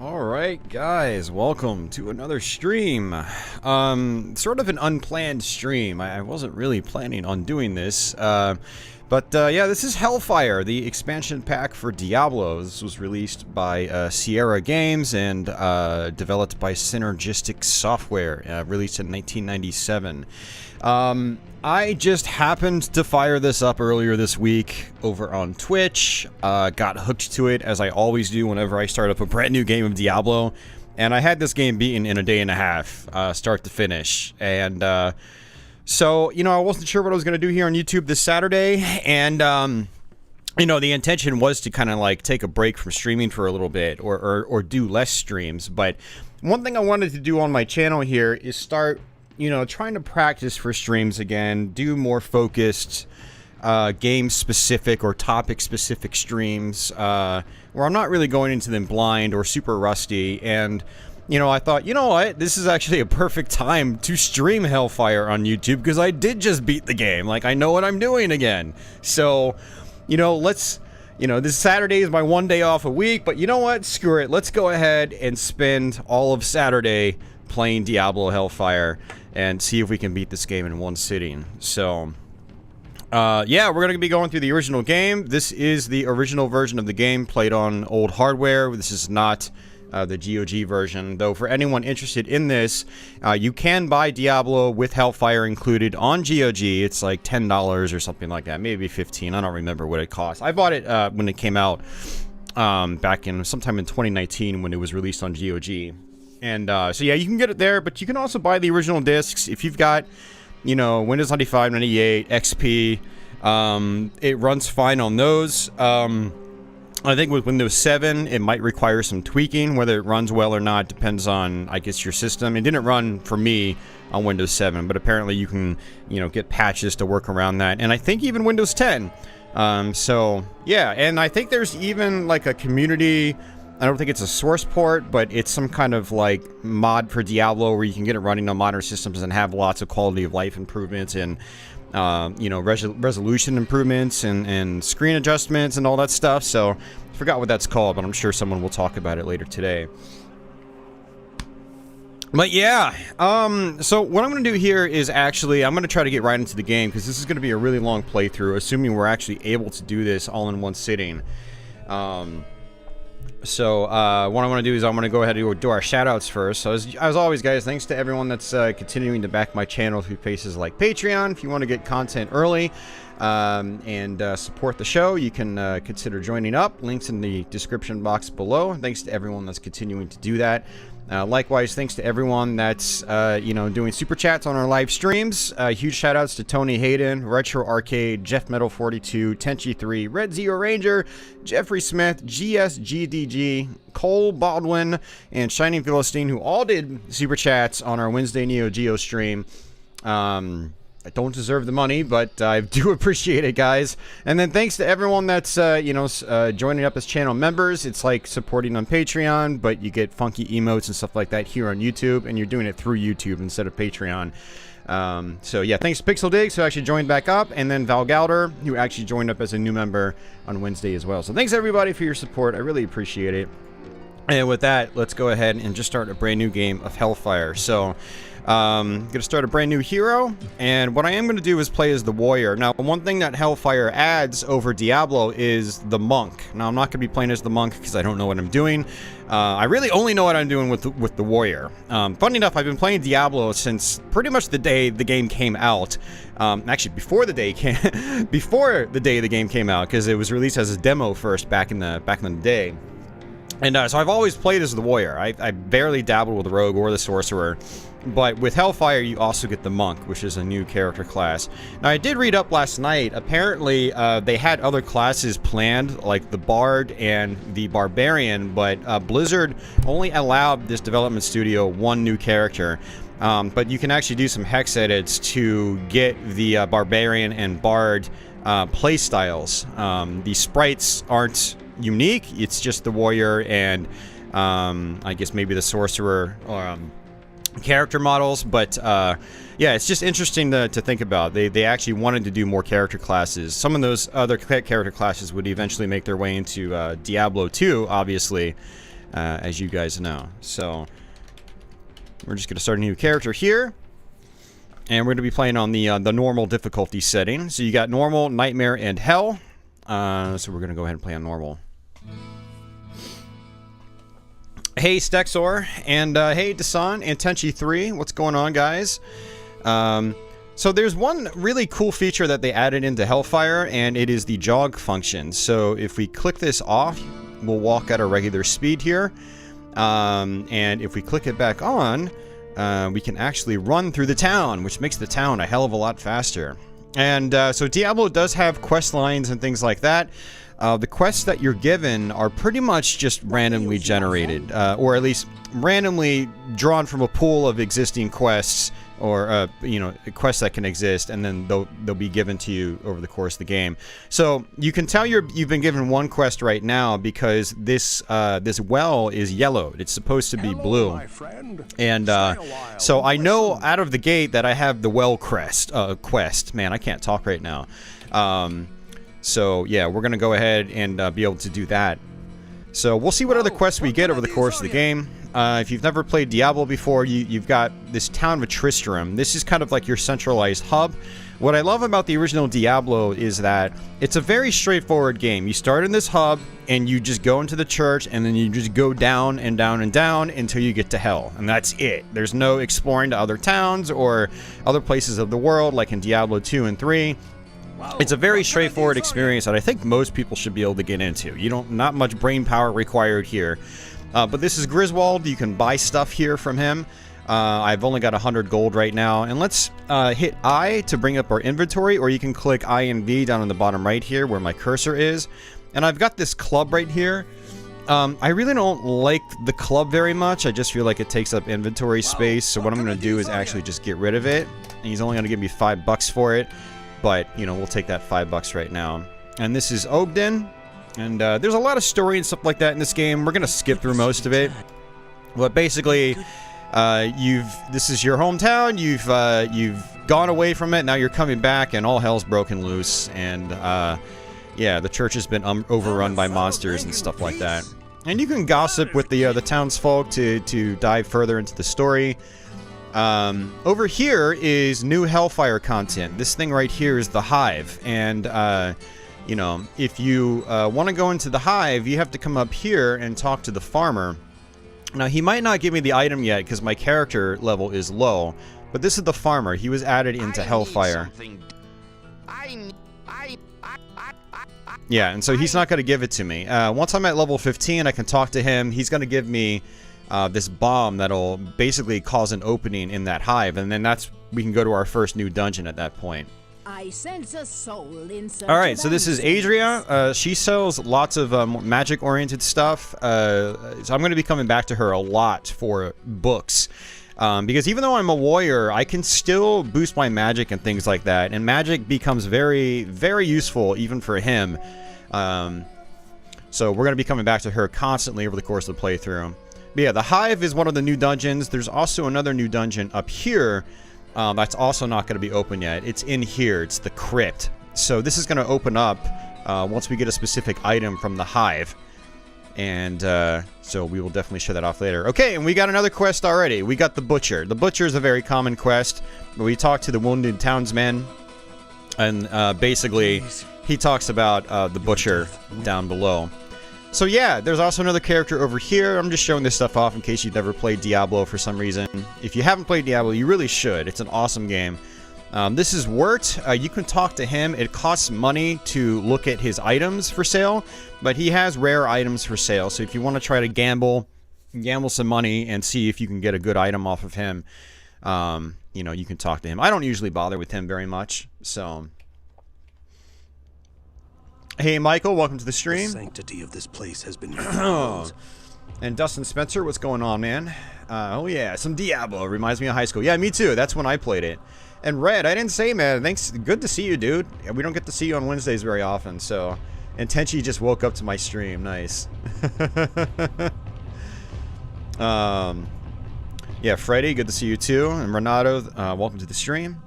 Alright guys, welcome to another stream. Sort of an unplanned stream. I wasn't really planning on doing this. Yeah, this is Hellfire, the expansion pack for Diablo. This was released by Sierra Games and developed by Synergistic Software, released in 1997. I just happened to fire this up earlier this week over on Twitch, got hooked to it as I always do whenever I start up a brand new game of Diablo, and I had this game beaten in a day and a half, start to finish, and so, you know, I wasn't sure what I was going to do here on YouTube this Saturday, and you know, the intention was to kind of like take a break from streaming for a little bit, or do less streams, but one thing I wanted to do on my channel here is start, you know, trying to practice for streams again, do more focused, game-specific or topic-specific streams, where I'm not really going into them blind or super rusty, and, you know, I thought, you know what, this is actually a perfect time to stream Hellfire on YouTube, because I did just beat the game, like, I know what I'm doing again, so, you know, let's, you know, this Saturday is my one day off a week, but you know what, screw it, let's go ahead and spend all of Saturday playing Diablo Hellfire and see if we can beat this game in one sitting. So, yeah, we're going to be going through the original game. This is the original version of the game played on old hardware. This is not the GOG version, though for anyone interested in this, you can buy Diablo with Hellfire included on GOG. It's like $10 or something like that, maybe $15. I don't remember what it cost. I bought it when it came out back in sometime in 2019 when it was released on GOG. And, so yeah, you can get it there, but you can also buy the original discs if you've got, you know, Windows 95, 98, XP, it runs fine on those. I think with Windows 7, it might require some tweaking. Whether it runs well or not depends on, I guess, your system. It didn't run for me on Windows 7, but apparently you can, you know, get patches to work around that. And I think even Windows 10. So, yeah, and I think there's even, like, a community... I don't think it's a source port, but it's some kind of like mod for Diablo where you can get it running on modern systems and have lots of quality of life improvements and, you know, resolution improvements and screen adjustments and all that stuff. So I forgot what that's called, but I'm sure someone will talk about it later today. But yeah, so what I'm going to do here is actually, I'm going to try to get right into the game because this is going to be a really long playthrough, assuming we're actually able to do this all in one sitting. So, what I want to do is I'm going to go ahead and do our shoutouts first. So, as always, guys, thanks to everyone that's continuing to back my channel through places like Patreon. If you want to get content early and support the show, you can consider joining up. Links in the description box below. Thanks to everyone that's continuing to do that. Likewise, thanks to everyone that's, you know, doing super chats on our live streams. Huge shout outs to Tony Hayden, Retro Arcade, Jeff Metal 42, Tenchi3, Red Zero Ranger, Jeffrey Smith, GSGDG, Cole Baldwin, and Shining Philistine, who all did super chats on our Wednesday Neo Geo stream. I don't deserve the money, but I do appreciate it, guys. And then thanks to everyone that's, you know, joining up as channel members. It's like supporting on Patreon, but you get funky emotes and stuff like that here on YouTube, and you're doing it through YouTube instead of Patreon. So yeah, thanks to Pixel Diggs, who actually joined back up, and then Val Galder, who actually joined up as a new member on Wednesday as well. So thanks everybody for your support. I really appreciate it. And with that, let's go ahead and just start a brand new game of Hellfire. So, gonna start a brand new hero, and what I am gonna do is play as the warrior. Now, one thing that Hellfire adds over Diablo is the monk. Now, I'm not gonna be playing as the monk because I don't know what I'm doing. I really only know what I'm doing with the warrior. Funny enough, I've been playing Diablo since pretty much the day the game came out. Actually, before the day the game came out, because it was released as a demo first back in the day. And so I've always played as the warrior. I barely dabbled with the rogue or the sorcerer. But with Hellfire, you also get the monk, which is a new character class. Now, I did read up last night. Apparently, they had other classes planned, like the bard and the barbarian, but Blizzard only allowed this development studio one new character. But you can actually do some hex edits to get the barbarian and bard play styles. The sprites aren't unique. It's just the warrior and I guess maybe the sorcerer character models, but yeah, it's just interesting to think about. They actually wanted to do more character classes. Some of those other character classes would eventually make their way into Diablo 2, obviously, as you guys know. So we're just going to start a new character here. And we're going to be playing on the normal difficulty setting. So you got normal, nightmare, and hell. So we're going to go ahead and play on normal. Hey Stexor, and hey Dasan and Tenchi3, what's going on, guys? So there's one really cool feature that they added into Hellfire, and it is the jog function. So if we click this off, we'll walk at a regular speed here. And if we click it back on, we can actually run through the town, which makes the town a hell of a lot faster. And so Diablo does have quest lines and things like that. The quests that you're given are pretty much just randomly generated, or at least randomly drawn from a pool of existing quests, or you know, quests that can exist, and then they'll be given to you over the course of the game. So you can tell you've been given one quest right now because this this well is yellowed. It's supposed to be blue, and so I know out of the gate that I have the well quest. Man, I can't talk right now. So yeah, we're gonna go ahead and be able to do that. So we'll see what other quests we get over the course of the game. If you've never played Diablo before, you've got this town of Tristram. This is kind of like your centralized hub. What I love about the original Diablo is that it's a very straightforward game. You start in this hub, and you just go into the church, and then you just go down and down and down until you get to hell. And that's it. There's no exploring to other towns or other places of the world like in Diablo 2 and 3. It's a very straightforward experience that I think most people should be able to get into. Not much brain power required here. But this is Griswold. You can buy stuff here from him. I've only got 100 gold right now. And let's hit I to bring up our inventory, or you can click I and V down on the bottom right here where my cursor is. And I've got this club right here. I really don't like the club very much. I just feel like it takes up inventory space. So what I'm going to do is actually just get rid of it. And he's only going to give me $5 for it. But, you know, we'll take that $5 right now. And this is Ogden. And there's a lot of story and stuff like that in this game. We're going to skip through most of it. But basically, this is your hometown. You've gone away from it. Now you're coming back, and all hell's broken loose. And, yeah, the church has been overrun by monsters and stuff like that. And you can gossip with the townsfolk to dive further into the story. Over here is new Hellfire content. This thing right here is the Hive, and you know, if you want to go into the Hive, you have to come up here and talk to the farmer. Now, he might not give me the item yet because my character level is low, but this is the farmer. He was added into Hellfire. Yeah, and so he's not going to give it to me. Once I'm at level 15, I can talk to him. He's going to give me this bomb that'll basically cause an opening in that hive, and then we can go to our first new dungeon at that point. I sense a soul in all right, so this is Adria. She sells lots of magic-oriented stuff, so I'm going to be coming back to her a lot for books. Because even though I'm a warrior, I can still boost my magic and things like that, and magic becomes very, very useful even for him. So we're going to be coming back to her constantly over the course of the playthrough. But yeah, the Hive is one of the new dungeons. There's also another new dungeon up here that's also not going to be open yet. It's in here. It's the Crypt. So this is going to open up once we get a specific item from the Hive. And so we will definitely show that off later. Okay, and we got another quest already. We got the Butcher. The Butcher is a very common quest. We talk to the wounded townsman. And basically, he talks about the Butcher down below. So yeah, there's also another character over here. I'm just showing this stuff off in case you've never played Diablo for some reason. If you haven't played Diablo, you really should. It's an awesome game. This is Wirt. You can talk to him. It costs money to look at his items for sale, but he has rare items for sale. So if you want to try to gamble some money and see if you can get a good item off of him, you know, you can talk to him. I don't usually bother with him very much, so... Hey, Michael, welcome to the stream. The sanctity of this place has been And Dustin Spencer, what's going on, man? Oh yeah, some Diablo. Reminds me of high school. Yeah, me too. That's when I played it. And Red, I didn't say, man. Thanks. Good to see you, dude. We don't get to see you on Wednesdays very often, so... And Tenchi just woke up to my stream. Nice. Yeah, Freddy, good to see you too. And Renato, welcome to the stream.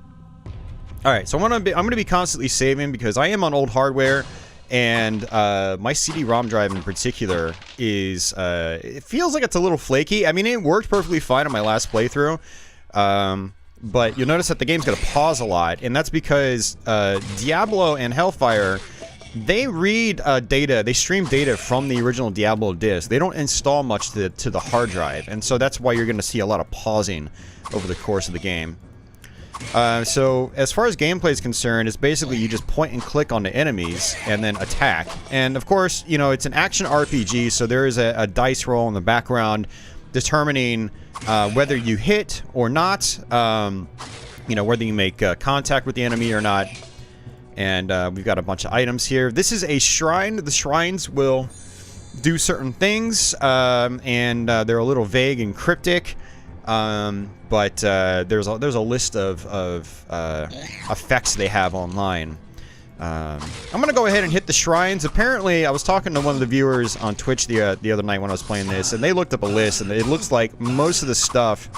All right, so I'm gonna be constantly saving because I am on old hardware. And my CD-ROM drive in particular is, it feels like it's a little flaky. I mean, it worked perfectly fine on my last playthrough, but you'll notice that the game's going to pause a lot, and that's because Diablo and Hellfire, they read data, they stream data from the original Diablo disc. They don't install much to the hard drive, and so that's why you're going to see a lot of pausing over the course of the game. So as far as gameplay is concerned, it's basically you just point and click on the enemies and then attack. And of course, you know, it's an action RPG, so there is a dice roll in the background determining whether you hit or not, you know, whether you make contact with the enemy or not. And we've got a bunch of items here. This is a shrine. The shrines will do certain things, and they're a little vague and cryptic. But there's a list of effects they have online. I'm gonna go ahead and hit the shrines. Apparently, I was talking to one of the viewers on Twitch the other night when I was playing this, and they looked up a list, and it looks like most of the stuff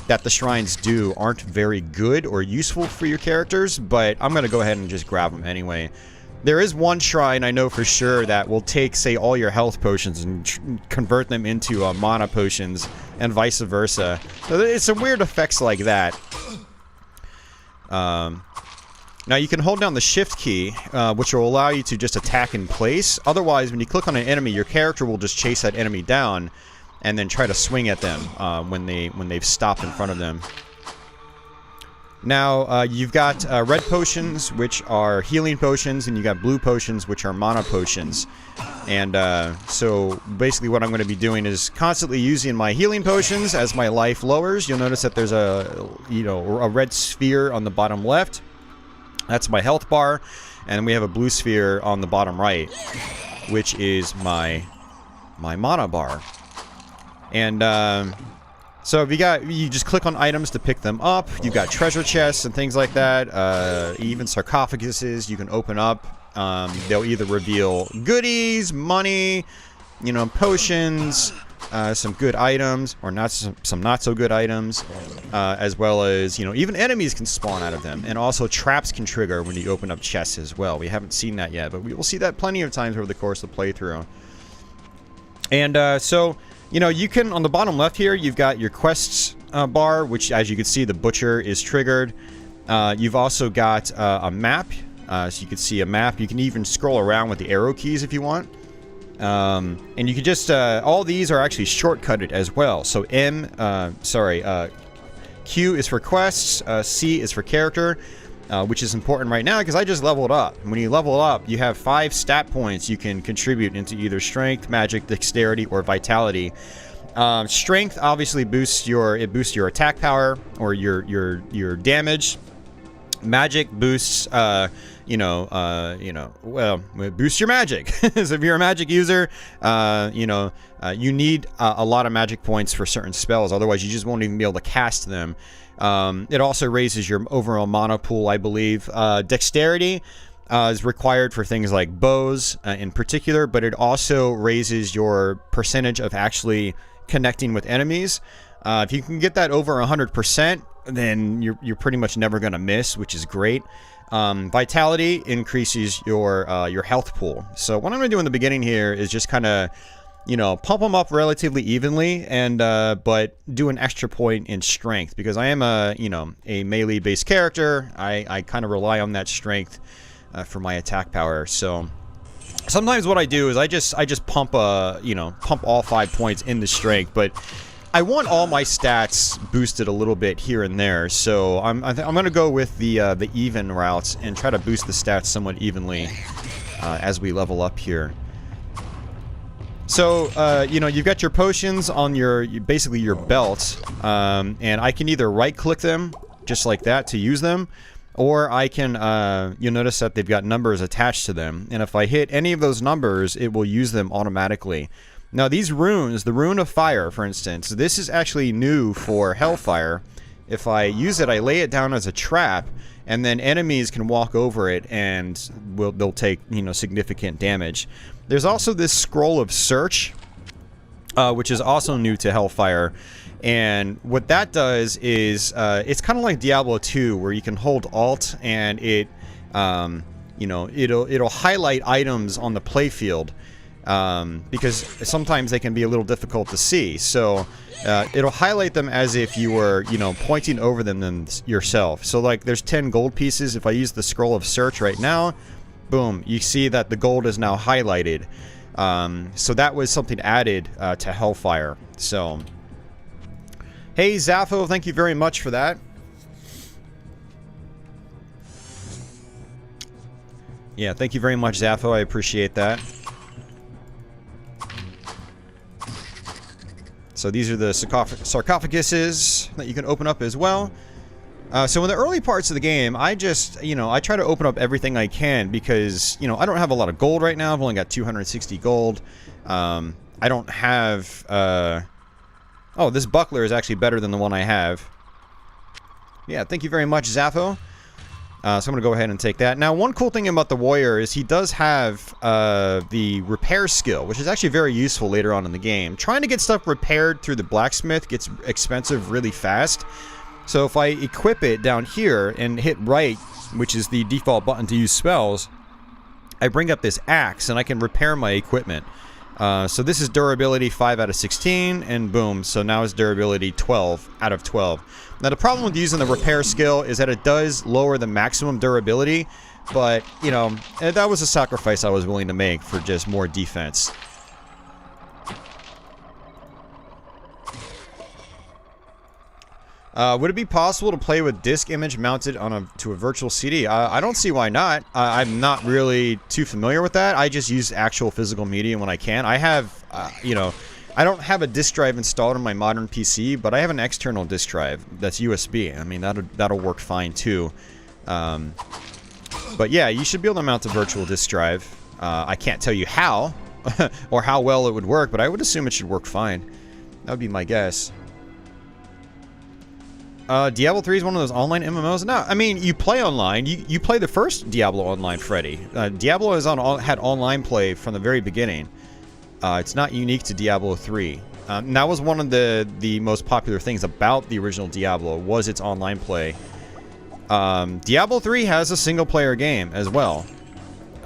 that the shrines do aren't very good or useful for your characters, but I'm gonna go ahead and just grab them anyway. There is one shrine I know for sure that will take, say, all your health potions and convert them into mana potions, and vice versa. So it's some weird effects like that. Now you can hold down the shift key, which will allow you to just attack in place. Otherwise, when you click on an enemy, your character will just chase that enemy down and then try to swing at them when they've stopped in front of them. Now, you've got red potions, which are healing potions, and you got blue potions, which are mana potions. And so basically what I'm going to be doing is constantly using my healing potions as my life lowers. You'll notice that there's a red sphere on the bottom left. That's my health bar. And we have a blue sphere on the bottom right, which is my mana bar. And so you just click on items to pick them up. You've got treasure chests and things like that. Even sarcophaguses you can open up. They'll either reveal goodies, money, you know, potions, some good items, or some not so good items, as well as, you know, even enemies can spawn out of them, and also traps can trigger when you open up chests as well. We haven't seen that yet, but we will see that plenty of times over the course of the playthrough. And so, you know, you can, on the bottom left here, you've got your quests bar, which, as you can see, the butcher is triggered. You've also got a map, so you can see a map. You can even scroll around with the arrow keys if you want. And you can just, all these are actually shortcutted as well. So Q is for quests, C is for character, which is important right now because I just leveled up. When you level up, you have 5 stat points you can contribute into either strength, magic, dexterity, or vitality. Strength obviously boosts your attack power or your damage. Magic boosts, well, boosts your magic. So if you're a magic user, you need a lot of magic points for certain spells. Otherwise, you just won't even be able to cast them. It also raises your overall mana pool, I believe. Dexterity is required for things like bows in particular, but it also raises your percentage of actually connecting with enemies. If you can get that over 100%, then you're pretty much never going to miss, which is great. Vitality increases your health pool. So what I'm going to do in the beginning here is just kind of, pump them up relatively evenly, and but do an extra point in strength because I am a melee-based character. I kind of rely on that strength for my attack power. So sometimes what I do is I just pump pump all 5 points into strength, but I want all my stats boosted a little bit here and there, so I'm going to go with the even routes and try to boost the stats somewhat evenly as we level up here. So, you've got your potions on basically your belt, and I can either right-click them, just like that, to use them, or I can, you'll notice that they've got numbers attached to them, and if I hit any of those numbers, it will use them automatically. Now these runes, the rune of fire, for instance, this is actually new for Hellfire. If I use it, I lay it down as a trap, and then enemies can walk over it and they'll take, significant damage. There's also this scroll of search, which is also new to Hellfire. And what that does is, it's kind of like Diablo 2, where you can hold Alt and it you know, it'll highlight items on the playfield, because sometimes they can be a little difficult to see. So it'll highlight them as if you were, you know, pointing over them yourself. So like there's 10 gold pieces. If I use the scroll of search right now, boom, you see that the gold is now highlighted. So that was something added to Hellfire. So hey Zaffo, thank you very much for that. Yeah, thank you very much, Zaffo. I appreciate that. So these are the sarcophaguses that you can open up as well. So in the early parts of the game, I just, you know, I try to open up everything I can because, you know, I don't have a lot of gold right now. I've only got 260 gold. I don't have... Oh, this buckler is actually better than the one I have. Yeah, thank you very much, Zaffo. So I'm going to go ahead and take that. Now, one cool thing about the warrior is he does have the repair skill, which is actually very useful later on in the game. Trying to get stuff repaired through the blacksmith gets expensive really fast. So if I equip it down here and hit right, which is the default button to use spells, I bring up this axe and I can repair my equipment. So this is durability 5 out of 16, and boom, so now it's durability 12 out of 12. Now the problem with using the repair skill is that it does lower the maximum durability, but, you know, that was a sacrifice I was willing to make for just more defense. Would it be possible to play with disk image mounted on to a virtual CD? I don't see why not. I'm not really too familiar with that. I just use actual physical media when I can. I have, you know, I don't have a disk drive installed on my modern PC, but I have an external disk drive that's USB. I mean, that'll work fine too. But yeah, you should be able to mount a virtual disk drive. I can't tell you how or how well it would work, but I would assume it should work fine. That would be my guess. Diablo 3 is one of those online MMOs? No, I mean, you play online. You play the first Diablo online, Freddy. Diablo has had online play from the very beginning. It's not unique to Diablo 3. And that was one of the most popular things about the original Diablo, was its online play. Diablo 3 has a single-player game as well.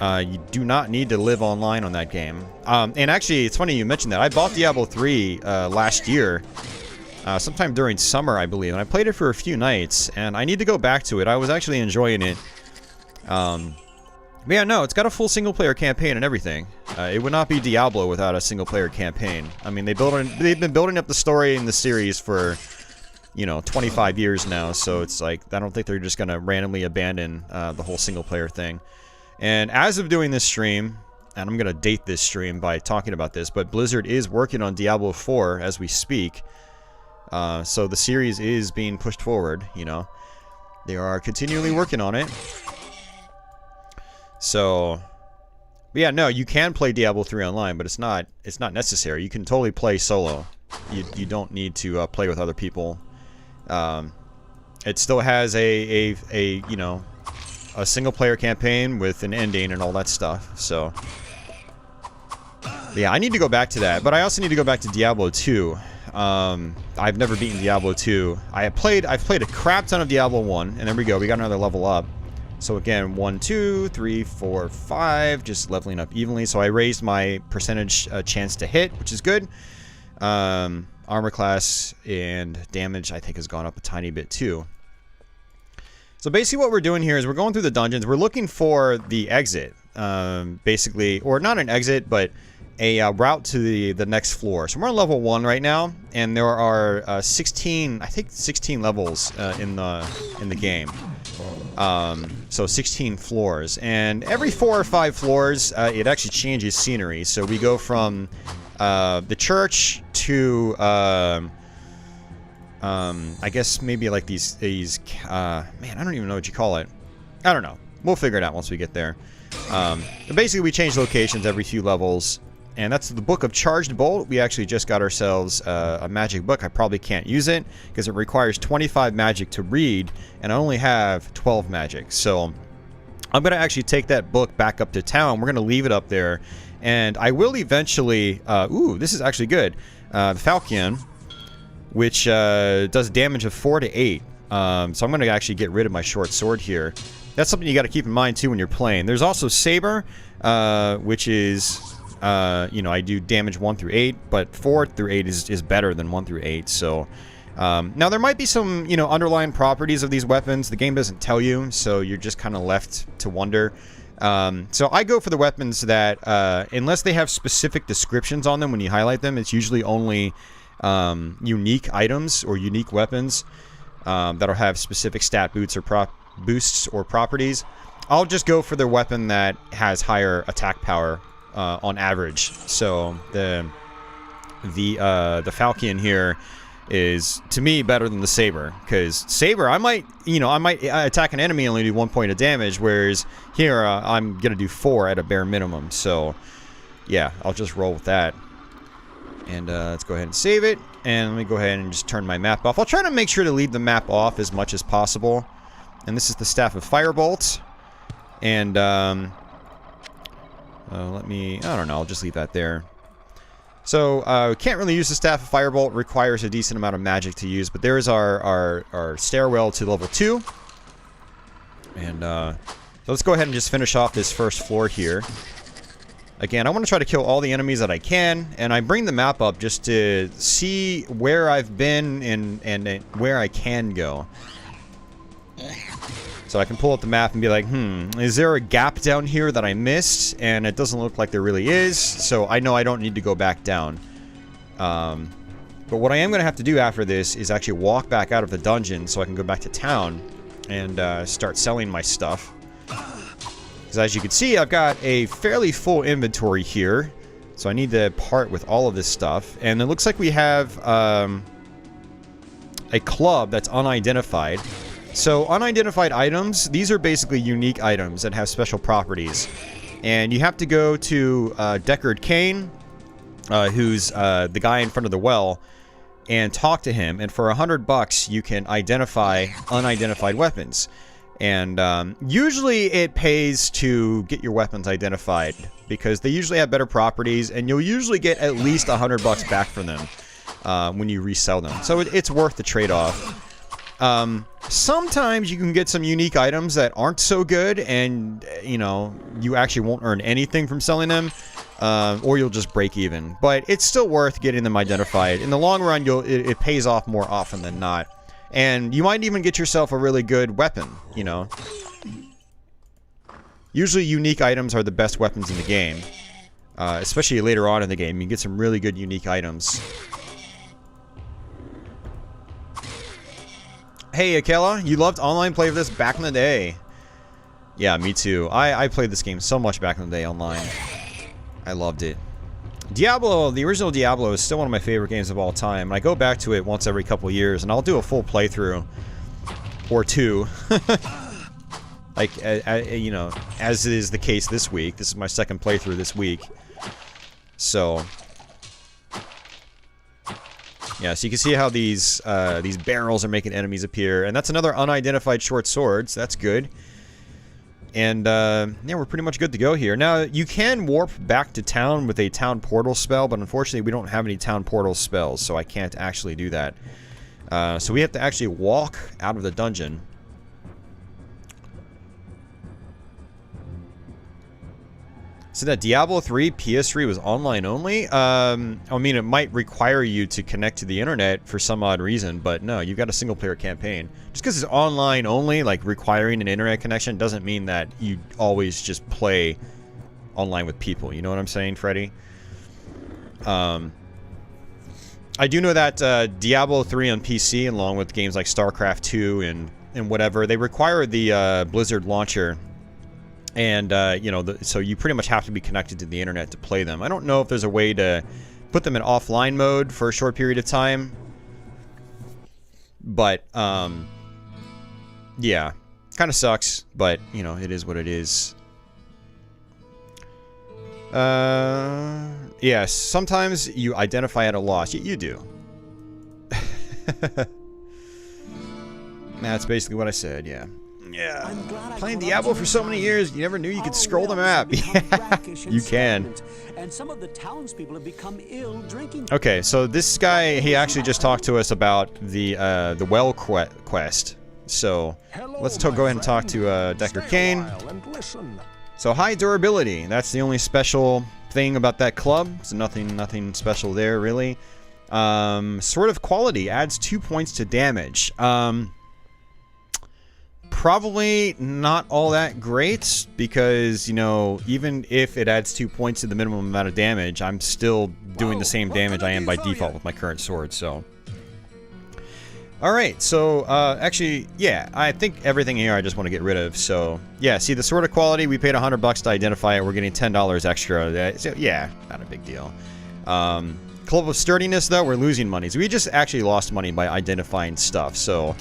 You do not need to live online on that game. And actually, it's funny you mentioned that. I bought Diablo 3 last year. Sometime during summer, I believe, and I played it for a few nights, and I need to go back to it. I was actually enjoying it. But yeah, no, it's got a full single-player campaign and everything. It would not be Diablo without a single-player campaign. I mean, they've been building up the story in the series for, you know, 25 years now, so it's like, I don't think they're just going to randomly abandon the whole single-player thing. And as of doing this stream, and I'm going to date this stream by talking about this, but Blizzard is working on Diablo 4 as we speak. So the series is being pushed forward, you know. They are continually working on it. So, but yeah, no, you can play Diablo 3 online, but it's not necessary. You can totally play solo. You don't need to play with other people. It still has a you know, a single player campaign with an ending and all that stuff. So, yeah, I need to go back to that, but I also need to go back to Diablo 2. I've never beaten Diablo 2. I've played a crap ton of Diablo 1, and there we go, we got another level up. So again, 1, 2, 3, 4, 5, just leveling up evenly. So I raised my percentage chance to hit, which is good. Armor class and damage, I think, has gone up a tiny bit too. So basically what we're doing here is we're going through the dungeons. We're looking for the exit, basically, or not an exit, but a route to the next floor. So we're on level 1 right now, and there are 16, I think 16 levels in the game. So 16 floors, and every 4 or 5 floors, it actually changes scenery. So we go from the church to I guess maybe like these man, I don't even know what you call it. I don't know. We'll figure it out once we get there. But basically, we change locations every few levels. And that's the Book of Charged Bolt. We actually just got ourselves a magic book. I probably can't use it because it requires 25 magic to read, and I only have 12 magic. So I'm going to actually take that book back up to town. We're going to leave it up there, and I will eventually... ooh, this is actually good. The Falchion, which does damage of 4 to 8. So I'm going to actually get rid of my short sword here. That's something you got to keep in mind too when you're playing. There's also Saber, which is, you know, I do damage 1 through 8, but 4 through 8 is better than 1 through 8. So now there might be some, you know, underlying properties of these weapons. The game doesn't tell you, so you're just kind of left to wonder. So I go for the weapons that, unless they have specific descriptions on them when you highlight them, it's usually only unique items or unique weapons that'll have specific stat boosts or properties. I'll just go for the weapon that has higher attack power on average. So the Falcon here is, to me, better than the Saber, because Saber, I might attack an enemy and only do 1 point of damage, whereas here I'm gonna do 4 at a bare minimum. So yeah, I'll just roll with that. And let's go ahead and save it, and let me go ahead and just turn my map off. I'll try to make sure to leave the map off as much as possible. And this is the Staff of Firebolt, and let me, I don't know, I'll just leave that there. So, can't really use the Staff of Firebolt. Requires a decent amount of magic to use. But there is our stairwell to level 2. And, so let's go ahead and just finish off this first floor here. Again, I want to try to kill all the enemies that I can. And I bring the map up just to see where I've been and where I can go. So I can pull up the map and be like, is there a gap down here that I missed? And it doesn't look like there really is, so I know I don't need to go back down. But what I am going to have to do after this is actually walk back out of the dungeon so I can go back to town and start selling my stuff. Because as you can see, I've got a fairly full inventory here. So I need to part with all of this stuff. And it looks like we have a club that's unidentified. So, unidentified items, these are basically unique items that have special properties. And you have to go to Deckard Cain, who's the guy in front of the well, and talk to him. And for $100, you can identify unidentified weapons. And usually it pays to get your weapons identified, because they usually have better properties, and you'll usually get at least $100 back from them when you resell them. So it's worth the trade-off. Sometimes you can get some unique items that aren't so good, and, you know, you actually won't earn anything from selling them, or you'll just break even. But it's still worth getting them identified. In the long run, it pays off more often than not. And you might even get yourself a really good weapon, you know. Usually unique items are the best weapons in the game. Especially later on in the game, you can get some really good unique items. Hey, Akela, you loved online play of this back in the day. Yeah, me too. I played this game so much back in the day online. I loved it. Diablo, the original Diablo, is still one of my favorite games of all time. I go back to it once every couple years, and I'll do a full playthrough. Or two. Like, you know, as is the case this week. This is my second playthrough this week. So... yeah, so you can see how these barrels are making enemies appear. And that's another unidentified short sword, so that's good. And, yeah, we're pretty much good to go here. Now, you can warp back to town with a town portal spell, but unfortunately we don't have any town portal spells, so I can't actually do that. So we have to actually walk out of the dungeon. So that Diablo 3 PS3 was online only? I mean, it might require you to connect to the internet for some odd reason, but no, you've got a single-player campaign. Just because it's online only, like requiring an internet connection, doesn't mean that you always just play online with people. You know what I'm saying, Freddy? I do know that Diablo 3 on PC, along with games like StarCraft 2 and whatever, they require the Blizzard launcher. And, you know, so you pretty much have to be connected to the internet to play them. I don't know if there's a way to put them in offline mode for a short period of time. But, yeah. Kind of sucks, but, you know, it is what it is. Yes, sometimes you identify at a loss. You do. That's basically what I said, yeah. Yeah, playing Diablo for so many years, you never knew you could scroll the map. Yeah, you can. And some of the townspeople have become ill drinking. Okay, so this guy, he actually just talked to us about the well quest. So let's go ahead and talk to Decker Kane. So high durability. That's the only special thing about that club. So nothing special there really. Sword of quality adds 2 points to damage. Probably not all that great because, you know, even if it adds 2 points to the minimum amount of damage, I'm still doing the same damage I am by default with my current sword, so. Alright, so, actually, yeah, I think everything here I just want to get rid of, so. Yeah, see, the Sword of Quality, we paid $100 to identify it, we're getting $10 extra. So, yeah, not a big deal. Club of Sturdiness, though, we're losing money. So we just actually lost money by identifying stuff, so.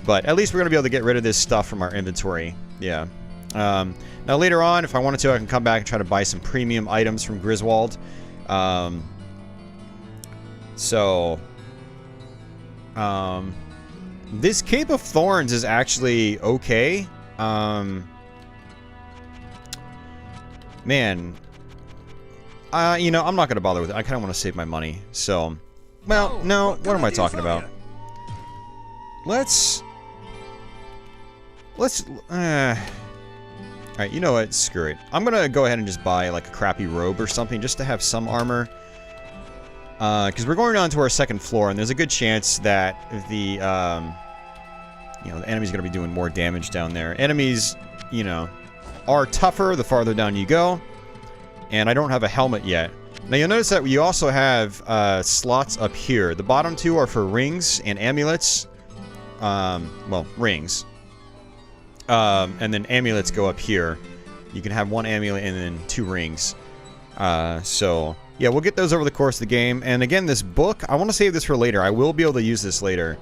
But at least we're going to be able to get rid of this stuff from our inventory. Yeah. Now later on, if I wanted to, I can come back and try to buy some premium items from Griswold. This Cape of Thorns is actually okay. Man. You know, I'm not going to bother with it. I kind of want to save my money. So, well, no, what am I talking about? Alright, you know what? Screw it. I'm gonna go ahead and just buy, like, a crappy robe or something just to have some armor. Because we're going on to our second floor, and there's a good chance that the, you know, the enemy's gonna be doing more damage down there. Enemies, you know, are tougher the farther down you go. And I don't have a helmet yet. Now, you'll notice that you also have, slots up here. The bottom two are for rings and amulets. Well, rings. And then amulets go up here. You can have one amulet and then 2 rings. So, yeah, we'll get those over the course of the game. And again, this book, I want to save this for later. I will be able to use this later.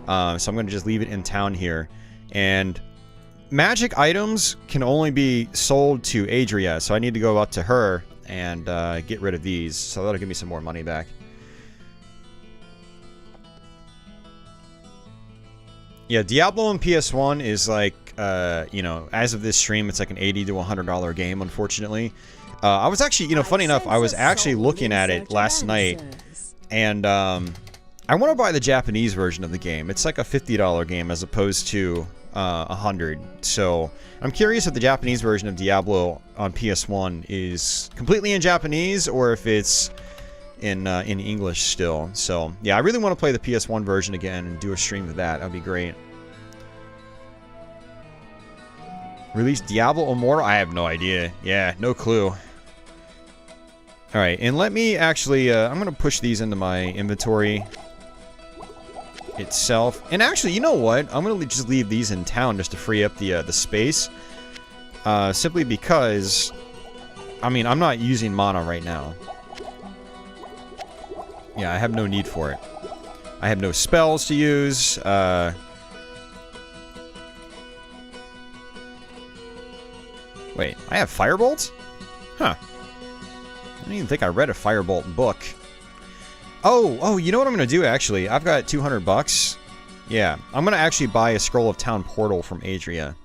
So I'm going to just leave it in town here. And magic items can only be sold to Adria. So I need to go up to her and get rid of these. So that'll give me some more money back. Yeah, Diablo on PS1 is like, you know, as of this stream, it's like an $80 to $100 game, unfortunately. I was actually, you know, funny enough, I was actually looking at it last night, and I want to buy the Japanese version of the game. It's like a $50 game as opposed to $100. So I'm curious if the Japanese version of Diablo on PS1 is completely in Japanese or if it's in English still. So yeah, I really want to play the PS1 version again and do a stream of that. That'd be great. Release Diablo Immortal? I have no idea. Yeah, no clue. Alright, and let me actually, I'm going to push these into my inventory itself. And actually, you know what? I'm going to just leave these in town just to free up the space. Simply because, I mean, I'm not using mana right now. Yeah, I have no need for it. I have no spells to use. Wait, I have Firebolt? Huh. I didn't even think I read a Firebolt book. Oh, you know what I'm going to do, actually? I've got 200 bucks. Yeah, I'm going to actually buy a Scroll of Town Portal from Adria.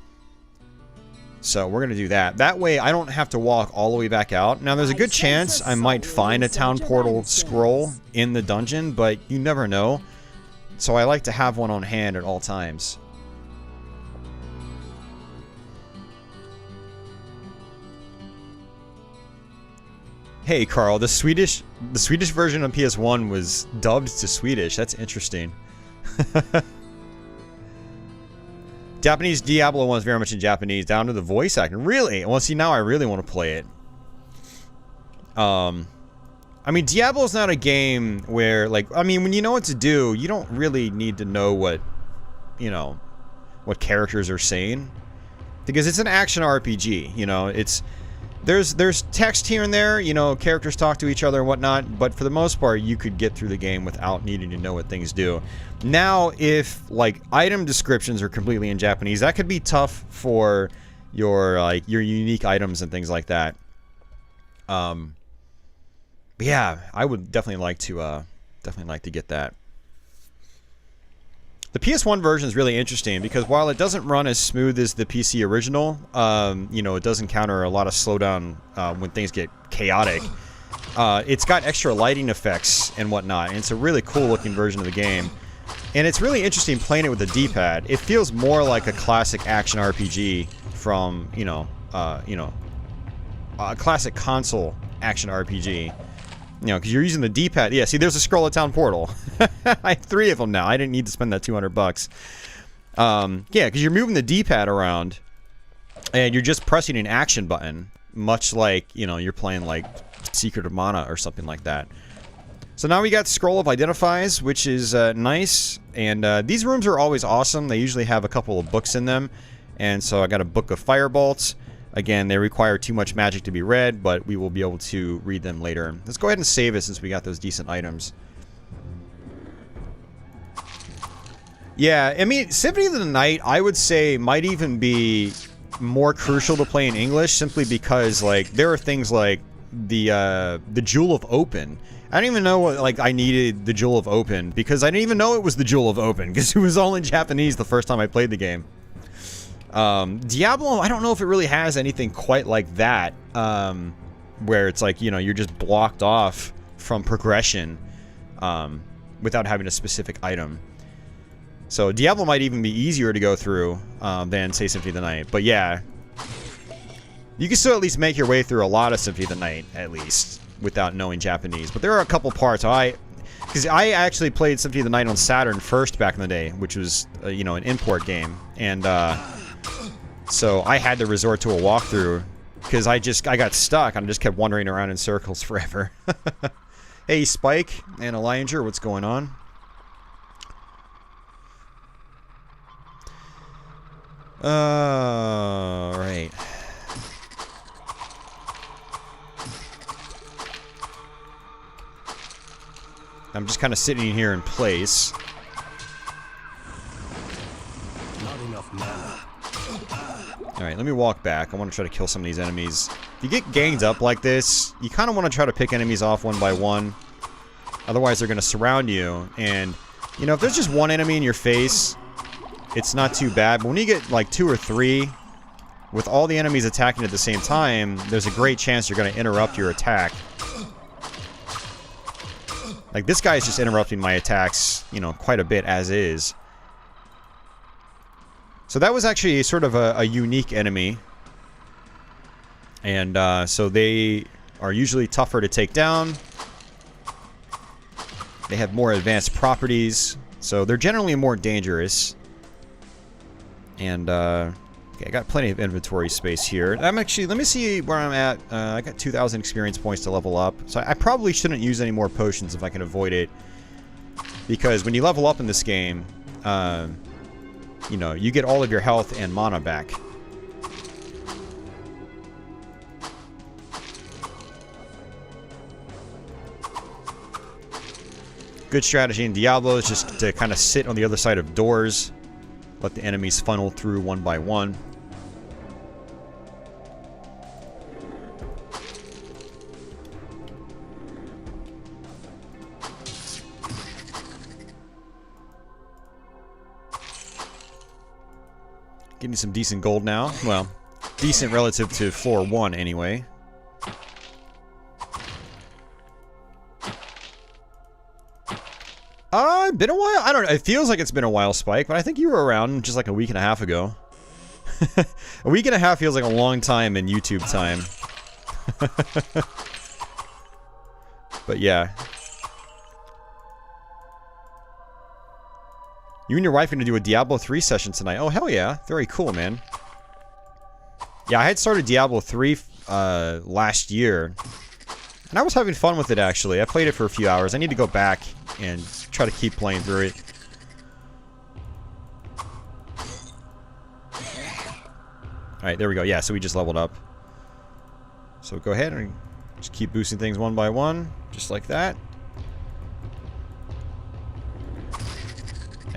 So we're going to do that. That way I don't have to walk all the way back out. Now there's a good chance I might find a Town Portal scroll in the dungeon, but you never know. So I like to have one on hand at all times. Hey Carl, the Swedish version of PS1 was dubbed to Swedish. That's interesting. Japanese Diablo 1 is very much in Japanese, down to the voice acting. Really? Well, see, now I really want to play it. I mean, Diablo is not a game where, like, I mean, when you know what to do, you don't really need to know what, you know, what characters are saying. Because it's an action RPG, you know, it's... There's text here and there, you know, characters talk to each other and whatnot, but for the most part, you could get through the game without needing to know what things do. Now, if, like, item descriptions are completely in Japanese, that could be tough for your, like, your unique items and things like that. But yeah, I would definitely like to get that. The PS1 version is really interesting because while it doesn't run as smooth as the PC original, you know, it does encounter a lot of slowdown when things get chaotic. It's got extra lighting effects and whatnot, and it's a really cool looking version of the game. And it's really interesting playing it with the D-pad. It feels more like a classic action RPG from, a classic console action RPG. You know, because you're using the D-pad. Yeah, see, there's a Scroll of Town portal. I have 3 of them now. I didn't need to spend that $200. Yeah, because you're moving the D-pad around, and you're just pressing an action button, much like, you're playing, like, Secret of Mana or something like that. So now we got Scroll of Identifies, which is nice, and these rooms are always awesome. They usually have a couple of books in them, and so I got a Book of Firebolts. Again, they require too much magic to be read, but we will be able to read them later. Let's go ahead and save it since we got those decent items. Yeah, I mean, Symphony of the Night, I would say, might even be more crucial to play in English, simply because, like, there are things like the Jewel of Open. I don't even know what, like, I needed the Jewel of Open, because I didn't even know it was the Jewel of Open, because it was all in Japanese the first time I played the game. Diablo, I don't know if it really has anything quite like that, where it's like, you're just blocked off from progression, without having a specific item. So Diablo might even be easier to go through, than, say, Symphony of the Night. But yeah, you can still at least make your way through a lot of Symphony of the Night, at least, without knowing Japanese. But there are a couple parts, because I actually played Symphony of the Night on Saturn first back in the day, which was, an import game. And, so I had to resort to a walkthrough because I got stuck and I just kept wandering around in circles forever. Hey, Spike and Elianger, what's going on? Right. I'm just kind of sitting here in place. Not enough mana. Alright, let me walk back. I want to try to kill some of these enemies. If you get ganged up like this, you kind of want to try to pick enemies off one by one. Otherwise, they're going to surround you. And, if there's just one enemy in your face, it's not too bad. But when you get, like, 2 or 3, with all the enemies attacking at the same time, there's a great chance you're going to interrupt your attack. Like, this guy's just interrupting my attacks, quite a bit as is. So that was actually sort of a unique enemy. And so they are usually tougher to take down. They have more advanced properties. So they're generally more dangerous. And okay, I got plenty of inventory space here. Let me see where I'm at. I got 2,000 experience points to level up. So I probably shouldn't use any more potions if I can avoid it. Because when you level up in this game, you get all of your health and mana back. Good strategy in Diablo is just to kind of sit on the other side of doors. Let the enemies funnel through one by one. Getting some decent gold now. Well, decent relative to floor 1 anyway. Been a while? I don't know. It feels like it's been a while, Spike, but I think you were around just like a week and a half ago. A week and a half feels like a long time in YouTube time. But yeah. You and your wife are going to do a Diablo 3 session tonight. Oh, hell yeah. Very cool, man. Yeah, I had started Diablo 3 last year. And I was having fun with it, actually. I played it for a few hours. I need to go back and try to keep playing through it. Alright, there we go. Yeah, so we just leveled up. So go ahead and just keep boosting things one by one. Just like that.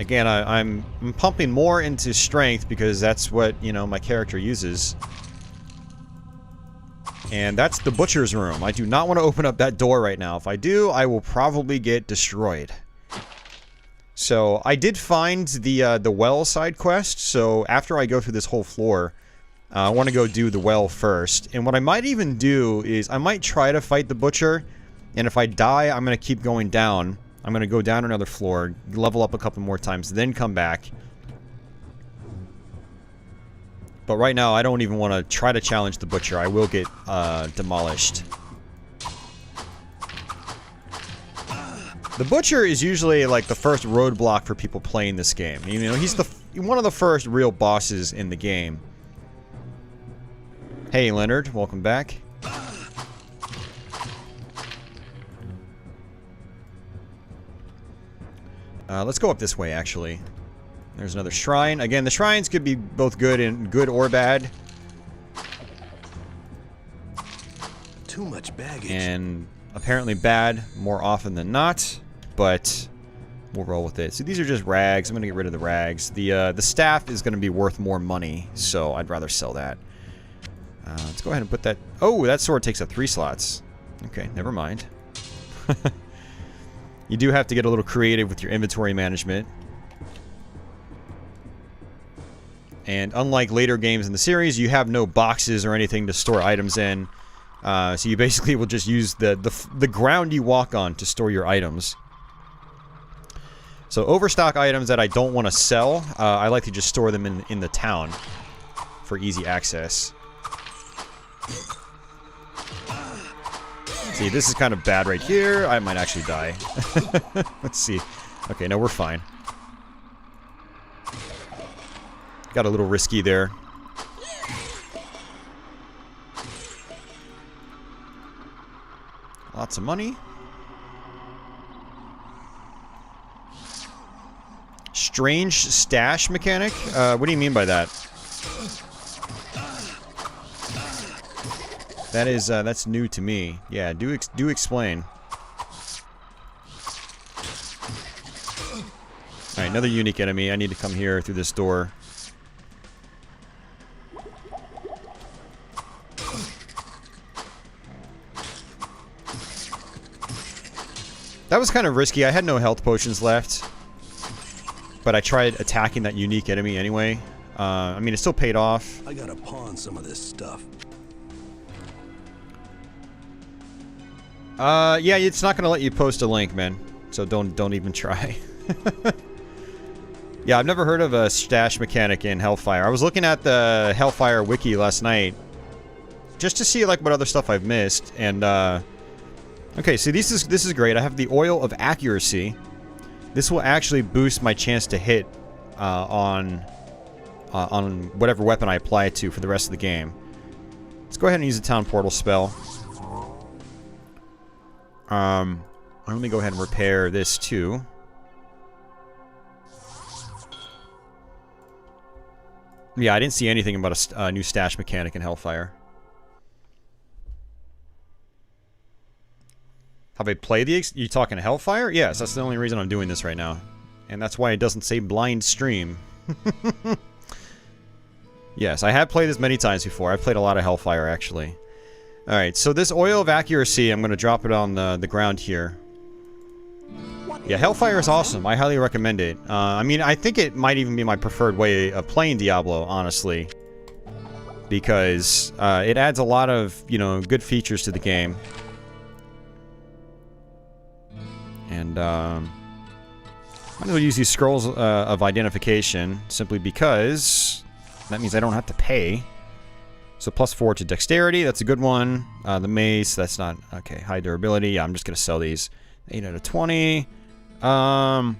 Again, I'm pumping more into strength because that's what, my character uses. And that's the butcher's room. I do not want to open up that door right now. If I do, I will probably get destroyed. So, I did find the well side quest. So, after I go through this whole floor, I want to go do the well first. And what I might even do is I might try to fight the butcher. And if I die, I'm going to keep going down I'm going to go down another floor, level up a couple more times, then come back. But right now, I don't even want to try to challenge the Butcher. I will get demolished. The Butcher is usually like the first roadblock for people playing this game. You know, he's one of the first real bosses in the game. Hey, Leonard, welcome back. Let's go up this way, actually. There's another shrine. Again, the shrines could be both good or bad. Too much baggage. And apparently bad more often than not, but we'll roll with it. So these are just rags. I'm going to get rid of the rags. The staff is going to be worth more money, so I'd rather sell that. Let's go ahead and put that... Oh, that sword takes up 3 slots. Okay, never mind. You do have to get a little creative with your inventory management. And unlike later games in the series, you have no boxes or anything to store items in. So you basically will just use the ground you walk on to store your items. So overstock items that I don't want to sell, I like to just store them in the town for easy access. See, this is kind of bad right here. I might actually die. Let's see. Okay, no, we're fine. Got a little risky there. Lots of money. Strange stash mechanic? What do you mean by that? That is, that's new to me. Yeah, do explain. Alright, another unique enemy. I need to come here through this door. That was kind of risky. I had no health potions left. But I tried attacking that unique enemy anyway. I mean, it still paid off. I gotta pawn some of this stuff. Yeah, it's not gonna let you post a link, man. So don't even try. Yeah, I've never heard of a stash mechanic in Hellfire. I was looking at the Hellfire wiki last night just to see like what other stuff I've missed, and okay, so this is great. I have the Oil of Accuracy. This will actually boost my chance to hit on whatever weapon I apply it to for the rest of the game. Let's go ahead and use the Town Portal spell. Let me go ahead and repair this too. Yeah, I didn't see anything about a new stash mechanic in Hellfire. Have I played the... You talking Hellfire? Yes, that's the only reason I'm doing this right now. And that's why it doesn't say blind stream. Yes, I have played this many times before. I've played a lot of Hellfire, actually. Alright, so this Oil of Accuracy, I'm going to drop it on the ground here. Yeah, Hellfire is awesome. I highly recommend it. I mean, I think it might even be my preferred way of playing Diablo, honestly. Because it adds a lot of, you know, good features to the game. And, might as well use these scrolls of identification, simply because that means I don't have to pay. So +4 to dexterity, that's a good one. The mace, that's not... Okay, high durability. Yeah, I'm just going to sell these. 8 out of 20. Okay, I'm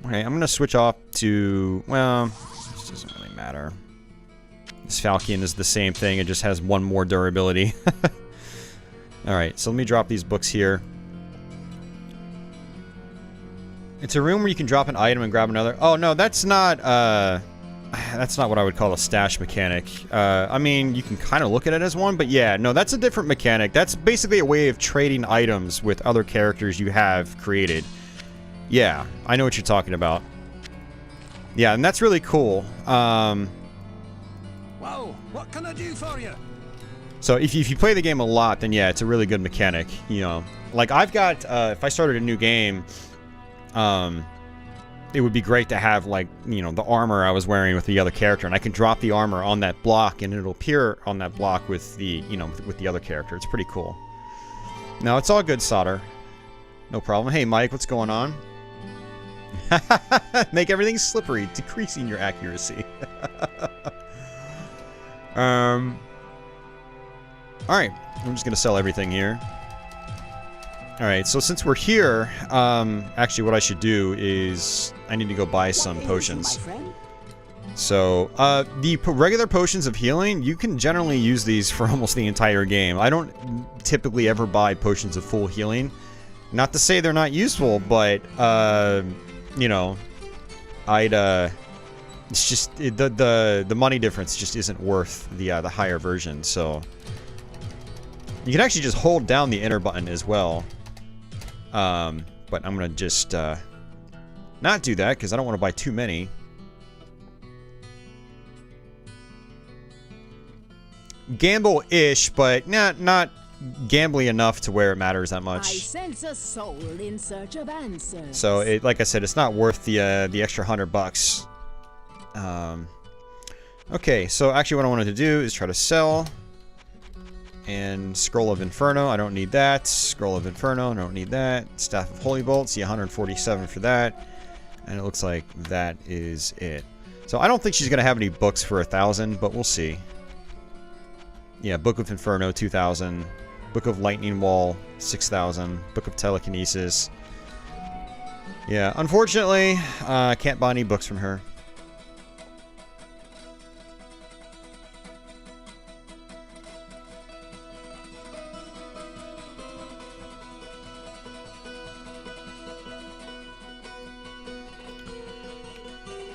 going to switch off to... Well, this doesn't really matter. This Falcon is the same thing, it just has 1 more durability. Alright, so let me drop these books here. It's a room where you can drop an item and grab another... Oh, no, that's not what I would call a stash mechanic. I mean, you can kind of look at it as one, but yeah, no, that's a different mechanic. That's basically a way of trading items with other characters you have created. Yeah, I know what you're talking about. Yeah, and that's really cool. Whoa, what can I do for you? So if you play the game a lot, then yeah, it's a really good mechanic. You know, like I've got, if I started a new game, it would be great to have, like, you know, the armor I was wearing with the other character, and I can drop the armor on that block, and it'll appear on that block with the, you know, with the other character. It's pretty cool. No, it's all good, Solder. No problem. Hey, Mike, what's going on? Make everything slippery, decreasing your accuracy. Alright, I'm just gonna sell everything here. Alright, so since we're here, actually what I should do is I need to go buy some potions. So, the regular potions of healing, you can generally use these for almost the entire game. I don't typically ever buy potions of full healing. Not to say they're not useful, but, you know, it's just, the money difference just isn't worth the higher version, so. You can actually just hold down the enter button as well. But I'm gonna just, not do that, because I don't want to buy too many. Gamble-ish, but not gambly enough to where it matters that much. I sense a soul in search of answers. So, like I said, it's not worth the extra $100. Okay, so actually what I wanted to do is try to sell. And Scroll of Inferno, I don't need that. Scroll of Inferno, I don't need that. Staff of Holy Bolt, see 147 for that. And it looks like that is it. So I don't think she's going to have any books for 1,000, but we'll see. Yeah, Book of Inferno, 2,000. Book of Lightning Wall, 6,000. Book of Telekinesis. Yeah, unfortunately, I can't buy any books from her.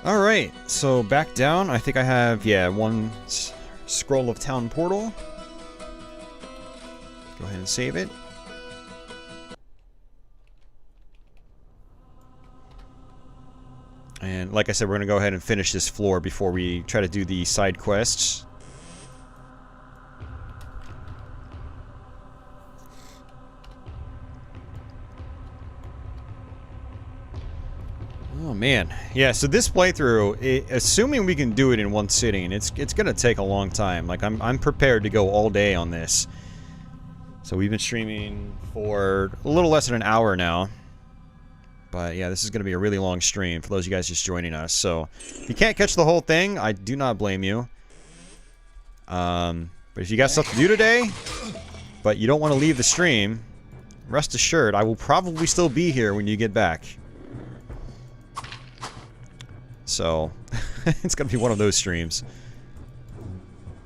Alright, so back down. I think I have, yeah, one Scroll of Town Portal. Go ahead and save it. And like I said, we're going to go ahead and finish this floor before we try to do the side quests. Oh man, yeah. So this playthrough, assuming we can do it in one sitting, it's gonna take a long time. Like I'm prepared to go all day on this. So we've been streaming for a little less than an hour now. But yeah, this is gonna be a really long stream for those of you guys just joining us. So if you can't catch the whole thing, I do not blame you. But if you got stuff to do today, but you don't want to leave the stream, rest assured, I will probably still be here when you get back. So, it's gonna be one of those streams.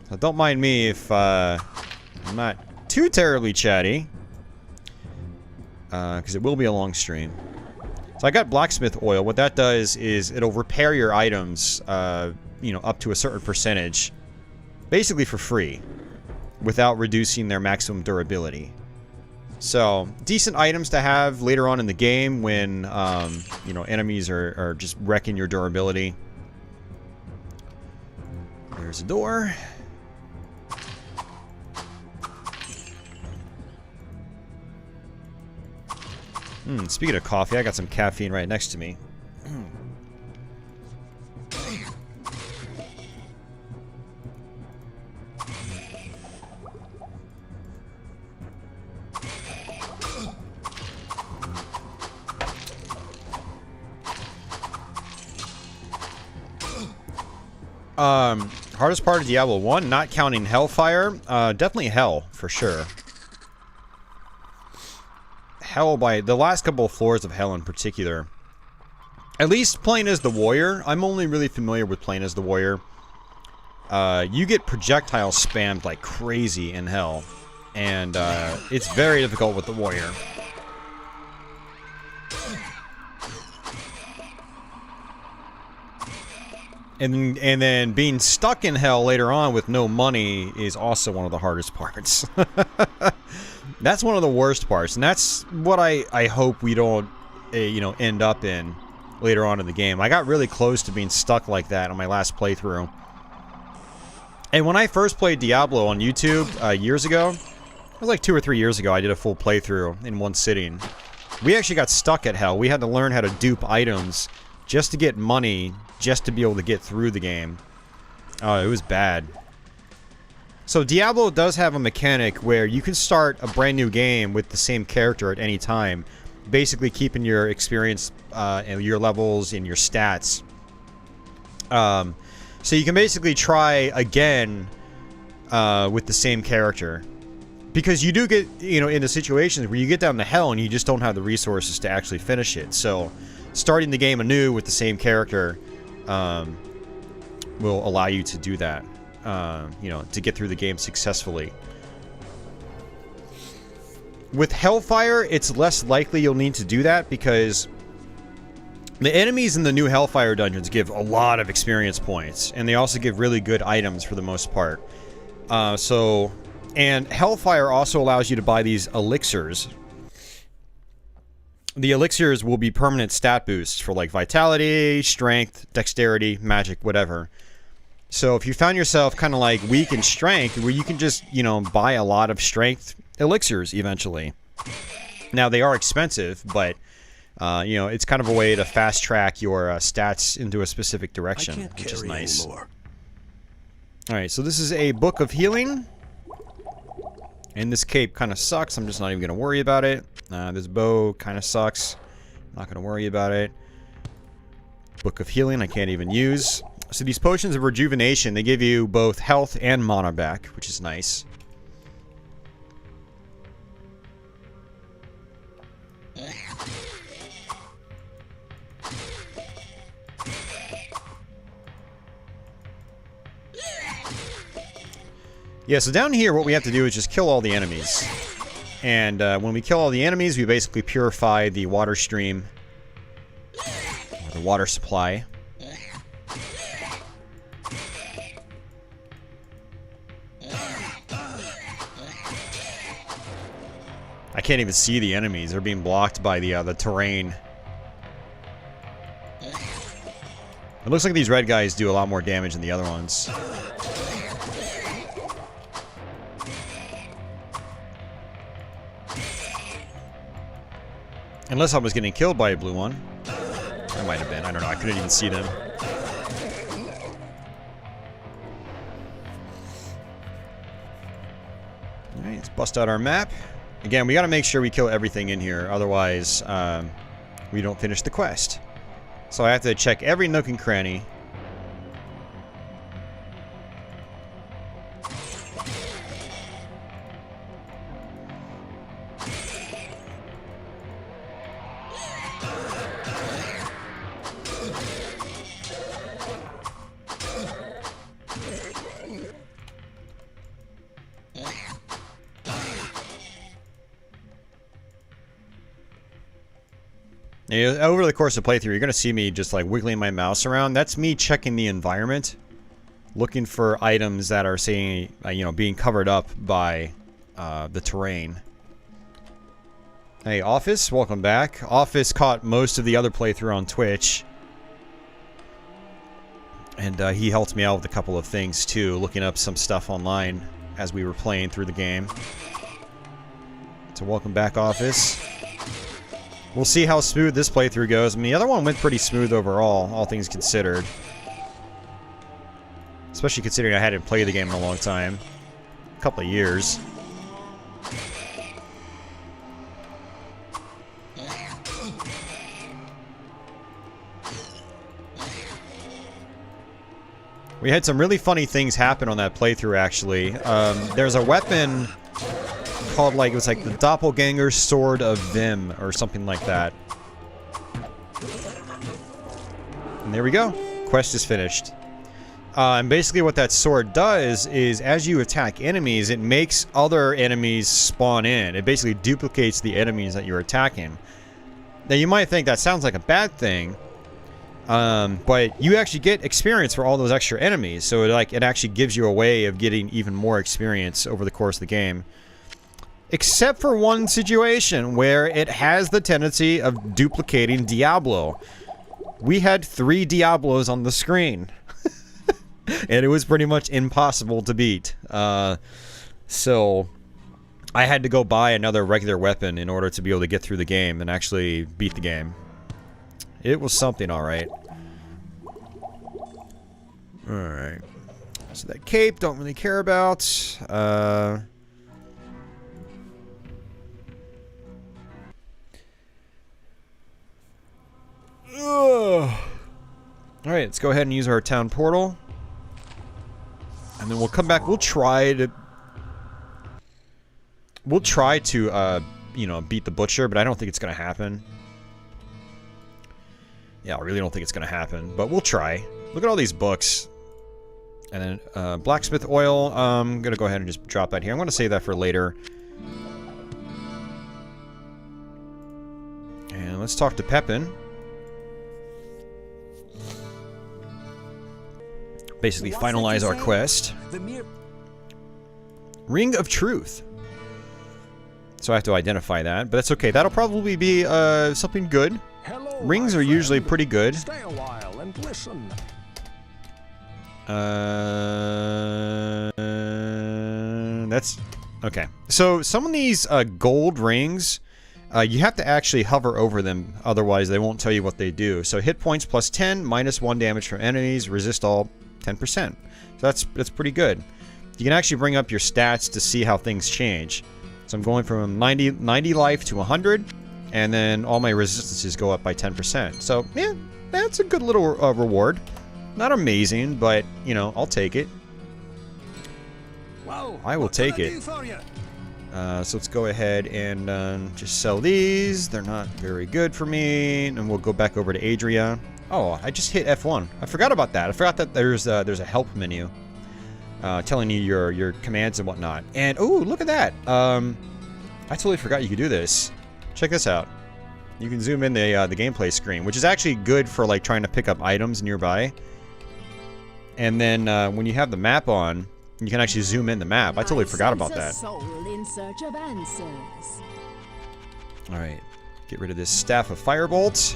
So don't mind me if I'm not too terribly chatty. Because it will be a long stream. So I got blacksmith oil. What that does is it'll repair your items, you know, up to a certain percentage. Basically for free. Without reducing their maximum durability. So, decent items to have later on in the game when, you know, enemies are just wrecking your durability. There's a door. Speaking of coffee, I got some caffeine right next to me. Hardest part of Diablo 1, not counting Hellfire, definitely Hell, for sure. Hell by the last couple of floors of Hell in particular. At least playing as the warrior, I'm only really familiar with playing as the warrior. You get projectile spammed like crazy in Hell. And it's very difficult with the warrior. And then being stuck in Hell later on with no money is also one of the hardest parts. That's one of the worst parts, and that's what I hope we don't, you know, end up in later on in the game. I got really close to being stuck like that on my last playthrough. And when I first played Diablo on YouTube years ago, it was like 2 or 3 years ago, I did a full playthrough in one sitting. We actually got stuck at Hell. We had to learn how to dupe items just to get money, just to be able to get through the game. Oh, it was bad. So Diablo does have a mechanic where you can start a brand new game with the same character at any time, basically keeping your experience and your levels and your stats. So you can basically try again with the same character. Because you do get, you know, into situations where you get down to hell and you just don't have the resources to actually finish it. So starting the game anew with the same character will allow you to do that, you know, to get through the game successfully. With Hellfire, it's less likely you'll need to do that because the enemies in the new Hellfire dungeons give a lot of experience points, and they also give really good items for the most part. And Hellfire also allows you to buy these elixirs. The elixirs will be permanent stat boosts for like vitality, strength, dexterity, magic, whatever. So if you found yourself kind of like weak in strength, where you can just, you know, buy a lot of strength elixirs eventually. Now they are expensive, but you know, it's kind of a way to fast track your stats into a specific direction, which is nice. All right, so this is a book of healing. And this cape kind of sucks. I'm just not even going to worry about it. This bow kind of sucks. Not going to worry about it. Book of Healing I can't even use. So these potions of rejuvenation, they give you both health and mana back, which is nice. Yeah, so down here, what we have to do is just kill all the enemies. And when we kill all the enemies, we basically purify the water stream. Or the water supply. I can't even see the enemies. They're being blocked by the terrain. It looks like these red guys do a lot more damage than the other ones. Unless I was getting killed by a blue one. I might have been. I don't know. I couldn't even see them. Alright, let's bust out our map. Again, we gotta make sure we kill everything in here. Otherwise, we don't finish the quest. So I have to check every nook and cranny. Over the course of playthrough, you're going to see me just like wiggling my mouse around. That's me checking the environment, looking for items that are, say, you know, being covered up by the terrain. Hey, Office, welcome back. Office caught most of the other playthrough on Twitch. And he helped me out with a couple of things, too, looking up some stuff online as we were playing through the game. So welcome back, Office. We'll see how smooth this playthrough goes. I mean, the other one went pretty smooth overall, all things considered. Especially considering I hadn't played the game in a long time. A couple of years. We had some really funny things happen on that playthrough, actually. There's a weapon called, like, it was like the Doppelganger Sword of Vim, or something like that. And there we go. Quest is finished. And basically what that sword does is, as you attack enemies, it makes other enemies spawn in. It basically duplicates the enemies that you're attacking. Now, you might think that sounds like a bad thing, but you actually get experience for all those extra enemies, so it actually gives you a way of getting even more experience over the course of the game. Except for one situation where it has the tendency of duplicating Diablo. We had 3 Diablos on the screen. And it was pretty much impossible to beat. So I had to go buy another regular weapon in order to be able to get through the game and actually beat the game. It was something, alright. Alright. So that cape, don't really care about. Alright, let's go ahead and use our town portal. And then we'll come back. We'll try to... you know, beat the Butcher, but I don't think it's going to happen. Yeah, I really don't think it's going to happen, but we'll try. Look at all these books. And then, blacksmith oil. I'm going to go ahead and just drop that here. I'm going to save that for later. And let's talk to Pepin. Basically finalize our quest. Ring of Truth. So I have to identify that, but that's okay. That'll probably be something good. Hello, Rings are usually pretty good. Stay a while and listen. That's okay. So some of these gold rings, you have to actually hover over them, otherwise they won't tell you what they do. So hit points plus 10, minus 1 damage from enemies, resist all 10%. So that's pretty good. You can actually bring up your stats to see how things change. So I'm going from 90 life to 100, and then all my resistances go up by 10%. So yeah, that's a good little reward. Not amazing, but you know, I'll take it. Whoa, I will take it. So let's go ahead and just sell these. They're not very good for me, and we'll go back over to Adria. Oh, I just hit F1. I forgot about that. I forgot that there's a help menu telling you your commands and whatnot. And oh, look at that. I totally forgot you could do this. Check this out. You can zoom in the gameplay screen, which is actually good for like trying to pick up items nearby. And then when you have the map on, you can actually zoom in the map. I totally forgot about that. Soul in search of answers. All right, get rid of this Staff of Firebolt.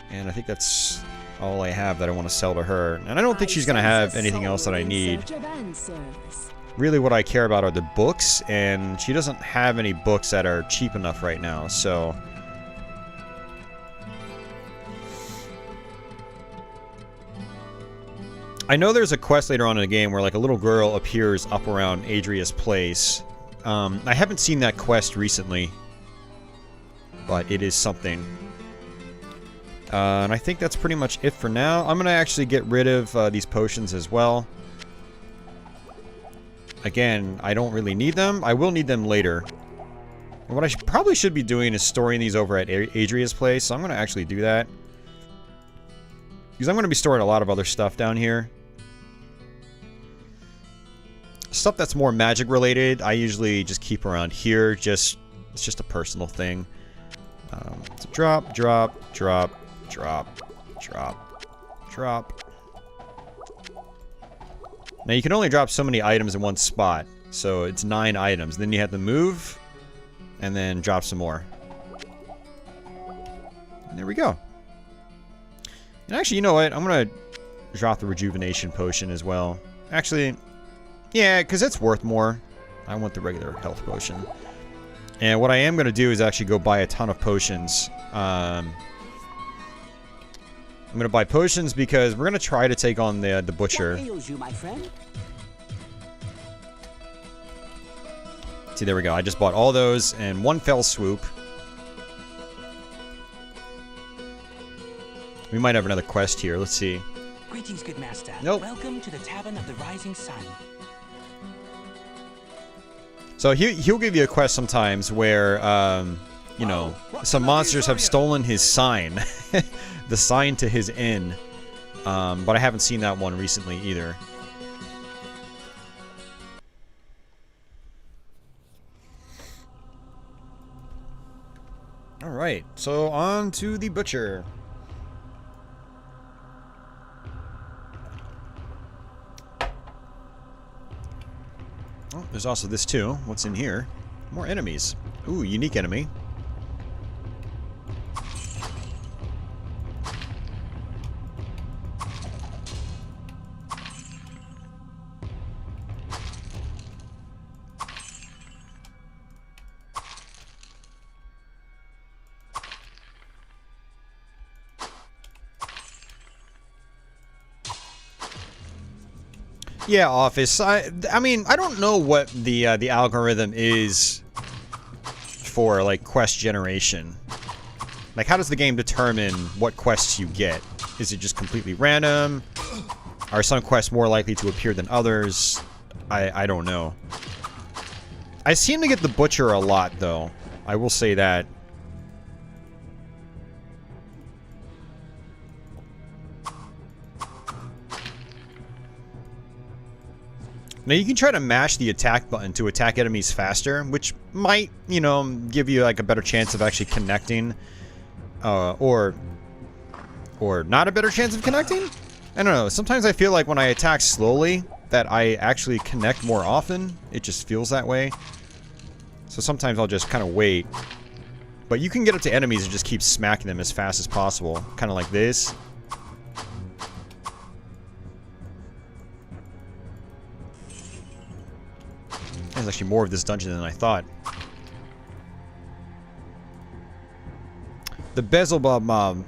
And I think that's all I have that I want to sell to her. And I don't think she's going to have anything else that I need. Really what I care about are the books, and she doesn't have any books that are cheap enough right now, so... I know there's a quest later on in the game where like a little girl appears up around Adria's place. I haven't seen that quest recently, but it is something. And I think that's pretty much it for now. I'm going to actually get rid of these potions as well. Again, I don't really need them. I will need them later. And what I probably should be doing is storing these over at Adria's place, so I'm going to actually do that. Because I'm going to be storing a lot of other stuff down here. Stuff that's more magic related, I usually just keep around here. It's just a personal thing. So drop, drop, drop, drop, drop, drop. Now you can only drop so many items in one spot, so it's 9 items. Then you have to move, and then drop some more. And there we go. And actually, you know what? I'm gonna drop the rejuvenation potion as well. Actually, yeah, because it's worth more. I want the regular health potion. And what I am gonna do is actually go buy a ton of potions. I'm gonna buy potions because we're gonna try to take on the Butcher. What ails you, my friend? See, there we go. I just bought all those in one fell swoop. We might have another quest here. Let's see. Greetings, good master. Nope. Welcome to the Tavern of the Rising Sun. So he'll give you a quest sometimes where, you know, some monsters have stolen his sign. The sign to his inn. But I haven't seen that one recently either. Alright, so on to the Butcher. Oh, there's also this too. What's in here? More enemies. Ooh, unique enemy. Yeah, Office. I mean, I don't know what the algorithm is for like quest generation. Like, how does the game determine what quests you get? Is it just completely random? Are some quests more likely to appear than others? I don't know. I seem to get the Butcher a lot, though. I will say that. Now, you can try to mash the attack button to attack enemies faster, which might, you know, give you, like, a better chance of actually connecting. Or not a better chance of connecting? I don't know. Sometimes I feel like when I attack slowly, that I actually connect more often. It just feels that way. So sometimes I'll just kind of wait. But you can get up to enemies and just keep smacking them as fast as possible. Kind of like this. There's actually more of this dungeon than I thought. The Beelzebub mob.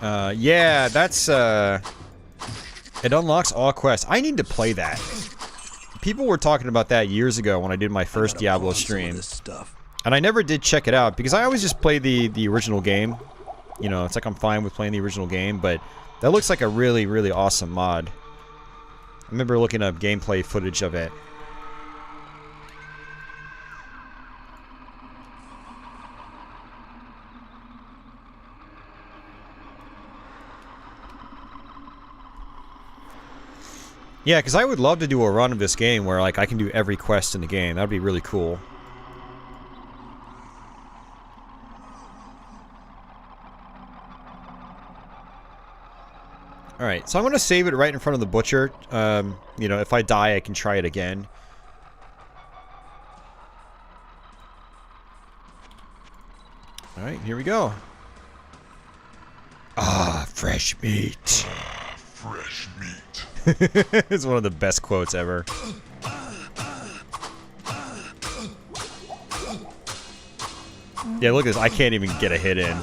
Yeah, that's, it unlocks all quests. I need to play that. People were talking about that years ago when I did my first Diablo stream. And I never did check it out, because I always just play the original game. You know, it's like I'm fine with playing the original game, but that looks like a really, really awesome mod. I remember looking up gameplay footage of it. Yeah, because I would love to do a run of this game where, like, I can do every quest in the game. That would be really cool. Alright, so I'm going to save it right in front of the Butcher. You know, if I die, I can try it again. Alright, here we go. Ah, fresh meat. Fresh meat. It's one of the best quotes ever. Yeah, look at this. I can't even get a hit in.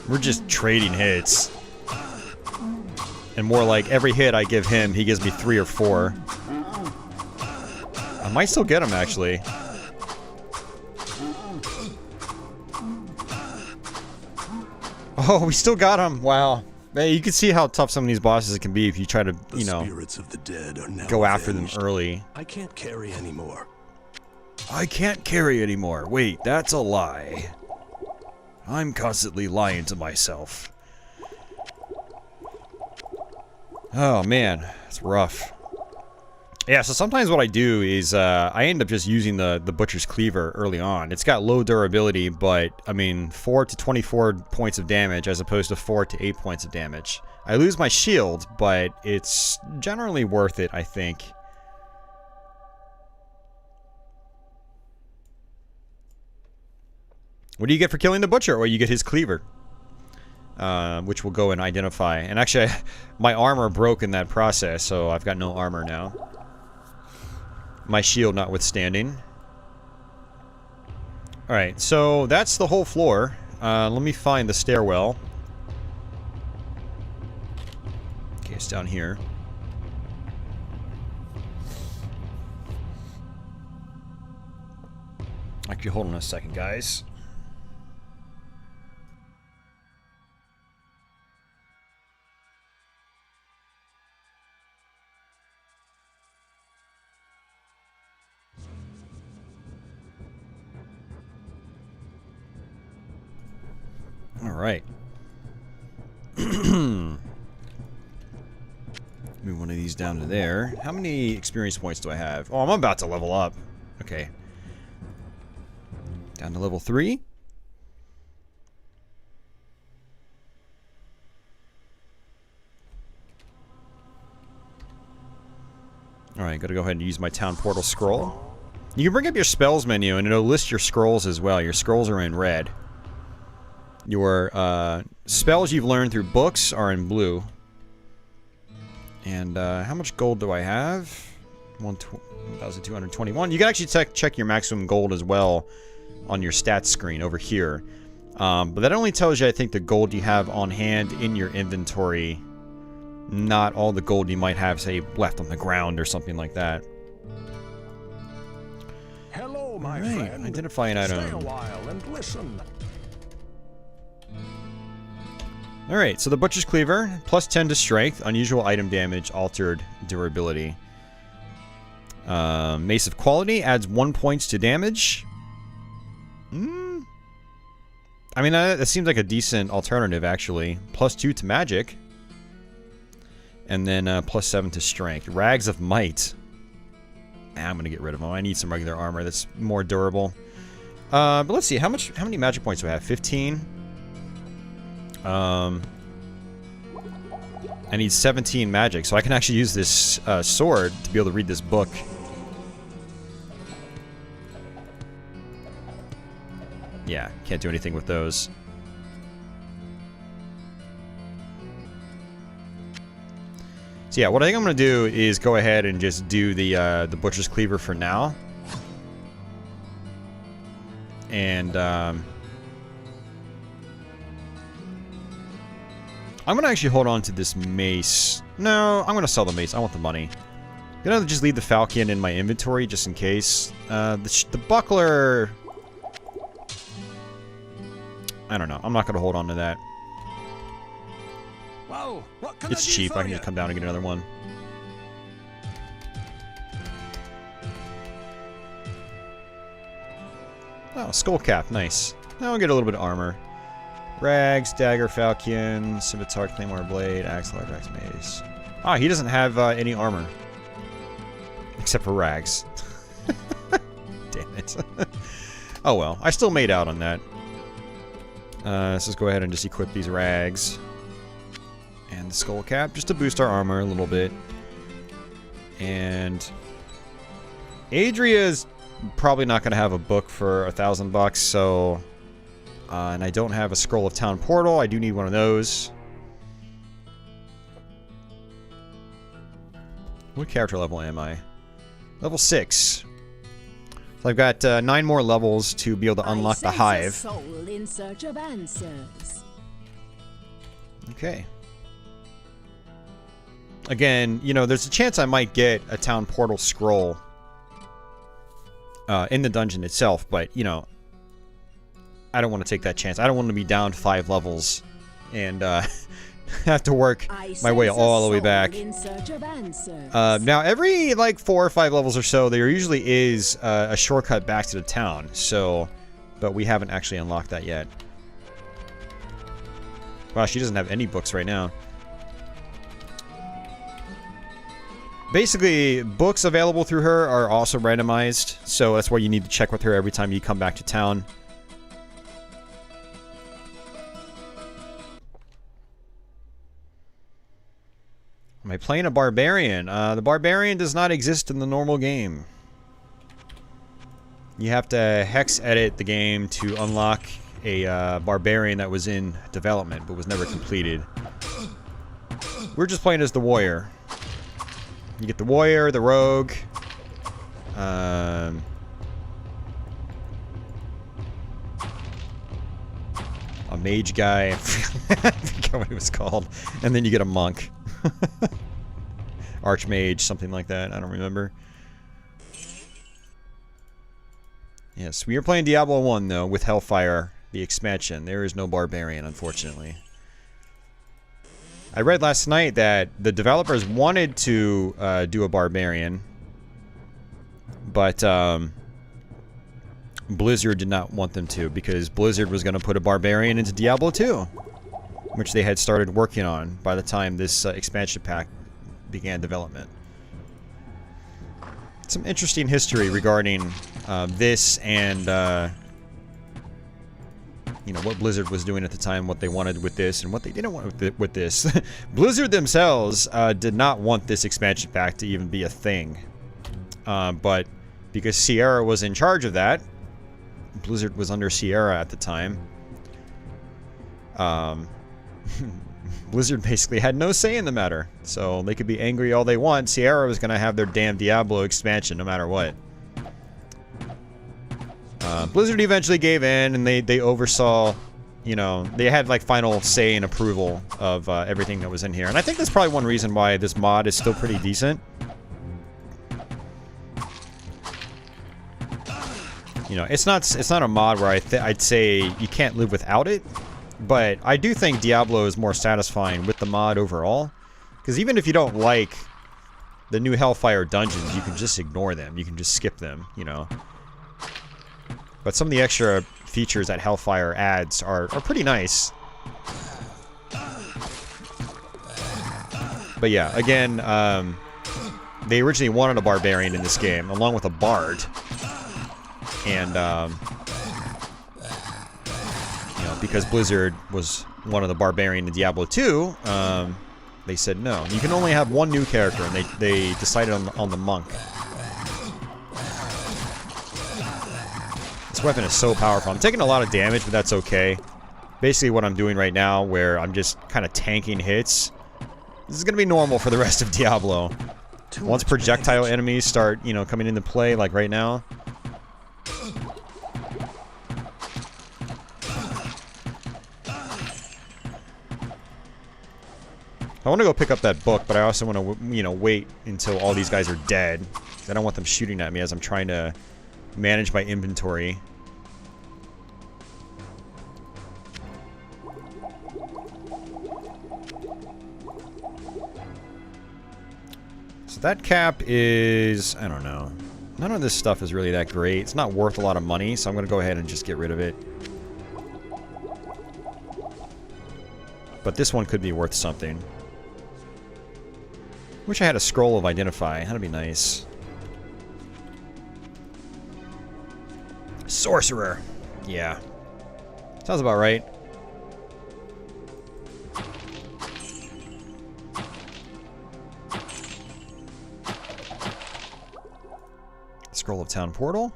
We're just trading hits. And more like every hit I give him, he gives me 3 or 4. I might still get him, actually. Oh, we still got him. Wow. Hey, you can see how tough some of these bosses can be if you try to, you know, spirits of the dead are now go after them avenged. early. I can't carry anymore. I can't carry anymore. Wait, that's a lie. I'm constantly lying to myself. Oh man, it's rough. Yeah, so sometimes what I do is I end up just using the Butcher's Cleaver early on. It's got low durability, but I mean 4 to 24 points of damage as opposed to 4 to 8 points of damage. I lose my shield, but it's generally worth it, I think. What do you get for killing the Butcher? Well, you get his Cleaver. Which will go and identify. And actually, my armor broke in that process, so I've got no armor now. My shield notwithstanding. Alright, so that's the whole floor. Let me find the stairwell. Okay, it's down here. Actually, hold on a second, guys. Alright. Move one of these down to there. How many experience points do I have? Oh, I'm about to level up. Okay. Down to level 3. Alright, gotta go ahead and use my town portal scroll. You can bring up your spells menu and it'll list your scrolls as well. Your scrolls are in red. Your spells you've learned through books are in blue. And how much gold do I have? 1,221. You can actually check your maximum gold as well on your stats screen over here. But that only tells you, I think, the gold you have on hand in your inventory, not all the gold you might have, say, left on the ground or something like that. Hello, my Alright, friend. identify an item. Stay a while and listen. Alright, so the Butcher's Cleaver, plus 10 to strength, unusual item damage, altered durability. Mace of Quality adds 1 point to damage. I mean, that seems like a decent alternative, actually. Plus 2 to magic. And then plus 7 to strength. Rags of Might. I'm going to get rid of them. I need some regular armor that's more durable. But let's see, how many magic points do I have? 15? I need 17 magic, so I can actually use this sword to be able to read this book. Yeah, can't do anything with those. So yeah, what I think I'm going to do is go ahead and just do the Butcher's Cleaver for now. And I'm going to actually hold on to this mace. No, I'm going to sell the mace. I want the money. I'm going to just leave the falchion in my inventory just in case. The buckler... I don't know. I'm not going to hold on to that. Whoa, what can It's I do cheap. for I can you? just come down and get another one. Oh, skull cap. Nice. Now I'll get a little bit of armor. Rags, dagger, falchion, scimitar, claymore blade, axe, large axe, mace. Ah, he doesn't have any armor. Except for rags. Damn it. Oh well. I still made out on that. Let's just go ahead and just equip these rags. And the skull cap, just to boost our armor a little bit. And Adria's probably not going to have a book for $1,000, so... and I don't have a Scroll of Town Portal. I do need one of those. What character level am I? Level 6. So I've got 9 more levels to be able to unlock the hive. Soul in search of answers. Okay. Again, you know, there's a chance I might get a Town Portal scroll in the dungeon itself, but, you know, I don't want to take that chance. I don't want to be down 5 levels and have to work my way all the way back. In search of answers. Now, every, like, 4 or 5 levels or so, there usually is a shortcut back to the town, so... But we haven't actually unlocked that yet. Wow, she doesn't have any books right now. Basically, books available through her are also randomized, so that's why you need to check with her every time you come back to town. Am I playing a barbarian? The barbarian does not exist in the normal game. You have to hex edit the game to unlock a barbarian that was in development but was never completed. We're just playing as the warrior. You get the warrior, the rogue, a mage guy, I forget what it was called, and then you get a monk. Archmage, something like that, I don't remember. Yes, we are playing Diablo 1 though, with Hellfire, the expansion. There is no barbarian, unfortunately. I read last night that the developers wanted to do a barbarian, but Blizzard did not want them to, because Blizzard was going to put a barbarian into Diablo 2, which they had started working on by the time this expansion pack began development. Some interesting history regarding this and you know, what Blizzard was doing at the time, what they wanted with this, and what they didn't want with this. Blizzard themselves did not want this expansion pack to even be a thing. But because Sierra was in charge of that, Blizzard was under Sierra at the time, Blizzard basically had no say in the matter. So they could be angry all they want. Sierra was going to have their damn Diablo expansion no matter what. Blizzard eventually gave in, and they oversaw, you know, they had like final say and approval of everything that was in here. And I think that's probably one reason why this mod is still pretty decent. You know, it's not a mod where I'd say you can't live without it, but I do think Diablo is more satisfying with the mod overall. Because even if you don't like the new Hellfire dungeons, you can just ignore them. You can just skip them, you know. But some of the extra features that Hellfire adds are pretty nice. But yeah, again, they originally wanted a barbarian in this game, along with a bard. And, you know, because Blizzard was one of the barbarian in Diablo 2, they said no. You can only have one new character, and they decided on the monk. This weapon is so powerful. I'm taking a lot of damage, but that's okay. Basically what I'm doing right now, where I'm just kind of tanking hits, this is going to be normal for the rest of Diablo. Once projectile enemies start, you know, coming into play, like right now. I want to go pick up that book, but I also want to, you know, wait until all these guys are dead. I don't want them shooting at me as I'm trying to manage my inventory. So that cap is, I don't know. None of this stuff is really that great. It's not worth a lot of money, so I'm going to go ahead and just get rid of it. But this one could be worth something. Wish I had a scroll of identify. That'd be nice. Sorcerer. Yeah. Sounds about right. Scroll of Town Portal.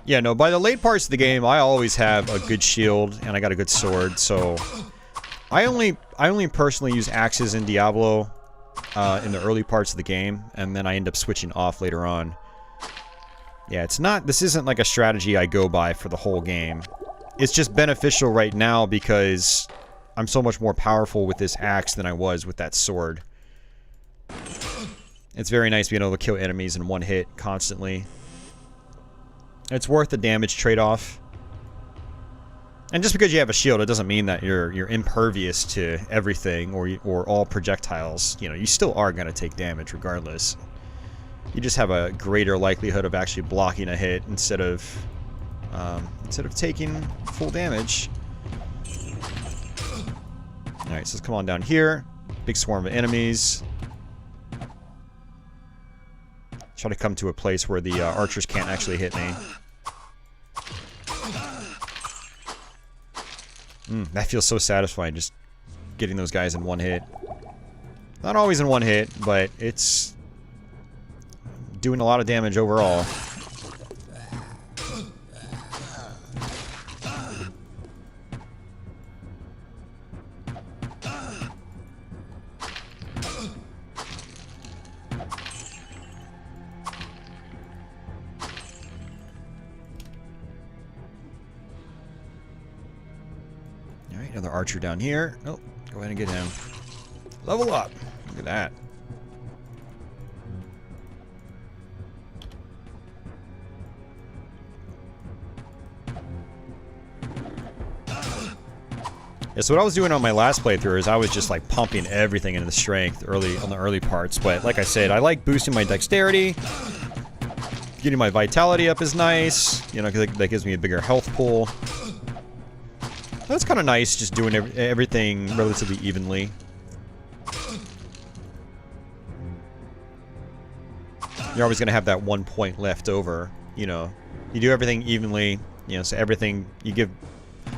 Yeah, no, by the late parts of the game, I always have a good shield, and I got a good sword, so... I only personally use axes in Diablo in the early parts of the game, and then I end up switching off later on. Yeah, this isn't like a strategy I go by for the whole game. It's just beneficial right now because I'm so much more powerful with this axe than I was with that sword. It's very nice being able to kill enemies in one hit constantly. It's worth the damage trade-off. And just because you have a shield, it doesn't mean that you're impervious to everything or all projectiles. You know, you still are going to take damage regardless. You just have a greater likelihood of actually blocking a hit instead of taking full damage. Alright, so let's come on down here. Big swarm of enemies. Try to come to a place where the archers can't actually hit me. That feels so satisfying, just getting those guys in one hit. Not always in one hit, but it's doing a lot of damage overall. Alright, another archer down here. Oh, go ahead and get him. Level up! Look at that. Yeah, so what I was doing on my last playthrough is I was just like pumping everything into the strength on the early parts. But like I said, I like boosting my dexterity. Getting my vitality up is nice, you know, because that gives me a bigger health pool. That's kind of nice, just doing everything relatively evenly. You're always going to have that 1 point left over, you know. You do everything evenly, you know, so everything, you give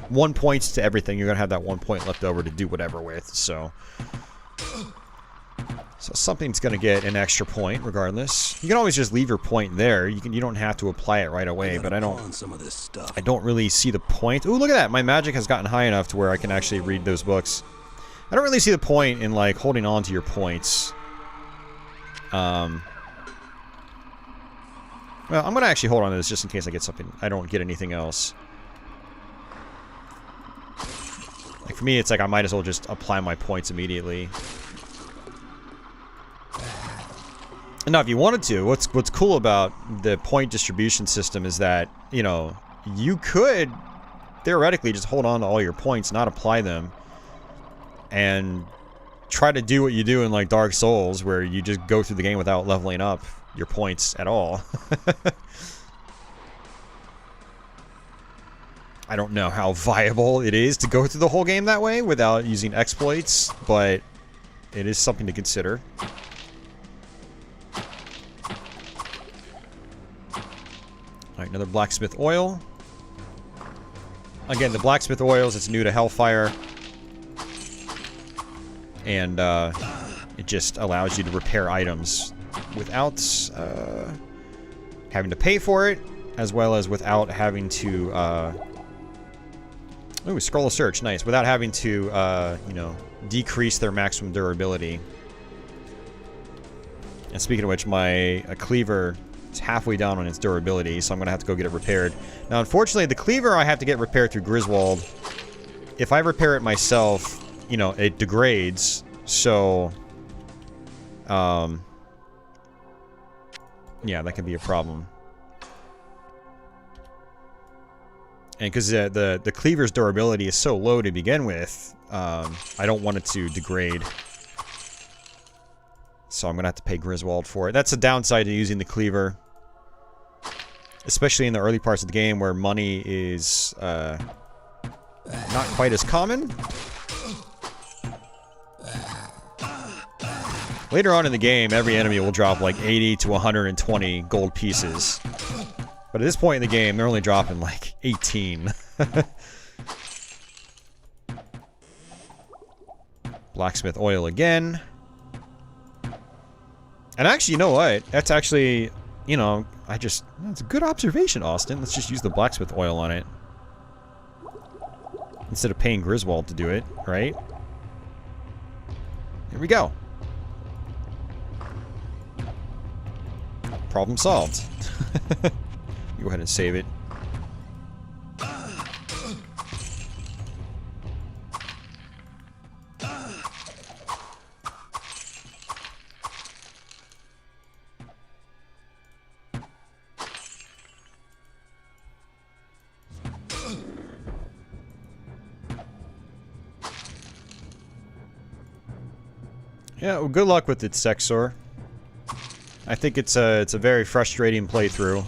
1 point to everything, you're going to have that 1 point left over to do whatever with, so. So something's gonna get an extra point regardless. You can always just leave your point there. You don't have to apply it right away, but I don't really see the point. Ooh, look at that. My magic has gotten high enough to where I can actually read those books. I don't really see the point in like holding on to your points. Well, I'm gonna actually hold on to this just in case I get something. I don't get anything else. Like for me, it's like I might as well just apply my points immediately. And now, if you wanted to, what's cool about the point distribution system is that, you know, you could theoretically just hold on to all your points, not apply them, and try to do what you do in like Dark Souls, where you just go through the game without leveling up your points at all. I don't know how viable it is to go through the whole game that way without using exploits, but it is something to consider. Alright, another blacksmith oil. Again, the blacksmith oils, it's new to Hellfire. And it just allows you to repair items without having to pay for it, as well as without having to... ooh, scroll of search, nice. Without having to, you know, decrease their maximum durability. And speaking of which, my cleaver... it's halfway down on its durability, so I'm gonna have to go get it repaired. Now, unfortunately, the cleaver I have to get repaired through Griswold. If I repair it myself, you know, it degrades, so... yeah, that can be a problem. And because the cleaver's durability is so low to begin with, I don't want it to degrade. So I'm gonna have to pay Griswold for it. That's a downside to using the cleaver. Especially in the early parts of the game where money is not quite as common. Later on in the game, every enemy will drop like 80 to 120 gold pieces. But at this point in the game, they're only dropping like 18. Blacksmith oil again. And actually, you know what? That's actually, you know, it's a good observation, Austin. Let's just use the blacksmith oil on it. Instead of paying Griswold to do it, right? Here we go. Problem solved. Go ahead and save it. Yeah, well, good luck with it, Sexor. I think it's a very frustrating playthrough.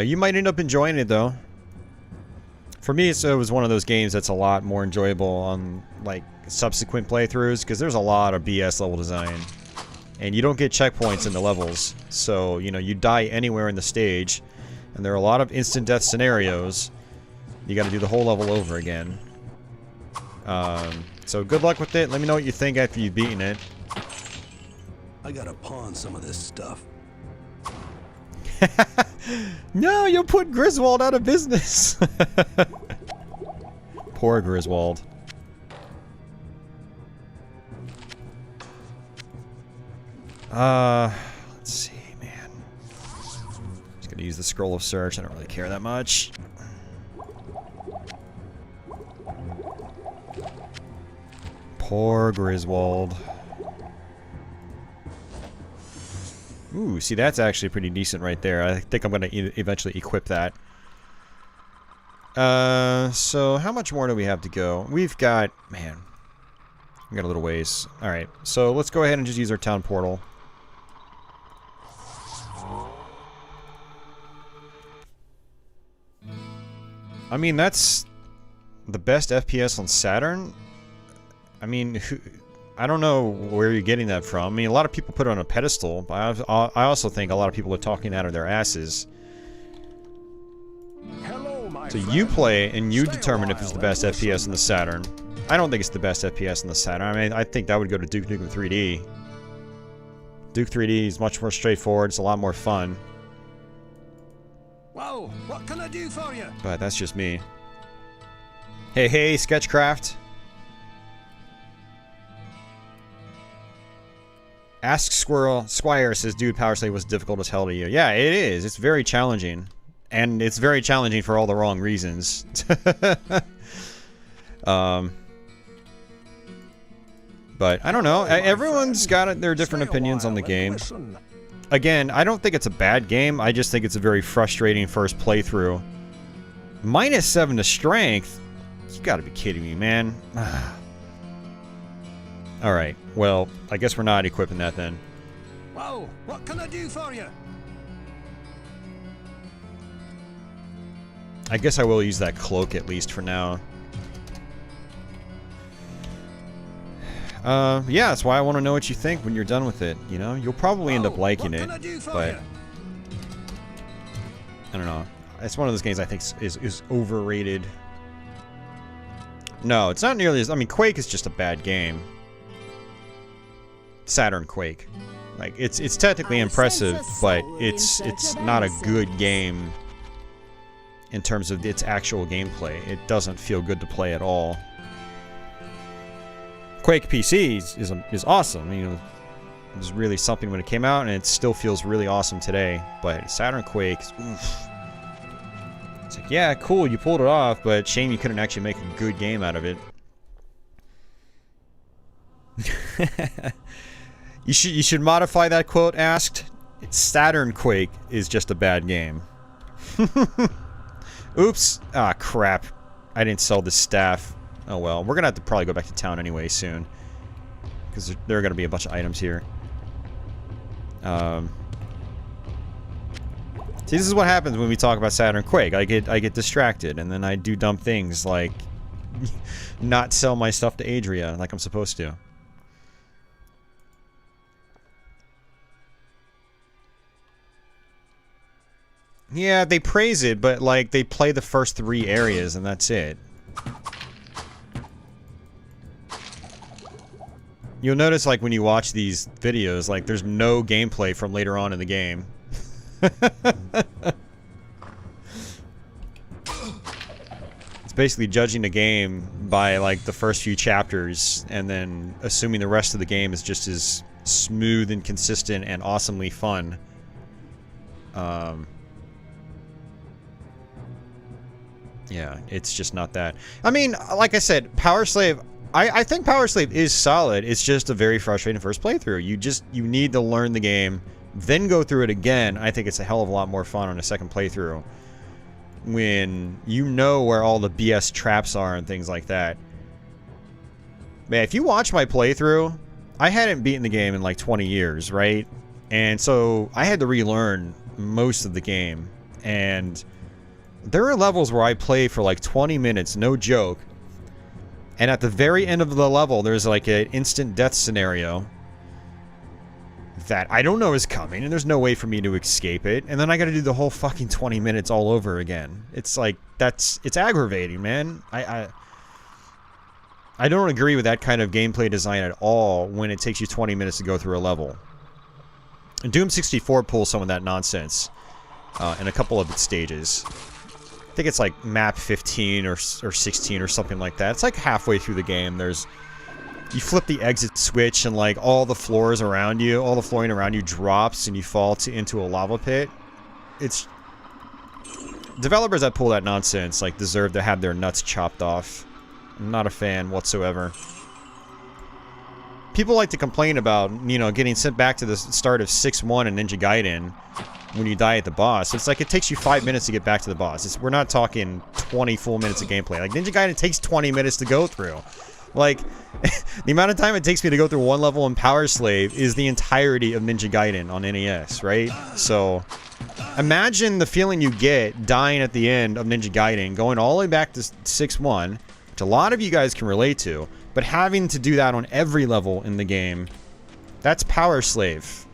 You might end up enjoying it, though. For me, it was one of those games that's a lot more enjoyable on, like, subsequent playthroughs, because there's a lot of BS level design. And you don't get checkpoints in the levels, so, you know, you die anywhere in the stage, and there are a lot of instant death scenarios. You gotta do the whole level over again. So good luck with it. Let me know what you think after you've beaten it. I gotta pawn some of this stuff. No, you'll put Griswold out of business. Poor Griswold. Let's see, man. Just gonna use the scroll of search. I don't really care that much. Poor Griswold. Ooh, see, that's actually pretty decent right there. I think I'm going to eventually equip that. So how much more do we have to go? We've got... man. We got a little ways. Alright, so let's go ahead and just use our town portal. I mean, that's the best FPS on Saturn. I mean, I don't know where you're getting that from. I mean, a lot of people put it on a pedestal, but I also think a lot of people are talking out of their asses. Hello, my So friend. you play and you Stay a determine if while it's the best and listen. FPS in the Saturn. I don't think it's the best FPS in the Saturn. I mean, I think that would go to Duke Nukem 3D. Duke 3D is much more straightforward. It's a lot more fun. Whoa, what can I do for you? But that's just me. Hey, hey, Sketchcraft. Ask Squire says, dude, Power Slave was difficult as hell to you. Yeah, it is. It's very challenging. And it's very challenging for all the wrong reasons. But I don't know. Everyone's got their different opinions on the game. Again, I don't think it's a bad game. I just think it's a very frustrating first playthrough. -7 to strength? You gotta be kidding me, man. Alright, well, I guess we're not equipping that then. Whoa, what can I do for you? I guess I will use that cloak at least for now. Yeah, that's why I want to know what you think when you're done with it, you know? You'll probably end up liking it, but... I don't know. It's one of those games I think is overrated. No, it's not nearly as... I mean, Quake is just a bad game. Saturn Quake. Like, it's technically impressive, but it's not a good game in terms of its actual gameplay. It doesn't feel good to play at all. Quake PC is awesome. You know, it was really something when it came out, and it still feels really awesome today. But Saturn Quake, oof. It's like, yeah, cool, you pulled it off, but shame you couldn't actually make a good game out of it. You should modify that quote. Asked. Saturn Quake is just a bad game. Oops. Ah, crap. I didn't sell the staff. Oh well, we're gonna have to probably go back to town anyway soon, because there are gonna be a bunch of items here. See, this is what happens when we talk about Saturn Quake. I get distracted, and then I do dumb things like not sell my stuff to Adria like I'm supposed to. Yeah, they praise it, but like they play the first 3 areas and that's it. You'll notice, like, when you watch these videos, like, there's no gameplay from later on in the game. It's basically judging the game by, like, the first few chapters, and then assuming the rest of the game is just as smooth and consistent and awesomely fun. Yeah, it's just not that. I mean, like I said, Power Slave... I think Power Slave is solid. It's just a very frustrating first playthrough. You need to learn the game, then go through it again. I think it's a hell of a lot more fun on a second playthrough when you know where all the BS traps are and things like that. Man, if you watch my playthrough, I hadn't beaten the game in like 20 years, right? And so I had to relearn most of the game. And there are levels where I play for like 20 minutes, no joke. And at the very end of the level, there's like an instant death scenario that I don't know is coming, and there's no way for me to escape it. And then I gotta do the whole fucking 20 minutes all over again. It's like, it's aggravating, man. I don't agree with that kind of gameplay design at all when it takes you 20 minutes to go through a level. And Doom 64 pulls some of that nonsense in a couple of its stages. I think it's like map 15 or 16 or something like that. It's like halfway through the game. You flip the exit switch and like all the floors around you, all the flooring around you drops and you fall into a lava pit. It's... Developers that pull that nonsense like deserve to have their nuts chopped off. I'm not a fan whatsoever. People like to complain about, you know, getting sent back to the start of 6-1 in Ninja Gaiden when you die at the boss. It's like it takes you 5 minutes to get back to the boss. We're not talking 20 full minutes of gameplay. Like, Ninja Gaiden takes 20 minutes to go through. Like, the amount of time it takes me to go through one level in Power Slave is the entirety of Ninja Gaiden on NES, right? So, imagine the feeling you get dying at the end of Ninja Gaiden, going all the way back to 6-1, which a lot of you guys can relate to, but having to do that on every level in the game, that's Power Slave.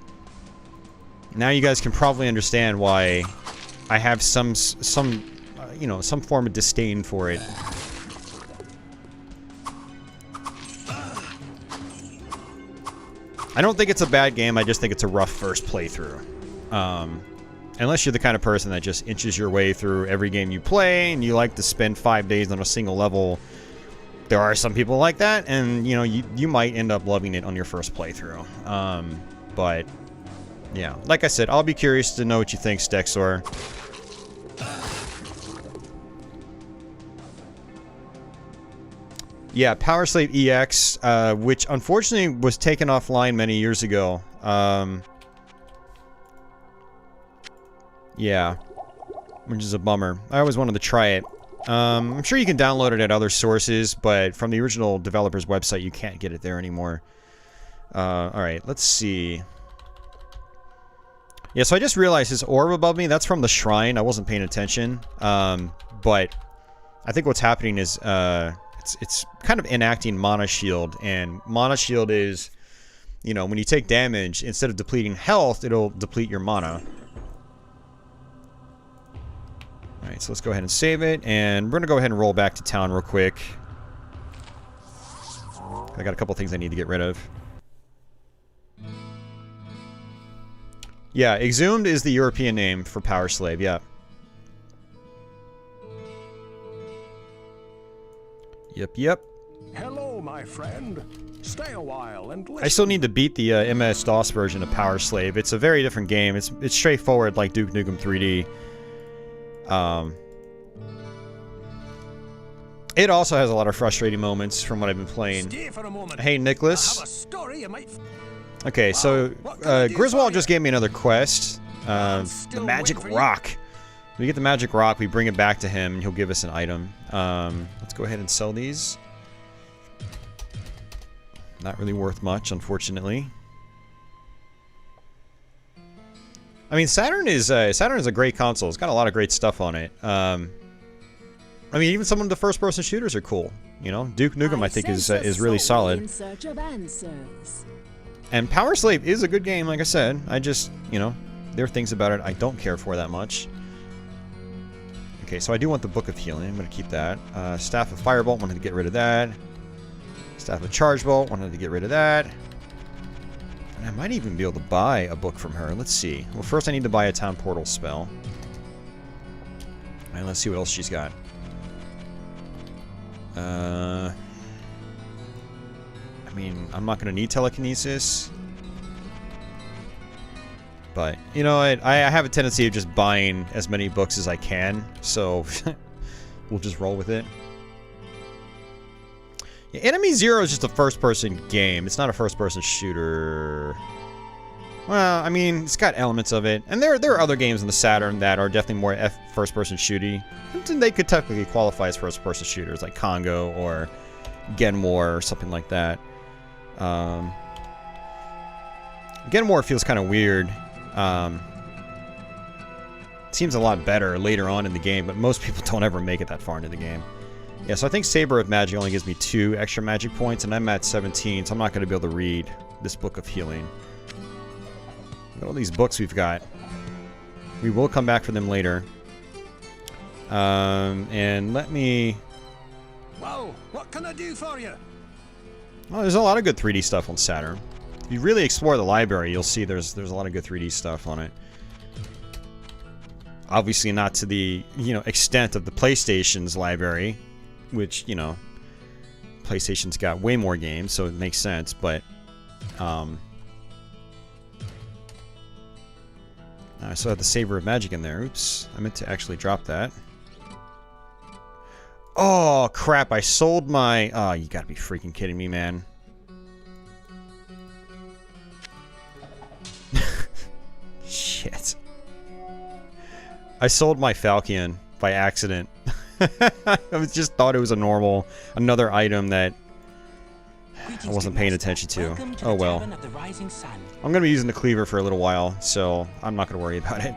Now you guys can probably understand why I have some form of disdain for it. I don't think it's a bad game, I just think it's a rough first playthrough. Unless you're the kind of person that just inches your way through every game you play, and you like to spend 5 days on a single level. There are some people like that, and you know, you might end up loving it on your first playthrough. But yeah, like I said, I'll be curious to know what you think, Stexor. Yeah, Power Slave EX, which unfortunately was taken offline many years ago. Yeah, which is a bummer. I always wanted to try it. I'm sure you can download it at other sources, but from the original developer's website, you can't get it there anymore. Alright, let's see. Yeah, so I just realized this orb above me, that's from the shrine. I wasn't paying attention. But I think what's happening is, it's kind of enacting Mana Shield, and Mana Shield is, you know, when you take damage, instead of depleting health, it'll deplete your mana. Alright, so let's go ahead and save it, and we're going to go ahead and roll back to town real quick. I got a couple things I need to get rid of. Yeah, Exhumed is the European name for Power Slave, yeah. Yep. Hello, my friend. Stay a while and listen. I still need to beat the MS-DOS version of Power Slave. It's a very different game. It's straightforward like Duke Nukem 3D. It also has a lot of frustrating moments from what I've been playing. Stay for a moment. Hey, Nicholas. I have a story you might... Okay, so Griswold just gave me another quest. The Magic Rock. We get the Magic Rock, we bring it back to him, and he'll give us an item. Let's go ahead and sell these. Not really worth much, unfortunately. I mean, Saturn is a great console. It's got a lot of great stuff on it. I mean, even some of the first-person shooters are cool. You know, Duke Nukem, I think, is really solid. In search of answers. And Power Slave is a good game, like I said. I just, you know, there are things about it I don't care for that much. Okay, so I do want the Book of Healing. I'm going to keep that. Staff of Firebolt, wanted to get rid of that. Staff of Charge Bolt, wanted to get rid of that. And I might even be able to buy a book from her. Let's see. Well, first I need to buy a Town Portal spell. And let's see what else she's got. I mean, I'm not going to need telekinesis. But, you know, I have a tendency of just buying as many books as I can, so we'll just roll with it. Yeah, Enemy Zero is just a first-person game. It's not a first-person shooter. Well, I mean, it's got elements of it. And there are other games on the Saturn that are definitely more first-person shooty. They could technically qualify as first-person shooters, like Congo or Gen War or something like that. Gen War feels kind of weird. Seems a lot better later on in the game, but most people don't ever make it that far into the game. Yeah, so I think Saber of Magic only gives me 2 extra magic points, and I'm at 17, so I'm not going to be able to read this Book of Healing. Look at all these books we've got. We will come back for them later. And let me... Well, what can I do for you? Well, there's a lot of good 3D stuff on Saturn. If you really explore the library, you'll see there's a lot of good 3D stuff on it. Obviously not to the, you know, extent of the PlayStation's library, which, you know, PlayStation's got way more games, so it makes sense, but I still have the Saber of Magic in there. Oops, I meant to actually drop that. Oh, crap, I sold my... Oh, you gotta be freaking kidding me, man. Shit. I sold my Falcon by accident. I just thought it was another item that I wasn't paying attention to. Oh well. I'm gonna be using the cleaver for a little while, so I'm not gonna worry about it.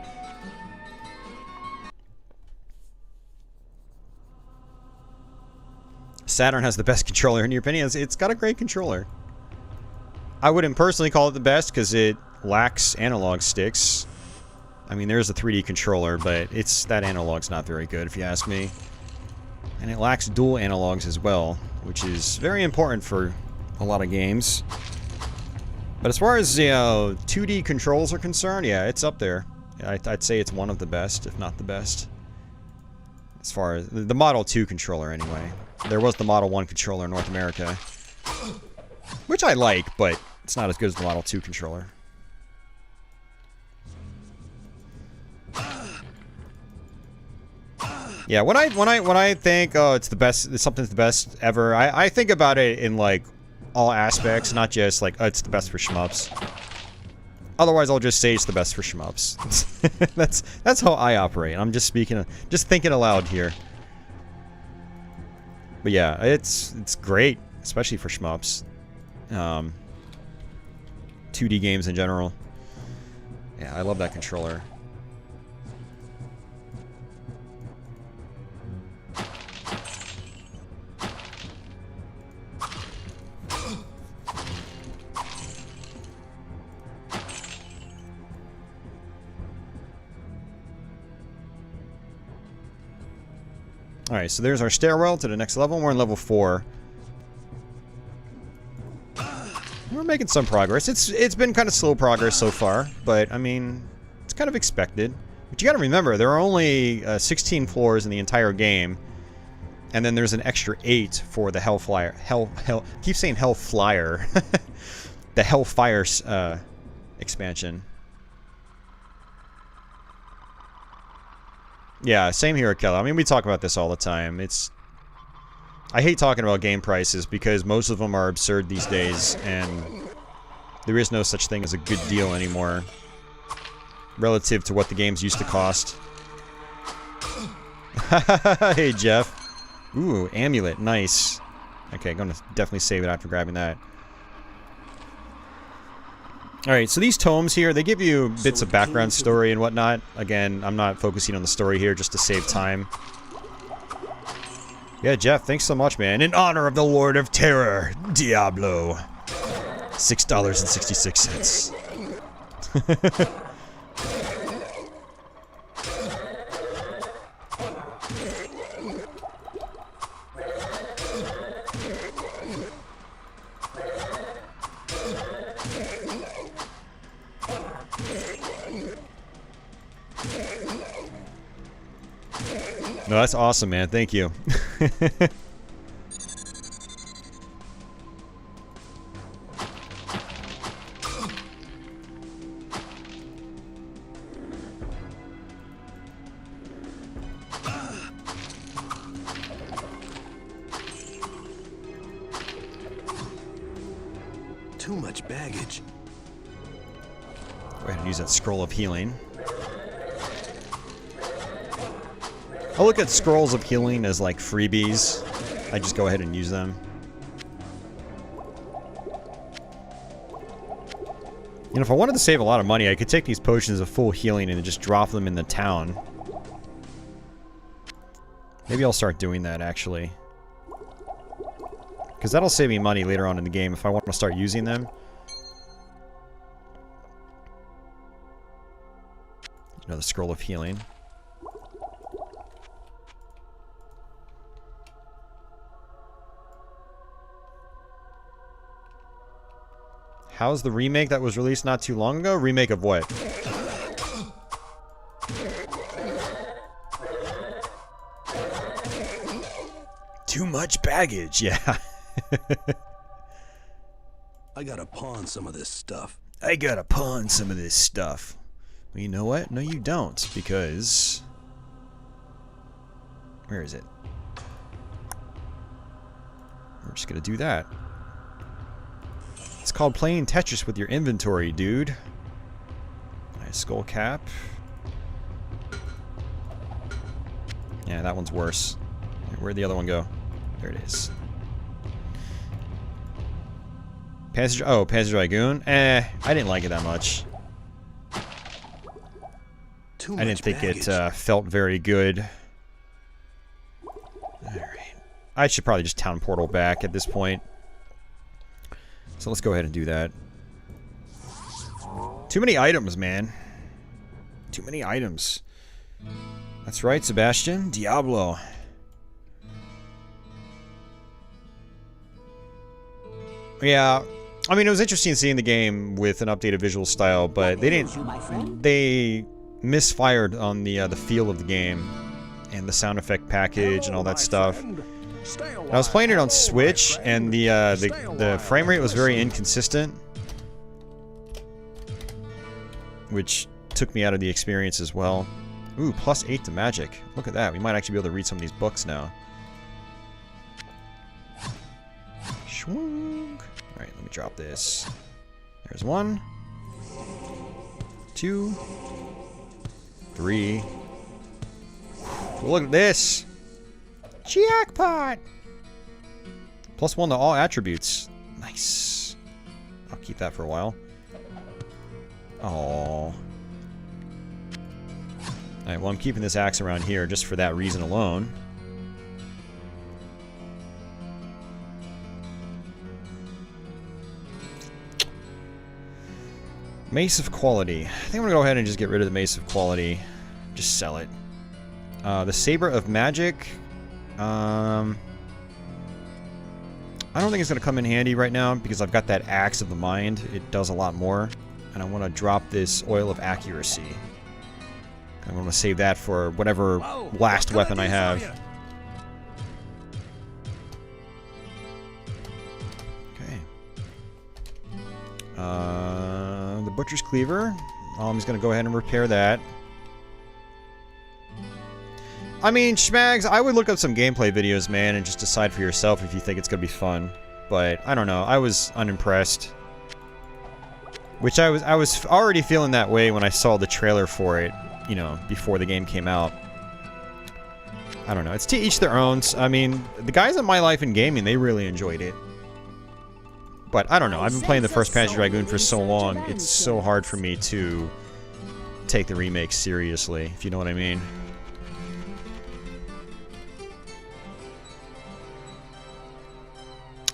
Saturn has the best controller, in your opinion? It's got a great controller. I wouldn't personally call it the best because it lacks analog sticks. I mean, there's a 3D controller, but that analog's not very good, if you ask me. And it lacks dual analogs as well, which is very important for a lot of games. But as far as, you know, 2D controls are concerned, yeah, it's up there. I'd say it's one of the best, if not the best. As far as the Model 2 controller, anyway. There was the Model 1 controller in North America, which I like, but it's not as good as the Model 2 controller. Yeah, when I think, oh, it's the best, something's the best ever, I think about it in like all aspects, not just like, oh, it's the best for shmups. Otherwise, I'll just say it's the best for shmups. that's how I operate. I'm just thinking aloud here. But yeah, it's great, especially for shmups. 2D games in general. Yeah, I love that controller. Alright, so there's our stairwell to the next level. We're in level 4. We're making some progress. It's been kind of slow progress so far, but I mean, it's kind of expected. But you gotta remember, there are only 16 floors in the entire game, and then there's an extra 8 for the Hellfire. I keep saying Hellfire. The Hellfire expansion. Yeah, same here, Kelly. I mean, we talk about this all the time. I hate talking about game prices because most of them are absurd these days, and there is no such thing as a good deal anymore relative to what the games used to cost. Hey, Jeff. Ooh, amulet. Nice. Okay, I'm gonna definitely save it after grabbing that. Alright, so these tomes here, they give you bits of background story and whatnot. Again, I'm not focusing on the story here just to save time. Yeah, Jeff, thanks so much, man. In honor of the Lord of Terror, Diablo. $6.66. No, that's awesome, man. Thank you. Too much baggage. Go ahead and use that scroll of healing. I look at scrolls of healing as like freebies. I just go ahead and use them. You know, if I wanted to save a lot of money, I could take these potions of full healing and just drop them in the town. Maybe I'll start doing that, actually. Because that'll save me money later on in the game if I want to start using them. Another scroll of healing. How's the remake that was released not too long ago? Remake of what? Too much baggage, yeah. I gotta pawn some of this stuff. I gotta pawn some of this stuff. Well, you know what? No, you don't, because... Where is it? We're just gonna do that. It's called playing Tetris with your inventory, dude. Nice skull cap. Yeah, that one's worse. Where'd the other one go? There it is. Passage... Oh, Passage Dragoon? I didn't like it that much. I didn't think it felt very good. Alright. I should probably just town portal back at this point. So let's go ahead and do that. Too many items, man. Too many items. That's right, Sebastian. Diablo. Yeah, I mean, it was interesting seeing the game with an updated visual style, but they didn't. You, my friend? They misfired on the feel of the game and the sound effect package and all that stuff. I was playing it on Switch, and the frame rate was very inconsistent, which took me out of the experience as well. Ooh, +8 to magic. Look at that. We might actually be able to read some of these books now. Schwung. Alright, let me drop this. There's 1, 2, 3. Look at this! Jackpot! +1 to all attributes. Nice. I'll keep that for a while. Aww. Alright, well, I'm keeping this axe around here just for that reason alone. Mace of Quality. I think I'm gonna go ahead and just get rid of the Mace of Quality. Just sell it. The Saber of Magic. I don't think it's gonna come in handy right now because I've got that Axe of the Mind. It does a lot more. And I want to drop this Oil of Accuracy. I'm gonna save that for whatever last weapon I have. Okay. The Butcher's Cleaver. I'm just gonna go ahead and repair that. I mean, Schmags, I would look up some gameplay videos, man, and just decide for yourself if you think it's gonna be fun. But I don't know. I was unimpressed. Which I was already feeling that way when I saw the trailer for it, you know, before the game came out. I don't know. It's to each their own. I mean, the guys at My Life in Gaming, they really enjoyed it. But I don't know. I've been playing the first Panzer Dragoon for so long, it's so hard for me to take the remake seriously, if you know what I mean.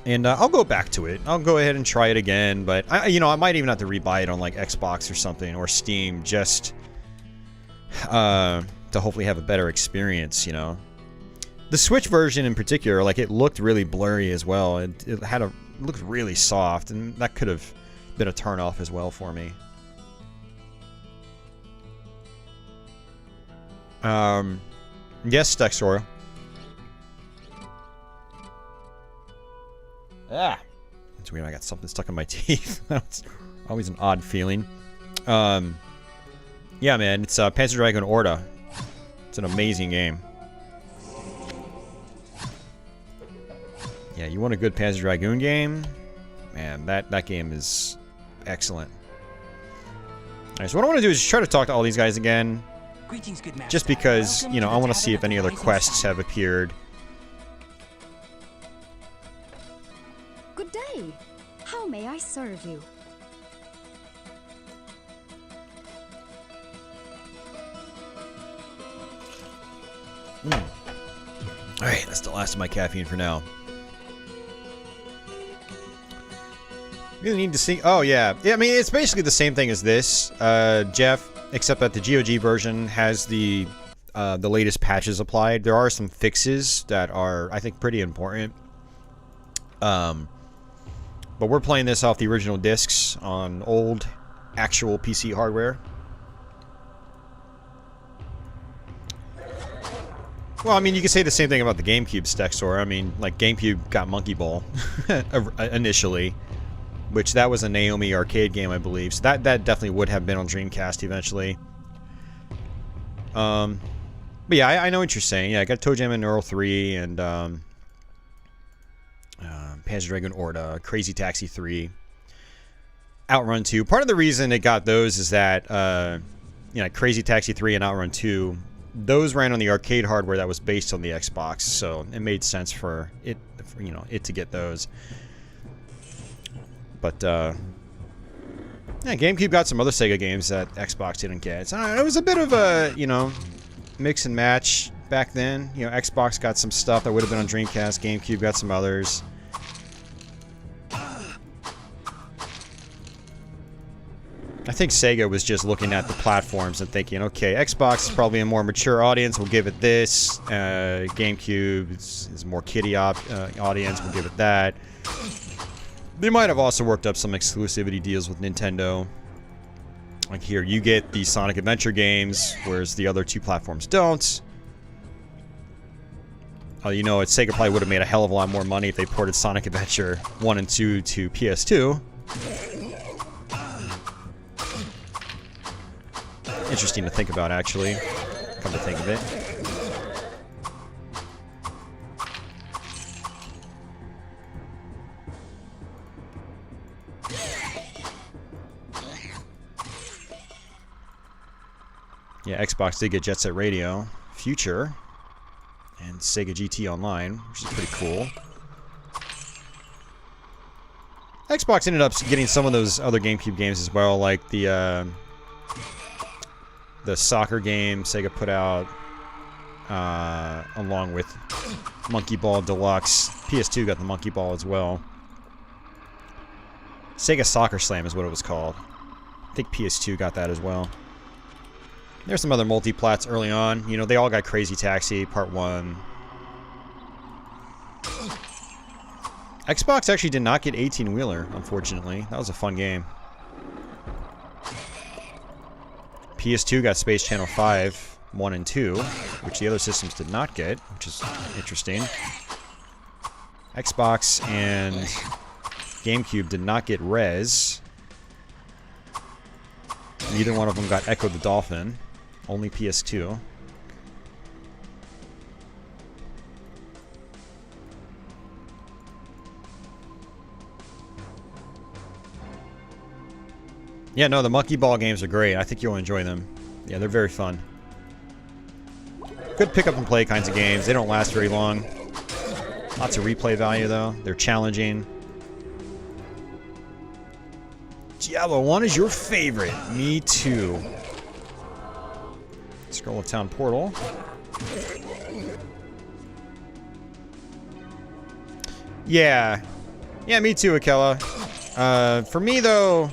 And I'll go back to it. I'll go ahead and try it again, but you know, I might even have to rebuy it on like Xbox or something, or Steam, just to hopefully have a better experience, you know. The Switch version in particular, like, it looked really blurry as well. It looked really soft, and that could have been a turn-off as well for me. Yes, Dexora. Ah! It's weird, I got something stuck in my teeth. That's always an odd feeling. Yeah, man, it's Panzer Dragoon Orta. It's an amazing game. Yeah, you want a good Panzer Dragoon game? Man, that game is excellent. Alright, so what I want to do is just try to talk to all these guys again. Greetings, good master. Just because, you know, I want to see if any other quests have appeared. Good day. How may I serve you? Alright, that's the last of my caffeine for now. Really need to see. Oh, yeah. Yeah, I mean, it's basically the same thing as this, Jeff, except that the GOG version has the latest patches applied. There are some fixes that are, I think, pretty important. But we're playing this off the original discs on old, actual PC hardware. Well, I mean, you could say the same thing about the GameCube, Stexor. I mean, like, GameCube got Monkey Ball initially, which that was a Naomi arcade game, I believe. So that definitely would have been on Dreamcast eventually. But yeah, I know what you're saying. Yeah, I got Toe Jam and Neural 3 and Panzer Dragoon Orta, Crazy Taxi 3, Outrun 2. Part of the reason it got those is that you know, Crazy Taxi 3 and Outrun 2, those ran on the arcade hardware that was based on the Xbox, so it made sense for it, you know, it to get those. But yeah, GameCube got some other Sega games that Xbox didn't get. So it was a bit of a, you know, mix and match back then. You know, Xbox got some stuff that would have been on Dreamcast. GameCube got some others. I think Sega was just looking at the platforms and thinking, okay, Xbox is probably a more mature audience, we'll give it this. GameCube is more kiddie audience, we'll give it that. They might have also worked up some exclusivity deals with Nintendo. Like here, you get the Sonic Adventure games, whereas the other two platforms don't. Oh, you know, Sega probably would have made a hell of a lot more money if they ported Sonic Adventure 1 and 2 to PS2. Interesting to think about, actually. Come to think of it. Yeah, Xbox did get Jet Set Radio, Future, and Sega GT Online, which is pretty cool. Xbox ended up getting some of those other GameCube games as well, like the soccer game Sega put out, along with Monkey Ball Deluxe. PS2 got the Monkey Ball as well. Sega Soccer Slam is what it was called. I think PS2 got that as well. There's some other multi-plats early on. You know, they all got Crazy Taxi, Part 1. Xbox actually did not get 18-wheeler, unfortunately. That was a fun game. PS2 got Space Channel 5, 1 and 2, which the other systems did not get, which is interesting. Xbox and GameCube did not get Rez. Neither one of them got Echo the Dolphin. Only PS2. Yeah, no, the Monkey Ball games are great. I think you'll enjoy them. Yeah, they're very fun. Good pick up and play kinds of games. They don't last very long. Lots of replay value, though. They're challenging. Diablo 1 is your favorite. Me too. Scroll of Town Portal. Yeah. Yeah, me too, Akela. For me, though...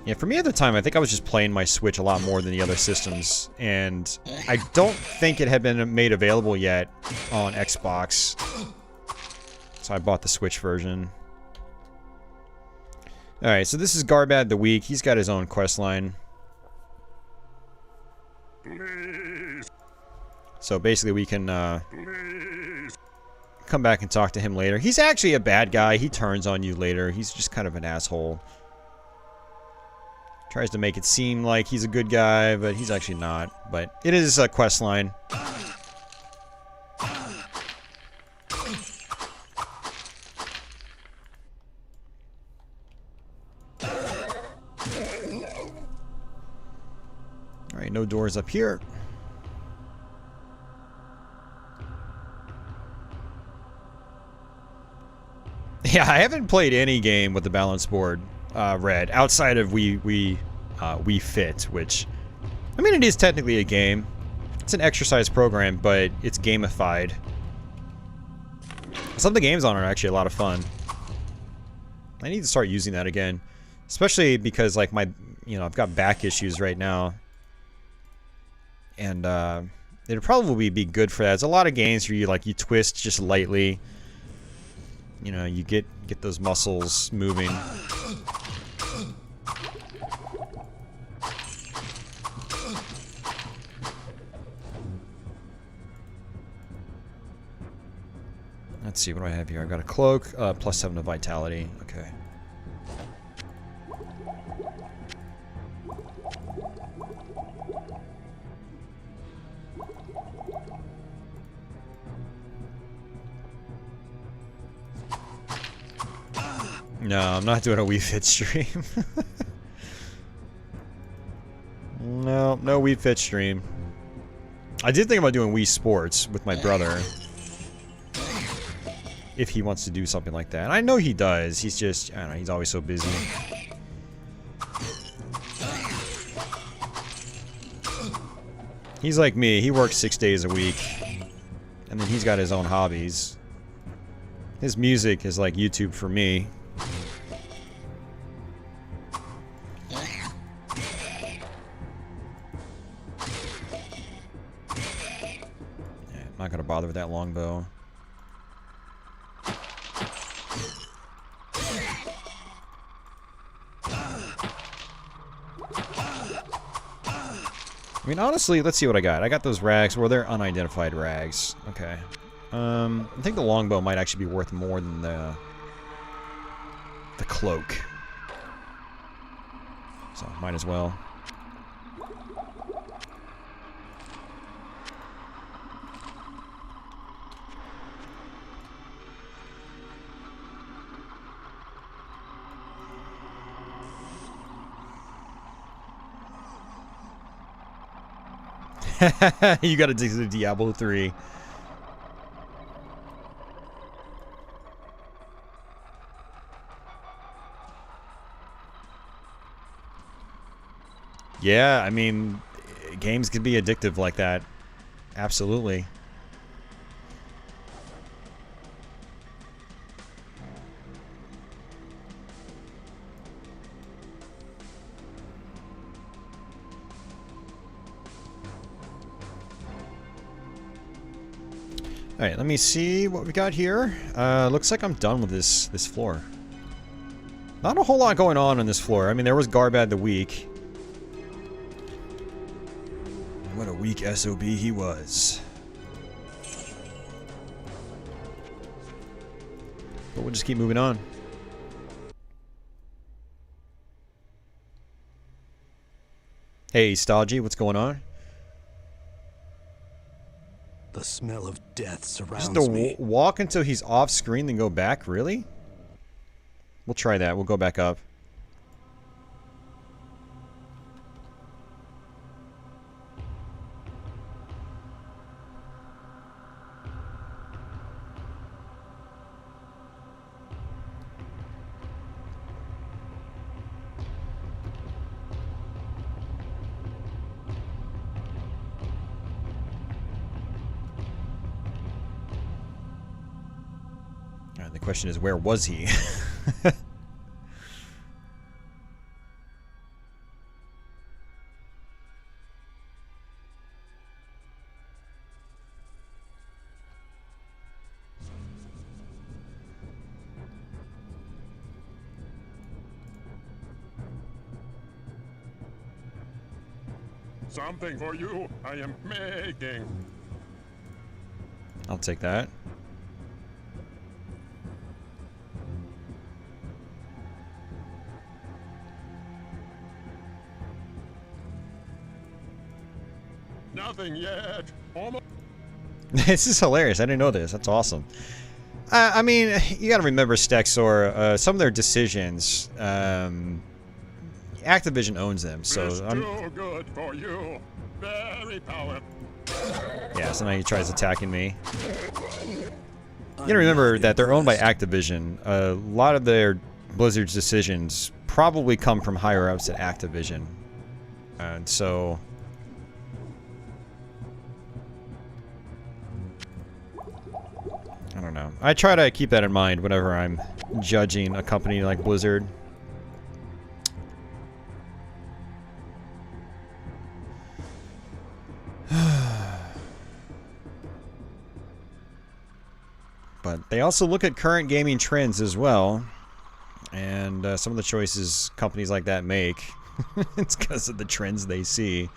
Yeah, for me at the time, I think I was just playing my Switch a lot more than the other systems. And I don't think it had been made available yet on Xbox. So I bought the Switch version. Alright, so this is Garbad the Week. He's got his own quest line. So basically we can come back and talk to him later. He's actually a bad guy. He turns on you later. He's just kind of an asshole. Tries to make it seem like he's a good guy, but he's actually not. But it is a quest line. Alright, no doors up here. Yeah, I haven't played any game with the balance board, Red, outside of Wii Fit, which, I mean, it is technically a game. It's an exercise program, but it's gamified. Some of the games on it are actually a lot of fun. I need to start using that again, especially because, like, I've got back issues right now. And it'd probably be good for that. There's a lot of games where you twist just lightly. You know, you get those muscles moving. Let's see, what do I have here? I've got a cloak, +7 to vitality. Okay. No, I'm not doing a Wii Fit stream. No Wii Fit stream. I did think about doing Wii Sports with my brother. If he wants to do something like that. And I know he does. He's just, I don't know, he's always so busy. He's like me. He works 6 days a week. And then he's got his own hobbies. His music is like YouTube for me. Not gonna bother with that longbow. I mean, honestly, let's see what I got. I got those rags. Well, they're unidentified rags. Okay. I think the longbow might actually be worth more than the cloak. So, might as well. You gotta dig the Diablo 3. Yeah, I mean, games can be addictive like that. Absolutely. Alright, let me see what we got here. Looks like I'm done with this floor. Not a whole lot going on this floor. I mean, there was Garbad the Weak. What a weak SOB he was. But we'll just keep moving on. Hey, Stodgy, what's going on? The smell of death surrounds Just to me. walk until he's off screen, then go back? Really? We'll try that. We'll go back up. The question is, where was he? Something for you, I am making. I'll take that. Nothing yet. Almost. This is hilarious. I didn't know this. That's awesome. I mean, you gotta remember, Stexor, some of their decisions, Activision owns them, so... It's too good for you. Very powerful. Yeah, so now he tries attacking me. You gotta remember that they're owned by Activision. A lot of their Blizzard's decisions probably come from higher-ups at Activision. And so... I don't know. I try to keep that in mind whenever I'm judging a company like Blizzard. But they also look at current gaming trends as well. And some of the choices companies like that make, it's because of the trends they see.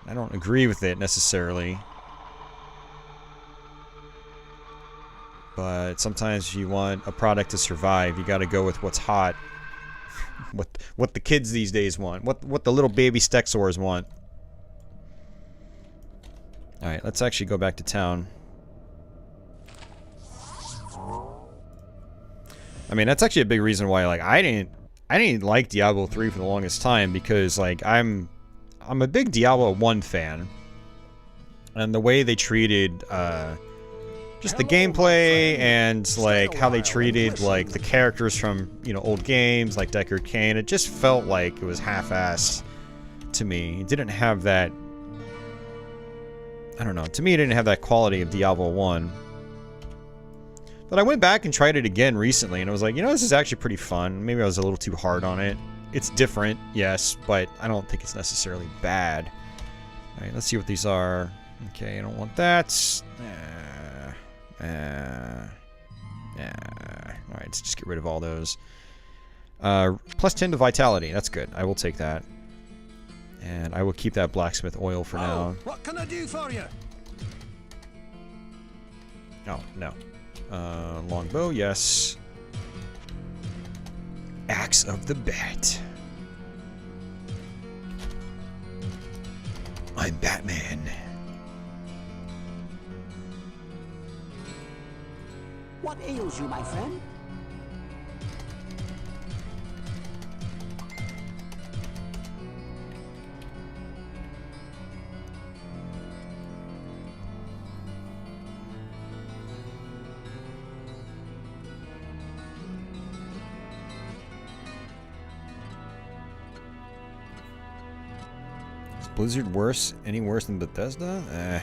I don't agree with it necessarily. But sometimes if you want a product to survive, you gotta go with what's hot. What the kids these days want. What the little baby Stexors want. Alright, let's actually go back to town. I mean, that's actually a big reason why, like, I didn't like Diablo 3 for the longest time, because, like, I'm a big Diablo 1 fan. And the way they treated, just the gameplay and, like, how they treated, like, the characters from, you know, old games, like Deckard Cain, it just felt like it was half-assed to me. It didn't have that... I don't know. To me, it didn't have that quality of Diablo 1. But I went back and tried it again recently, and I was like, you know, this is actually pretty fun. Maybe I was a little too hard on it. It's different, yes, but I don't think it's necessarily bad. Alright, let's see what these are. Okay, I don't want that. Alright, let's just get rid of all those. Plus 10 to vitality. That's good. I will take that. And I will keep that blacksmith oil for now. What can I do for you? Oh, no. Longbow, yes. Axe of the Bat. I'm Batman. What ails you, my friend? Is Blizzard worse? Any worse than Bethesda?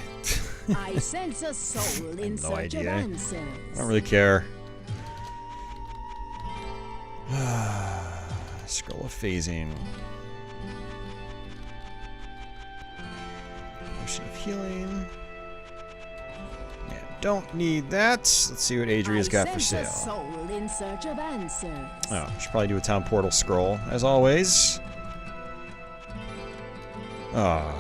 I sense a soul in No search of idea. answers. I don't really care. Scroll of phasing. Potion of healing. Yeah, don't need that. Let's see what Adria's got for I sense sale. a soul in search of answers. Oh, should probably do a town portal scroll, as always. Aww.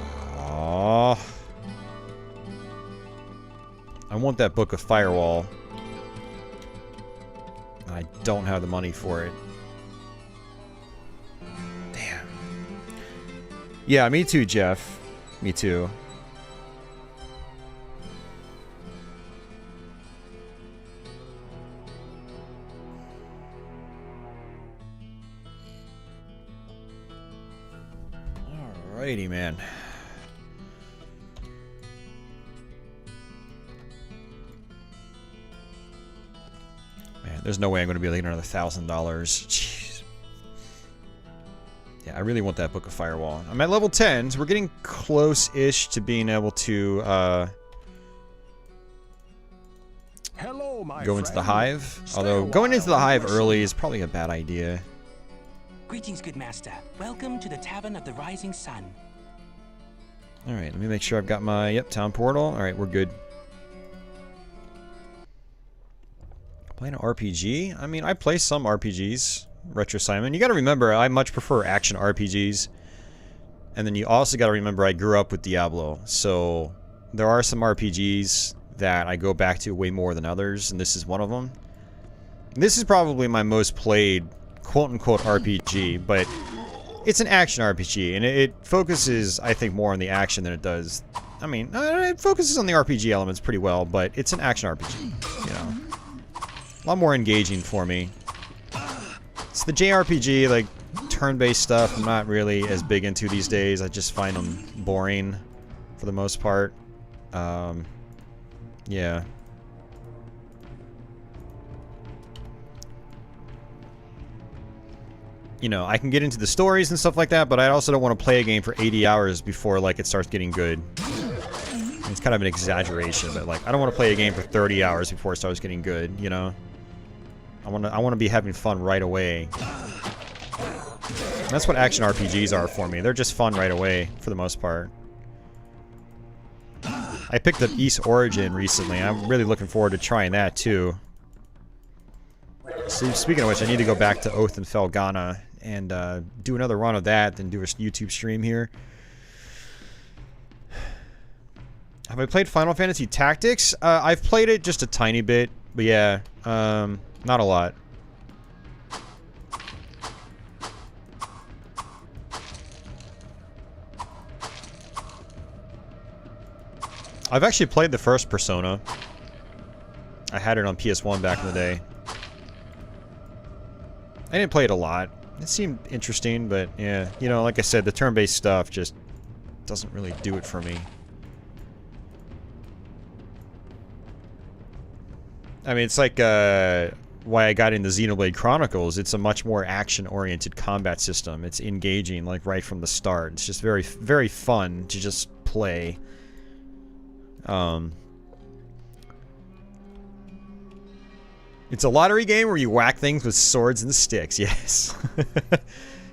I want that Book of Firewall. I don't have the money for it. Damn. Yeah, me too, Jeff. Me too. Alrighty, man. Man, there's no way I'm going to be able to get another $1,000. Jeez. Yeah, I really want that Book of Firewall. I'm at level 10, so we're getting close-ish to being able to Hello, my go into the friend. Hive. Stay Although, a going into the while, Hive listen. early is probably a bad idea. Greetings, good master. Welcome to the Tavern of the Rising Sun. Alright, let me make sure I've got my, yep, town portal. Alright, we're good. Playing an RPG? I mean, I play some RPGs. Retro Simon. You gotta remember, I much prefer action RPGs. And then you also gotta remember I grew up with Diablo. So, there are some RPGs that I go back to way more than others, and this is one of them. This is probably my most played quote-unquote RPG, but it's an action RPG, and it focuses, I think, more on the action than it does... I mean, it focuses on the RPG elements pretty well, but it's an action RPG, you know. A lot more engaging for me. It's the JRPG, like, turn-based stuff, I'm not really as big into these days. I just find them boring, for the most part. Yeah. You know, I can get into the stories and stuff like that, but I also don't want to play a game for 80 hours before, like, it starts getting good. It's kind of an exaggeration, but, like, I don't want to play a game for 30 hours before it starts getting good, you know? I want to be having fun right away. And that's what action RPGs are for me. They're just fun right away, for the most part. I picked up East Origin recently. I'm really looking forward to trying that, too. So, speaking of which, I need to go back to Oath and Felghana and do another run of that, then do a YouTube stream here. Have I played Final Fantasy Tactics? I've played it just a tiny bit, but yeah, not a lot. I've actually played the first Persona. I had it on PS1 back in the day. I didn't play it a lot. It seemed interesting, but yeah, you know, like I said, the turn-based stuff just doesn't really do it for me. I mean, it's like why I got into Xenoblade Chronicles. It's a much more action-oriented combat system. It's engaging, like, right from the start. It's just very, very fun to just play. It's a lottery game where you whack things with swords and sticks, yes.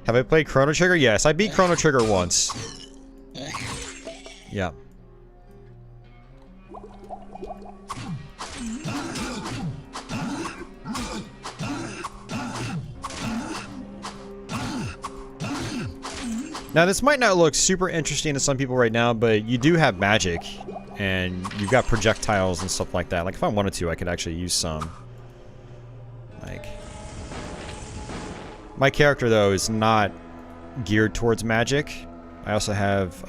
Have I played Chrono Trigger? Yes, I beat Chrono Trigger once. Yeah. Now, this might not look super interesting to some people right now, but you do have magic, and you've got projectiles and stuff like that. Like, if I wanted to, I could actually use some. Like... My character, though, is not geared towards magic. I also have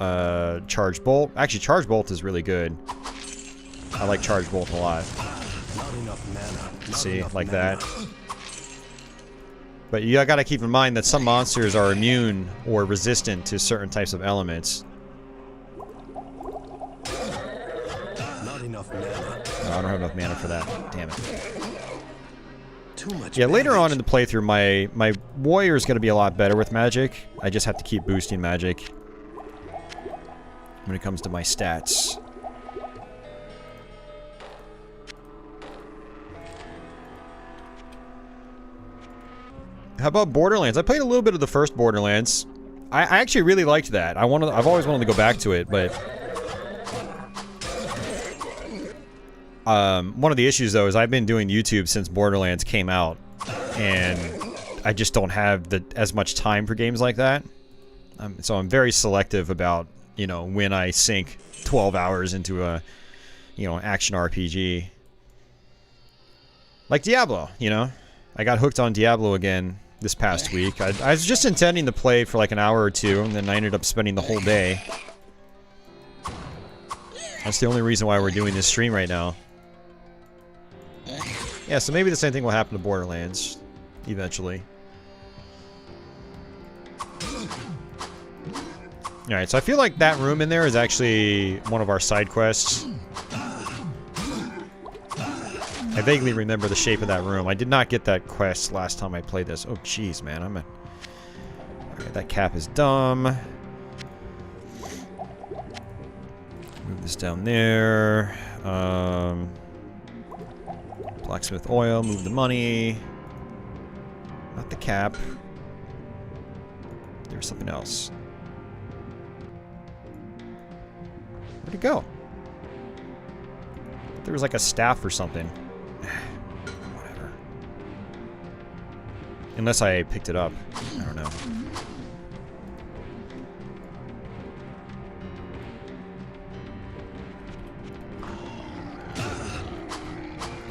Charge Bolt. Actually, Charge Bolt is really good. I like Charge Bolt a lot. Not enough mana. See, like that. But you gotta keep in mind that some monsters are immune or resistant to certain types of elements. Not enough mana. No, I don't have enough mana for that. Damn it. Too much. Yeah, later on damage. in the playthrough, my warrior is gonna be a lot better with magic. I just have to keep boosting magic when it comes to my stats. How about Borderlands? I played a little bit of the first Borderlands. I actually really liked that. I've always wanted to go back to it, but one of the issues though is I've been doing YouTube since Borderlands came out, and I just don't have as much time for games like that. So I'm very selective about, you know, when I sink 12 hours into a, you know, action RPG. Like Diablo, you know? I got hooked on Diablo again this past week. I was just intending to play for like an hour or two, and then I ended up spending the whole day. That's the only reason why we're doing this stream right now. Yeah, so maybe the same thing will happen to Borderlands eventually. Alright, so I feel like that room in there is actually one of our side quests. I vaguely remember the shape of that room. I did not get that quest last time I played this. Oh, jeez, man. Alright, that cap is dumb. Move this down there. Blacksmith oil. Move the money. Not the cap. There's something else. Where'd it go? There was like a staff or something. Whatever. Unless I picked it up. I don't know.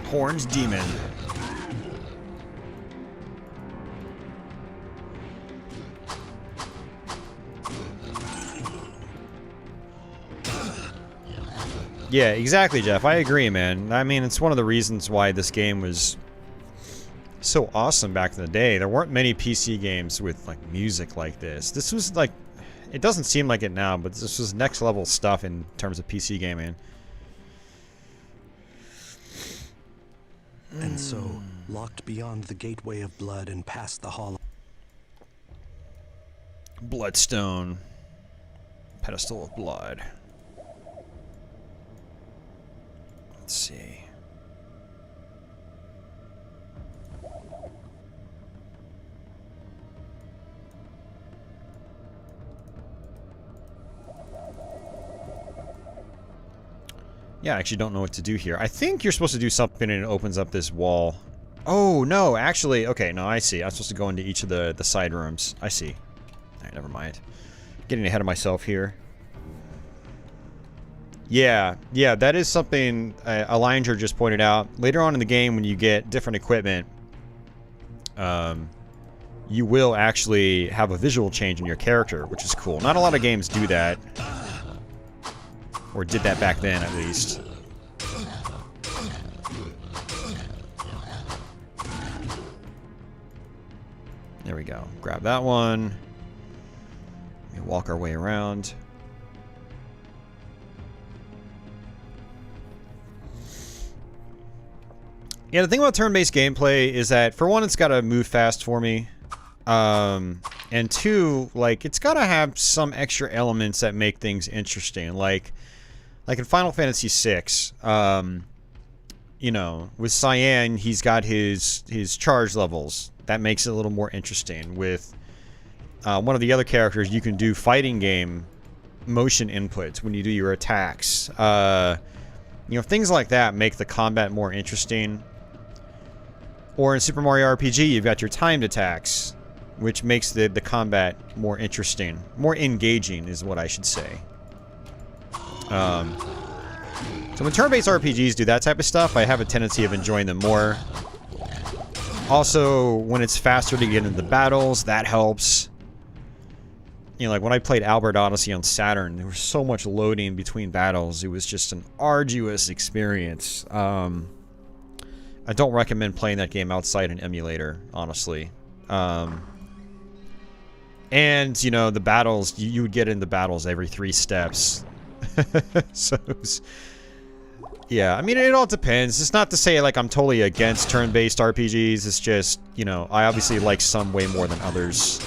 Horns Demon. Yeah, exactly, Jeff. I agree, man. I mean, it's one of the reasons why this game was so awesome back in the day. There weren't many PC games with, like, music like this. This was, like... It doesn't seem like it now, but this was next-level stuff in terms of PC gaming. And so, locked beyond the gateway of blood and past the hollow. Bloodstone. Pedestal of blood. Let's see. Yeah, I actually don't know what to do here. I think you're supposed to do something and it opens up this wall. Oh, no, actually, okay, no, I see. I'm supposed to go into each of the side rooms. I see. Alright, never mind. Getting ahead of myself here. Yeah, that is something Alinger just pointed out. Later on in the game, when you get different equipment, you will actually have a visual change in your character, which is cool. Not a lot of games do that. Or did that back then, at least. There we go. Grab that one. We walk our way around. Yeah, the thing about turn-based gameplay is that, for one, it's got to move fast for me. And two, like, it's got to have some extra elements that make things interesting. Like in Final Fantasy VI, you know, with Cyan, he's got his charge levels. That makes it a little more interesting. With one of the other characters, you can do fighting game motion inputs when you do your attacks. You know, things like that make the combat more interesting. Or in Super Mario RPG, you've got your timed attacks. which makes the combat more interesting, more engaging is what I should say. So when turn-based RPGs do that type of stuff, I have a tendency of enjoying them more. Also, when it's faster to get into the battles, that helps. You know, like when I played Albert Odyssey on Saturn, there was so much loading between battles. It was just an arduous experience. I don't recommend playing that game outside an emulator, honestly. And, you know, the battles, you would get into battles every 3 steps. So, it was, yeah, I mean, it all depends. It's not to say, like, I'm totally against turn-based RPGs. It's just, you know, I obviously like some way more than others.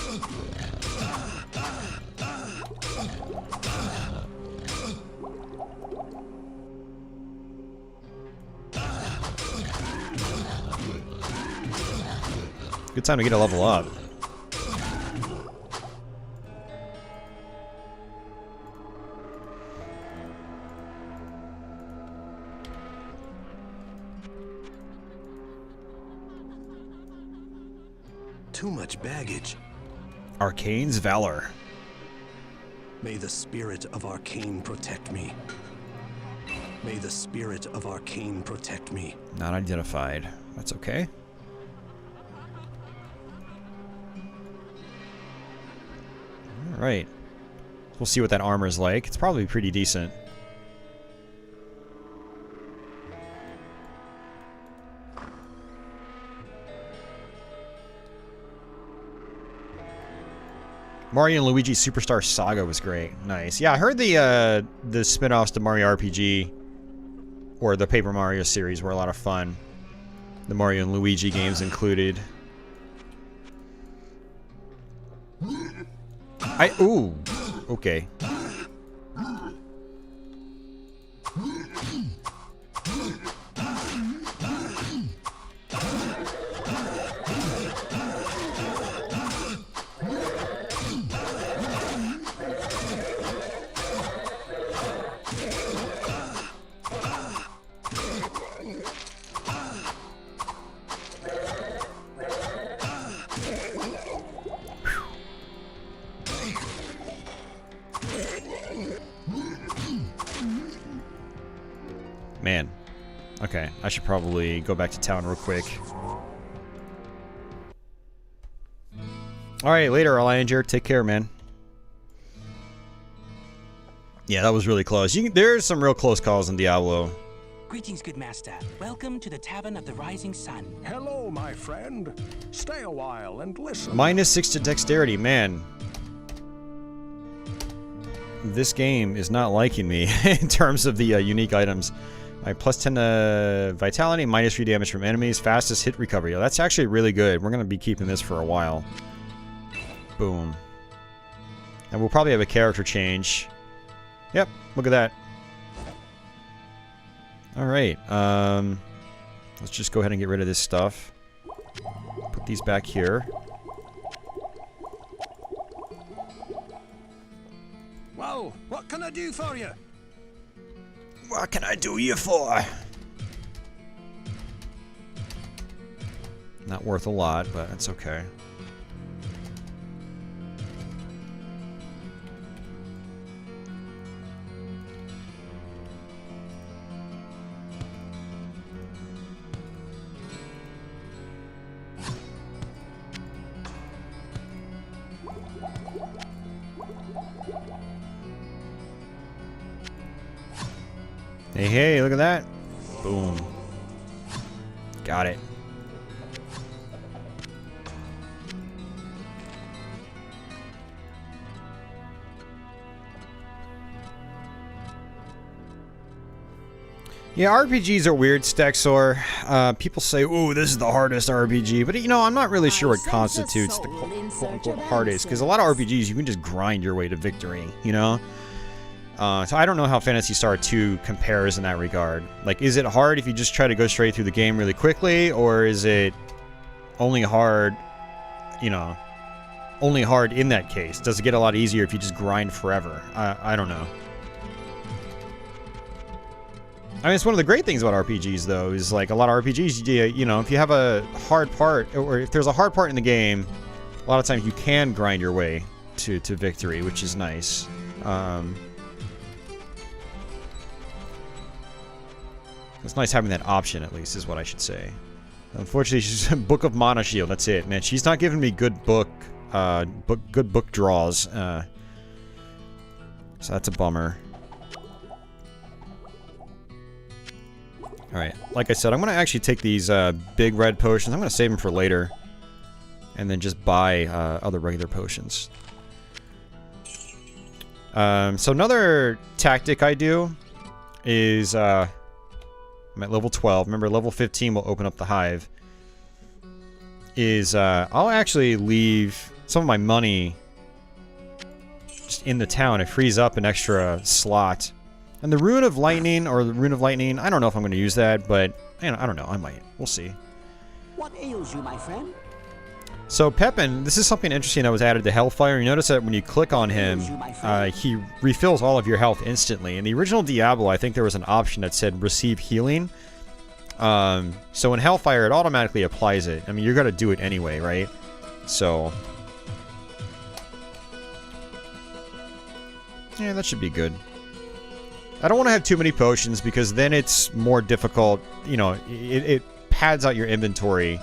Good time to get a level up. Too much baggage. Arcane's Valor. May the spirit of Arcane protect me. May the spirit of Arcane protect me. Not identified. That's okay. Alright. We'll see what that armor's like. It's probably pretty decent. Mario and Luigi Superstar Saga was great. Nice. Yeah, I heard the spin-offs to Mario RPG or the Paper Mario series were a lot of fun. The Mario and Luigi games included. Ooh. Okay. Man. Okay, I should probably go back to town real quick. Alright, later, Allianger. Take care, man. Yeah, that was really close. There's some real close calls in Diablo. Greetings, good master. Welcome to the Tavern of the Rising Sun. Hello, my friend. Stay a while and listen. -6 to dexterity, man. This game is not liking me in terms of the unique items. My +10 to vitality, -3 damage from enemies, fastest hit recovery. Oh, that's actually really good. We're going to be keeping this for a while. Boom. And we'll probably have a character change. Yep, look at that. Alright, let's just go ahead and get rid of this stuff. Put these back here. Well, what can I do for you? What can I do you for? Not worth a lot, but it's okay. Hey, hey, look at that. Boom. Got it. Yeah, RPGs are weird, Stexor. People say, ooh, this is the hardest RPG. But, you know, I'm not really sure what constitutes the quote-unquote hardest. Because a lot of RPGs, you can just grind your way to victory, you know? So I don't know how Phantasy Star 2 compares in that regard. Like, is it hard if you just try to go straight through the game really quickly? Or is it only hard, you know, only hard in that case? Does it get a lot easier if you just grind forever? I don't know. I mean, it's one of the great things about RPGs, though, is like a lot of RPGs, you know, if you have a hard part, or if there's a hard part in the game, a lot of times you can grind your way to victory, which is nice. It's nice having that option, at least, is what I should say. Unfortunately, she's Book of Mana Shield. That's it, man. She's not giving me good book draws. So that's a bummer. Alright, like I said, I'm going to actually take these big red potions. I'm going to save them for later. And then just buy other regular potions. So another tactic I do is... I'm at level 12. Remember, level 15 will open up the hive. I'll actually leave some of my money just in the town. It frees up an extra slot. And the Rune of Lightning, or the Rune of Lightning, I don't know if I'm going to use that, but I don't know. I might. We'll see. What ails you, my friend? So Pepin, this is something interesting that was added to Hellfire. You notice that when you click on him, he refills all of your health instantly. In the original Diablo, I think there was an option that said receive healing. So in Hellfire, it automatically applies it. I mean, you're gonna do it anyway, right? So... yeah, that should be good. I don't want to have too many potions, because then it's more difficult. You know, it pads out your inventory.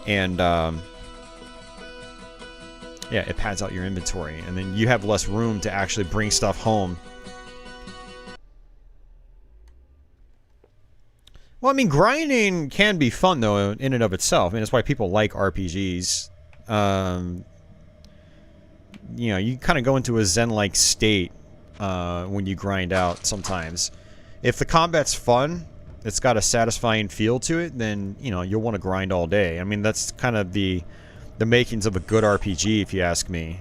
And, yeah, it pads out your inventory. And then you have less room to actually bring stuff home. Well, I mean, grinding can be fun, though, in and of itself. I mean, that's why people like RPGs. You know, you kind of go into a zen-like state when you grind out sometimes. If the combat's fun... it's got a satisfying feel to it, then, you know, you'll want to grind all day. I mean, that's kind of the makings of a good RPG, if you ask me.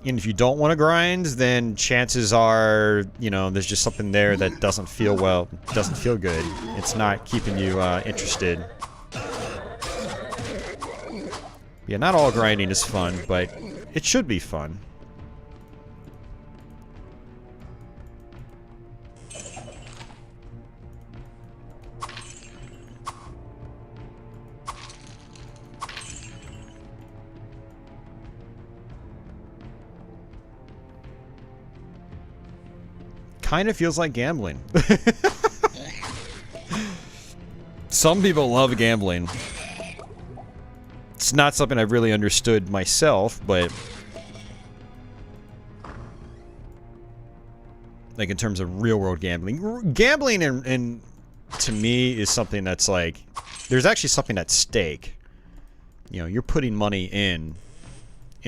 And if you don't want to grind, then chances are, you know, there's just something there that doesn't feel well, doesn't feel good. It's not keeping you interested. Yeah, not all grinding is fun, but it should be fun. Kind of feels like gambling. Some people love gambling. It's not something I've really understood myself, but... like, in terms of real-world gambling. Gambling, in to me, is something that's like... there's actually something at stake. You know, you're putting money in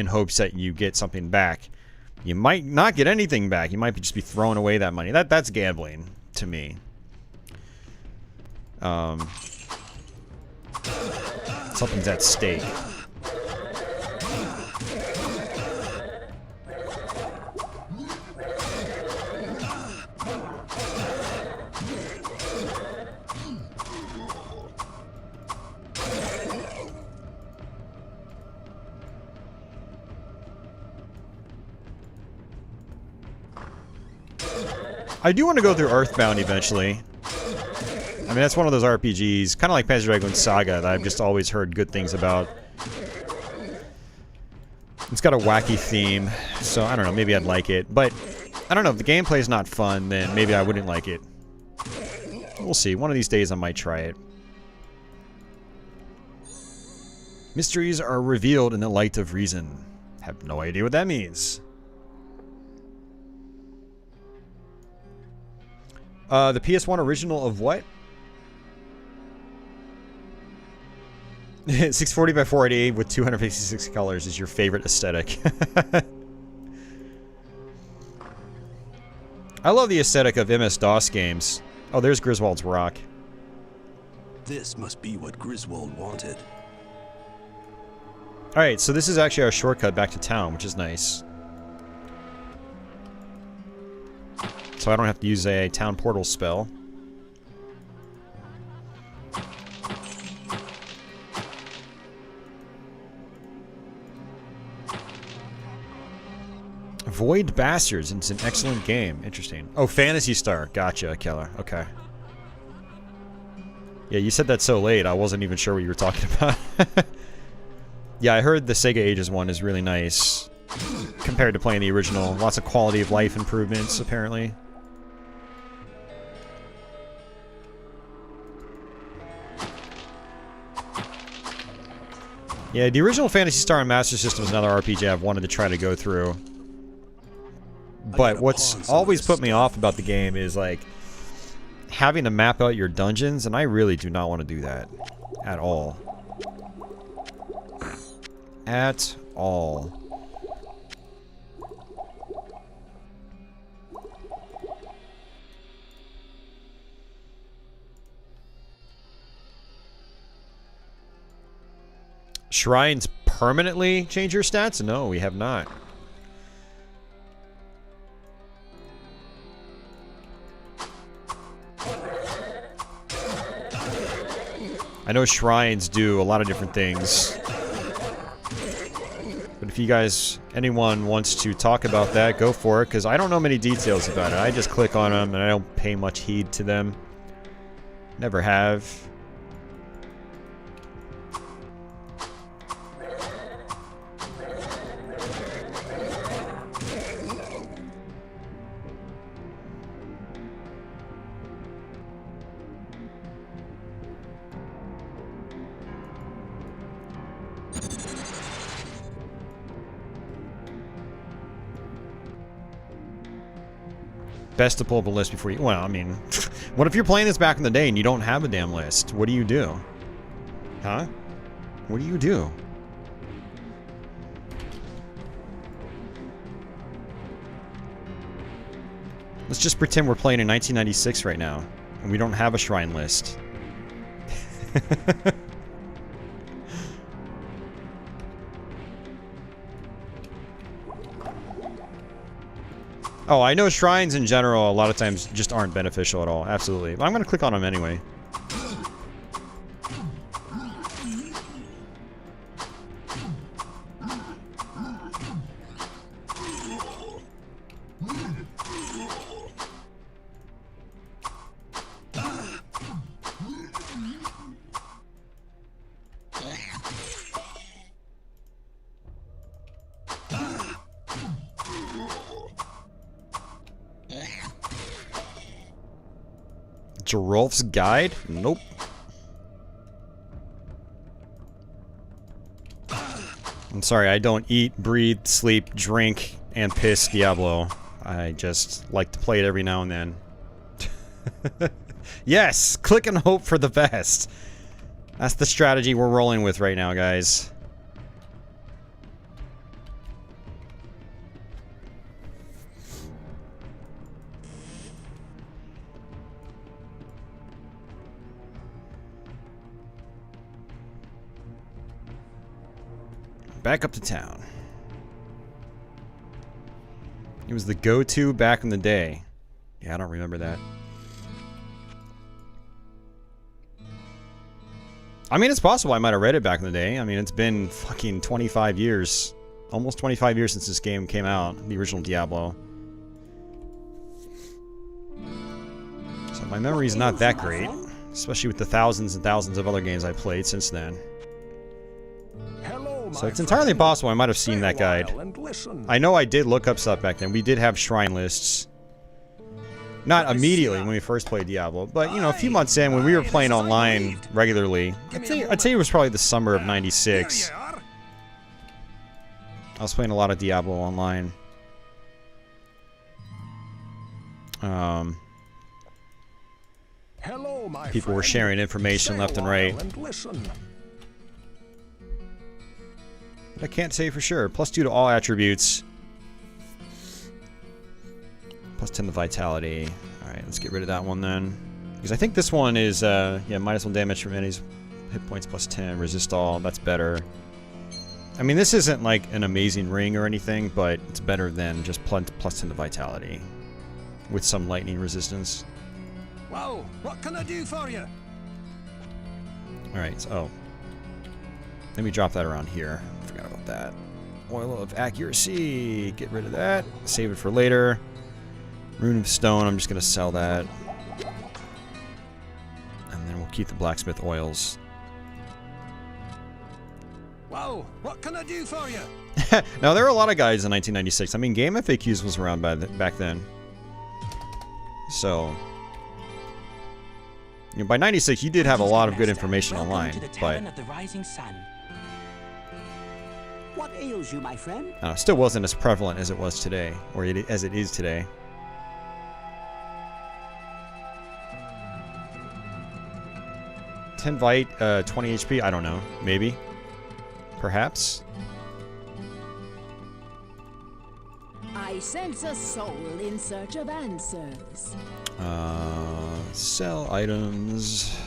hopes that you get something back. You might not get anything back. You might just be throwing away that money. That's gambling to me. Something's at stake. I do want to go through Earthbound eventually. I mean, that's one of those RPGs, kind of like Panzer Dragoon Saga, that I've just always heard good things about. It's got a wacky theme, so I don't know, maybe I'd like it. But, I don't know, if the gameplay's not fun, then maybe I wouldn't like it. We'll see. One of these days I might try it. Mysteries are revealed in the light of reason. Have no idea what that means. The PS1 original of what? 640 by 480 with 256 colors is your favorite aesthetic. I love the aesthetic of MS-DOS games. Oh, there's Griswold's Rock. This must be what Griswold wanted. Alright, so this is actually our shortcut back to town, which is nice. So I don't have to use a town portal spell. Void Bastards. It's an excellent game. Interesting. Oh, Phantasy Star. Gotcha, Keller. Okay. Yeah, you said that so late, I wasn't even sure what you were talking about. Yeah, I heard the Sega Ages one is really nice compared to playing the original. Lots of quality of life improvements, apparently. Yeah, the original Phantasy Star and Master System is another RPG I've wanted to try to go through. But what's always put me off about the game is, like, having to map out your dungeons, and I really do not want to do that. At all. At all. Shrines permanently change your stats? No, we have not. I know shrines do a lot of different things. But if you guys, anyone wants to talk about that, go for it, because I don't know many details about it. I just click on them and I don't pay much heed to them. Never have. Best to pull up a list before you... Well, I mean... What if you're playing this back in the day and you don't have a damn list? What do you do? Huh? What do you do? Let's just pretend we're playing in 1996 right now, and we don't have a shrine list. Oh, I know shrines in general a lot of times just aren't beneficial at all. Absolutely. But I'm going to click on them anyway. Gerolf's Guide? Nope. I'm sorry, I don't eat, breathe, sleep, drink, and piss Diablo. I just like to play it every now and then. Yes! Click and hope for the best. That's the strategy we're rolling with right now, guys. Back up to town. It was the go-to back in the day. Yeah, I don't remember that. I mean, it's possible I might have read it back in the day. I mean, it's been fucking 25 years. Almost 25 years since this game came out. The original Diablo. So my memory's not that great. Especially with the thousands and thousands of other games I played since then. So it's entirely possible I might have seen that guide. I know I did look up stuff back then. We did have shrine lists. Not immediately when we first played Diablo, but, you know, a few months in when we were playing online regularly. I'd say it was probably the summer of '96. I was playing a lot of Diablo online. People were sharing information left and right. I can't say for sure. +2 to all attributes. +10 to vitality. Alright, let's get rid of that one then. Because I think this one is, yeah, -1 damage from enemies. Hit points +10. Resist all. That's better. I mean, this isn't like an amazing ring or anything, but it's better than just +10 to vitality. With some lightning resistance. Whoa, what can I do for you? Alright, so... Oh. Let me drop that around here. Forgot about that. Oil of Accuracy. Get rid of that. Save it for later. Rune of Stone. I'm just going to sell that. And then we'll we'll keep the blacksmith oils. Whoa, what can I do for you? Now, there were a lot of guides in 1996. I mean, Game FAQs was around back then. So, you know, by 96, you did have a lot of good information online, To the but Tavern of the Rising Sun. What ails you, my friend? it still wasn't as prevalent as it was today, or as it is today. Vite, 20 HP? I don't know. Maybe. Perhaps. I sense a soul in search of answers. Sell items.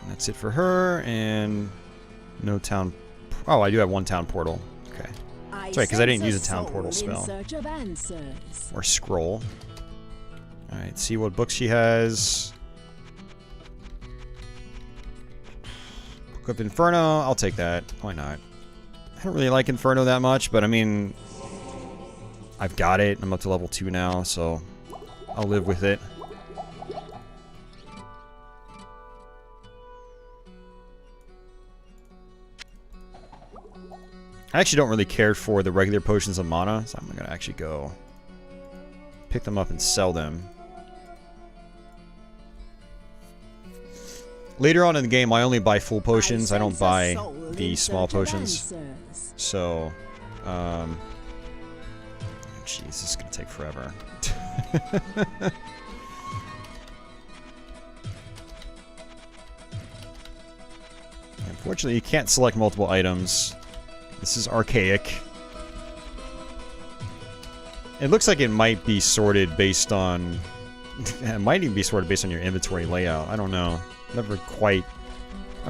That's it for her, and no town. Oh, I do have one town portal. Okay. That's right, because I didn't use a town portal spell. In search of answers. Or scroll. Alright, see what book she has. Book of Inferno, I'll take that. Why not? I don't really like Inferno that much, but I mean, I've got it. I'm up to level 2 now, so I'll live with it. I actually don't really care for the regular potions of mana, so I'm gonna actually go pick them up and sell them. Later on in the game, I only buy full potions. I don't buy the small potions. So, jeez, this is gonna take forever. Unfortunately, you can't select multiple items. This is archaic. It looks like it might be sorted based on... it might even be sorted based on your inventory layout. I don't know. I've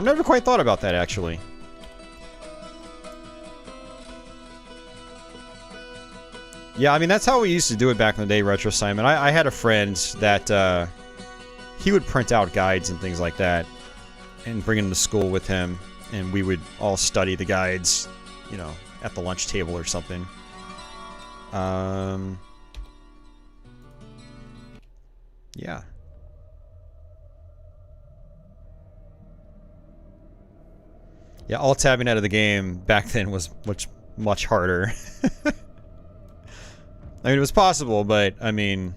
never quite thought about that, actually. Yeah, I mean, that's how we used to do it back in the day, Retro Simon. I had a friend that, he would print out guides and things like that and bring them to school with him, and we would all study the guides, you know, at the lunch table or something. Yeah. Yeah, alt-tabbing out of the game back then was much harder. I mean, it was possible, but, I mean,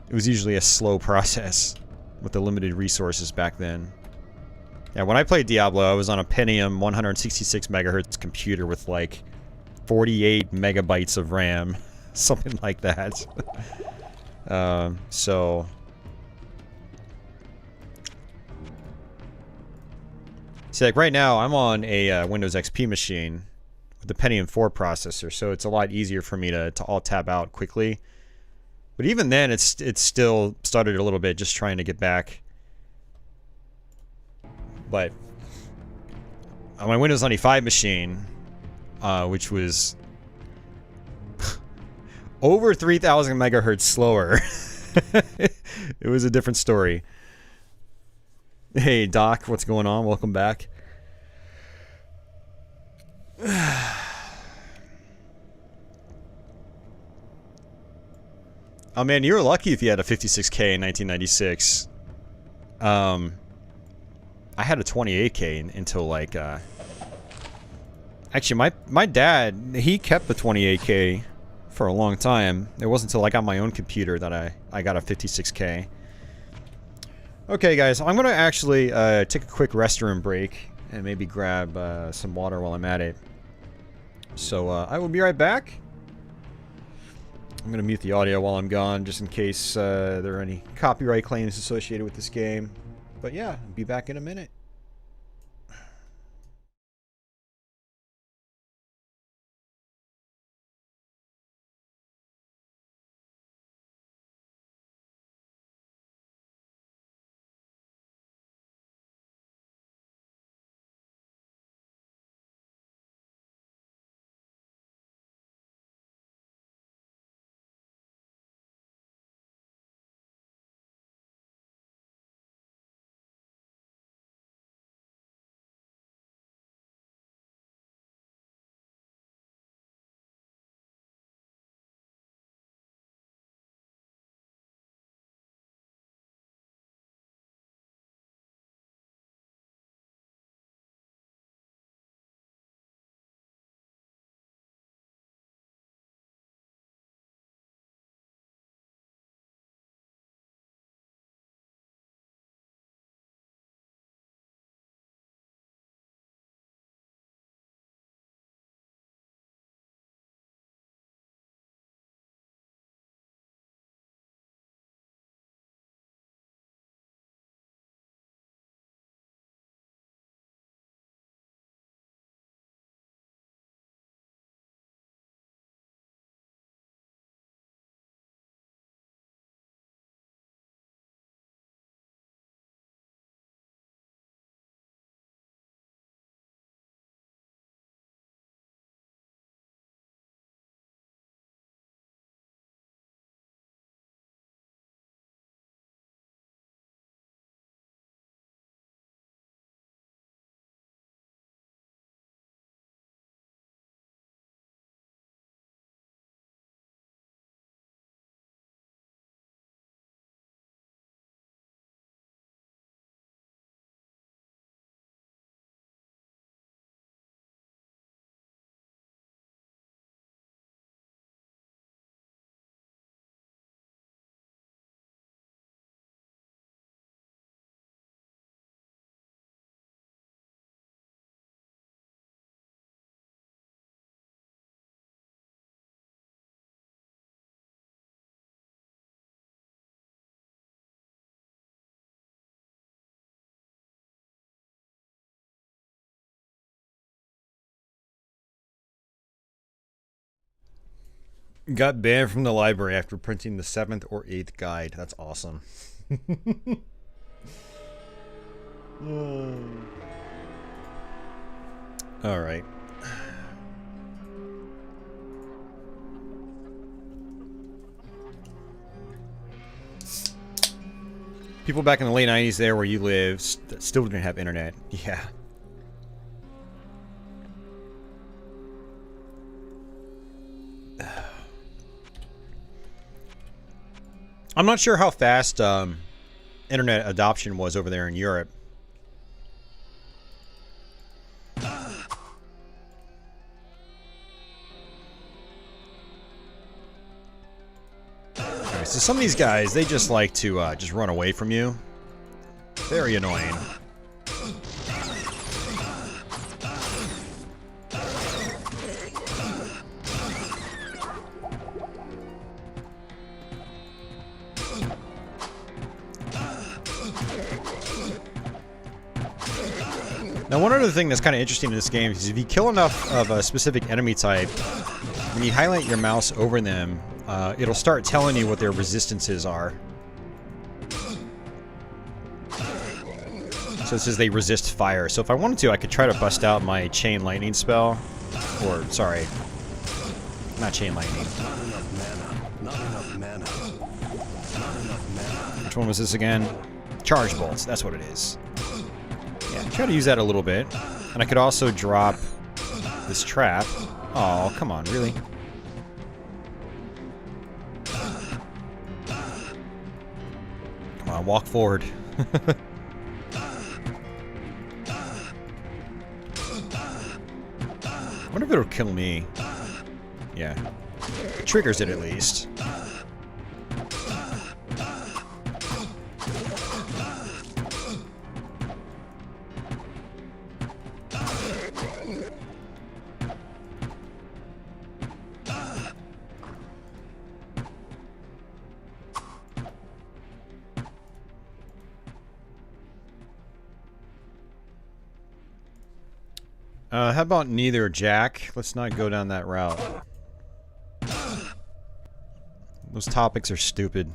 it was usually a slow process with the limited resources back then. Yeah, when I played Diablo, I was on a Pentium 166 megahertz computer with, like, 48 megabytes of RAM. Something like that. So... see, like, right now, I'm on a Windows XP machine with the Pentium 4 processor, so it's a lot easier for me to alt-tab out quickly. But even then, it's still stuttered a little bit, just trying to get back. But on my Windows 95 machine, which was over 3,000 megahertz slower, it was a different story. Hey, Doc, what's going on? Welcome back. Oh man, you were lucky if you had a 56K in 1996. I had a 28K until like actually my dad, he kept the 28K for a long time. It wasn't until I got my own computer that I got a 56K. Okay guys, I'm gonna actually take a quick restroom break and maybe grab some water while I'm at it. So I will be right back. I'm gonna mute the audio while I'm gone, just in case there are any copyright claims associated with this game. But yeah, I'll be back in a minute. Got banned from the library after printing the 7th or 8th guide. That's awesome. Alright. People back in the late 90s there where you live still didn't have internet. Yeah. I'm not sure how fast internet adoption was over there in Europe. Okay, so some of these guys, they just like to just run away from you. Very annoying. Now, one other thing that's kind of interesting in this game is if you kill enough of a specific enemy type, when you highlight your mouse over them, it'll start telling you what their resistances are. So it says they resist fire. So if I wanted to, I could try to bust out my chain lightning spell. Or, sorry, not chain lightning. Not enough mana. Not enough mana. Which one was this again? Charge bolts, that's what it is. Yeah, try to use that a little bit. And I could also drop this trap. Oh, come on, really? Come on, walk forward. I wonder if it'll kill me. Yeah. It triggers it at least. How about neither, Jack? Let's not go down that route. Those topics are stupid.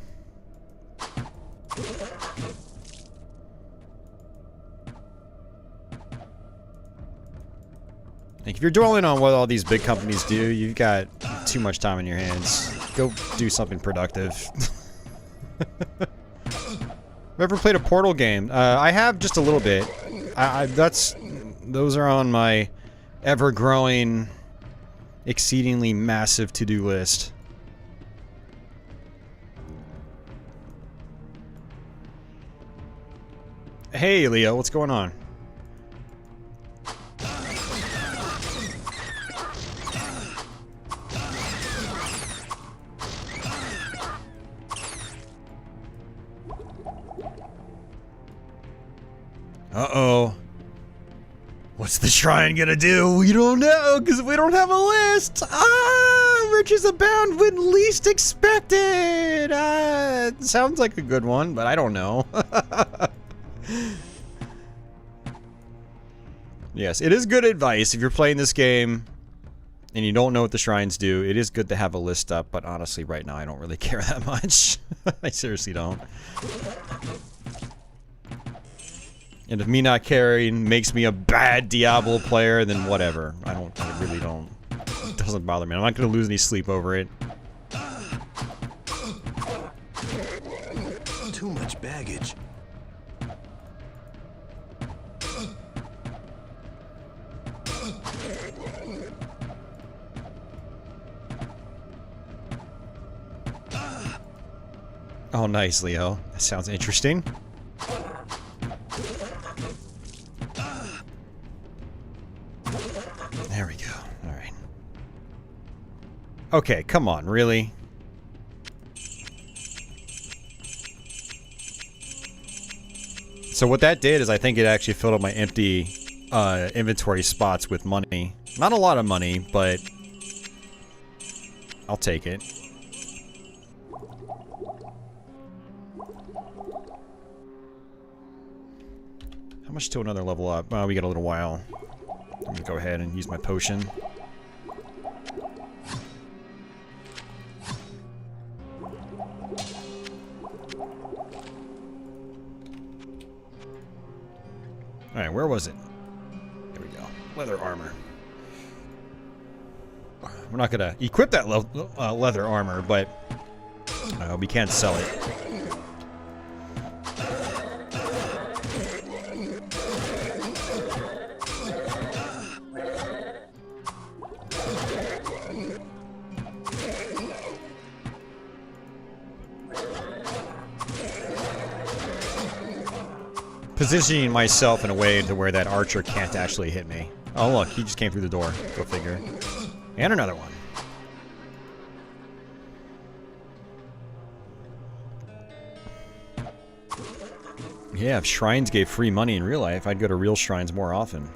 Like, if you're dwelling on what all these big companies do, you've got too much time in your hands. Go do something productive. Ever played a Portal game? I have just a little bit. Those are on my ever-growing, exceedingly massive to-do list. Hey, Leo, what's going on? Uh-oh. What's the shrine gonna do? We don't know, because we don't have a list! Ah! Riches abound when least expected! Sounds like a good one, but I don't know. Yes, it is good advice if you're playing this game and you don't know what the shrines do. It is good to have a list up, but honestly, right now, I don't really care that much. I seriously don't. And if me not caring makes me a bad Diablo player, then whatever. I really don't. It doesn't bother me. I'm not gonna lose any sleep over it. Too much baggage. Oh, nice, Leo. That sounds interesting. There we go. Alright. Okay, come on, really? So what that did is I think it actually filled up my empty inventory spots with money. Not a lot of money, but I'll take it. How much to another level up? We got a little while. I'm gonna go ahead and use my potion. Alright, where was it? There we go. Leather armor. We're not gonna equip that leather armor, but we can't sell it. Positioning myself in a way to where that archer can't actually hit me. Oh look, he just came through the door. Go figure. And another one. Yeah, if shrines gave free money in real life, I'd go to real shrines more often.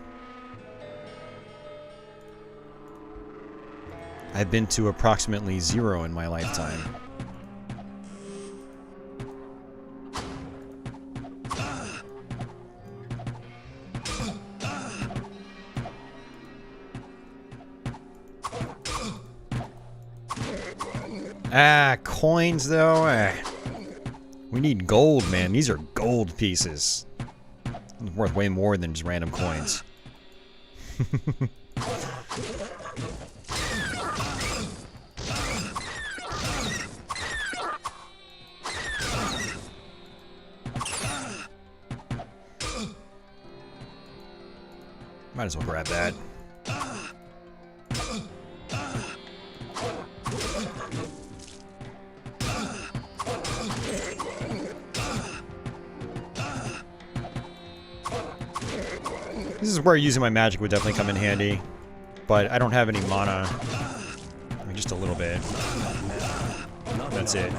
I've been to approximately 0 in my lifetime. Ah, coins though. We need gold, man. These are gold pieces. It's worth way more than just random coins. Might as well grab that. This is where using my magic would definitely come in handy, but I don't have any mana. I mean, just a little bit. That's it.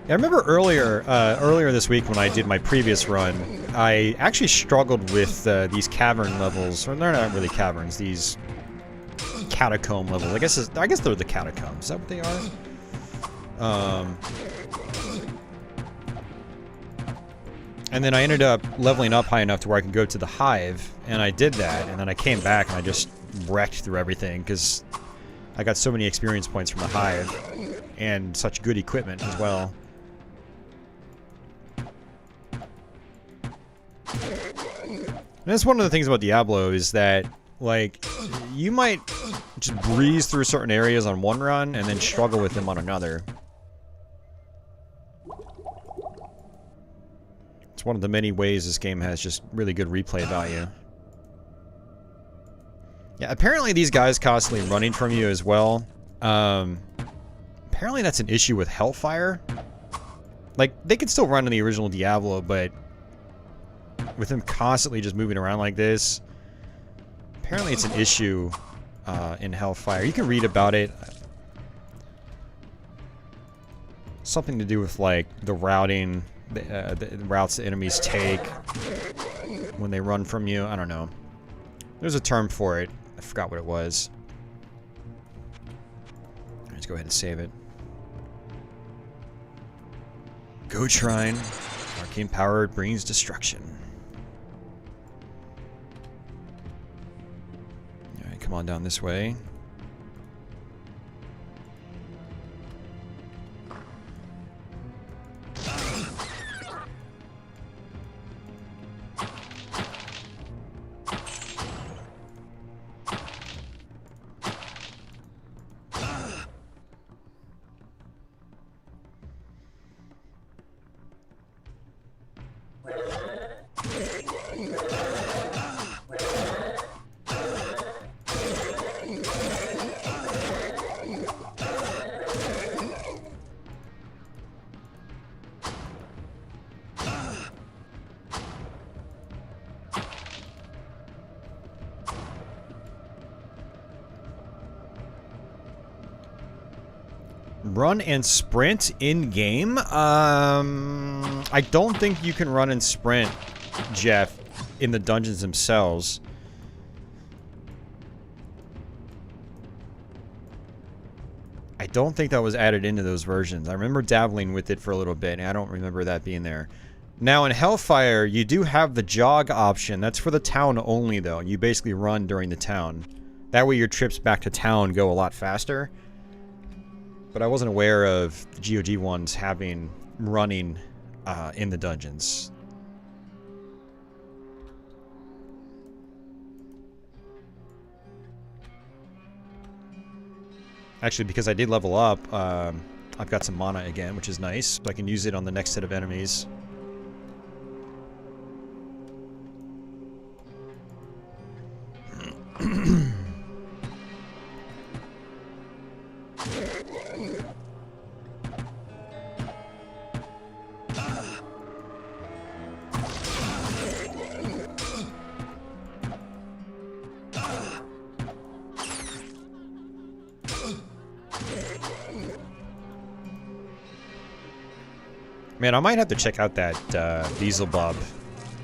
I remember earlier this week when I did my previous run, I actually struggled with these cavern levels, or they're not really caverns, these catacomb levels. I guess they're the catacombs. Is that what they are? And then I ended up leveling up high enough to where I could go to the hive, and I did that, and then I came back and I just wrecked through everything because I got so many experience points from the hive and such good equipment as well. And that's one of the things about Diablo is that, like, you might just breeze through certain areas on one run and then struggle with them on another. It's one of the many ways this game has just really good replay value. Yeah, apparently these guys constantly running from you as well. Apparently that's an issue with Hellfire. Like, they could still run in the original Diablo, but with them constantly just moving around like this, apparently it's an issue in Hellfire. You can read about it. Something to do with, like, the routing, the routes the enemies take when they run from you. I don't know. There's a term for it. I forgot what it was. Let's go ahead and save it. Goat Shrine. Arcane power brings destruction. Alright, come on down this way. Run and sprint in-game? I don't think you can run and sprint, Jeff, in the dungeons themselves. I don't think that was added into those versions. I remember dabbling with it for a little bit, and I don't remember that being there. Now, in Hellfire, you do have the jog option. That's for the town only, though. You basically run during the town. That way your trips back to town go a lot faster. But I wasn't aware of the GOG ones having running in the dungeons. Actually, because I did level up, I've got some mana again, which is nice. So I can use it on the next set of enemies. Man, I might have to check out that Beelzebub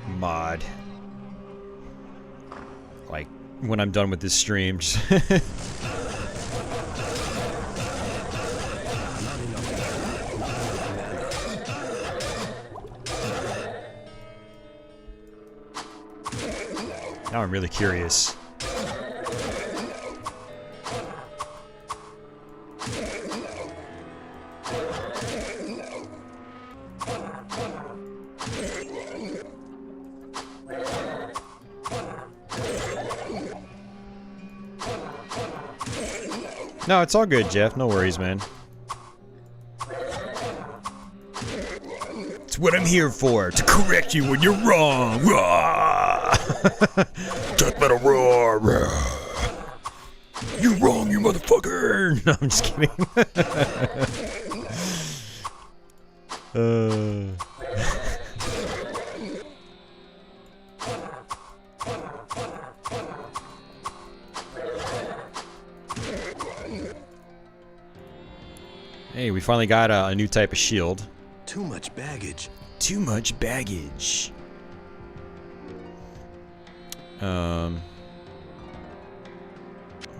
mod. Like, when I'm done with this stream. Now I'm really curious. No, it's all good, Jeff. No worries, man. It's what I'm here for, to correct you when you're wrong. Death metal roar. You're wrong, you motherfucker. No, I'm just kidding. Hey, we finally got a new type of shield. Too much baggage. Too much baggage.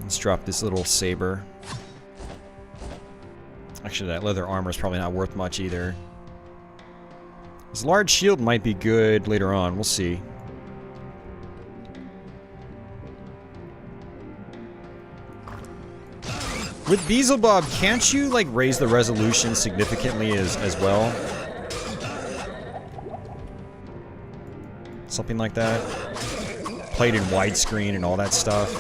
Let's drop this little saber. Actually, that leather armor is probably not worth much either. This large shield might be good later on. We'll see. With Beelzebub, can't you, like, raise the resolution significantly as well? Something like that? Played in widescreen and all that stuff.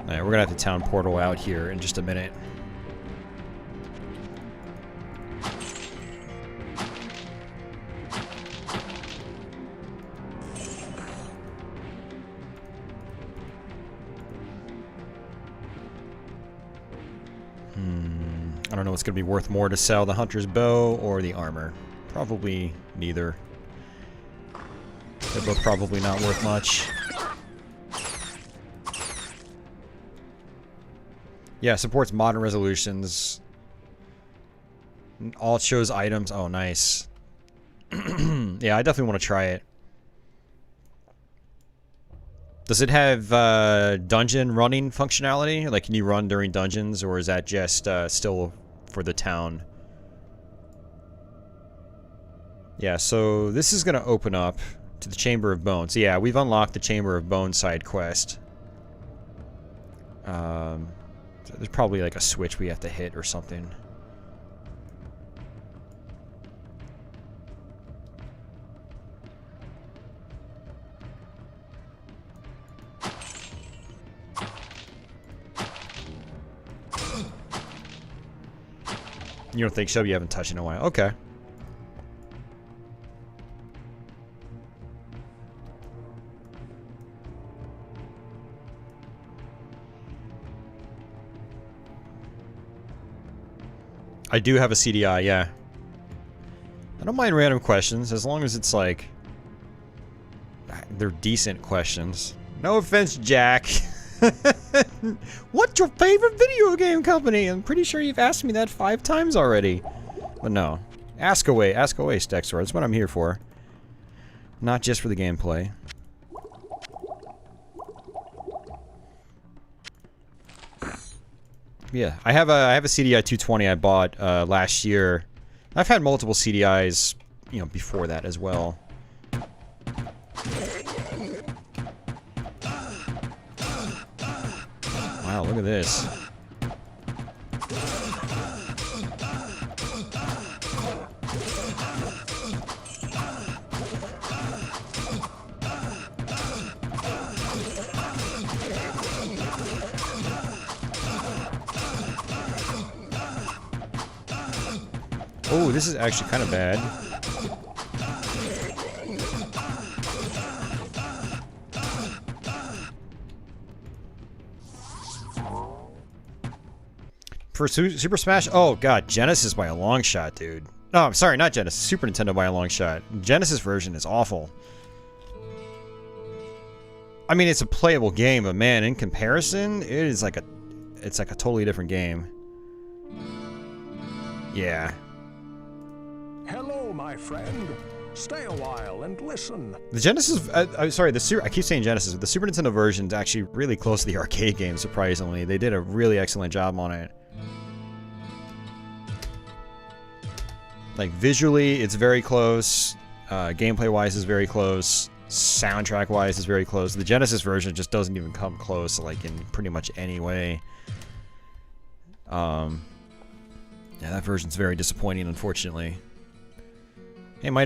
Alright, we're gonna have the town portal out here in just a minute. I don't know what's going to be worth more to sell, the hunter's bow or the armor. Probably neither. They're both probably not worth much. Yeah, supports modern resolutions. All it shows items. Oh, nice. Yeah, I definitely want to try it. Does it have dungeon running functionality? Like, can you run during dungeons, or is that just still for the town? Yeah, so this is going to open up to the Chamber of Bones. Yeah, we've unlocked the Chamber of Bones side quest. So there's probably like a switch we have to hit or something. You don't think so? You haven't touched it in a while. Okay. I do have a CDI, yeah. I don't mind random questions, as long as it's like... they're decent questions. No offense, Jack. What's your favorite video game company? I'm pretty sure you've asked me that 5 times already. But no. Ask away, Stexor. That's what I'm here for. Not just for the gameplay. Yeah, I have a CDI 220 I bought last year. I've had multiple CDIs, you know, before that as well. Wow, look at this. Oh, this is actually kind of bad. For Super Smash? Oh god, Genesis by a long shot, dude. No, I'm sorry, not Genesis. Super Nintendo by a long shot. Genesis version is awful. I mean, it's a playable game, but man, in comparison, it's like a totally different game. Yeah. Hello, my friend. Stay a while and listen. The Genesis, I'm sorry, I keep saying Genesis, but the Super Nintendo version is actually really close to the arcade game, surprisingly. They did a really excellent job on it. Like, visually, it's very close. Gameplay-wise is very close. Soundtrack-wise is very close. The Genesis version just doesn't even come close, like, in pretty much any way. Yeah, that version's very disappointing, unfortunately. Hey, might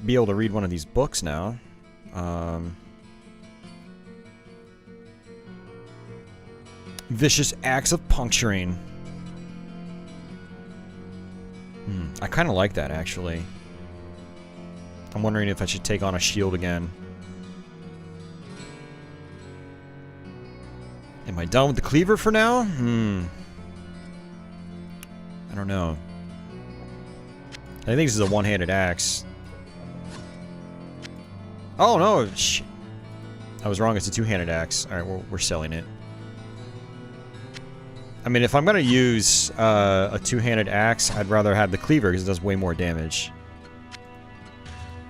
be able to read one of these books now. Vicious Acts of Puncturing. I kind of like that, actually. I'm wondering if I should take on a shield again. Am I done with the cleaver for now? I don't know. I think this is a one-handed axe. Oh no! Shit. I was wrong, it's a two-handed axe. Alright, we're selling it. I mean, if I'm gonna use a two-handed axe, I'd rather have the cleaver because it does way more damage.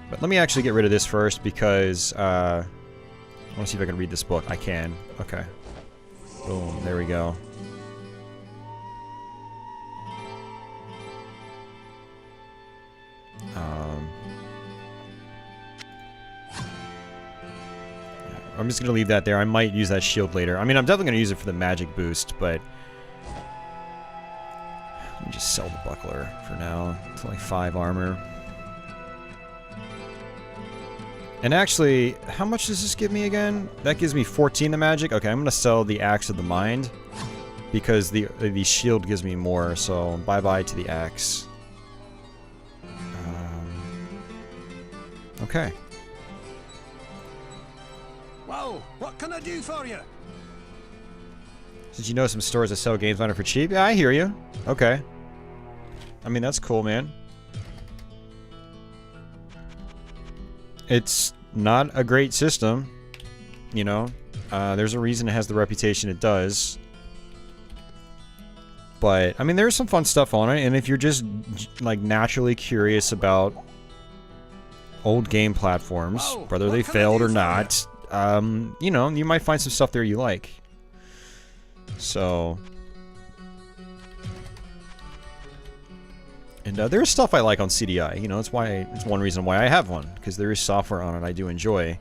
But let me actually get rid of this first because I want to see if I can read this book. I can. Okay. Boom. There we go. I'm just gonna leave that there. I might use that shield later. I mean, I'm definitely gonna use it for the magic boost, but let me just sell the buckler for now. It's only 5 armor. And actually, how much does this give me again? That gives me 14 the magic. Okay, I'm gonna sell the Axe of the Mind because the shield gives me more. So bye-bye to the axe. Okay. Whoa, what can I do for you? Did you know some stores that sell games on it for cheap? Yeah, I hear you. Okay. I mean, that's cool, man. It's not a great system, you know. There's a reason it has the reputation it does. But, I mean, there's some fun stuff on it, and if you're just, like, naturally curious about old game platforms, whether they failed or not, you know, you might find some stuff there you like. So... And there's stuff I like on CDI, you know, it's one reason why I have one, because there is software on it I do enjoy.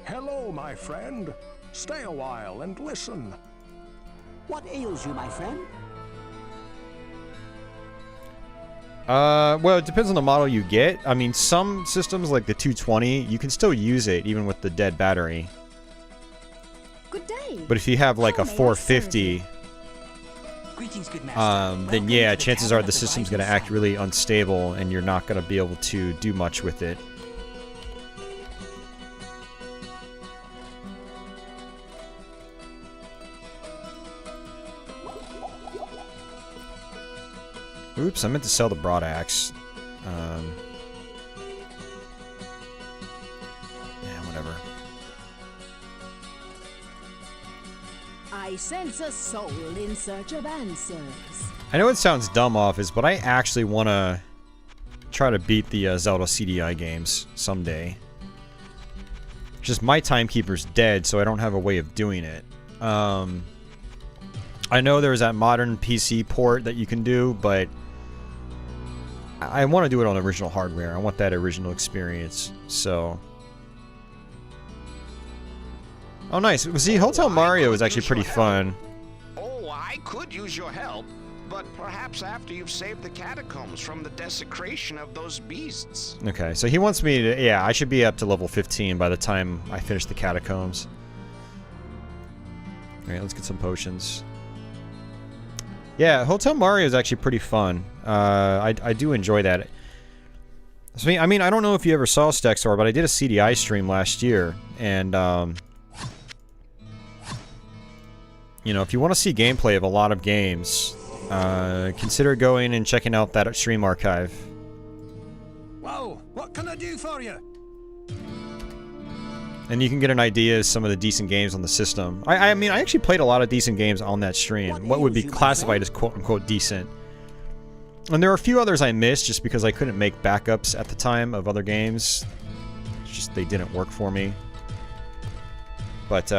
Hello, my friend. Stay a while and listen. What ails you, my friend? Well, it depends on the model you get. I mean, some systems, like the 220, you can still use it, even with the dead battery. Good day. But if you have, like, a 450... Greetings, good master. then yeah, chances are the system's gonna act really unstable and you're not gonna be able to do much with it. Oops, I meant to sell the broad axe. Yeah, whatever. I sense a soul in search of answers. I know it sounds dumb, Office, but I actually want to try to beat the Zelda CDI games someday. Just my timekeeper's dead, so I don't have a way of doing it. I know there's that modern PC port that you can do, but I want to do it on original hardware. I want that original experience, so... Oh, nice. See, Hotel Mario is actually pretty fun. Oh, I could use your help, but perhaps after you've saved the catacombs from the desecration of those beasts. Okay, so he wants me to... Yeah, I should be up to level 15 by the time I finish the catacombs. Alright, let's get some potions. Yeah, Hotel Mario is actually pretty fun. I do enjoy that. So, I mean, I don't know if you ever saw Stexor, but I did a CDI stream last year, and, you know, if you want to see gameplay of a lot of games, consider going and checking out that stream archive. Whoa, what can I do for you? And you can get an idea of some of the decent games on the system. I mean, I actually played a lot of decent games on that stream. What would be classified as quote-unquote decent. And there are a few others I missed just because I couldn't make backups at the time of other games. It's just they didn't work for me. But,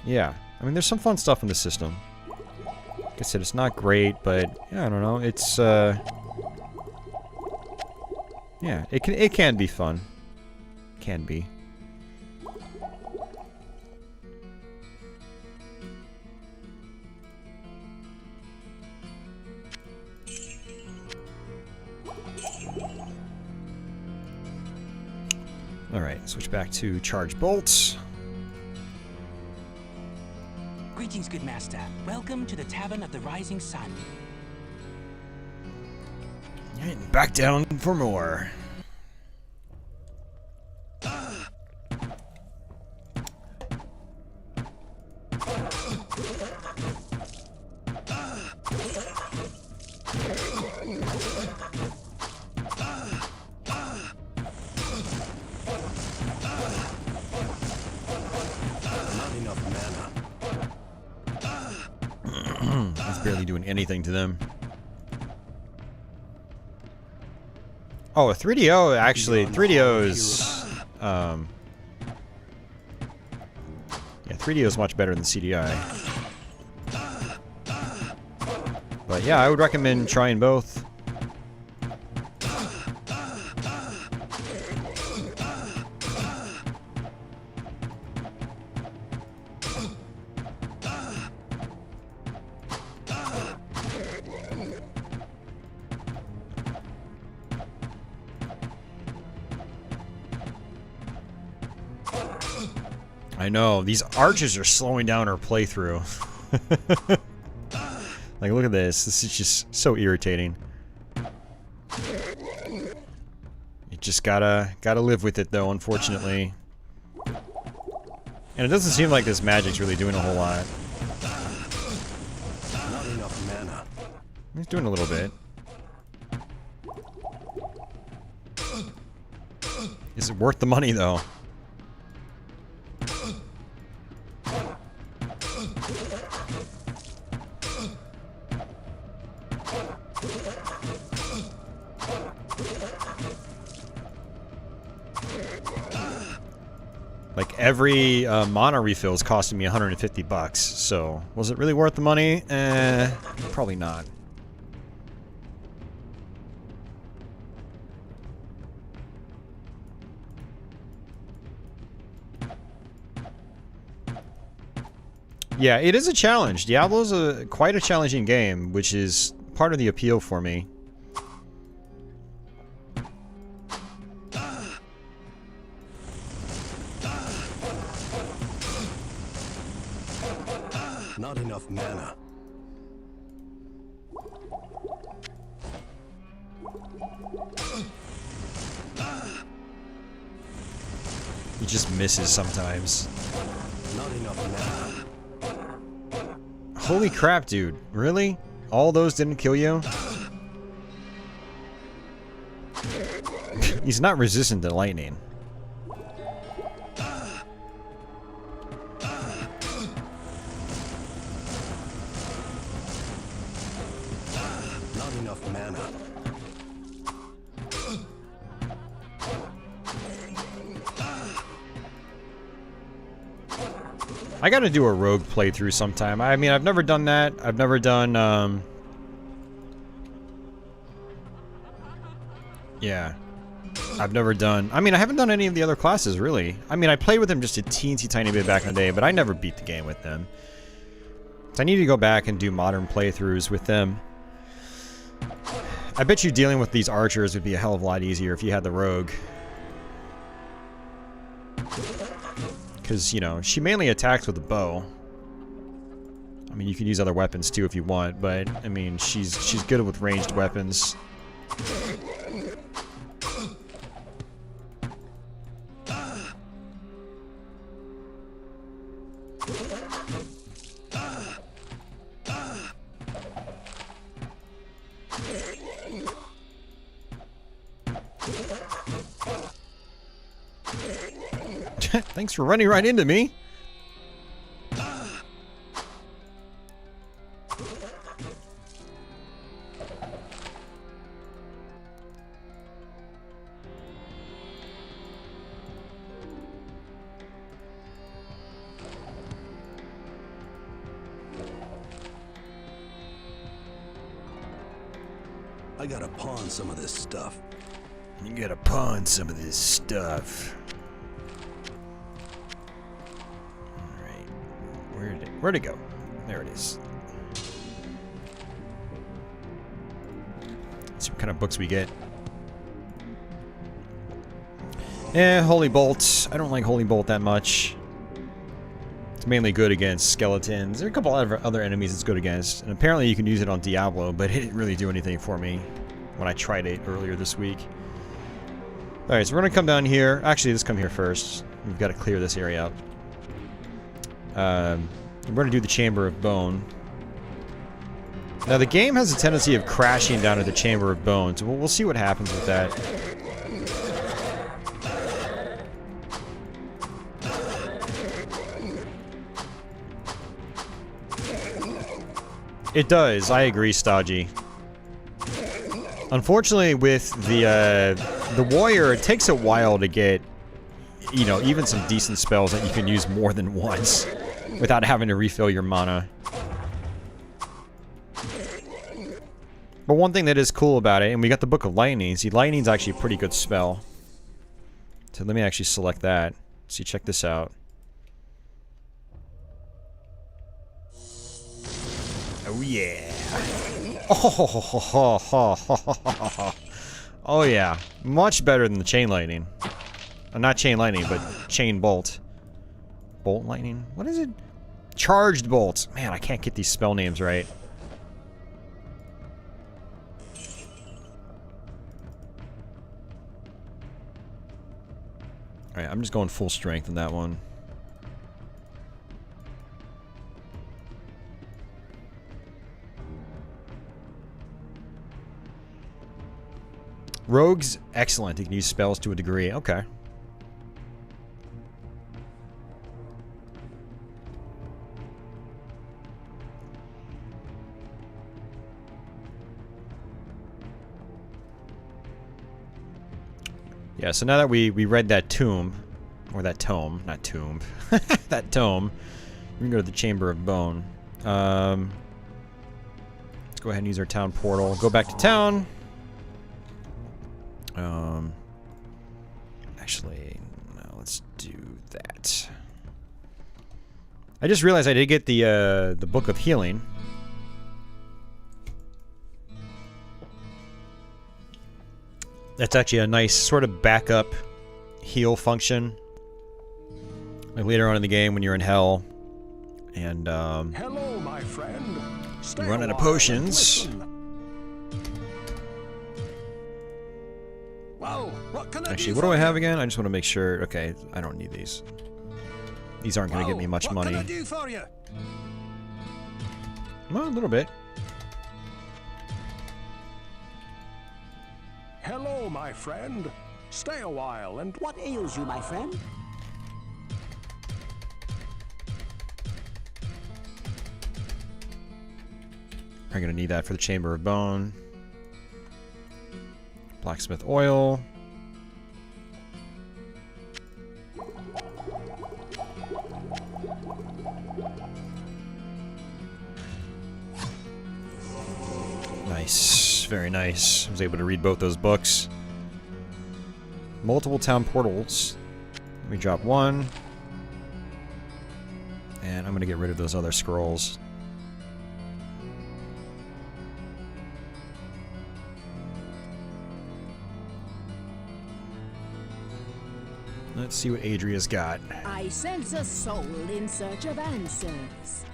yeah. I mean, there's some fun stuff in the system. Like I said, it's not great, but, yeah, I don't know. It's, yeah, it can be fun. Can be. Alright, switch back to charge bolts. Greetings, good master. Welcome to the Tavern of the Rising Sun. And back down for more. It's barely doing anything to them. Oh, a 3DO actually. 3DO is yeah, 3DO is much better than CDI. But yeah, I would recommend trying both. I know, these arches are slowing down our playthrough. Like, look at this. This is just so irritating. You just gotta live with it, though, unfortunately. And it doesn't seem like this magic's really doing a whole lot. Not enough mana. He's doing a little bit. Is it worth the money, though? Like, every mana refill is costing me 150 bucks, so was it really worth the money? Probably not. Yeah, it is a challenge. Diablo's quite a challenging game, which is part of the appeal for me. Not enough mana. He just misses sometimes. Not enough mana. Holy crap, dude. Really? All those didn't kill you? He's not resistant to lightning. Not enough mana. I gotta do a rogue playthrough sometime. I mean, I've never done that. I've never done, yeah. I've never done... I mean, I haven't done any of the other classes, really. I mean, I played with them just a teensy tiny bit back in the day, but I never beat the game with them. So I need to go back and do modern playthroughs with them. I bet you dealing with these archers would be a hell of a lot easier if you had the rogue. Because, you know, she mainly attacks with a bow. I mean, you can use other weapons too if you want, but, I mean, she's good with ranged weapons. Thanks for running right into me. I gotta pawn some of this stuff. You gotta pawn some of this stuff. Where'd it go? There it is. Let's see what kind of books we get. Holy Bolt. I don't like Holy Bolt that much. It's mainly good against skeletons. There are a couple of other enemies it's good against. And apparently you can use it on Diablo, but it didn't really do anything for me when I tried it earlier this week. Alright, so we're gonna come down here. Actually, let's come here first. We've got to clear this area up. We're going to do the Chamber of Bone. Now, the game has a tendency of crashing down at the Chamber of Bone, so we'll see what happens with that. It does. I agree, Stodgy. Unfortunately, with the Warrior, it takes a while to get, you know, even some decent spells that you can use more than once without having to refill your mana. But one thing that is cool about it, and we got the Book of Lightning. See, Lightning's actually a pretty good spell. So let me actually select that. See, check this out. Oh yeah. Oh yeah. Much better than the Chain Lightning. Not Chain Lightning, but Chain Bolt. Bolt Lightning? What is it? Charged Bolt. Man, I can't get these spell names right. Alright, I'm just going full strength in that one. Rogue's excellent. You can use spells to a degree. Okay. Yeah, so now that we read that tomb, or that tome, not tomb, that tome, we can go to the Chamber of Bone. Let's go ahead and use our town portal. Go back to town. Actually, no, let's do that. I just realized I did get the Book of Healing. That's actually a nice sort of backup heal function. Like later on in the game when you're in hell and Hello, my friend. you run out of potions. Wow, what can I Actually, do what do for I have you? again? I just want to make sure. Okay, I don't need these. These aren't going to get me much money. What can I do for you? Well, a little bit. Hello, my friend. Stay a while and What ails you, my friend? I'm gonna need that for the Chamber of Bone. Blacksmith oil. Nice, very nice. I was able to read both those books. Multiple town portals. Let me drop one. And I'm gonna get rid of those other scrolls. Let's see what Adria's got. I sense a soul in search of answers.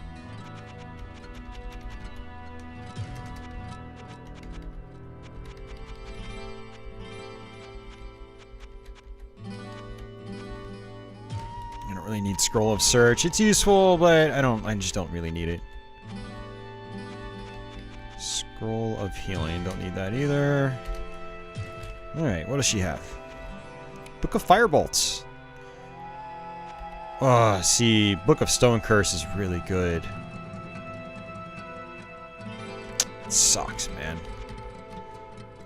I don't really need Scroll of Search. It's useful, but I just don't really need it. Scroll of Healing, don't need that either. Alright, what does she have? Book of Firebolts. Oh, see, Book of Stone Curse is really good. It sucks, man.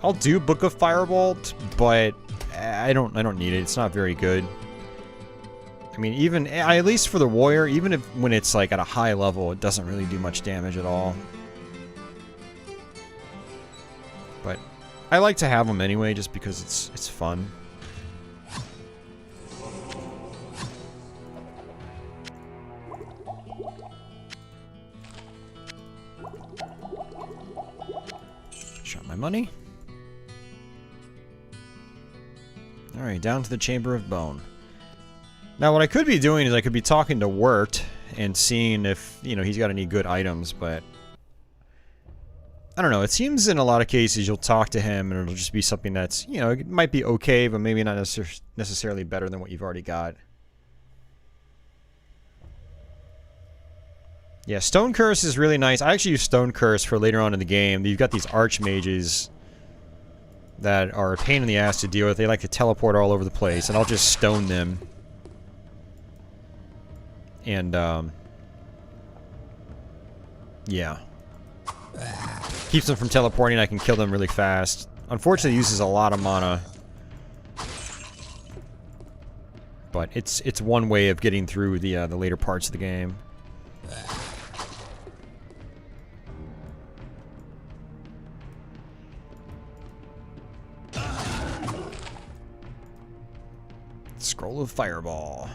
I'll do Book of Firebolt, but I don't need it. It's not very good. I mean, even at least for the warrior, even if when it's like at a high level, it doesn't really do much damage at all. But I like to have them anyway, just because it's fun. Shot my money. Alright, down to the Chamber of Bone. Now, what I could be doing is I could be talking to Wirt and seeing if, you know, he's got any good items, but I don't know. It seems in a lot of cases you'll talk to him and it'll just be something that's, you know, it might be okay, but maybe not necessarily better than what you've already got. Yeah, Stone Curse is really nice. I actually use Stone Curse for later on in the game. You've got these archmages that are a pain in the ass to deal with. They like to teleport all over the place, and I'll just stone them. And, yeah. Keeps them from teleporting, I can kill them really fast. Unfortunately, it uses a lot of mana. But it's one way of getting through the later parts of the game. Scroll of Fireball.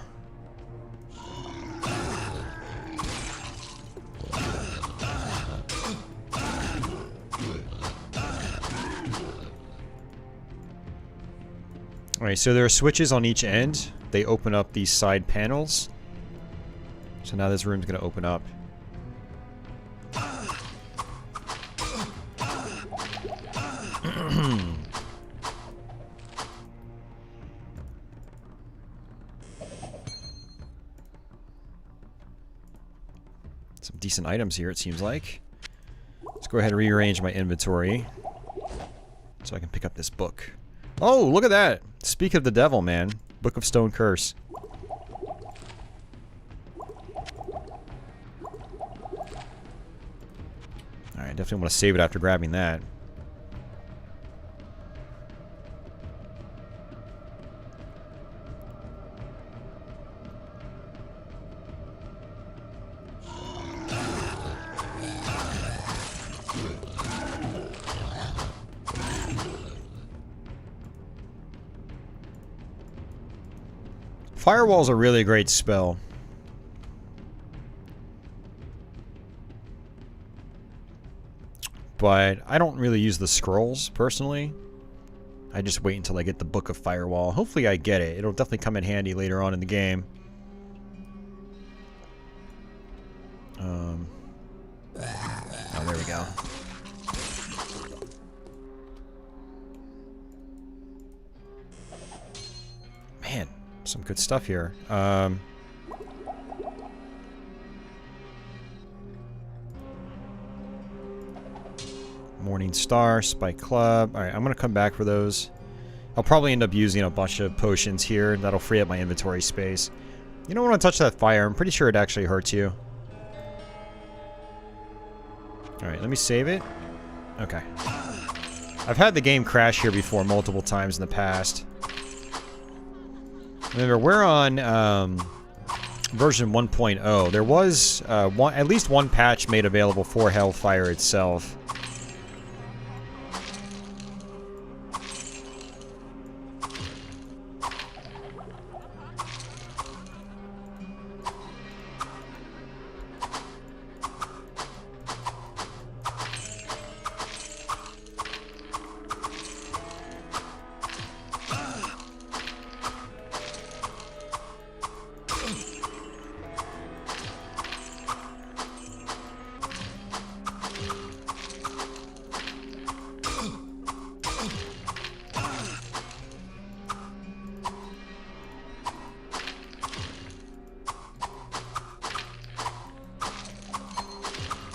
Alright, so there are switches on each end. They open up these side panels. So now this room's going to open up. Some decent items here, it seems like. Let's go ahead and rearrange my inventory so I can pick up this book. Oh, look at that! Speak of the devil, man. Book of Stone Curse. Alright, definitely want to save it after grabbing that. Firewall's a really great spell. But I don't really use the scrolls, personally. I just wait until I get the Book of Firewall. Hopefully I get it. It'll definitely come in handy later on in the game. Oh, there we go. Man, some good stuff here. Morning Star, Spike Club. Alright, I'm gonna come back for those. I'll probably end up using a bunch of potions here. That'll free up my inventory space. You don't want to touch that fire. I'm pretty sure it actually hurts you. Alright, let me save it. Okay. I've had the game crash here before multiple times in the past. Remember, we're on version 1.0. There was at least one patch made available for Hellfire itself.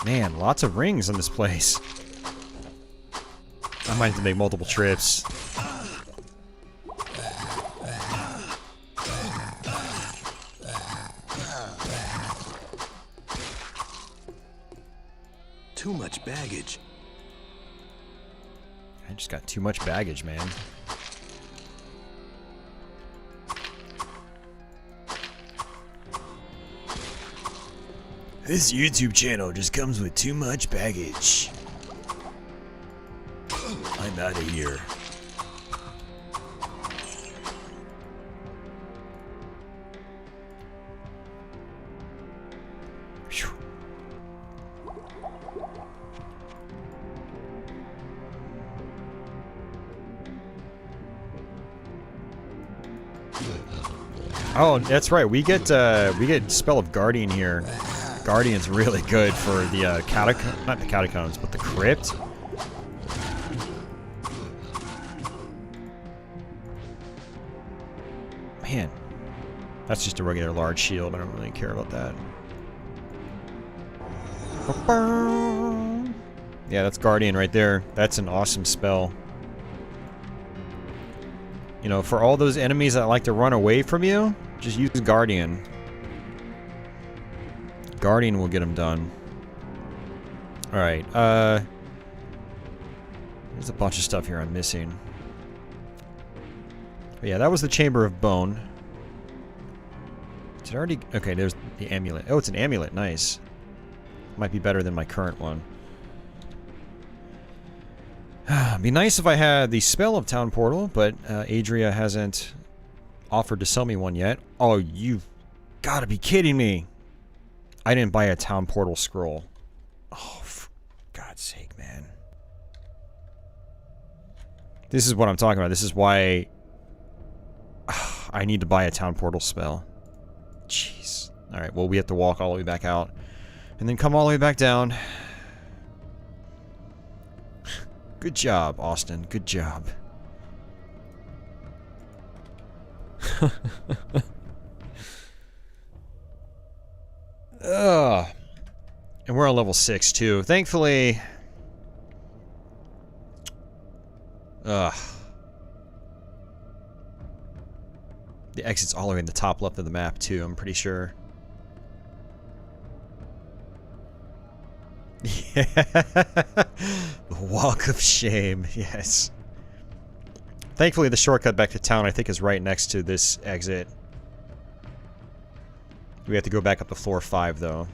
Man, lots of rings in this place. I might have to make multiple trips. Too much baggage. I just got too much baggage, man. This YouTube channel just comes with too much baggage. I'm out of here. Phew. Oh, that's right. We get Spell of Guardian here. Guardian's really good for the not the catacombs, but the crypt. Man, that's just a regular large shield. I don't really care about that. Yeah, that's Guardian right there. That's an awesome spell. You know, for all those enemies that like to run away from you, just use Guardian. Guardian will get them done. Alright, there's a bunch of stuff here I'm missing. But yeah, that was the Chamber of Bone. Did it already... Okay, there's the amulet. Oh, it's an amulet. Nice. Might be better than my current one. It'd be nice if I had the Spell of Town Portal, but Adria hasn't offered to sell me one yet. Oh, you've gotta be kidding me! I didn't buy a Town Portal scroll. Oh, for God's sake, man. This is what I'm talking about. This is why I need to buy a Town Portal spell. Jeez. Alright, well, we have to walk all the way back out. And then come all the way back down. Good job, Austin. Good job. Ugh. And we're on level 6, too. Thankfully... Ugh. The exit's all the way in the top left of the map, too, I'm pretty sure. Yeah. The Walk of Shame, yes. Thankfully, the shortcut back to town, I think, is right next to this exit. We have to go back up to floor 5, though.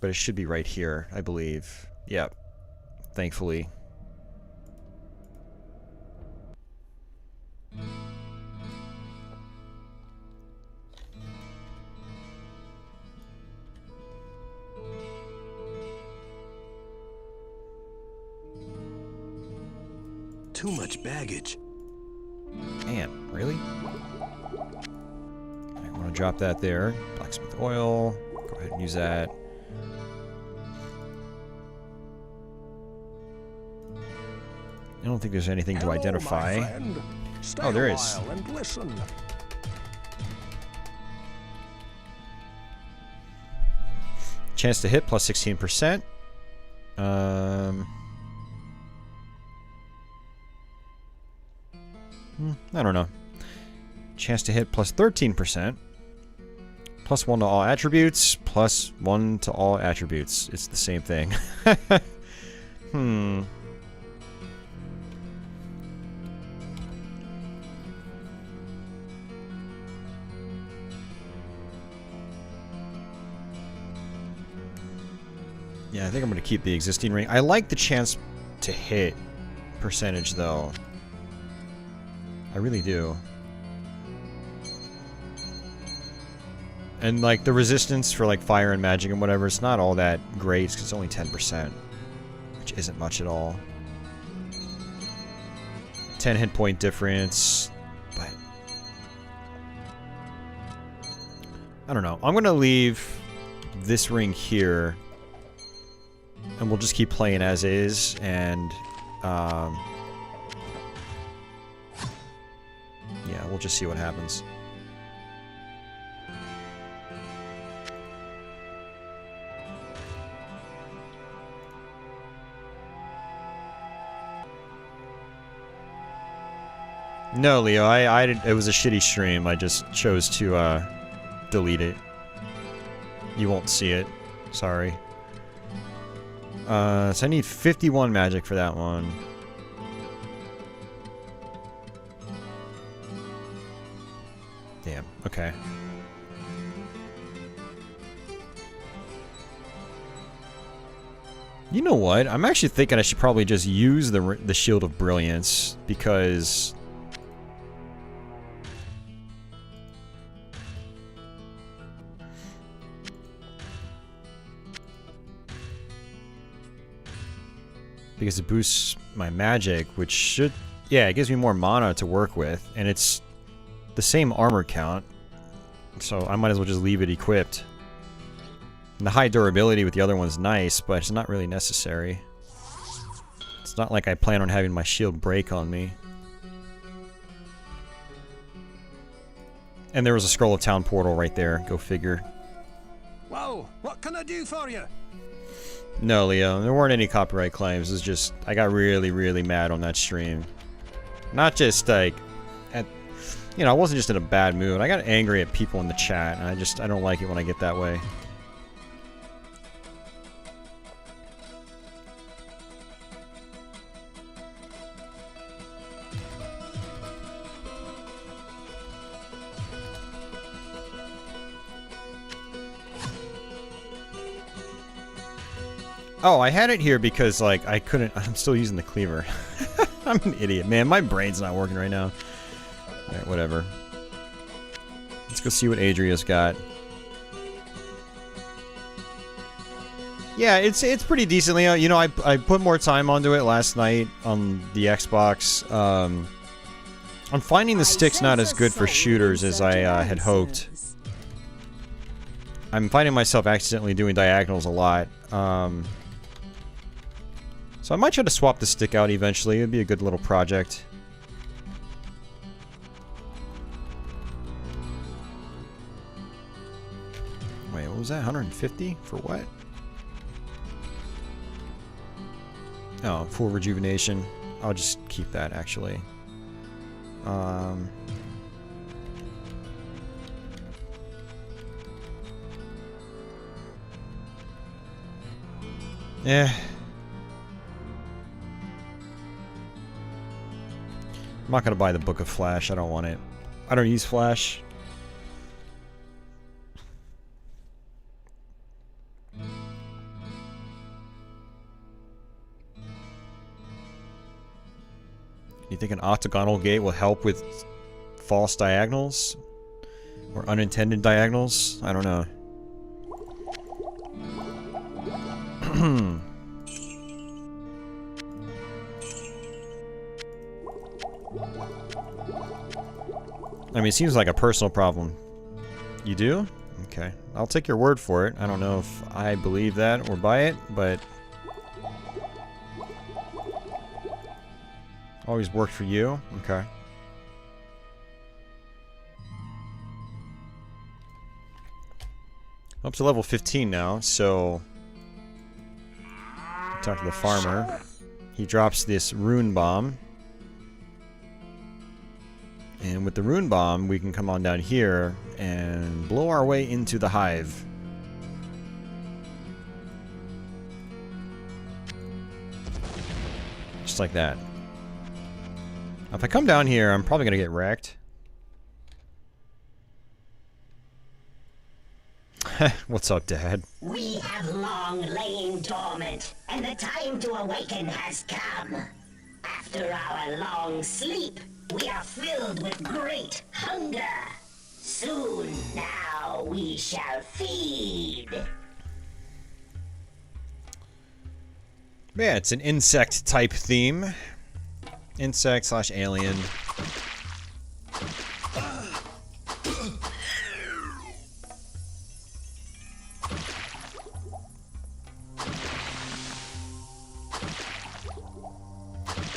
But it should be right here, I believe. Yep. Thankfully. Too much baggage. Man, really? I want to drop that there. Blacksmith oil. Go ahead and use that. I don't think there's anything to identify. Oh, there is. Chance to hit plus 16%. I don't know. Chance to hit plus 13%. Plus 1 to all attributes. Plus 1 to all attributes. It's the same thing. Yeah, I think I'm going to keep the existing ring. I like the chance to hit percentage, though. I really do. And, like, the resistance for, like, fire and magic and whatever, it's not all that great, because it's only 10%. Which isn't much at all. 10 hit point difference, but... I don't know. I'm going to leave this ring here. And we'll just keep playing as is, and, yeah, we'll just see what happens. No, Leo, it was a shitty stream. I just chose to, delete it. You won't see it. Sorry. So I need 51 magic for that one. Damn, okay. You know what? I'm actually thinking I should probably just use the Shield of Brilliance, because... because it boosts my magic, which should... yeah, it gives me more mana to work with, and it's the same armor count, so I might as well just leave it equipped. And the high durability with the other one's nice, but it's not really necessary. It's not like I plan on having my shield break on me. And there was a Scroll of Town portal right there, go figure. Whoa, what can I do for you? No, Leo, there weren't any copyright claims. It's just, I got really, really mad on that stream. Not just, like, you know, I wasn't just in a bad mood. I got angry at people in the chat, and I don't like it when I get that way. Oh, I had it here because, like, I'm still using the cleaver. I'm an idiot, man. My brain's not working right now. Alright, whatever. Let's go see what Adria's got. Yeah, it's pretty decently. You know, I put more time onto it last night on the Xbox. I'm finding the stick's not as good for shooters as I had hoped. I'm finding myself accidentally doing diagonals a lot. So I might try to swap the stick out eventually. It'd be a good little project. Wait, what was that? 150? For what? Oh, full rejuvenation. I'll just keep that, actually. Yeah. I'm not gonna buy the Book of Flash. I don't want it. I don't use Flash. You think an octagonal gate will help with false diagonals? Or unintended diagonals? I don't know. I mean, it seems like a personal problem. You do? Okay. I'll take your word for it. I don't know if I believe that or buy it, but... always worked for you? Okay. Up to level 15 now, so... Talk to the farmer. He drops this rune bomb. And with the rune bomb, we can come on down here and blow our way into the hive. Just like that. If I come down here, I'm probably gonna get wrecked. What's up, Dad? We have long lain dormant, and the time to awaken has come. After our long sleep, we are filled with great hunger. Soon now we shall feed. Yeah, it's an insect type theme. Insect / alien.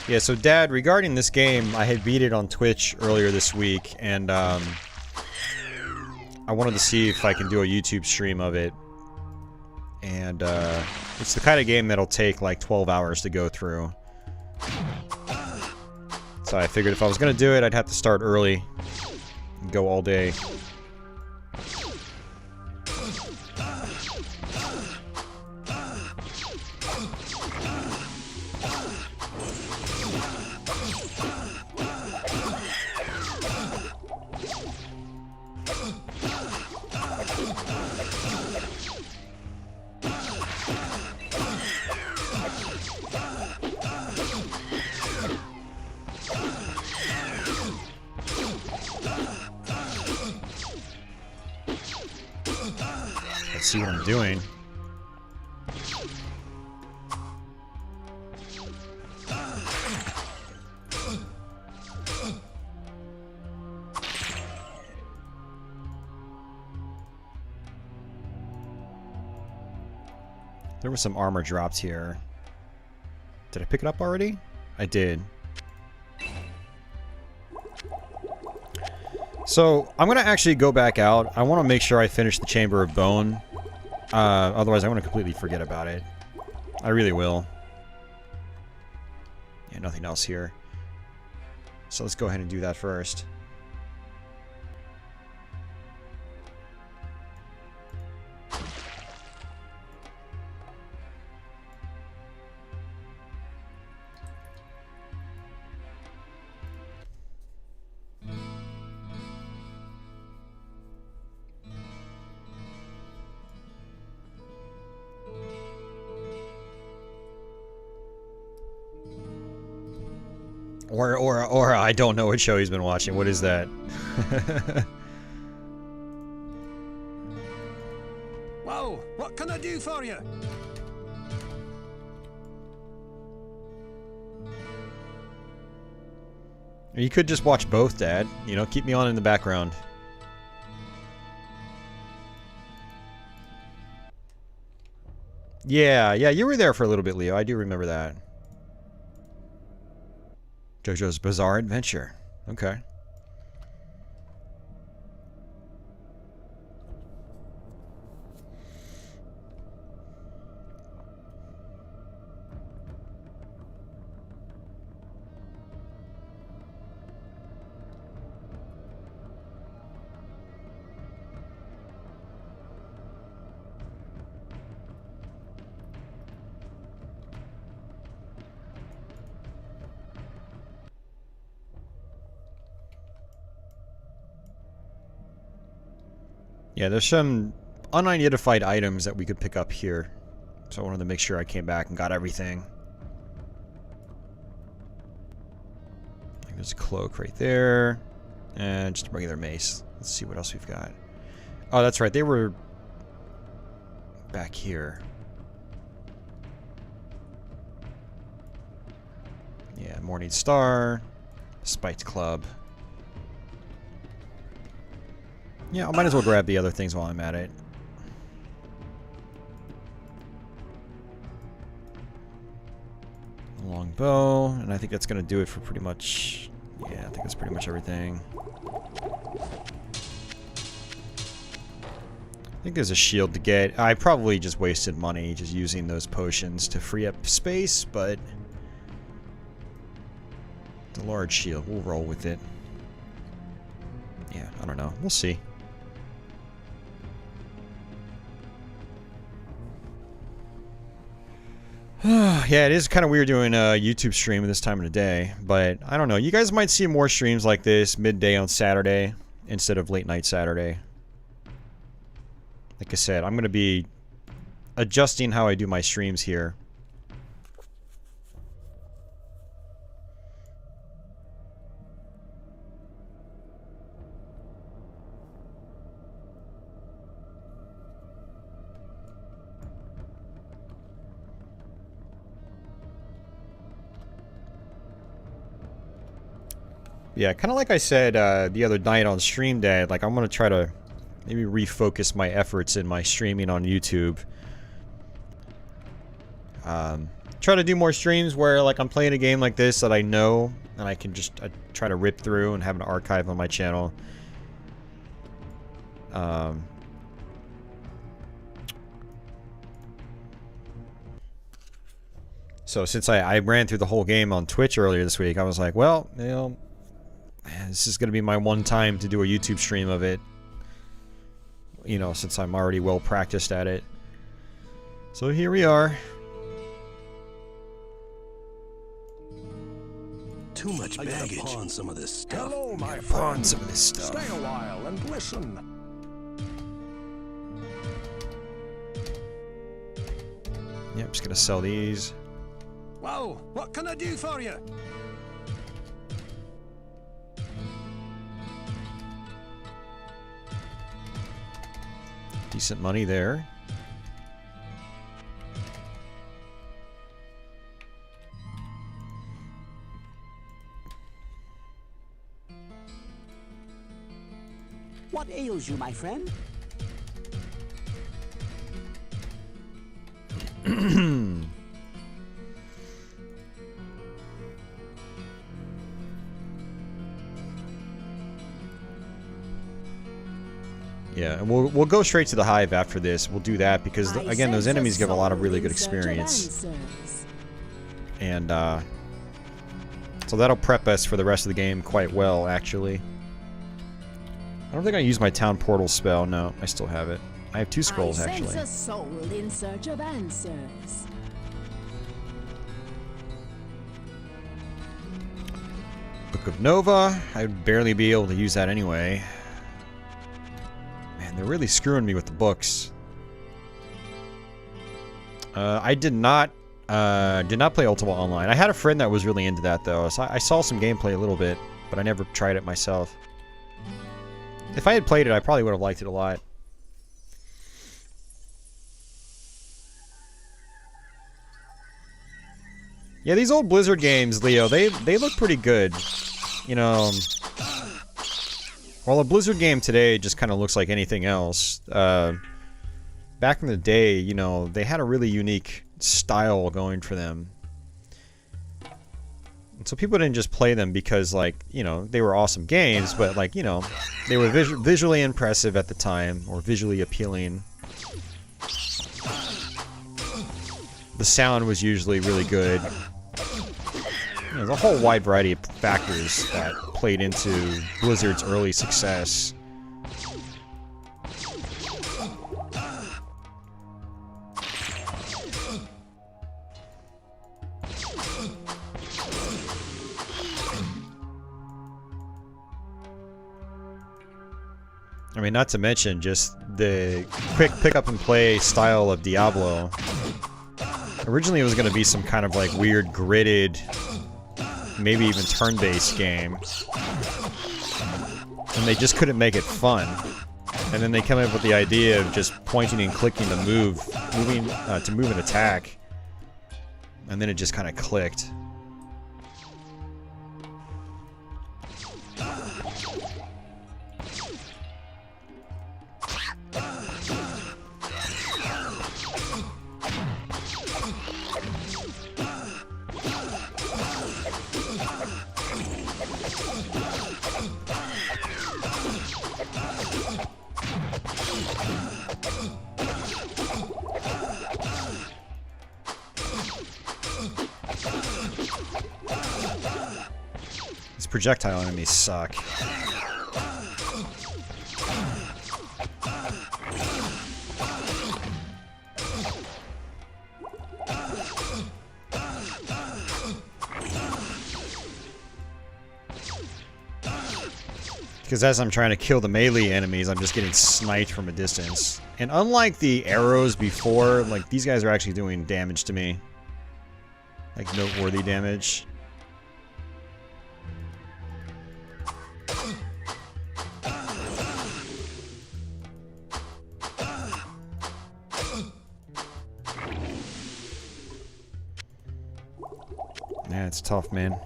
Yeah, so Dad, regarding this game, I had beat it on Twitch earlier this week, and I wanted to see if I can do a YouTube stream of it. And it's the kind of game that'll take like 12 hours to go through. So I figured if I was going to do it, I'd have to start early and go all day. Let's see what I'm doing. There were some armor dropped here. Did I pick it up already? I did. So, I'm going to actually go back out. I want to make sure I finish the Chamber of Bone. Otherwise, I'm going to completely forget about it. I really will. Yeah, nothing else here. So let's go ahead and do that first. Or I don't know what show he's been watching. What is that? Whoa, what can I do for you? You could just watch both, Dad. You know, keep me on in the background. Yeah, you were there for a little bit, Leo. I do remember that. JoJo's Bizarre Adventure. Okay. Yeah, there's some unidentified items that we could pick up here. So I wanted to make sure I came back and got everything. There's a cloak right there. And just a regular mace. Let's see what else we've got. Oh, that's right. They were back here. Yeah, Morning Star. Spiked Club. Yeah, I might as well grab the other things while I'm at it. Long bow, and I think that's going to do it for pretty much... Yeah, I think that's pretty much everything. I think there's a shield to get. I probably just wasted money just using those potions to free up space, but the large shield, we'll roll with it. Yeah, I don't know. We'll see. Yeah, it is kind of weird doing a YouTube stream at this time of the day, but I don't know. You guys might see more streams like this midday on Saturday instead of late night Saturday. Like I said, I'm going to be adjusting how I do my streams here. Yeah, kind of like I said the other night on Stream Day, like I'm going to try to maybe refocus my efforts in my streaming on YouTube. Try to do more streams where like I'm playing a game like this that I know and I can just try to rip through and have an archive on my channel. So since I ran through the whole game on Twitch earlier this week, I was like, well, you know, this is going to be my one time to do a YouTube stream of it. You know, since I'm already well practiced at it. So here we are. Too much baggage. I gotta pawn some of this stuff. Hello, my Pawn friend. some of this stuff. Stay a while and listen. Yeah, I'm just going to sell these. Whoa, what can I do for you? Decent money there. What ails you, my friend? Yeah, and we'll go straight to the hive after this. We'll do that because again, those enemies give a lot of really good experience. And so that'll prep us for the rest of the game quite well, actually. I don't think I used my town portal spell. No, I still have it. I have 2 scrolls actually. I sense a soul in search of answers. Book of Nova. I'd barely be able to use that anyway. Man, they're really screwing me with the books. I did not play Ultima Online. I had a friend that was really into that though, so I saw some gameplay a little bit, but I never tried it myself. If I had played it, I probably would have liked it a lot. Yeah, these old Blizzard games, Leo, they look pretty good. You know, while a Blizzard game today just kind of looks like anything else, back in the day, you know, they had a really unique style going for them. And so people didn't just play them because, like, you know, they were awesome games, but, like, you know, they were visually impressive at the time, or visually appealing. The sound was usually really good. You know, there's a whole wide variety of factors that played into Blizzard's early success. I mean, not to mention just the quick pick-up-and-play style of Diablo. Originally it was going to be some kind of like weird gridded, maybe even turn-based game. And they just couldn't make it fun. And then they came up with the idea of just pointing and clicking to move and attack. And then it just kind of clicked. projectile enemies suck. Because as I'm trying to kill the melee enemies, I'm just getting sniped from a distance. And unlike the arrows before, like, these guys are actually doing damage to me. Like, noteworthy damage. Yeah, it's tough, man.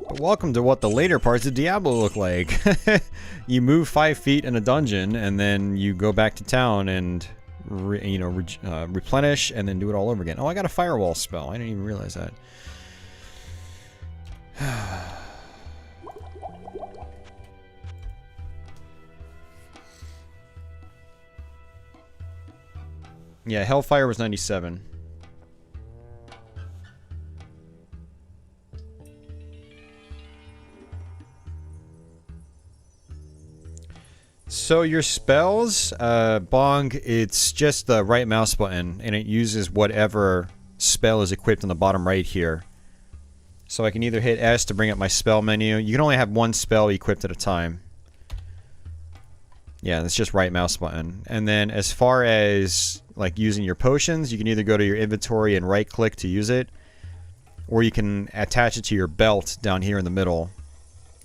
But welcome to what the later parts of Diablo look like. You move 5 feet in a dungeon, and then you go back to town and, replenish, and then do it all over again. Oh, I got a firewall spell. I didn't even realize that. Yeah, Hellfire was 97. So your spells, Bong, it's just the right mouse button, and it uses whatever spell is equipped on the bottom right here. So I can either hit S to bring up my spell menu. You can only have one spell equipped at a time. Yeah, that's just right mouse button. And then as far as like using your potions, you can either go to your inventory and right click to use it, or you can attach it to your belt down here in the middle,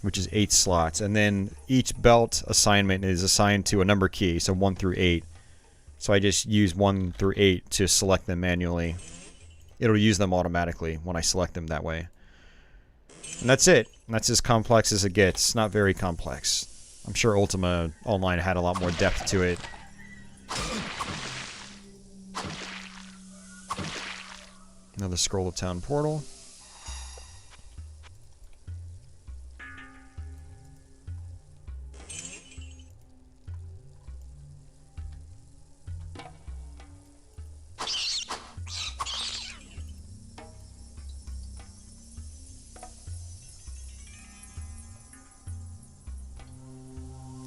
which is 8 slots. And then each belt assignment is assigned to a number key, so 1 through 8. So I just use 1 through 8 to select them manually. It'll use them automatically when I select them that way. And that's it. That's as complex as it gets. It's not very complex. I'm sure Ultima Online had a lot more depth to it. Another scroll of town portal.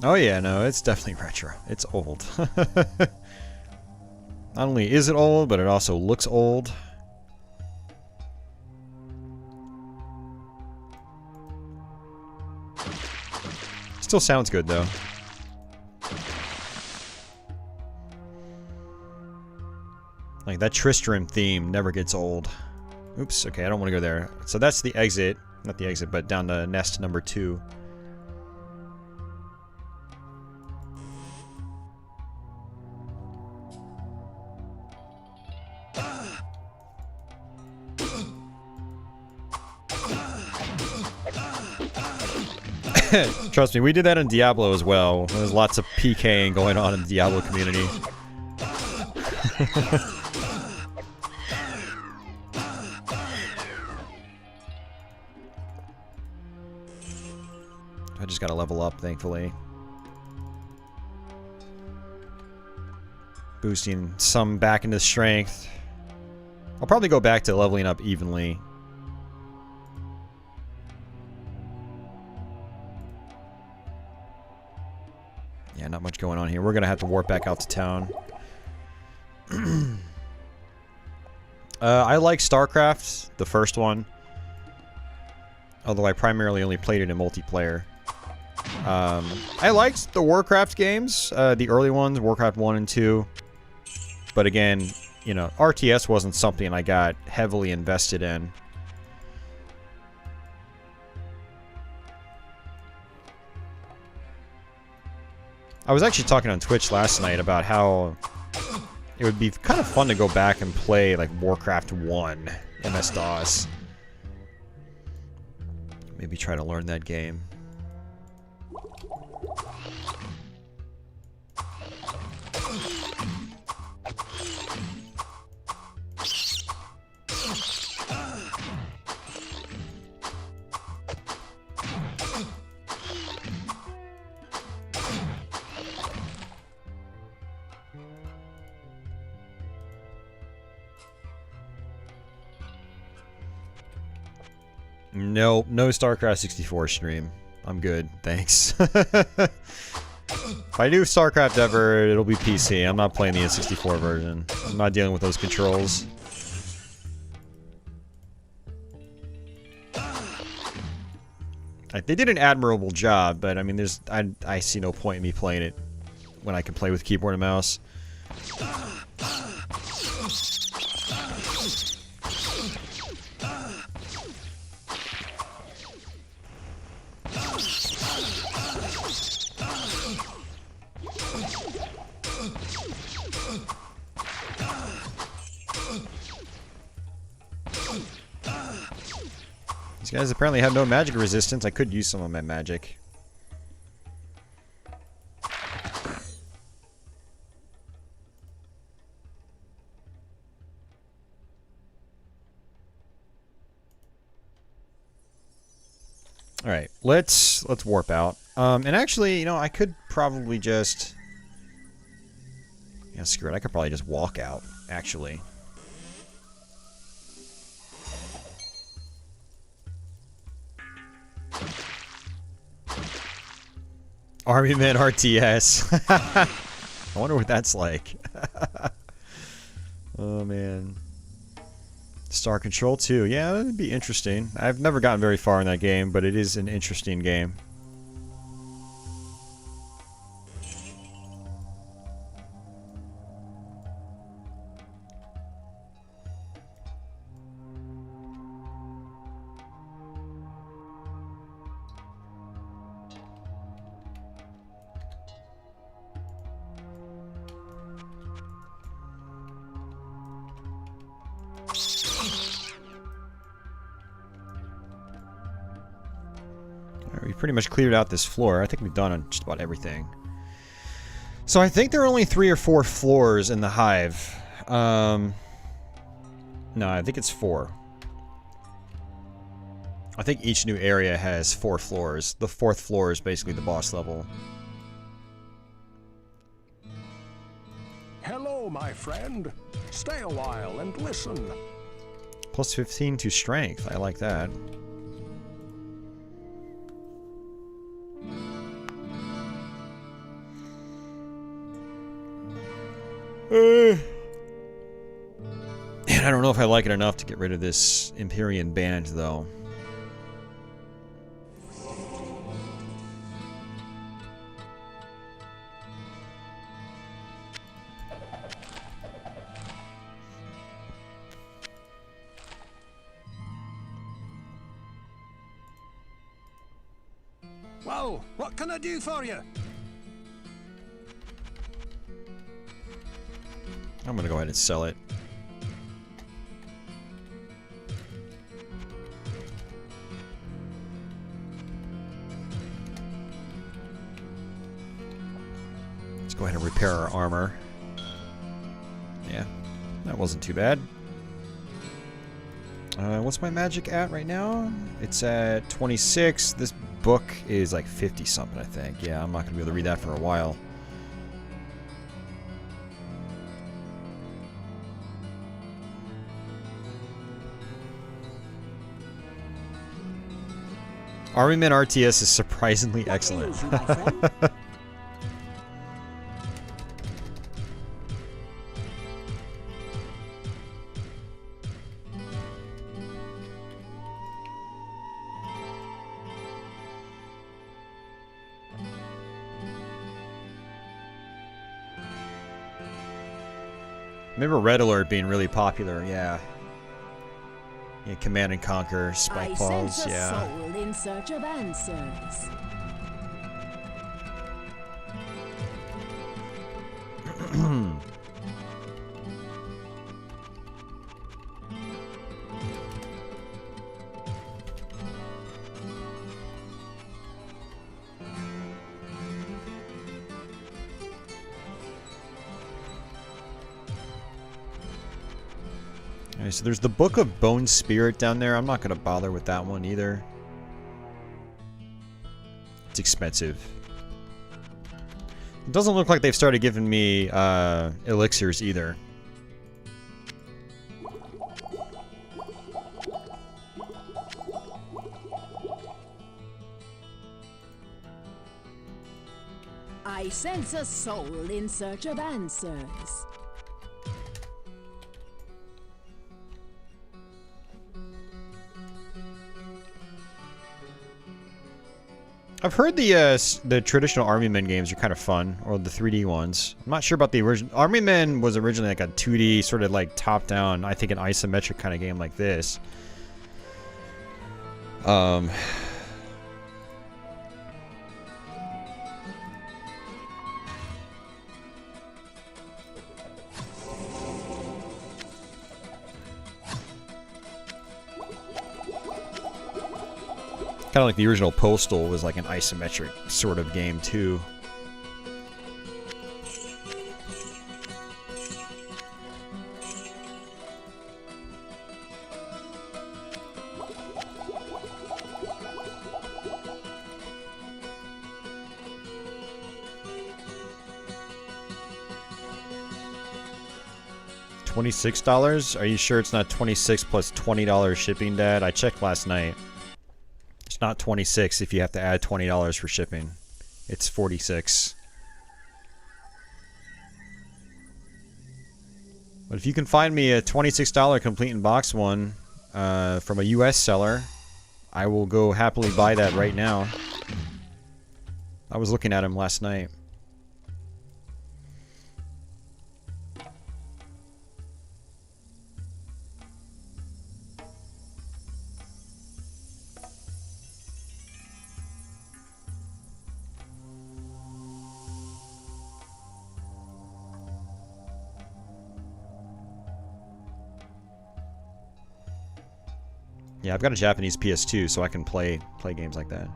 Oh yeah, no, it's definitely retro. It's old. Not only is it old, but it also looks old. Still sounds good, though. Like, that Tristram theme never gets old. Oops, okay, I don't want to go there. So that's the exit. Not the exit, but down to nest number 2. Trust me, we did that in Diablo as well. There's lots of PKing going on in the Diablo community. I just gotta level up, thankfully. Boosting some back into strength. I'll probably go back to leveling up evenly. Yeah, not much going on here. We're gonna have to warp back out to town. I like StarCraft, the first one. Although I primarily only played it in multiplayer. I liked the Warcraft games, the early ones, Warcraft 1 and 2. But again, you know, RTS wasn't something I got heavily invested in. I was actually talking on Twitch last night about how it would be kind of fun to go back and play like Warcraft 1 MS-DOS. Maybe try to learn that game. Nope, no StarCraft 64 stream. I'm good, thanks. If I do StarCraft ever, it'll be PC. I'm not playing the N64 version. I'm not dealing with those controls. They did an admirable job, but I mean, I see no point in me playing it when I can play with keyboard and mouse. These guys apparently have no magic resistance. I could use some of my magic. All right, let's warp out. And actually, you know, I could probably just, yeah, screw it. I could probably just walk out. Actually. Army Men RTS. I wonder what that's like. Oh man. Star Control 2. Yeah, that'd be interesting. I've never gotten very far in that game, but it is an interesting game. We pretty much cleared out this floor. I think we've done on just about everything. So I think there are only 3 or 4 floors in the hive. No, I think it's 4. I think each new area has 4 floors. The 4th floor is basically the boss level. Hello, my friend. Stay a while and listen. Plus 15 to strength. I like that. And I don't know if I like it enough to get rid of this Empyrean band, though. Well, what can I do for you? I'm gonna go ahead and sell it. Let's go ahead and repair our armor. Yeah, that wasn't too bad. What's my magic at right now? It's at 26. This book is like 50 something, I think. Yeah, I'm not gonna be able to read that for a while. Army Men RTS is surprisingly excellent. Remember Red Alert being really popular, yeah. Yeah, Command and Conquer, Spike Balls, sense a yeah. soul in search of answers. Alright, so there's the Book of Bone Spirit down there. I'm not going to bother with that one either. It's expensive. It doesn't look like they've started giving me elixirs either. I sense a soul in search of answers. I've heard the traditional Army Men games are kind of fun, or the 3D ones. I'm not sure about the original. Army Men was originally like a 2D, sort of like top-down, I think an isometric kind of game like this. Kind of like the original Postal was like an isometric sort of game too. $26? Are you sure it's not 26 plus $20 shipping, Dad? I checked last night. It's not 26 if you have to add $20 for shipping. It's 46. But if you can find me a $26 complete in box one from a US seller, I will go happily buy that right now. I was looking at them last night. Yeah, I've got a Japanese PS2, so I can play games like that.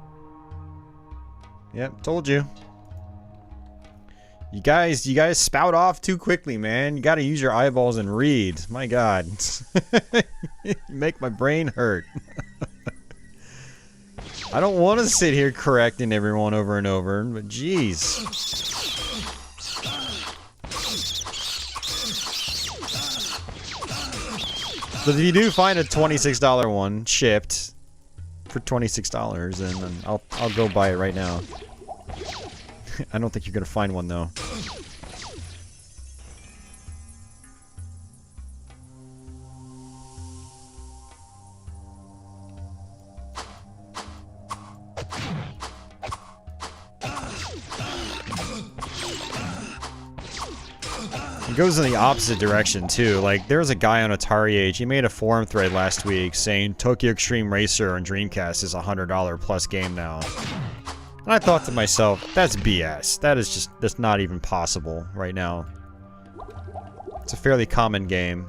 Yep, told you. You guys spout off too quickly, man. You gotta use your eyeballs and read. My God. You make my brain hurt. I don't want to sit here correcting everyone over and over, but jeez. But if you do find a $26 one shipped for $26, then I'll go buy it right now. I don't think you're gonna find one though. It goes in the opposite direction too. Like there was a guy on Atari Age, he made a forum thread last week saying Tokyo Extreme Racer on Dreamcast is a $100 plus game now. And I thought to myself, that's BS. That's not even possible right now. It's a fairly common game.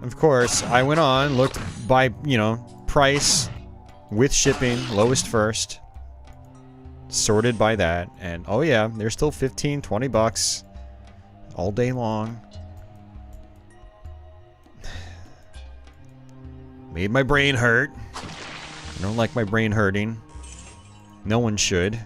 Of course, I went on, looked by, you know, price, with shipping, lowest first. Sorted by that, and oh yeah, they're still 15, 20 bucks all day long. Made my brain hurt. I don't like my brain hurting. No one should.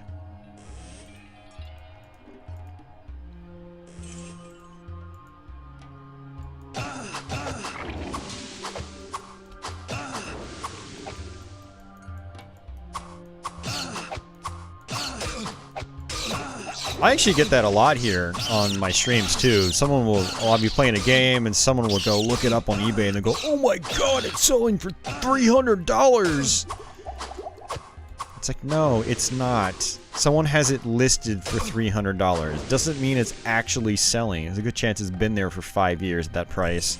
I actually get that a lot here on my streams too. I'll be playing a game and someone will go look it up on eBay and they'll go, "Oh my God, it's selling for $300." It's like, no, it's not. Someone has it listed for $300. Doesn't mean it's actually selling. There's a good chance it's been there for 5 years at that price.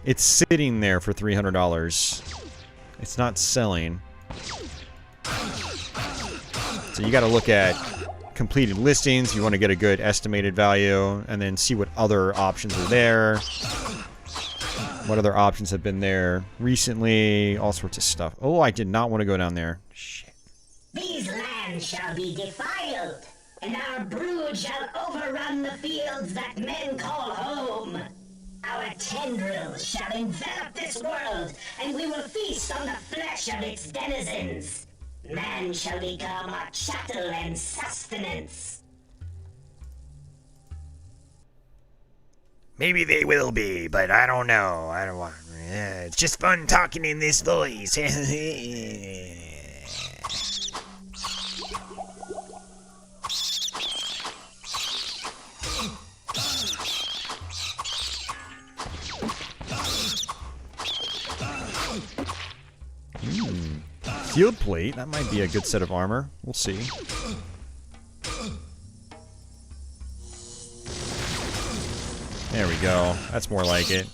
It's sitting there for $300. It's not selling. So you got to look at completed listings. You want to get a good estimated value, and then see what other options are there. What other options have been there recently? All sorts of stuff. Oh, I did not want to go down there. Shit. These lands shall be defiled, and our brood shall overrun the fields that men call home. Our tendrils shall envelop this world, and we will feast on the flesh of its denizens. Man shall become our chattel and sustenance. Maybe they will be, but I don't know. I don't want. It's just fun talking in this voice. Field plate. That might be a good set of armor. We'll see. There we go. That's more like it.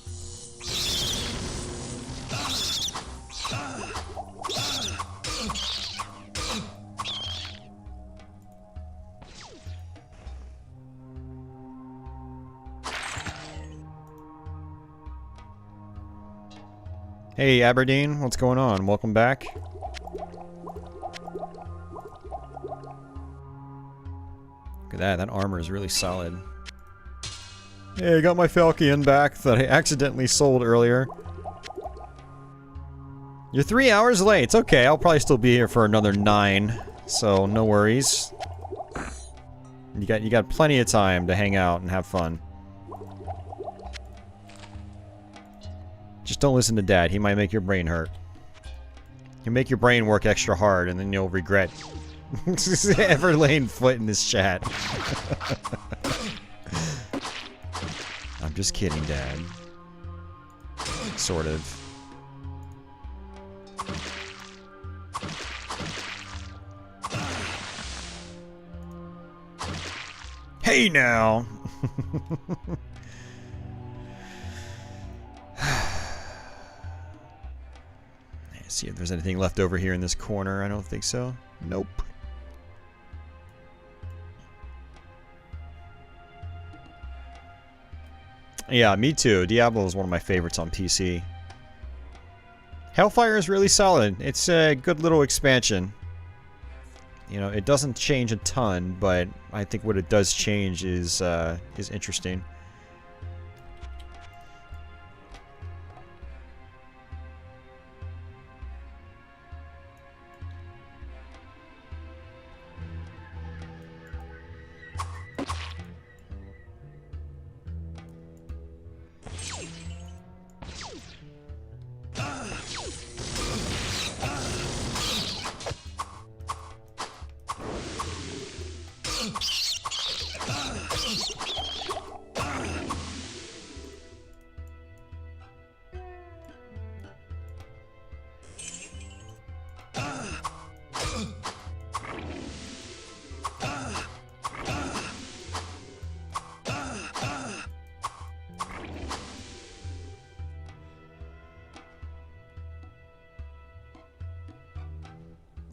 Hey Aberdeen, what's going on? Welcome back. Look at that, that armor is really solid. Hey, I got my Falcon back that I accidentally sold earlier. You're 3 hours late. It's okay, I'll probably still be here for another 9, so no worries. You got plenty of time to hang out and have fun. Just don't listen to Dad. He might make your brain hurt. He'll make your brain work extra hard, and then you'll regret ever laying foot in this chat. I'm just kidding, Dad. Sort of. Hey now! See if there's anything left over here in this corner. I don't think so. Nope. Yeah, me too. Diablo is one of my favorites on PC. Hellfire is really solid. It's a good little expansion. You know, it doesn't change a ton, but I think what it does change is interesting.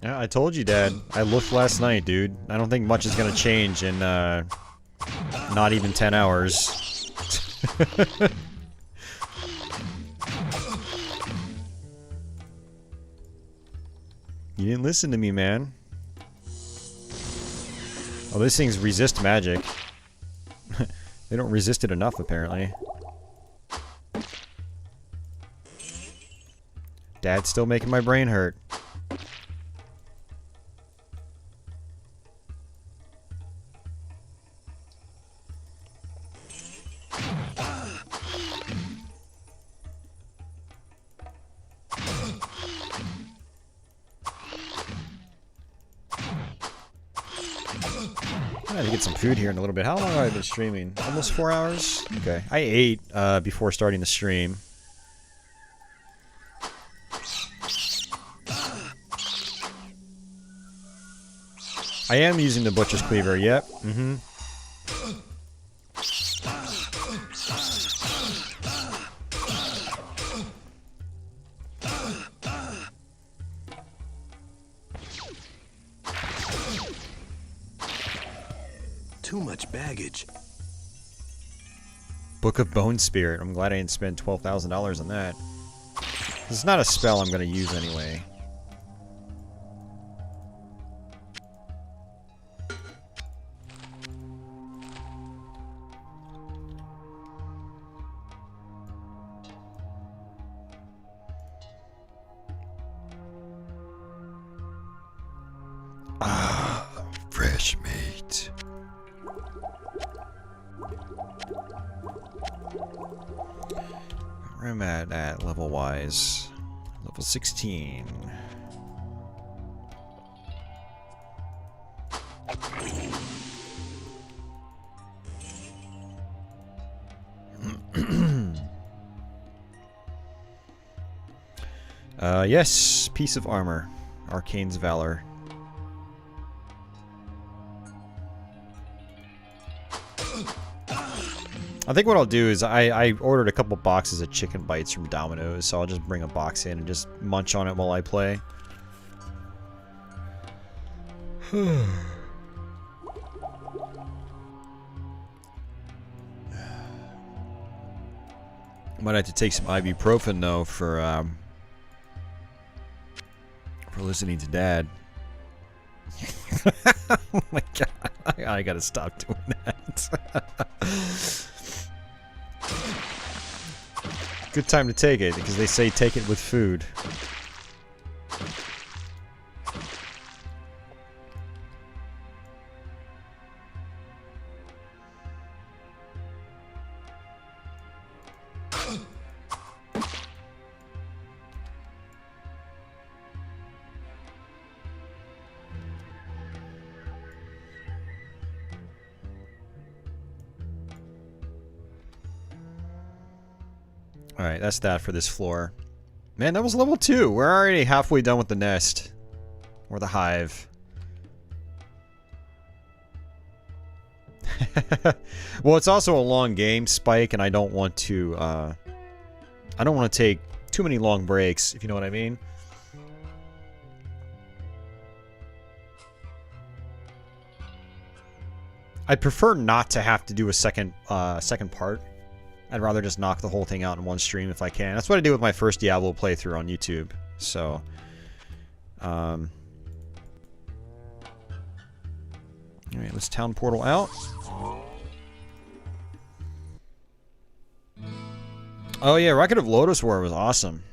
Yeah, I told you, Dad. I looked last night, dude. I don't think much is gonna change in, not even 10 hours. You didn't listen to me, man. Oh, these things resist magic. They don't resist it enough, apparently. Dad's still making my brain hurt. I have to get some food here in a little bit. How long have I been streaming? Almost 4 hours? Okay. I ate before starting the stream. I am using the Butcher's Cleaver, yep. Mm-hmm. Too much baggage. Book of Bone Spirit. I'm glad I didn't spend $12,000 on that. This is not a spell I'm going to use anyway. Ah, fresh meat. Where am I at level-wise? Level 16. Yes, piece of armor. Arcane's Valor. I think what I'll do is I ordered a couple boxes of chicken bites from Domino's, so I'll just bring a box in and just munch on it while I play. Might have to take some ibuprofen though for listening to Dad. Oh my god, I gotta stop doing that. Good time to take it, because they say take it with food. Alright, that's that for this floor. Man, that was level 2. We're already halfway done with the nest. Or the hive. Well, it's also a long game, Spike, and I don't want to, take too many long breaks, if you know what I mean. I'd prefer not to have to do a second part. I'd rather just knock the whole thing out in one stream if I can. That's what I did with my first Diablo playthrough on YouTube. So, alright, let's town portal out. Oh yeah, Rocket of Lotus War was awesome.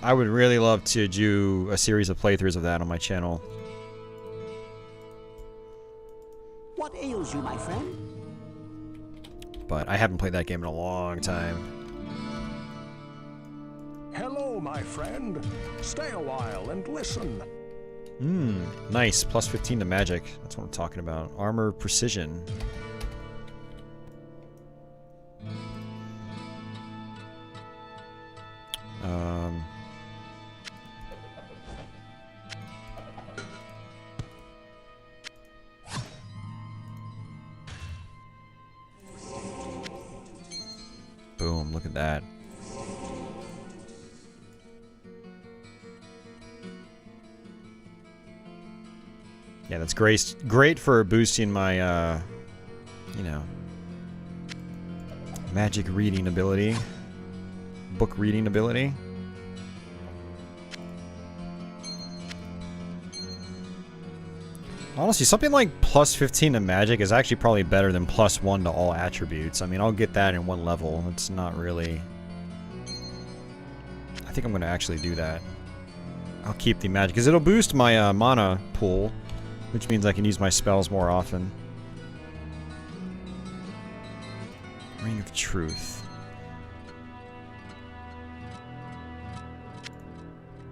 I would really love to do a series of playthroughs of that on my channel. What ails you, my friend? But I haven't played that game in a long time. Hello, my friend. Stay a while and listen. Nice. Plus 15 to magic. That's what I'm talking about. Armor precision. Boom, look at that. Yeah, that's great for boosting my, you know, magic reading ability, book reading ability. Honestly, something like plus 15 to magic is actually probably better than plus 1 to all attributes. I mean, I'll get that in one level. It's not really... I think I'm going to actually do that. I'll keep the magic, because it'll boost my mana pool, which means I can use my spells more often. Ring of Truth.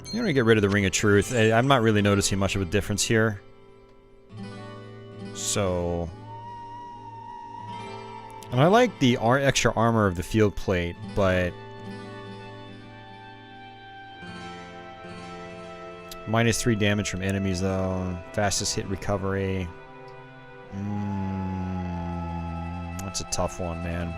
You're going to get rid of the Ring of Truth. I'm not really noticing much of a difference here. So... And I like the extra armor of the field plate, but... Minus 3 damage from enemies, though. Fastest hit recovery. That's a tough one, man.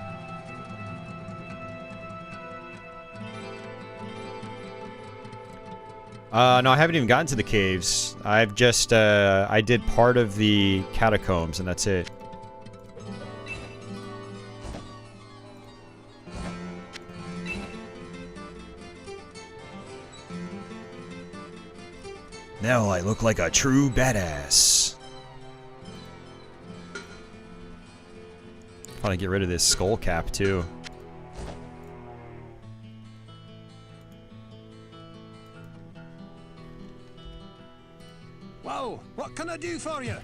No, I haven't even gotten to the caves. I've just, I did part of the catacombs, and that's it. Now I look like a true badass. I want to get rid of this skull cap, too. Whoa, what can I do for you?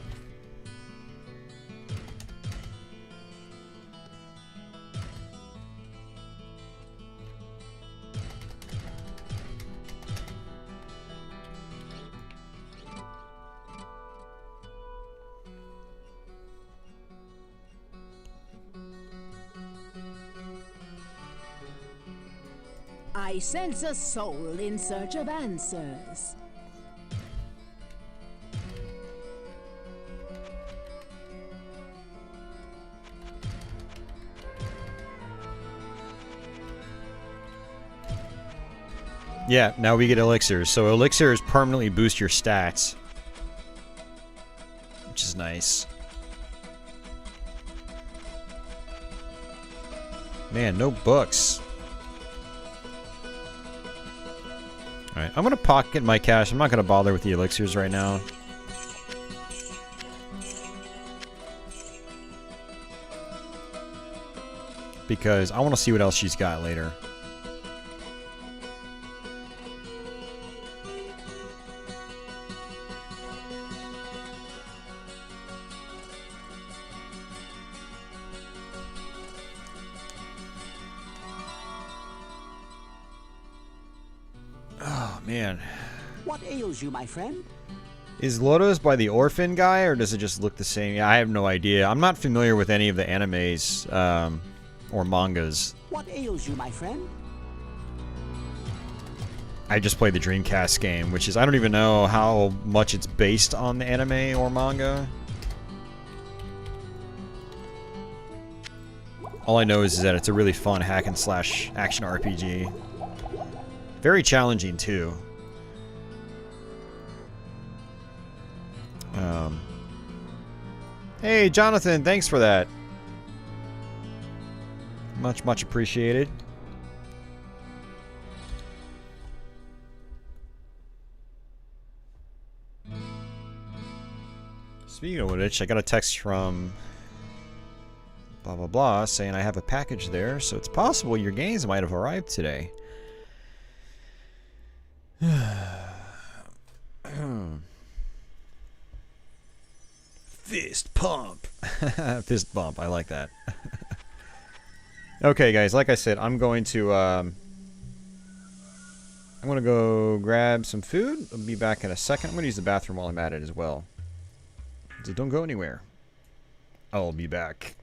I sense a soul in search of answers. Yeah, now we get elixirs. So elixirs permanently boost your stats. Which is nice. Man, no books. Alright, I'm gonna pocket my cash. I'm not gonna bother with the elixirs right now. Because I want to see what else she's got later. Oh, man. What ails you, my friend? Is Lotus by the orphan guy, or does it just look the same? Yeah, I have no idea. I'm not familiar with any of the animes or mangas. What ails you, my friend? I just played the Dreamcast game, which is, I don't even know how much it's based on the anime or manga. All I know is that it's a really fun hack and slash action RPG. Very challenging, too. Hey, Jonathan, thanks for that. Much, much appreciated. Speaking of which, I got a text from blah blah blah saying I have a package there, so it's possible your games might have arrived today. Fist pump. Fist bump. I like that. Okay, guys, like I said, I'm going to go grab some food. I'll be back in a second. I'm going to use the bathroom while I'm at it as well. So don't go anywhere. I'll be back.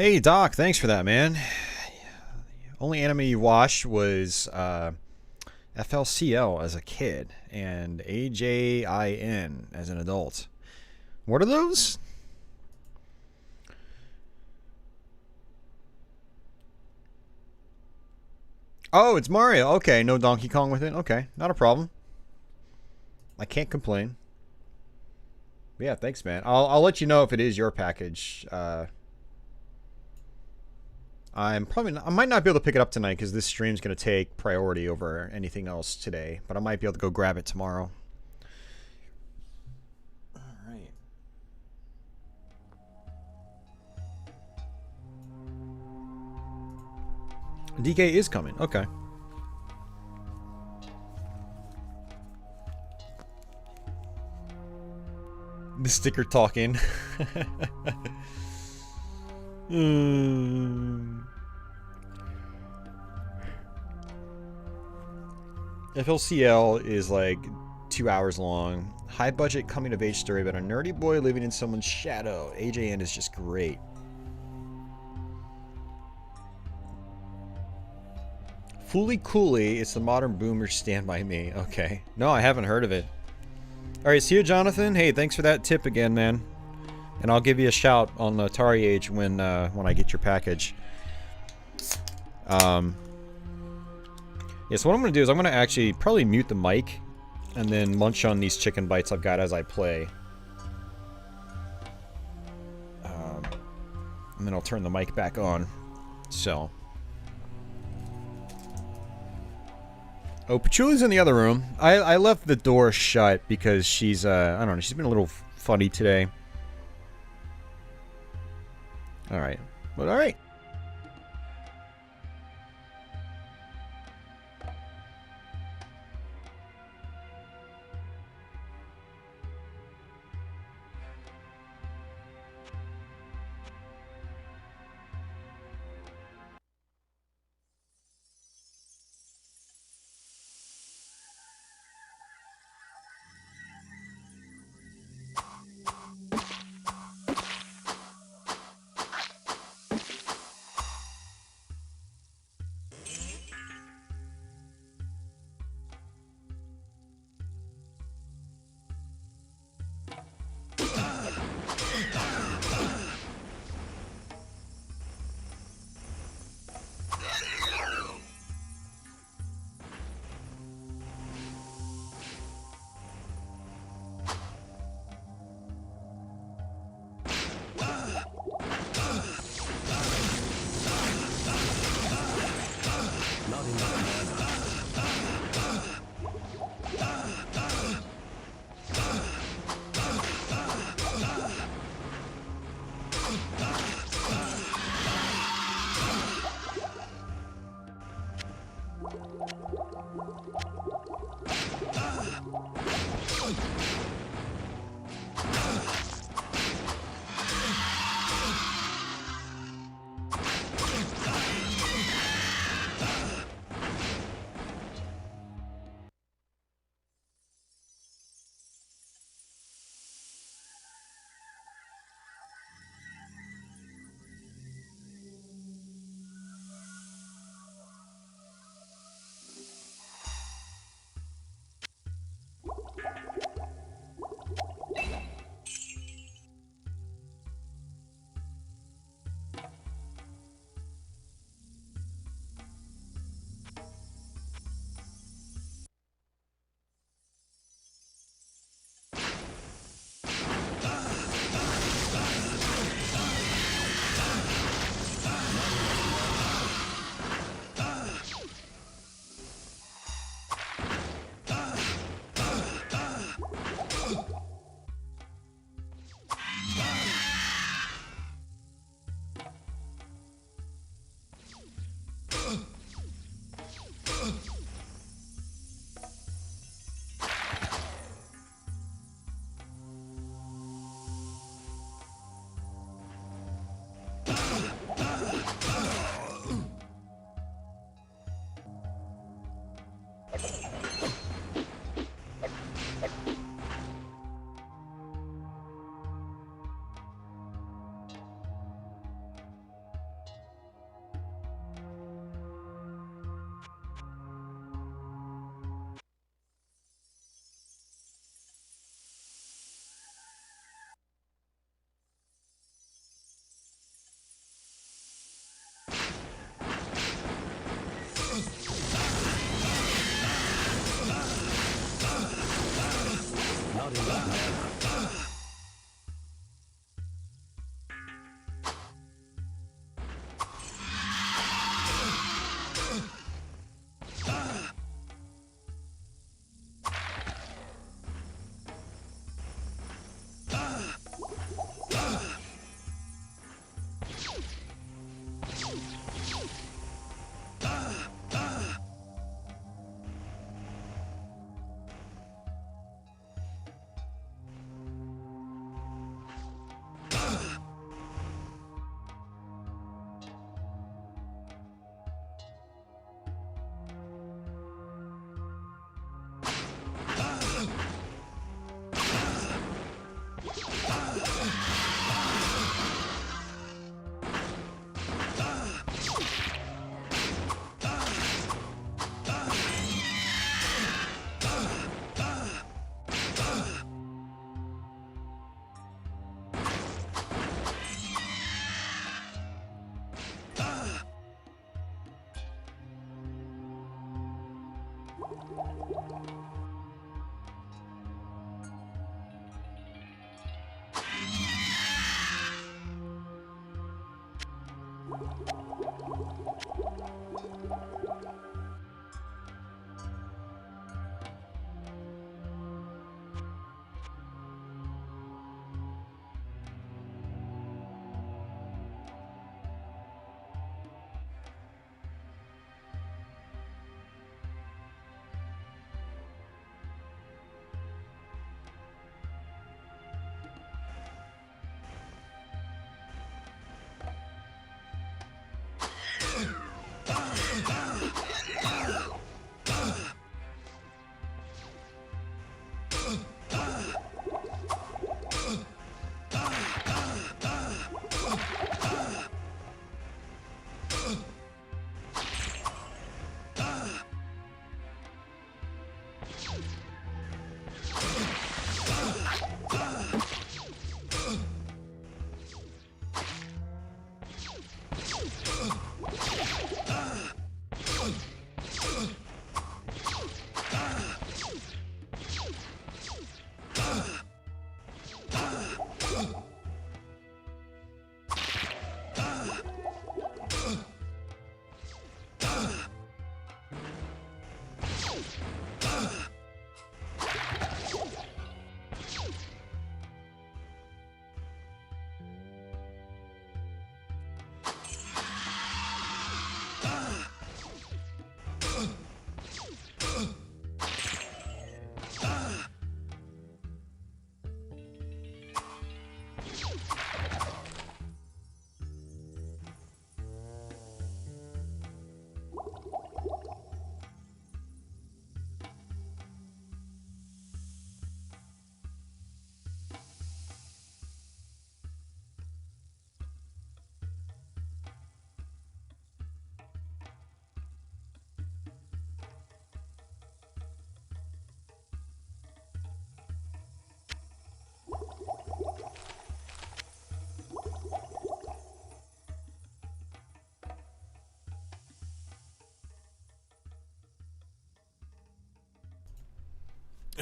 Hey, Doc, thanks for that, man. Only anime you watched was FLCL as a kid and AJIN as an adult. What are those? Oh, it's Mario. Okay, no Donkey Kong with it. Okay, not a problem. I can't complain. But yeah, thanks, man. I'll let you know if it is your package. I might not be able to pick it up tonight because this stream's gonna take priority over anything else today. But I might be able to go grab it tomorrow. All right. DK is coming. Okay. The sticker talking. FLCL is like 2 hours long. High budget coming of age story about a nerdy boy living in someone's shadow. AJN is just great. Fooly Cooly, it's the modern boomers Stand By Me. Okay. No, I haven't heard of it. Alright, see you, Jonathan. Hey, thanks for that tip again, man. And I'll give you a shout on the Atari Age when I get your package. Yeah, so what I'm going to do is I'm going to actually probably mute the mic and then munch on these chicken bites I've got as I play. And then I'll turn the mic back on. So. Oh, Pachuli's in the other room. I left the door shut because she's, I don't know, she's been a little funny today. Alright. But alright.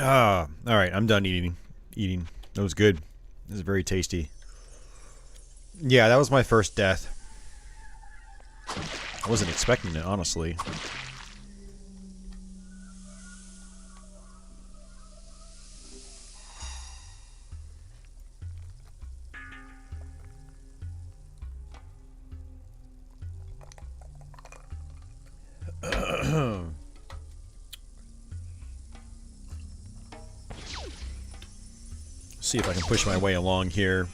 Ah, all right. I'm done eating. That was good. This is very tasty. Yeah, that was my first death. I wasn't expecting it, honestly. See if I can push my way along here.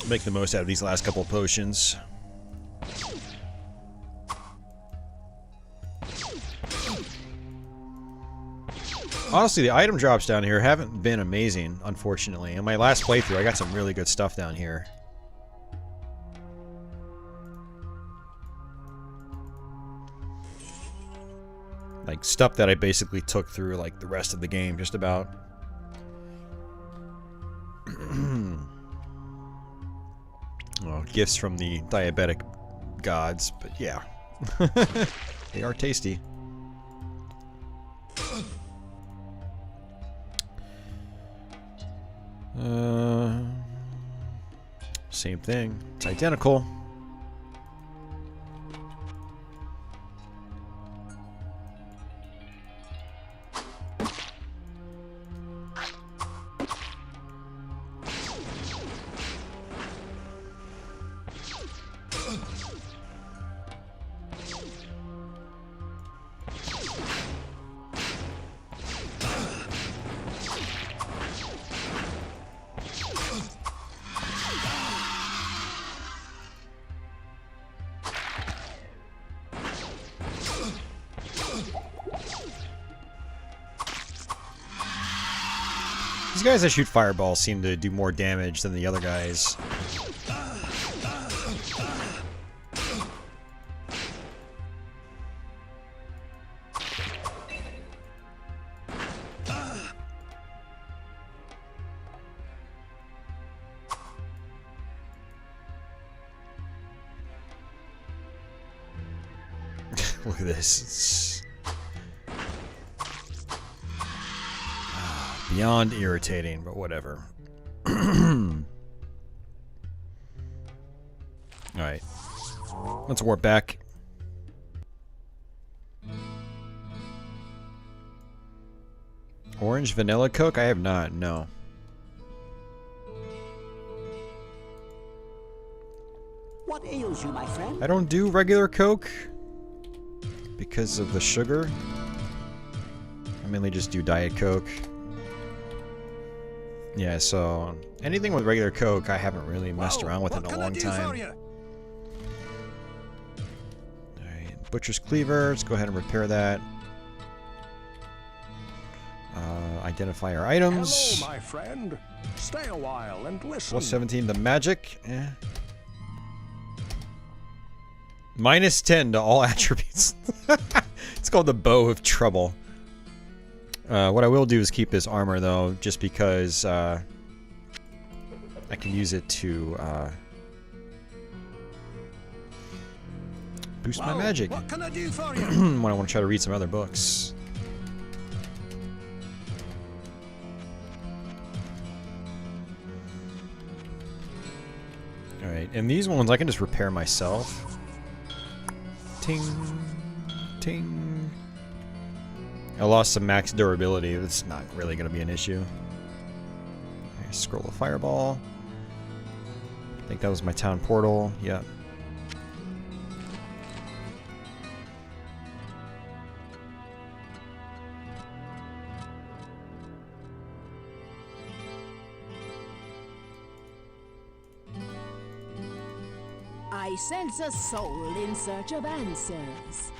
Make the most out of these last couple of potions. Honestly, the item drops down here haven't been amazing, unfortunately. In my last playthrough, I got some really good stuff down here. Like, stuff that I basically took through, like, the rest of the game, just about. Oh, gifts from the diabetic gods, but yeah. They are tasty. Same thing. It's identical. These guys that shoot fireballs seem to do more damage than the other guys. Look at this. It's beyond irritating, but whatever. Alright. Let's warp back. Orange vanilla Coke? I have not, no. What ails you, my friend? I don't do regular Coke because of the sugar. I mainly just do Diet Coke. Yeah, so anything with regular Coke I haven't really messed around with in a long time. Alright, Butcher's Cleaver, let's go ahead and repair that. Identify our items. Hello, my friend. Stay a while and listen. Plus 17 to magic. Eh. Minus 10 to all attributes. It's called the Bow of Trouble. What I will do is keep this armor, though, just because I can use it to boost my magic. What can I do for you? When I want to try to read some other books. Alright, and these ones I can just repair myself. Ting. Ting. I lost some max durability. That's not really going to be an issue. Okay, scroll of fireball. I think that was my town portal. Yep. I sense a soul in search of answers.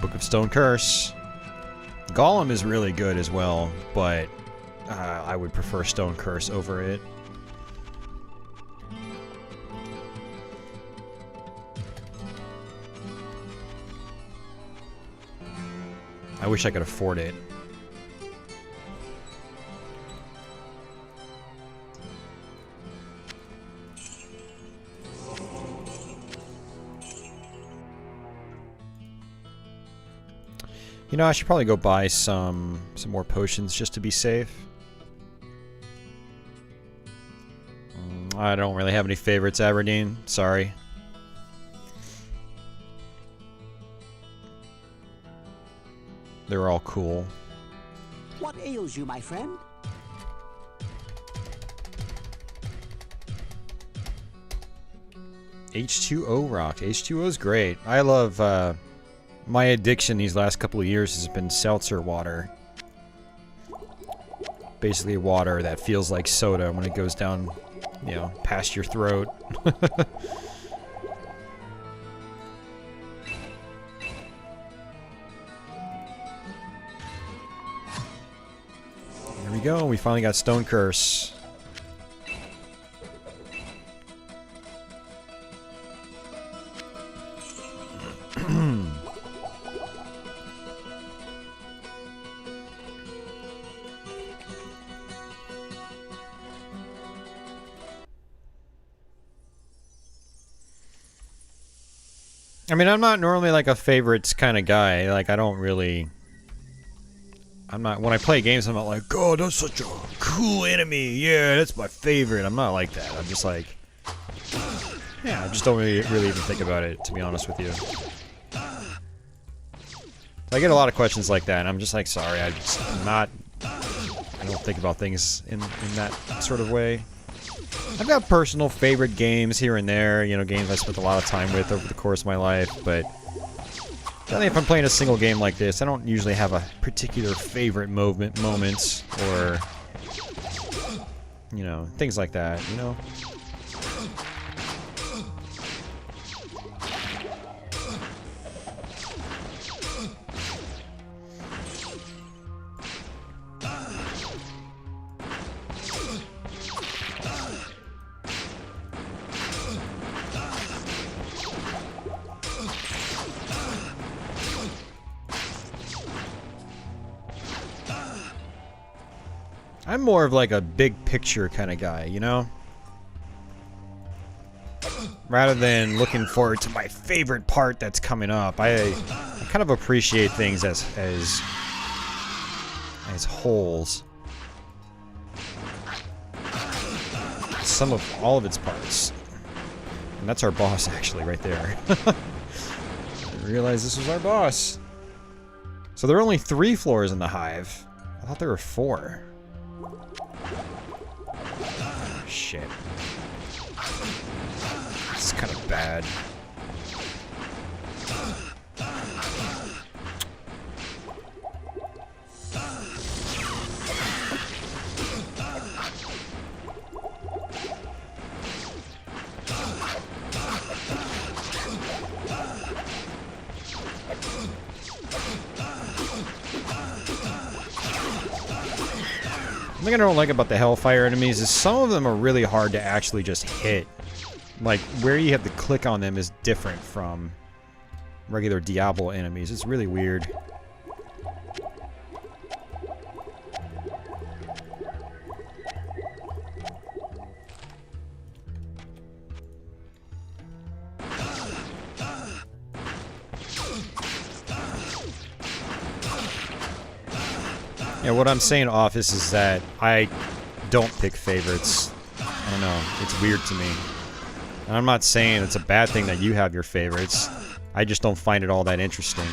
Book of Stone Curse. Golem is really good as well, but I would prefer Stone Curse over it. I wish I could afford it. You know, I should probably go buy some more potions just to be safe. I don't really have any favorites, Aberdeen. Sorry. They're all cool. What ails you, my friend? H2O rock. H2O is great. I love, my addiction these last couple of years has been seltzer water. Basically water that feels like soda when it goes down, you know, past your throat. There we go. We finally got Stone Curse. I mean, I'm not normally like a favorites kind of guy. Like, I don't really... I'm not... When I play games, I'm not like, oh, that's such a cool enemy. Yeah, that's my favorite. I'm not like that. I'm just like... Yeah, I just don't really even think about it, to be honest with you. I get a lot of questions like that, and I'm just like, sorry, I'm not... I don't think about things in that sort of way. I've got personal favorite games here and there, you know, games I spent a lot of time with over the course of my life, but generally if I'm playing a single game like this, I don't usually have a particular favorite moments or, you know, things like that, you know? I'm more of like a big picture kind of guy, you know? rather than looking forward to my favorite part that's coming up. I kind of appreciate things as wholes. Some of all of its parts. And that's our boss, actually, right there. I realized this was our boss. So there are only 3 floors in the hive. I thought there were 4. Oh, shit. This is kind of bad. The thing I don't like about the Hellfire enemies is some of them are really hard to actually just hit. Like, where you have to click on them is different from regular Diablo enemies. It's really weird. Yeah, what I'm saying, Office, is that I don't pick favorites. I don't know. It's weird to me. And I'm not saying it's a bad thing that you have your favorites. I just don't find it all that interesting.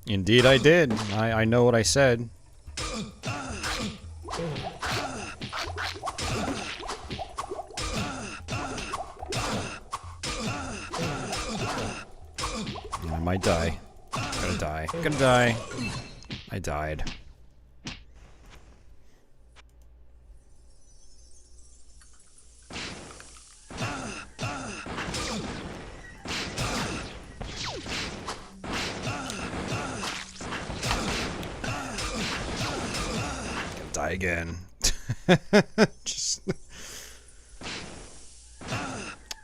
Indeed I did. I know what I said. I might die. I'm gonna die. I'm gonna die. I died. Die again. Just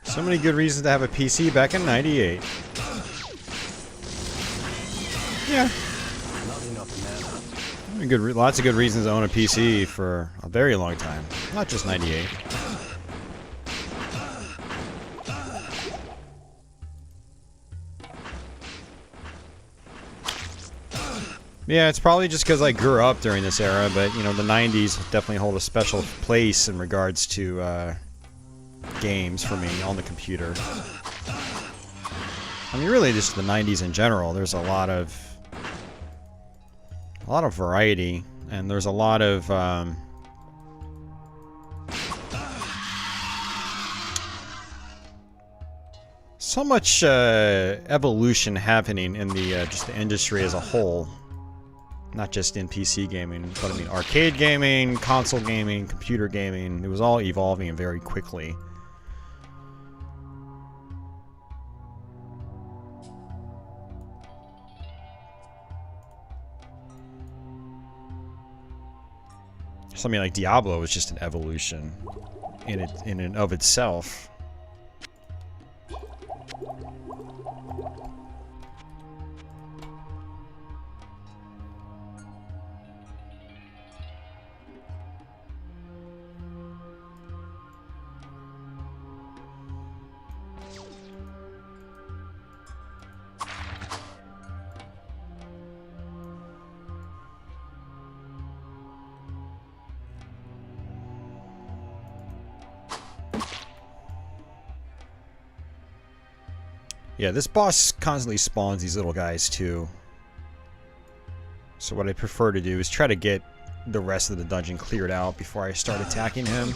so many good reasons to have a PC back in '98. Yeah. Not enough mana. Lots of good reasons to own a PC for a very long time. Not just '98. Yeah, it's probably just because I grew up during this era, but, you know, the 90s definitely hold a special place in regards to, games for me on the computer. I mean, really just the 90s in general. There's a lot of variety, and there's a lot of, so much, evolution happening in the, just the industry as a whole. Not just in PC gaming, but I mean arcade gaming, console gaming, computer gaming. It was all evolving very quickly. Something like Diablo was just an evolution in and of itself. Yeah, this boss constantly spawns these little guys too. So what I prefer to do is try to get the rest of the dungeon cleared out before I start attacking him.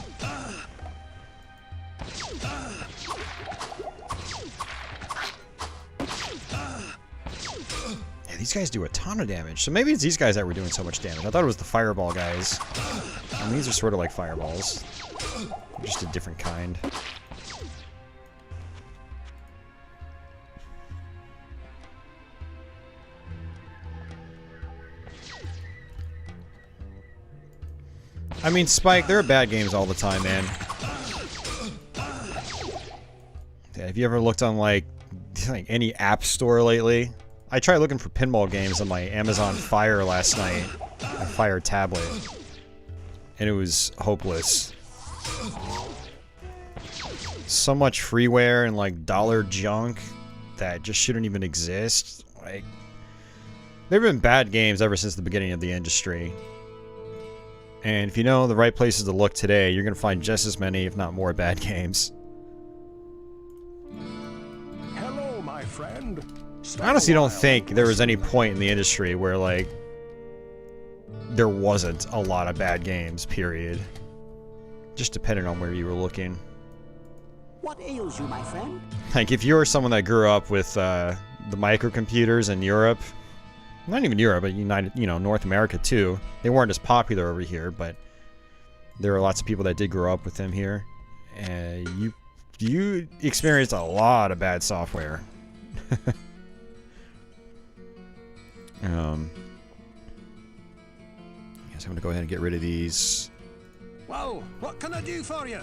these guys do a ton of damage. So maybe it's these guys that were doing so much damage. I thought it was the fireball guys. And these are sort of like fireballs. Just a different kind. I mean, Spike, there are bad games all the time, man. Yeah, have you ever looked on, like any app store lately? I tried looking for pinball games on my Amazon Fire last night. My Fire tablet. And it was hopeless. So much freeware and, like, dollar junk that just shouldn't even exist. Like, there have been bad games ever since the beginning of the industry. And if you know the right places to look today, you're going to find just as many, if not more, bad games. Hello, my friend. I honestly don't think there was any point in the industry where, like, there wasn't a lot of bad games, period. Just depending on where you were looking. What ails you, my friend? Like, if you're someone that grew up with the microcomputers in Europe, not even Europe, but North America too. They weren't as popular over here, but there are lots of people that did grow up with them here. And you experienced a lot of bad software. I guess I'm gonna go ahead and get rid of these. Whoa, what can I do for you?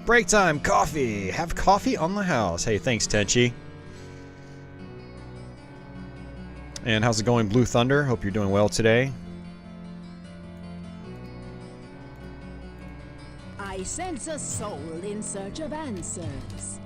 Break time, coffee! Have coffee on the house. Hey, thanks, Tenchi. And how's it going, Blue Thunder? Hope you're doing well today. I sense a soul in search of answers.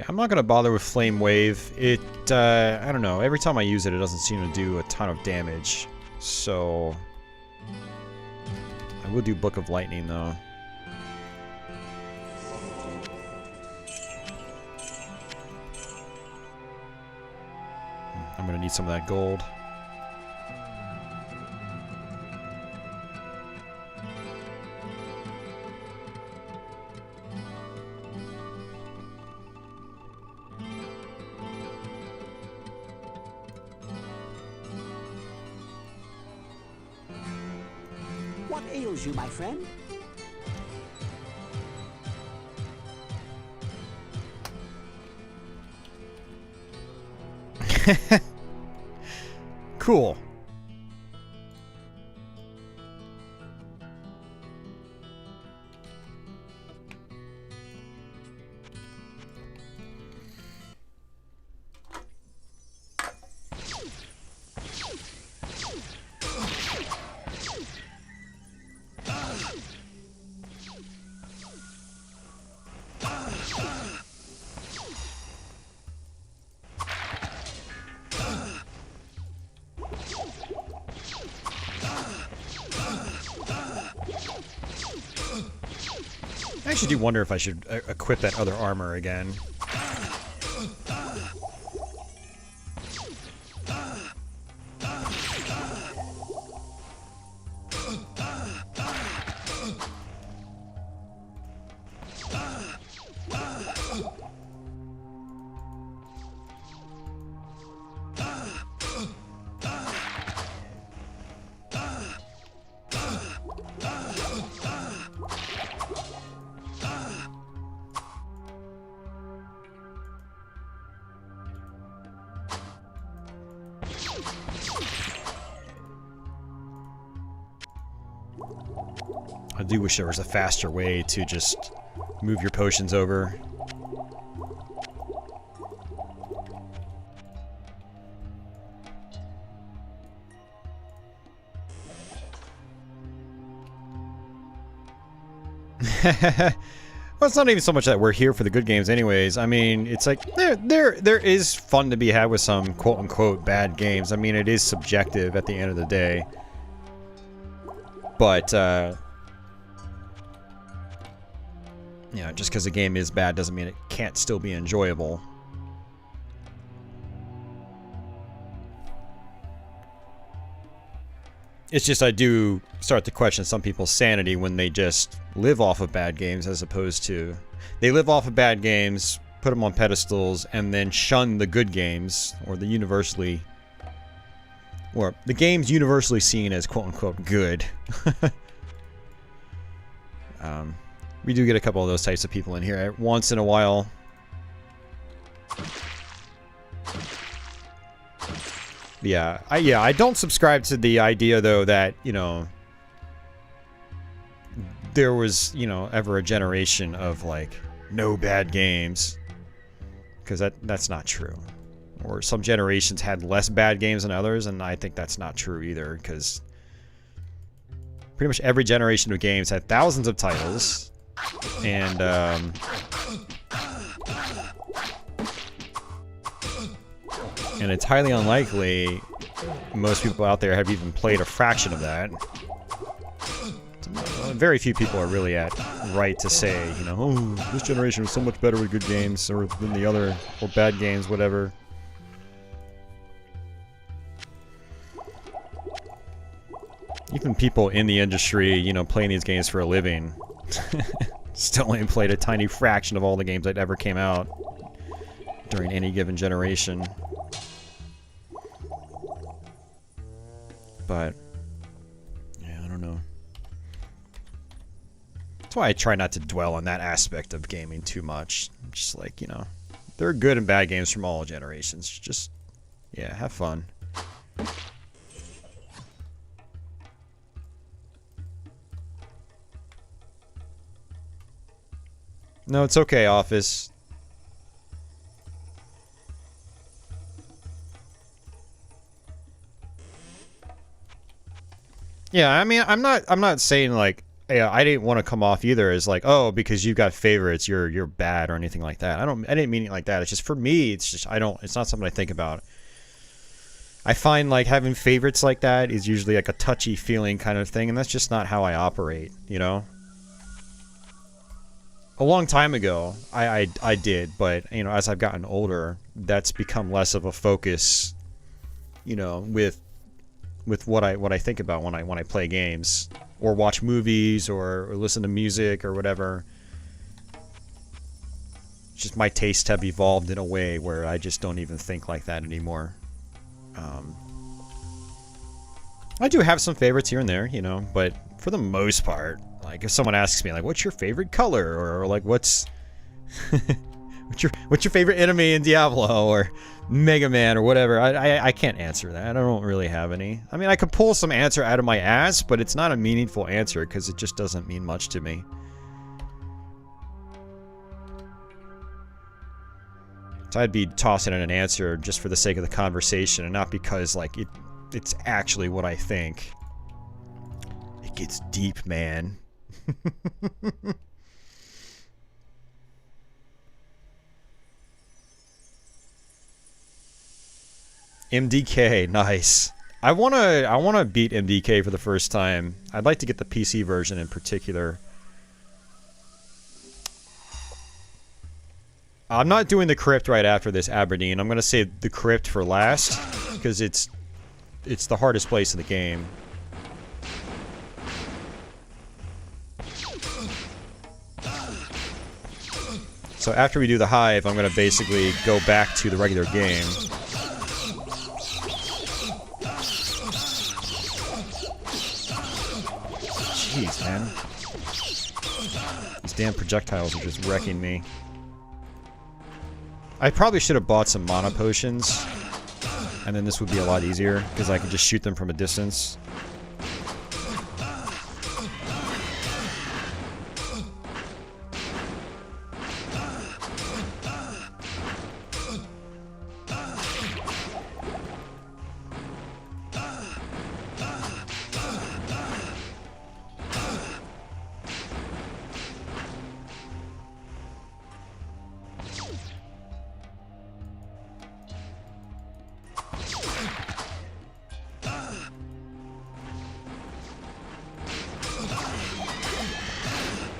I'm not going to bother with Flame Wave. It, I don't know. Every time I use it, it doesn't seem to do a ton of damage. So... I will do Book of Lightning, though. I'm going to need some of that gold. What ails you, my friend? Cool. I actually do wonder if I should equip that other armor again. I do wish there was a faster way to just move your potions over. Well, it's not even so much that we're here for the good games anyways. I mean, it's like, there is fun to be had with some quote-unquote bad games. I mean, it is subjective at the end of the day. But, You know, just because a game is bad doesn't mean it can't still be enjoyable. It's just I do start to question some people's sanity when they just live off of bad games as opposed to... They live off of bad games, put them on pedestals, and then shun the good games, or the universally... Or the games universally seen as quote-unquote good. We do get a couple of those types of people in here once in a while. Yeah, I don't subscribe to the idea though that, you know, there was, you know, ever a generation of like no bad games, because that's not true. Or some generations had less bad games than others, and I think that's not true either, because pretty much every generation of games had thousands of titles, and it's highly unlikely most people out there have even played a fraction of that. Very few people are really at right to say, you know, oh, this generation was so much better with good games or than the other, or bad games, whatever. Even people in the industry, you know, playing these games for a living, still only played a tiny fraction of all the games that ever came out during any given generation. But, yeah, I don't know. That's why I try not to dwell on that aspect of gaming too much. Just like, you know, there are good and bad games from all generations. Just, yeah, have fun. No, it's okay, Office. Yeah, I mean, I'm not saying like, yeah, I didn't want to come off either as like, oh, because you've got favorites, you're bad or anything like that. I didn't mean it like that. It's just for me, it's just it's not something I think about. I find like having favorites like that is usually like a touchy feeling kind of thing, and that's just not how I operate, you know? A long time ago, I did, but, you know, as I've gotten older, that's become less of a focus, you know, with what I think about when I play games, or watch movies, or listen to music, or whatever. It's just my tastes have evolved in a way where I just don't even think like that anymore. I do have some favorites here and there, you know, but for the most part, like, if someone asks me, like, what's your favorite color? Or like, what's what's your favorite enemy in Diablo? Or Mega Man, or whatever, I can't answer that. I don't really have any. I mean, I could pull some answer out of my ass, but it's not a meaningful answer, because it just doesn't mean much to me. So I'd be tossing in an answer just for the sake of the conversation, and not because, like, it's actually what I think. It gets deep, man. MDK, nice. I wanna beat MDK for the first time. I'd like to get the PC version in particular. I'm not doing the crypt right after this, Aberdeen. I'm gonna save the crypt for last, because it's the hardest place in the game. So after we do the hive, I'm gonna basically go back to the regular game. Jeez, man. These damn projectiles are just wrecking me. I probably should have bought some mana potions, and then this would be a lot easier, because I could just shoot them from a distance.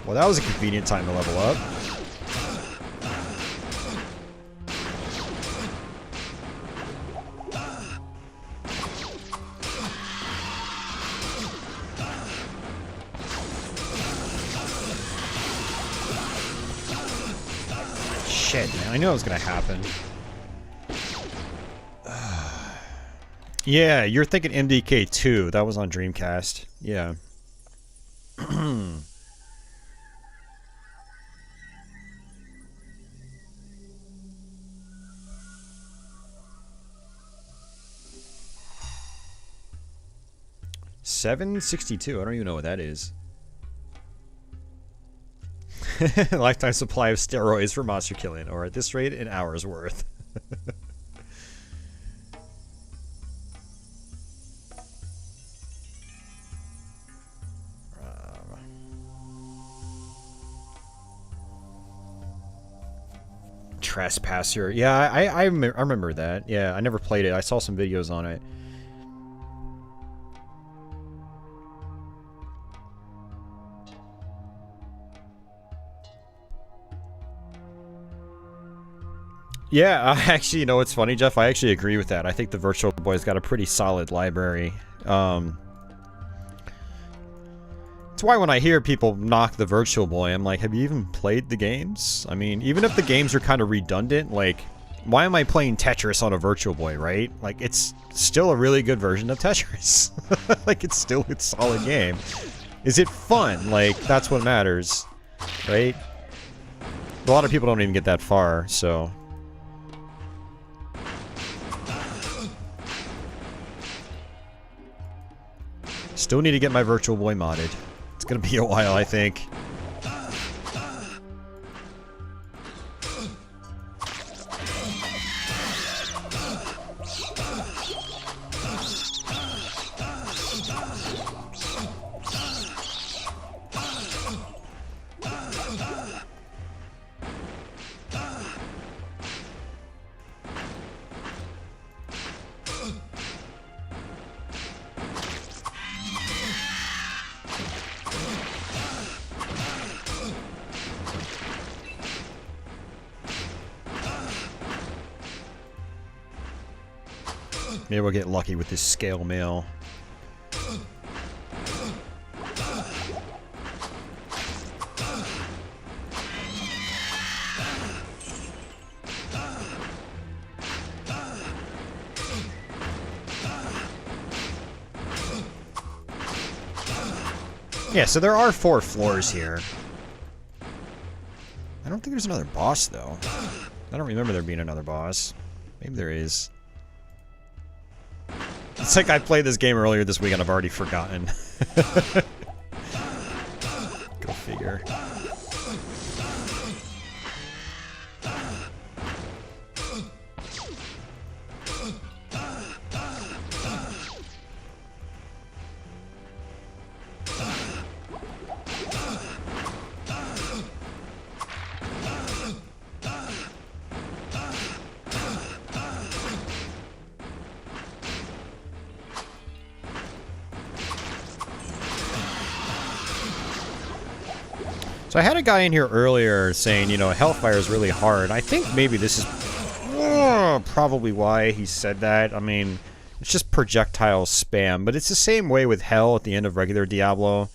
Well, that was a convenient time to level up. Shit, man. I knew it was gonna happen. Yeah, you're thinking MDK2. That was on Dreamcast. Yeah. $7.62. I don't even know what that is. Lifetime supply of steroids for monster killing, or at this rate, an hour's worth. Trespasser. Yeah, I remember that. Yeah, I never played it. I saw some videos on it. Yeah, actually, you know what's funny, Jeff? I actually agree with that. I think the Virtual Boy's got a pretty solid library. It's why when I hear people knock the Virtual Boy, I'm like, have you even played the games? I mean, even if the games are kind of redundant, like, why am I playing Tetris on a Virtual Boy, right? Like, it's still a really good version of Tetris. Like, it's still a solid game. Is it fun? Like, that's what matters, right? A lot of people don't even get that far, so... Still need to get my Virtual Boy modded. It's gonna be a while, I think. Maybe we'll get lucky with this scale mail. Yeah, so there are 4 floors here. I don't think there's another boss, though. I don't remember there being another boss. Maybe there is. It's like I played this game earlier this week and I've already forgotten. Go figure. So I had a guy in here earlier saying, you know, Hellfire is really hard. I think maybe this is probably why he said that. I mean, it's just projectile spam, but it's the same way with Hell at the end of regular Diablo.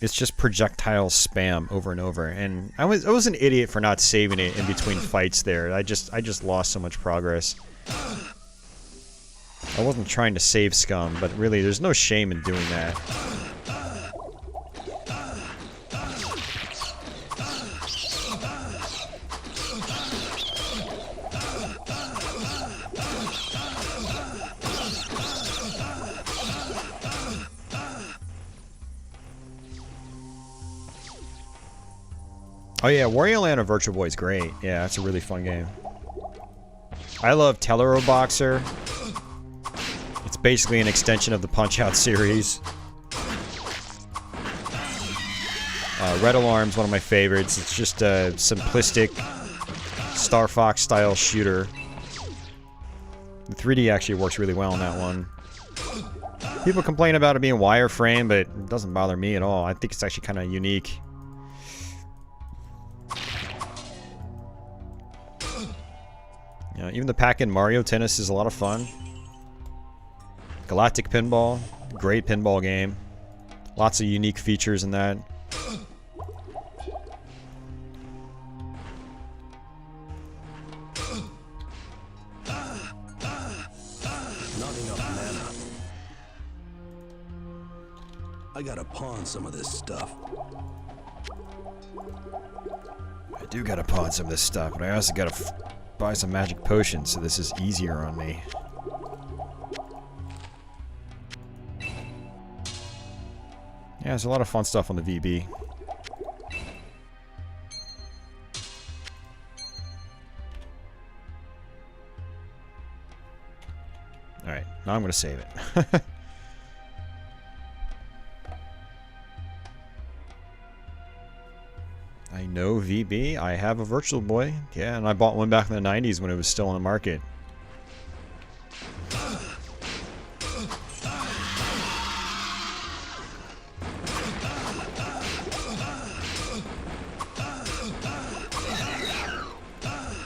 It's just projectile spam over and over. And I was an idiot for not saving it in between fights there. I just lost so much progress. I wasn't trying to save scum, but really, there's no shame in doing that. Oh yeah, Wario Land on Virtual Boy is great. Yeah, that's a really fun game. I love Tellero Boxer. It's basically an extension of the Punch-Out series. Red Alarm's one of my favorites. It's just a simplistic Star Fox style shooter. The 3D actually works really well on that one. People complain about it being wireframe, but it doesn't bother me at all. I think it's actually kind of unique. Even the pack-in Mario Tennis is a lot of fun. Galactic Pinball, great pinball game. Lots of unique features in that. Not enough mana. I gotta pawn some of this stuff. I do gotta pawn some of this stuff, but I also gotta buy some magic potions, so this is easier on me. Yeah, there's a lot of fun stuff on the VB. Alright, now I'm gonna save it. I know VB. I have a Virtual Boy. Yeah, and I bought one back in the 90s when it was still on the market.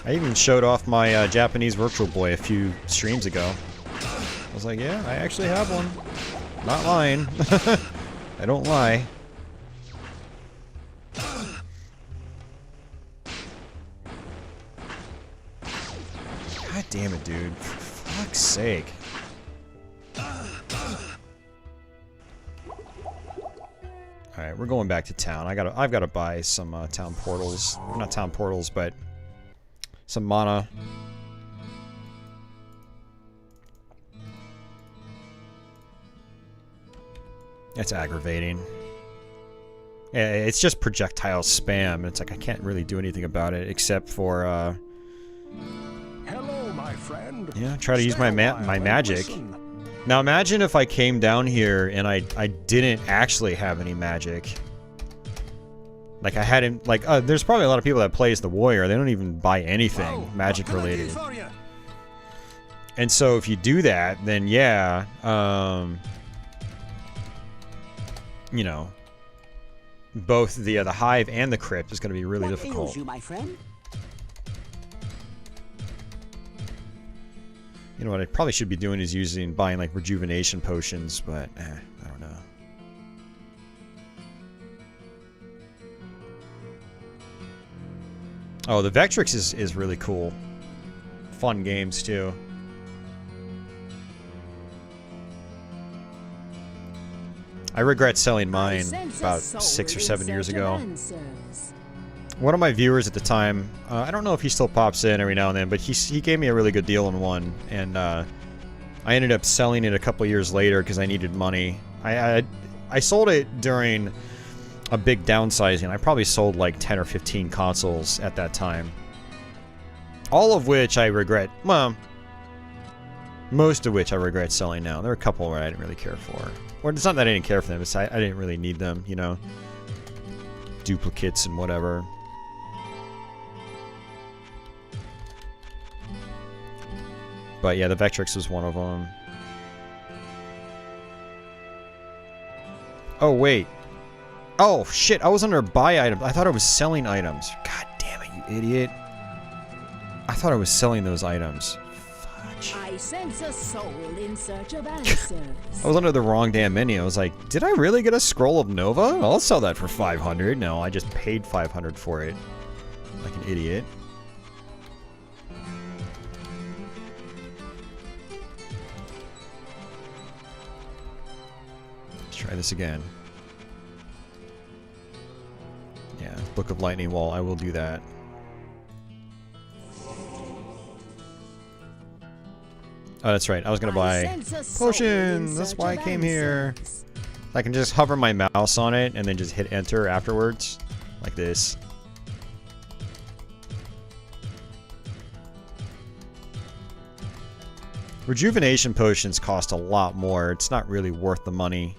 I even showed off my Japanese Virtual Boy a few streams ago. I was like, yeah, I actually have one. Not lying. I don't lie. God damn it, dude. For fuck's sake. Alright, we're going back to town. I've gotta buy some town portals. Not town portals, but some mana. That's aggravating. Yeah, it's just projectile spam. It's like I can't really do anything about it except for Hello, my friend. yeah, try to use my magic. Now imagine if I came down here and I didn't actually have any magic. Like I hadn't, like, there's probably a lot of people that plays the warrior. They don't even buy anything magic related. And so if you do that, then yeah, you know, both the hive and the crypt is going to be really difficult. You, my friend? You know what I probably should be doing is buying like rejuvenation potions, but I don't know. Oh, the Vectrix is really cool. Fun games too. I regret selling mine about 6 or 7 years ago. One of my viewers at the time, I don't know if he still pops in every now and then, but he gave me a really good deal on one, and I ended up selling it a couple years later because I needed money. I sold it during a big downsizing. I probably sold like 10 or 15 consoles at that time. All of which I regret, well, most of which I regret selling now. There are a couple where I didn't really care for. Or it's not that I didn't care for them, it's I didn't really need them, you know. Duplicates and whatever. But yeah, the Vectrix was one of them. Oh, wait. Oh, shit, I was under buy items. I thought I was selling items. God damn it, you idiot. I thought I was selling those items. Fudge. I sense a soul in search of answers. I was under the wrong damn menu. I was like, did I really get a Scroll of Nova? I'll sell that for 500. No, I just paid 500 for it. Like an idiot. Let's try this again. Yeah, Book of Lightning Wall. I will do that. Oh, that's right. I was gonna buy potions. That's why I came here. I can just hover my mouse on it and then just hit enter afterwards, like this. Rejuvenation potions cost a lot more. It's not really worth the money.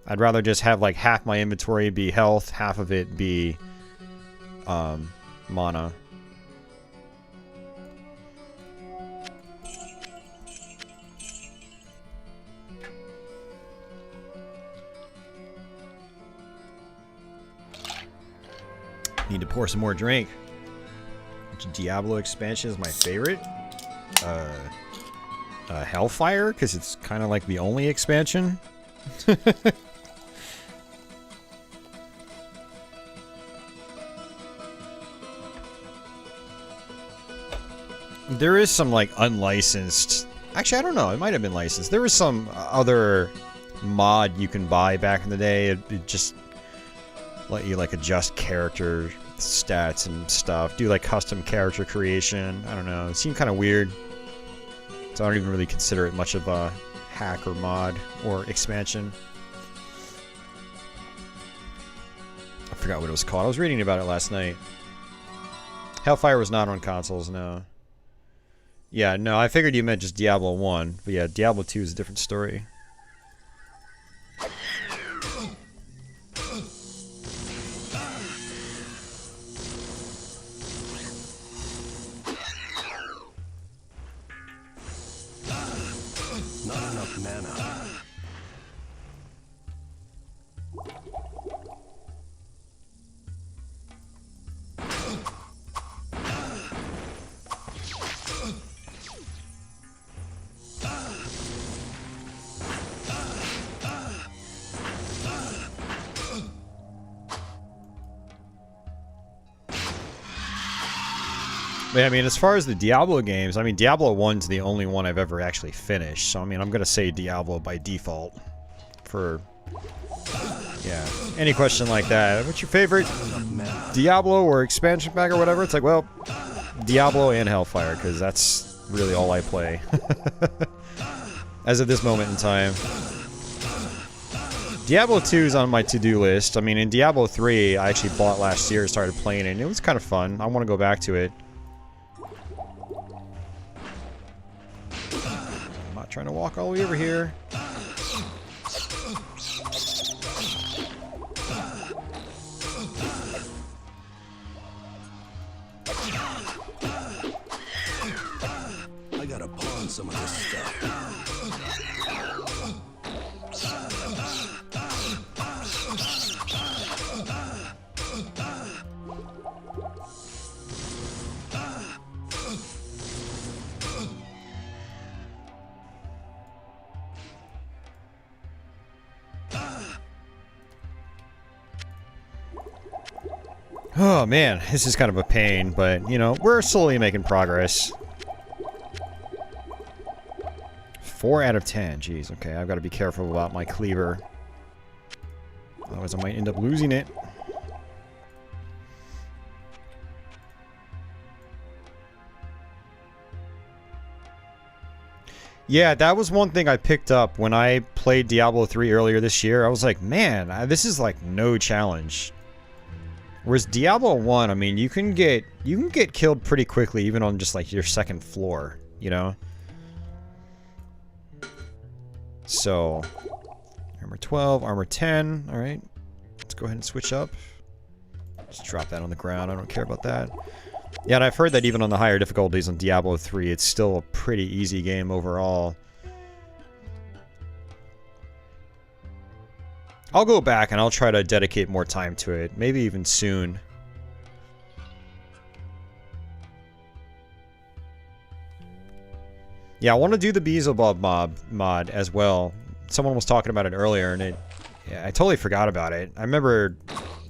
I'd rather just have like half my inventory be health, half of it be mana. Need to pour some more drink. Diablo expansion is my favorite. Hellfire, because it's kind of like the only expansion. There is some, like, unlicensed... Actually, I don't know. It might have been licensed. There was some other mod you can buy back in the day. It just let you, like, adjust character stats and stuff. Do, like, custom character creation. I don't know. It seemed kind of weird. So I don't even really consider it much of a hack or mod or expansion. I forgot what it was called. I was reading about it last night. Hellfire was not on consoles, no. Yeah, no, I figured you meant just Diablo 1. But yeah, Diablo 2 is a different story. Not enough mana. I mean, as far as the Diablo games, I mean, Diablo 1's the only one I've ever actually finished. So, I mean, I'm going to say Diablo by default. For, yeah, any question like that. What's your favorite Diablo or expansion pack or whatever? It's like, well, Diablo and Hellfire, because that's really all I play. As of this moment in time. Diablo 2 is on my to-do list. I mean, in Diablo 3, I actually bought last year and started playing it, and it was kind of fun. I want to go back to it. Trying to walk all the way over here. I gotta pawn some of this stuff. Oh man, this is kind of a pain, but, you know, we're slowly making progress. 4 out of 10, jeez, okay, I've got to be careful about my cleaver. Otherwise I might end up losing it. Yeah, that was one thing I picked up when I played Diablo 3 earlier this year. I was like, man, this is like no challenge. Whereas Diablo 1, I mean, you can get killed pretty quickly even on just like your second floor, you know? So, armor 12, armor 10, alright. Let's go ahead and switch up. Just drop that on the ground, I don't care about that. Yeah, and I've heard that even on the higher difficulties on Diablo 3, it's still a pretty easy game overall. I'll go back and I'll try to dedicate more time to it, maybe even soon. Yeah, I want to do the Beelzebub mod as well. Someone was talking about it earlier, and yeah, I totally forgot about it. I remember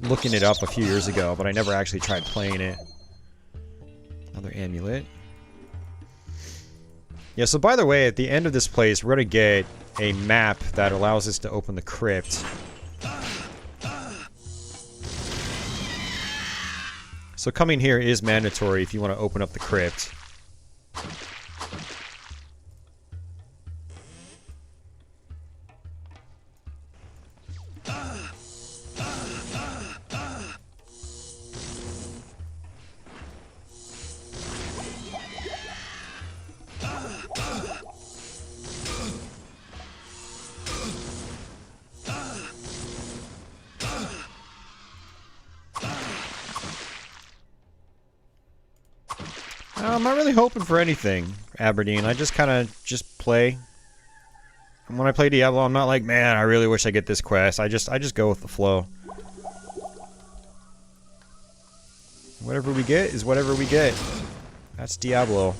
looking it up a few years ago, but I never actually tried playing it. Another amulet. Yeah, so by the way, at the end of this place, we're going to get a map that allows us to open the crypt. So coming here is mandatory if you want to open up the crypt. I'm not really hoping for anything, Aberdeen. I just kind of play. And when I play Diablo, I'm not like, man, I really wish I get this quest. I just go with the flow. Whatever we get is whatever we get. That's Diablo.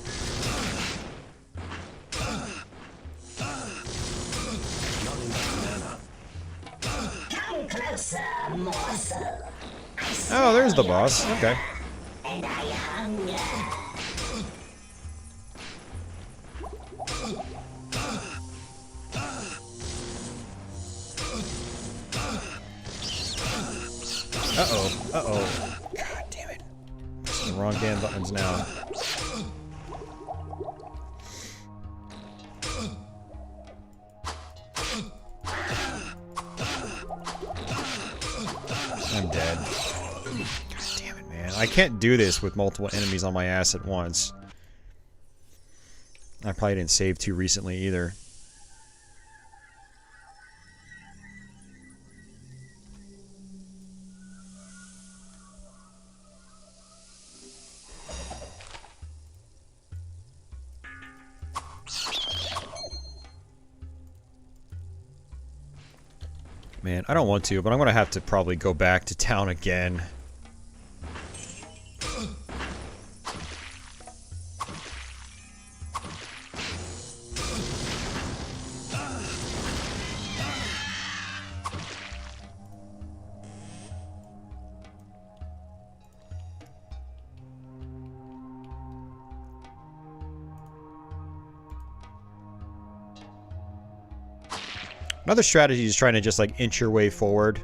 there's the boss. Okay. And I hunger. Uh-oh. Uh-oh. God damn it. Pressing the wrong damn buttons now. I'm dead. God damn it, man. I can't do this with multiple enemies on my ass at once. I probably didn't save too recently either. Man, I don't want to, but I'm gonna have to probably go back to town again. Another strategy is trying to just like inch your way forward.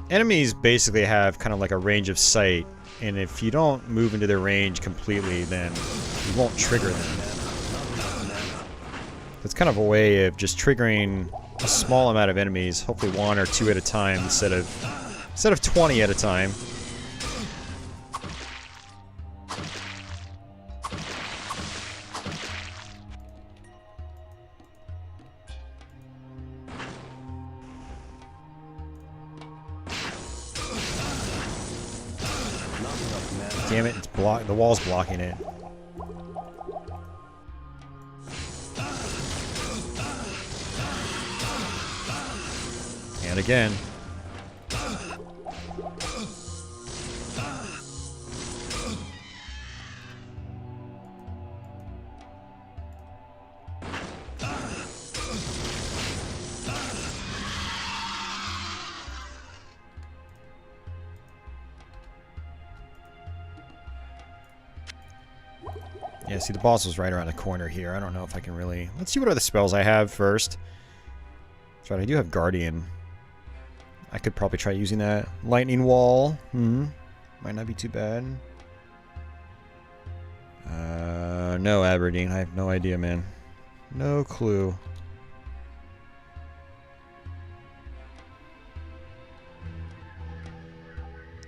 Enemies basically have kind of like a range of sight, and if you don't move into their range completely, then you won't trigger them. It's kind of a way of just triggering a small amount of enemies, hopefully 1 or 2 at a time instead of 20 at a time. Damn it, it's the wall's blocking it. And again. Yeah, see, the boss was right around the corner here. I don't know if I can really... Let's see what other spells I have first. That's right, I do have Guardian. I could probably try using that. Lightning Wall. Might not be too bad. No, Aberdeen. I have no idea, man. No clue.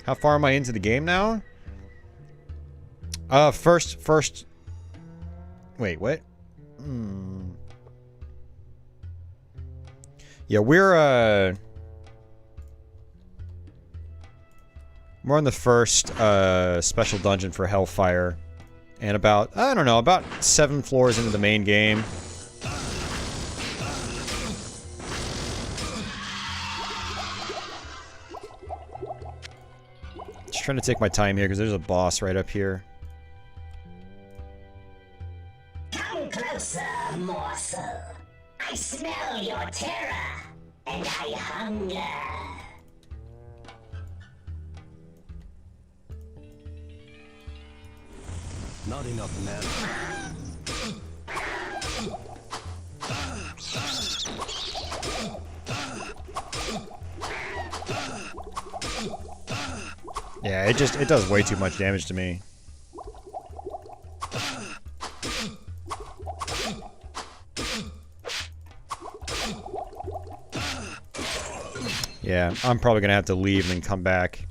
How far am I into the game now? First... Wait, what? Yeah, we're on the first special dungeon for Hellfire, and about, I don't know, about 7 floors into the main game. Just trying to take my time here because there's a boss right up here. Come closer, morsel. I smell your terror, and I hunger. Not enough mana. Yeah, it does way too much damage to me. Yeah, I'm probably gonna have to leave and then come back.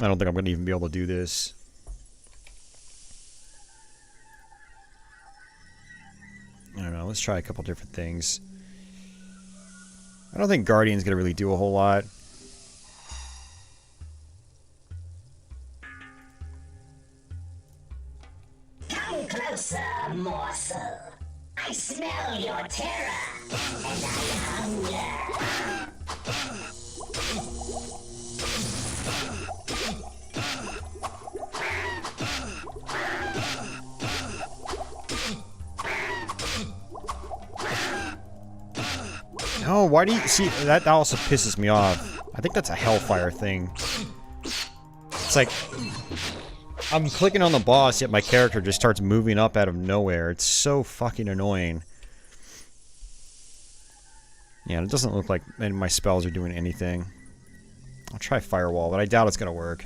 I don't think I'm gonna even be able to do this. I don't know, let's try a couple different things. I don't think Guardian's gonna really do a whole lot. Come closer, morsel. I smell your terror, and I hunger. No, why do you see that also pisses me off. I think that's a Hellfire thing. It's like, I'm clicking on the boss, yet my character just starts moving up out of nowhere. It's so fucking annoying. Yeah, it doesn't look like any of my spells are doing anything. I'll try Firewall, but I doubt it's gonna work.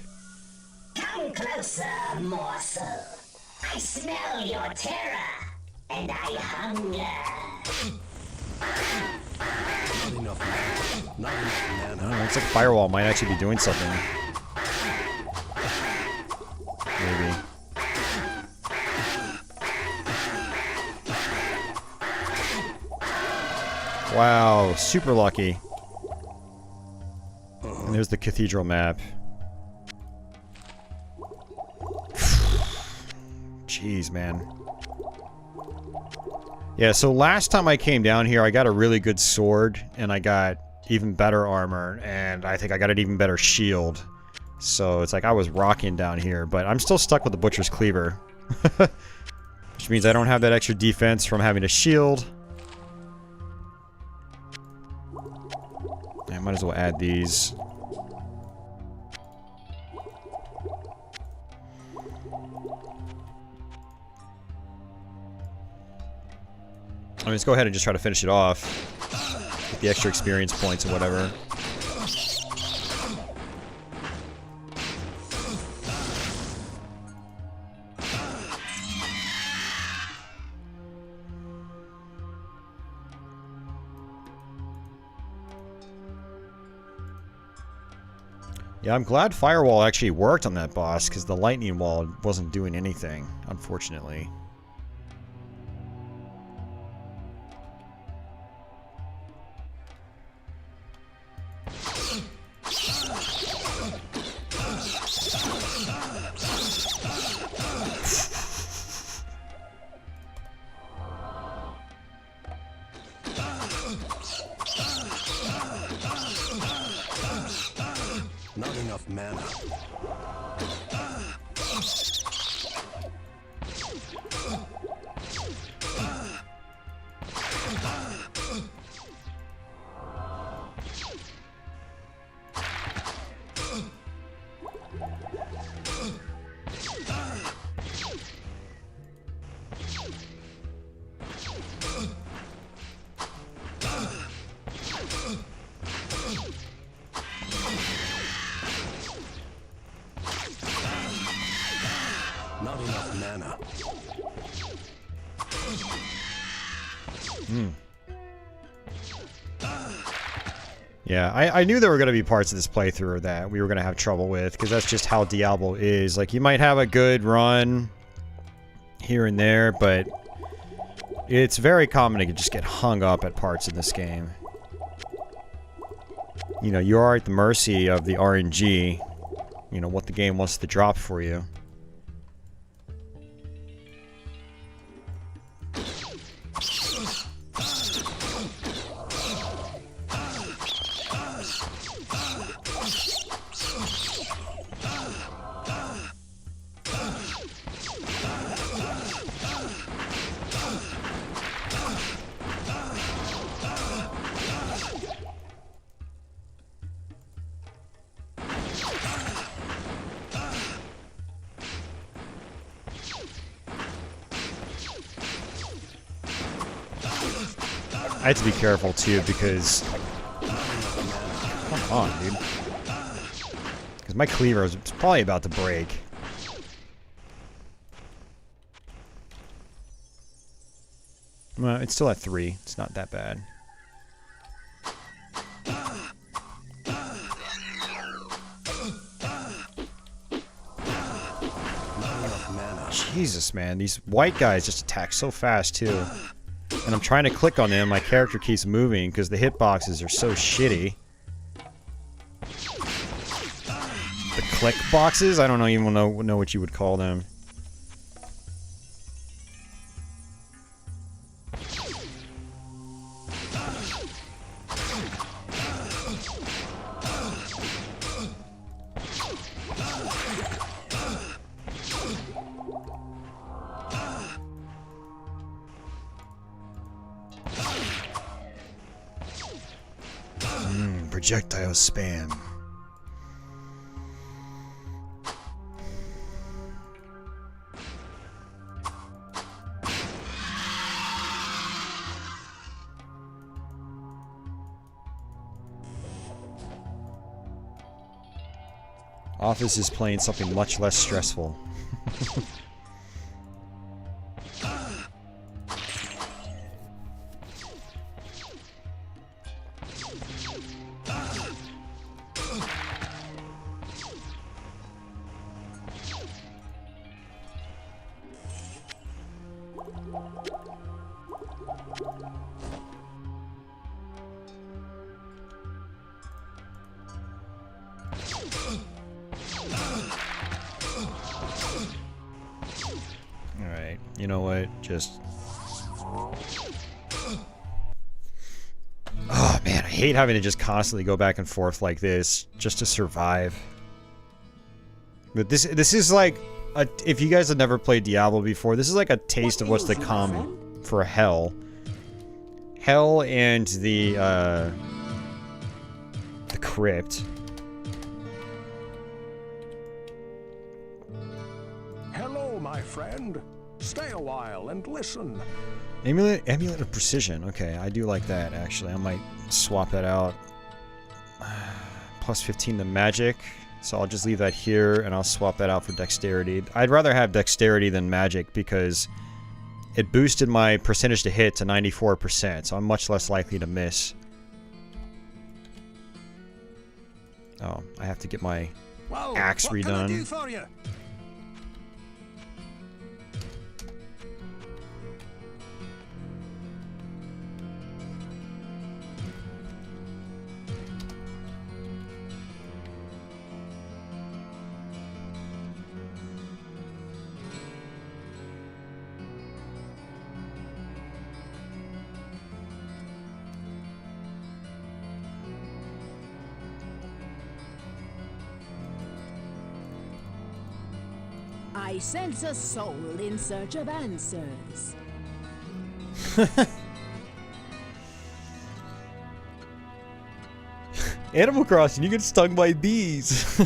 Come closer, morsel. I smell your terror, and I hunger. Not enough mana. Not enough I mana. don't know, looks like Firewall might actually be doing something. Maybe. Wow, super lucky. And there's the cathedral map. Jeez, man. Yeah, so last time I came down here, I got a really good sword, and I got even better armor, and I think I got an even better shield. So it's like I was rocking down here, but I'm still stuck with the Butcher's Cleaver. Which means I don't have that extra defense from having a shield. I might as well add these. I mean, let's go ahead and just try to finish it off. Get the extra experience points and whatever. Yeah, I'm glad Firewall actually worked on that boss, because the lightning wall wasn't doing anything, unfortunately. Not enough mana. Not enough mana. Yeah, I knew there were going to be parts of this playthrough that we were going to have trouble with, because that's just how Diablo is. Like, you might have a good run here and there, but it's very common to just get hung up at parts in this game. You know, you are at the mercy of the RNG, you know, what the game wants to drop for you. I had to be careful too, because come on, dude, because my cleaver is probably about to break. Well, it's still at 3. It's not that bad. Jesus, man, these white guys just attack so fast too. And I'm trying to click on them, my character keeps moving because the hitboxes are so shitty. The click boxes? I don't even know what you would call them. projectile spam. Office is playing something much less stressful. Alright, you know what? Just... Oh man, I hate having to just constantly go back and forth like this just to survive. But this is like... if you guys have never played Diablo before, this is like a taste of what's to come for Hell. Hell and the Crypt. Hello, my friend. Stay a while and listen. Amulet of Precision. Okay, I do like that, actually. I might swap that out. Plus 15 to Magic. So I'll just leave that here, and I'll swap that out for Dexterity. I'd rather have Dexterity than Magic, because it boosted my percentage to hit to 94%, so I'm much less likely to miss. Oh, I have to get my axe redone. What can I do for you? I sense a soul in search of answers. Animal Crossing, you get stung by bees.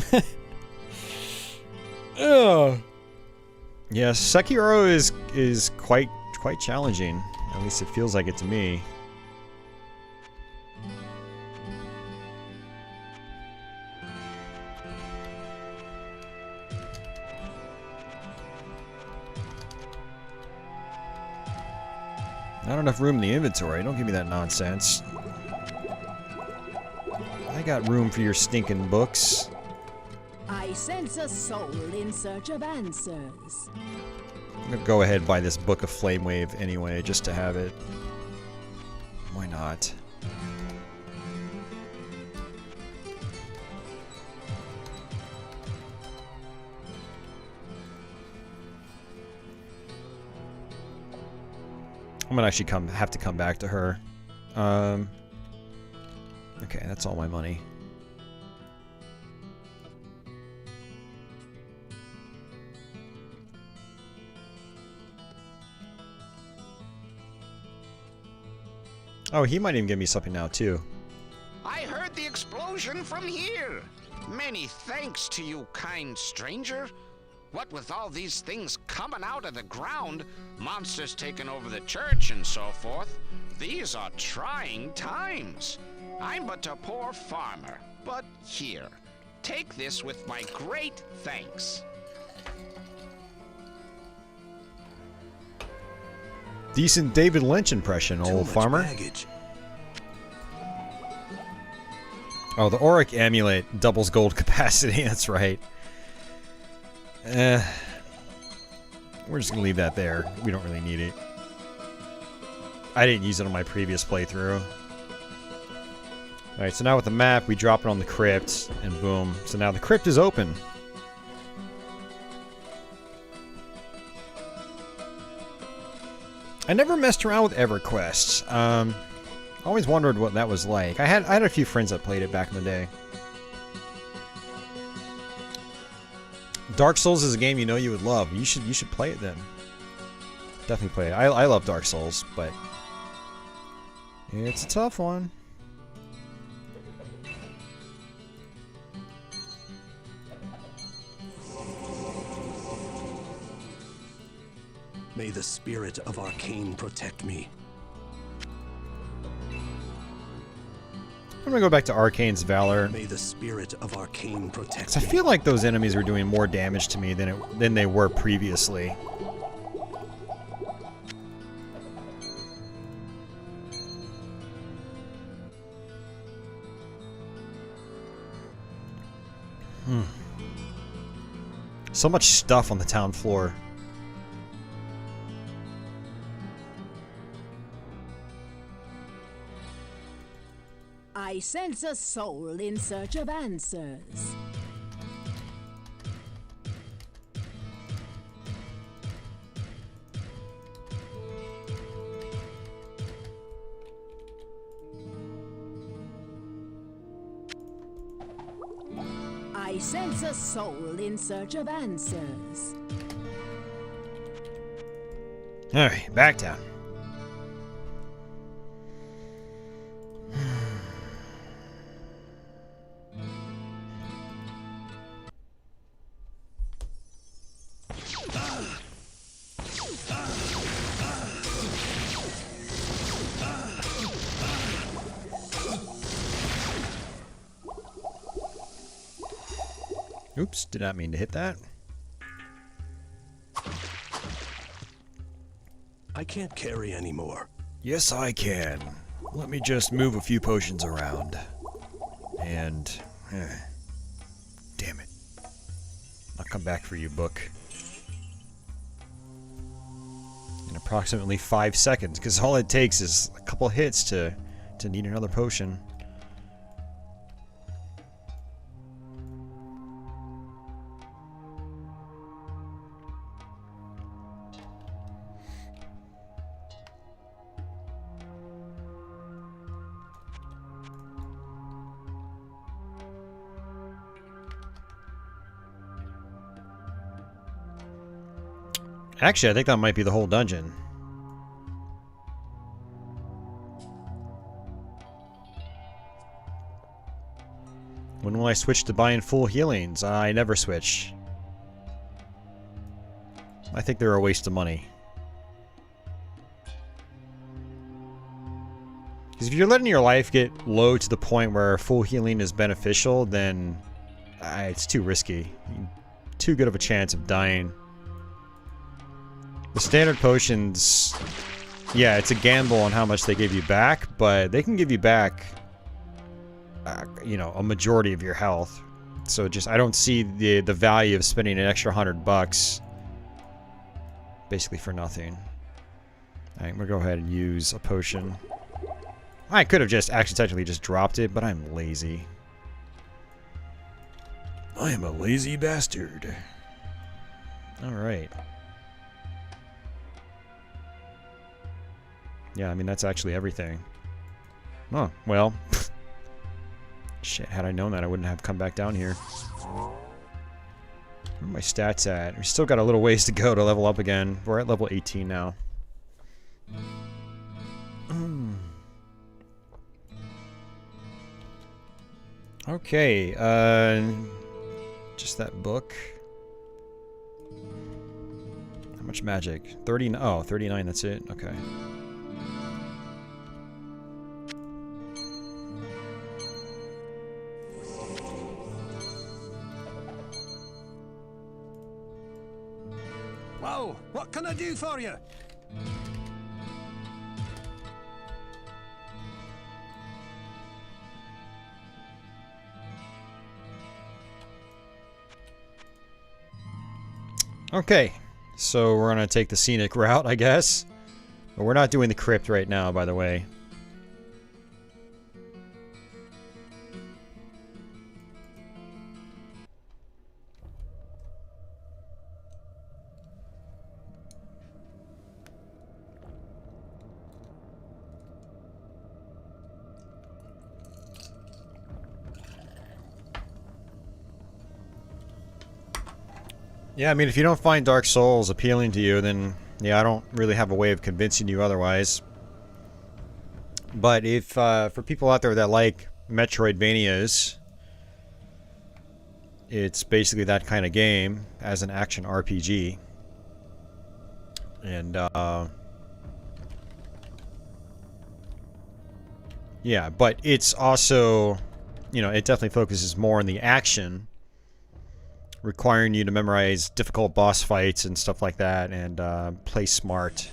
Ugh. Yeah, Sekiro is quite challenging. At least it feels like it to me. Not enough room in the inventory. Don't give me that nonsense. I got room for your stinking books. I sense a soul in search of answers. I'm gonna go ahead and buy this Book of Flame Wave anyway, just to have it. Why not? I'm gonna actually have to come back to her. Okay, that's all my money. Oh, he might even give me something now, too. I heard the explosion from here. Many thanks to you, kind stranger. What with all these things coming out of the ground, monsters taking over the church and so forth, these are trying times. I'm but a poor farmer, but here, take this with my great thanks. Decent David Lynch impression, old farmer. Baggage. Oh, the Auric Amulet doubles gold capacity, that's right. We're just gonna leave that there. We don't really need it. I didn't use it on my previous playthrough. Alright, so now with the map, we drop it on the crypt, and boom. So now the crypt is open. I never messed around with EverQuest. Always wondered what that was like. I had a few friends that played it back in the day. Dark Souls is a game you know you would love. You should play it then. Definitely play it. I love Dark Souls, but it's a tough one. May the spirit of arcane protect me. I'm gonna go back to Arcane's Valor. May the spirit of arcane protect I me. feel like those enemies were doing more damage to me than they were previously. So much stuff on the town floor. I sense a soul in search of answers. I sense a soul in search of answers. Alright, back down. Oops, did not mean to hit that. I can't carry anymore. Yes, I can. Let me just move a few potions around. And... damn it. I'll come back for you, book. In approximately 5 seconds, because all it takes is a couple hits to need another potion. Actually, I think that might be the whole dungeon. When will I switch to buying full healings? I never switch. I think they're a waste of money. Because if you're letting your life get low to the point where full healing is beneficial, then it's too risky. Too good of a chance of dying. The standard potions, yeah, it's a gamble on how much they give you back, but they can give you back, you know, a majority of your health. So just, I don't see the value of spending an extra $100 basically for nothing. Alright, I'm gonna go ahead and use a potion. I could have just accidentally just dropped it, but I'm lazy. I am a lazy bastard. Alright. Yeah, I mean, that's actually everything. Oh, well. Shit, had I known that, I wouldn't have come back down here. Where are my stats at? We still got a little ways to go to level up again. We're at level 18 now. Okay, just that book. How much magic? 30, oh, 39, that's it? Okay. Whoa, what can I do for you? Okay, so we're gonna take the scenic route, I guess. But we're not doing the crypt right now, by the way. Yeah, I mean, if you don't find Dark Souls appealing to you, then, yeah, I don't really have a way of convincing you otherwise. But if, for people out there that like Metroidvanias, it's basically that kind of game as an action RPG. And, yeah, but it's also, you know, it definitely focuses more on the action, requiring you to memorize difficult boss fights and stuff like that, and play smart.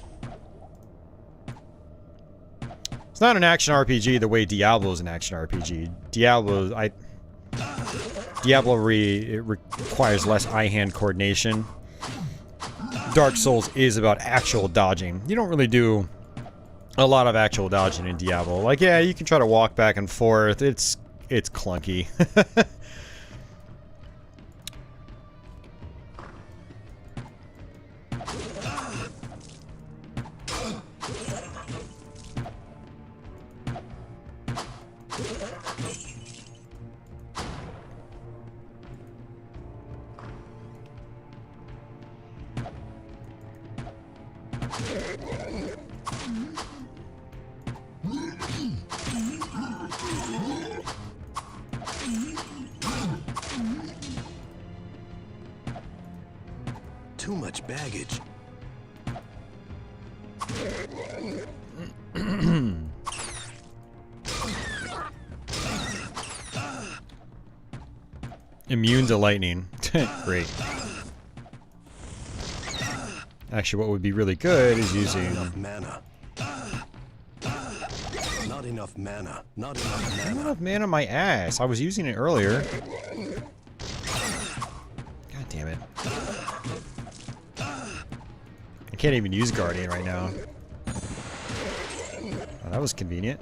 It's not an action RPG the way Diablo is an action RPG. Diablo it requires less eye-hand coordination. Dark Souls is about actual dodging. You don't really do a lot of actual dodging in Diablo. Like, yeah, you can try to walk back and forth. It's clunky. Too much baggage. Immune to lightning. Great. Actually, what would be really good is using... Enough mana. Not enough mana. Not enough mana. Not enough mana, my ass. I was using it earlier. God damn it. I can't even use Guardian right now. Oh, that was convenient.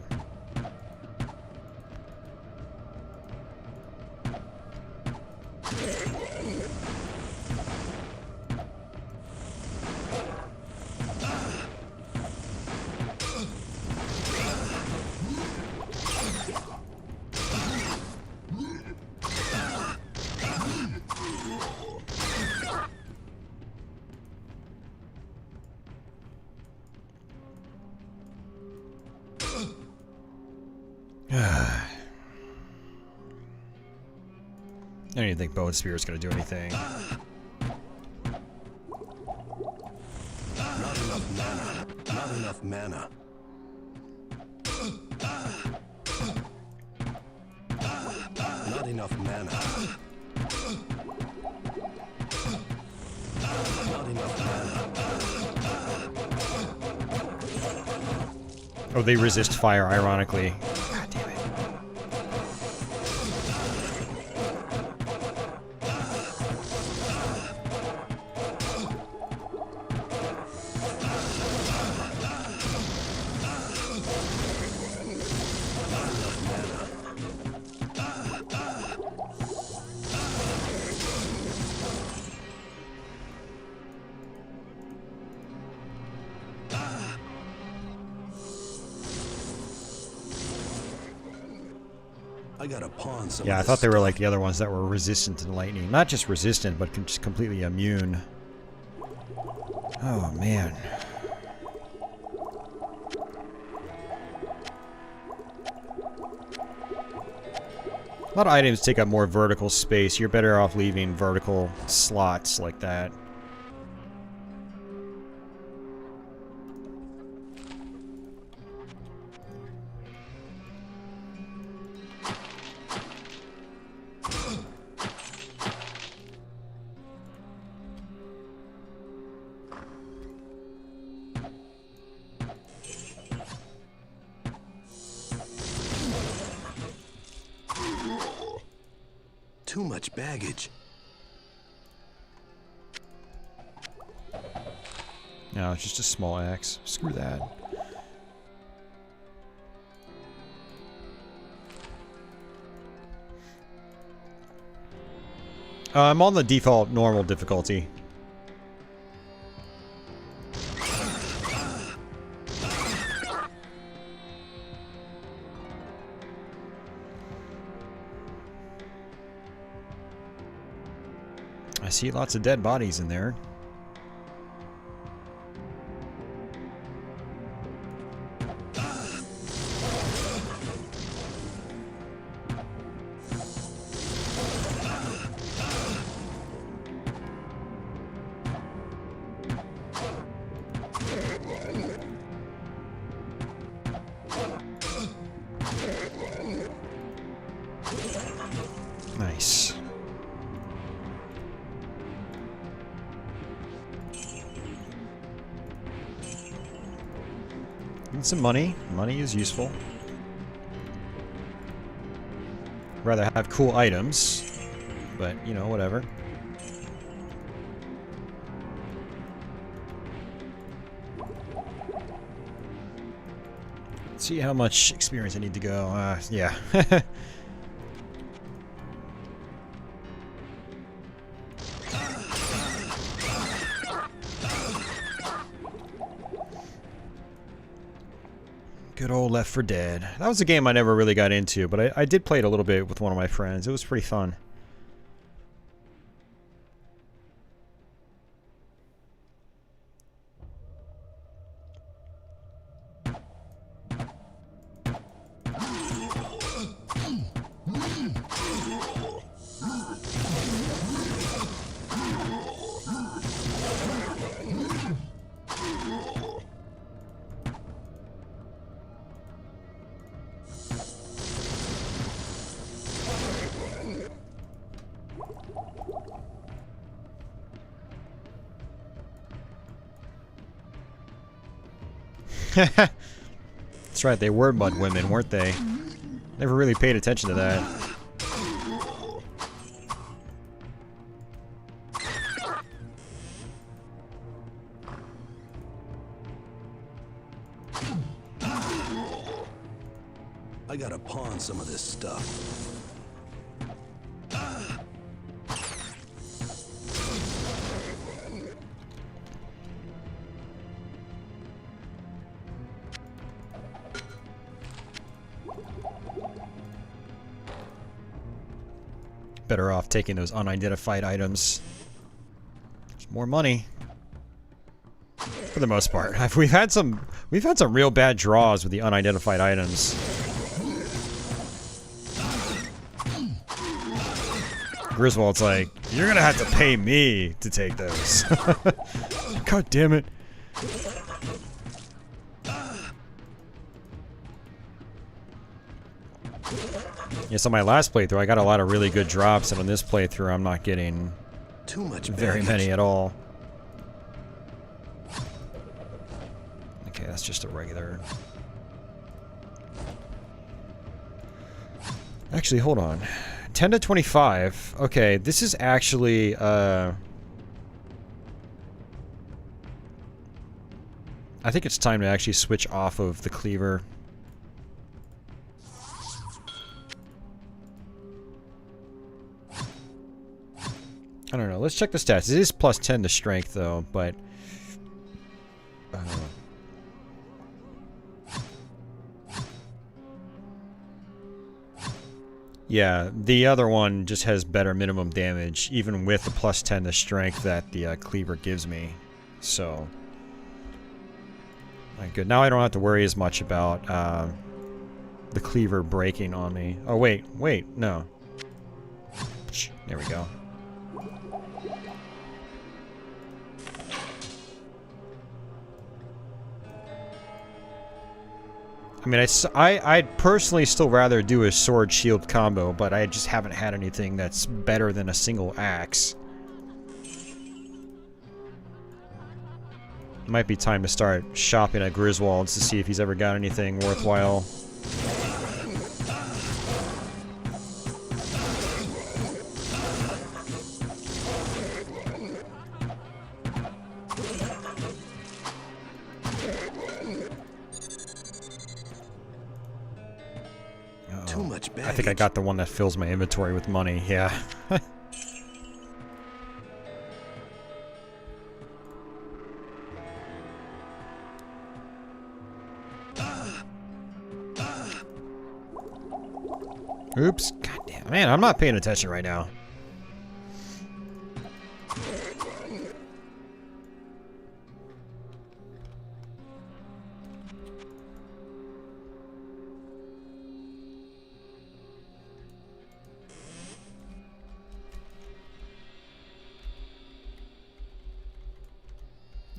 I don't even think Bone Spear is going to do anything. Not enough mana. Not enough mana. Not enough mana. Not enough mana. Oh, they resist fire, ironically. God damn it. I gotta pawn some. Yeah, I thought they were like the other ones that were resistant to lightning. Not just resistant, but just completely immune. Oh, man. A lot of items take up more vertical space. You're better off leaving vertical slots like that. Too much baggage. No, it's just a small axe. Screw that. I'm on the default normal difficulty. I see lots of dead bodies in there. And some money. Money is useful. Rather have cool items, but you know, whatever. Let's see how much experience I need to go. Yeah. Good old Left 4 Dead. That was a game I never really got into, but I did play it a little bit with one of my friends. It was pretty fun. That's right, they were mud women, weren't they? Never really paid attention to that. I gotta pawn some of this stuff. Better off taking those unidentified items. There's more money. For the most part. We've had some real bad draws with the unidentified items. Griswold's like, you're gonna have to pay me to take those. God damn it. Yes, on my last playthrough, I got a lot of really good drops, and on this playthrough, I'm not getting too much very many at all. Okay, that's just a regular. Actually, hold on. 10 to 25. Okay, this is actually, I think it's time to actually switch off of the cleaver. I don't know. Let's check the stats. It is plus 10 to strength, though, but... yeah, the other one just has better minimum damage, even with the plus 10 to strength that the cleaver gives me. So... good. Now I don't have to worry as much about the cleaver breaking on me. Oh, wait, no. There we go. I mean, I'd personally still rather do a sword shield combo, but I just haven't had anything that's better than a single axe. Might be time to start shopping at Griswold's to see if he's ever got anything worthwhile. Too much baggage. I think I got the one that fills my inventory with money, yeah. Oops. God damn. Man, I'm not paying attention right now.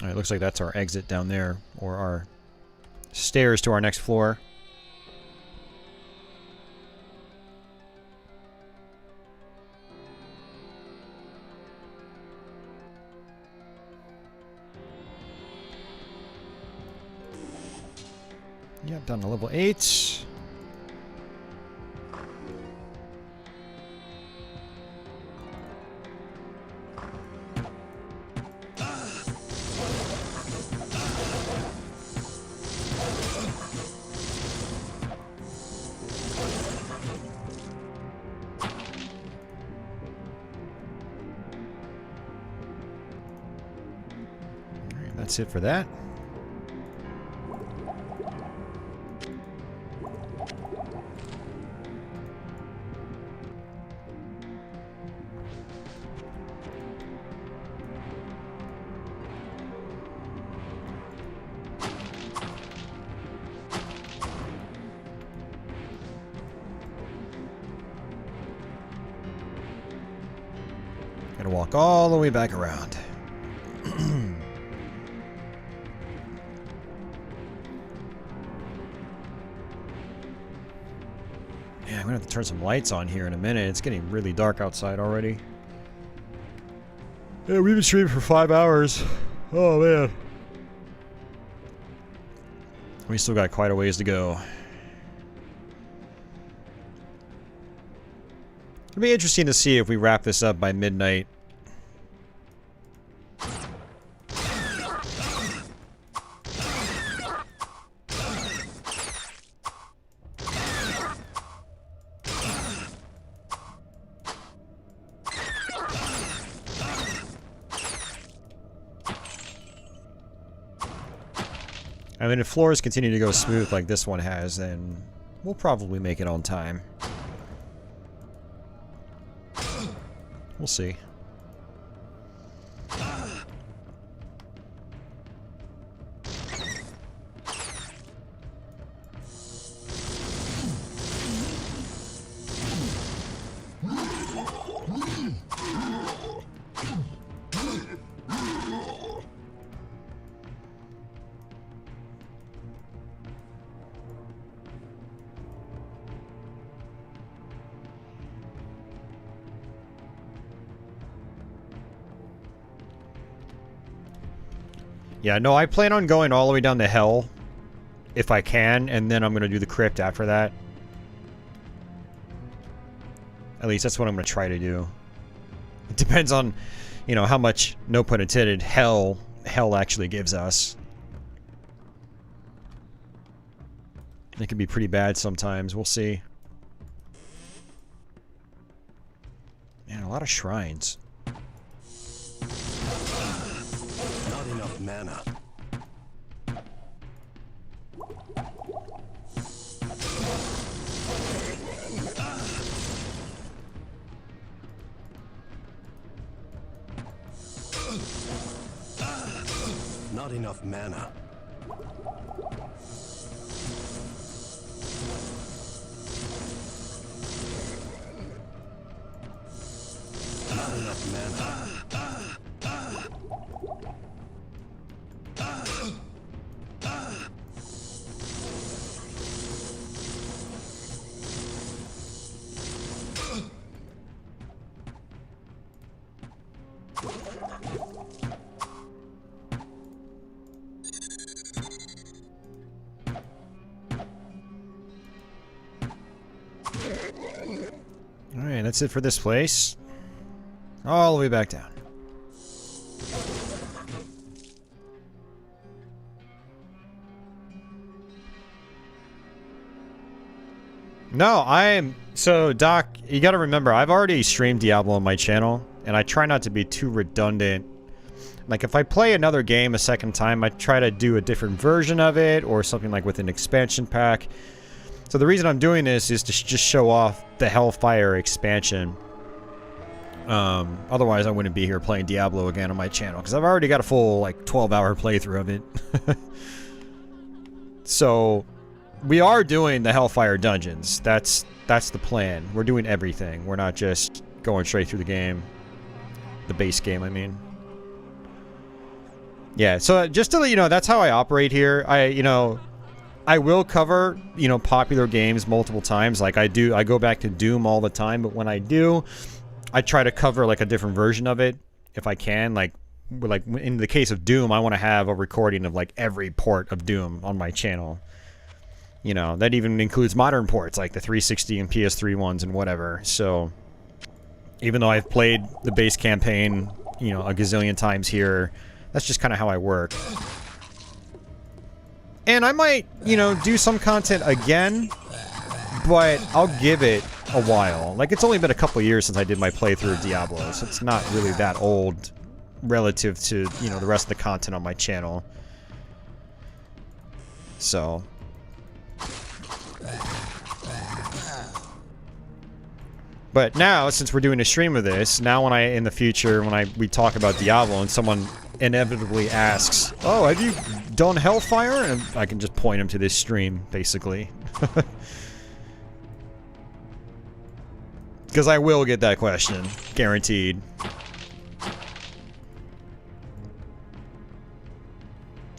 Alright, looks like that's our exit down there, or our stairs to our next floor. Yep, down to level 8. That's it for that. Gotta walk all the way back around. Yeah, I'm gonna have to turn some lights on here in a minute. It's getting really dark outside already. Yeah, we've been streaming for 5 hours. Oh man. We still got quite a ways to go. It'll be interesting to see if we wrap this up by midnight. I mean, if floors continue to go smooth like this one has, then we'll probably make it on time. We'll see. Yeah, no, I plan on going all the way down to Hell, if I can, and then I'm going to do the crypt after that. At least that's what I'm going to try to do. It depends on, you know, how much, no pun intended, hell actually gives us. It can be pretty bad sometimes, we'll see. Man, a lot of shrines. Not enough mana. Not enough mana. Not enough mana. Alright, that's it for this place. All the way back down. No, so Doc, you gotta remember, I've already streamed Diablo on my channel, and I try not to be too redundant. Like, if I play another game a second time, I try to do a different version of it, or something like with an expansion pack. So the reason I'm doing this is to just show off the Hellfire expansion. Otherwise I wouldn't be here playing Diablo again on my channel, because I've already got a full, like, 12-hour playthrough of it. So, we are doing the Hellfire dungeons. That's the plan. We're doing everything. We're not just going straight through the game. The base game, I mean. Yeah, so just to let you know, that's how I operate here. I will cover, popular games multiple times. Like I go back to Doom all the time, but when I do, I try to cover like a different version of it if I can. Like in the case of Doom, I want to have a recording of like every port of Doom on my channel. You know, that even includes modern ports like the 360 and PS3 ones and whatever. So, even though I've played the base campaign, you know, a gazillion times here, that's just kind of how I work. And I might, you know, do some content again, but I'll give it a while. Like, it's only been a couple years since I did my playthrough of Diablo, so it's not really that old relative to, you know, the rest of the content on my channel. So... But now, since we're doing a stream of this, now when in the future, when we talk about Diablo and someone inevitably asks, "Oh, have you done Hellfire?" And I can just point them to this stream, basically. Because I will get that question. Guaranteed.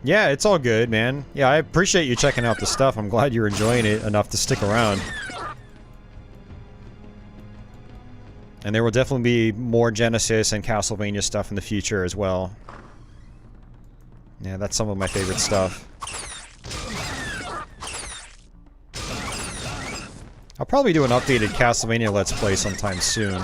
Yeah, it's all good, man. Yeah, I appreciate you checking out the stuff. I'm glad you're enjoying it enough to stick around. And there will definitely be more Genesis and Castlevania stuff in the future as well. Yeah, that's some of my favorite stuff. I'll probably do an updated Castlevania Let's Play sometime soon.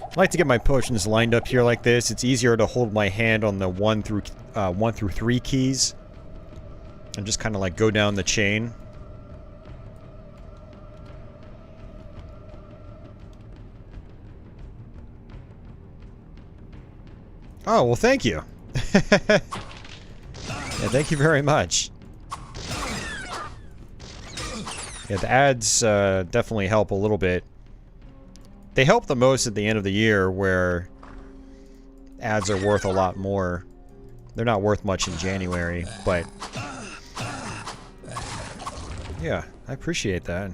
I like to get my potions lined up here like this. It's easier to hold my hand on the 1 through 3 keys. And just kind of like go down the chain. Oh, well thank you. Yeah, thank you very much. Yeah, the ads definitely help a little bit. They help the most at the end of the year, where ads are worth a lot more. They're not worth much in January, but... yeah, I appreciate that.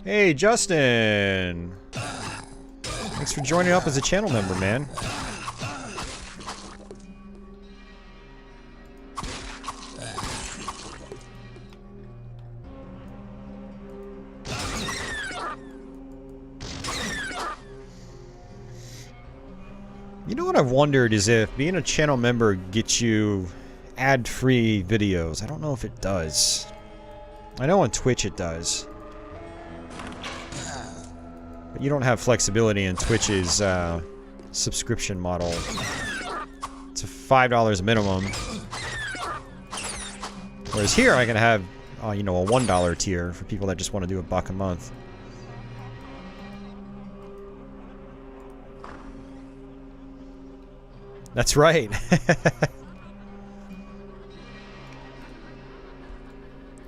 Hey, Justin! Thanks for joining up as a channel member, man. You know what I've wondered is if being a channel member gets you ad-free videos. I don't know if it does. I know on Twitch it does. But you don't have flexibility in Twitch's subscription model. It's a $5 minimum. Whereas here I can have, you know, a $1 tier for people that just want to do $1 a month. That's right.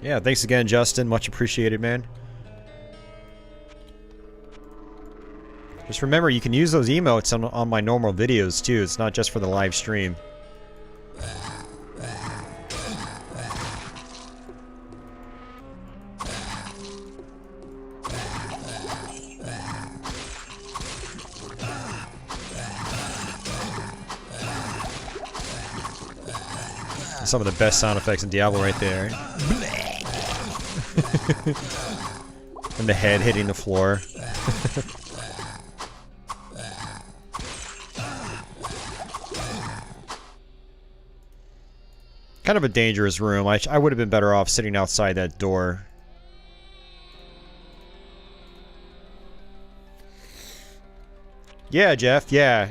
Yeah, thanks again, Justin. Much appreciated, man. Just remember, you can use those emotes on my normal videos, too. It's not just for the live stream. Some of the best sound effects in Diablo right there. And the head hitting the floor. Kind of a dangerous room. I would have been better off sitting outside that door. Yeah, Jeff, yeah.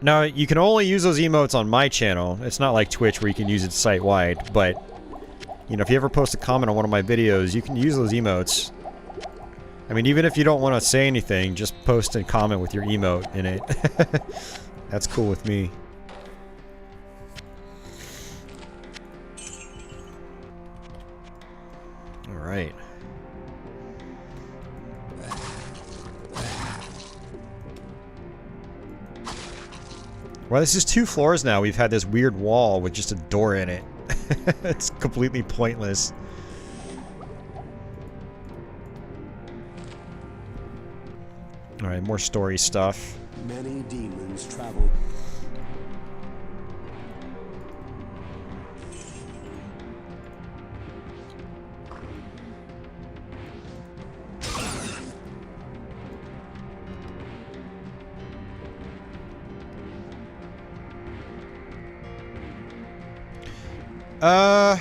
Now, you can only use those emotes on my channel. It's not like Twitch where you can use it site-wide, but, you know, if you ever post a comment on one of my videos, you can use those emotes. I mean, even if you don't want to say anything, just post a comment with your emote in it. That's cool with me. Alright. Well, this is 2 floors now. We've had this weird wall with just a door in it. It's completely pointless. Alright, more story stuff. Many demons travel. Yeah,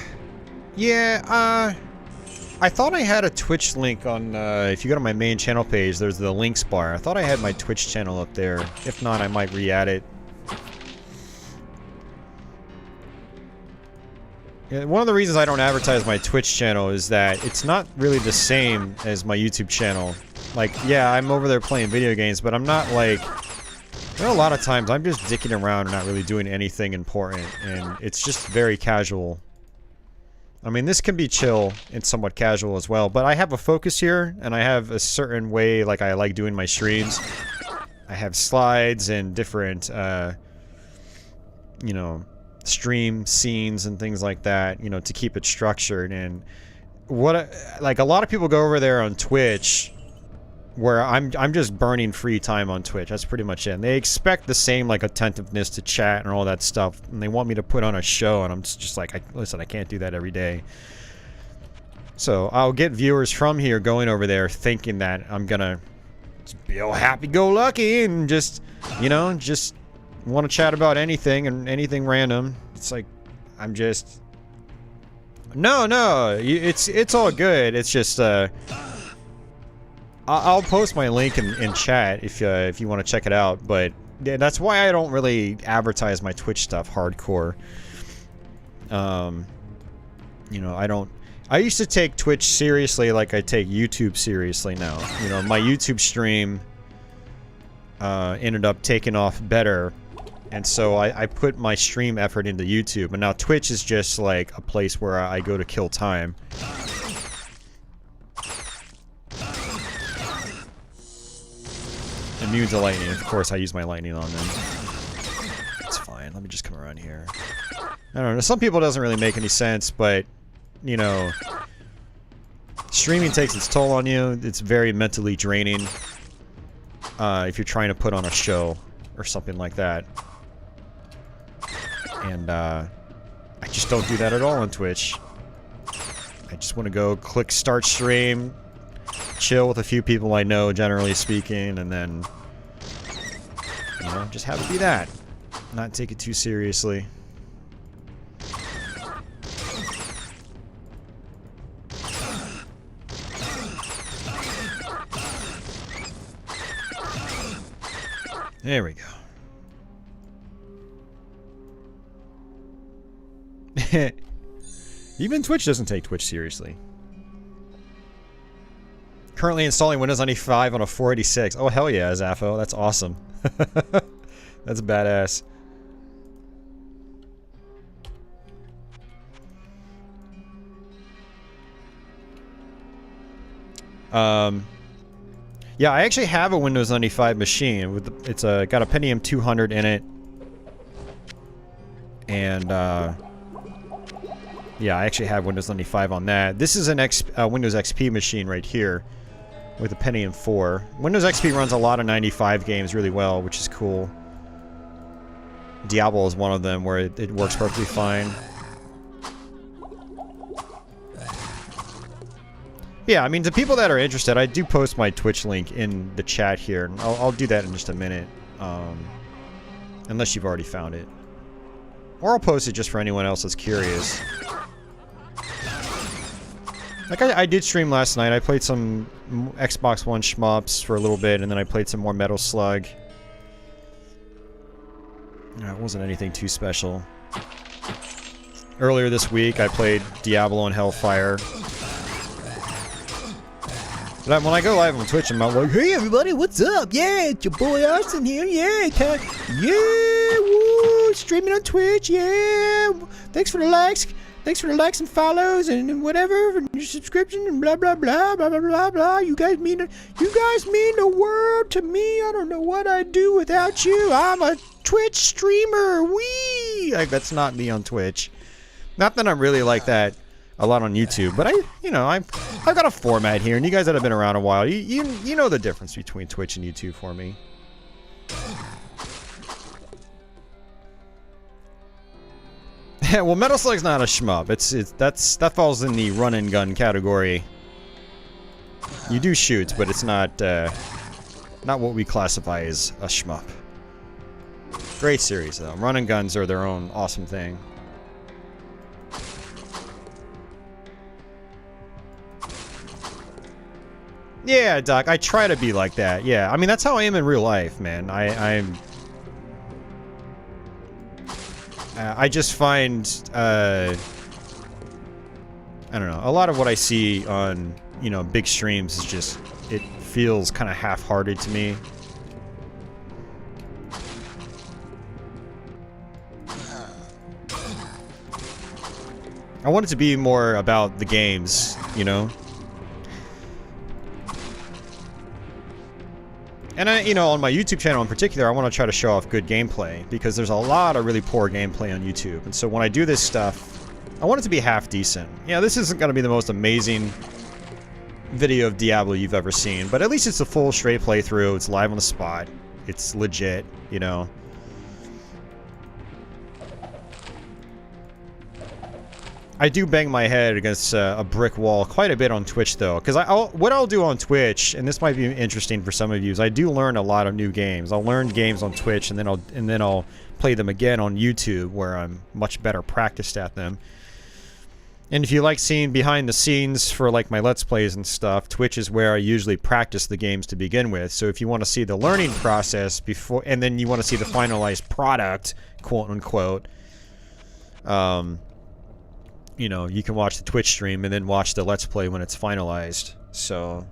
I thought I had a Twitch link on, if you go to my main channel page, there's the links bar. I thought I had my Twitch channel up there. If not, I might re-add it. Yeah, one of the reasons I don't advertise my Twitch channel is that it's not really the same as my YouTube channel. Like, yeah, I'm over there playing video games, but I'm not like... There are a lot of times I'm just dicking around and not really doing anything important, and it's just very casual. I mean, this can be chill and somewhat casual as well, but I have a focus here, and I have a certain way, like, I like doing my streams. I have slides and different, you know, stream scenes and things like that, you know, to keep it structured. And what, like, a lot of people go over there on Twitch, where I'm just burning free time on Twitch. That's pretty much it. And they expect the same, like, attentiveness to chat and all that stuff. And they want me to put on a show, and I'm just like, listen, I can't do that every day. So I'll get viewers from here going over there thinking that I'm gonna just be all happy-go-lucky and just, you know, just want to chat about anything and anything random. It's like, I'm just... No, it's all good. It's just, I'll post my link in chat if you want to check it out, but yeah, that's why I don't really advertise my Twitch stuff hardcore. You know, I used to take Twitch seriously like I take YouTube seriously now. You know, my YouTube stream ended up taking off better, and so I put my stream effort into YouTube, and now Twitch is just like a place where I go to kill time. Immune to lightning. Of course, I use my lightning on them. It's fine. Let me just come around here. I don't know. Some people it doesn't really make any sense, but, you know, streaming takes its toll on you. It's very mentally draining if you're trying to put on a show or something like that. And I just don't do that at all on Twitch. I just want to go click start stream, chill with a few people I know, generally speaking, and then, you know, just have it be that. Not take it too seriously. There we go. Even Twitch doesn't take Twitch seriously. Currently installing Windows 95 on a 486. Oh, hell yeah, Zaffo. That's awesome. That's badass. Yeah, I actually have a Windows 95 machine. With it's got a Pentium 200 in it. And, yeah, I actually have Windows 95 on that. This is an Windows XP machine right here with a Pentium 4. Windows XP runs a lot of 95 games really well, which is cool. Diablo is one of them where it works perfectly fine. Yeah, I mean, to people that are interested, I do post my Twitch link in the chat here. I'll do that in just a minute. Unless you've already found it. Or I'll post it just for anyone else that's curious. Like, I did stream last night. I played some Xbox One shmups for a little bit, and then I played some more Metal Slug. It wasn't anything too special. Earlier this week, I played Diablo and Hellfire. But when I go live on Twitch, I'm like, hey everybody, what's up? Yeah, it's your boy Austin here. Yeah, yeah, woo, streaming on Twitch. Yeah, thanks for the likes. Thanks for the likes and follows and whatever, and your subscription and blah blah blah blah blah blah blah. You guys mean the world to me. I don't know what I'd do without you. I'm a Twitch streamer. Wee! Like, that's not me on Twitch. Not that I'm really like that a lot on YouTube, but I've got a format here, and you guys that have been around a while, you know the difference between Twitch and YouTube for me. Well, Metal Slug's not a shmup. That falls in the run and gun category. You do shoot, but it's not what we classify as a shmup. Great series though. Run and guns are their own awesome thing. Yeah, Doc, I try to be like that. Yeah, I mean, that's how I am in real life, man. I just find, I don't know, a lot of what I see on, you know, big streams is just, it feels kind of half-hearted to me. I want it to be more about the games, you know? And you know, on my YouTube channel in particular, I want to try to show off good gameplay, because there's a lot of really poor gameplay on YouTube. And so when I do this stuff, I want it to be half decent. Yeah, this isn't going to be the most amazing video of Diablo you've ever seen, but at least it's a full straight playthrough, it's live on the spot, it's legit, you know? I do bang my head against a brick wall quite a bit on Twitch, though, because what I'll do on Twitch, and this might be interesting for some of you, is I do learn a lot of new games. I'll learn games on Twitch, and then I'll play them again on YouTube, where I'm much better practiced at them. And if you like seeing behind the scenes for like my Let's Plays and stuff, Twitch is where I usually practice the games to begin with. So if you want to see the learning process before, and then you want to see the finalized product, quote unquote, you know, you can watch the Twitch stream and then watch the Let's Play when it's finalized. So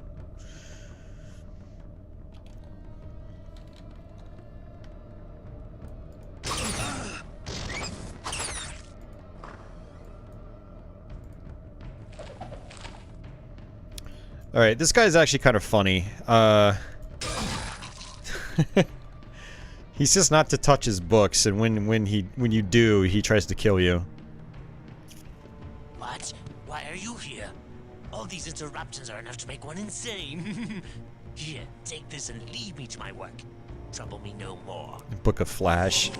alright, this guy's actually kind of funny. He says not to touch his books, and when you do, he tries to kill you. What? Why are you here? All these interruptions are enough to make one insane. Here, take this and leave me to my work. Trouble me no more. Book of Flash.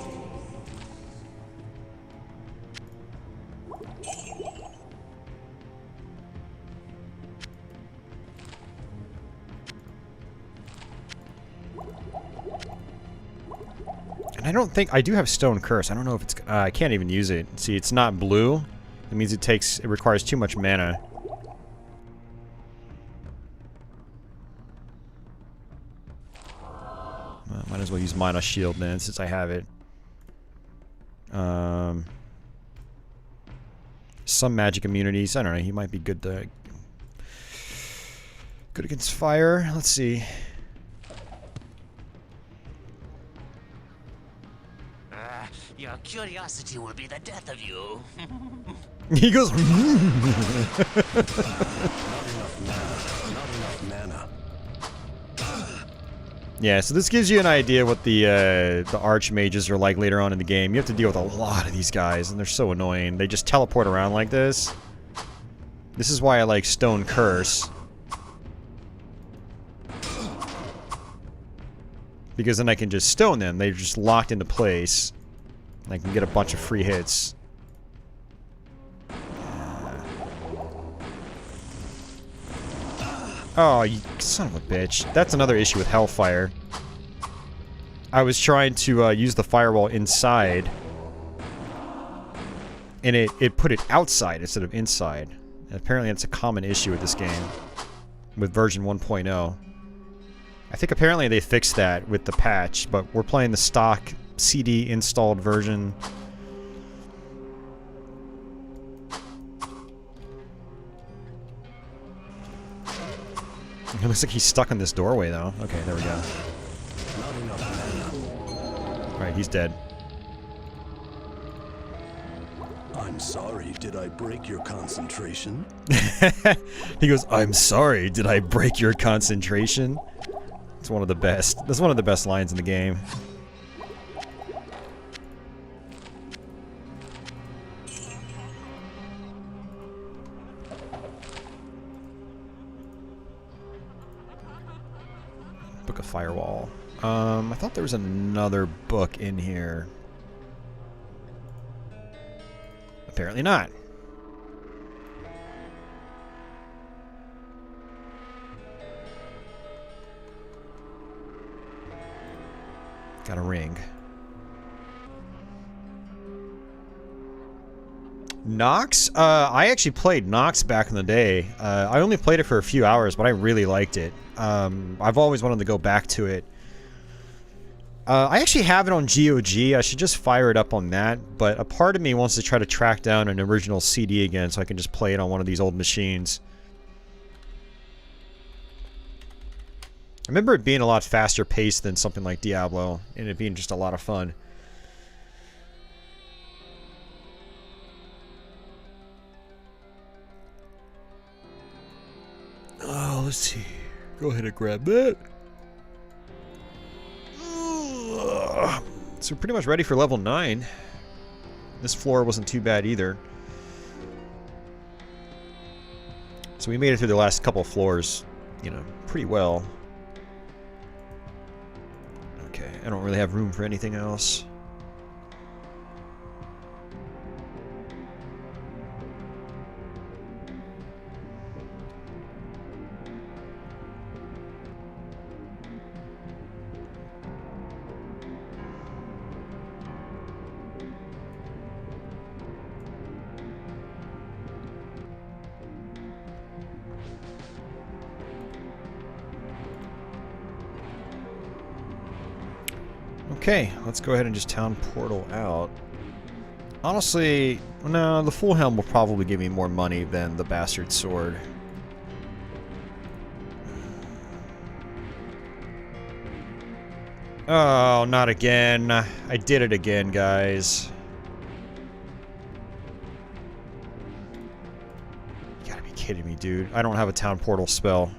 And I don't think I do have Stone Curse. I don't know if it's I can't even use it. See, it's not blue. It means it requires too much mana. Well, might as well use Mana Shield then, since I have it. Some magic immunities. I don't know. He might be good against fire. Let's see. Your curiosity will be the death of you. He goes. Not enough mana. Yeah, so this gives you an idea what the archmages are like later on in the game. You have to deal with a lot of these guys, and they're so annoying. They just teleport around like this. This is why I like Stone Curse. Because then I can just stone them. They're just locked into place. I can get a bunch of free hits. Oh, you son of a bitch. That's another issue with Hellfire. I was trying to use the firewall inside, and it put it outside instead of inside. And apparently that's a common issue with this game, with version 1.0. I think apparently they fixed that with the patch, but we're playing the stock CD installed version. It looks like he's stuck in this doorway, though. Okay, there we go. Alright, he's dead. I'm sorry, did I break your concentration? He goes, I'm sorry, did I break your concentration? It's one of the best. That's one of the best lines in the game. Book of Firewall. I thought there was another book in here. Apparently not. Got a ring. Nox? I actually played Nox back in the day. I only played it for a few hours, but I really liked it. I've always wanted to go back to it. I actually have it on GOG. I should just fire it up on that, but a part of me wants to try to track down an original CD again so I can just play it on one of these old machines. I remember it being a lot faster paced than something like Diablo, and it being just a lot of fun. Oh, let's see. Go ahead and grab that. So we're pretty much ready for level 9. This floor wasn't too bad either. So we made it through the last couple floors, you know, pretty well. Okay, I don't really have room for anything else. Okay, let's go ahead and just town portal out. Honestly, no, the full helm will probably give me more money than the bastard sword. Oh, not again. I did it again, guys. You gotta be kidding me, dude. I don't have a town portal spell.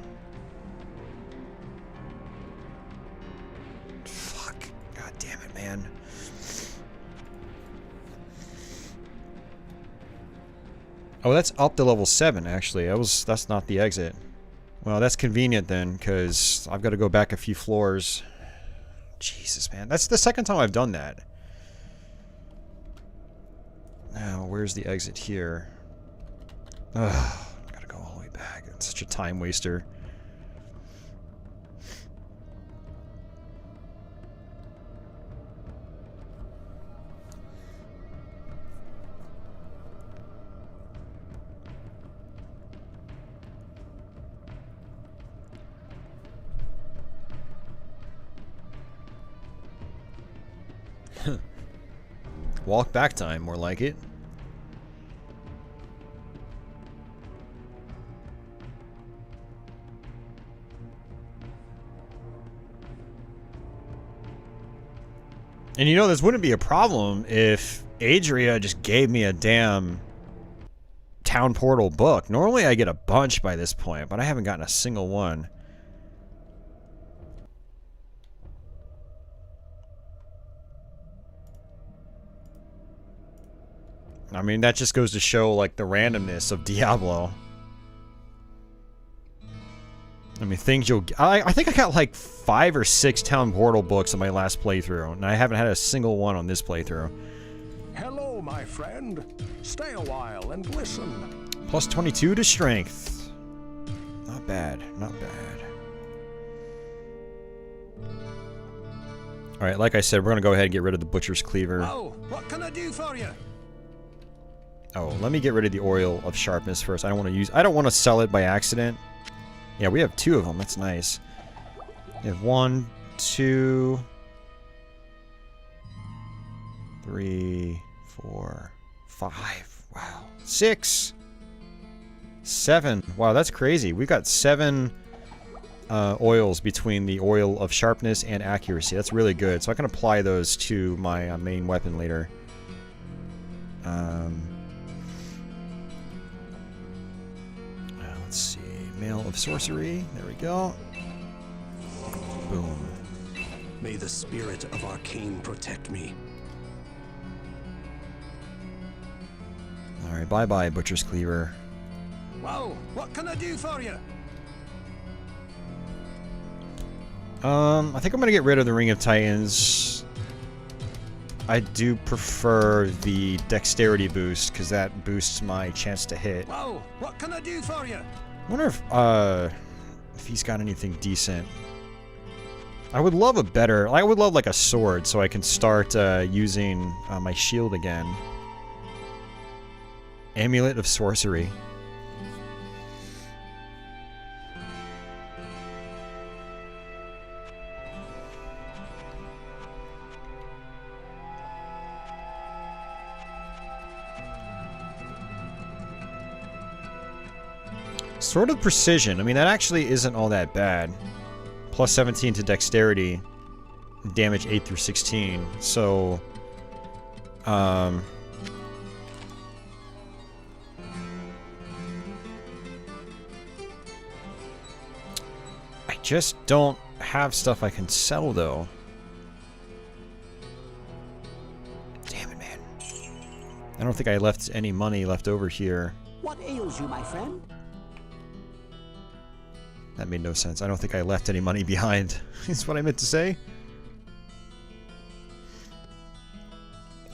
Oh, that's up to level 7, actually. That's not the exit. Well, that's convenient then, because I've got to go back a few floors. Jesus, man. That's the second time I've done that. Now, where's the exit here? Ugh, gotta go all the way back. It's such a time waster. Walk back time, more like it. And you know, this wouldn't be a problem if Adria just gave me a damn town portal book. Normally I get a bunch by this point, but I haven't gotten a single one. I mean, that just goes to show, like, the randomness of Diablo. I mean, things you'll... I think I got, like, 5 or 6 town portal books in my last playthrough, and I haven't had a single one on this playthrough. Hello, my friend. Stay a while and listen. Plus 22 to strength. Not bad, not bad. Alright, like I said, we're gonna go ahead and get rid of the Butcher's Cleaver. Oh, what can I do for you? Oh, let me get rid of the Oil of Sharpness first. I don't want to sell it by accident. Yeah, we have 2 of them. That's nice. We have 1, 2, 3, 4, 5. Wow. 6. 7. Wow, that's crazy. We've got 7 oils between the Oil of Sharpness and Accuracy. That's really good. So I can apply those to my main weapon later. Let's see. Mail of Sorcery. There we go. Boom. May the spirit of Arcane protect me. Alright, bye-bye, Butcher's Cleaver. Whoa, what can I do for you? I think I'm gonna get rid of the Ring of Titans. I do prefer the Dexterity boost, because that boosts my chance to hit. Whoa, what can I do for you? I wonder if he's got anything decent. I would love like a sword, so I can start using my shield again. Amulet of Sorcery. Sword of Precision. I mean, that actually isn't all that bad. Plus 17 to Dexterity. Damage 8 through 16. So... I just don't have stuff I can sell, though. Damn it, man. I don't think I left any money left over here. What ails you, my friend? That made no sense. I don't think I left any money behind. Is what I meant to say.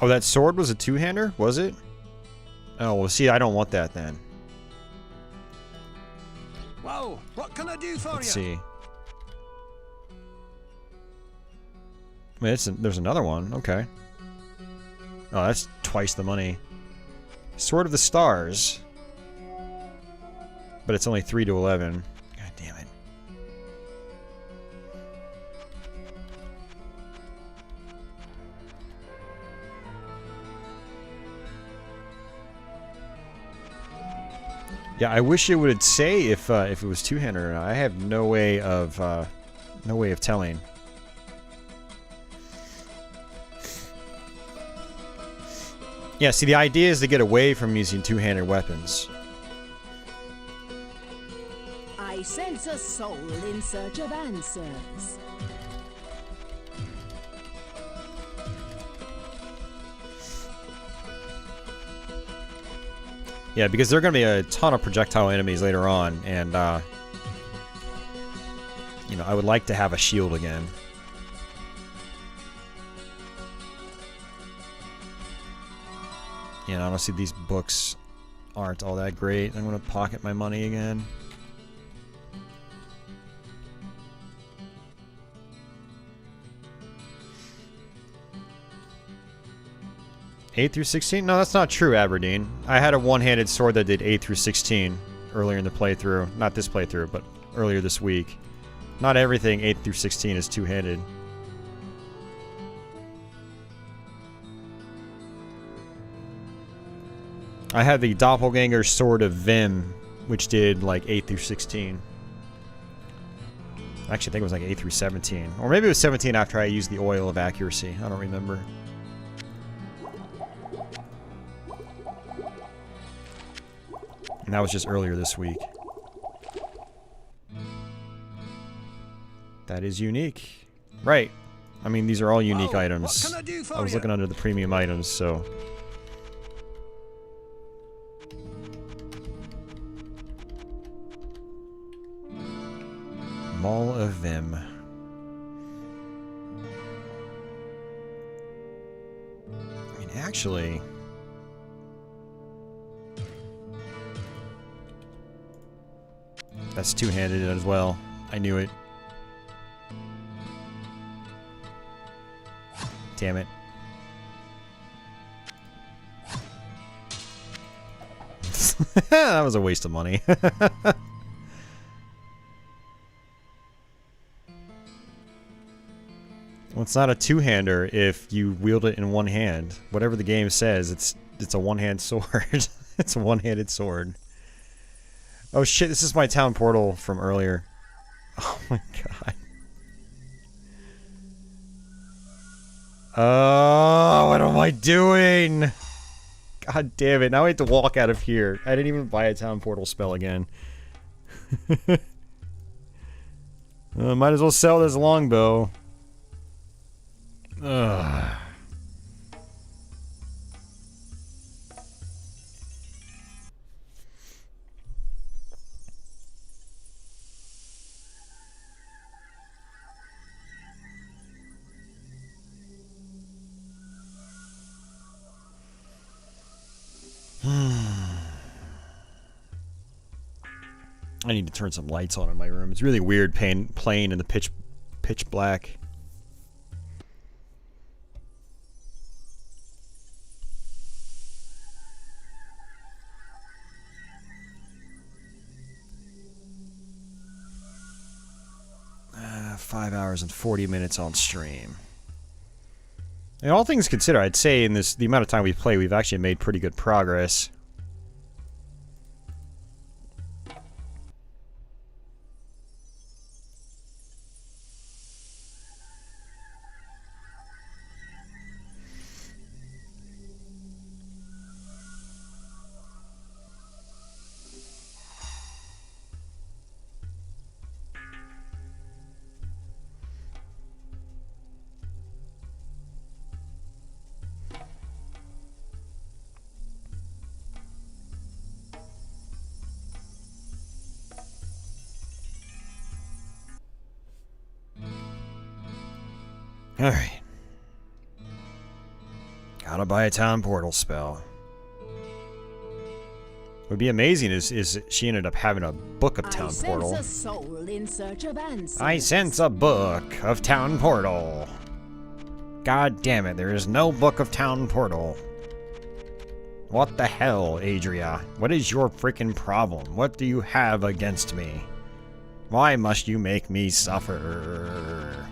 Oh, that sword was a two-hander? Was it? Oh, well, see, I don't want that then. Whoa, what can I do for Let's you? see. I mean, there's another one. Okay. Oh, that's twice the money. Sword of the Stars. But it's only 3 to 11. God damn it. Yeah, I wish it would say if it was two-hander or not. I have no way of telling. Yeah, see, the idea is to get away from using two-handed weapons. I sense a soul in search of answers. Yeah, because there are going to be a ton of projectile enemies later on, and, you know, I would like to have a shield again. Yeah, honestly, these books aren't all that great. I'm going to pocket my money again. Eight through 16? No, that's not true, Aberdeen. I had a one-handed sword that did 8 through 16 earlier in the playthrough. Not this playthrough, but earlier this week. Not everything 8 through 16 is two-handed. I had the Doppelganger Sword of Vim, which did like 8 through 16. Actually, I think it was like 8 through 17. Or maybe it was 17 after I used the Oil of Accuracy. I don't remember. And that was just earlier this week. That is unique. Right. I mean, these are all unique items. What can I do for I was you? looking under the premium items, so... Maul of Vim. I mean, actually... That's two-handed as well. I knew it. Damn it. That was a waste of money. Well, it's not a two-hander if you wield it in one hand. Whatever the game says, it's a one-hand sword. It's a one-handed sword. Oh shit, this is my town portal from earlier. Oh my god. Oh, what am I doing? God damn it, now I have to walk out of here. I didn't even buy a town portal spell again. Might as well sell this longbow. Ugh. I need to turn some lights on in my room. It's really weird playing in the pitch black. 5 hours and 40 minutes on stream. And all things considered, I'd say in the amount of time we've played, we've actually made pretty good progress. Alright. Gotta buy a town portal spell. Would be amazing is she ended up having a book of town portal. I sense a soul in search of answers. I sense a book of town portal. God damn it, there is no book of town portal. What the hell, Adria? What is your freaking problem? What do you have against me? Why must you make me suffer?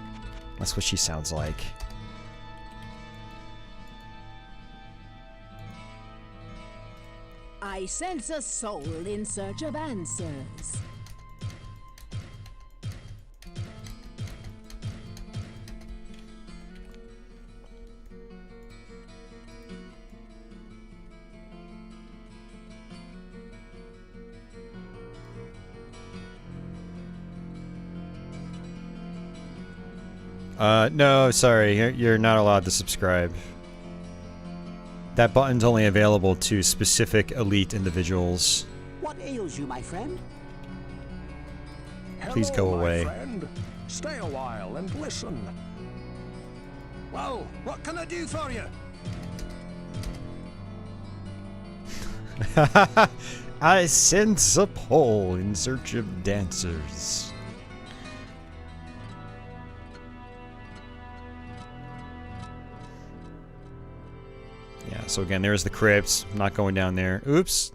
That's what she sounds like. I sense a soul in search of answers. No, sorry, you're not allowed to subscribe. That button's only available to specific elite individuals. What ails you, my friend? Please go away. My friend. Stay a while and listen. Well, what can I do for you? I sense a pole in search of dancers. Yeah, so again, there's the crypts. I'm not going down there. Oops.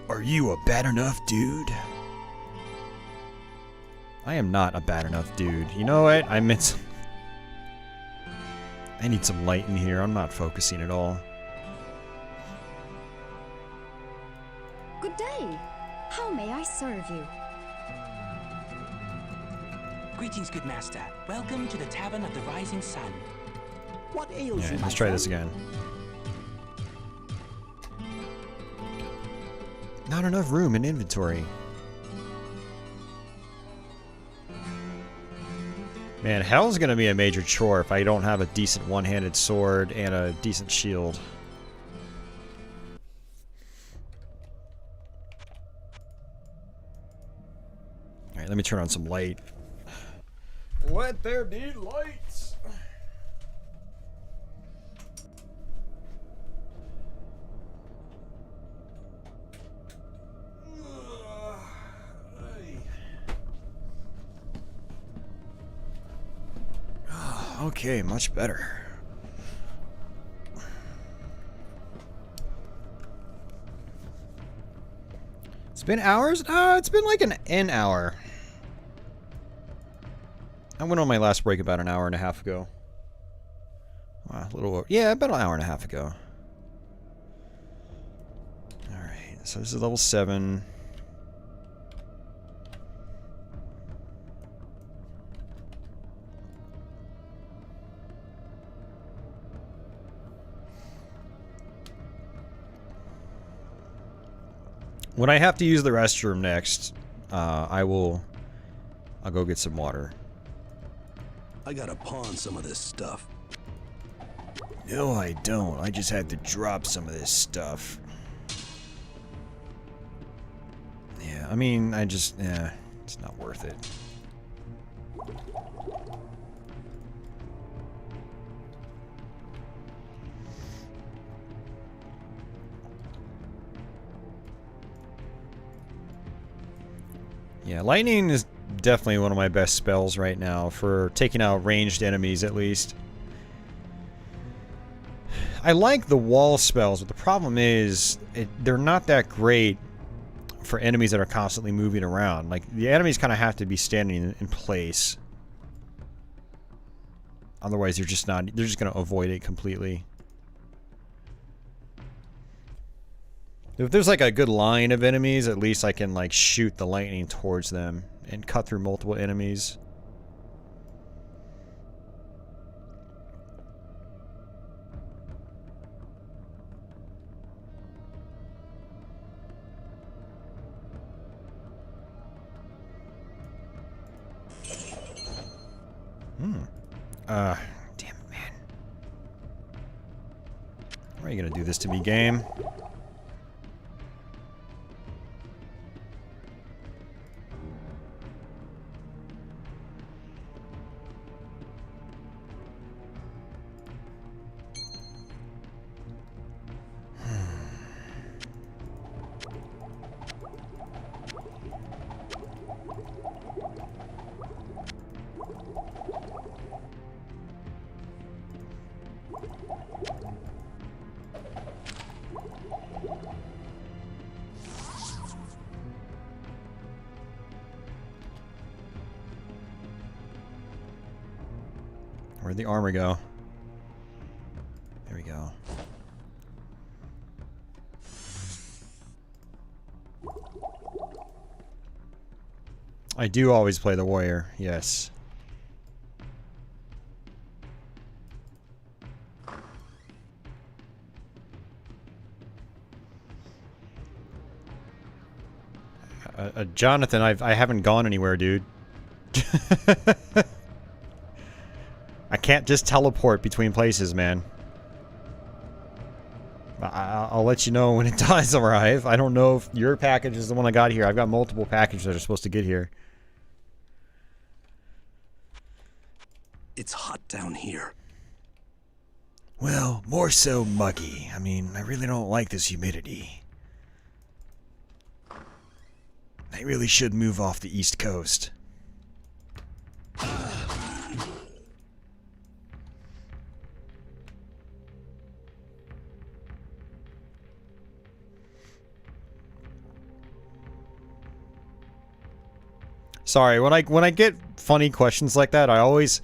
Are you a bad enough dude? I am not a bad enough dude. You know what? I need some light in here. I'm not focusing at all. Good day. How may I serve you? Greetings, good master. Welcome to the Tavern of the Rising Sun. What ails Yeah, you, my let's try friend? this again. Not enough room in inventory. Man, hell's gonna be a major chore if I don't have a decent one-handed sword and a decent shield. Alright, let me turn on some light. Let there be lights! Okay, much better. It's been hours? It's been like an hour. I went on my last break about an hour and a half ago. A little over, yeah, about an hour and a half ago. Alright, so this is level 7. When I have to use the restroom next, I'll go get some water. I gotta pawn some of this stuff. No, I don't. I just had to drop some of this stuff. Yeah, I mean, it's not worth it. Yeah, lightning is definitely one of my best spells right now for taking out ranged enemies, at least. I like the wall spells, but the problem is they're not that great for enemies that are constantly moving around. Like, the enemies kind of have to be standing in place. Otherwise, they're just going to avoid it completely. If there's like a good line of enemies, at least I can like shoot the lightning towards them and cut through multiple enemies. Damn it, man. Why are you gonna do this to me, game? Where'd the armor go? There we go. I do always play the warrior, yes. Jonathan, I haven't gone anywhere, dude. I can't just teleport between places, man. I'll let you know when it does arrive. I don't know if your package is the one I got here. I've got multiple packages that are supposed to get here. It's hot down here. Well, more so muggy. I mean, I really don't like this humidity. I really should move off the East Coast. Sorry, when I get funny questions like that, I always...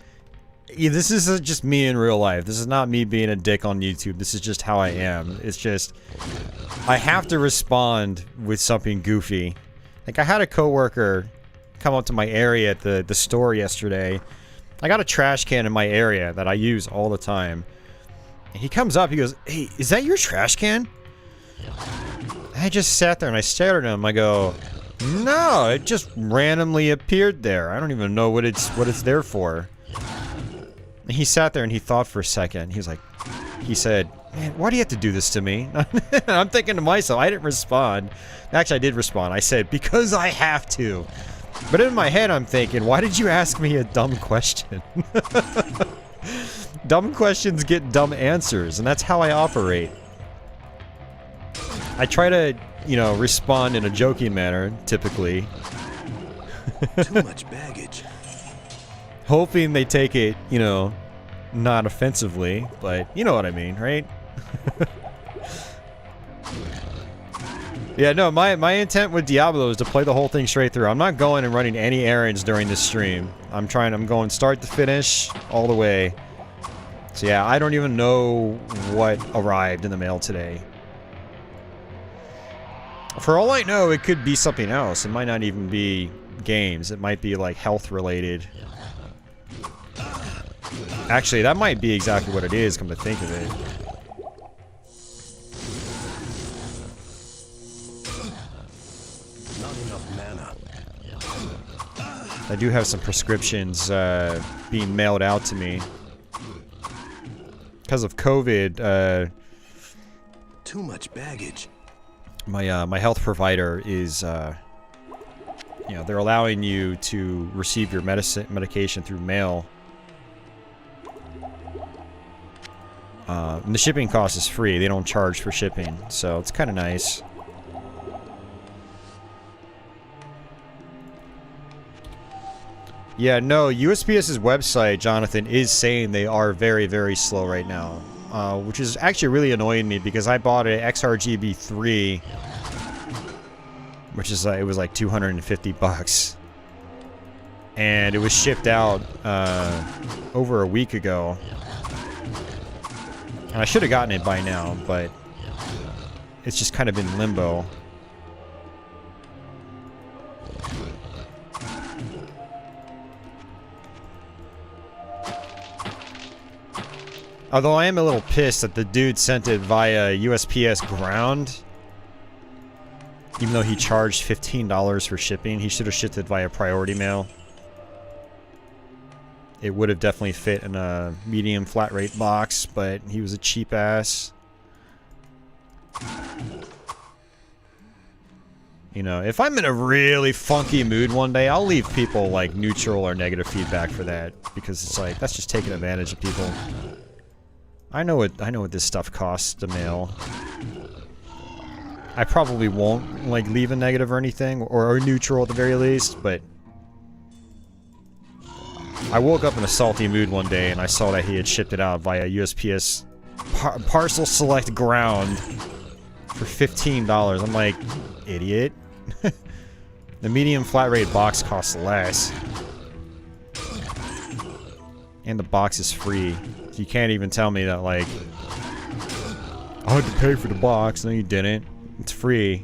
Yeah, this is just me in real life. This is not me being a dick on YouTube. This is just how I am. It's just... I have to respond with something goofy. Like, I had a coworker come up to my area at the store yesterday. I got a trash can in my area that I use all the time. And he comes up, he goes, "Hey, is that your trash can?" I just sat there and I stared at him. I go... No, it just randomly appeared there. I don't even know what it's there for. And he sat there and he thought for a second. He was like, he said, "Man, why do you have to do this to me?" And I'm thinking to myself, I didn't respond. Actually, I did respond. I said, "Because I have to." But in my head, I'm thinking, why did you ask me a dumb question? Dumb questions get dumb answers, and that's how I operate. I try to, you know, respond in a joking manner, typically. Too much baggage. Hoping they take it, you know, not offensively, but you know what I mean, right? Yeah, no, my intent with Diablo is to play the whole thing straight through. I'm not going and running any errands during this stream. I'm going start to finish, all the way. So yeah, I don't even know what arrived in the mail today. For all I know, it could be something else. It might not even be games. It might be like health related. Actually, that might be exactly what it is, come to think of it. Not enough mana. I do have some prescriptions being mailed out to me. Because of COVID, Too much baggage. my health provider is, you know, they're allowing you to receive your medication through mail. And the shipping cost is free. They don't charge for shipping, so it's kind of nice. Yeah, no, USPS's website, Jonathan, is saying they are very, very slow right now. Which is actually really annoying me because I bought an XRGB3, which is it was like 250 bucks. And it was shipped out over a week ago. And I should have gotten it by now, but it's just kind of in limbo. Although I am a little pissed that the dude sent it via USPS ground. Even though he charged $15 for shipping, he should have shipped it via priority mail. It would have definitely fit in a medium flat rate box, but he was a cheap ass. You know, if I'm in a really funky mood one day, I'll leave people like neutral or negative feedback for that, because it's like that's just taking advantage of people. I know what this stuff costs to mail. I probably won't like leave a negative or anything, or neutral at the very least, but I woke up in a salty mood one day and I saw that he had shipped it out via USPS Parcel Select Ground for $15. I'm like, idiot. The medium flat rate box costs less. And the box is free. So you can't even tell me that, like, I had to pay for the box. No, you didn't. It's free.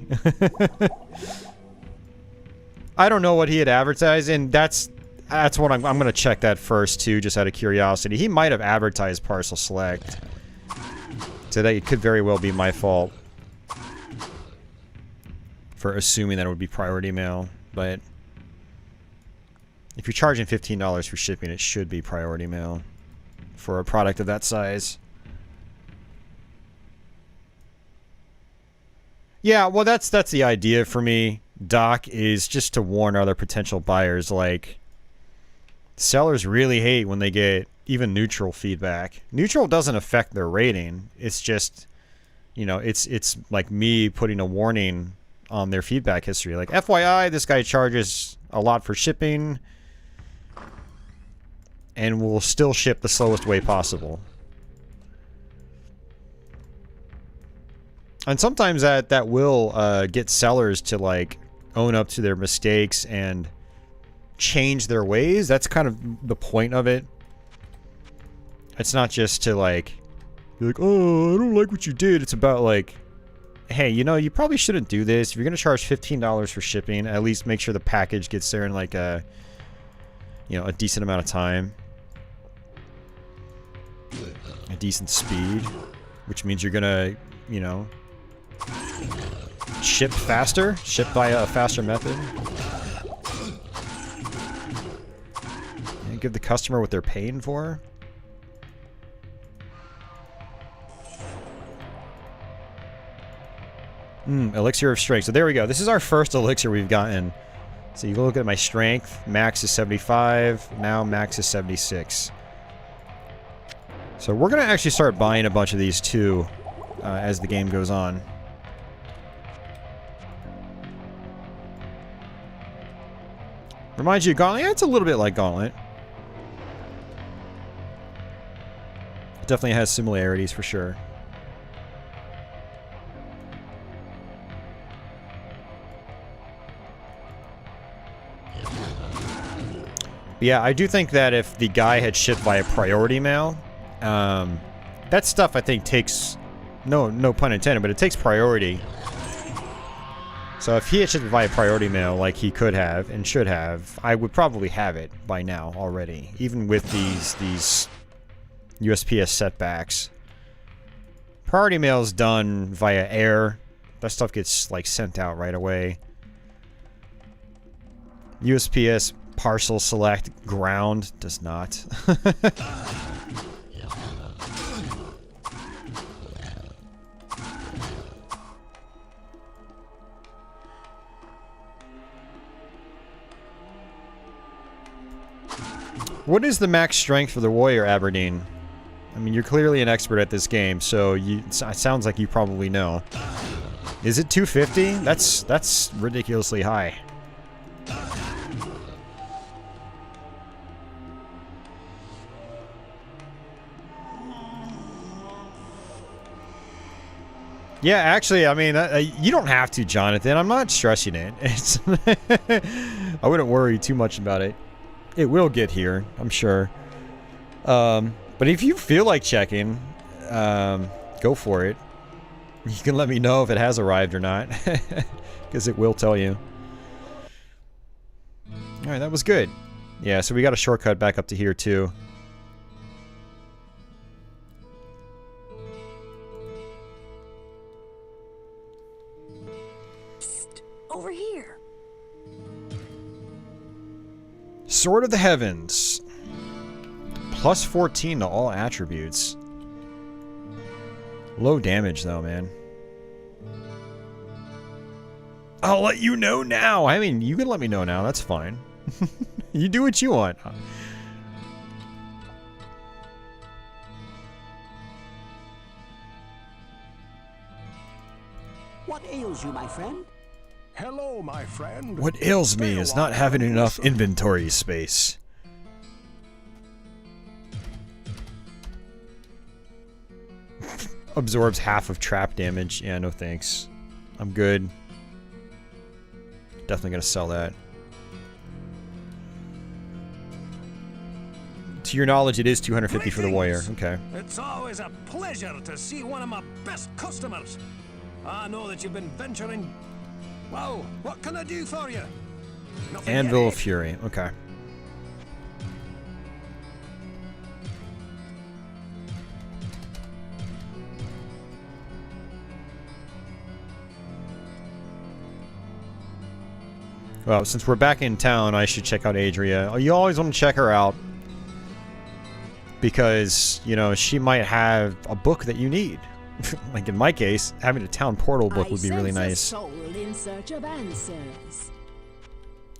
I don't know what he had advertised, and that's what I'm gonna check that first too, just out of curiosity. He might have advertised Parcel Select, so that it could very well be my fault for assuming that it would be priority mail. But if you're charging $15 for shipping, it should be priority mail for a product of that size. Yeah, well, that's the idea for me, Doc, is just to warn other potential buyers. Like, sellers really hate when they get even neutral feedback. Neutral doesn't affect their rating. It's just, you know, it's like me putting a warning on their feedback history. Like, FYI, this guy charges a lot for shipping and will still ship the slowest way possible. And sometimes that will get sellers to, like, own up to their mistakes and change their ways. That's kind of the point of it. It's not just to, like, be like, oh, I don't like what you did. It's about, like, hey, you know, you probably shouldn't do this. If you're going to charge $15 for shipping, at least make sure the package gets there in, like, a, you know, a decent amount of time. A decent speed. Which means you're going to, you know, ship faster. Ship by a faster method. And give the customer what they're paying for. Elixir of Strength. So there we go. This is our first elixir we've gotten. So you look at my strength. Max is 75. Now max is 76. So we're going to actually start buying a bunch of these too as the game goes on. Reminds you of Gauntlet? Yeah, it's a little bit like Gauntlet. It definitely has similarities for sure. Yeah, I do think that if the guy had shipped via priority mail, that stuff I think takes, no pun intended, but it takes priority. So if he had shipped via priority mail like he could have and should have, I would probably have it by now already, even with these USPS setbacks. Priority mail is done via air. That stuff gets, like, sent out right away. USPS Parcel Select Ground does not. What is the max strength for the warrior, Aberdeen? I mean, you're clearly an expert at this game, so it sounds like you probably know. Is it 250? That's ridiculously high. Yeah, actually, I mean, you don't have to, Jonathan. I'm not stressing it. It's I wouldn't worry too much about it. It will get here, I'm sure. But if you feel like checking, go for it. You can let me know if it has arrived or not, because it will tell you. Alright, that was good. Yeah, so we got a shortcut back up to here, too. Psst, over here. Sword of the Heavens. Plus 14 to all attributes. Low damage, though, man. I'll let you know now. I mean, you can let me know now. That's fine. You do what you want. What ails you, my friend? Hello, my friend. What ails me is not having enough inventory space. Absorbs half of trap damage. Yeah, no thanks. I'm good. Definitely gonna sell that. To your knowledge, it is 250 for the warrior. Okay. It's always a pleasure to see one of my best customers. I know that you've been venturing. Well, what can I do for you? Nothing Anvil yet, of Fury. Okay. Well, since we're back in town, I should check out Adria. You always want to check her out. Because, you know, she might have a book that you need. Like in my case, having a town portal book would be really nice. Soul in search of answers.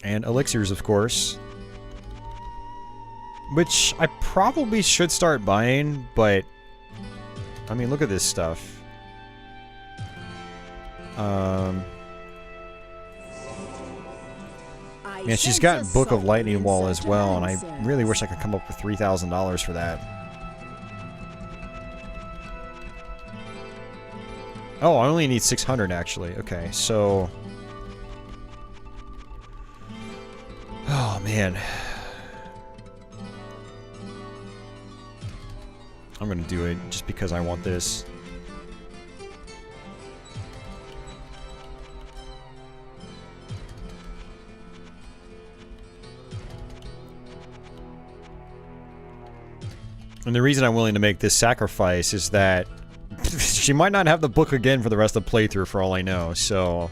And elixirs, of course. Which I probably should start buying, but... I mean, look at this stuff. Yeah, she's got Book of Lightning Wall as well, and I really wish I could come up with $3,000 for that. Oh, I only need 600 actually. Okay, so... Oh, man. I'm gonna do it just because I want this. And the reason I'm willing to make this sacrifice is that she might not have the book again for the rest of the playthrough for all I know, so...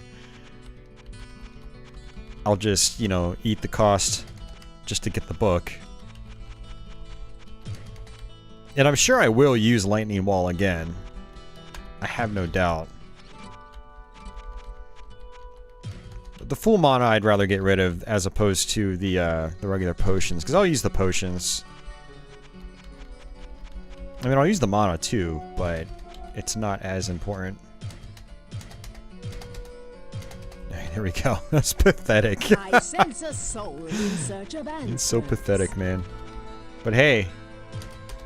I'll just, you know, eat the cost just to get the book. And I'm sure I will use Lightning Wall again. I have no doubt. But the full mana I'd rather get rid of as opposed to the regular potions, because I'll use the potions. I mean, I'll use the mana too, but it's not as important. There we go. That's pathetic. I sense a soul in search of answers. It's so pathetic, man. But hey,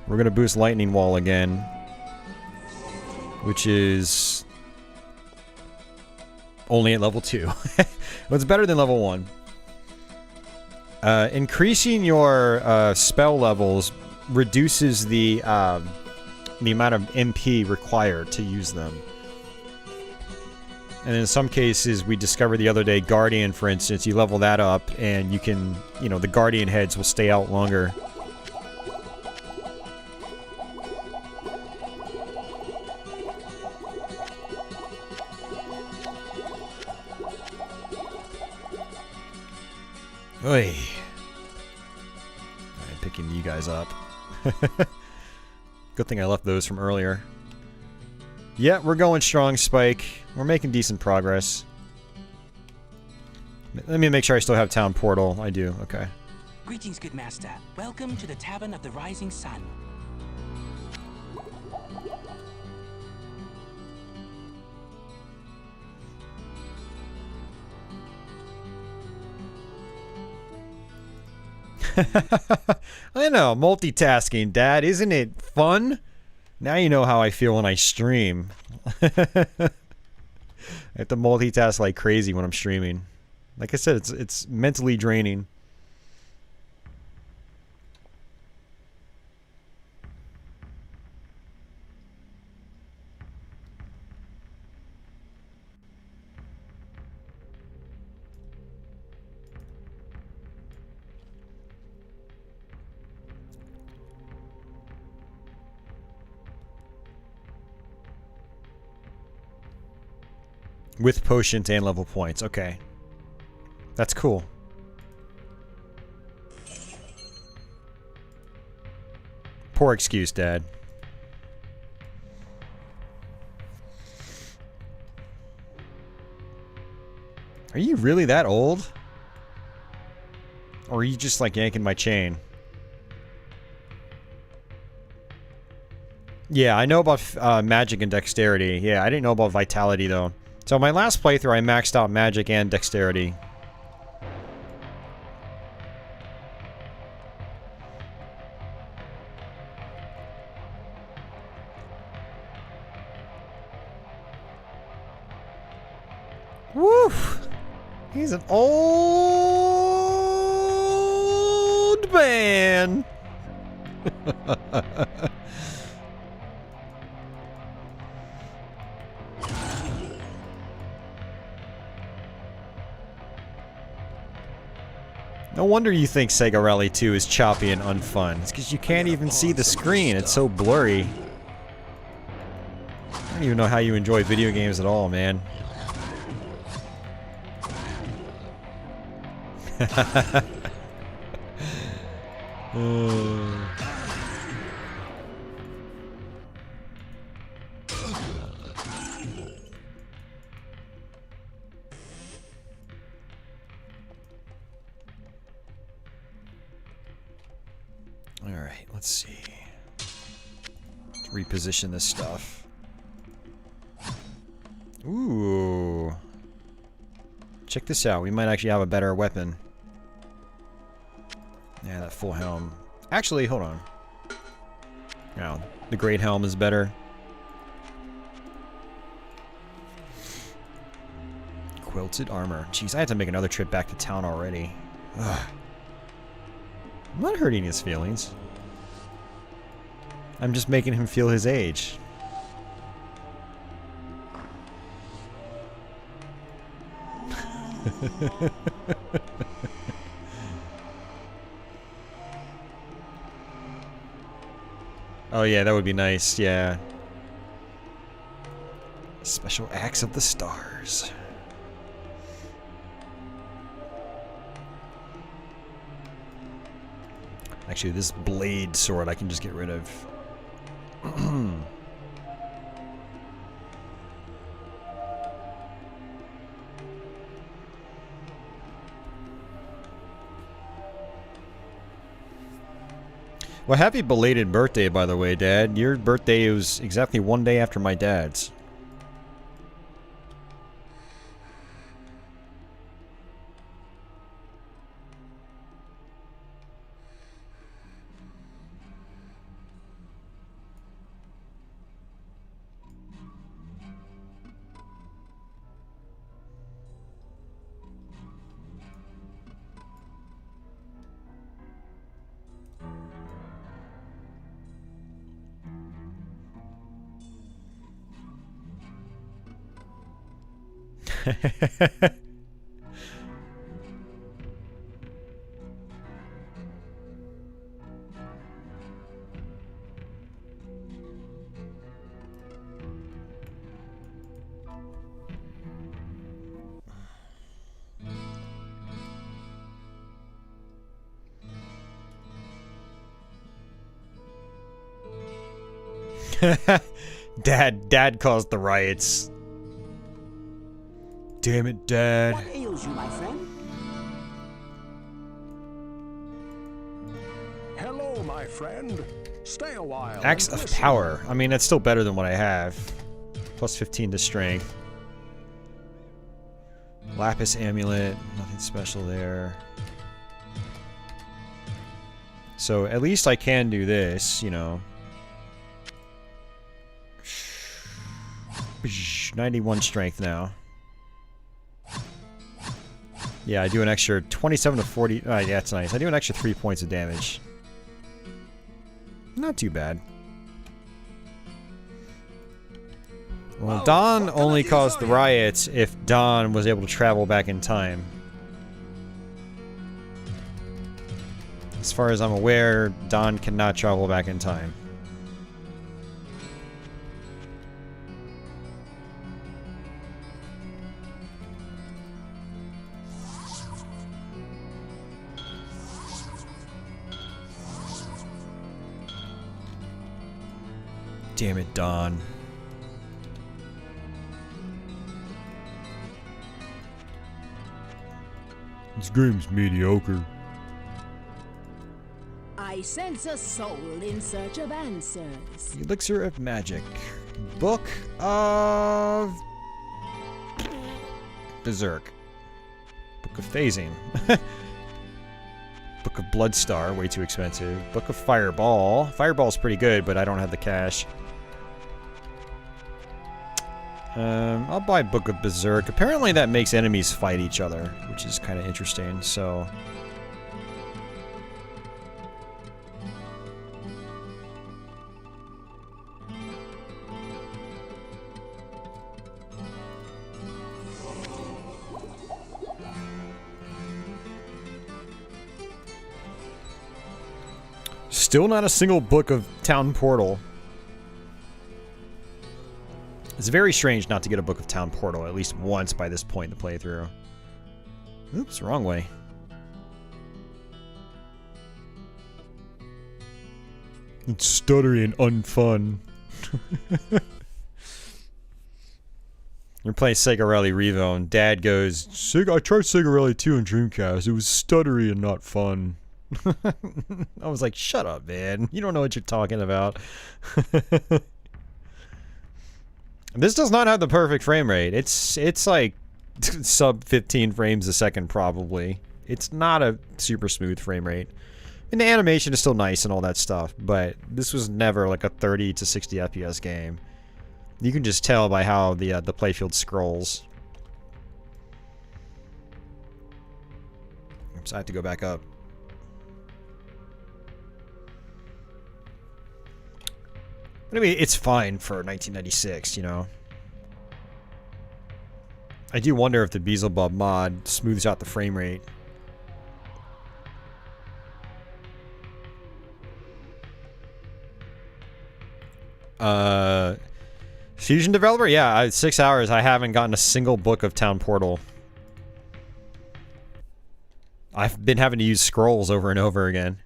we're gonna boost Lightning Wall again, which is only at level 2. Well, it's better than level 1. Increasing your spell levels reduces the amount of MP required to use them. And in some cases, we discovered the other day, Guardian, for instance, you level that up, and you can, you know, the Guardian heads will stay out longer. Oy. I'm picking you guys up. Good thing I left those from earlier. Yeah, we're going strong, Spike. We're making decent progress. Let me make sure I still have Town Portal. I do, okay. Greetings, good master. Welcome to the Tavern of the Rising Sun. I know, multitasking, Dad. Isn't it fun? Now you know how I feel when I stream. I have to multitask like crazy when I'm streaming. Like I said, it's mentally draining. With potions and level points. Okay. That's cool. Poor excuse, Dad. Are you really that old? Or are you just like yanking my chain? Yeah, I know about magic and dexterity. Yeah, I didn't know about vitality though. So my last playthrough, I maxed out magic and dexterity. Woof! He's an old man! No wonder you think Sega Rally 2 is choppy and unfun. It's because you can't even see the screen. It's so blurry. I don't even know how you enjoy video games at all, man. Alright, let's see. Let's reposition this stuff. Ooh. Check this out. We might actually have a better weapon. Yeah, that full helm. Actually, hold on. No, the great helm is better. Quilted armor. Jeez, I had to make another trip back to town already. Ugh. I'm not hurting his feelings. I'm just making him feel his age. Oh yeah, that would be nice, yeah. Special acts of the stars. Actually, this blade sword I can just get rid of. Well, happy belated birthday, by the way, Dad. Your birthday was exactly one day after my dad's. Dad caused the riots. Damn it, Dad. What ails you, my friend? Hello, my friend. Stay a while. Axe of Power. I mean, that's still better than what I have. Plus 15 to strength. Lapis Amulet. Nothing special there. So, at least I can do this, you know. 91 strength now. Yeah, I do an extra 27 to 40. Oh, yeah, that's nice. I do an extra 3 points of damage. Not too bad. Well, Dawn only caused the riots if Dawn was able to travel back in time. As far as I'm aware, Dawn cannot travel back in time. Damn it, Dawn. This game's mediocre. I sense a soul in search of answers. Elixir of Magic. Book of Berserk. Book of Phasing. Book of Bloodstar, way too expensive. Book of Fireball. Fireball's pretty good, but I don't have the cash. I'll buy Book of Berserk. Apparently that makes enemies fight each other, which is kind of interesting, so... Still not a single book of Town Portal. It's very strange not to get a book of Town Portal at least once by this point in the playthrough. Oops, wrong way. It's stuttery and unfun. We're playing Sega Rally Revo and Dad goes, I tried Sega Rally 2 on Dreamcast. It was stuttery and not fun. I was like, shut up, man. You don't know what you're talking about. This does not have the perfect frame rate. It's like sub 15 frames a second probably. It's not a super smooth frame rate. And the animation is still nice and all that stuff, but this was never like a 30 to 60 FPS game. You can just tell by how the playfield scrolls. Oops, I have to go back up. But I mean, it's fine for 1996, you know. I do wonder if the Beelzebub mod smooths out the frame rate. Fusion developer? Yeah, 6 hours. I haven't gotten a single book of Town Portal. I've been having to use scrolls over and over again.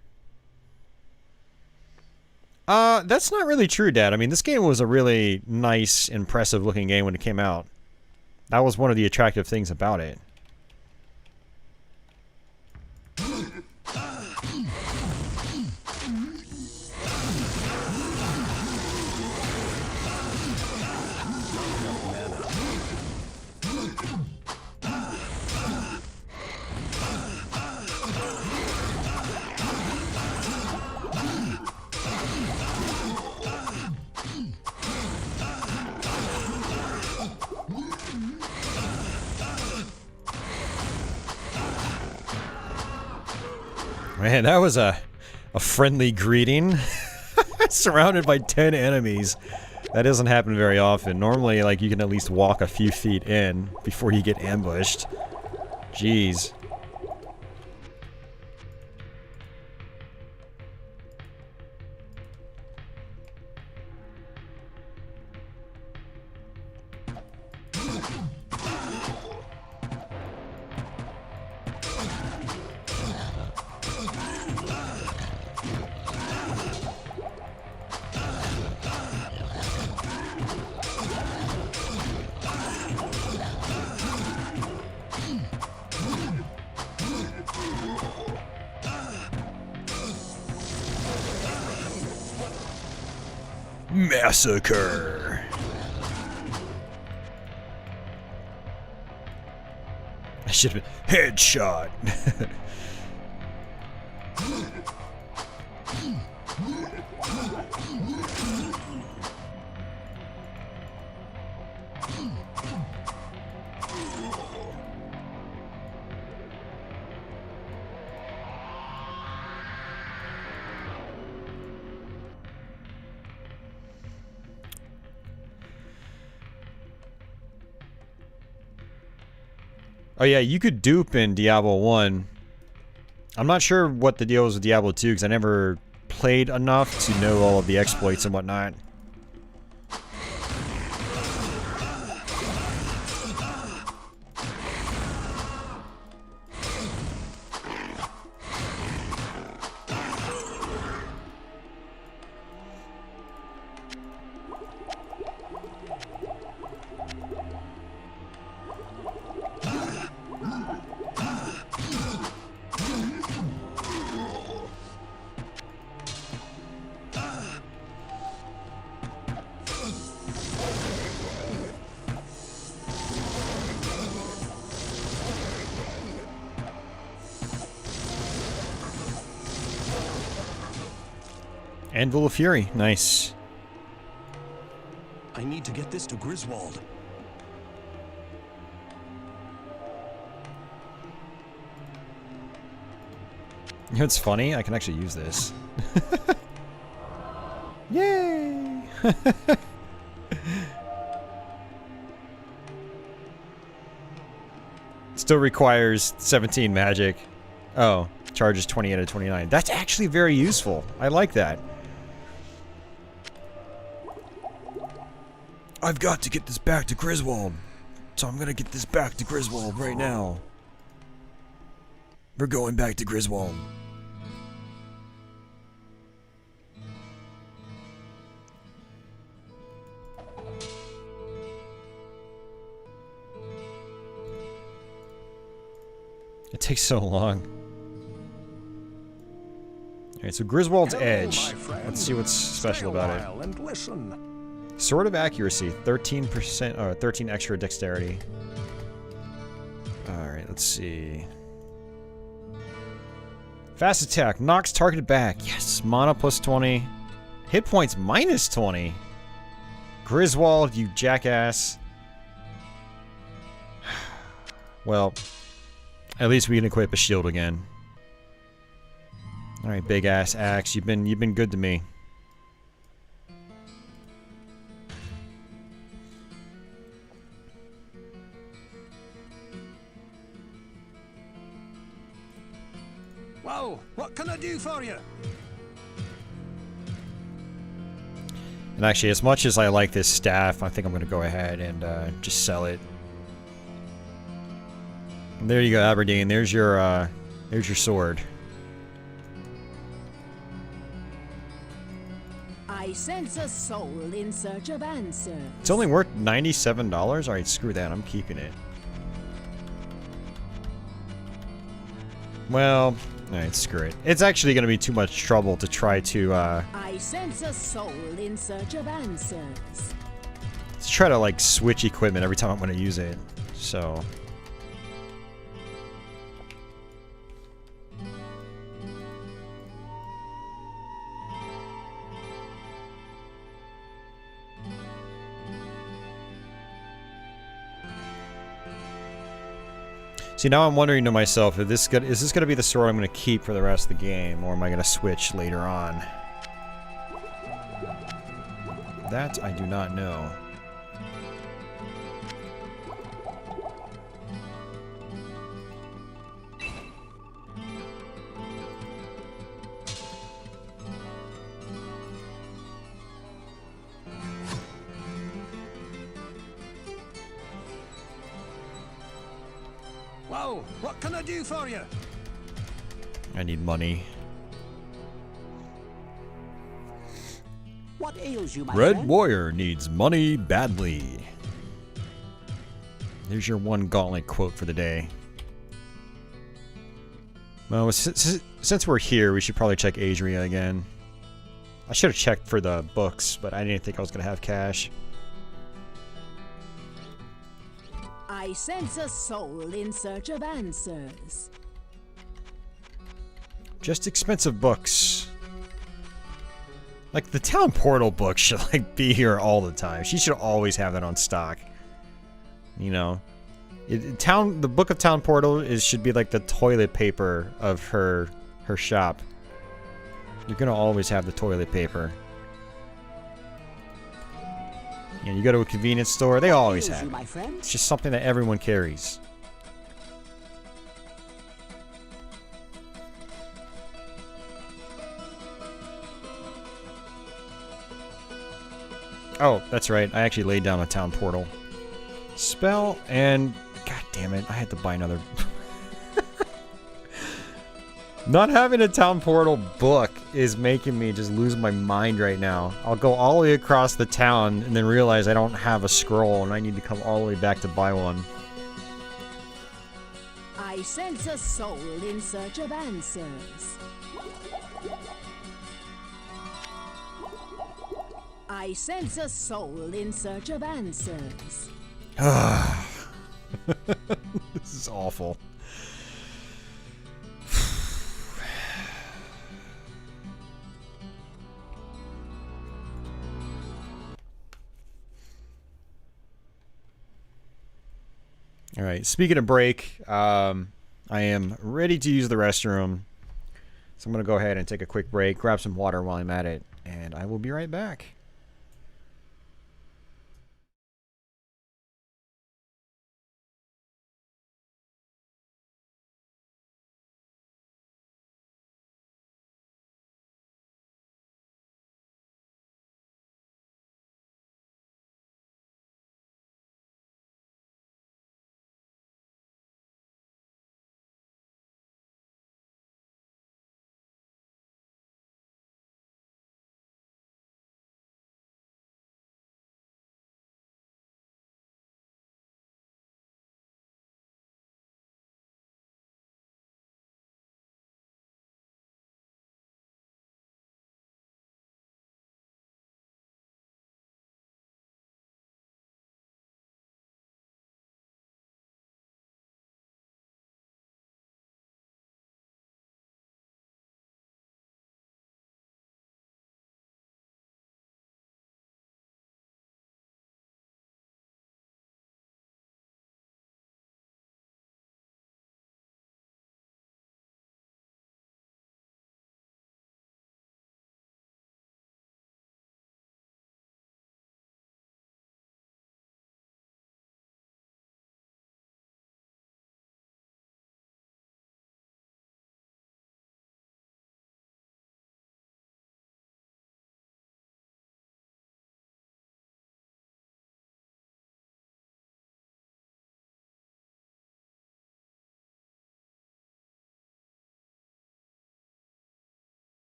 That's not really true, Dad. I mean, this game was a really nice, impressive looking game when it came out. That was one of the attractive things about it. Man, that was a friendly greeting. Surrounded by 10 enemies. That doesn't happen very often. Normally, like, you can at least walk a few feet in before you get ambushed. Jeez. Massacre. I should have been headshot. Oh yeah, you could dupe in Diablo 1. I'm not sure what the deal is with Diablo 2 because I never played enough to know all of the exploits and whatnot. Anvil of Fury, nice. I need to get this to Griswold. You know what's funny? I can actually use this. Yay! Still requires 17 magic. Oh, charges 20 out of 29. That's actually very useful. I like that. I've got to get this back to Griswold. So I'm gonna get this back to Griswold right now. We're going back to Griswold. It takes so long. Alright, so Griswold's Edge. Let's see what's special about it. And listen. Sword of Accuracy, 13%, 13 extra dexterity. Alright, let's see. Fast attack, knocks target back. Yes, mana plus 20. Hit points minus 20. Griswold, you jackass. Well, at least we can equip a shield again. Alright, big ass axe, you've been good to me. Well, what can I do for you? And actually, as much as I like this staff, I think I'm going to go ahead and just sell it. And there you go, Aberdeen. There's your sword. I sense a soul in search of answers. It's only worth $97? Alright, screw that. I'm keeping it. Well, alright, screw it. It's actually going to be too much trouble to try to, I sense a soul in search of answers. let's try to, like, switch equipment every time I'm going to use it. So... See, now I'm wondering to myself, is this going to be the sword I'm going to keep for the rest of the game, or am I going to switch later on? That I do not know. Well, what can I do for you? I need money. What ails you, my Red friend? Warrior needs money badly. There's your one gauntlet quote for the day. Well, since we're here, we should probably check Adria again. I should have checked for the books, but I didn't think I was going to have cash. I sense a soul in search of answers. Just expensive books. Like, the Town Portal book should, like, be here all the time. She should always have that on stock. you know. The Book of Town Portal should be like the toilet paper of her shop. You're gonna always have the toilet paper. You know, you go to a convenience store, they always have it. It's just something that everyone carries. Oh, that's right. I actually laid down a town portal spell, and god damn it, I had to buy another. Not having a town portal book is making me just lose my mind right now. I'll go all the way across the town and then realize I don't have a scroll and I need to come all the way back to buy one. I sense a soul in search of answers. I sense a soul in search of answers. This is awful. All right, speaking of break, I am ready to use the restroom. So I'm going to go ahead and take a quick break, grab some water while I'm at it, and I will be right back.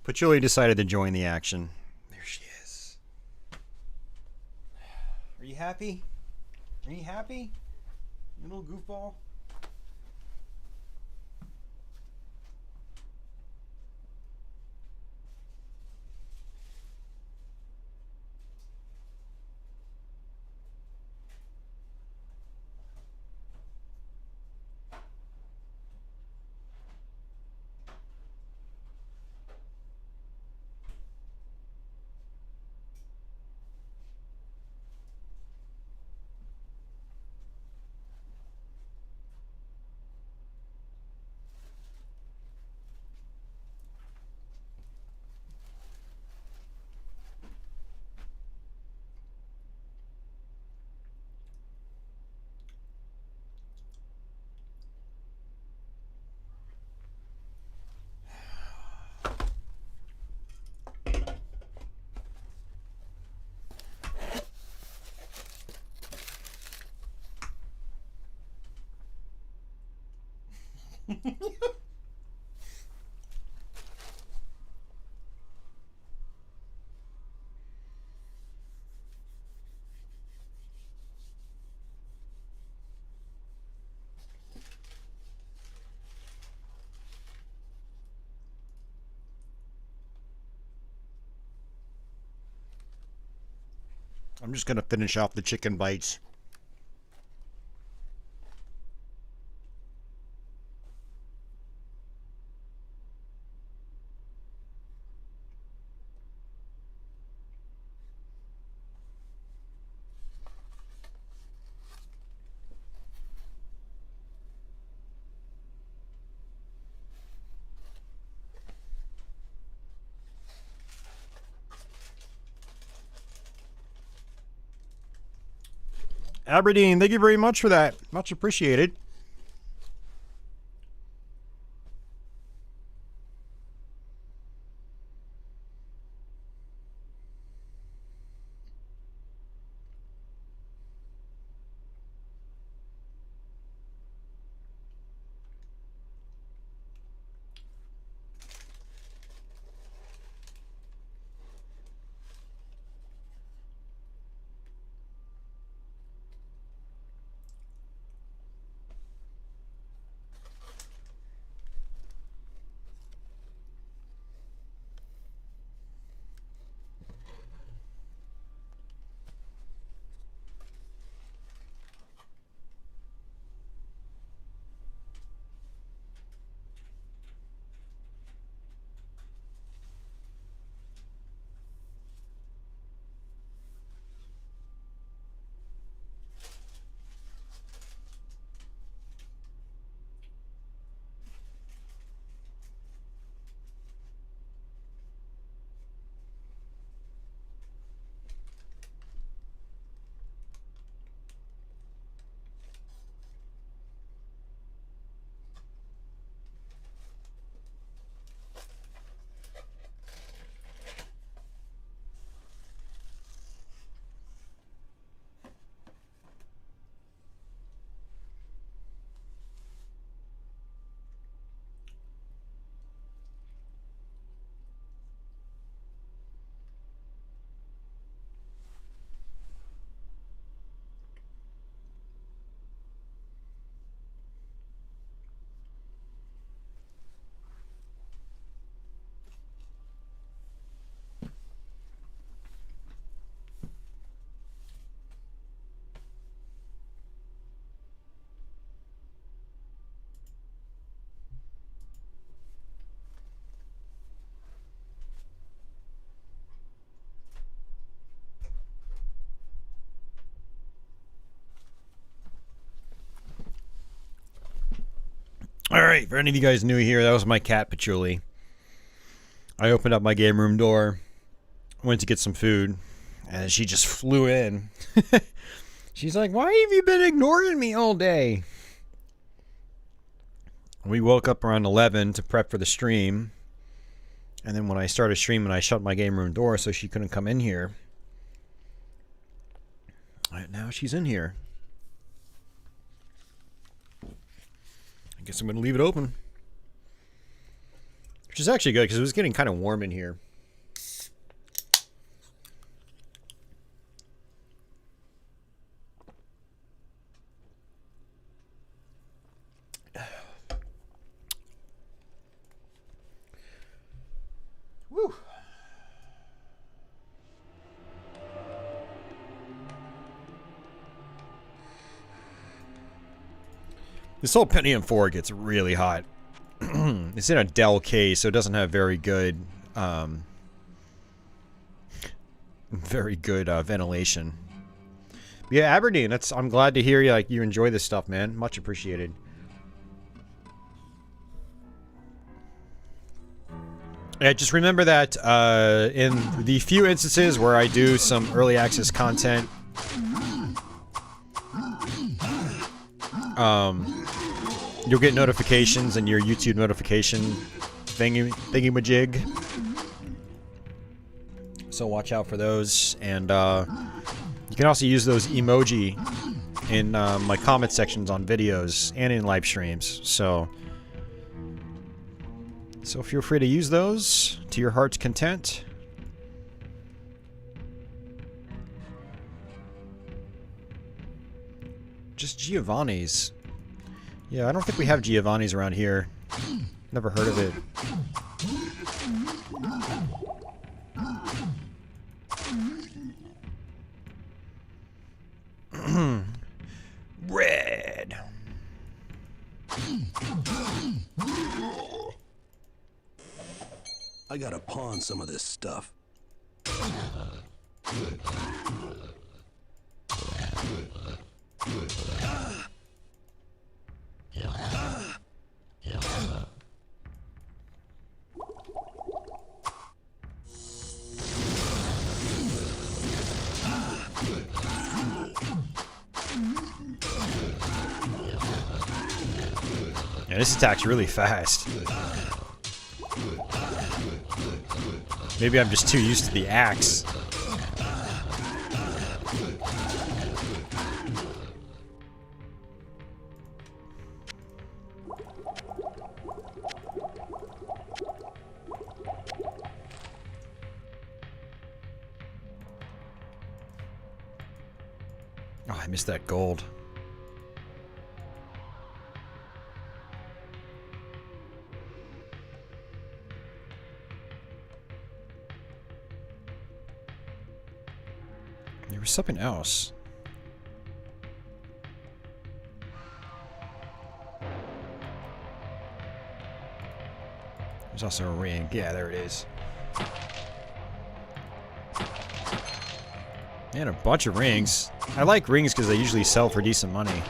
Patchouli decided to join the action. There she is. Are you happy? Are you happy? You little goofball? I'm just gonna finish off the chicken bites. Aberdeen, thank you very much for that. Much appreciated. Alright, for any of you guys new here, that was my cat, Patchouli. I opened up my game room door, went to get some food, and she just flew in. She's like, why have you been ignoring me all day? We woke up around 11 to prep for the stream. And then when I started streaming, I shut my game room door so she couldn't come in here. Alright, now she's in here. I guess I'm going to leave it open. Which is actually good because it was getting kind of warm in here. Woo. This whole Pentium 4 gets really hot. It's in a Dell case, so it doesn't have very good, ventilation. But yeah, Aberdeen, I'm glad to hear you enjoy this stuff, man. Much appreciated. Yeah, just remember that in the few instances where I do some early access content, you'll get notifications in your YouTube notification thingy-majig. So watch out for those, and you can also use those emoji in my comment sections on videos and in live streams. So So feel free to use those to your heart's content. Just Giovanni's. Yeah, I don't think we have Giovanni's around here. Never heard of it. Red. I gotta pawn some of this stuff. Yeah, this attack's really fast. Maybe I'm just too used to the axe. Oh, I missed that gold. There was something else. There's also a ring. Yeah, there it is. Man, a bunch of rings. I like rings because they usually sell for decent money.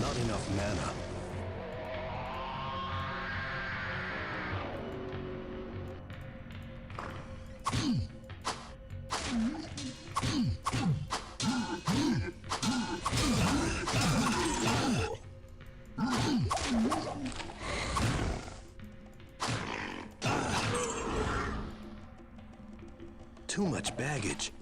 Not enough mana. Too much baggage.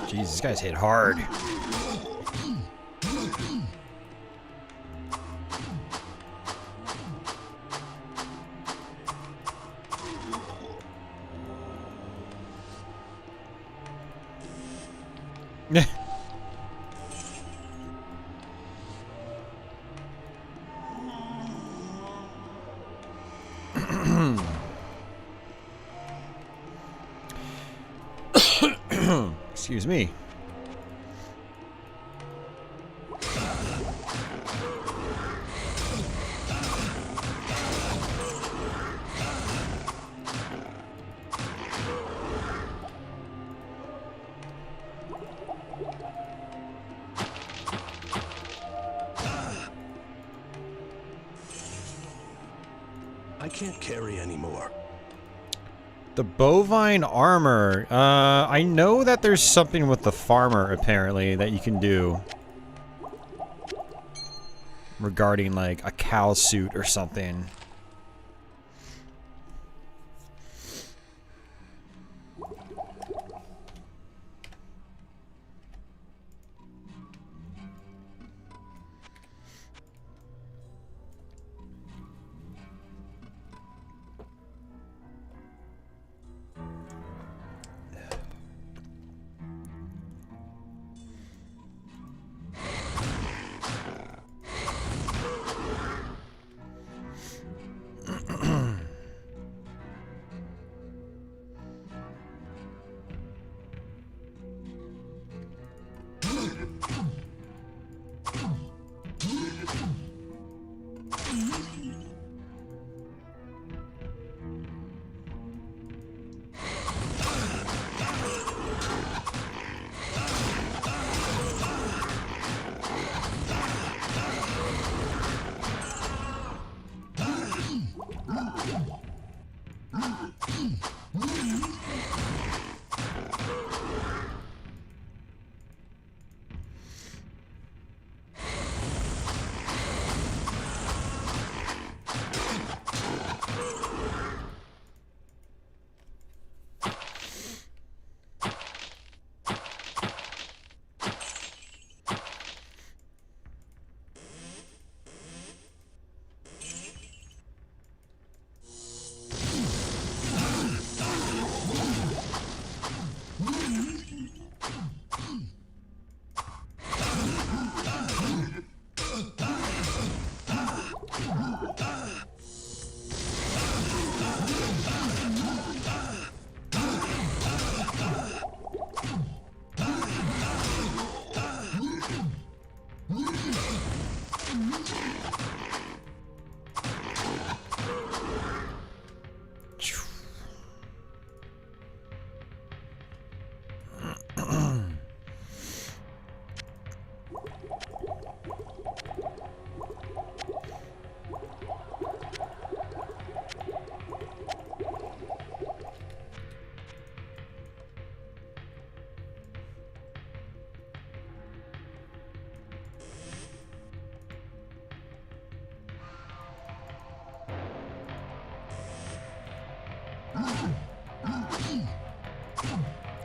Jeez, this guy's hit hard. Excuse me. I can't carry anymore. The bovine armor. I know that there's something with the farmer, apparently, that you can do. Regarding, like, a cow suit or something.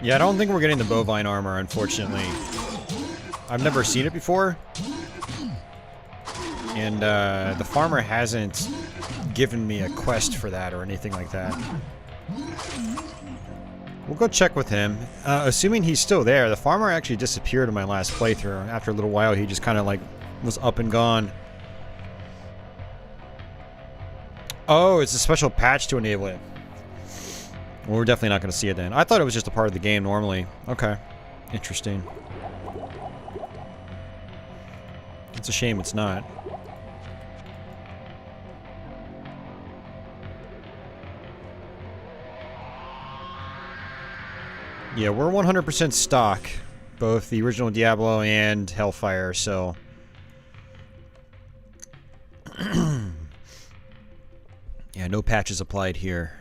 Yeah, I don't think we're getting the bovine armor, unfortunately. I've never seen it before. And the farmer hasn't given me a quest for that or anything like that. We'll go check with him. Assuming he's still there, the farmer actually disappeared in my last playthrough. After a little while, he just kind of like was up and gone. Oh, it's a special patch to enable it. Well, we're definitely not going to see it then. I thought it was just a part of the game normally. Okay. Interesting. It's a shame it's not. Yeah, we're 100% stock. Both the original Diablo and Hellfire, so... yeah, no patches applied here.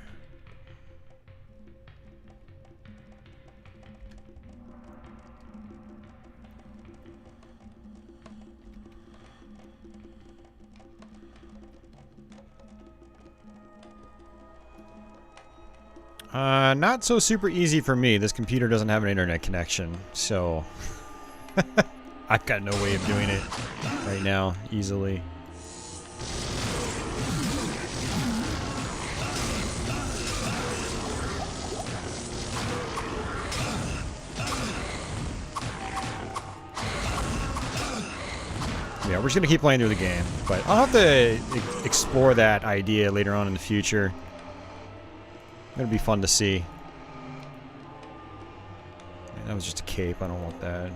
Not so super easy for me. This computer doesn't have an internet connection, so... I've got no way of doing it right now, easily. Yeah, we're just gonna keep playing through the game, but I'll have to explore that idea later on in the future. It'll be fun to see. Man, that was just a cape. I don't want that.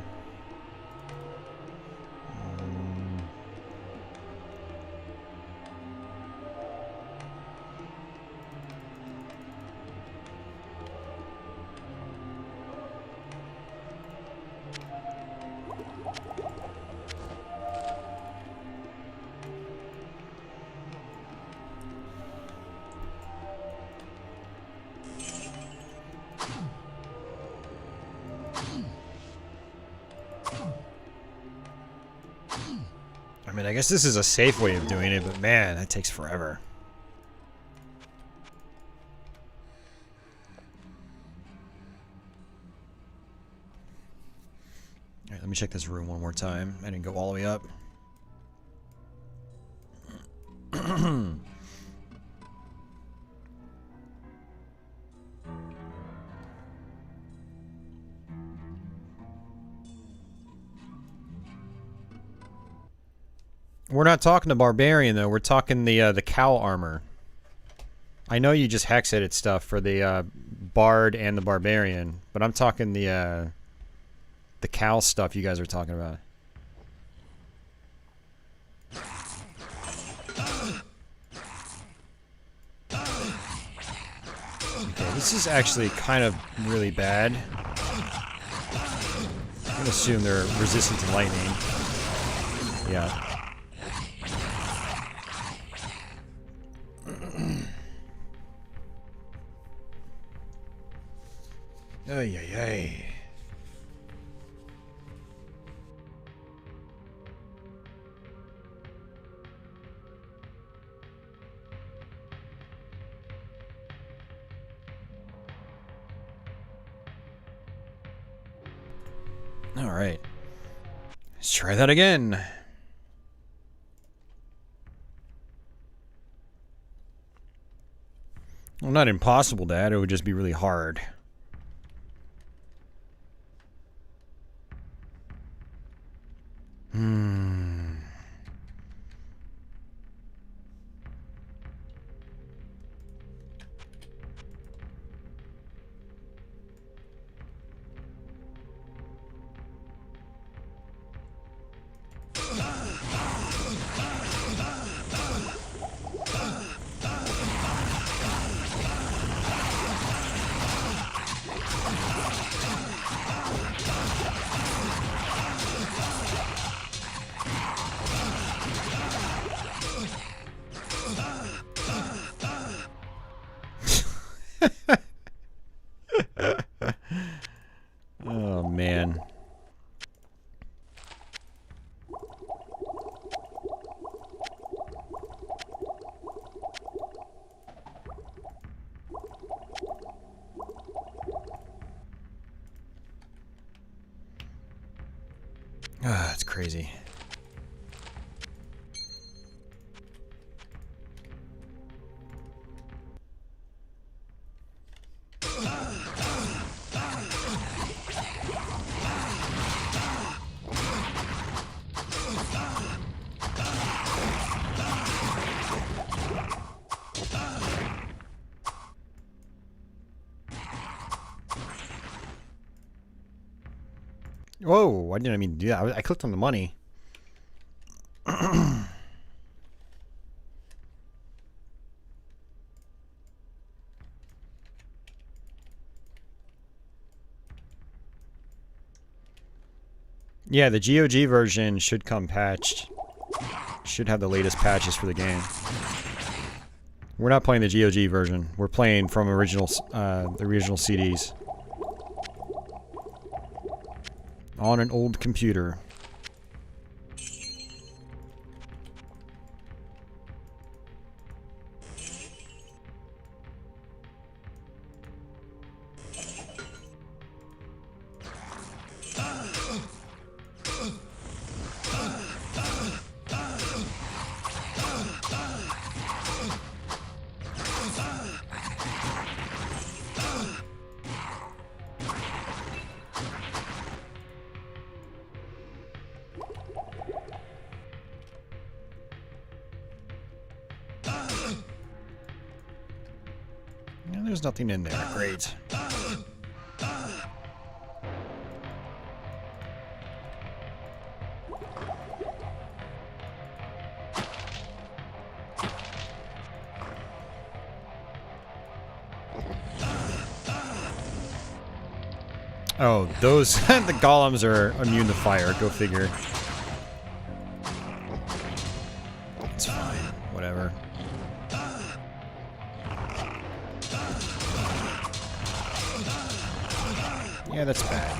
I mean, I guess this is a safe way of doing it, but man, that takes forever. Alright, let me check this room one more time. I didn't go all the way up. We're not talking to Barbarian, though. We're talking the cow armor. I know you just hex edit stuff for the Bard and the Barbarian, but I'm talking the cow stuff you guys are talking about. Okay, this is actually kind of really bad. I'm gonna assume they're resistant to lightning. Yeah. Ay, ay, ay. All right. Let's try that again. Well, not impossible, Dad. It would just be really hard. Ah, it's crazy. Whoa, I didn't mean to do that. I clicked on the money. Yeah, the GOG version should come patched. Should have the latest patches for the game. We're not playing the GOG version. We're playing from the original CDs. On an old computer. Yeah, there's nothing in there. Great. Oh, those the golems are immune to fire. Go figure. It's fine. Whatever. Yeah, that's bad.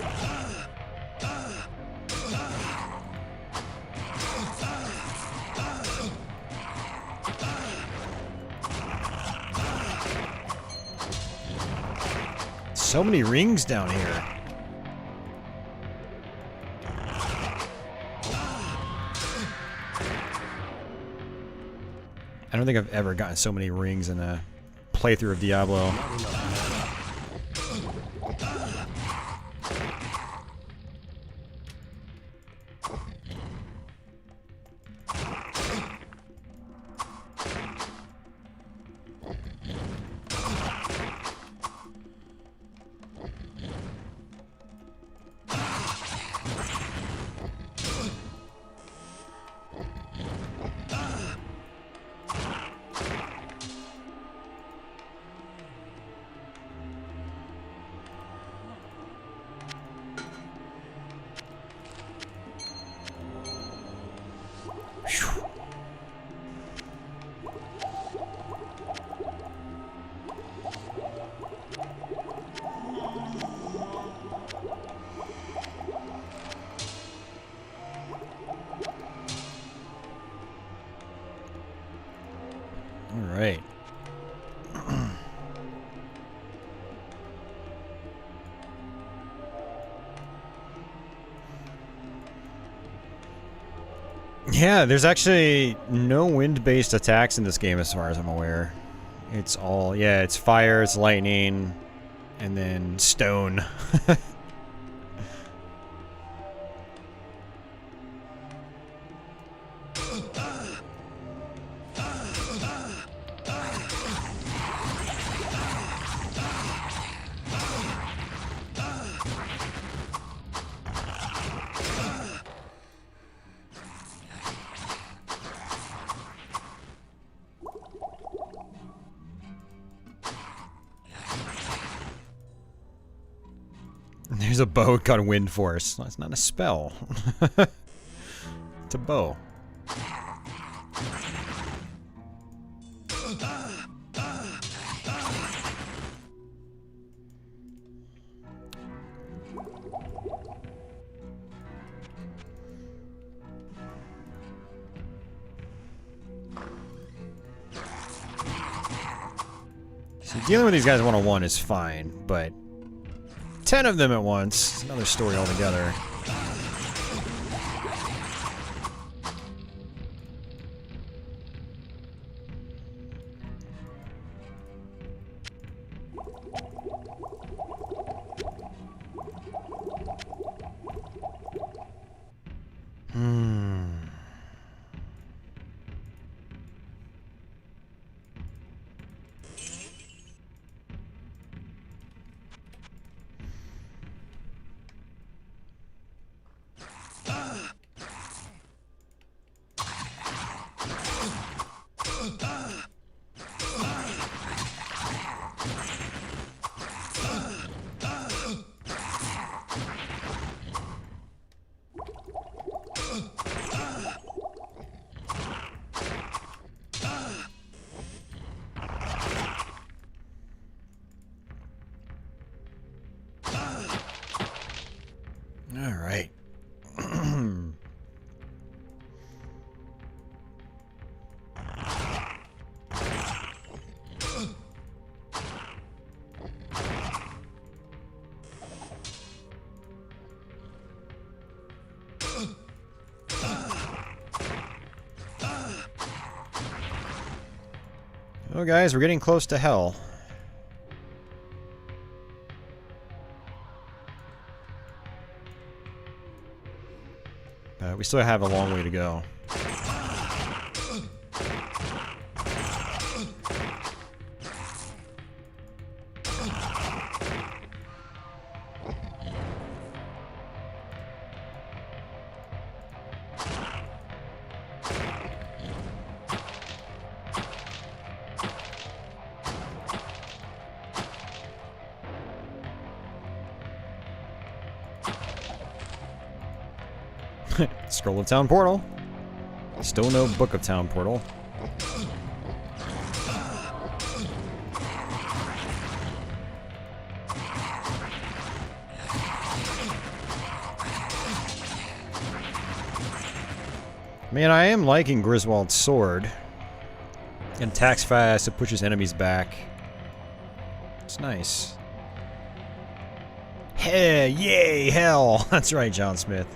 So many rings down here. I don't think I've ever gotten so many rings in a playthrough of Diablo. Alright. Yeah, there's actually no wind-based attacks in this game as far as I'm aware. It's all, yeah, it's fire, it's lightning, and then stone. There's a bow called Wind Force. That's not a spell. It's a bow. So dealing with these guys one-on-one is fine, but 10 of them at once is another story altogether. Alright. Oh, guys, we're getting close to hell. We still have a long way to go. Scroll of Town Portal. Still no Book of Town Portal. Man, I am liking Griswold's sword. It attacks fast, it pushes enemies back. It's nice. Hey, yay, hell! That's right, John Smith.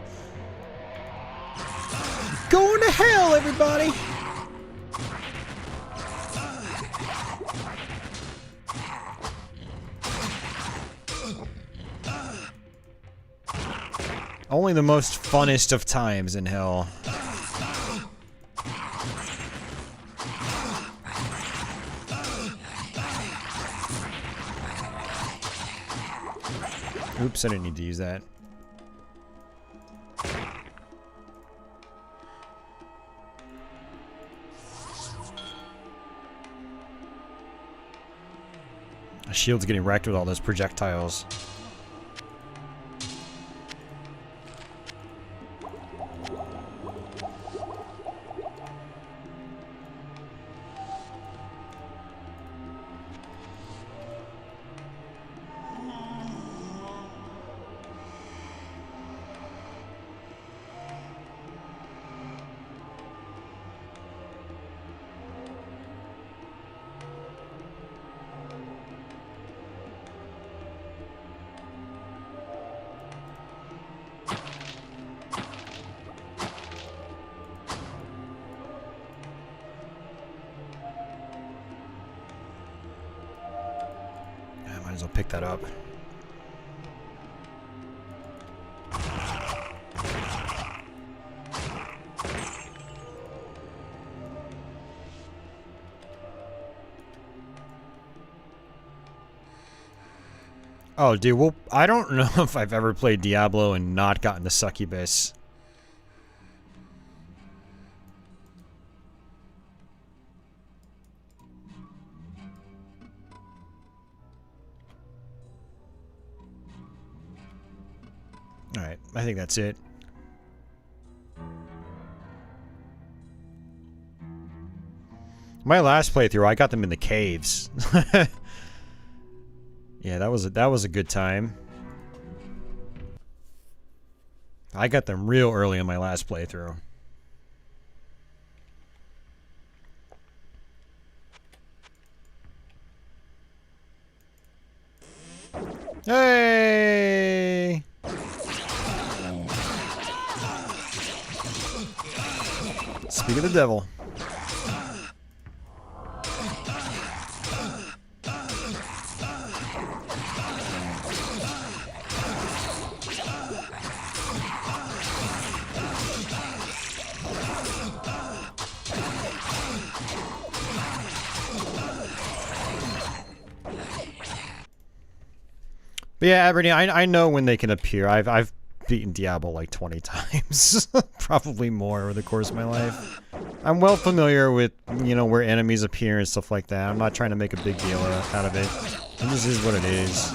Going to hell, everybody! Only the most funnest of times in hell. Oops, I didn't need to use that. My shield's getting wrecked with all those projectiles. Might as well pick that up. Oh, dude, well, I don't know if I've ever played Diablo and not gotten the succubus. Alright, I think that's it. My last playthrough, I got them in the caves. Yeah, that was a good time. I got them real early in my last playthrough. Hey! Speak of the devil. But yeah, Aberdeen, I know when they can appear. I've beaten Diablo like 20 times. Probably more over the course of my life. I'm well familiar with, you know, where enemies appear and stuff like that. I'm not trying to make a big deal out of it. And this is what it is.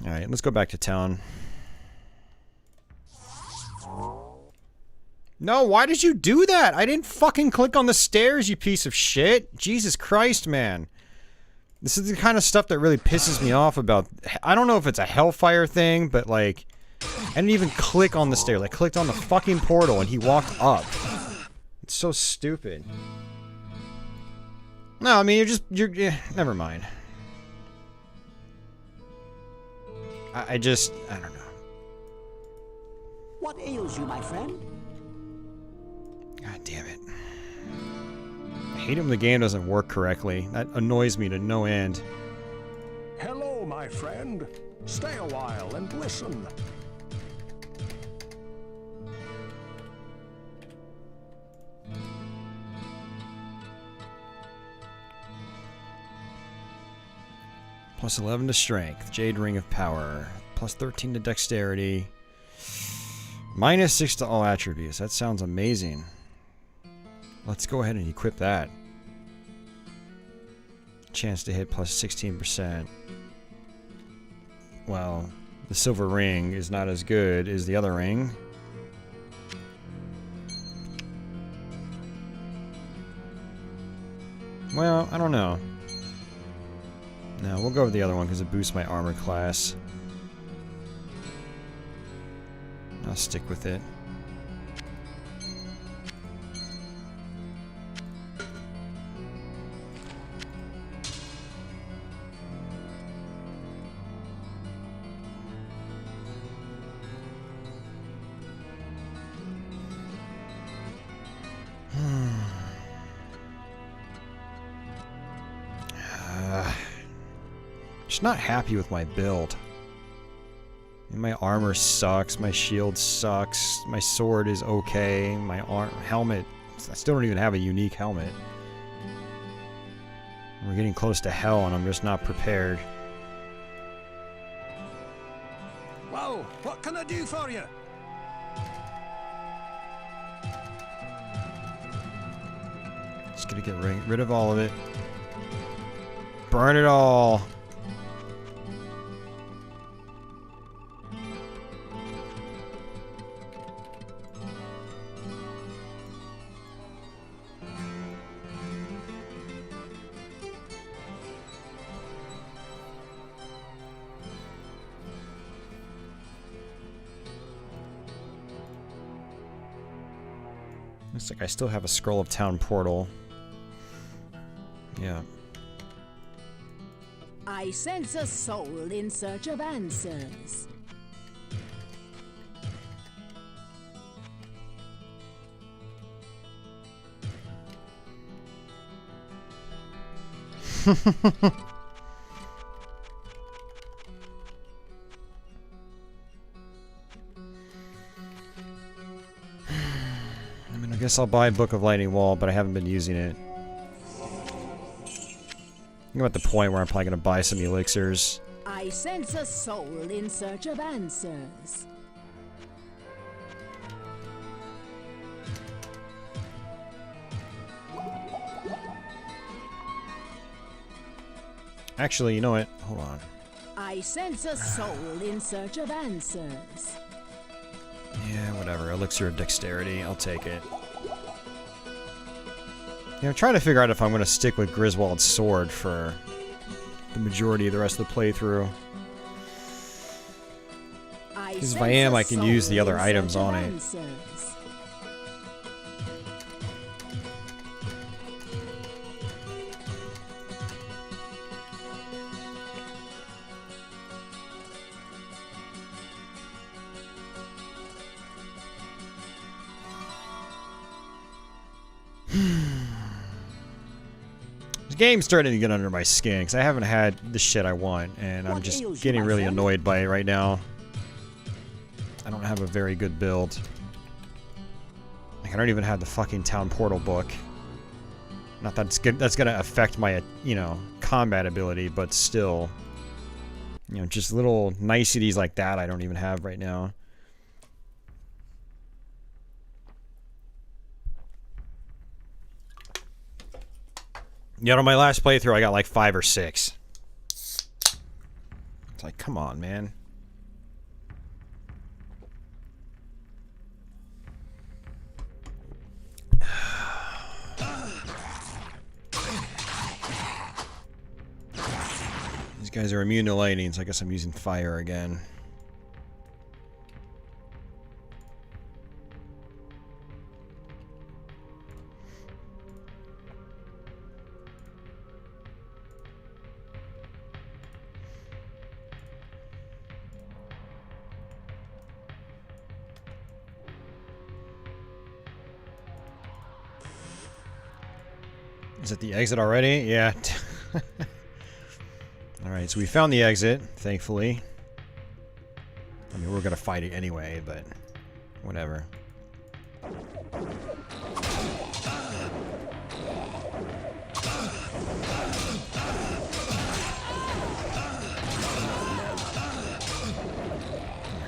Alright, let's go back to town. No, why did you do that? I didn't fucking click on the stairs, you piece of shit. Jesus Christ, man. This is the kind of stuff that really pisses me off about... I don't know if it's a Hellfire thing, but like... I didn't even click on the stairs. I clicked on the fucking portal and he walked up. It's so stupid. No, I mean, you're never mind. I don't know. What ails you, my friend? God damn it. I hate it when the game doesn't work correctly. That annoys me to no end. Hello, my friend. Stay a while and listen. Plus 11 to strength. Jade Ring of Power. Plus 13 to dexterity. Minus 6 to all attributes. That sounds amazing. Let's go ahead and equip that. Chance to hit plus 16%. Well, the silver ring is not as good as the other ring. Well, I don't know. No, we'll go with the other one because it boosts my armor class. I'll stick with it. Just not happy with my build. My armor sucks, my shield sucks, my sword is okay, my helmet... I still don't even have a unique helmet. We're getting close to hell and I'm just not prepared. Well, what can I do for you? Just gonna get rid of all of it. Burn it all! Looks like I still have a Scroll of Town portal. Yeah. I sense a soul in search of answers. I guess I'll buy Book of Lightning Wall, but I haven't been using it. I'm at the point where I'm probably going to buy some elixirs. I sense a soul in search of answers. Actually, you know what? Hold on. I sense a soul in search of answers. Yeah, whatever. Elixir of Dexterity. I'll take it. Yeah, I'm trying to figure out if I'm going to stick with Griswold's sword for the majority of the rest of the playthrough. Because if I am, I can use the other items on it. This game's starting to get under my skin because I haven't had the shit I want, and I'm just getting really annoyed by it right now. I don't have a very good build. Like, I don't even have the fucking town portal book. Not that it's good, that's gonna affect my, you know, combat ability, but still. You know, just little niceties like that I don't even have right now. Yet on my last playthrough, I got like 5 or 6. It's like, come on, man. guys are immune to lightning, so I guess I'm using fire again. Is it the exit already? Yeah. Alright, so we found the exit, thankfully. I mean, we're gonna fight it anyway, but whatever. Oh,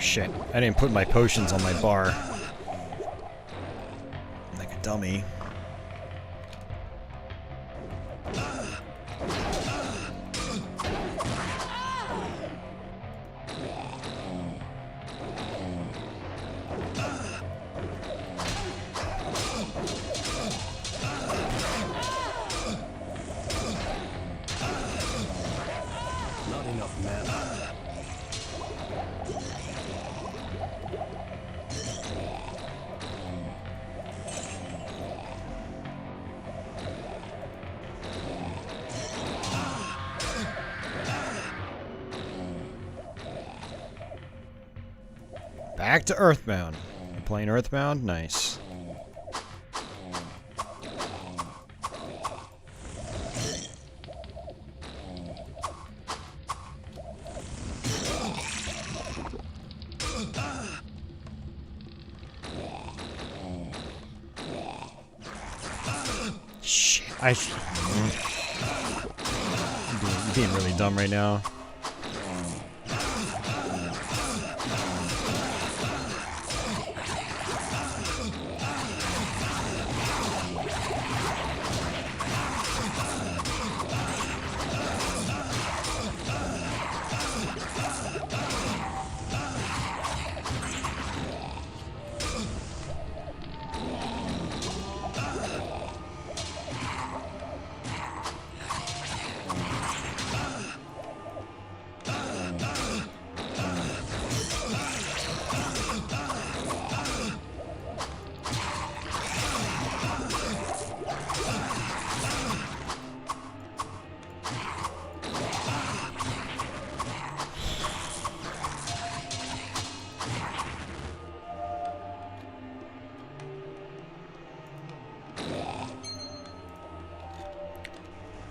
shit. I didn't put my potions on my bar. Like a dummy. Not enough mana. Back to Earthbound. You're playing Earthbound? Nice. Shit, I'm being really dumb right now.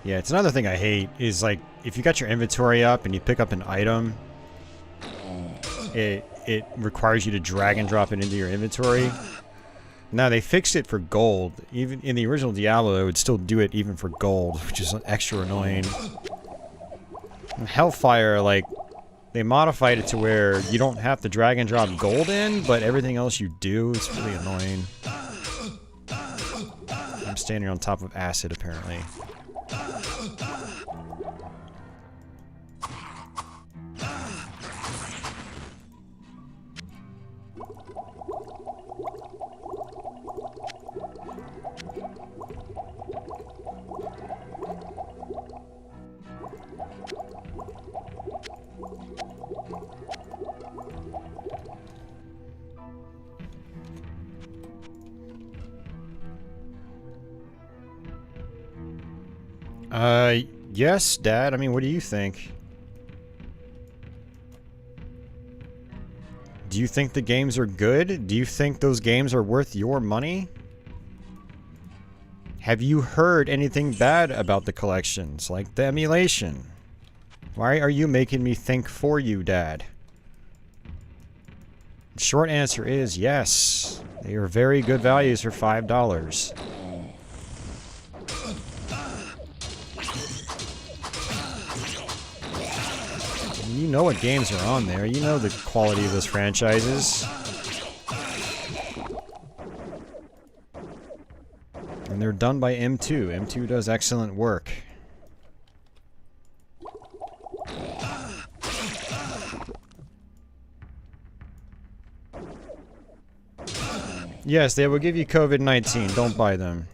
Yeah, it's another thing I hate is like if you got your inventory up and you pick up an item, it requires you to drag and drop it into your inventory. Now they fixed it for gold. Even in the original Diablo, it would still do it even for gold, which is extra annoying. In Hellfire, like they modified it to where you don't have to drag and drop gold in, but everything else you do, it's really annoying. I'm standing on top of acid apparently. Yes, Dad. I mean, what do you think? Do you think the games are good? Do you think those games are worth your money? Have you heard anything bad about the collections, like the emulation? Why are you making me think for you, Dad? The short answer is yes. They are very good values for $5. You know what games are on there. You know the quality of those franchises. And they're done by M2. M2 does excellent work. Yes, they will give you COVID-19. Don't buy them.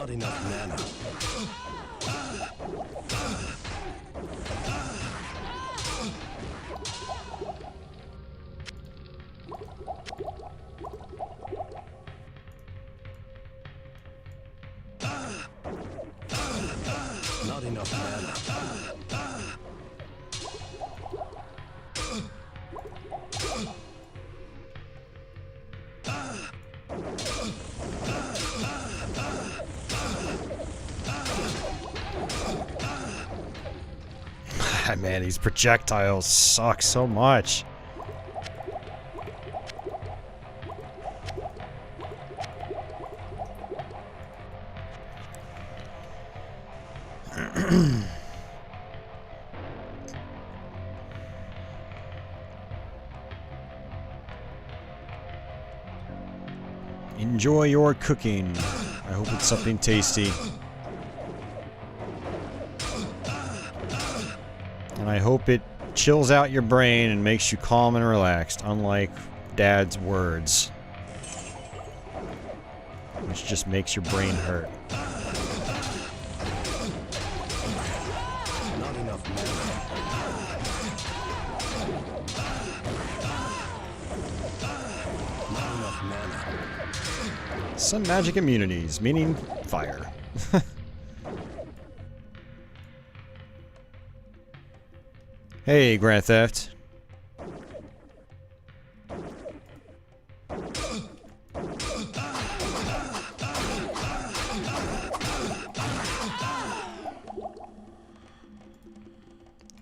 Not enough mana. Not enough mana. Man, these projectiles suck so much. Enjoy your cooking. I hope it's something tasty. And I hope it chills out your brain and makes you calm and relaxed, unlike Dad's words. Which just makes your brain hurt. Not enough mana. Not enough mana. Some magic immunities, meaning fire. Hey, Grand Theft.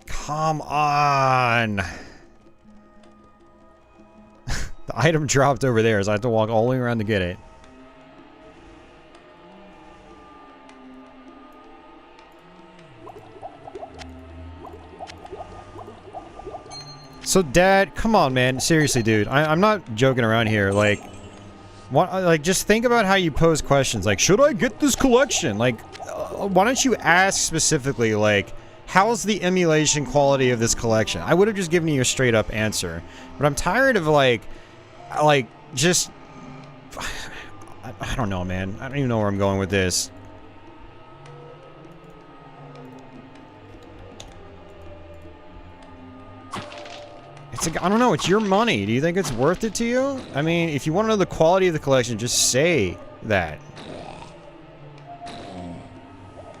Come on! The item dropped over there, so I have to walk all the way around to get it. So, Dad, come on, man. Seriously, dude. I'm not joking around here. Like, just think about how you pose questions. Like, should I get this collection? Like, why don't you ask specifically, like, how's the emulation quality of this collection? I would have just given you a straight-up answer. But I'm tired of, just... I don't know, man. I don't even know where I'm going with this. I don't know, it's your money. Do you think it's worth it to you? I mean, if you want to know the quality of the collection, just say that.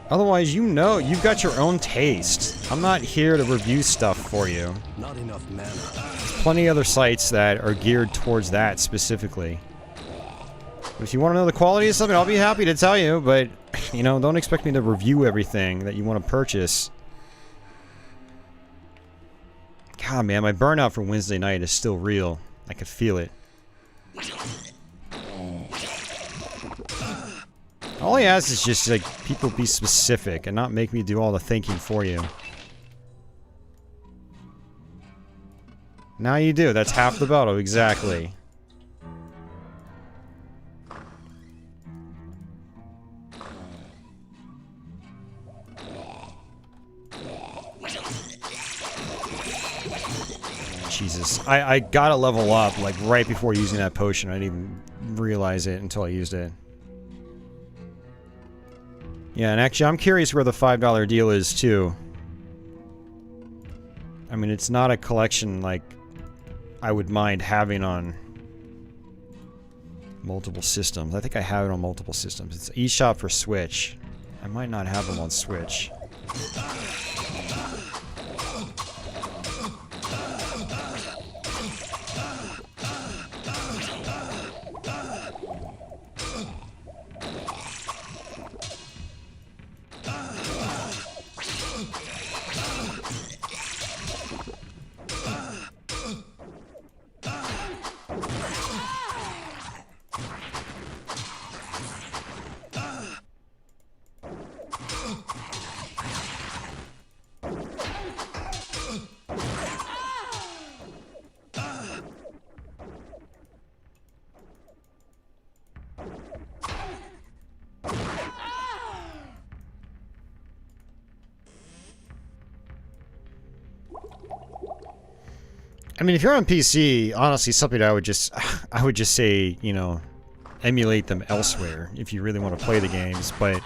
Otherwise, you know, you've got your own taste. I'm not here to review stuff for you. Not enough mana. There's plenty of other sites that are geared towards that specifically. But if you want to know the quality of something, I'll be happy to tell you, but, you know, don't expect me to review everything that you want to purchase. God, man, my burnout for Wednesday night is still real. I could feel it. All I ask is just, like, people be specific and not make me do all the thinking for you. Now you do. That's half the battle, exactly. Jesus. I gotta level up, like, right before using that potion. I didn't even realize it until I used it. Yeah, and actually, I'm curious where the $5 deal is, too. I mean, it's not a collection, like, I would mind having on multiple systems. I think I have it on multiple systems. It's eShop for Switch. I might not have them on Switch. I mean, if you're on PC, honestly, something I would just say, you know, emulate them elsewhere if you really want to play the games, but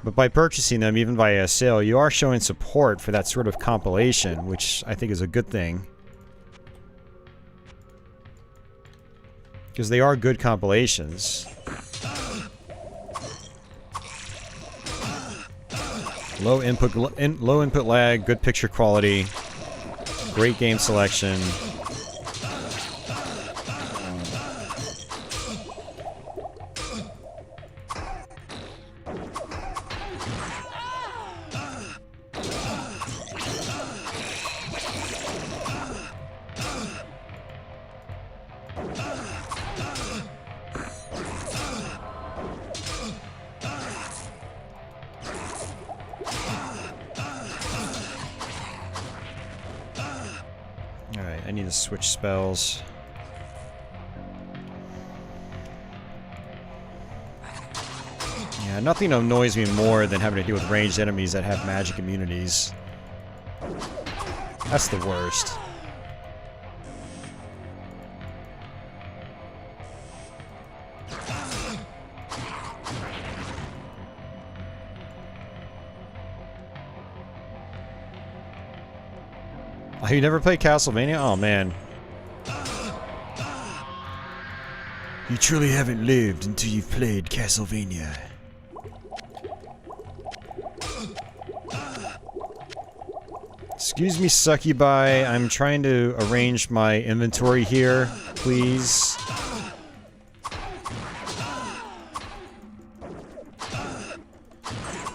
by purchasing them, even via a sale, you are showing support for that sort of compilation, which I think is a good thing. Because they are good compilations. Low input lag, good picture quality, great game selection. Alright, I need to switch spells. Yeah, nothing annoys me more than having to deal with ranged enemies that have magic immunities. That's the worst. Oh, you never played Castlevania? Oh, man. You truly haven't lived until you've played Castlevania. Excuse me, Succubi. I'm trying to arrange my inventory here, please.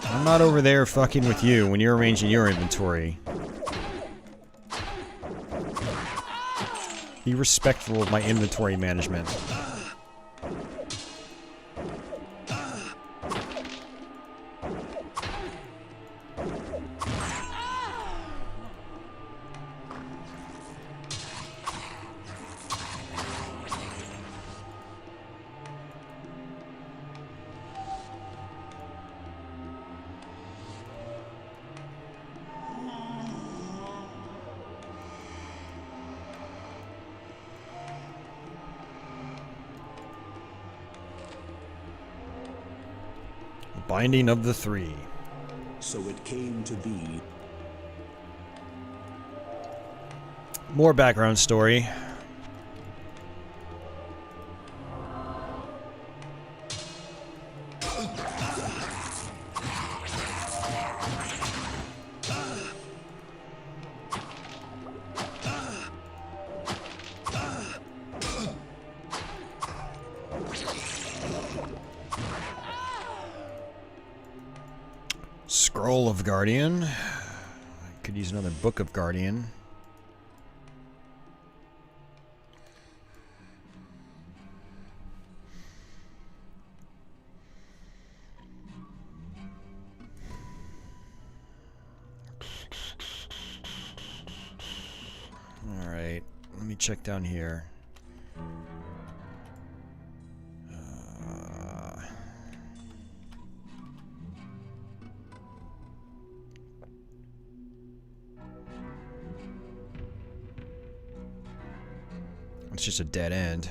I'm not over there fucking with you when you're arranging your inventory. Be respectful of my inventory management. Binding of the Three. So it came to be. More background story. Scroll of Guardian. I could use another Book of Guardian. Alright, let me check down here. It's just a dead end.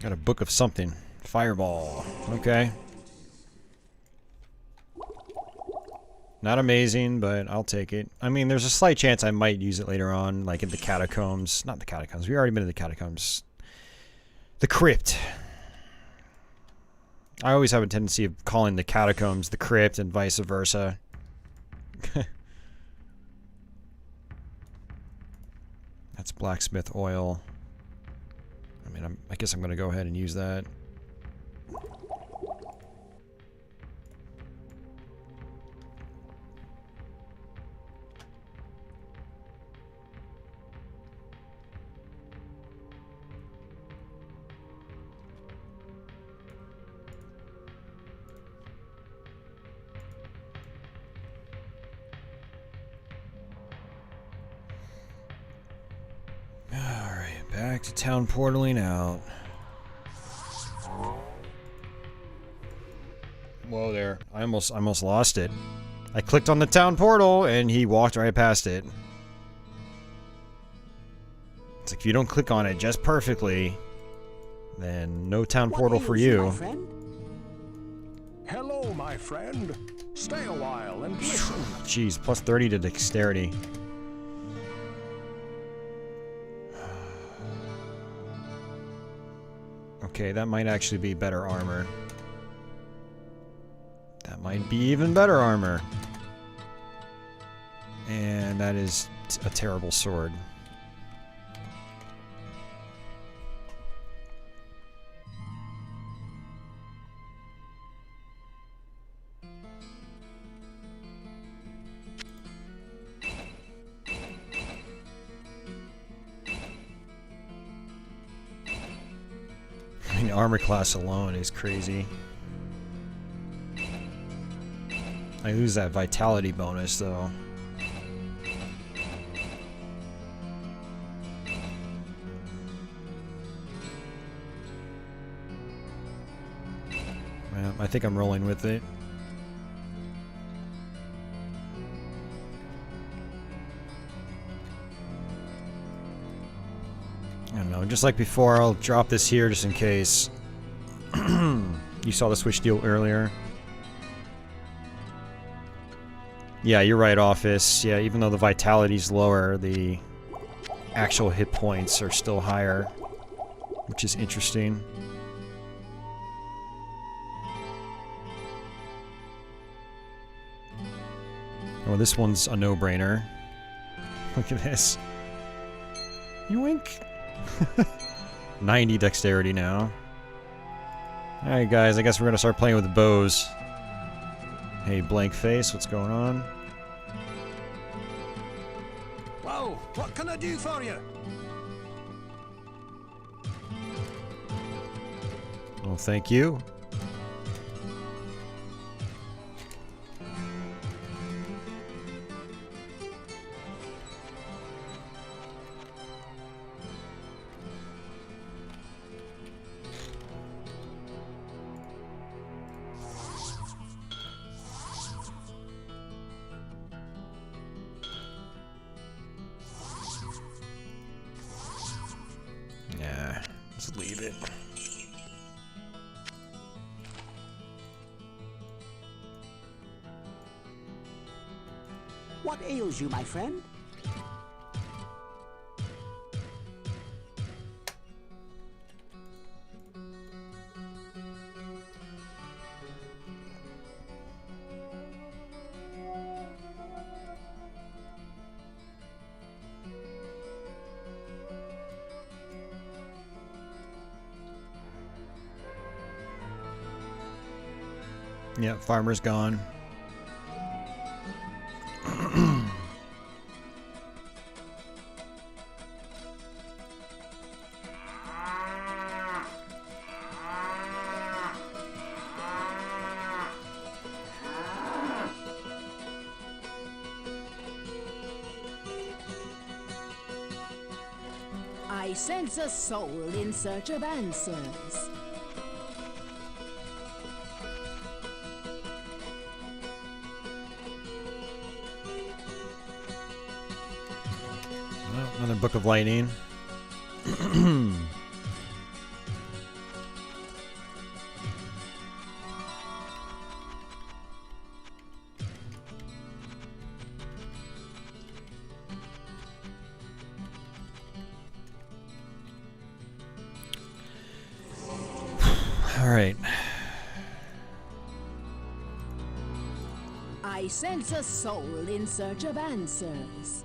Got a book of something. Fireball. Okay. Not amazing, but I'll take it. I mean, there's a slight chance I might use it later on, like in the catacombs. Not the catacombs. We already been in the catacombs. The crypt. I always have a tendency of calling the catacombs the crypt and vice versa. That's blacksmith oil. I mean, I guess I'm going to go ahead and use that. Back to town portaling out. Whoa there. I almost lost it. I clicked on the town portal and he walked right past it. It's like if you don't click on it just perfectly, then no town portal for you. Hello, my friend. Stay a while and listen. Jeez, plus 30 to dexterity. Okay, that might actually be better armor. That might be even better armor. And that is a terrible sword. I mean, armor class alone is crazy. I lose that vitality bonus, though. Well, I think I'm rolling with it. I don't know, just like before, I'll drop this here just in case. You saw the switch deal earlier. Yeah, you're right, Office. Yeah, even though the vitality's lower, the actual hit points are still higher, which is interesting. Oh, this one's a no-brainer. Look at this. Yoink! 90 dexterity now. Alright guys, I guess we're gonna start playing with the bows. Hey, blank face, what's going on? Whoa, what can I do for you? Well, thank you. Yeah, just leave it. What ails you, my friend? Yep, farmer's gone. I sense a soul in search of answers. Well, another Book of Lightning. All right. I sense a soul in search of answers.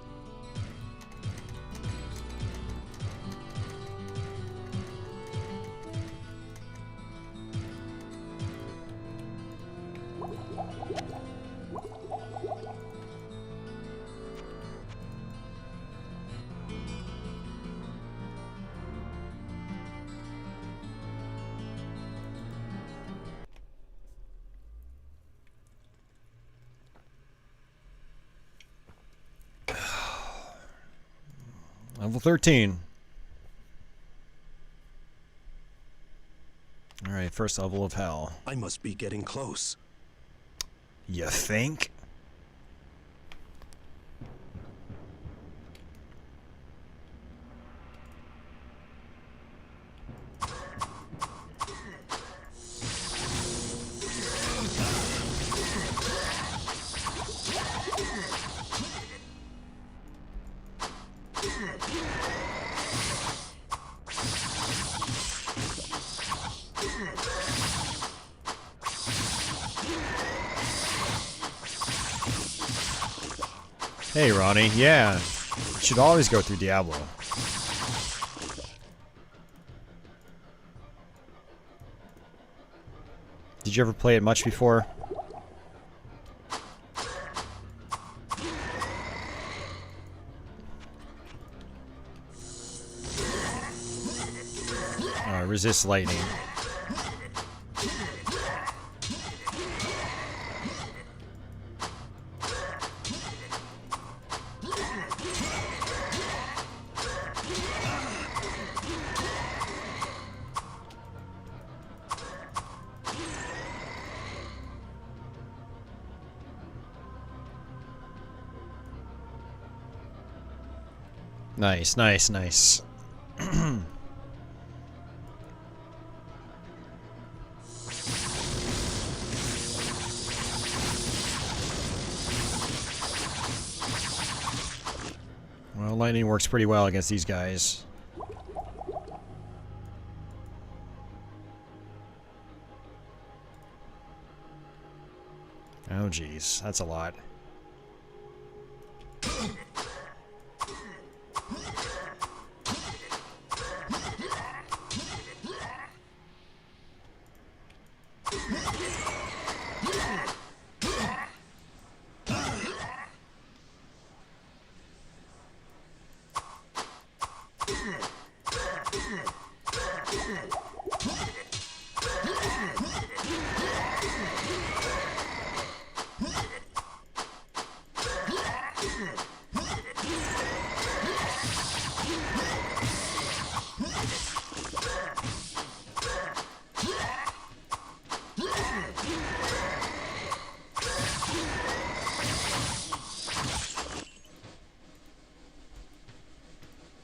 Level 13. first level of hell. I must be getting close. You think? Hey, Ronnie. Yeah, you should always go through Diablo. Did you ever play it much before? Resist lightning. Nice, nice, nice. Well, lightning works pretty well against these guys. Oh, geez, that's a lot.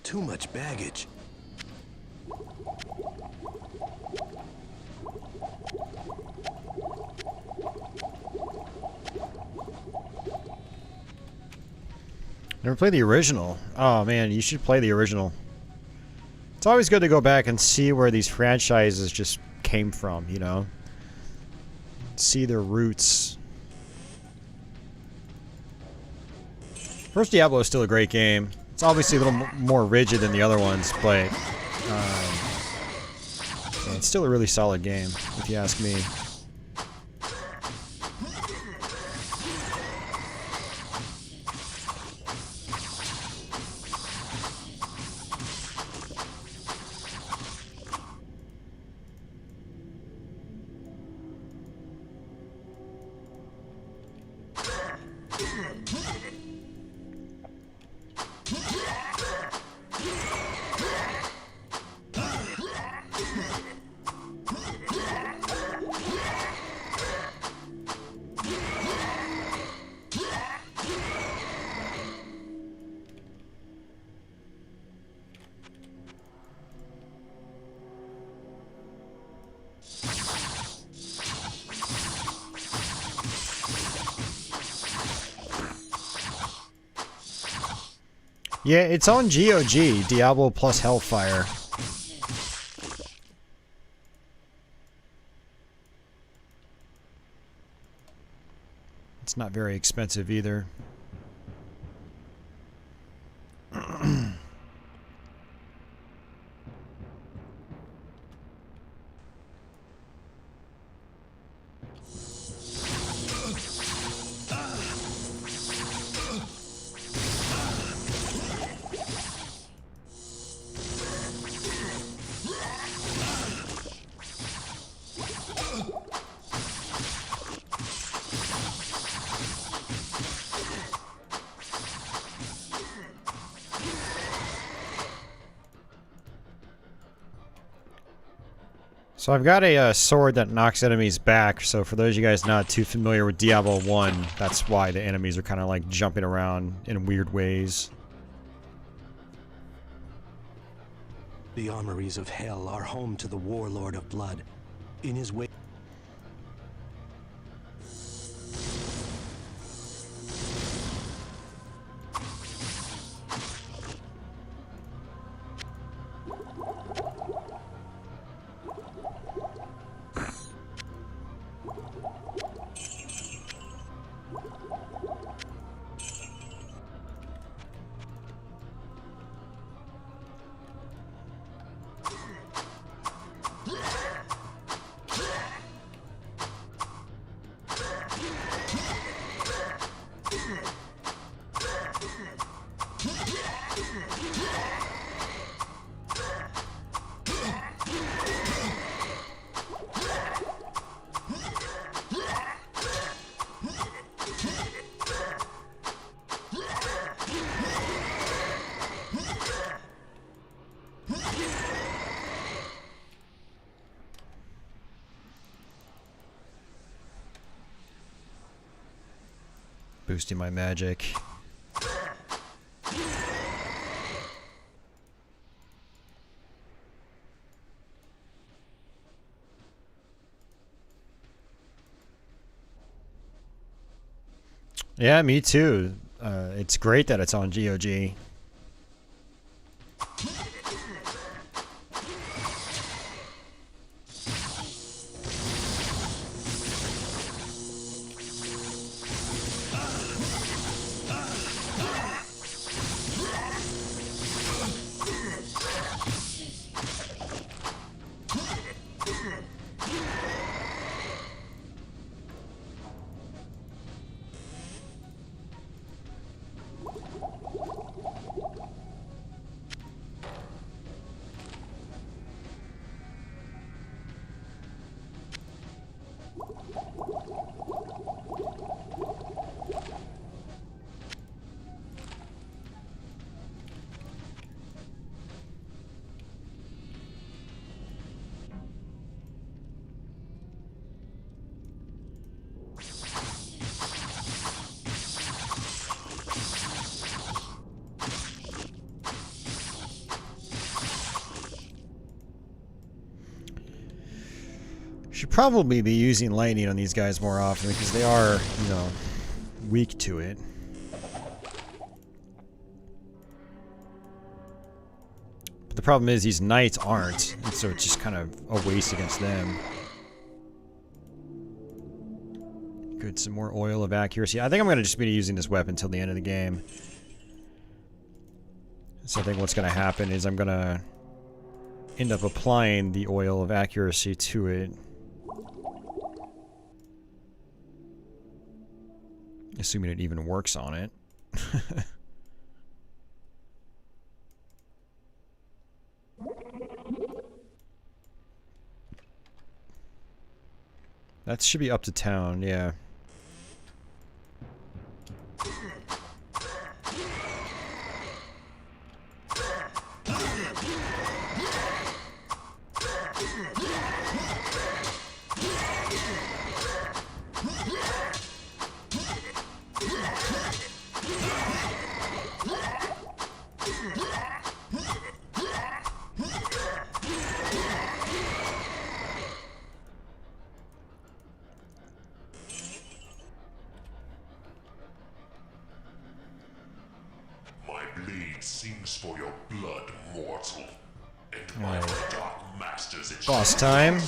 Too much baggage. Never played the original. Oh man, you should play the original. It's always good to go back and see where these franchises just came from, you know? See their roots. First Diablo is still a great game. It's obviously a little more rigid than the other ones, but yeah, it's still a really solid game, if you ask me. Yeah, it's on GOG, Diablo plus Hellfire. It's not very expensive either. So I've got a sword that knocks enemies back, so for those of you guys not too familiar with Diablo 1, that's why the enemies are kind of like jumping around in weird ways. The armories of hell are home to the warlord of blood. In his way... Boosting my magic. Yeah, me too. It's great that it's on GOG. Should probably be using lightning on these guys more often because they are, you know, weak to it. But the problem is these knights aren't, and so it's just kind of a waste against them. Good, some more oil of accuracy. I think I'm going to just be using this weapon until the end of the game. So I think what's going to happen is I'm going to end up applying the oil of accuracy to it. Assuming it even works on it. That should be up to town, yeah. Sings for your blood, mortal. And my dark masters boss time.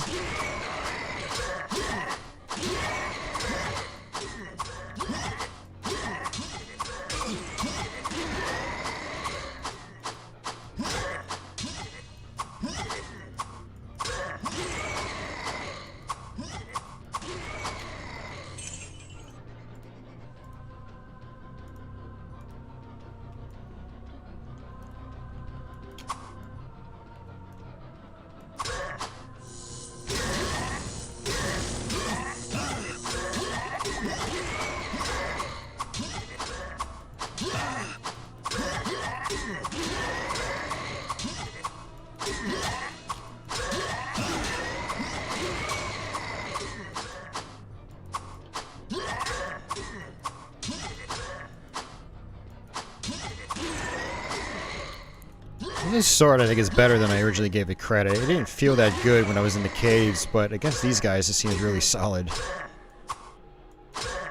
This sword, I think, is better than I originally gave it credit. It didn't feel that good when I was in the caves, but against these guys, it seems really solid.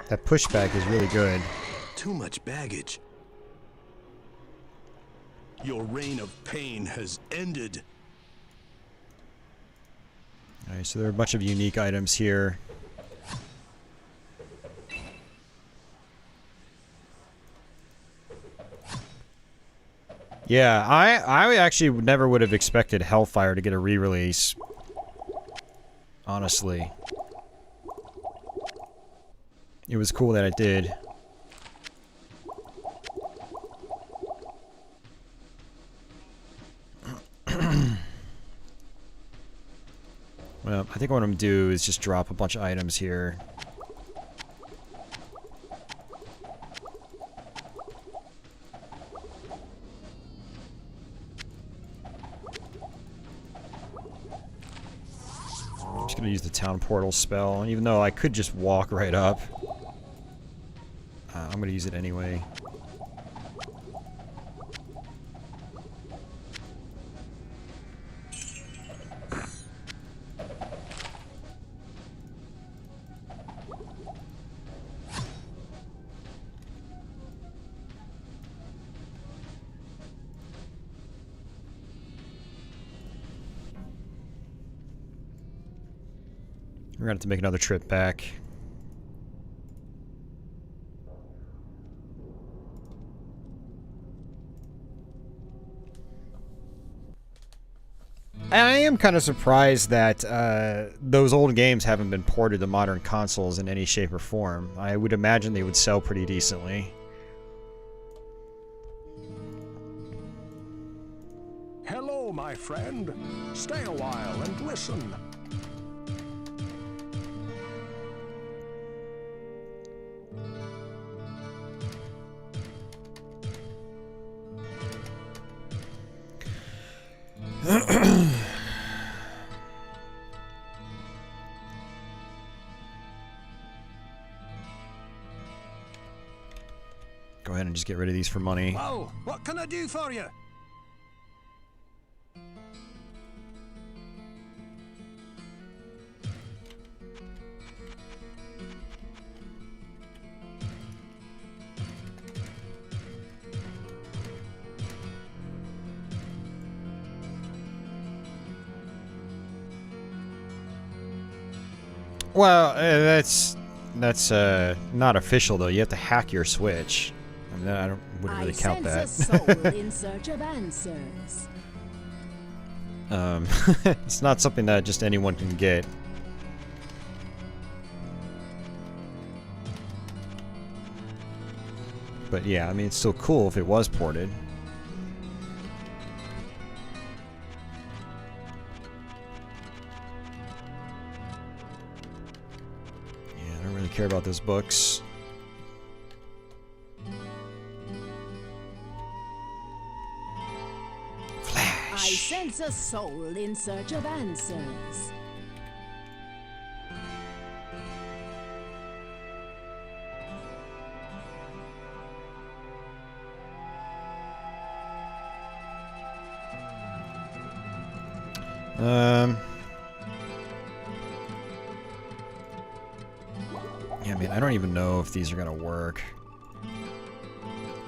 That pushback is really good. Too much baggage. Your reign of pain has ended. Alright, so there are a bunch of unique items here. Yeah, I actually never would have expected Hellfire to get a re-release. Honestly. It was cool that it did. Well, I think what I'm gonna do is just drop a bunch of items here. I'm just gonna use the town portal spell, even though I could just walk right up. I'm gonna use it anyway. We're gonna have to make another trip back. I am kind of surprised that those old games haven't been ported to modern consoles in any shape or form. I would imagine they would sell pretty decently. Hello, my friend. Stay a while and listen. Go ahead and just get rid of these for money. Well, what can I do for you? Well, that's not official though. You have to hack your Switch. I mean, I wouldn't really count that. I sense a soul in search of answers. It's not something that just anyone can get. But yeah, I mean, it's still cool if it was ported. Yeah, I don't really care about those books. I sense a soul in search of answers. Yeah, I mean, I don't even know if these are gonna work.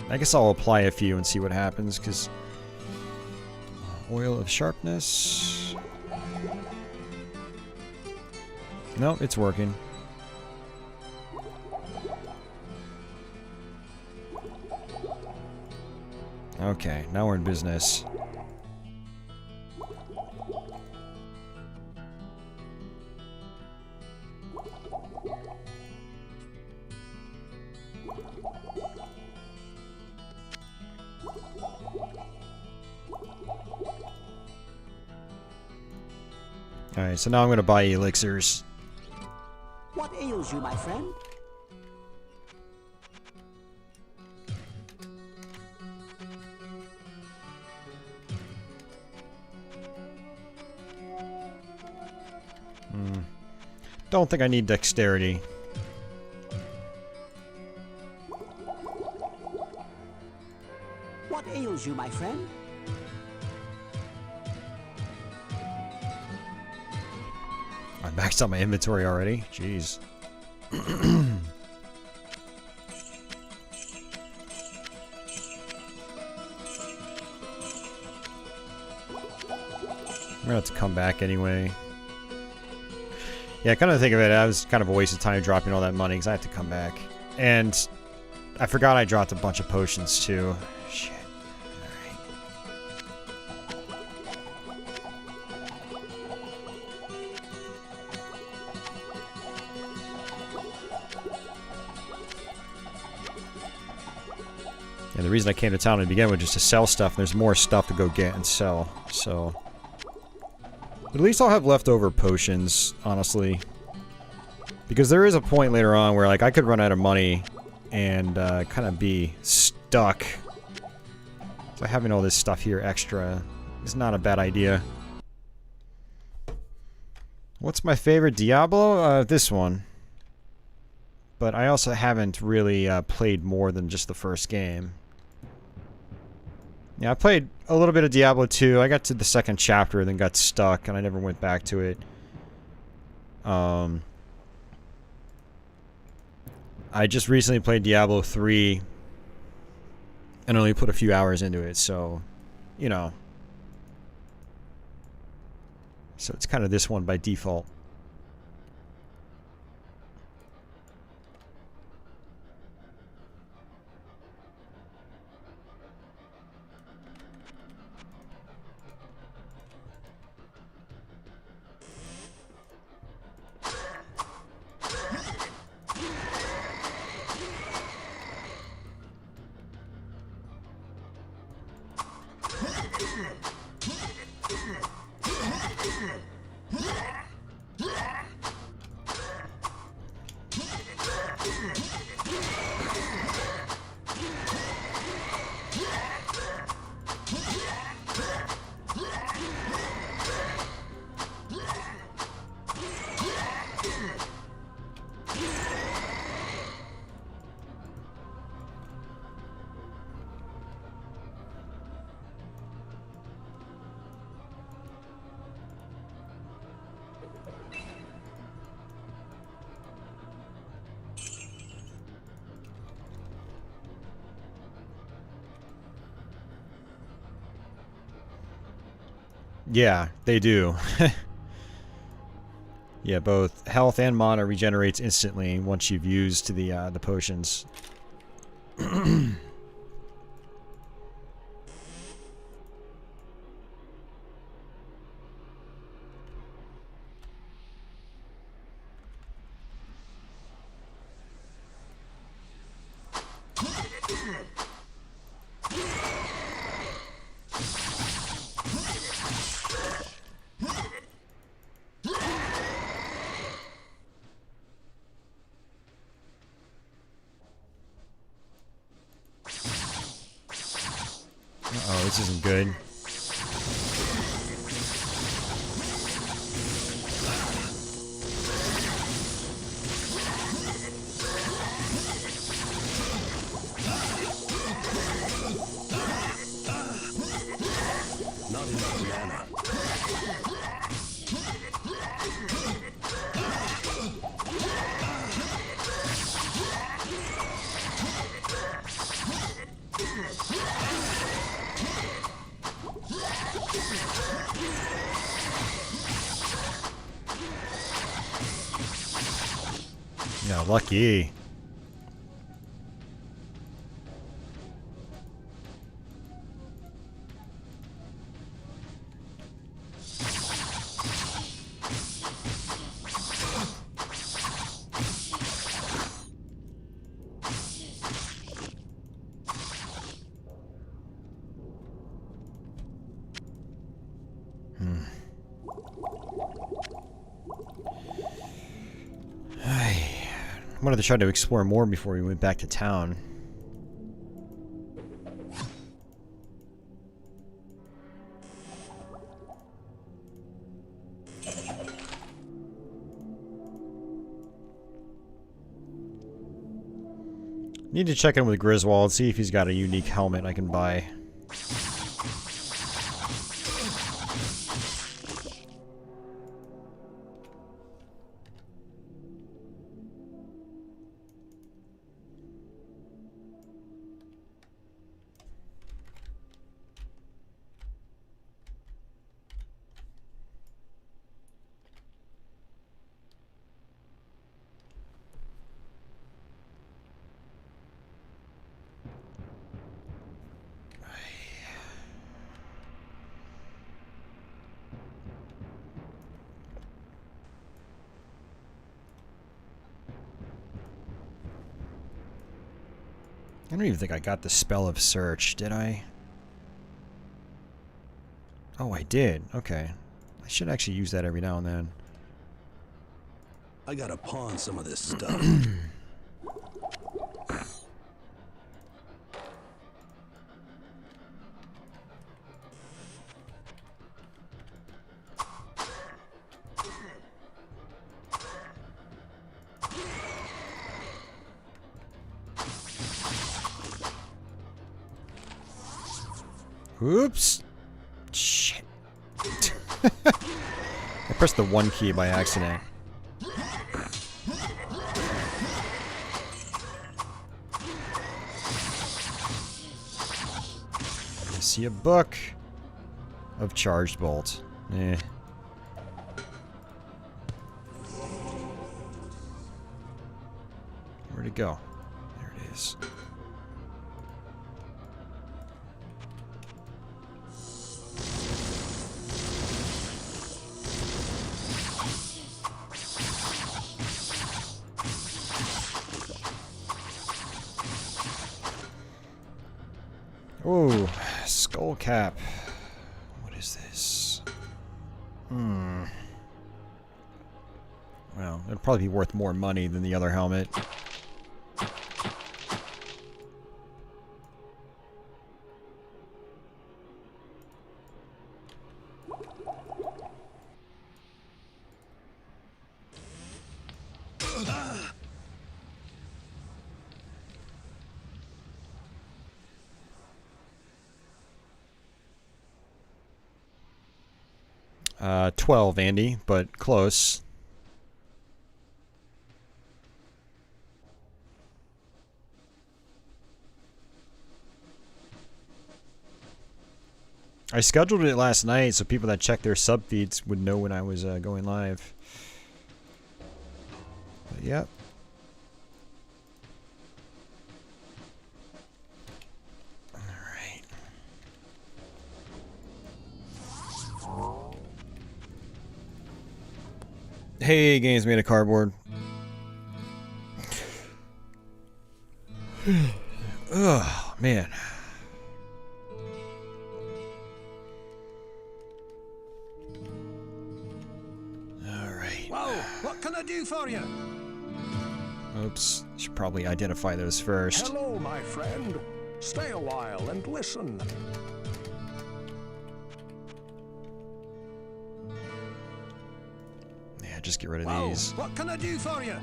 I guess I'll apply a few and see what happens, because... Oil of sharpness... Nope, it's working. Okay, now we're in business. Alright, so now I'm gonna buy elixirs. What ails you, my friend? Don't think I need dexterity. What ails you, my friend? maxed out my inventory already. Jeez. I'm gonna have to come back anyway. Yeah, kind of think of it, I was kind of a waste of time dropping all that money because I have to come back. And I forgot I dropped a bunch of potions too. Shit. And the reason I came to town to begin with just to sell stuff, and there's more stuff to go get and sell, so... But at least I'll have leftover potions, honestly. Because there is a point later on where, like, I could run out of money and kind of be stuck. So having all this stuff here extra is not a bad idea. What's my favorite Diablo? This one. But I also haven't really played more than just the first game. Yeah, I played a little bit of Diablo 2. I got to the second chapter, then got stuck, and I never went back to it. I just recently played Diablo 3 and only put a few hours into it, so, you know. So it's kind of this one by default. Yeah, they do. Yeah, both health and mana regenerates instantly once you've used the potions. Uh-oh, this isn't good. Not enough mana. Yeah, lucky. I wanted to try to explore more before we went back to town. Need to check in with Griswold, see if he's got a unique helmet I can buy. I don't even think I got the spell of search, did I? Oh, I did. Okay. I should actually use that every now and then. I gotta pawn some of this stuff. Oops. Shit. I pressed the 1 key by accident. I see a book of charged bolt. Eh. Where'd it go? There it is. Oh, skull cap. What is this? Well, it'd probably be worth more money than the other helmet. Uh, 12, Andy, but close. I scheduled it last night so people that check their sub feeds would know when I was going live. But, yep. Hey, games made of cardboard. Ugh, man. Alright. Whoa, what can I do for you? Oops. Should probably identify those first. Hello, my friend. Stay a while and listen. Yeah, just get rid of Whoa, these. what can I do for you?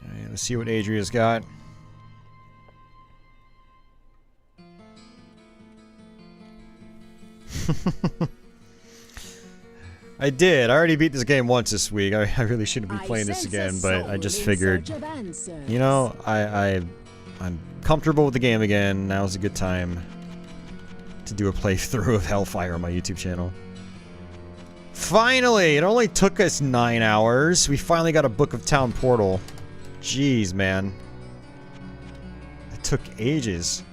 Alright, let's see what Adria's got. I did. I already beat this game once this week. I really shouldn't be playing this again, but I just figured, you know, I'm comfortable with the game again. Now's a good time to do a playthrough of Hellfire on my YouTube channel. Finally! It only took us 9 hours. We finally got a Book of Town portal. Jeez, man. It took ages.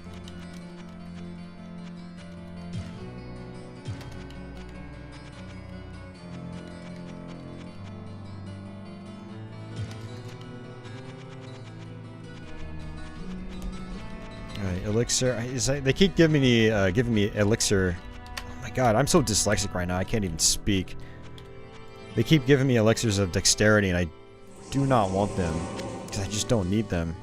Alright, elixir. They keep giving me elixir. Oh my god, I'm so dyslexic right now. I can't even speak. They keep giving me elixirs of dexterity, and I do not want them because I just don't need them.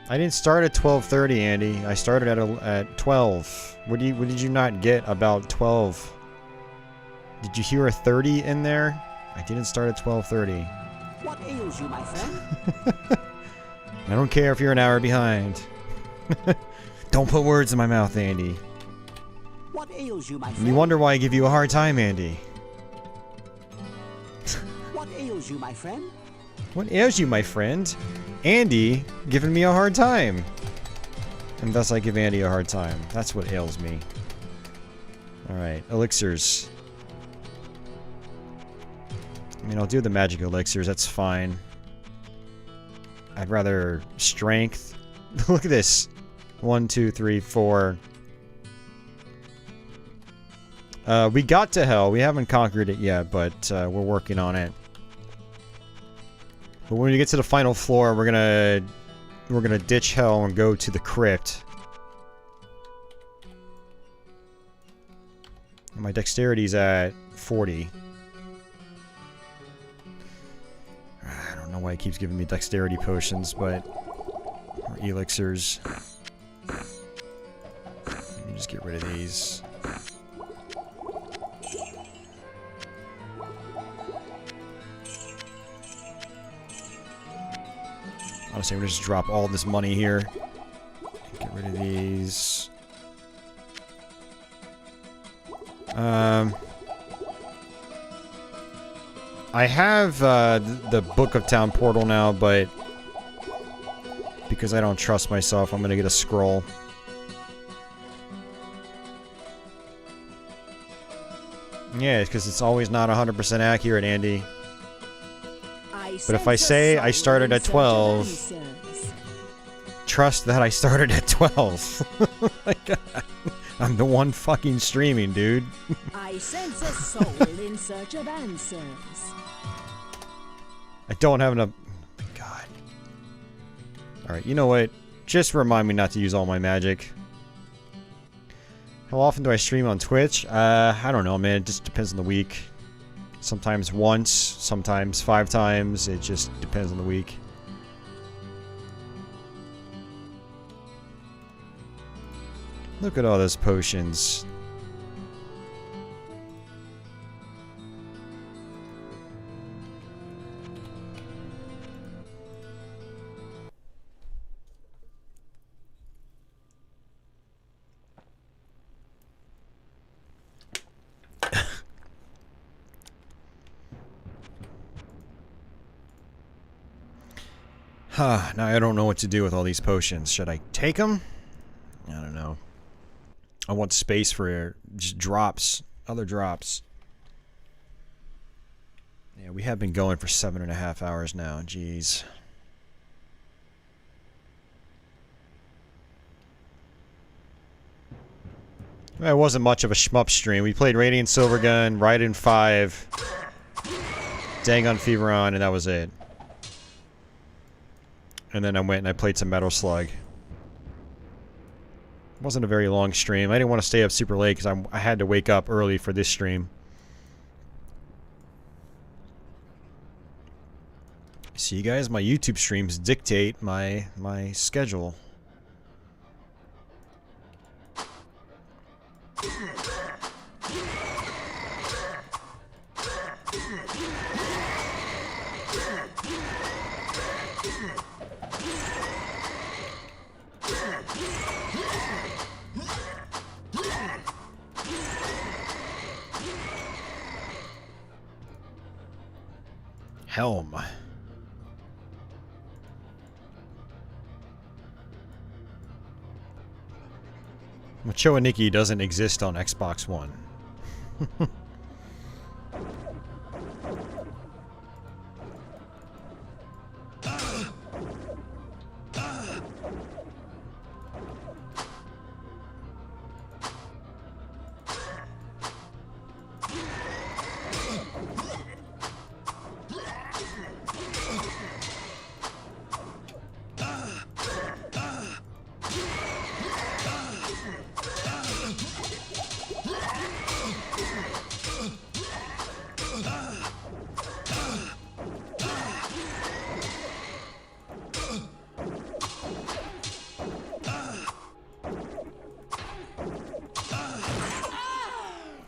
I didn't start at 12:30, Andy. I started at 12. What did you not get about 12? Did you hear a 30 in there? I didn't start at 12:30. What ails you, my friend? I don't care if you're an hour behind. Don't put words in my mouth, Andy. What ails you, my friend? You wonder why I give you a hard time, Andy. What ails you, my friend? What ails you, my friend? Andy giving me a hard time. And thus I give Andy a hard time. That's what ails me. Alright, elixirs. I mean, I'll do the magic elixirs, that's fine. I'd rather strength. Look at this. 1, 2, 3, 4. We got to hell. We haven't conquered it yet, but we're working on it. But when we get to the final floor, we're gonna ditch hell and go to the crypt. My dexterity's at 40. I don't know why it keeps giving me dexterity potions, but... or elixirs. Let me just get rid of these. Honestly, I'm gonna just drop all this money here. Get rid of these. I have the Book of Town portal now, but because I don't trust myself, I'm gonna get a scroll. Yeah, because it's always not 100% accurate, Andy. But if I say I started at 12, trust that I started at 12. Oh my God. I'm the one fucking streaming, dude. I sense a soul in search of answers. I don't have enough... oh my God. Alright, you know what? Just remind me not to use all my magic. How often do I stream on Twitch? I don't know, man. It just depends on the week. Sometimes once, sometimes 5 times. It just depends on the week. Look at all those potions. Now I don't know what to do with all these potions. Should I take them? I don't know. I want space for just drops. Other drops. Yeah, we have been going for 7.5 hours now. Jeez. It wasn't much of a shmup stream. We played Radiant Silvergun, Raiden 5, Dangon Feveron, and that was it. And then I went and I played some Metal Slug. It wasn't a very long stream. I didn't want to stay up super late because I had to wake up early for this stream. See, guys, my YouTube streams dictate my schedule. Helm. Machoa Nikki doesn't exist on Xbox One.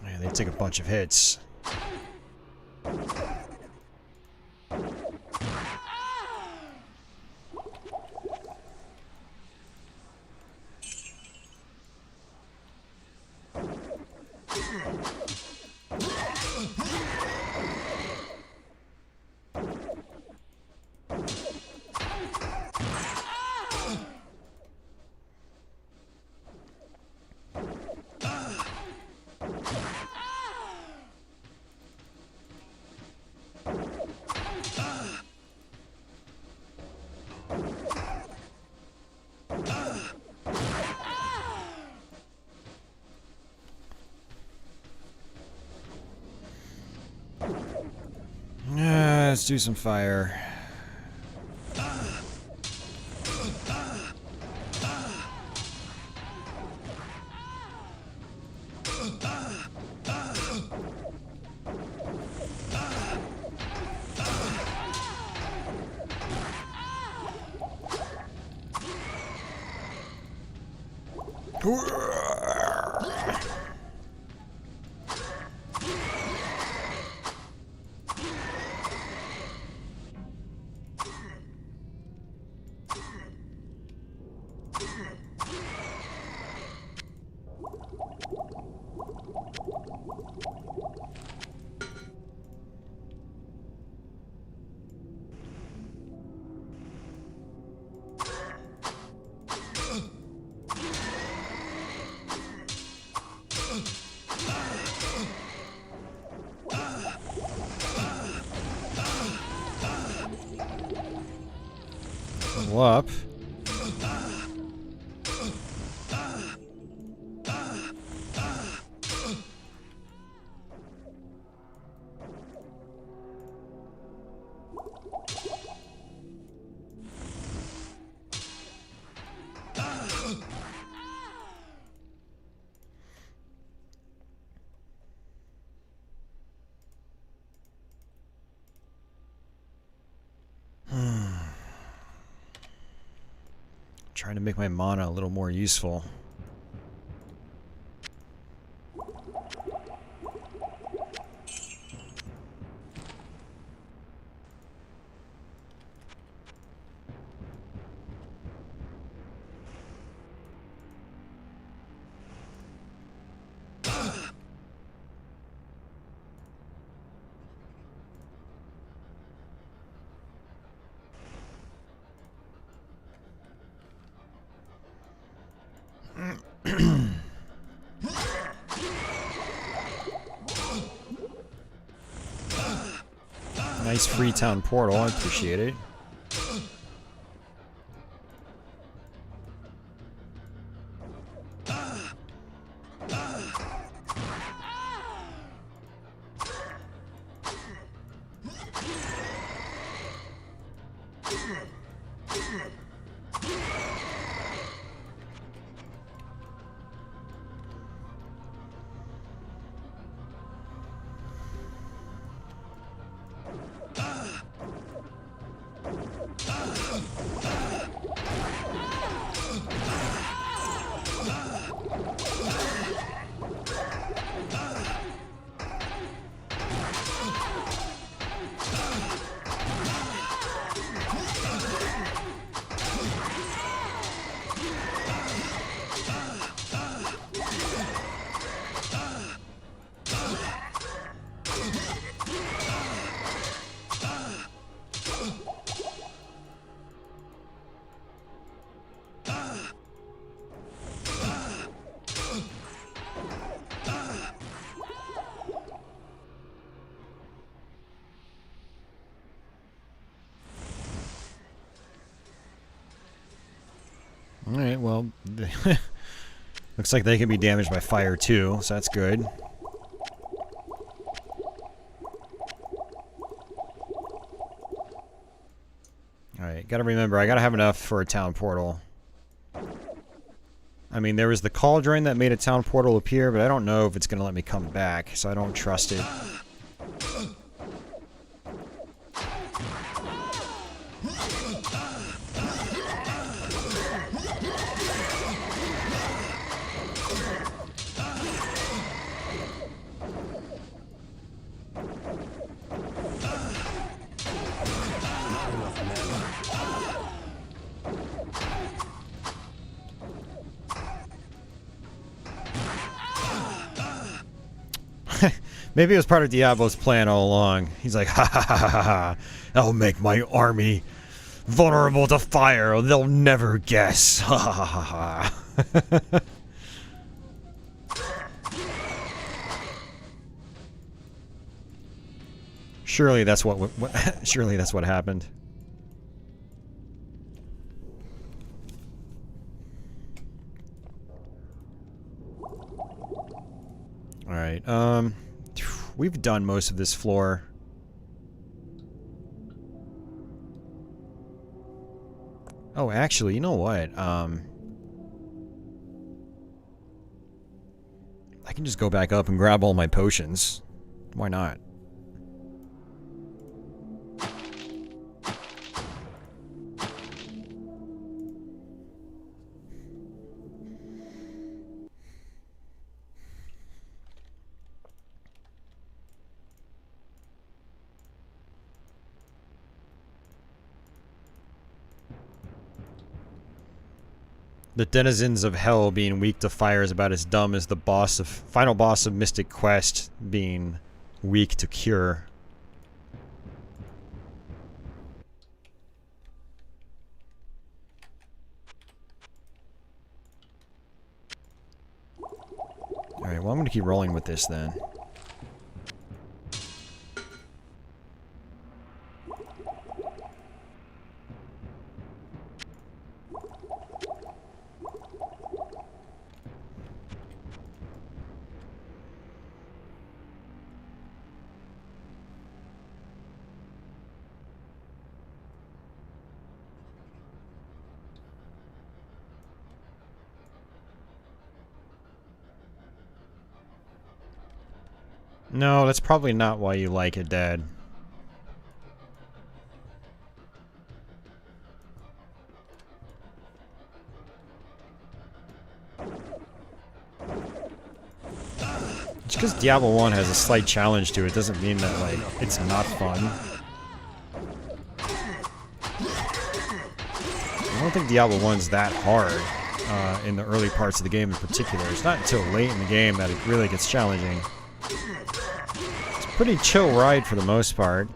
Man, they take a bunch of hits. let's do some fire. Level up. Trying to make my mana a little more useful. Nice Freetown portal, I appreciate it. Alright, well, looks like they can be damaged by fire too, so that's good. Alright, gotta remember, I gotta have enough for a town portal. I mean, there was the cauldron that made a town portal appear, but I don't know if it's gonna let me come back, so I don't trust it. Maybe it was part of Diablo's plan all along. He's like, ha ha ha ha ha, I'll make my army vulnerable to fire. They'll never guess. Ha ha ha ha. Surely that's surely that's what happened. All right. We've done most of this floor. Oh, actually, you know what? I can just go back up and grab all my potions. Why not? The denizens of hell being weak to fire is about as dumb as the final boss of Mystic Quest being weak to cure. Alright, well I'm gonna keep rolling with this then. No, that's probably not why you like it, Dad. Just because Diablo 1 has a slight challenge to it doesn't mean that, like, it's not fun. I don't think Diablo 1's that hard in the early parts of the game in particular. It's not until late in the game that it really gets challenging. It's a pretty chill ride for the most part.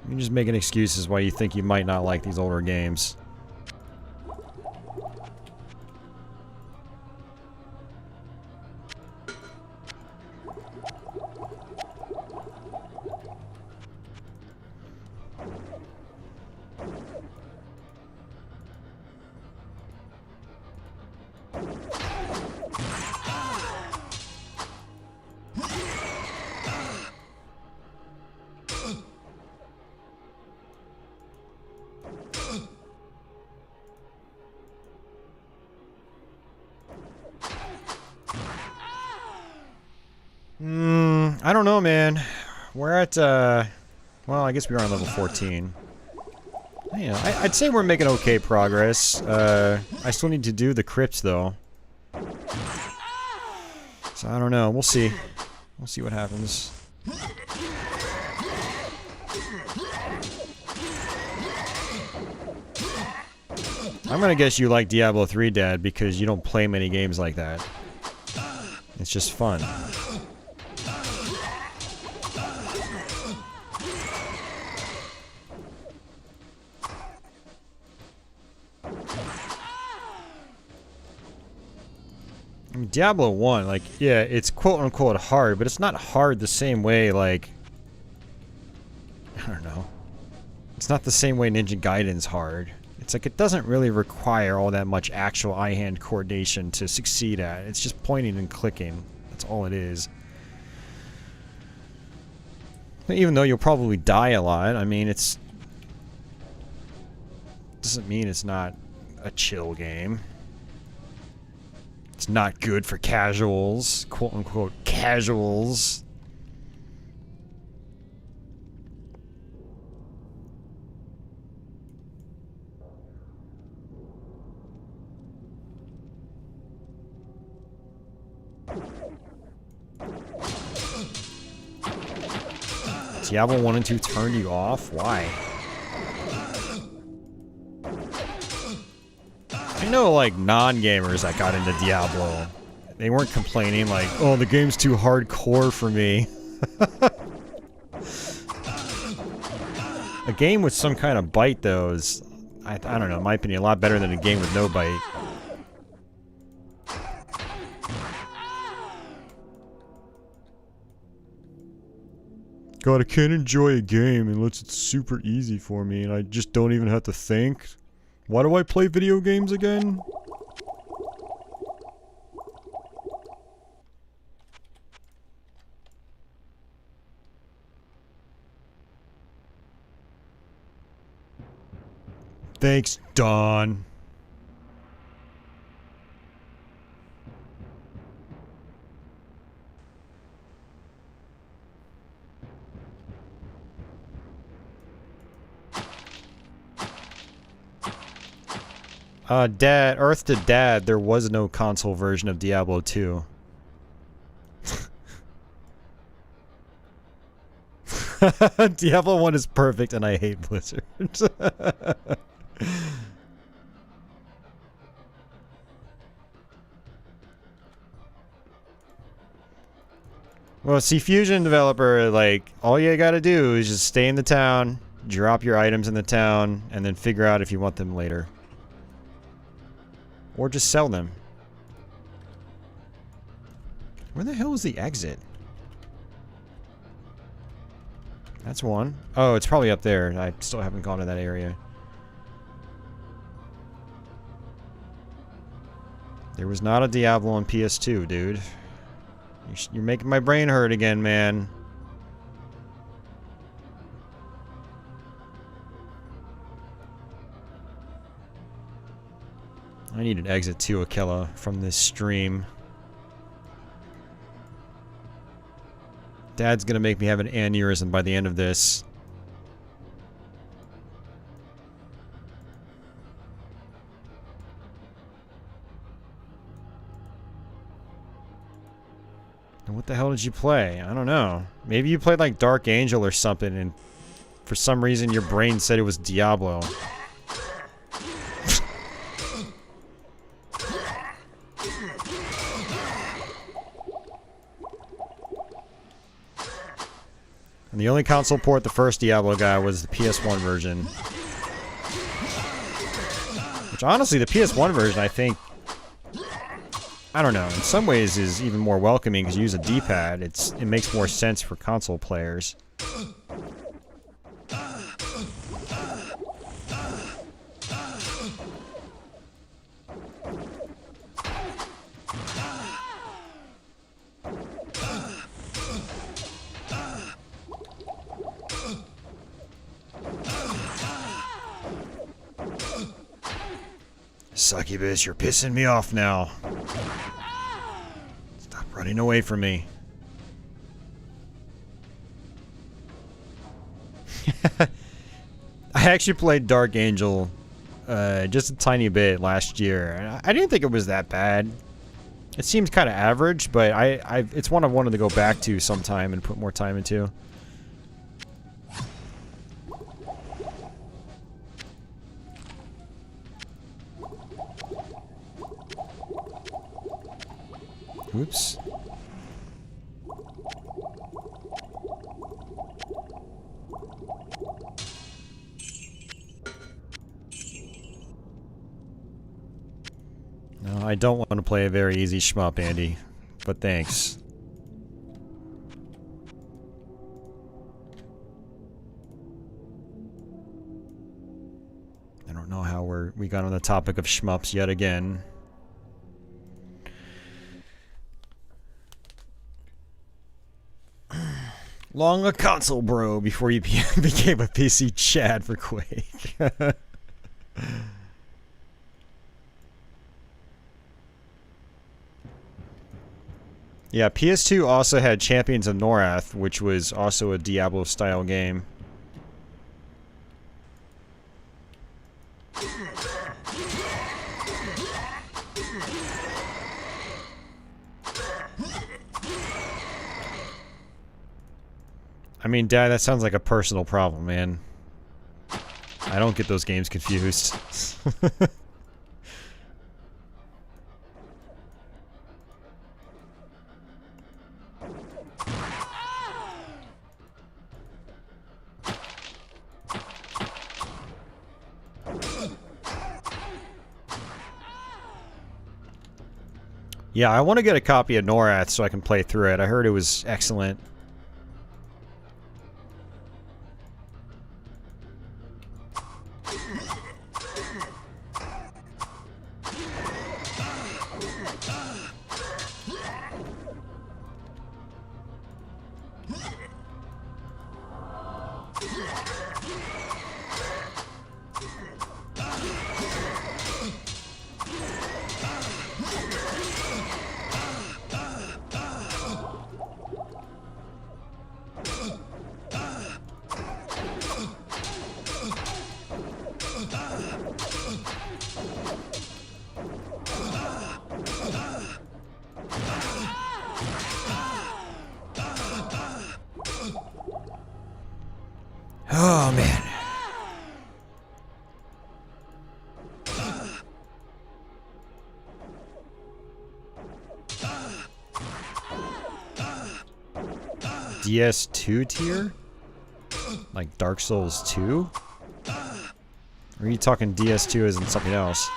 You're just making excuses why you think you might not like these older games. I don't know, man. We're at, well, I guess we are on level 14. You know, I'd say we're making okay progress. I still need to do the crypts, though. So, I don't know. We'll see. We'll see what happens. I'm gonna guess you like Diablo 3, Dad, because you don't play many games like that. It's just fun. I mean, Diablo 1, like, yeah, it's quote-unquote hard, but it's not hard the same way, like... I don't know. It's not the same way Ninja Gaiden's hard. It's like, it doesn't really require all that much actual eye-hand coordination to succeed at. It's just pointing and clicking. That's all it is. Even though you'll probably die a lot, I mean, it's... doesn't mean it's not a chill game. It's not good for casuals, quote-unquote casuals. Diablo 1 and 2 turned you off? Why? I know, like, non-gamers that got into Diablo. They weren't complaining like, oh, the game's too hardcore for me. A game with some kind of bite, though, is, I don't know, in my opinion, a lot better than a game with no bite. God, I can't enjoy a game unless it's super easy for me and I just don't even have to think. Why do I play video games again? Thanks, Dawn. Dad, Earth to Dad, there was no console version of Diablo 2. Diablo 1 is perfect and I hate Blizzard. Well, see, Fusion developer, like, all you gotta do is just stay in the town, drop your items in the town, and then figure out if you want them later. Or just sell them. Where the hell is the exit? That's one. Oh, it's probably up there. I still haven't gone to that area. There was not a Diablo on PS2, dude. You're making my brain hurt again, man. I need an exit to Aquila from this stream. Dad's gonna make me have an aneurysm by the end of this. And what the hell did you play? I don't know. Maybe you played like Dark Angel or something and for some reason your brain said it was Diablo. And the only console port the first Diablo got was the PS1 version. Which honestly, the PS1 version, I think, I don't know, in some ways is even more welcoming because you use a D-pad. It makes more sense for console players. Succubus, you're pissing me off now. Stop running away from me. I actually played Dark Angel just a tiny bit last year. I didn't think it was that bad. It seemed kind of average, but it's one I wanted to go back to sometime and put more time into. Oops. No, I don't want to play a very easy shmup, Andy, but thanks. I don't know how we got on the topic of shmups yet again. Long a console bro before you became a PC Chad for Quake. Yeah, PS2 also had Champions of Norath, which was also a Diablo-style game. I mean, Dad, that sounds like a personal problem, man. I don't get those games confused. Yeah, I want to get a copy of Norath so I can play through it. I heard it was excellent. Oh, man. DS2 tier? Like Dark Souls 2? Or are you talking DS2 as in something else?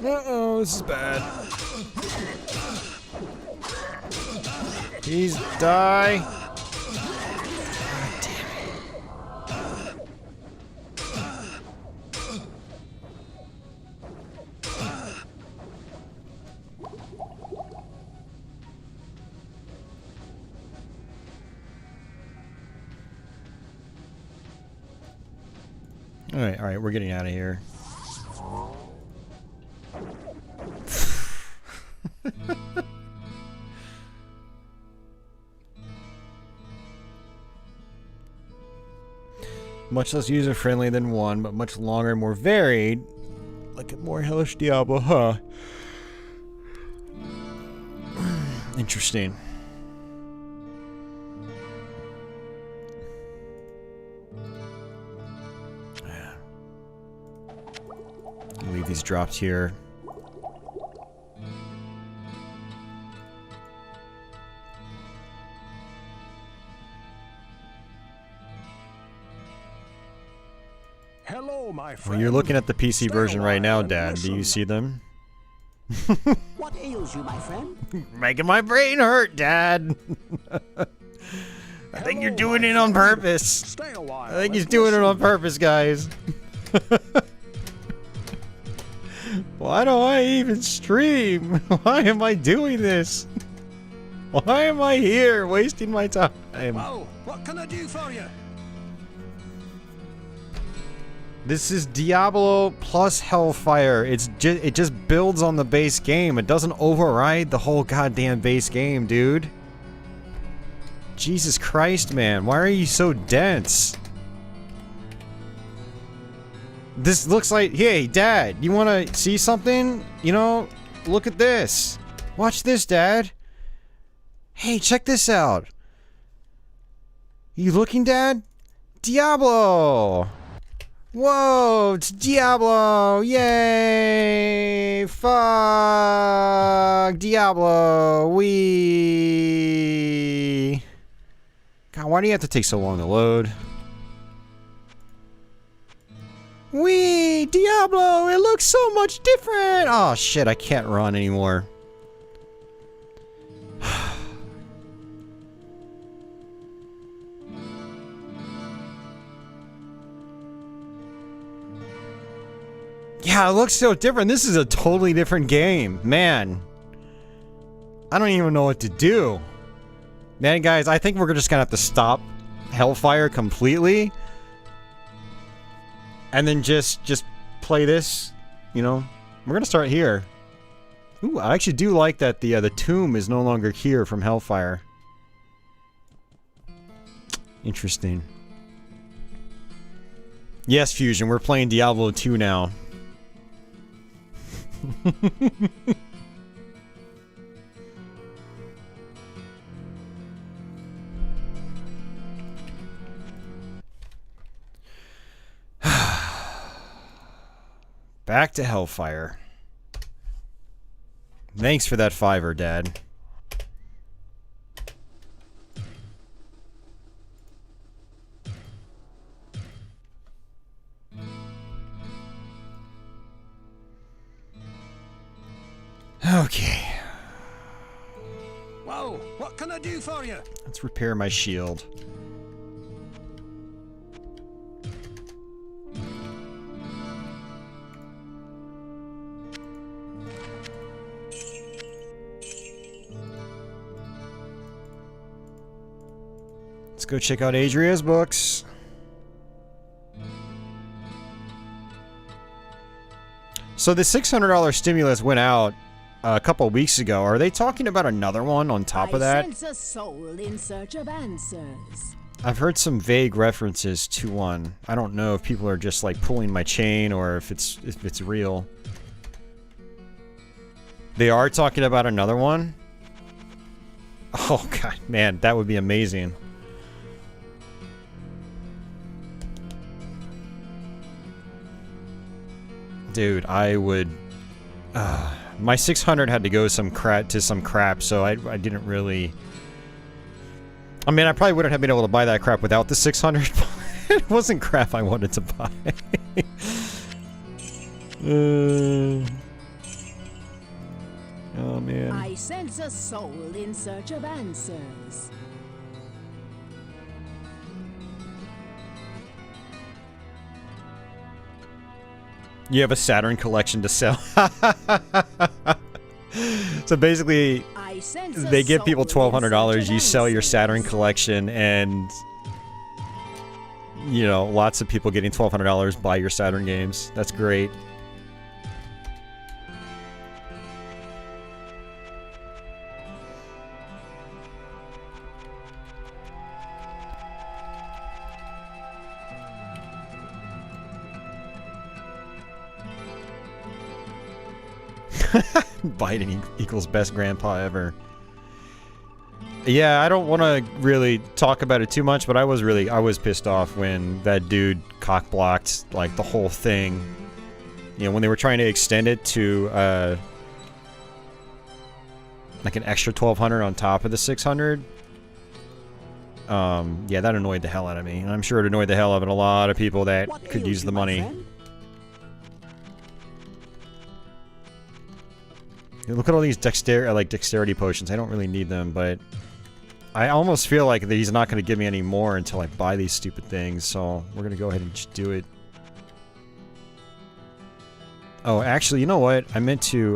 Uh-oh, this is bad. Please die. God damn it. Alright, we're getting out of here. Much less user-friendly than 1, but much longer and more varied. Like a more hellish Diablo, huh? Interesting. Leave these dropped here. Hello, my friend. Well, you're looking at the PC version right now, Dad. Do you see them? What ails you, my friend? Making my brain hurt, Dad. I think you're doing it on purpose. Stay a while. I think he's doing it on purpose, guys. Why do I even stream? Why am I doing this? Why am I here wasting my time? Well, what can I do for you? This is Diablo plus Hellfire. It just builds on the base game. It doesn't override the whole goddamn base game, dude. Jesus Christ, man. Why are you so dense? This looks like... Hey, Dad, you want to see something? You know, look at this. Watch this, Dad. Hey, check this out. You looking, Dad? Diablo! Whoa, it's Diablo! Yay! Fuck! Diablo! Wee! God, why do you have to take so long to load? Wee! Diablo! It looks so much different! Oh shit, I can't run anymore. Yeah, it looks so different. This is a totally different game. Man. I don't even know what to do. Man, guys, I think we're just gonna have to stop Hellfire completely. And then just play this, you know. We're gonna start here. Ooh, I actually do like that the tomb is no longer here from Hellfire. Interesting. Yes, Fusion, we're playing Diablo 2 now. Back to Hellfire. Thanks for that $5, Dad. Okay. Whoa, what can I do for you? Let's repair my shield. Let's go check out Adria's books. So the $600 stimulus went out a couple weeks ago. Are they talking about another one on top of that? I sense a soul in search of answers. I've heard some vague references to one. I don't know if people are just like pulling my chain or if it's real. They are talking about another one? Oh god, man, that would be amazing. Dude, I would... my 600 had to go some crap, so I didn't really... I mean, I probably wouldn't have been able to buy that crap without the 600, but it wasn't crap I wanted to buy. Oh, man. I sense a soul in search of answers. You have a Saturn collection to sell. So basically, they give people $1,200, you sell your Saturn collection, and you know, lots of people getting $1,200 buy your Saturn games. That's great. Biden equals best grandpa ever. Yeah, I don't want to really talk about it too much, but I was pissed off when that dude cock-blocked, like, the whole thing. You know, when they were trying to extend it to, like, an extra 1,200 on top of the 600. Yeah, that annoyed the hell out of me. And I'm sure it annoyed the hell out of a lot of people that could use the money. Look at all these dexterity potions. I don't really need them, but I almost feel like that he's not going to give me any more until I buy these stupid things, so we're going to go ahead and just do it. Oh, actually, you know what? I meant to,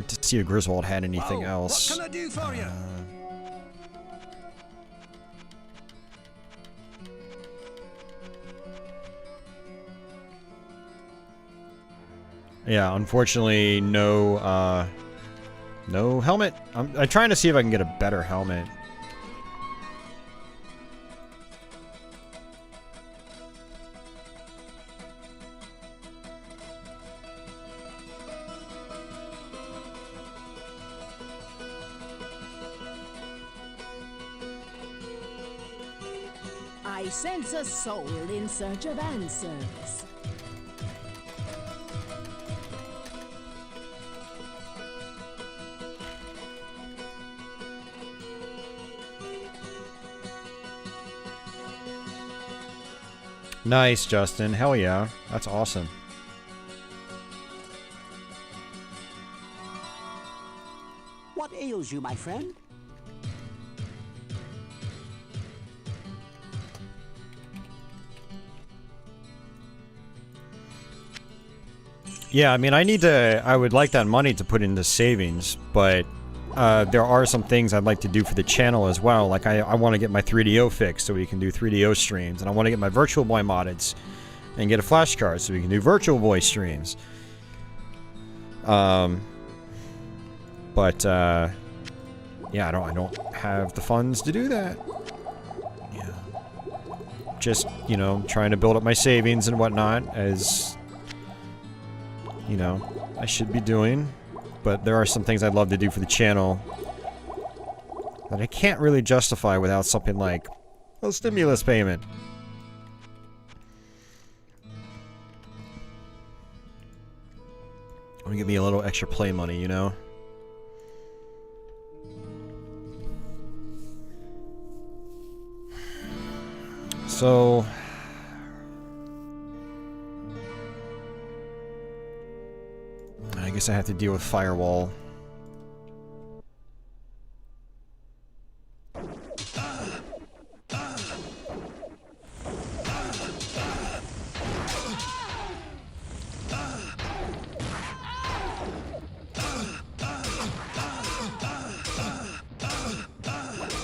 to see if Griswold had anything else. What can I do for you? Yeah, unfortunately, no helmet. I'm trying to see if I can get a better helmet. I sense a soul in search of answers. Nice, Justin. Hell yeah. That's awesome. What ails you, my friend? Yeah, I mean, I would like that money to put into savings, but there are some things I'd like to do for the channel as well. Like, I want to get my 3DO fixed so we can do 3DO streams, and I want to get my Virtual Boy modded and get a flash card so we can do Virtual Boy streams. Yeah, I don't have the funds to do that. Yeah. Just, you know, trying to build up my savings and whatnot, as, you know, I should be doing. But there are some things I'd love to do for the channel that I can't really justify without something like a stimulus payment. Want to give me a little extra play money, you know? So... I guess I have to deal with Firewall.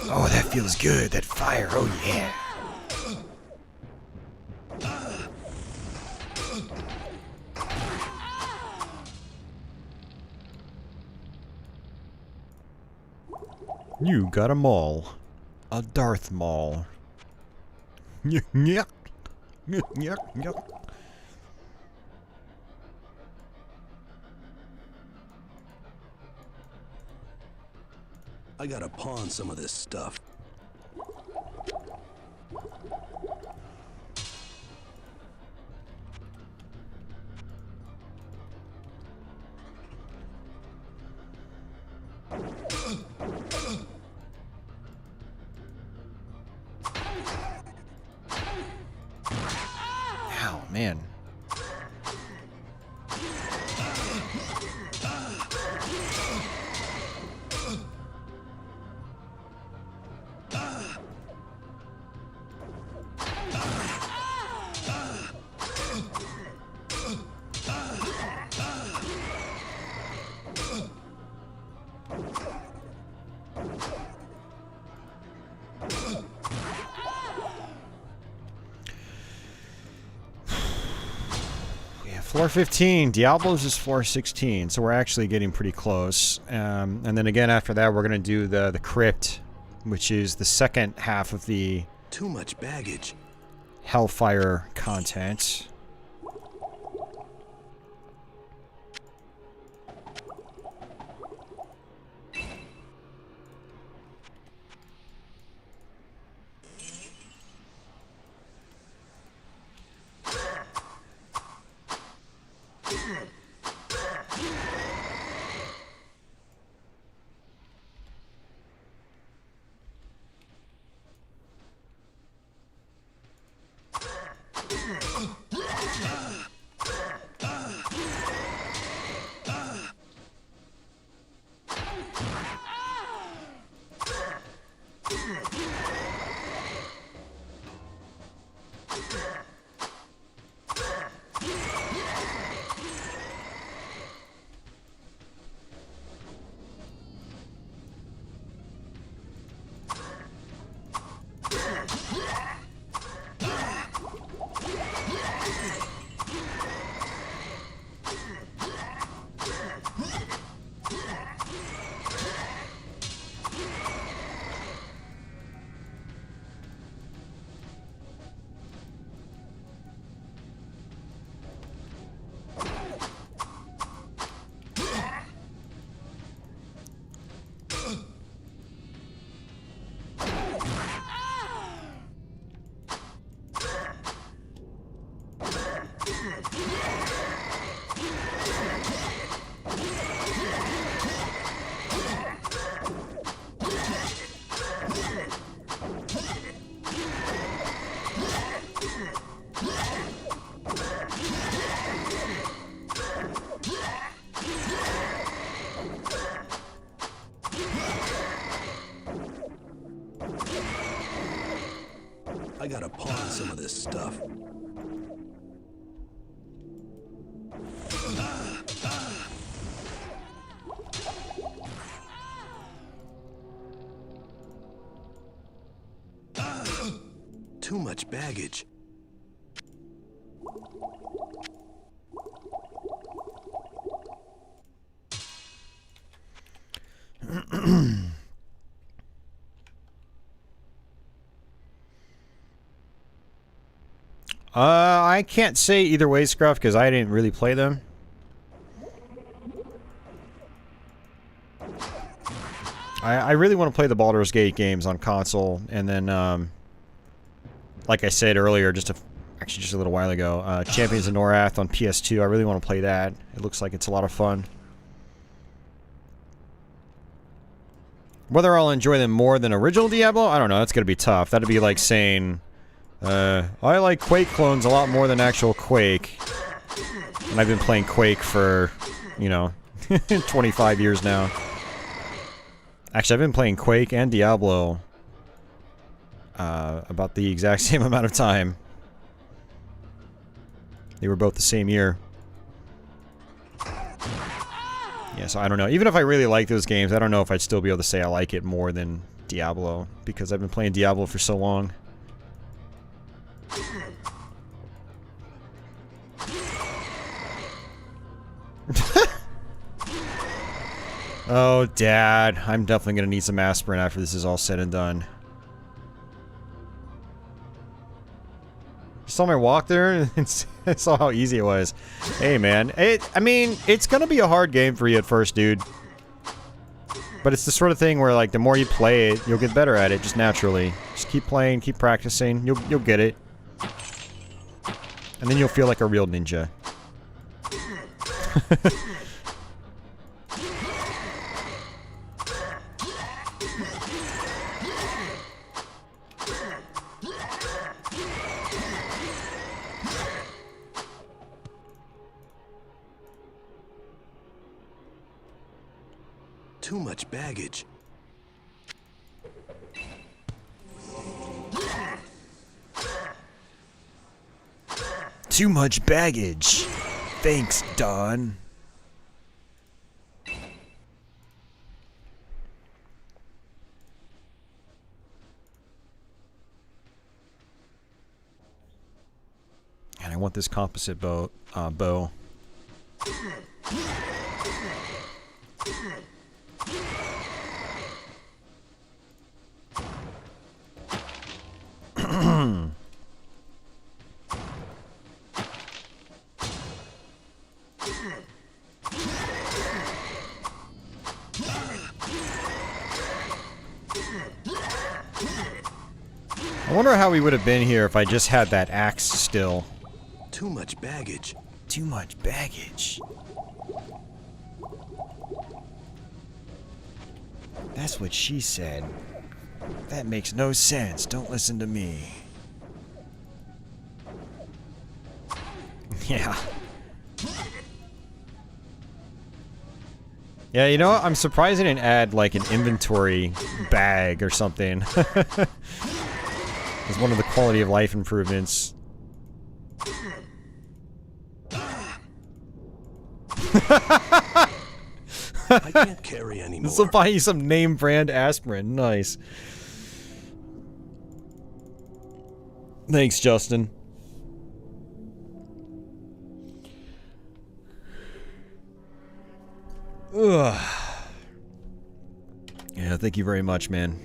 Oh, that feels good. That fire. Oh, yeah. You got a maul. A Darth Maul. Nyek, nyek. Nyek, nyek, nyek. I gotta pawn some of this stuff. Ow, man. Floor 15. Diablo's is floor 16, so we're actually getting pretty close. And then again after that, we're gonna do the crypt, which is the second half of the Too much baggage. Hellfire content. I gotta pawn some of this stuff. Too much baggage. I can't say either way, Scruff, because I didn't really play them. I really want to play the Baldur's Gate games on console, and then, like I said earlier, actually just a little while ago, Champions of Norath on PS2. I really want to play that. It looks like it's a lot of fun. Whether I'll enjoy them more than original Diablo, I don't know. That's gonna be tough. That'd be like saying, I like Quake clones a lot more than actual Quake. And I've been playing Quake for, you know, 25 years now. Actually, I've been playing Quake and Diablo about the exact same amount of time. They were both the same year. Yeah, so I don't know. Even if I really like those games, I don't know if I'd still be able to say I like it more than Diablo, because I've been playing Diablo for so long. Oh, Dad. I'm definitely gonna need some aspirin after this is all said and done. Just saw my walk there and saw how easy it was. Hey, man. I mean, it's gonna be a hard game for you at first, dude. But it's the sort of thing where, like, the more you play it, you'll get better at it, just naturally. Just keep playing, keep practicing, you'll get it. And then you'll feel like a real ninja. Too much baggage. Too much baggage. Thanks, Don. And I want this composite bow. I wonder how we would have been here if I just had that axe still. Too much baggage. Too much baggage. That's what she said. That makes no sense. Don't listen to me. Yeah. Yeah, you know what? I'm surprised I didn't add, like, an inventory bag or something. It's one of the quality of life improvements. I can't carry anymore. This will buy you some name brand aspirin. Nice. Thanks, Justin. Ugh. Yeah, thank you very much, man.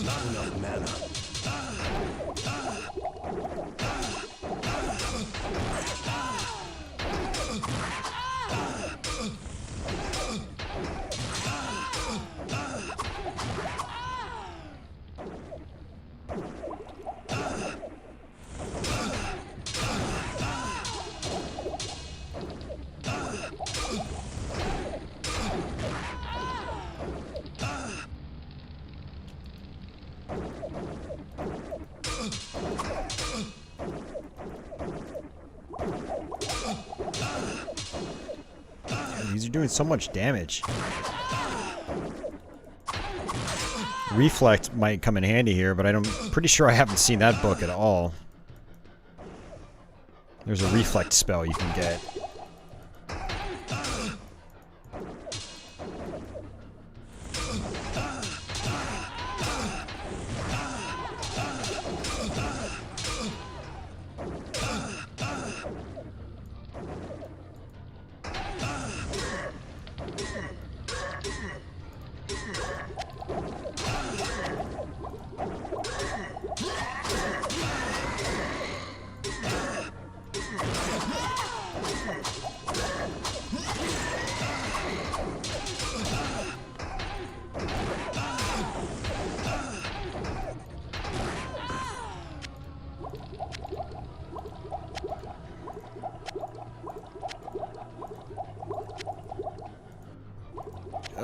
Not enough mana. These are doing so much damage. Reflect might come in handy here, but I'm pretty sure I haven't seen that book at all. There's a reflect spell you can get.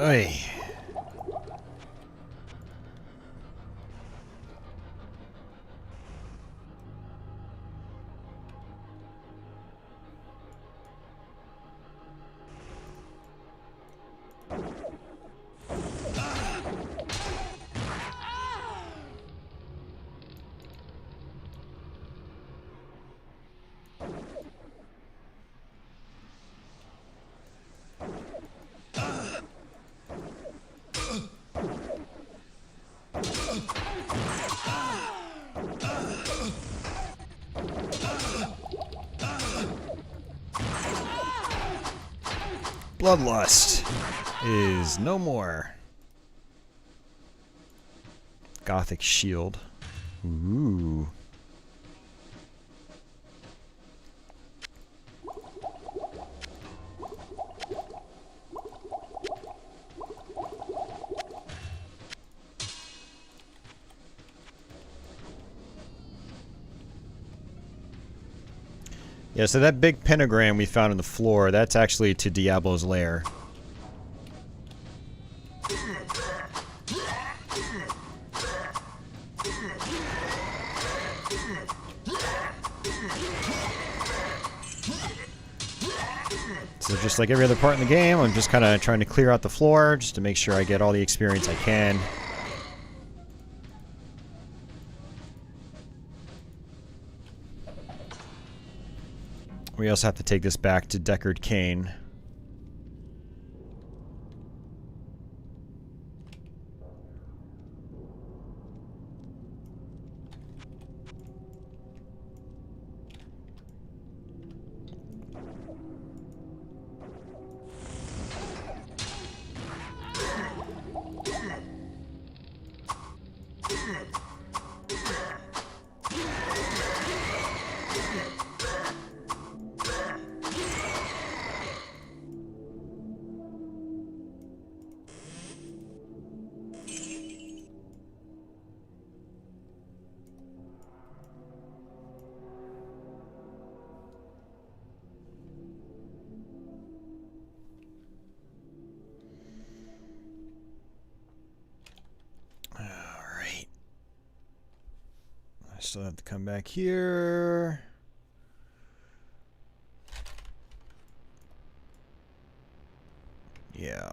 Oy. Bloodlust is no more. Gothic shield. Ooh. Yeah, so that big pentagram we found on the floor, that's actually to Diablo's lair. So just like every other part in the game, I'm just kind of trying to clear out the floor just to make sure I get all the experience I can. We also have to take this back to Deckard Cain. Still have to come back here. Yeah.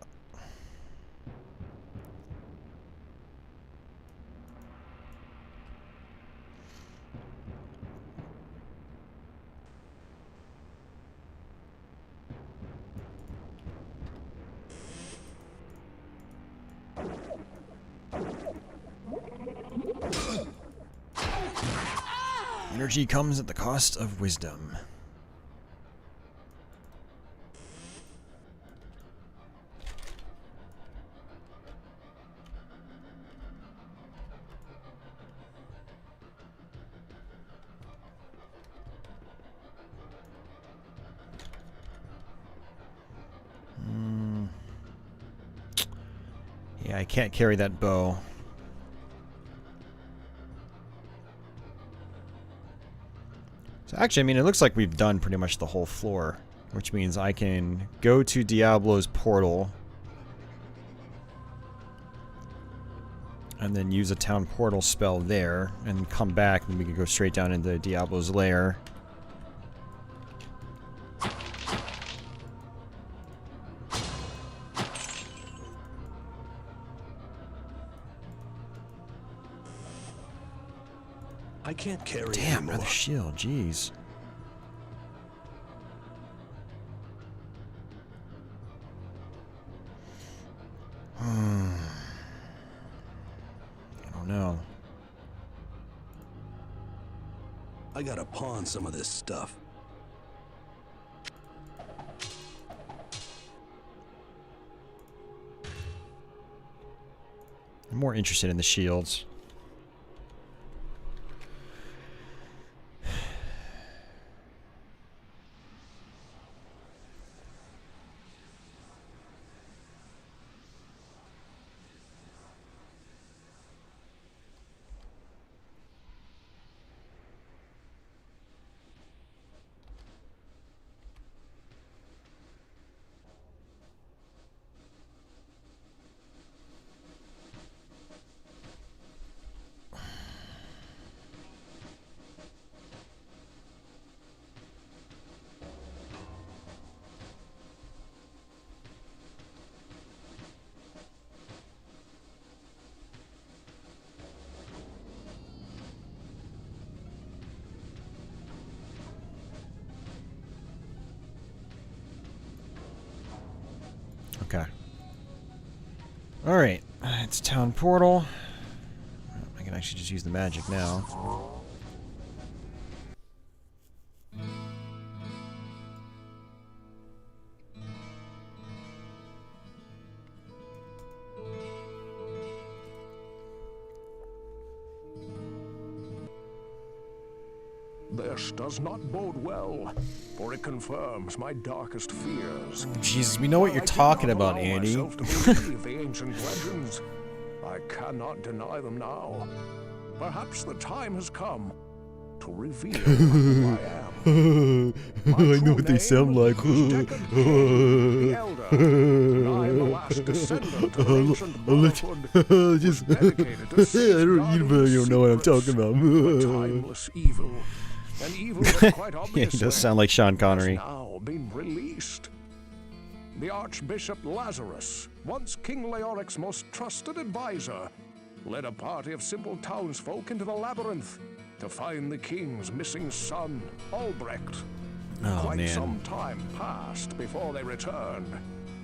Energy comes at the cost of wisdom. Yeah, I can't carry that bow. So actually, I mean, it looks like we've done pretty much the whole floor, which means I can go to Diablo's portal and then use a town portal spell there and come back and we can go straight down into Diablo's lair. I can't carry Damn, anymore. another shield, jeez. I don't know. I gotta pawn some of this stuff. I'm more interested in the shields. Okay. Alright, it's town portal. I can actually just use the magic now. This does not bode well, for it confirms my darkest fears. Jesus, we know what you're talking about, Andy. To believe the ancient legends. I cannot deny them now. Perhaps the time has come to reveal who I am. I know what they sound like. The Elder, and I am the last descendant of ancient brotherhood, Just, dedicated to I don't know what I'm talking about. a timeless evil. An evil that quite obviously Yeah, he does sound like Sean Connery. has now been released. The Archbishop Lazarus, once King Leoric's most trusted advisor, led a party of simple townsfolk into the labyrinth to find the king's missing son, Albrecht. Oh, Quite man. some time passed before they returned,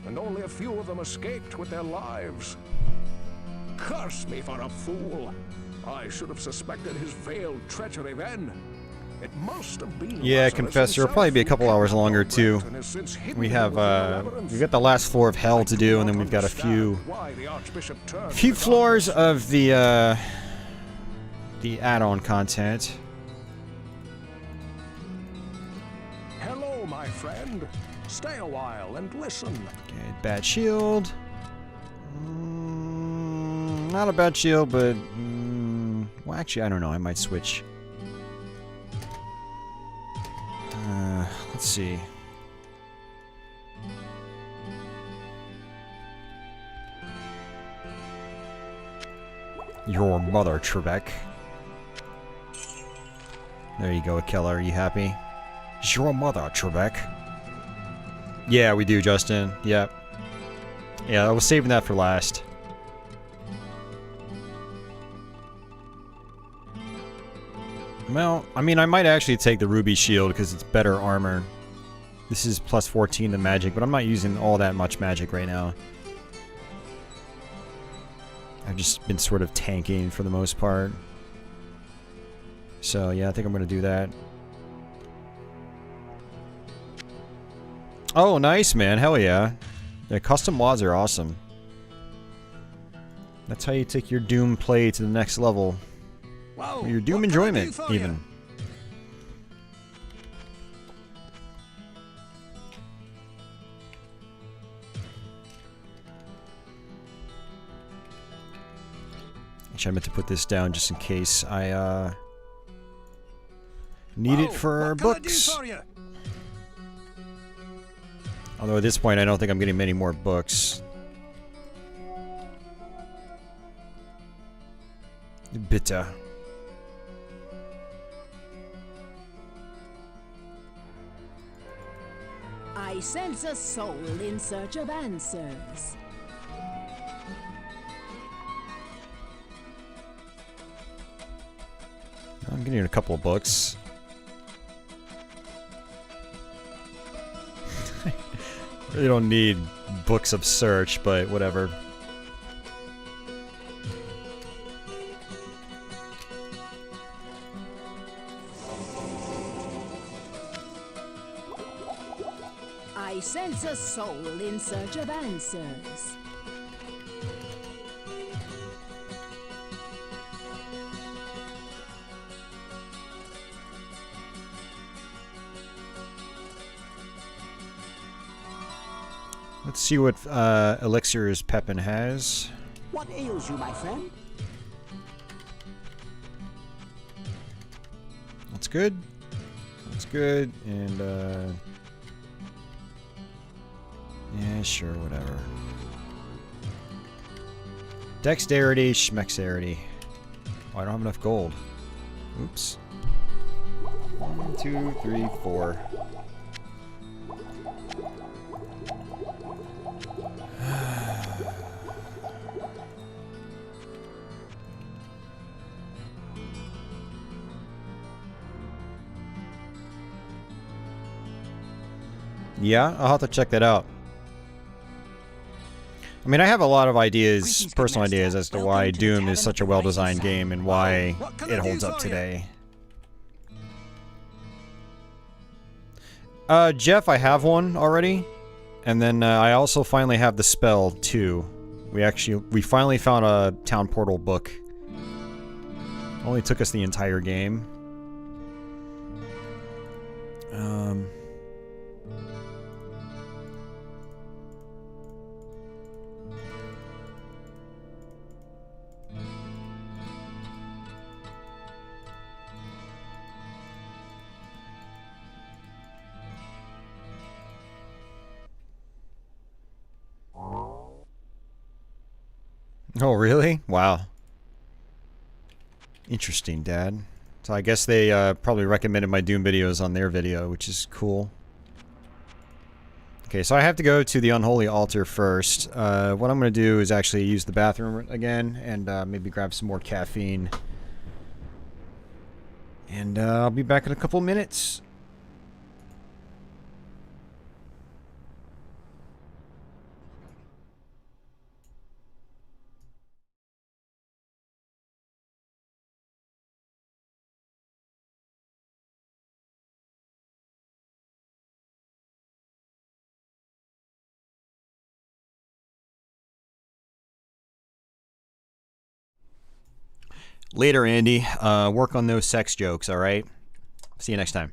and only a few of them escaped with their lives. Curse me for a fool! I should have suspected his veiled treachery then. It must have been Yeah, Lazarus Confessor, it'll himself probably be a who couple hours kidnapped longer too. Albrecht and has since hidden We him have within the labyrinth. we've got the last floor of hell to do, and then we've got a few Why the Archbishop turned few to the floors of the add-on content. Hello, my friend. Stay a while and listen. Okay, bad shield. Not a bad shield, but well, actually, I don't know. I might switch. Let's see. Your mother, Trebek. There you go, Keller. Are you happy? Your mother, Trebek. Yeah, we do, Justin. Yep. Yeah, I was saving that for last. Well, I mean, I might actually take the ruby shield because it's better armor. This is plus 14 to magic, but I'm not using all that much magic right now. I've just been sort of tanking for the most part. So, yeah, I think I'm going to do that. Oh, nice, man. Hell yeah. The custom mods are awesome. That's how you take your Doom play to the next level. Whoa, Or your Doom enjoyment, for you? even. Actually, I meant to put this down just in case I need it for books. Although at this point, I don't think I'm getting many more books. Bitter. I sense a soul in search of answers. I'm getting a couple of books. Really don't need books of search, but whatever. I sense a soul in search of answers. Let's see what elixirs Pepin has. What ails you, my friend? That's good. That's good. And, yeah, sure, whatever. Dexterity, schmexerity. Oh, I don't have enough gold. Oops. 1, 2, 3, 4. Yeah, I'll have to check that out. I mean, I have a lot of ideas, Greetings, personal good master. ideas as to Welcome why to the Doom Tavern is of such the a well-designed Rising Sun. game and why What can it I do holds up for you? today. Jeff, I have one already. And then I also finally have the spell, too. We finally found a town portal book. Only took us the entire game. Oh, really? Wow. Interesting, Dad. So I guess they probably recommended my Doom videos on their video, which is cool. Okay, so I have to go to the Unholy Altar first. What I'm going to do is actually use the bathroom again and maybe grab some more caffeine. And I'll be back in a couple minutes. Later, Andy. Work on those sex jokes, alright? See you next time.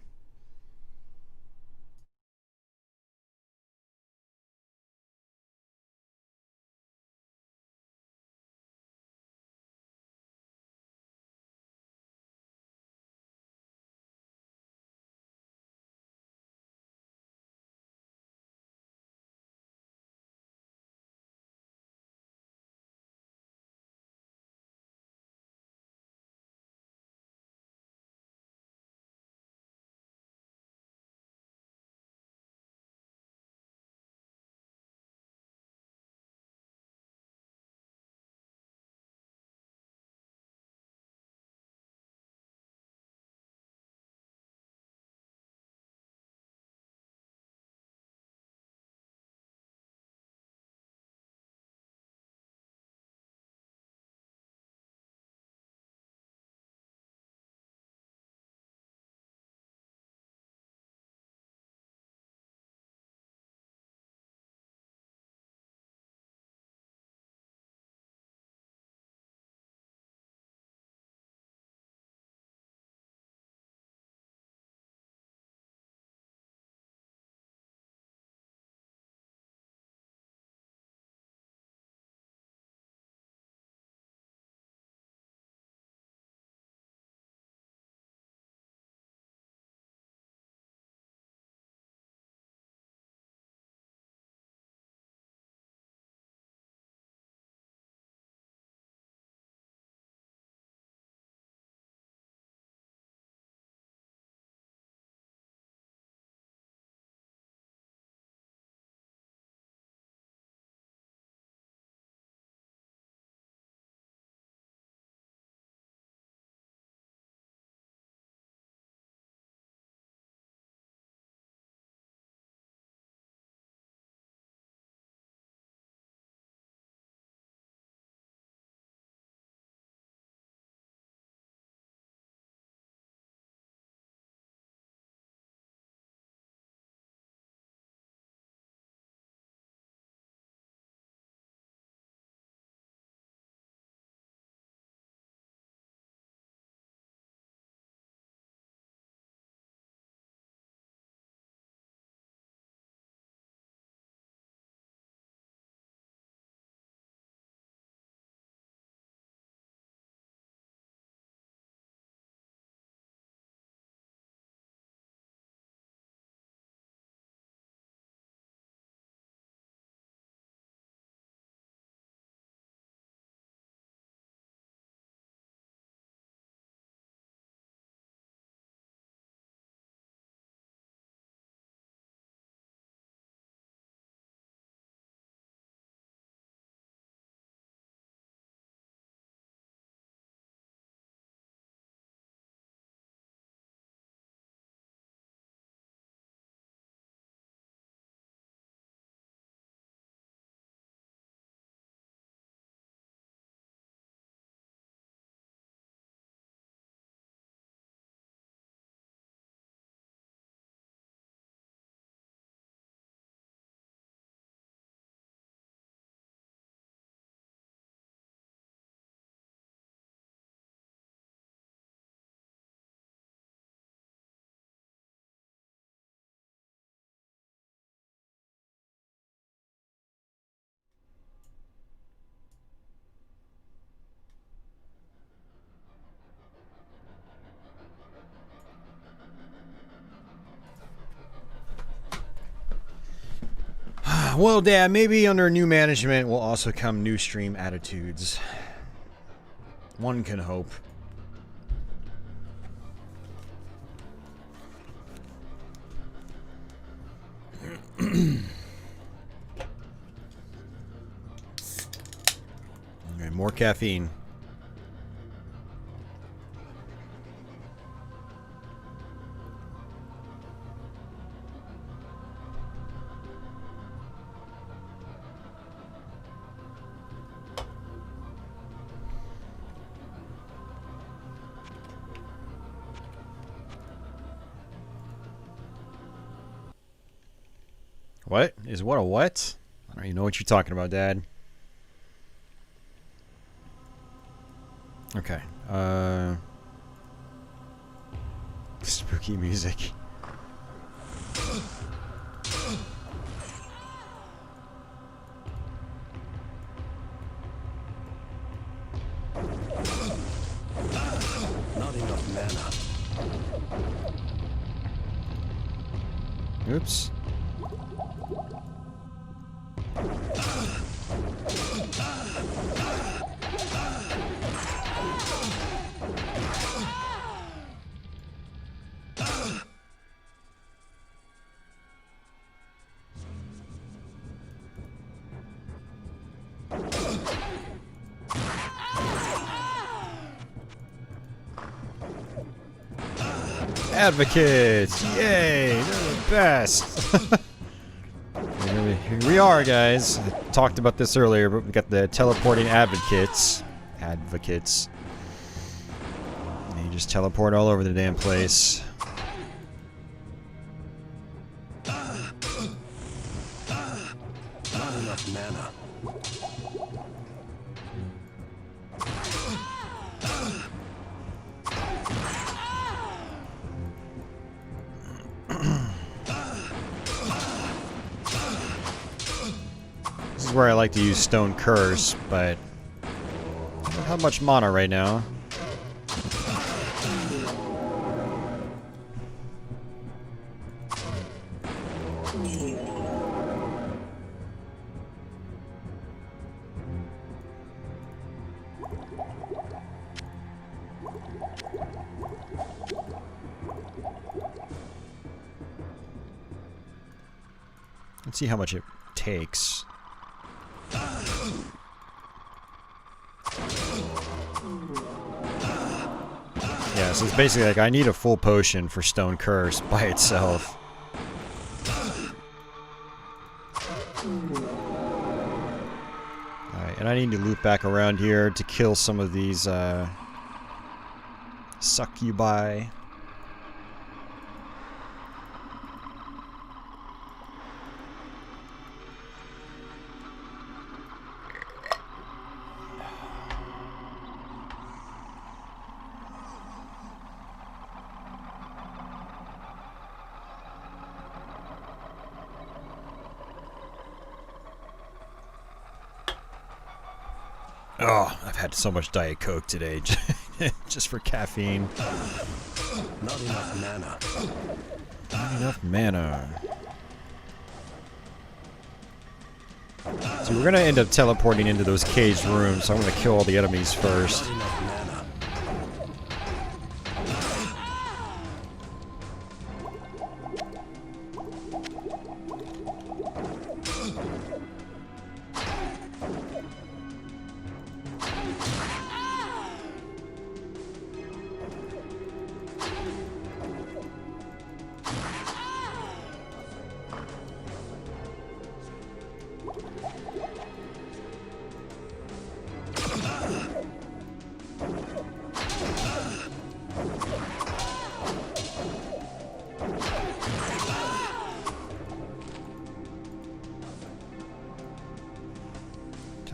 Well, Dad, maybe under new management will also come new stream attitudes. One can hope. Okay, more caffeine. What? Is what a what? I don't even know what you're talking about, Dad. Okay. Spooky music. Not enough mana. Oops. Advocates! Yay! They're the best! Here we are, guys. I talked about this earlier, but we got the teleporting advocates. Advocates. And you just teleport all over the damn place. Not enough mana. This is where I like to use Stone Curse, but I don't have much mana right now. Let's see how much it takes. Yeah, so it's basically like I need a full potion for Stone Curse by itself. Alright, and I need to loop back around here to kill some of these succubi. Oh, I've had so much Diet Coke today, just for caffeine. Not enough mana. Not enough mana. So we're gonna end up teleporting into those caged rooms, so I'm gonna kill all the enemies first. Not enough mana.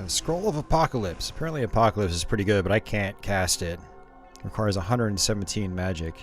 Scroll of Apocalypse. Apparently Apocalypse is pretty good, but I can't cast it. It requires 117 magic.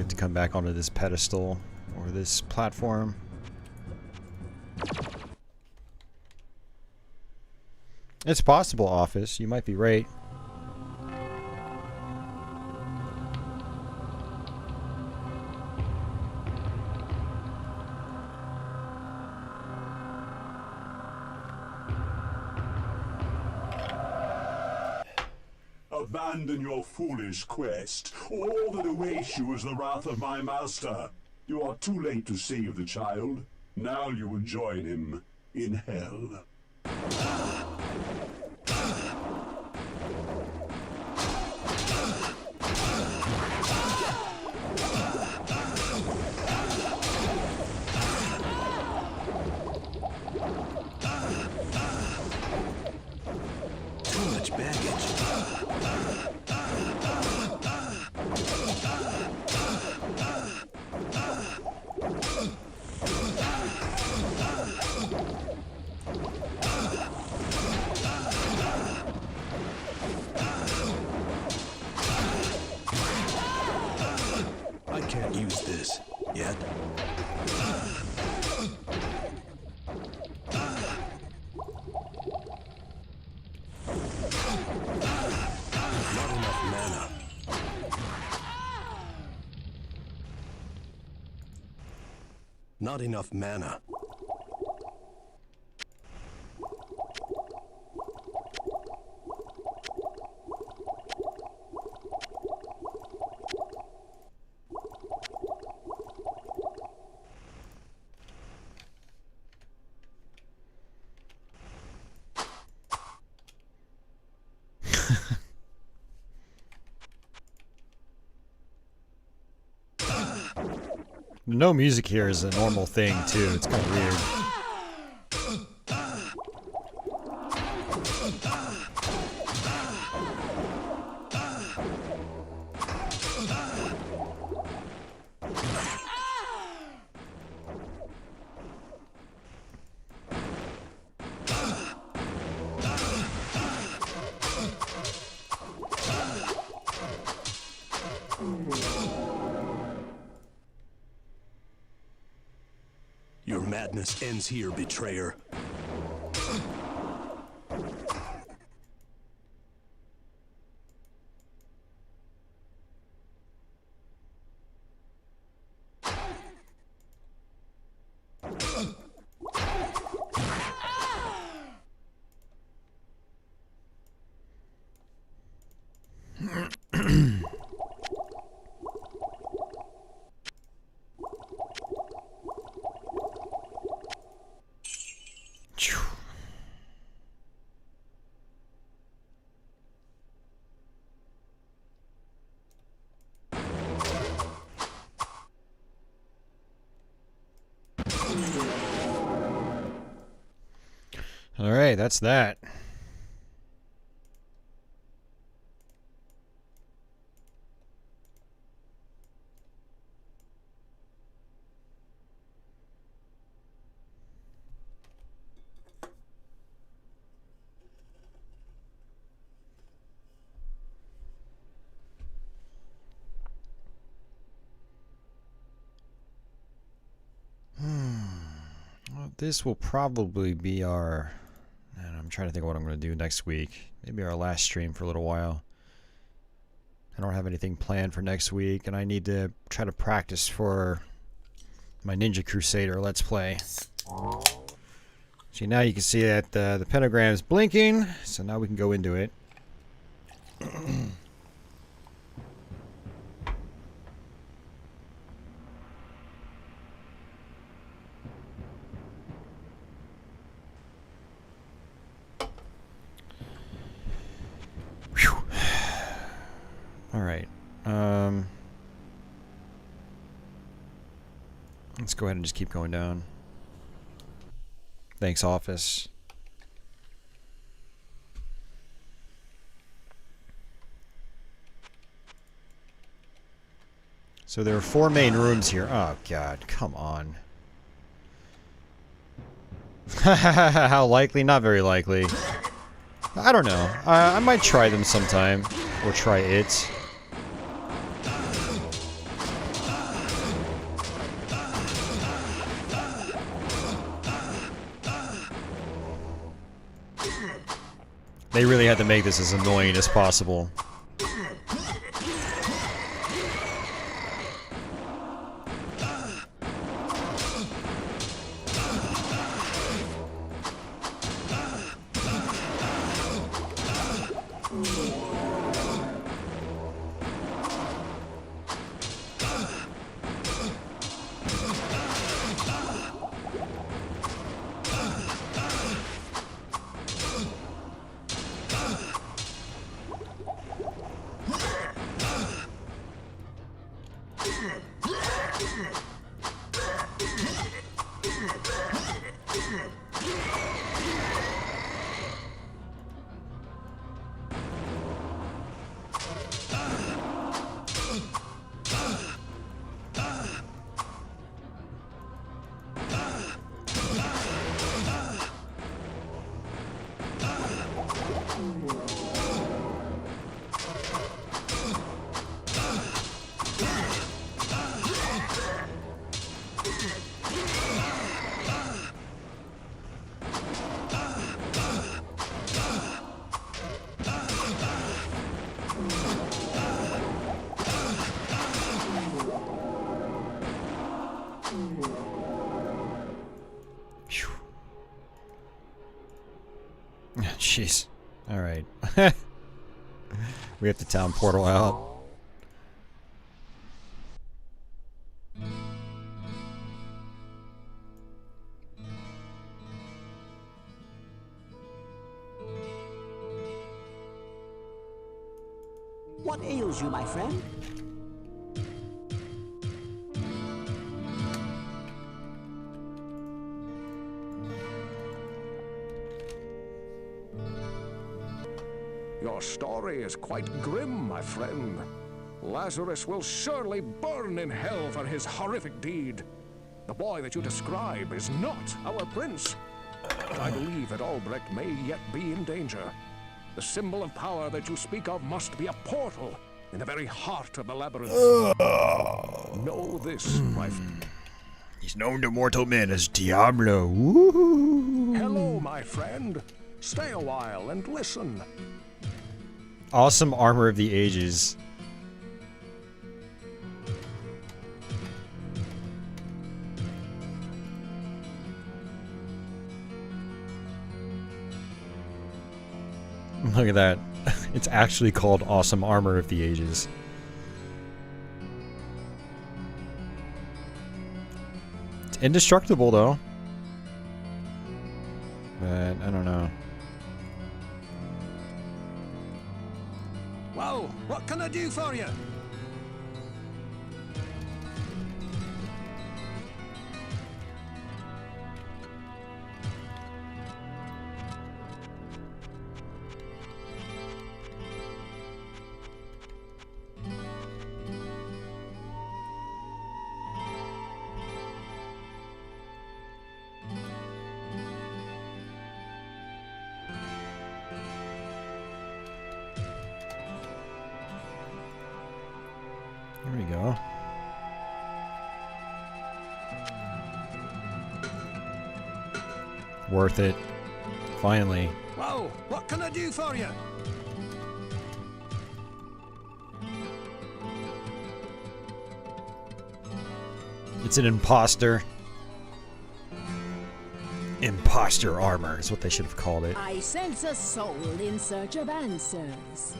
have to come back onto this pedestal or this platform. It's possible, Office. You might be right. Abandon your foolish quest. All that awaits you is the wrath of my master. You are too late to save the child. Now you will join him in hell. Too much baggage. I can't use this yet. Not enough mana. Not enough mana. No music here is a normal thing, too. It's kind of weird. Your madness ends here, betrayer. Alright, that's that. Well, this will probably be our... I'm trying to think of what I'm going to do next week. Maybe our last stream for a little while. I don't have anything planned for next week, and I need to try to practice for my Ninja Crusader Let's Play. See, now you can see that the pentagram is blinking, so now we can go into it. Alright, let's go ahead and just keep going down. Thanks, Office. So there are 4 main rooms here. Oh god, come on. How likely? Not very likely. I don't know. I might try them sometime. Or try it. They really had to make this as annoying as possible. Jeez. Alright. We have the town portal out. What ails you, my friend? Your story is quite grim, my friend. Lazarus will surely burn in hell for his horrific deed. The boy that you describe is not our prince. But I believe that Albrecht may yet be in danger. The symbol of power that you speak of must be a portal in the very heart of the labyrinth. Know this, my friend. He's known to mortal men as Diablo. Woo-hoo. Hello, my friend. Stay a while and listen. Awesome armor of the ages. Look at that. It's actually called Awesome Armor of the Ages. It's indestructible though. But I don't know. Well, what can I do for you? There we go. Worth it. Finally. Well, what can I do for you? It's an imposter. Imposter armor is what they should have called it. I sense a soul in search of answers.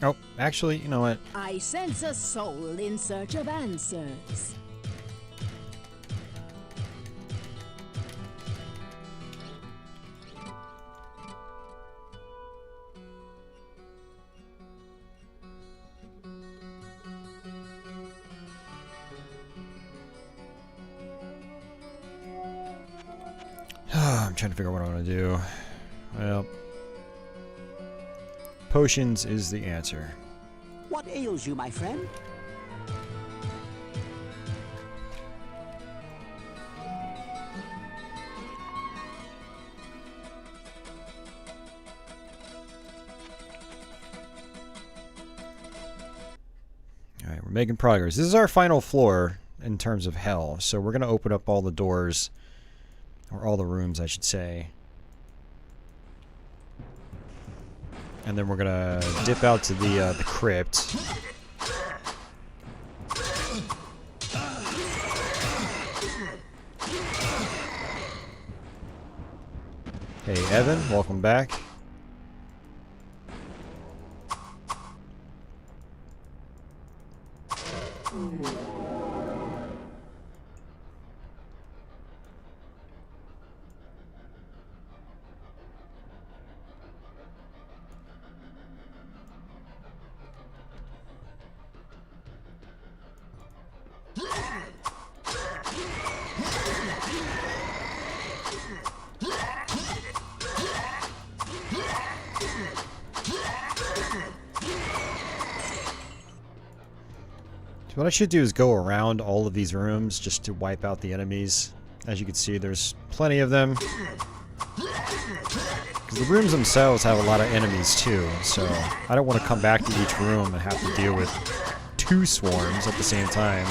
Oh, actually, you know what? I sense a soul in search of answers. I'm trying to figure out what I want to do. Well, potions is the answer. What ails you, my friend? We're making progress. This is our final floor in terms of hell, so we're going to open up all the doors, or all the rooms, I should say. And then we're going to dip out to the crypt. Hey, Evan, welcome back. So what I should do is go around all of these rooms just to wipe out the enemies. As you can see, there's plenty of them. Because the rooms themselves have a lot of enemies too, so I don't want to come back to each room and have to deal with 2 swarms at the same time.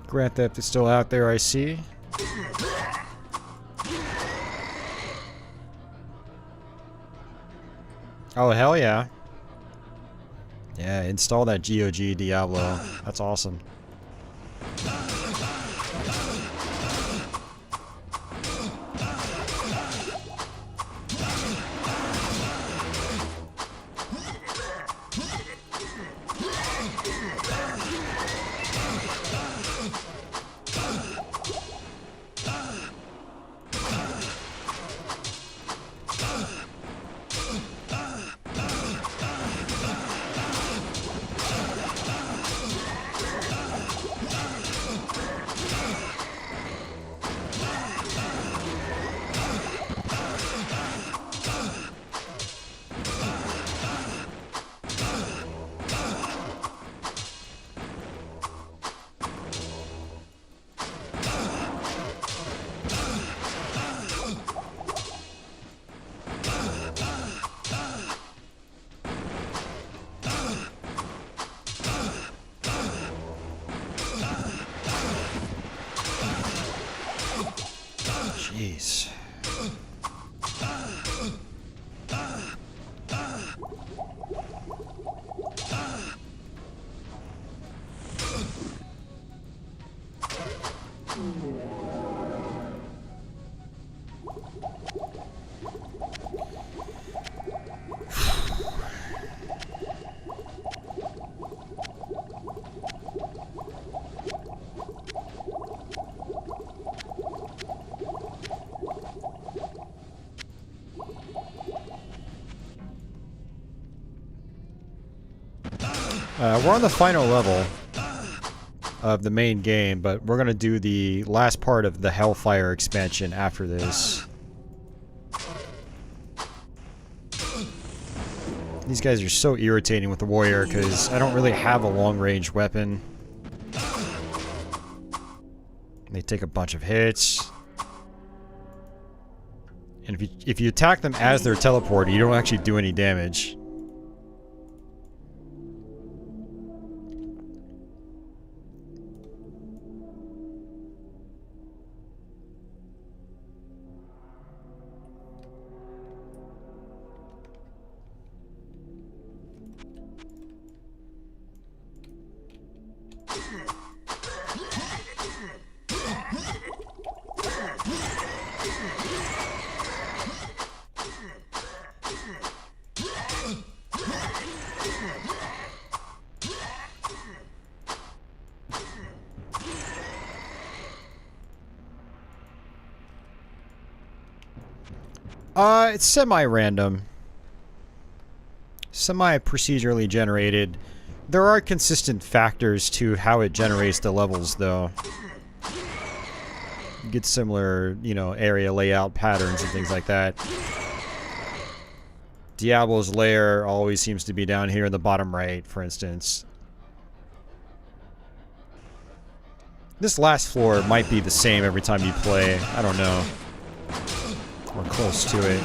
Grand Theft is still out there, I see. Oh, hell yeah. Yeah, install that GOG Diablo. That's awesome. Jeez. We're on the final level of the main game, but we're gonna do the last part of the Hellfire expansion after this. These guys are so irritating with the warrior because I don't really have a long-range weapon. They take a bunch of hits. And if you attack them as they're teleported, you don't actually do any damage. It's semi-random. Semi-procedurally generated. There are consistent factors to how it generates the levels, though. You get similar, you know, area layout patterns and things like that. Diablo's lair always seems to be down here in the bottom right, for instance. This last floor might be the same every time you play. I don't know. We're close to it.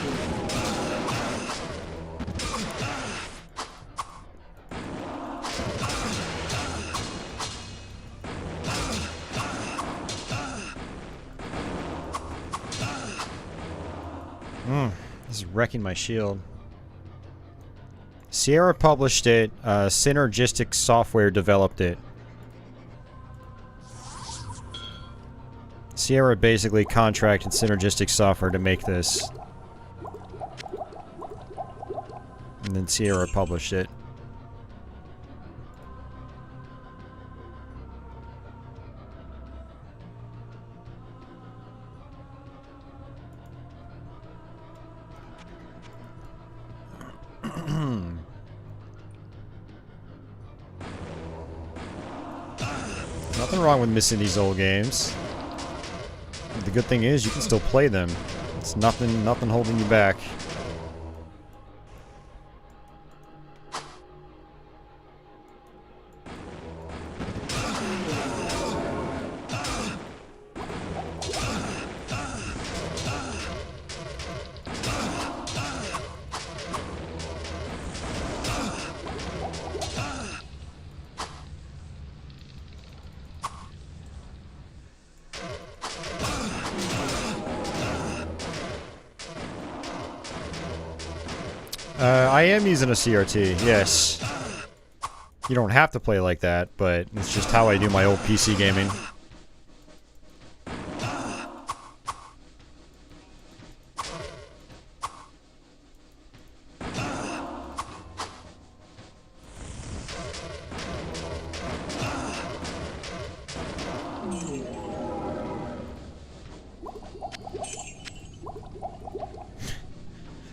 This is wrecking my shield. Sierra published it. Synergistic Software developed it. Sierra basically contracted Synergistic Software to make this. And then Sierra published it. Nothing wrong with missing these old games. The good thing is you can still play them. It's nothing holding you back. I am using a CRT, yes. You don't have to play like that, but it's just how I do my old PC gaming.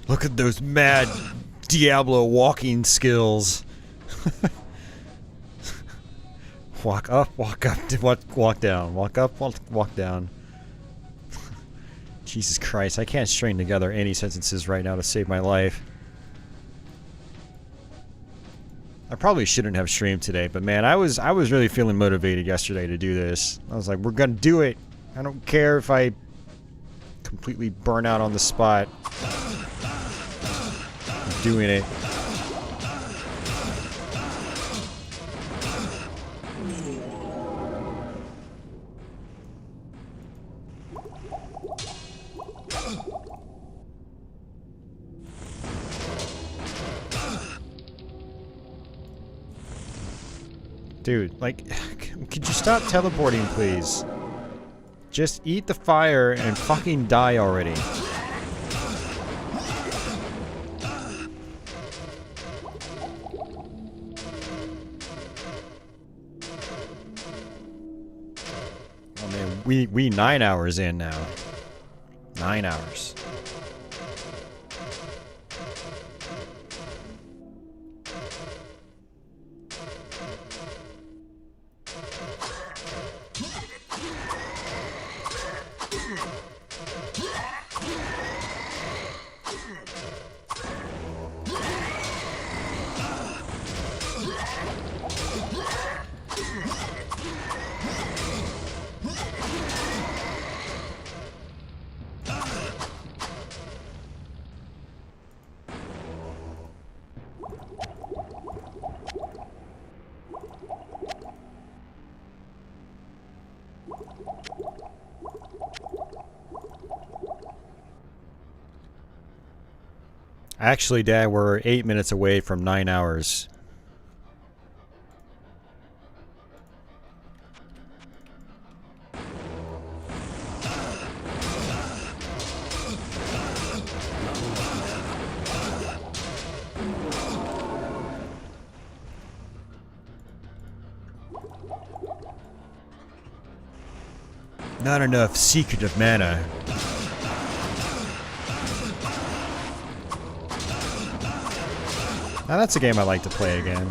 Look at those mad Diablo walking skills. Walk up, walk down. Walk up, walk down. Jesus Christ, I can't string together any sentences right now to save my life. I probably shouldn't have streamed today, but man, I was really feeling motivated yesterday to do this. I was like, we're gonna do it. I don't care if I completely burn out on the spot. I'm doing it. Dude, like, could you stop teleporting, please? Just eat the fire and fucking die already. Oh man, we 9 hours in now. 9 hours. Actually, Dad, we're 8 minutes away from 9 hours. Not enough secret of mana. Now that's a game I like to play again.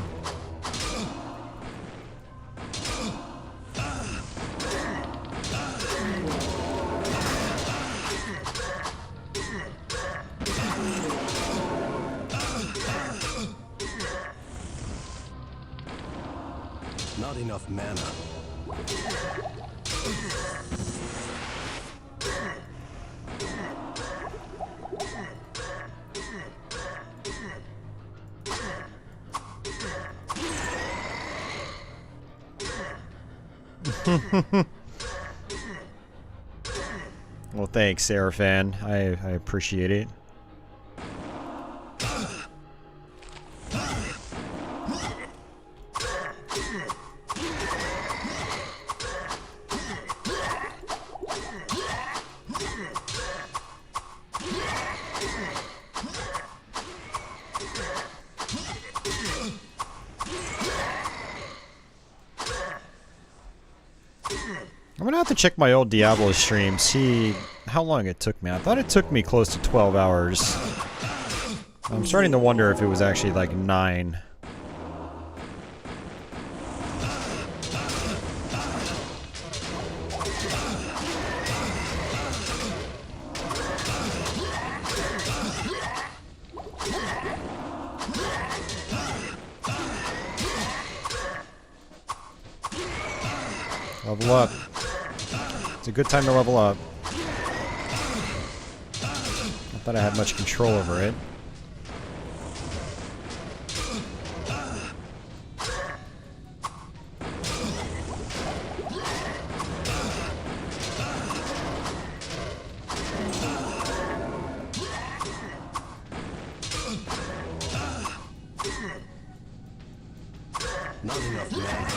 Not enough mana. Well, thanks, Seraphan. I appreciate it. I'm gonna have to check my old Diablo stream, see how long it took me. I thought it took me close to 12 hours. I'm starting to wonder if it was actually like 9. Level up. It's a good time to level up. Not that I had much control over it. Not enough mana.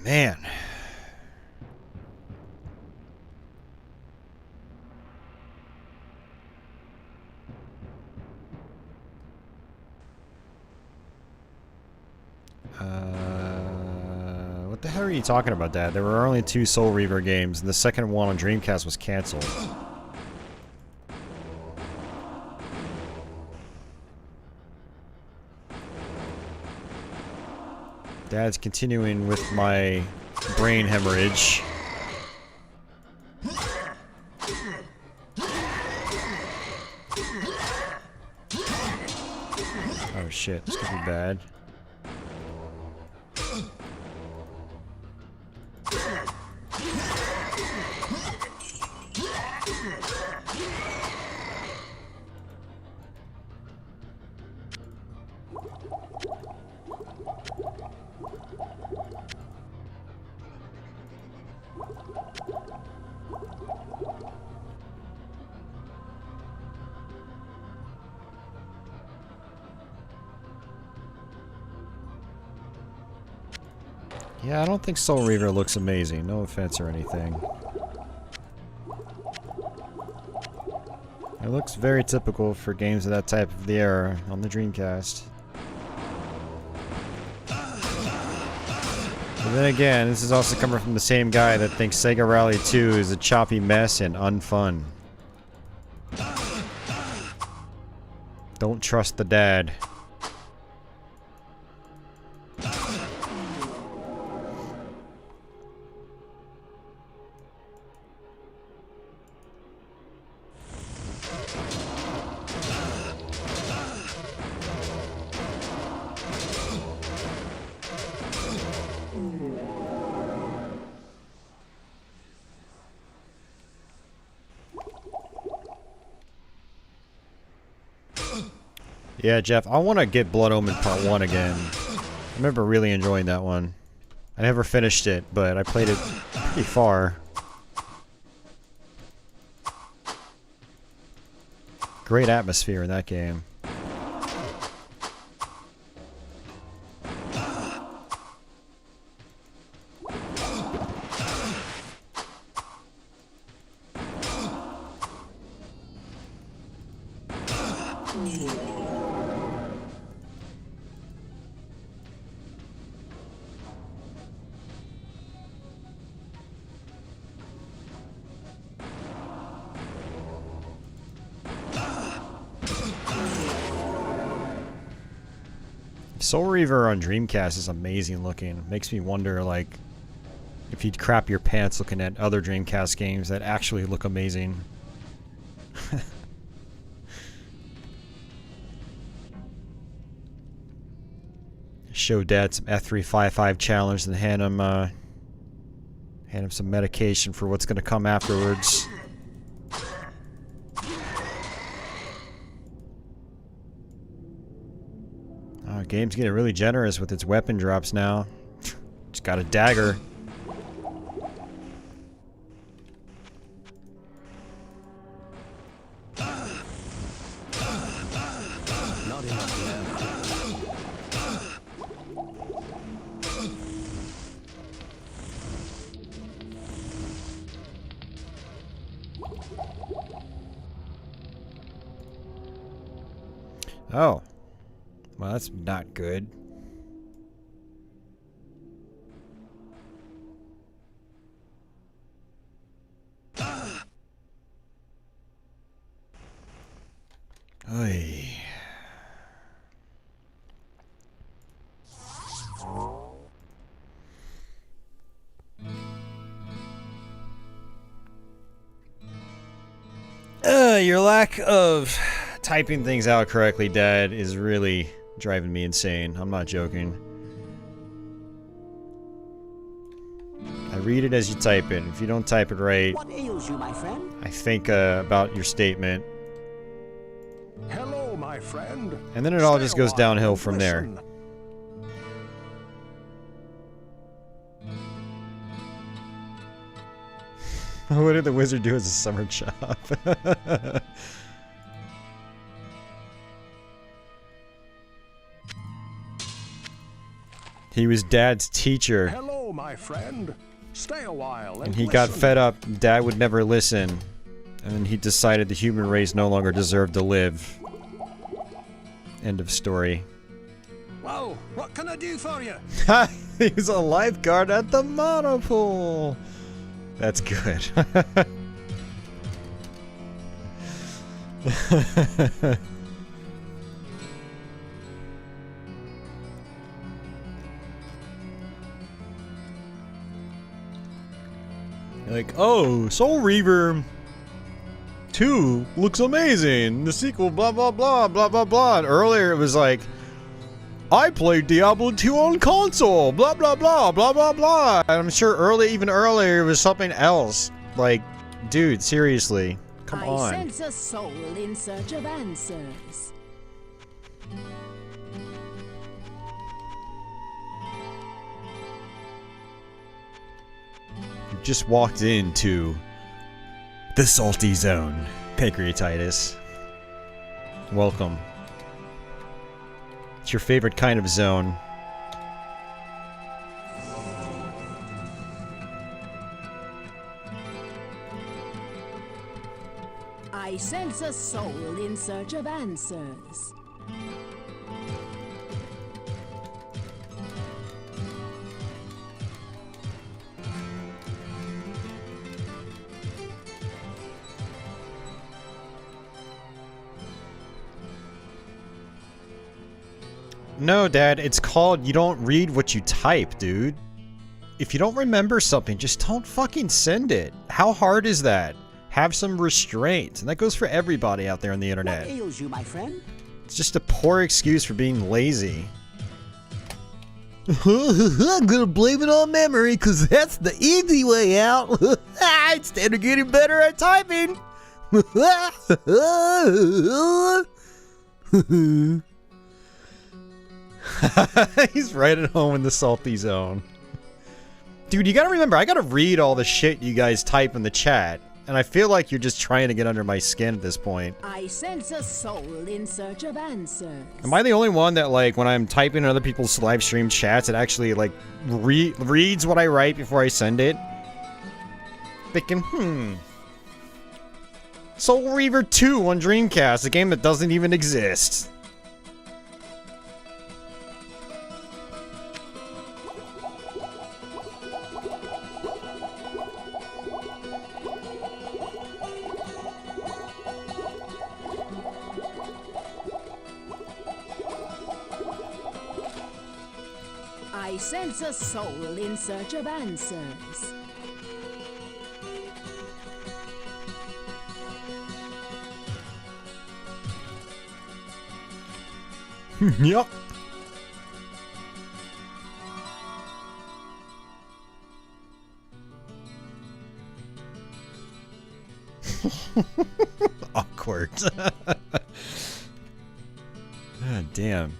Man. What the hell are you talking about, Dad? There were only 2 Soul Reaver games, and the second one on Dreamcast was canceled. Dad's continuing with my brain hemorrhage. Oh shit, this could be bad. Yeah, I don't think Soul Reaver looks amazing. No offense or anything. It looks very typical for games of that type of the era on the Dreamcast. But then again, this is also coming from the same guy that thinks Sega Rally 2 is a choppy mess and unfun. Don't trust the dad. Yeah, Jeff, I want to get Blood Omen Part 1 again. I remember really enjoying that one. I never finished it, but I played it pretty far. Great atmosphere in that game. Soul Reaver on Dreamcast is amazing looking. Makes me wonder, like, if you'd crap your pants looking at other Dreamcast games that actually look amazing. Show Dad some F355 challenge and hand him some medication for what's gonna come afterwards. Game's getting really generous with its weapon drops now. It's got a dagger. Not enough Oh. Well, that's not good. Oy. Your lack of typing things out correctly, Dad, is really driving me insane. I'm not joking. I read it as you type it. If you don't type it right, What ails you, my friend? I think about your statement. Hello, my friend. And then it all Stay just a goes while downhill and from there. listen. What did the wizard do as a summer job? He was Dad's teacher. Hello, my friend. Stay a while And he got fed up. Dad would never listen. And then he decided the human race no longer deserved to live. End of story. Whoa, what can I do for you? He was a lifeguard at the monopool. That's good. Like, oh, Soul Reaver 2 looks amazing. The sequel, blah, blah, blah, blah, blah, blah. And earlier it was like, I played Diablo 2 on console, blah, blah, blah, blah, blah, blah. And I'm sure even earlier it was something else. Like, dude, seriously. Come on. I sense a soul in search of answers. You just walked into the salty zone. Pancreatitis. Welcome. It's your favorite kind of zone. I sense a soul in search of answers. No, Dad, it's called you don't read what you type, dude. If you don't remember something, just don't fucking send it. How hard is that? Have some restraint. And that goes for everybody out there on the internet. What ails you, my friend? It's just a poor excuse for being lazy. I'm gonna blame it on memory, because that's the easy way out. Instead of getting better at typing. He's right at home in the salty zone. Dude, you gotta remember, I gotta read all the shit you guys type in the chat. and I feel like you're just trying to get under my skin at this point. I sense a soul in search of answers. Am I the only one that, like, when I'm typing in other people's live stream chats, it actually, like, reads what I write before I send it? Thinking, Soul Reaver 2 on Dreamcast, a game that doesn't even exist. I sense a soul in search of answers. Yup. Awkward. Ah, damn.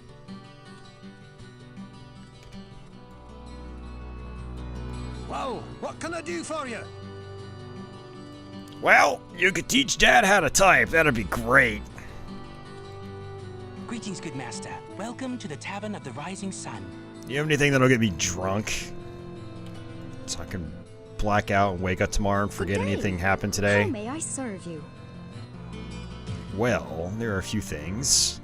Whoa, what can I do for you? Well, you could teach Dad how to type. That'd be great. Greetings, good master. Welcome to the Tavern of the Rising Sun. You have anything that'll get me drunk? So I can black out and wake up tomorrow and forget anything happened today. How may I serve you? Well, there are a few things.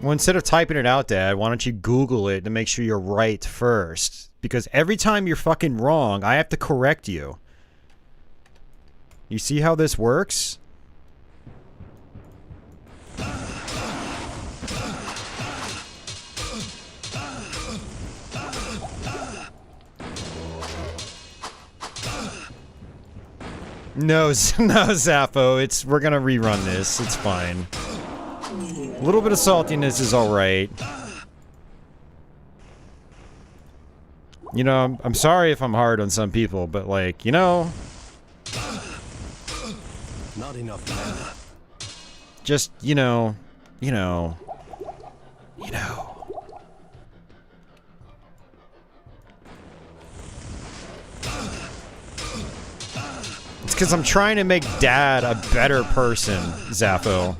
Well, instead of typing it out, Dad, why don't you Google it to make sure you're right first? Because every time you're fucking wrong, I have to correct you. You see how this works? No, no, Zappo. We're gonna rerun this. It's fine. A little bit of saltiness is alright. You know, I'm sorry if I'm hard on some people, but like, you know... Not enough mana. Just, you know... It's because I'm trying to make Dad a better person, Zappo.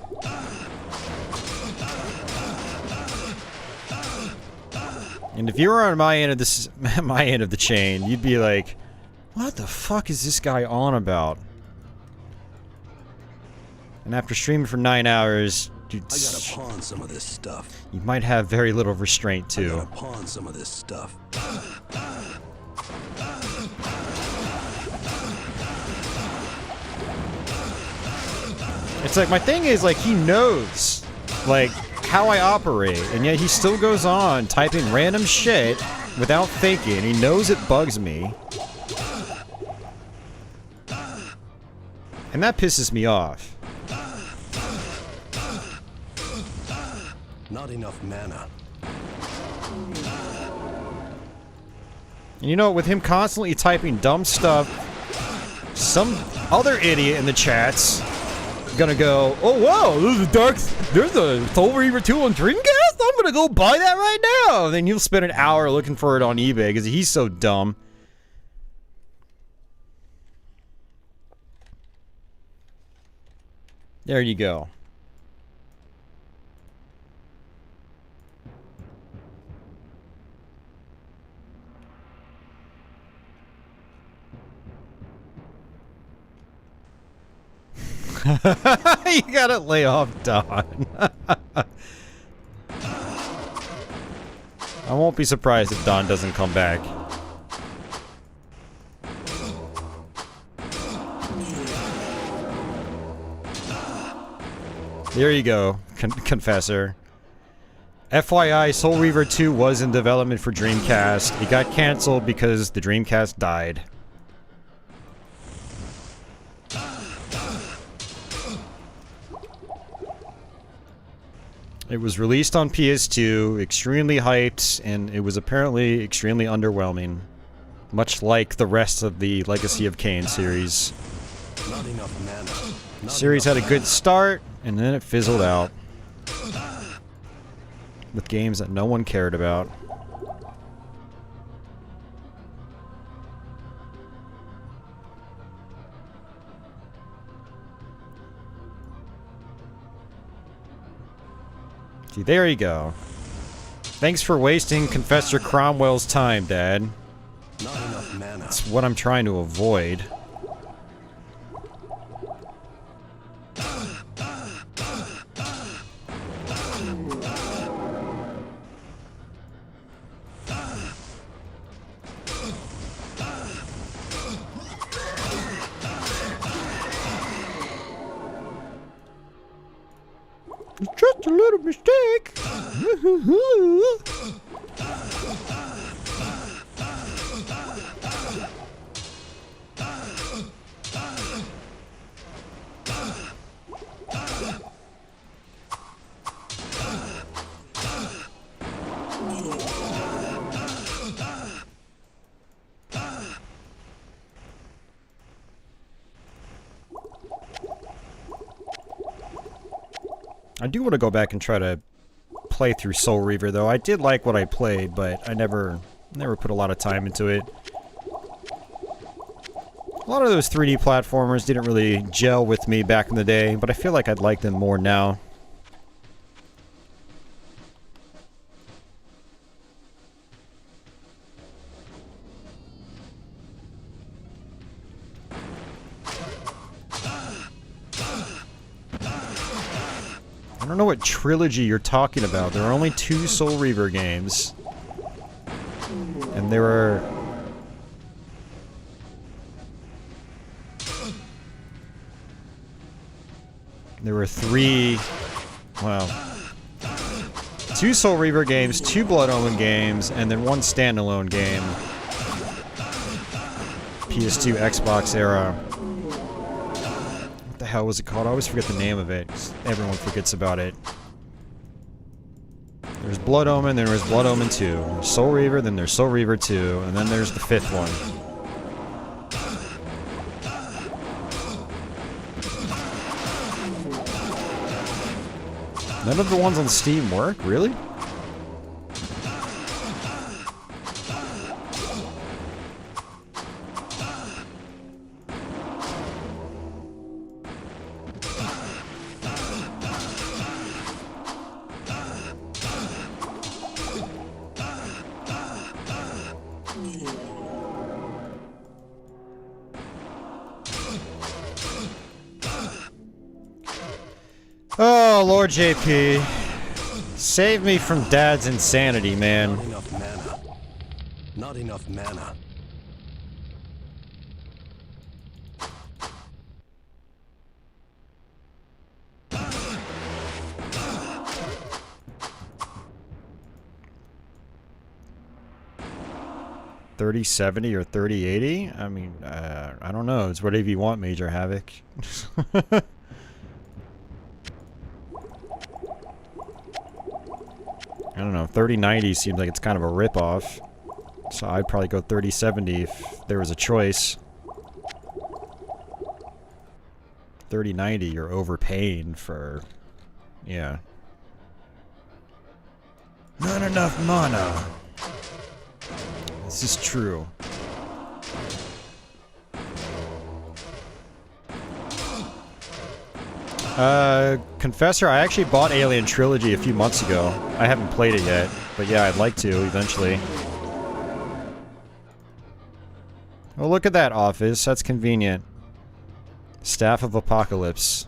And if you were on my end of this, my end of the chain, you'd be like, "What the fuck is this guy on about?" And after streaming for 9 hours, dude, I gotta pawn some of this stuff. you might have very little restraint I too. gotta pawn some of this stuff. It's like, my thing is, like, he knows, like, how I operate, and yet he still goes on typing random shit without thinking. He knows it bugs me. And that pisses me off. Not enough mana. And you know, with him constantly typing dumb stuff, some other idiot in the chat's gonna go, "Oh wow, there's a Soul Reaver 2 on Dreamcast? I'm gonna go buy that right now!" And then you'll spend an hour looking for it on eBay because he's so dumb. There you go. You gotta lay off Don. I won't be surprised if Don doesn't come back. There you go, Confessor. FYI, Soul Reaver 2 was in development for Dreamcast. It got cancelled because the Dreamcast died. It was released on PS2, extremely hyped, and it was apparently extremely underwhelming. Much like the rest of the Legacy of Kain series. Not enough mana. The series had a good start, and then it fizzled out. With games that no one cared about. See, there you go. Thanks for wasting Confessor Cromwell's time, Dad. Not enough mana. That's what I'm trying to avoid. It's just a little mistake. I do want to go back and try to play through Soul Reaver, though. I did like what I played, but I never put a lot of time into it. A lot of those 3D platformers didn't really gel with me back in the day, but I feel like I'd like them more now. I don't know what trilogy you're talking about. There are only 2 Soul Reaver games. And there were... There were 3... Well... 2 Soul Reaver games, 2 Blood Omen games, and then 1 standalone game. PS2, Xbox era. What the hell was it called? I always forget the name of it. Everyone forgets about it. There's Blood Omen, then there's Blood Omen 2. There's Soul Reaver, then there's Soul Reaver 2, and then there's the 5th one. None of the ones on Steam work? Really? Oh, Lord JP. Save me from Dad's insanity, man. Not enough mana. Not enough mana. $3070 or $3080? I mean, I don't know. It's whatever you want, Major Havoc. I don't know, 3090 seems like it's kind of a rip-off. So I'd probably go 3070 if there was a choice. 3090, you're overpaying for... Yeah. Not enough mana. This is true. Confessor, I actually bought Alien Trilogy a few months ago. I haven't played it yet, but yeah, I'd like to eventually. Oh, look at that office. That's convenient. Staff of Apocalypse.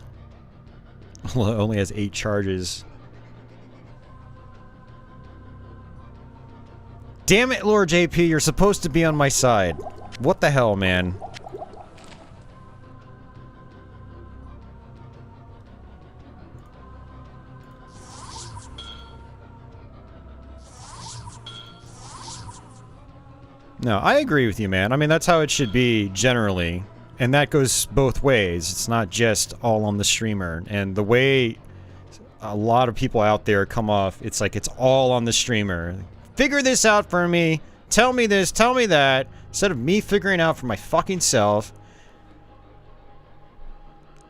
Only has 8 charges. Damn it, Lord JP, you're supposed to be on my side. What the hell, man? No, I agree with you, man. I mean, that's how it should be, generally. And that goes both ways. It's not just all on the streamer. And the way a lot of people out there come off, it's like it's all on the streamer. Figure this out for me. Tell me this, tell me that. Instead of me figuring out for my fucking self.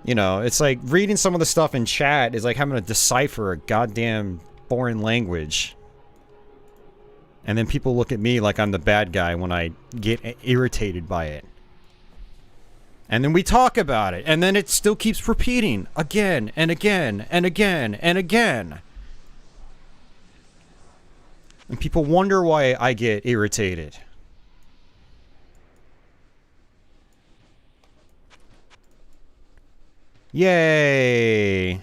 You know, it's like reading some of the stuff in chat is like having to decipher a goddamn foreign language. And then people look at me like I'm the bad guy when I get irritated by it. And then we talk about it, and then it still keeps repeating again and again and again and again. And people wonder why I get irritated. Yay!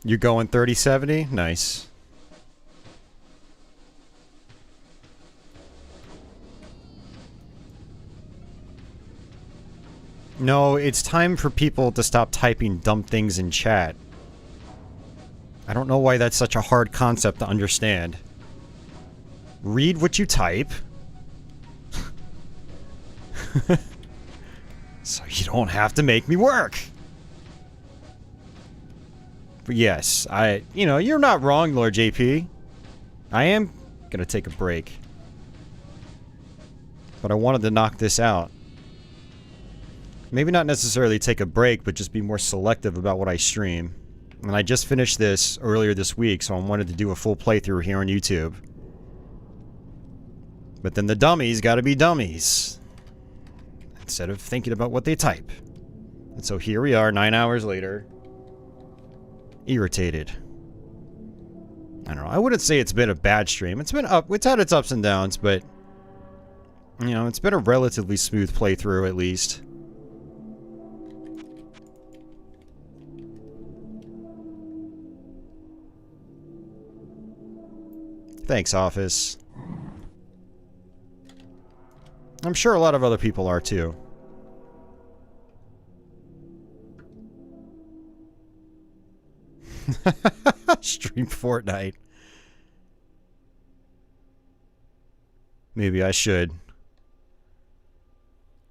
You're going 3070? Nice. No, it's time for people to stop typing dumb things in chat. I don't know why that's such a hard concept to understand. Read what you type. So you don't have to make me work. But yes, you know, you're not wrong, Lord JP. I am gonna take a break. But I wanted to knock this out. Maybe not necessarily take a break, but just be more selective about what I stream. And I just finished this earlier this week, so I wanted to do a full playthrough here on YouTube. But then the dummies gotta be dummies. Instead of thinking about what they type. And so here we are, 9 hours later. Irritated. I don't know, I wouldn't say it's been a bad stream. It's had its ups and downs, but... you know, it's been a relatively smooth playthrough, at least. Thanks, Office. I'm sure a lot of other people are, too. Stream Fortnite. Maybe I should.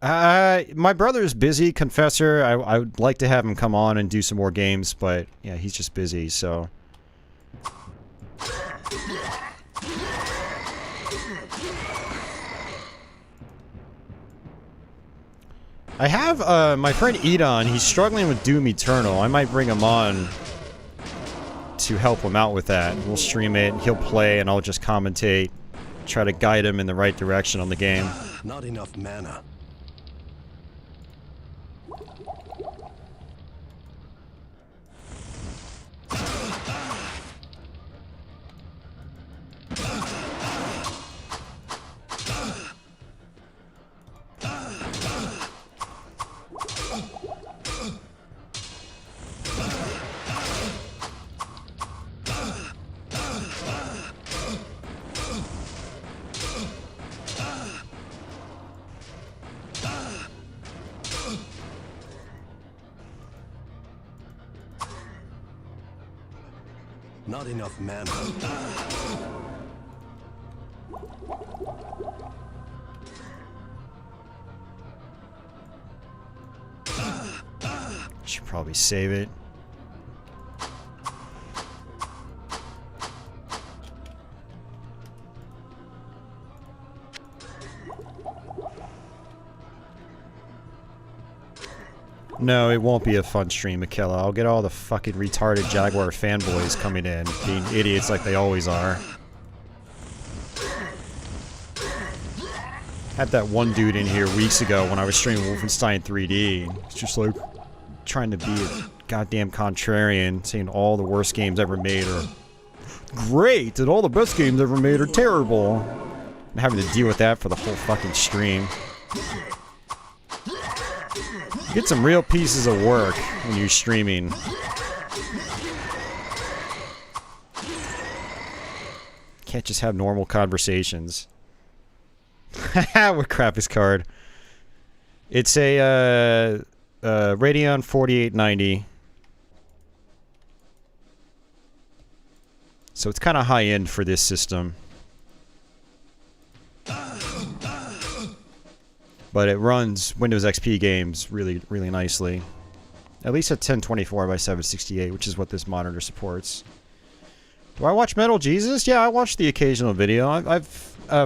My brother's busy, Confessor. I would like to have him come on and do some more games, but yeah, he's just busy, so... I have, my friend Edon, he's struggling with Doom Eternal. I might bring him on to help him out with that. We'll stream it, he'll play, and I'll just commentate. Try to guide him in the right direction on the game. Not enough mana. Not enough mana. Should probably save it. No, it won't be a fun stream, Akela. I'll get all the fucking retarded Jaguar fanboys coming in, being idiots like they always are. Had that one dude in here weeks ago when I was streaming Wolfenstein 3D. It's just like trying to be a goddamn contrarian, saying all the worst games ever made are great and all the best games ever made are terrible. And having to deal with that for the whole fucking stream. Get some real pieces of work when you're streaming. Can't just have normal conversations. What crap is card? It's a Radeon 4890. So it's kind of high end for this system. but it runs Windows XP games really, really nicely. At least at 1024 by 768, which is what this monitor supports. Do I watch Metal Jesus? Yeah, I watch the occasional video. I've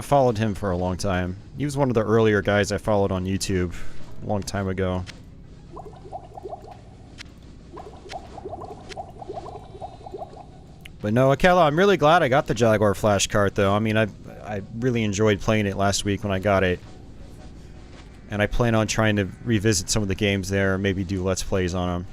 followed him for a long time. He was one of the earlier guys I followed on YouTube a long time ago. But no, Akela, I'm really glad I got the Jaguar Flash cart, though. I mean, I really enjoyed playing it last week when I got it. And I plan on trying to revisit some of the games there, maybe do Let's Plays on them.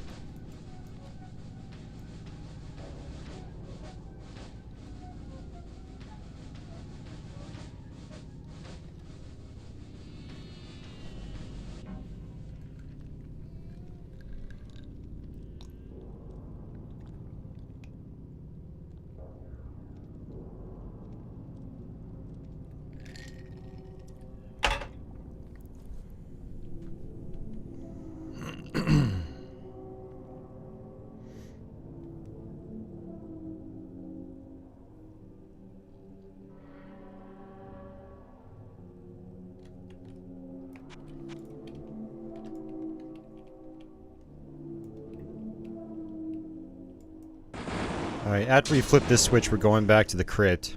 Alright, after we flip this switch, we're going back to the crypt.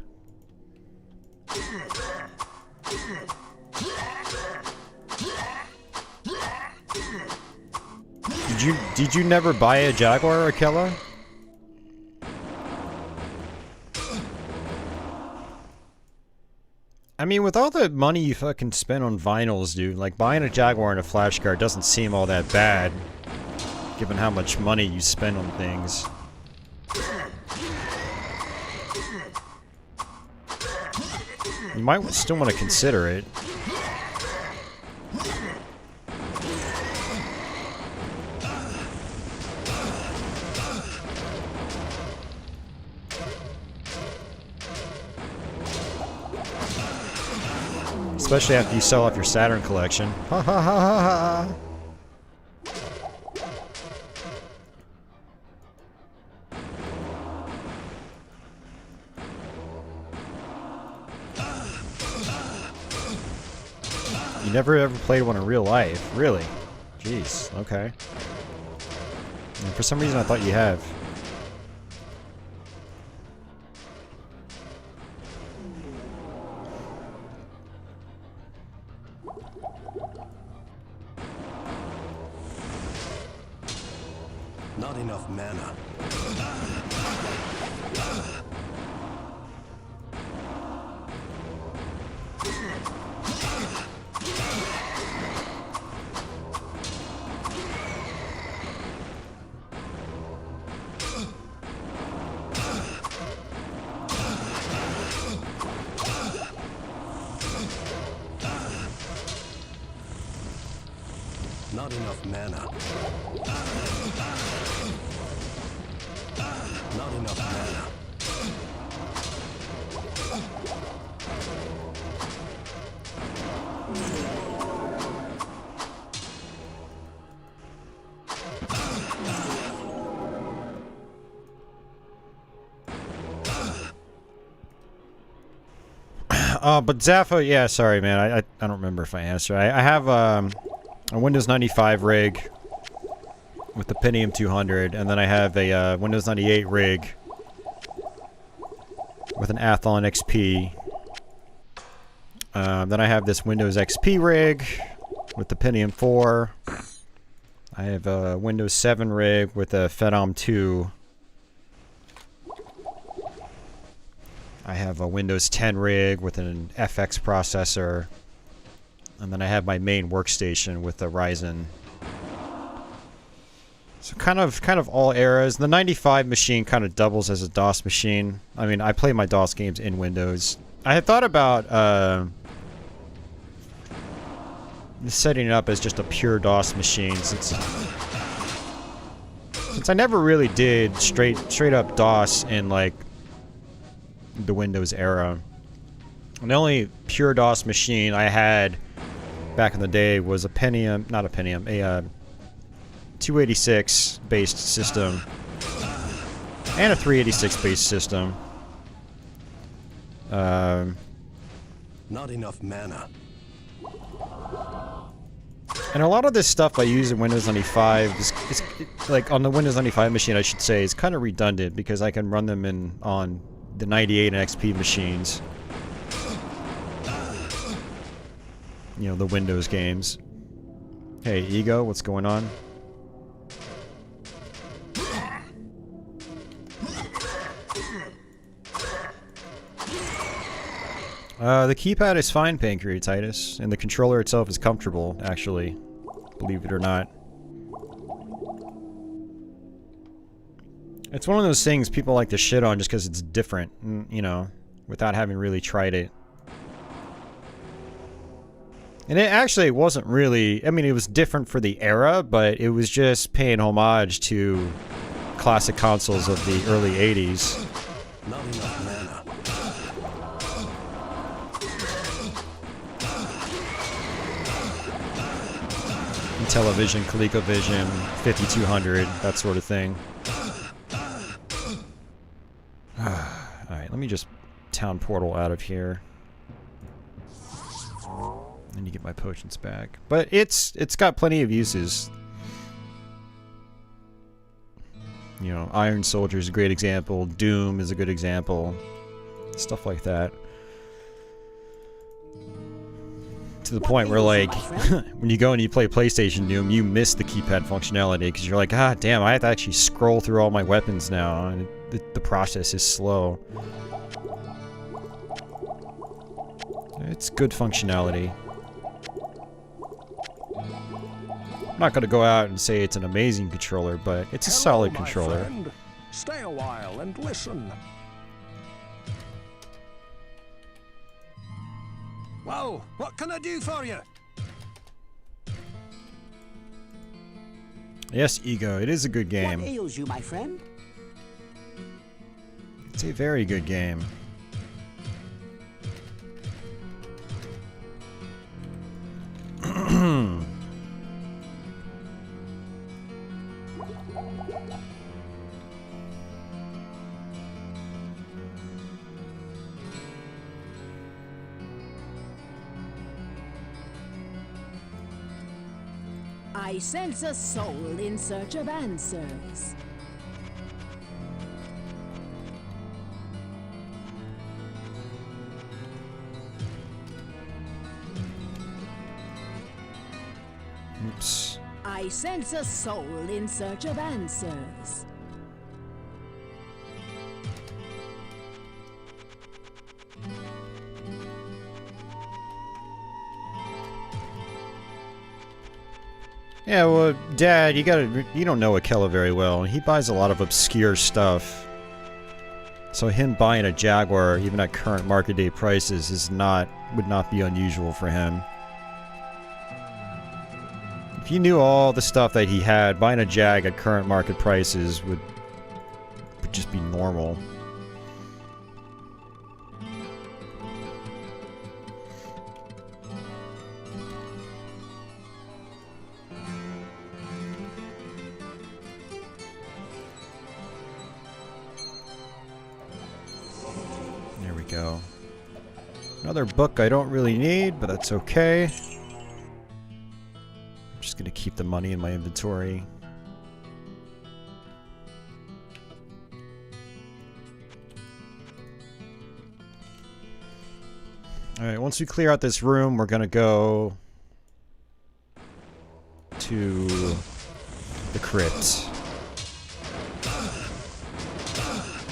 Did you never buy a Jaguar, Akela? I mean, with all the money you fucking spend on vinyls, dude, like buying a Jaguar and a flash card doesn't seem all that bad, given how much money you spend on things. You might still want to consider it. Especially after you sell off your Saturn collection. Ha ha ha ha ha! You never ever played one in real life, really? Jeez, okay. And for some reason I thought you have. Not enough mana. Not enough mana. Not enough mana. But Zaffa, yeah, sorry, man. I don't remember if I answered. I have a Windows 95 rig with the Pentium 200, and then I have a Windows 98 rig with an Athlon XP. Then I have this Windows XP rig with the Pentium 4. I have a Windows 7 rig with a Phenom 2. I have a Windows 10 rig with an FX processor. And then I have my main workstation with the Ryzen. So kind of all eras. The 95 machine kind of doubles as a DOS machine. I mean, I play my DOS games in Windows. I had thought about setting it up as just a pure DOS machine since I never really did straight up DOS in like the Windows era. And the only pure DOS machine I had back in the day was a Pentium, not a Pentium, a 286 based system and a 386 based system. Not enough mana. And a lot of this stuff I use in Windows 95 is like on the Windows 95 machine, I should say, is kind of redundant because I can run them on the 98 and XP machines. You know, the Windows games. Hey, Ego, what's going on? The keypad is fine, Pancreatitis, and the controller itself is comfortable, actually. Believe it or not. It's one of those things people like to shit on just because it's different, you know, without having really tried it. And it actually wasn't really, I mean, it was different for the era, but it was just paying homage to classic consoles of the early 80s. Not enough mana. Television, ColecoVision, 5200, that sort of thing. Alright, let me just town portal out of here. And you get my potions back. But it's got plenty of uses. You know, Iron Soldier is a great example. Doom is a good example. Stuff like that. To the point where, like, when you go and you play PlayStation Doom, you miss the keypad functionality because you're like, ah, damn, I have to actually scroll through all my weapons now, and the process is slow. It's good functionality. I'm not going to go out and say it's an amazing controller, but it's a solid controller. Friend. Stay a while and listen. Well, what can I do for you? Yes, Ego, it is a good game. What ails you, my friend? It's a very good game. I sense a soul in search of answers. Oops. I sense a soul in search of answers. Yeah, well, Dad, you don't know Akela very well. He buys a lot of obscure stuff. So him buying a Jaguar, even at current market day prices, would not be unusual for him. If you knew all the stuff that he had, buying a Jag at current market prices would just be normal. There we go. Another book I don't really need, but that's okay. I'm just gonna keep the money in my inventory. Alright, once we clear out this room, we're gonna go to the crypt.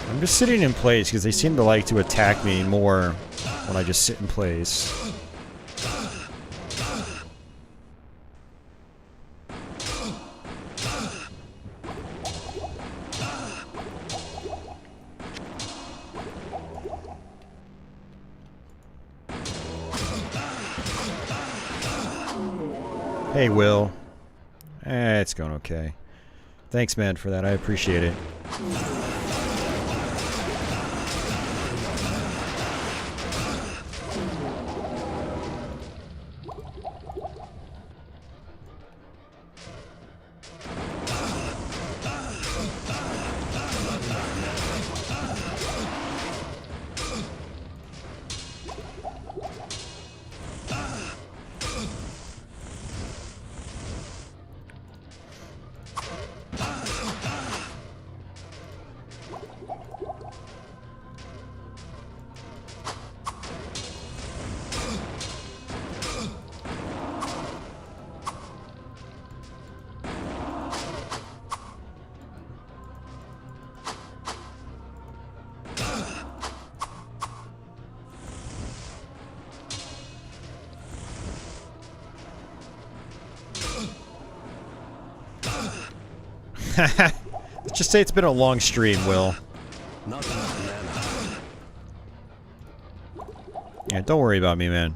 I'm just sitting in place because they seem to like to attack me more when I just sit in place. Hey, Will. It's going okay. Thanks, man, for that. I appreciate it. Let's just say it's been a long stream, Will. Not enough mana. Yeah, don't worry about me, man.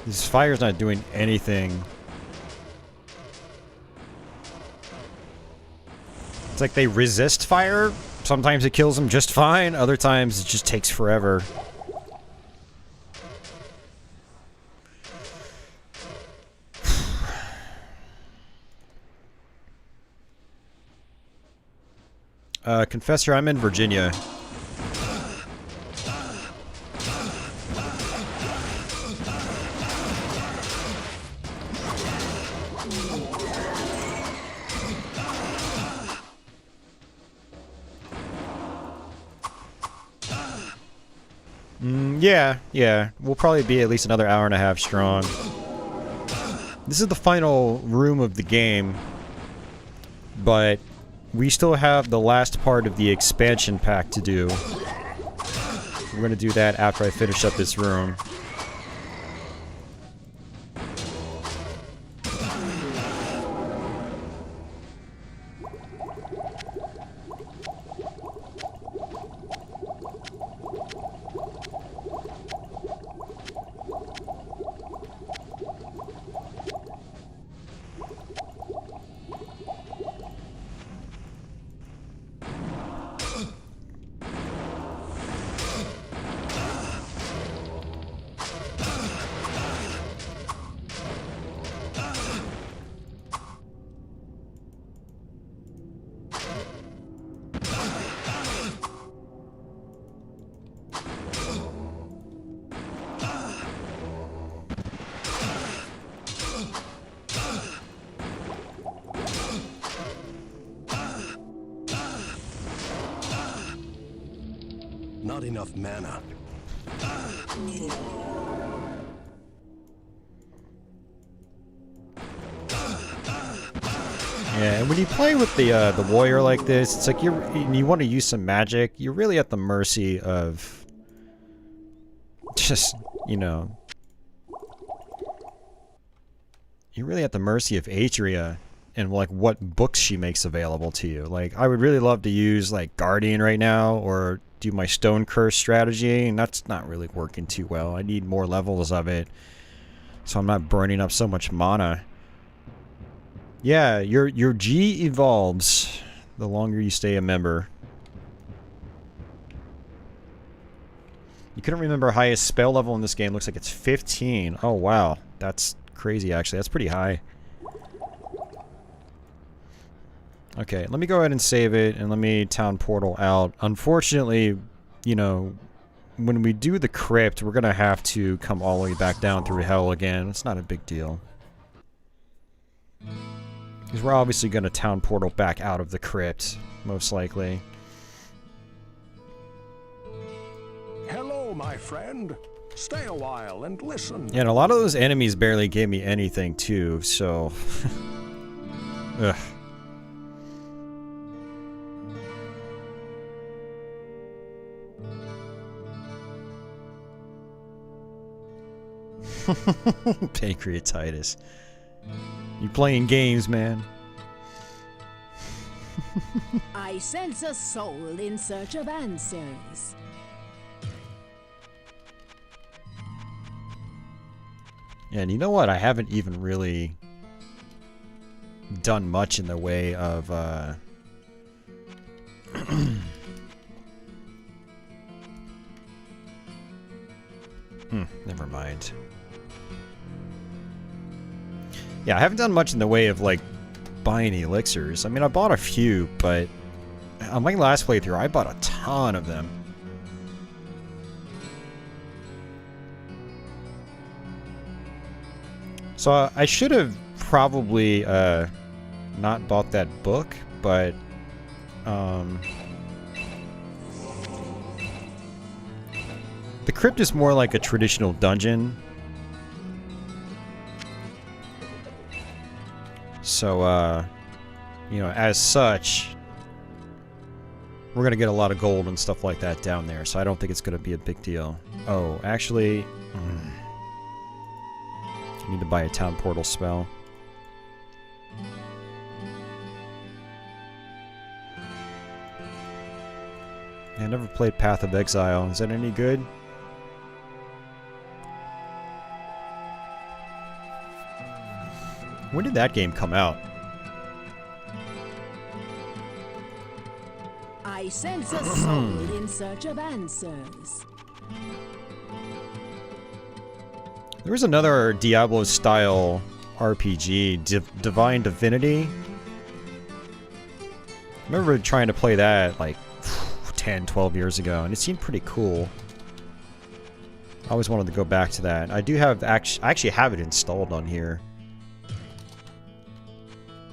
This fire's not doing anything. It's like they resist fire. Sometimes it kills them just fine, other times it just takes forever. Confessor, I'm in Virginia. Yeah. We'll probably be at least another hour and a half strong. This is the final room of the game, but we still have the last part of the expansion pack to do. We're gonna do that after I finish up this room. Not enough mana. Yeah, and when you play with the warrior like this, it's like you want to use some magic, you're really at the mercy of just, you know, you're really at the mercy of Atria and like what books she makes available to you. Like, I would really love to use like Guardian right now or do my Stone Curse strategy, and that's not really working too well. I need more levels of it so I'm not burning up so much mana. Yeah, your G evolves the longer you stay a member. You couldn't remember highest spell level in this game. Looks like it's 15. Oh wow, that's crazy actually. That's pretty high. Okay, let me go ahead and save it and let me town portal out. Unfortunately, you know, when we do the crypt, we're gonna have to come all the way back down through hell again. It's not a big deal. Because we're obviously going to town portal back out of the crypt, most likely. Hello, my friend. Stay a while and listen. Yeah, and a lot of those enemies barely gave me anything, too, so... Ugh. Pancreatitis. You playing games, man. I sense a soul in search of answers. And you know what? I haven't even really done much in the way of, never mind. Yeah, I haven't done much in the way of, like, buying elixirs. I mean, I bought a few, but on my last playthrough, I bought a ton of them. So I should have probably not bought that book, but the crypt is more like a traditional dungeon. So, you know, as such, we're gonna get a lot of gold and stuff like that down there, so I don't think it's gonna be a big deal. Oh, actually, I need to buy a town portal spell. I never played Path of Exile. Is that any good? When did that game come out? I sense a soul in search of answers. There was another Diablo-style RPG, Divine Divinity. I remember trying to play that like 10, 12 years ago, and it seemed pretty cool. I always wanted to go back to that. I do have, I actually have it installed on here.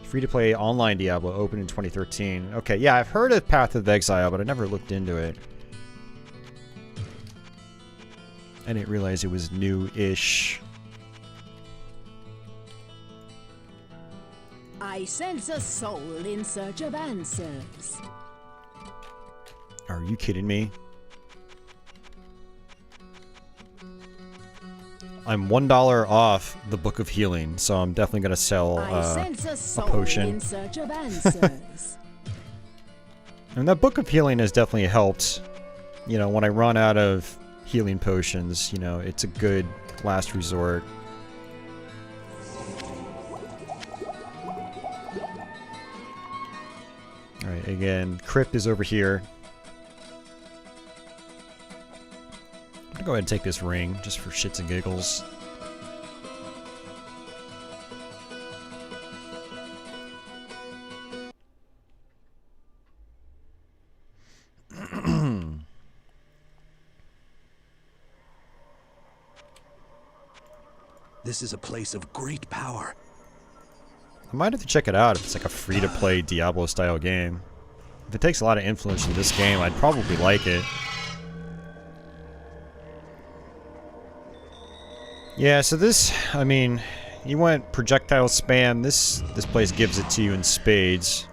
Free-to-play online Diablo, opened in 2013. Okay, yeah, I've heard of Path of Exile, but I never looked into it. I didn't realize it was new-ish. I sense a soul in search of answers. Are you kidding me? I'm $1 off the Book of Healing, so I'm definitely gonna sell a potion. In search of answers. And that Book of Healing has definitely helped. You know, when I run out of healing potions, you know, it's a good last resort. Alright, again, Crypt is over here. I'm gonna go ahead and take this ring, just for shits and giggles. This is a place of great power. I might have to check it out if it's like a free-to-play Diablo-style game. If it takes a lot of influence from this game, I'd probably like it. Yeah, so this, I mean, you want projectile spam, this place gives it to you in spades.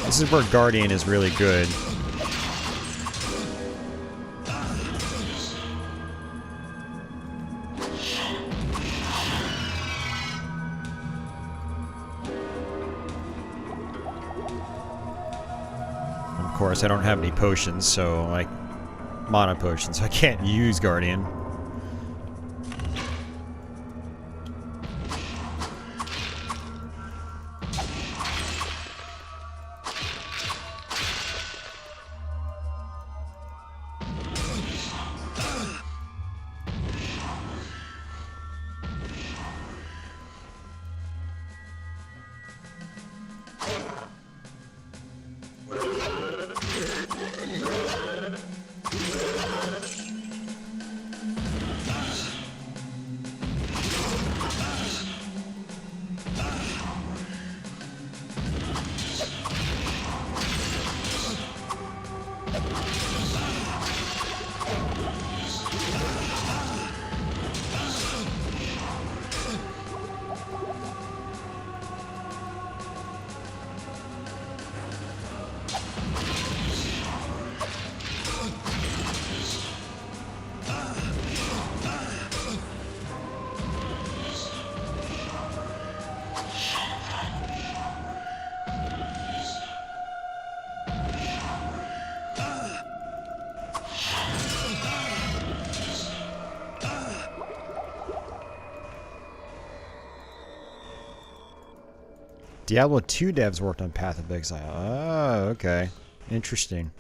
This is where Guardian is really good. Of course, I don't have any potions, so like mana potions, so I can't use Guardian. Diablo 2 devs worked on Path of Exile. Oh, okay. Interesting.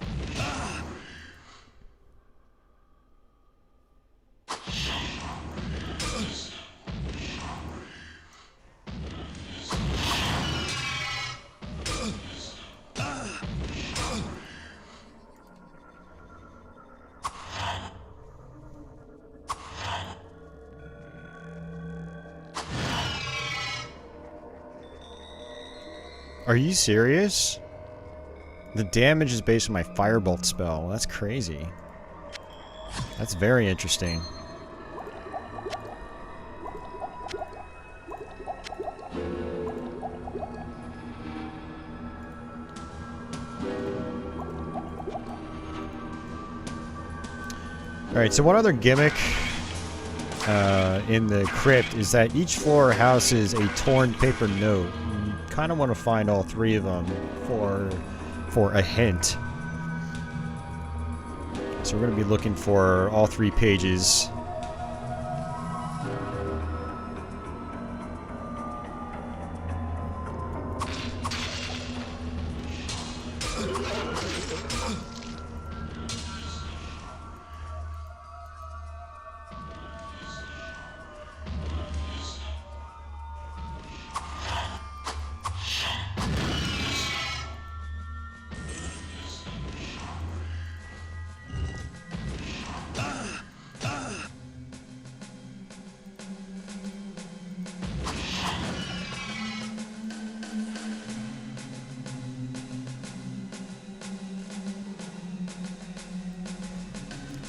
Are you serious? The damage is based on my Firebolt spell. That's crazy. That's very interesting. Alright, so one other gimmick in the crypt is that each floor houses a torn paper note. You kind of want to find all three of them for a hint. So we're going to be looking for all 3 pages.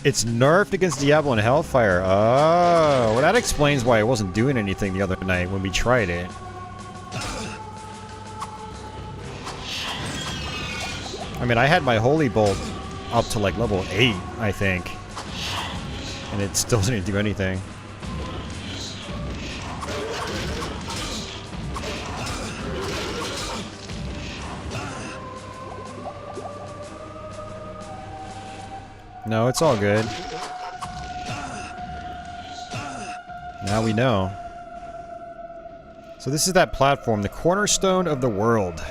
It's nerfed against Diablo and Hellfire. Oh, well that explains why it wasn't doing anything the other night when we tried it. I mean, I had my Holy Bolt up to like level 8, I think. And it still didn't do anything. No, it's all good. Now we know. So this is that platform, the cornerstone of the world.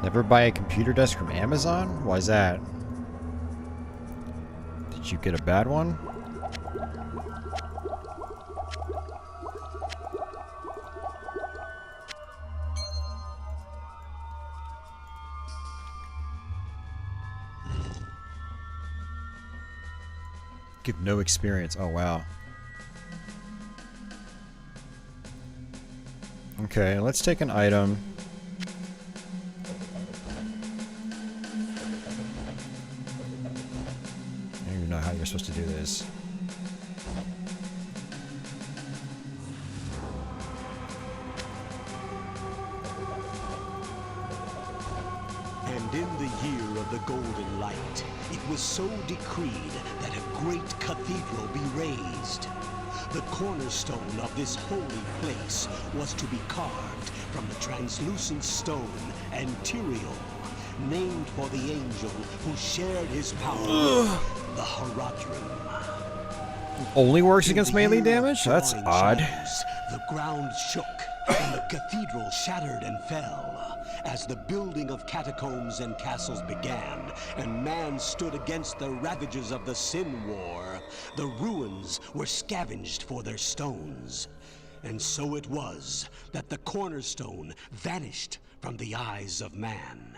Never buy a computer desk from Amazon? Why's that? Did you get a bad one? Give no experience. Oh, wow. Okay, let's take an item. I don't even know how you're supposed to do this. And in the year of the golden light, it was so decreed that a great cathedral be raised. The cornerstone of this holy place was to be carved from the translucent stone Antirial, named for the angel who shared his power, the Haradrim. Only works against melee damage? That's odd. The ground shook, and the cathedral shattered and fell, as the building of catacombs and castles began, and man stood against the ravages of the Sin War. The ruins were scavenged for their stones. And so it was that the cornerstone vanished from the eyes of man.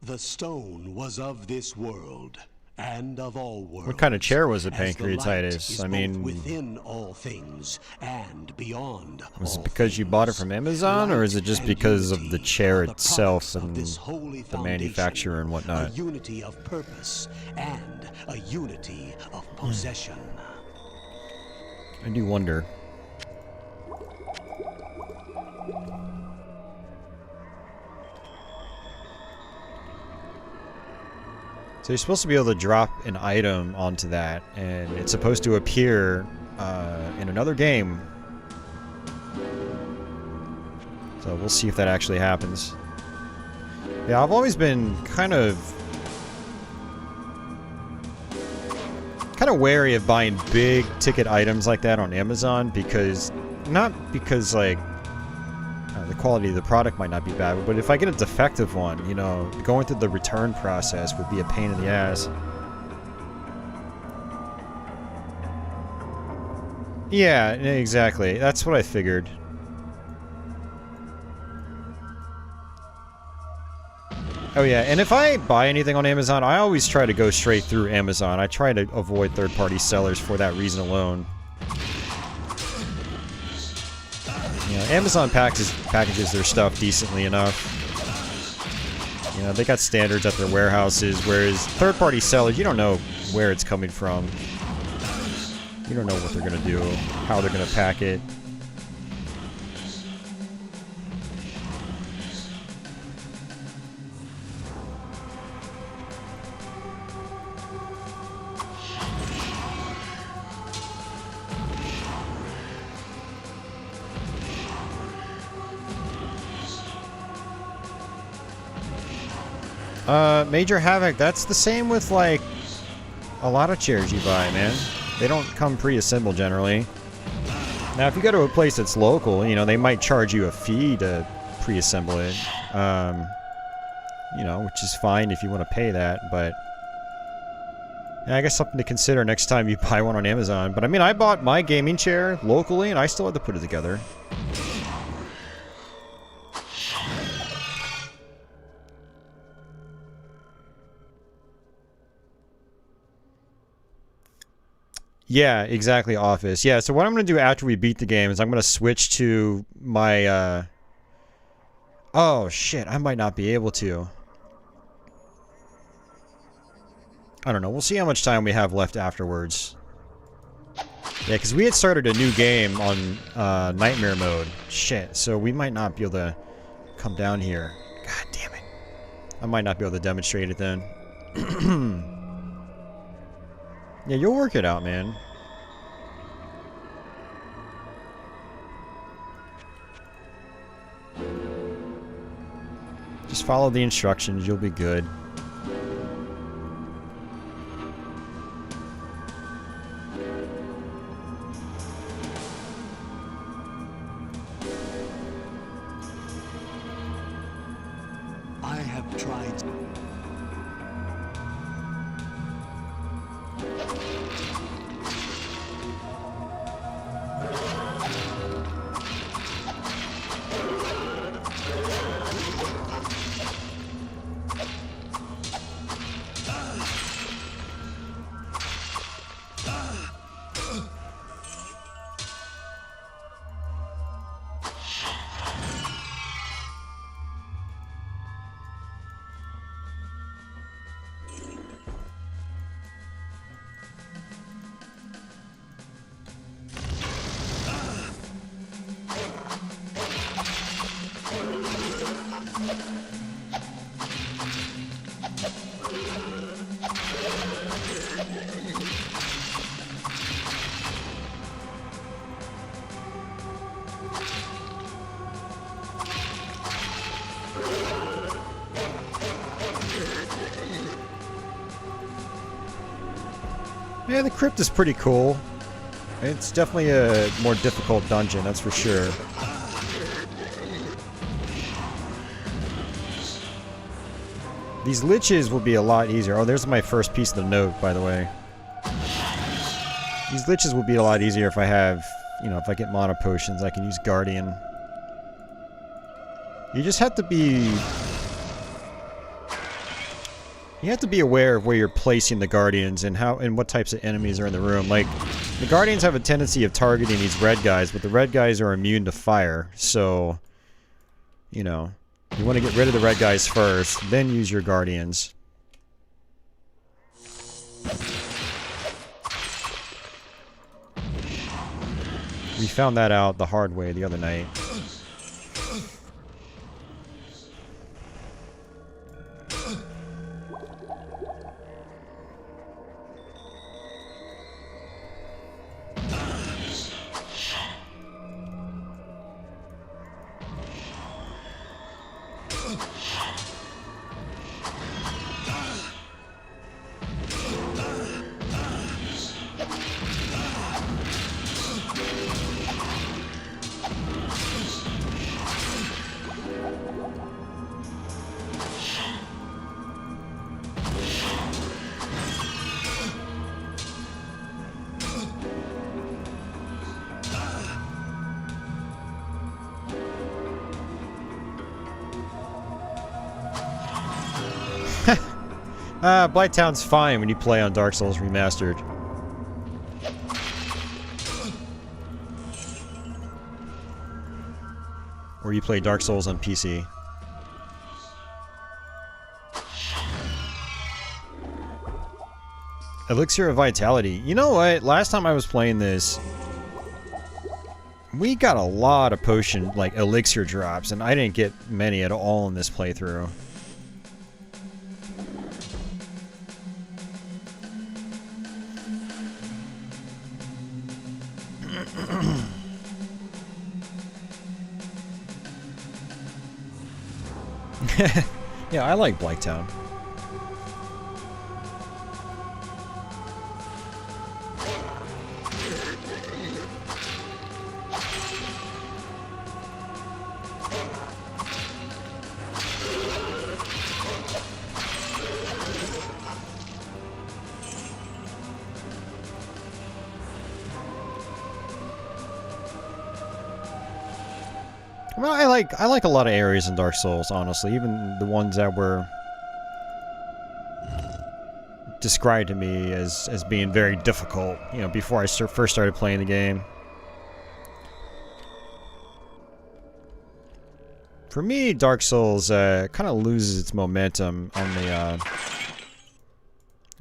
The stone was of this world, and of all worlds. What kind of chair was it, As the light pancreatitis? is I both mean, within all things and beyond was all it because you bought it from Amazon, or is it just and because of the unity chair are the itself products of and this holy the foundation, manufacturer and a whatnot? unity of purpose and a unity of possession. I do wonder. So you're supposed to be able to drop an item onto that, and it's supposed to appear in another game. So we'll see if that actually happens. Yeah, I've always been kind of wary of buying big ticket items like that on Amazon, because not because like the quality of the product might not be bad, but if I get a defective one, you know, going through the return process would be a pain in the ass. Yeah, exactly. That's what I figured. Oh yeah, and if I buy anything on Amazon, I always try to go straight through Amazon. I try to avoid third-party sellers for that reason alone. You know, Amazon packages their stuff decently enough. You know, they got standards at their warehouses, whereas third-party sellers, you don't know where it's coming from. You don't know what they're gonna do, how they're gonna pack it. Major Havoc, that's the same with, like, a lot of chairs you buy, man. They don't come pre-assembled generally. Now, if you go to a place that's local, you know, they might charge you a fee to pre-assemble it. You know, which is fine if you want to pay that, but... yeah, I guess something to consider next time you buy one on Amazon. But, I mean, I bought my gaming chair locally, and I still had to put it together. Yeah, exactly, Office. Yeah, so what I'm going to do after we beat the game is I'm going to switch to my, oh, shit, I might not be able to. I don't know, we'll see how much time we have left afterwards. Yeah, because we had started a new game on, Nightmare mode. Shit, so we might not be able to come down here. God damn it. I might not be able to demonstrate it then. Yeah, you'll work it out, man. Just follow the instructions, you'll be good. I have tried. Yeah, the crypt is pretty cool. It's definitely a more difficult dungeon, that's for sure. These liches will be a lot easier. Oh, there's my first piece of the note, by the way. These liches will be a lot easier if I have, you know, if I get mana potions, I can use Guardian. You just have to be... You have to be aware of where you're placing the guardians and how and what types of enemies are in the room. Like, the guardians have a tendency of targeting these red guys, but the red guys are immune to fire, so, you know, you want to get rid of the red guys first, then use your guardians. We found that out the hard way the other night. Blighttown's fine when you play on Dark Souls Remastered. Or you play Dark Souls on PC. Elixir of Vitality. You know what? Last time I was playing this, we got a lot of potion, like, elixir drops, and I didn't get many at all in this playthrough. Yeah, I like Blighttown. Well, I like a lot of areas in Dark Souls, honestly, even the ones that were described to me as being very difficult, you know, before I first started playing the game. For me, Dark Souls kind of loses its momentum on the, I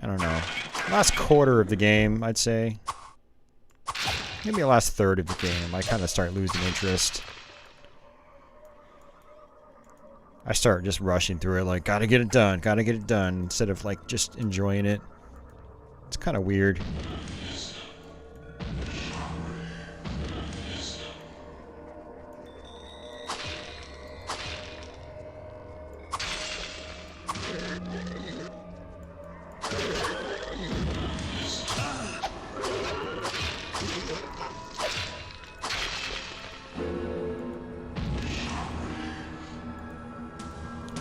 don't know, last quarter of the game, I'd say. Maybe the last third of the game, I kind of start losing interest. I start just rushing through it, like, gotta get it done, instead of, like, just enjoying it. It's kind of weird.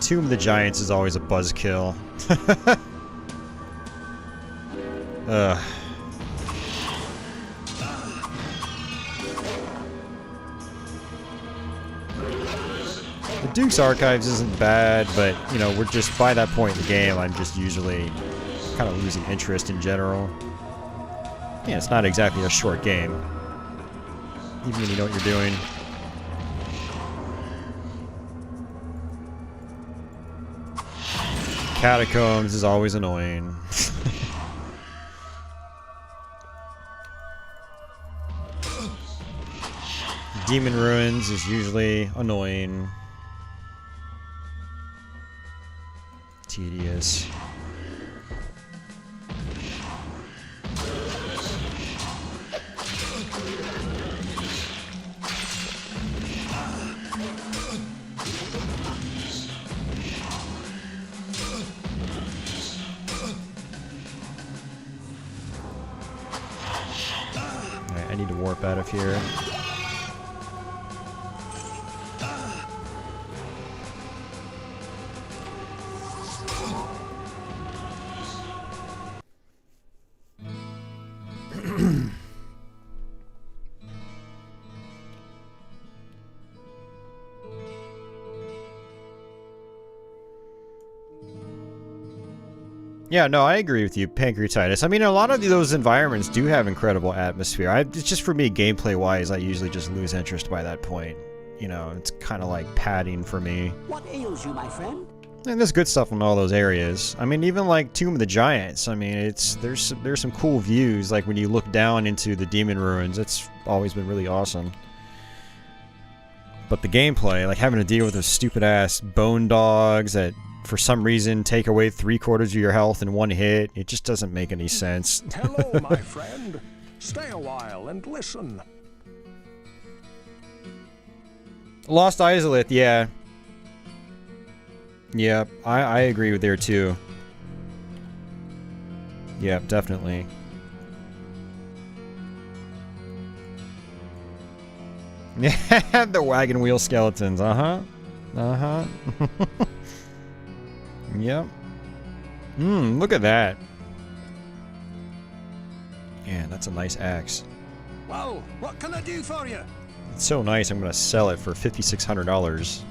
Tomb of the Giants is always a buzzkill. The Duke's Archives isn't bad, but, you know, we're just, by that point in the game, I'm just usually kind of losing interest in general. Yeah, it's not exactly a short game, even when you know what you're doing. Catacombs is always annoying. Demon Ruins is usually annoying. Tedious. I need to warp out of here. Yeah, no, I agree with you, Pancreatitis. I mean, a lot of those environments do have incredible atmosphere. It's just for me, gameplay-wise, I usually just lose interest by that point. You know, it's kind of like padding for me. What ails you, my friend? And there's good stuff in all those areas. I mean, even like Tomb of the Giants. I mean, there's some cool views. Like when you look down into the demon ruins, it's always been really awesome. But the gameplay, like having to deal with those stupid ass bone dogs that, for some reason, take away 3/4 of your health in one hit, it just doesn't make any sense. Hello, my friend. Stay a while and listen. Lost Izalith, yeah. Yep, I agree with there too. Yep, definitely. Yeah, the wagon wheel skeletons, uh-huh. Uh-huh. Yep. Look at that. Yeah, that's a nice axe. Well, what can I do for you? It's so nice, I'm gonna sell it for $5,600.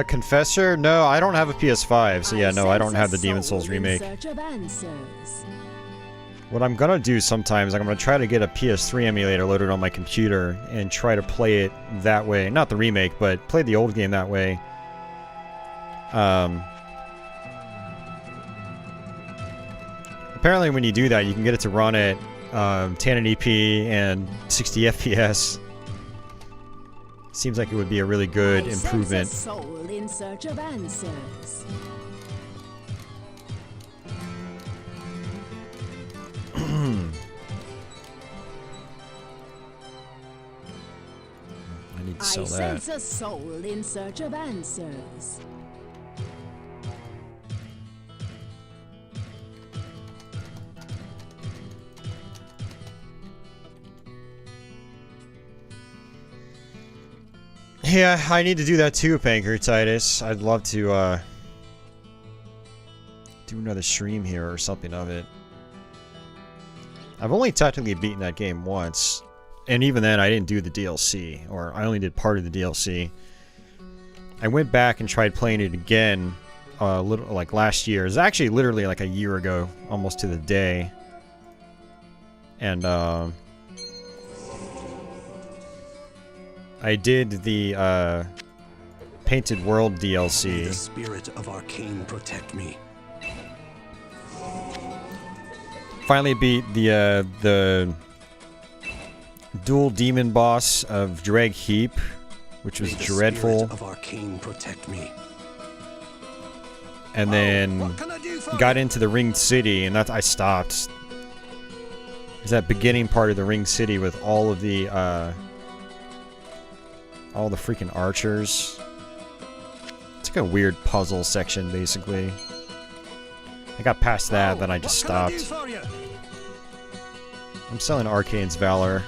Confessor? No, I don't have a PS5, so yeah, no, I don't have the Demon Souls remake. What I'm gonna do sometimes, I'm gonna try to get a PS3 emulator loaded on my computer and try to play it that way. Not the remake, but play the old game that way. Apparently when you do that, you can get it to run at 1080p and 60 FPS. Seems like it would be a really good improvement. Soul in search of answers. I need to sell that. I sense a soul in search of answers. Yeah, I need to do that too, Pancreatitis. I'd love to, do another stream here or something of it. I've only technically beaten that game once, and even then I didn't do the DLC, or I only did part of the DLC. I went back and tried playing it again, like last year. It was actually literally like a year ago, almost to the day. And, I did the, Painted World DLC. May the spirit of Arcane protect me. Finally beat the dual demon boss of Dreg Heap, which was dreadful. Of Arcane protect me. And then got into the Ringed City, and I stopped. There's that beginning part of the Ringed City with all the freaking archers. It's like a weird puzzle section, basically. I got past that, then I just stopped. I'm selling Arcane's Valor.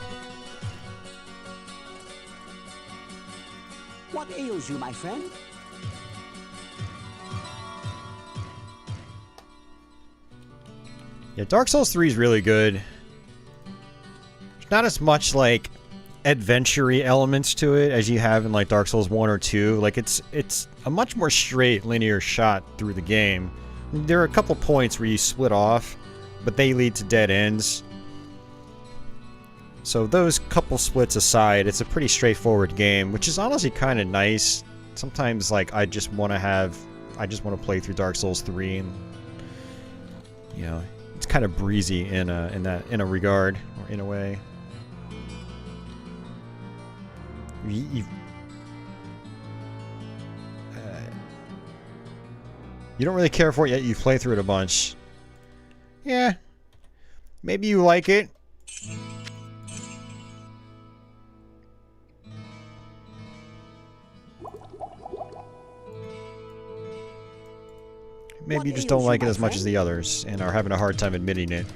What ails you, my friend? Yeah, Dark Souls 3 is really good. There's not as much, like, adventure-y elements to it as you have in, like, Dark Souls 1 or 2. Like, it's a much more straight, linear shot through the game. There are a couple points where you split off, but they lead to dead ends. So those couple splits aside, it's a pretty straightforward game, which is honestly kind of nice. Sometimes, like, I just want to play through Dark Souls 3, and you know, it's kind of breezy in a regard, or in a way. You don't really care for it yet, you play through it a bunch. Yeah. Maybe you like it. Maybe you just don't like it as much as the others, and are having a hard time admitting it.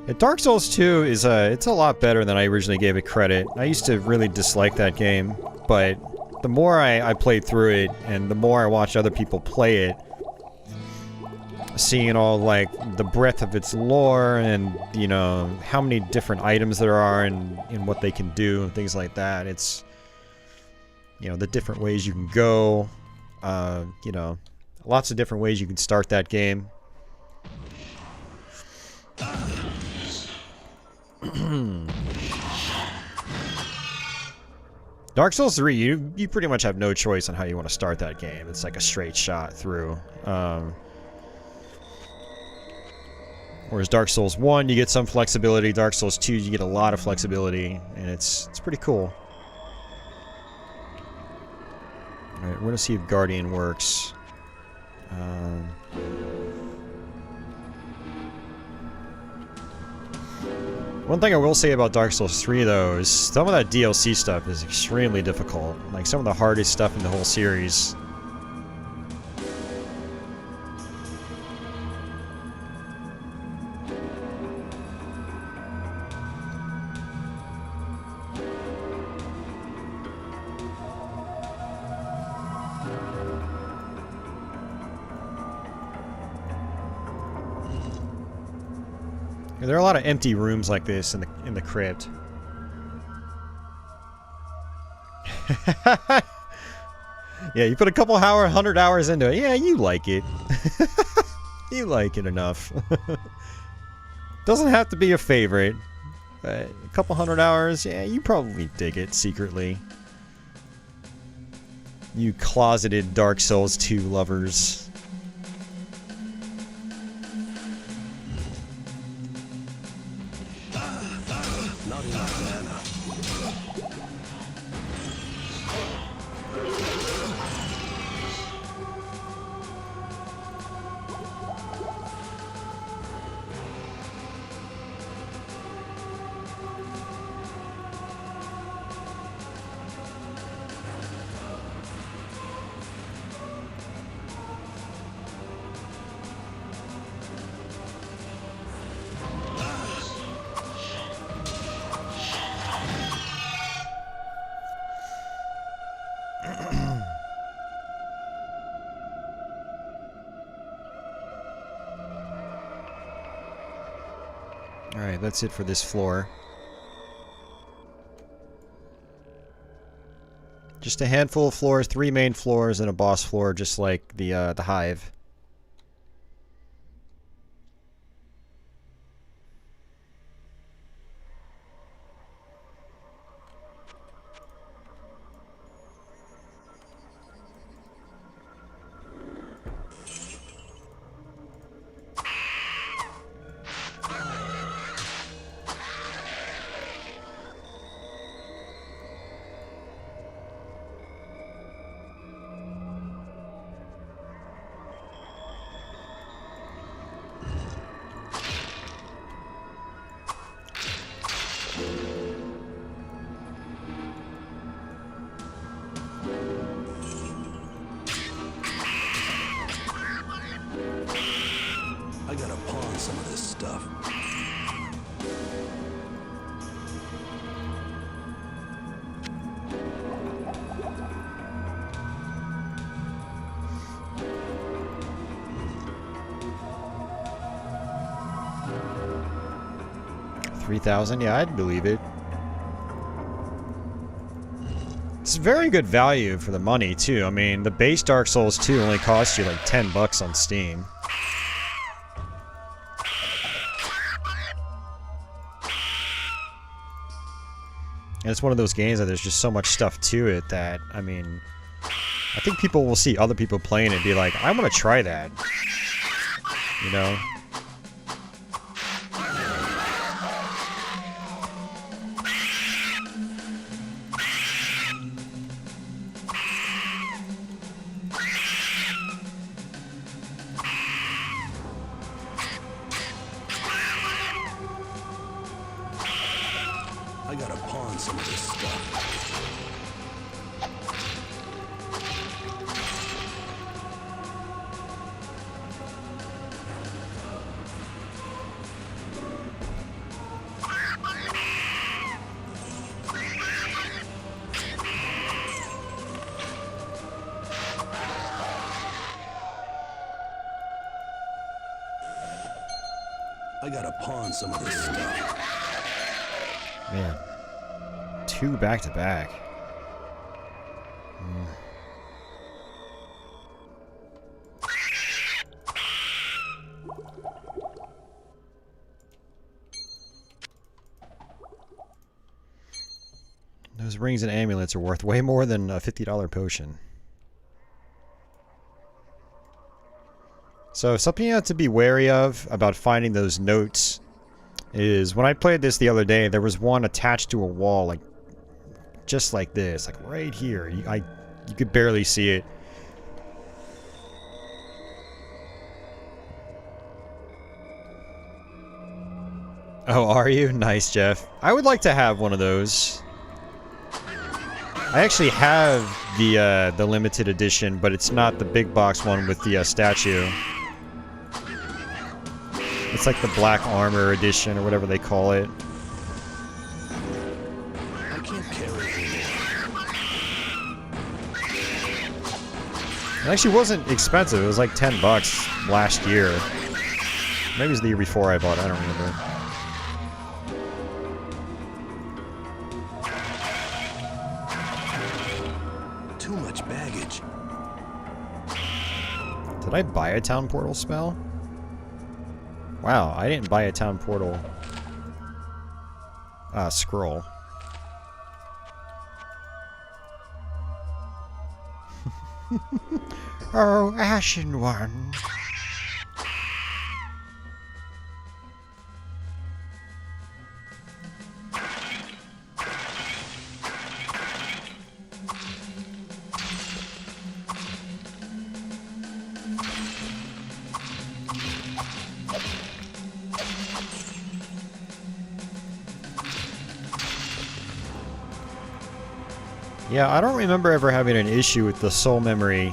Yeah, Dark Souls 2 is it's a lot better than I originally gave it credit. I used to really dislike that game, but the more I played through it, and the more I watched other people play it, seeing all, like, the breadth of its lore and, you know, how many different items there are and what they can do and things like that. It's, you know, the different ways you can go, you know, lots of different ways you can start that game. Dark Souls 3, you pretty much have no choice on how you want to start that game. It's like a straight shot through. Whereas Dark Souls 1, you get some flexibility. Dark Souls 2, you get a lot of flexibility, and it's pretty cool. Alright, we're gonna see if Guardian works. One thing I will say about Dark Souls 3, though, is some of that DLC stuff is extremely difficult. Like, some of the hardest stuff in the whole series. There are a lot of empty rooms like this in the crypt. Yeah, you put a couple 100 hours into it. Yeah, you like it. You like it enough. Doesn't have to be a favorite. But a couple 100 hours, yeah, you probably dig it secretly. You closeted Dark Souls 2 lovers. Not enough mana. 'Alright, that's it for this floor. Just a handful of floors, 3 main floors, and a boss floor, just like the Hive. I gotta pawn some of this stuff. $3,000? Yeah, I'd believe it. It's very good value for the money, too. I mean, the base Dark Souls 2 only costs you like $10 on Steam. And it's one of those games that there's just so much stuff to it that, I mean, I think people will see other people playing it and be like, I want to try that. You know? I gotta pawn some of this stuff. I gotta pawn some of this stuff. Man. 2 back to back. Those rings and amulets are worth way more than a $50 potion. So something you have to be wary of about finding those notes is when I played this the other day, there was one attached to a wall, like just like this, like right here. You could barely see it. Oh, are you? Nice, Jeff. I would like to have one of those. I actually have the limited edition, but it's not the big box one with the statue. It's like the Black Armor edition or whatever they call it. I can't carry it. It actually wasn't expensive. It was like $10 last year. Maybe it was the year before I bought it. I don't remember. Too much baggage. Did I buy a town portal spell? Wow, I didn't buy a town portal scroll. Oh, Ashen One. Yeah, I don't remember ever having an issue with the soul memory,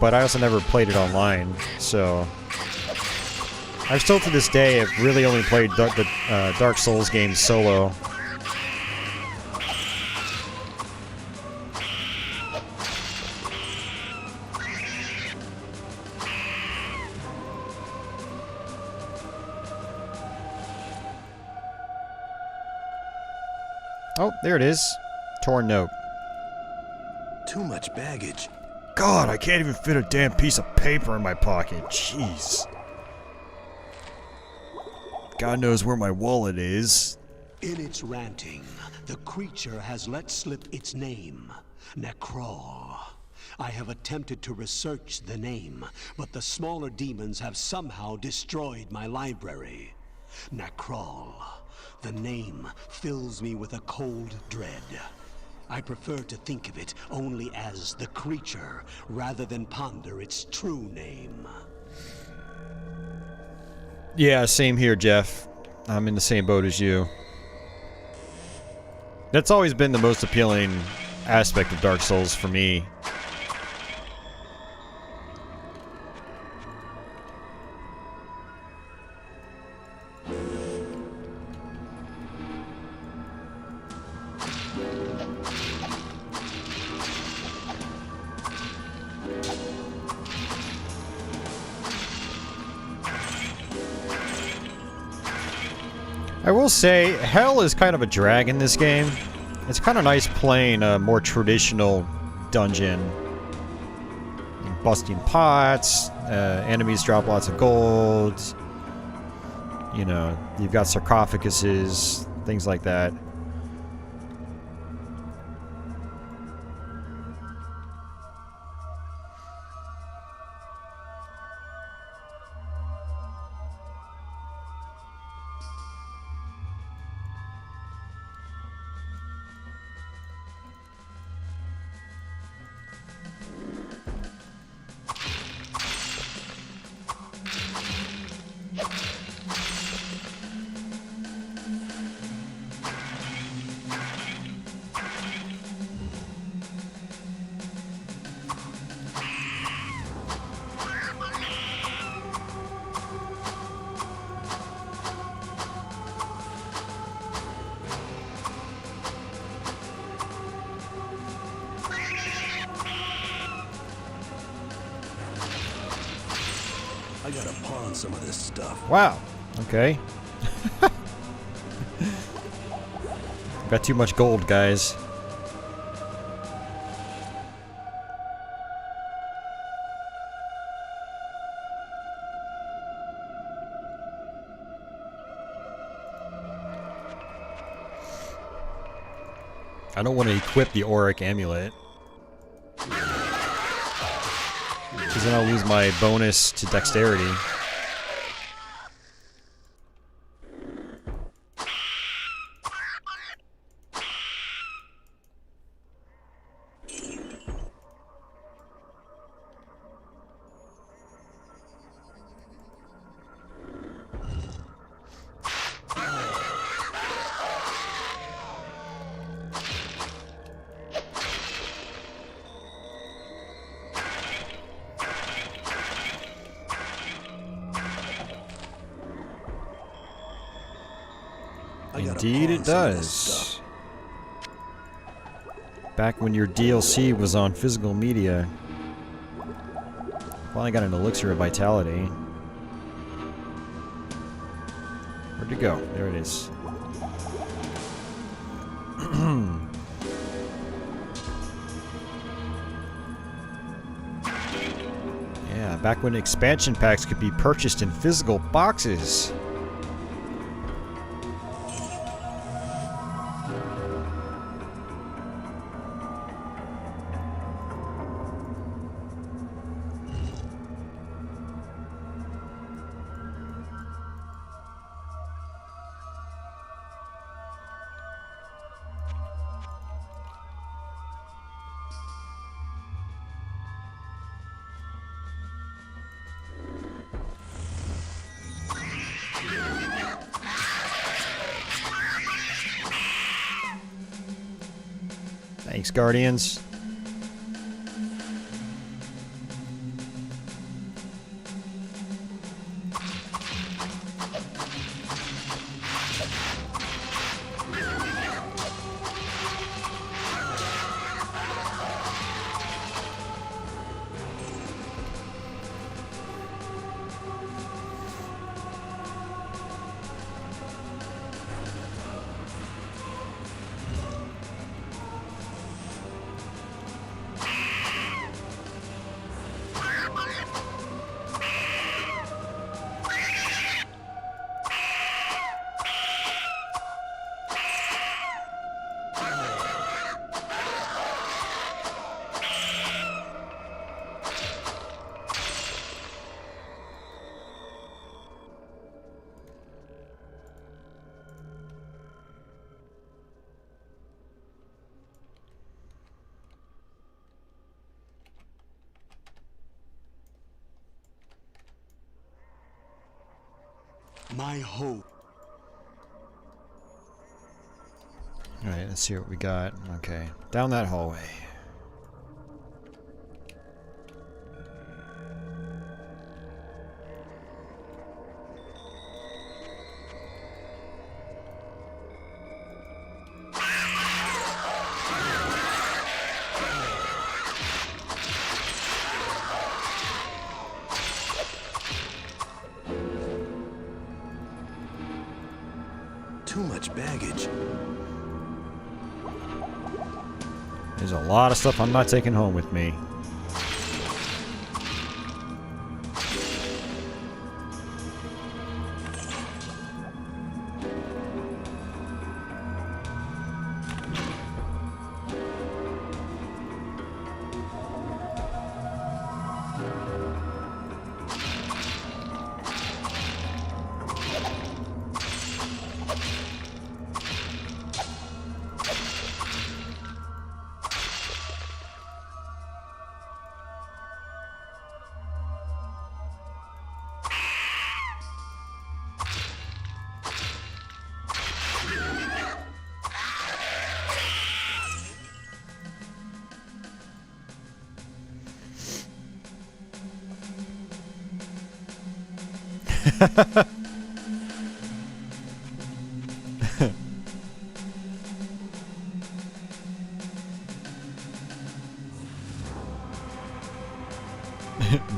but I also never played it online, so I still to this day have really only played the Dark Souls games solo. Oh, there it is. Torn note. Too much baggage. God, I can't even fit a damn piece of paper in my pocket. Jeez. God knows where my wallet is. In its ranting, the creature has let slip its name, Necrawl. I have attempted to research the name, but the smaller demons have somehow destroyed my library. Necrawl. The name fills me with a cold dread. I prefer to think of it only as the creature, rather than ponder its true name. Yeah, same here, Jeff. I'm in the same boat as you. That's always been the most appealing aspect of Dark Souls for me. I will say, hell is kind of a drag in this game. It's kind of nice playing a more traditional dungeon. Busting pots, enemies drop lots of gold. You know, you've got sarcophaguses, things like that. I gotta pawn some of this stuff. Wow, Okay. Got too much gold, guys. I don't want to equip the auric amulet, because then I'll lose my bonus to dexterity. Indeed it does. Back when your DLC was on physical media. Finally got an elixir of vitality. Where'd it go? There it is. Yeah, back when expansion packs could be purchased in physical boxes. Thanks, Guardians. My hope. Alright, let's see what we got. Okay, down that hallway. Too much baggage. There's a lot of stuff I'm not taking home with me.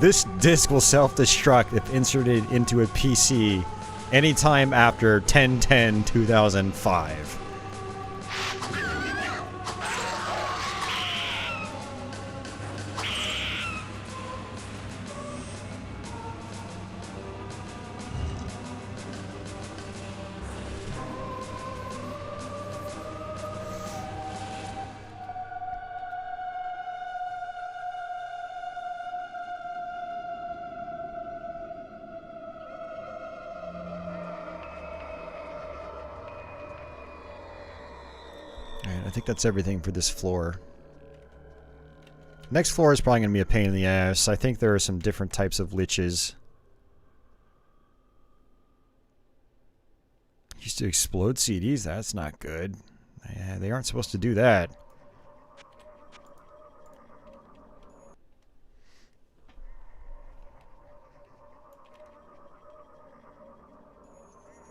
This disc will self-destruct if inserted into a PC anytime after 10/10/2005. Alright, I think that's everything for this floor. Next floor is probably going to be a pain in the ass. I think there are some different types of liches. Used to explode CDs, that's not good. Yeah, they aren't supposed to do that.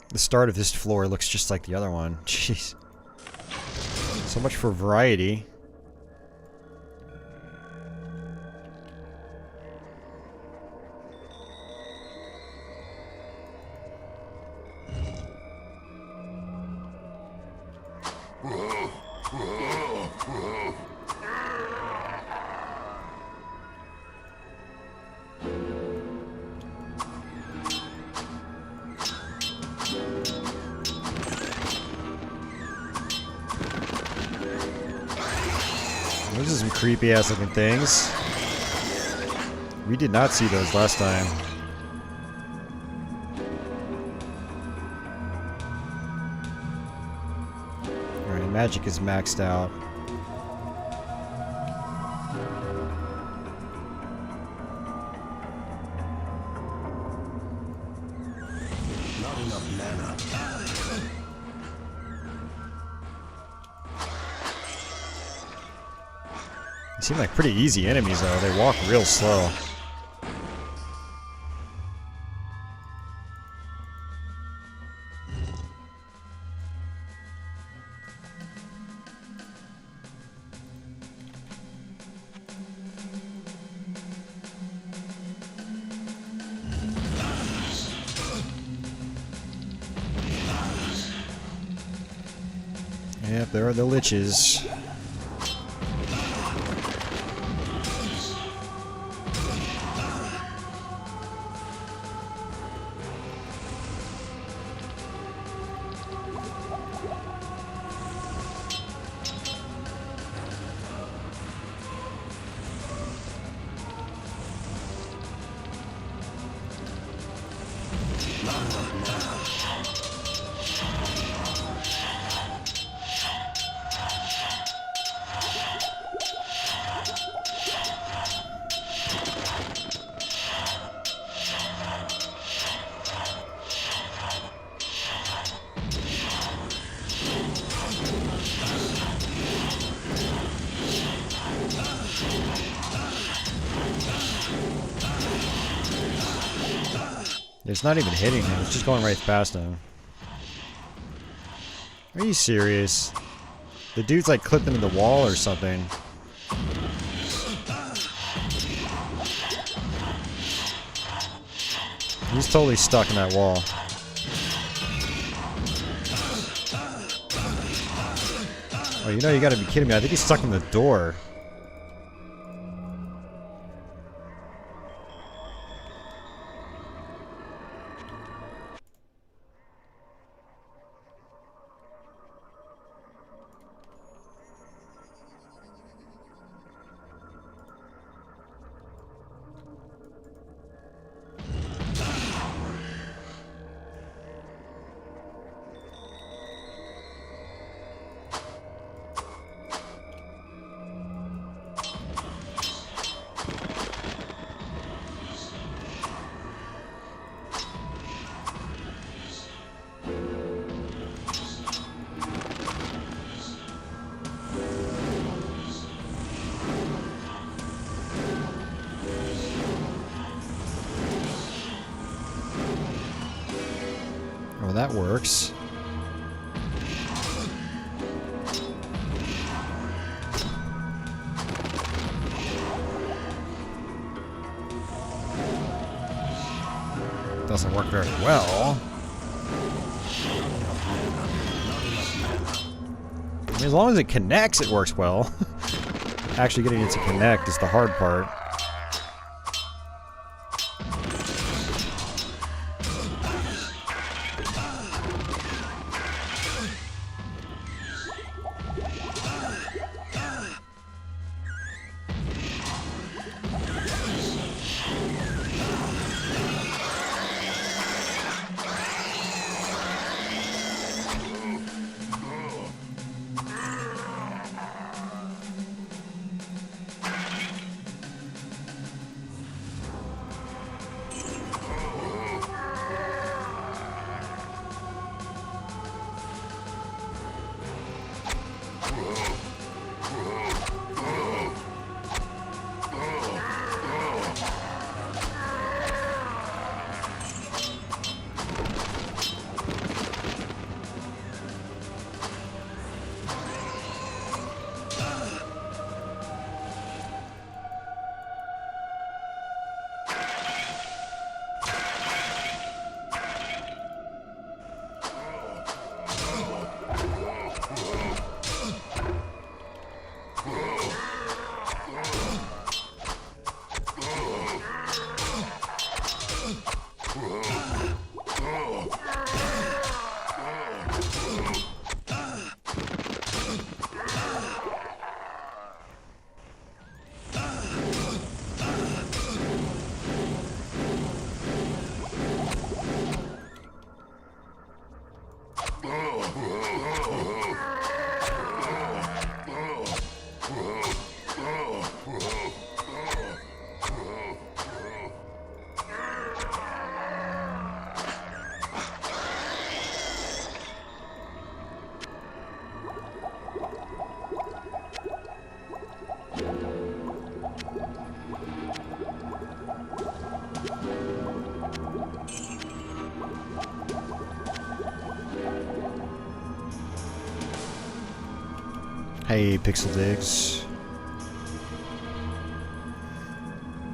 The start of this floor looks just like the other one. Jeez. So much for variety. Those are some creepy ass looking things. We did not see those last time. Alright, magic is maxed out. Not enough mana. They seem like pretty easy enemies though. They walk real slow. Yep, there are the liches. It's not even hitting him, it's just going right past him. Are you serious? The dude's like clipping into the wall or something. He's totally stuck in that wall. Oh, you know you gotta be kidding me. I think he's stuck in the door. Oh, that works. Doesn't work very well. I mean, as long as it connects, it works well. Actually getting it to connect is the hard part. Hey, Pixel Digs.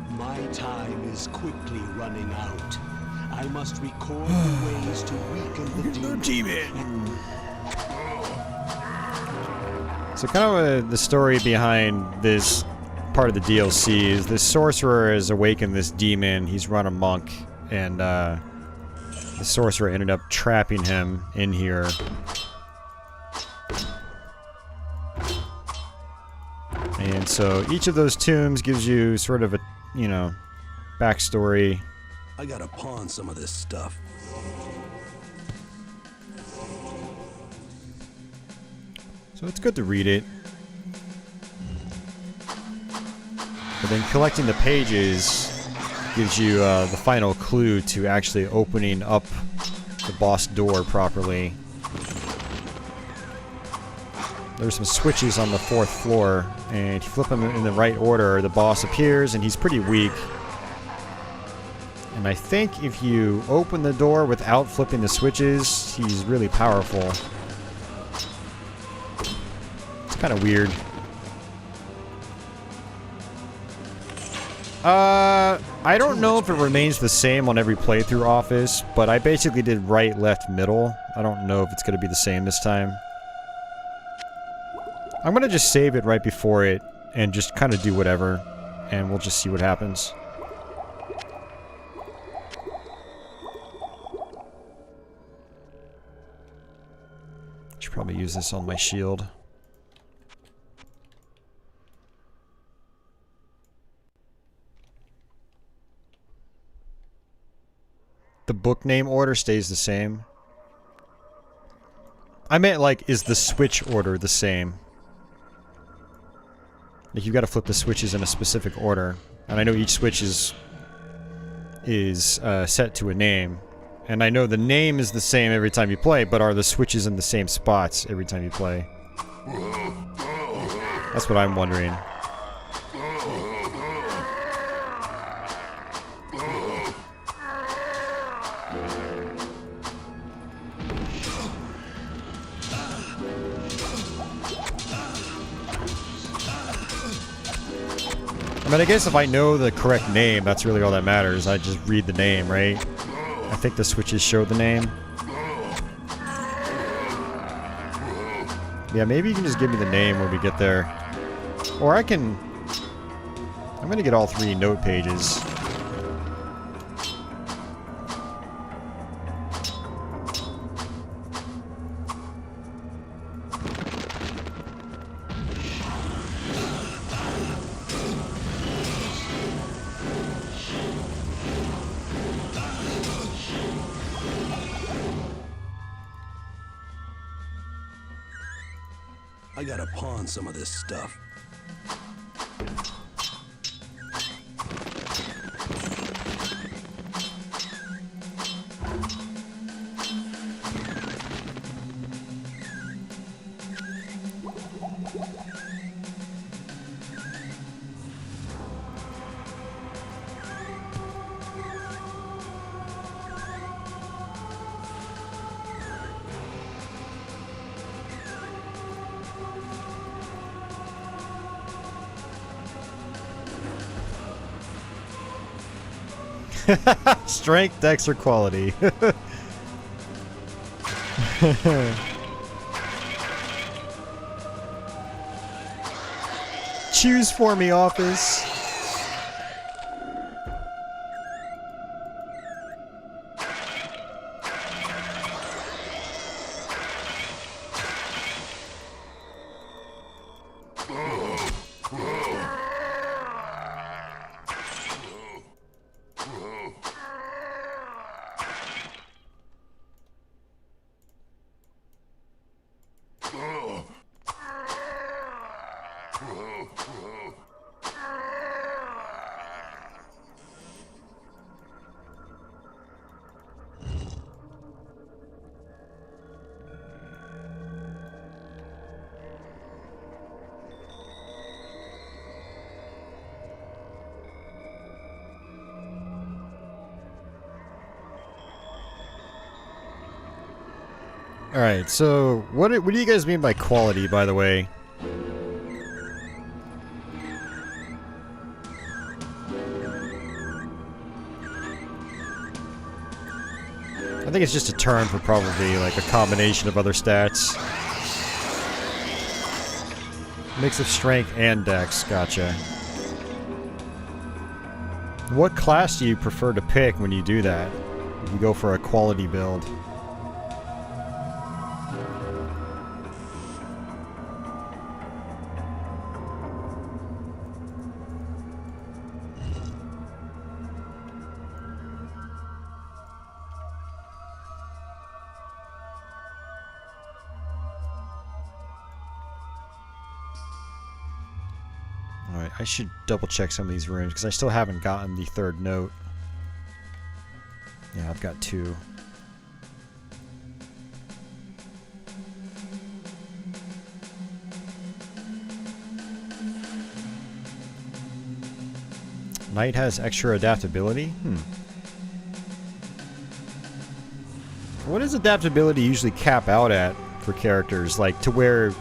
My time is quickly running out. I must record the ways to weaken the demon. So kind of the story behind this part of the DLC is this sorcerer has awakened this demon. He's run amok, and the sorcerer ended up trapping him in here. And so each of those tombs gives you sort of a, you know, backstory. I gotta pawn some of this stuff. So it's good to read it. But then collecting the pages gives you the final clue to actually opening up the boss door properly. There's some switches on the 4th floor, and if you flip them in the right order, the boss appears, and he's pretty weak. And I think if you open the door without flipping the switches, he's really powerful. It's kind of weird. I don't know if it remains the same on every playthrough, Office, but I basically did right, left, middle. I don't know if it's going to be the same this time. I'm gonna just save it right before it and just kind of do whatever, and we'll just see what happens. Should probably use this on my shield. The book name order stays the same. I meant, like, is the switch order the same? Like, you've got to flip the switches in a specific order. And I know each switch is set to a name. And I know the name is the same every time you play, but are the switches in the same spots every time you play? That's what I'm wondering. I mean, I guess if I know the correct name, that's really all that matters. I just read the name, right? I think the switches show the name. Yeah, maybe you can just give me the name when we get there. Or I can... I'm gonna get all 3 note pages. I gotta pawn some of this stuff. Strength, dex, or quality. Choose for me, office. Alright, so what do you guys mean by quality, by the way? I think it's just a term for probably like a combination of other stats. Mix of strength and dex, gotcha. What class do you prefer to pick when you do that? If you go for a quality build. Alright, I should double check some of these rooms, because I still haven't gotten the 3rd note. Yeah, I've got 2. Knight has extra adaptability? What does adaptability usually cap out at for characters? Like, to where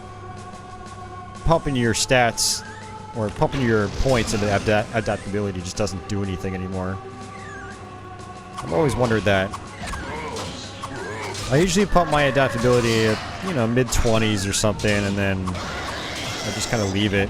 pumping your stats or pumping your points into adaptability just doesn't do anything anymore. I've always wondered that. I usually pump my adaptability at, you know, mid-20s or something, and then I just kind of leave it.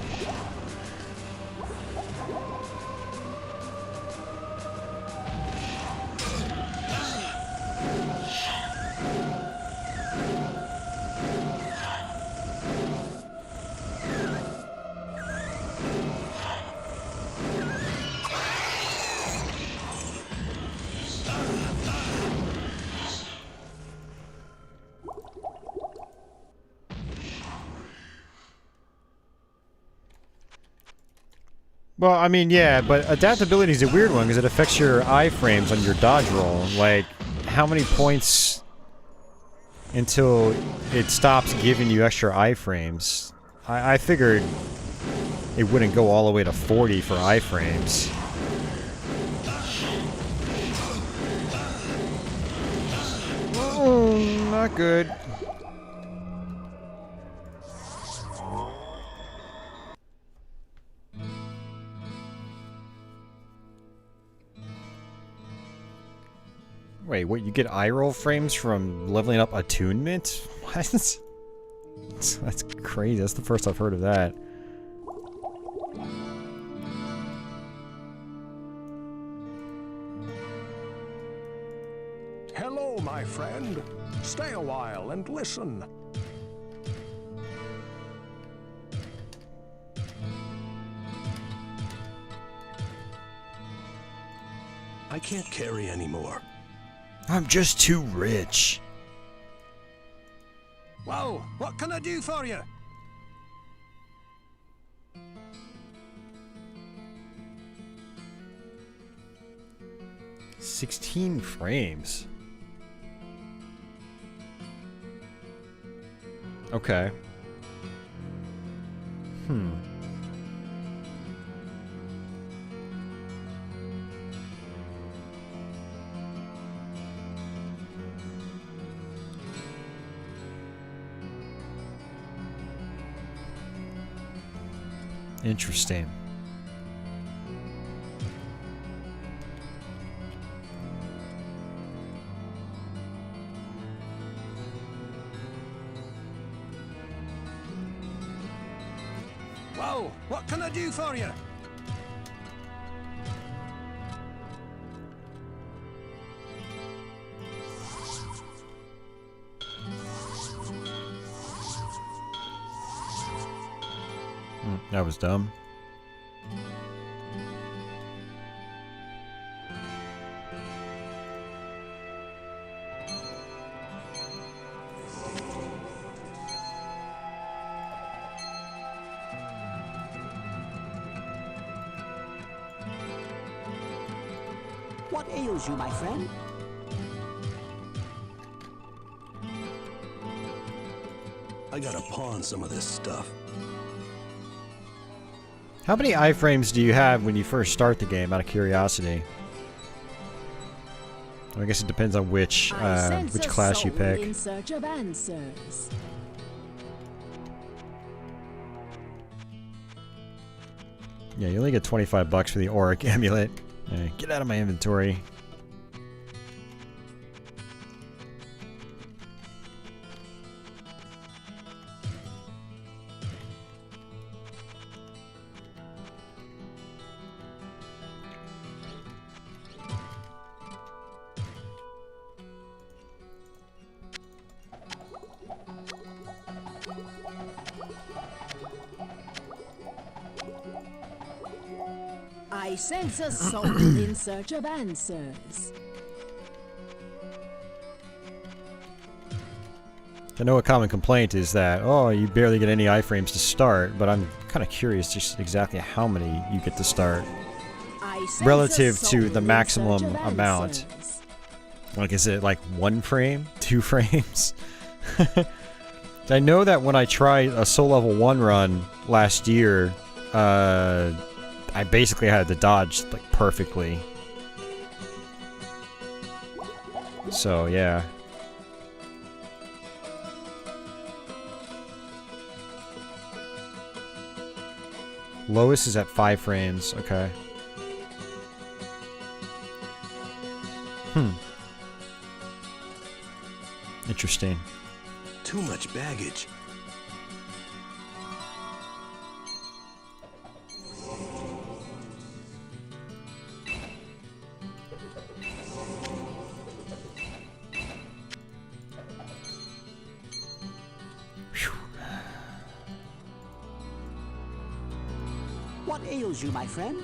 Well, I mean, yeah, but adaptability is a weird one because it affects your iframes on your dodge roll. Like, how many points until it stops giving you extra iframes? I figured it wouldn't go all the way to 40 for iframes. Oh, not good. Wait, what, you get eye roll frames from leveling up attunement? What? That's crazy. That's the first I've heard of that. Hello, my friend. Stay a while and listen. I can't carry anymore. I'm just too rich. Well, what can I do for you? $16 frames. Okay. Interesting. Well, what can I do for you? That was dumb. What ails you, my friend? I gotta pawn some of this stuff. How many iframes do you have when you first start the game, out of curiosity? I guess it depends on which class you pick. In search of answers. Yeah, you only get 25 bucks for the auric amulet. Get out of my inventory. I sense a soul in search of answers. I know a common complaint is that, oh, you barely get any iframes to start, but I'm kind of curious just exactly how many you get to start relative to the maximum amount. Like, is it like 1 frame? 2 frames? I know that when I tried a Soul Level 1 run last year, I basically had to dodge, like, perfectly. So, yeah. Lowest is at 5 frames, okay. Interesting. Too much baggage. What ails you, my friend?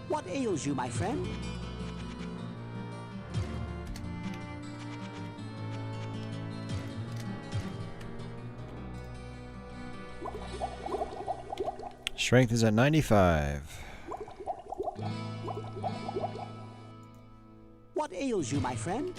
What ails you, my friend? Strength is at 95. What ails you, my friend?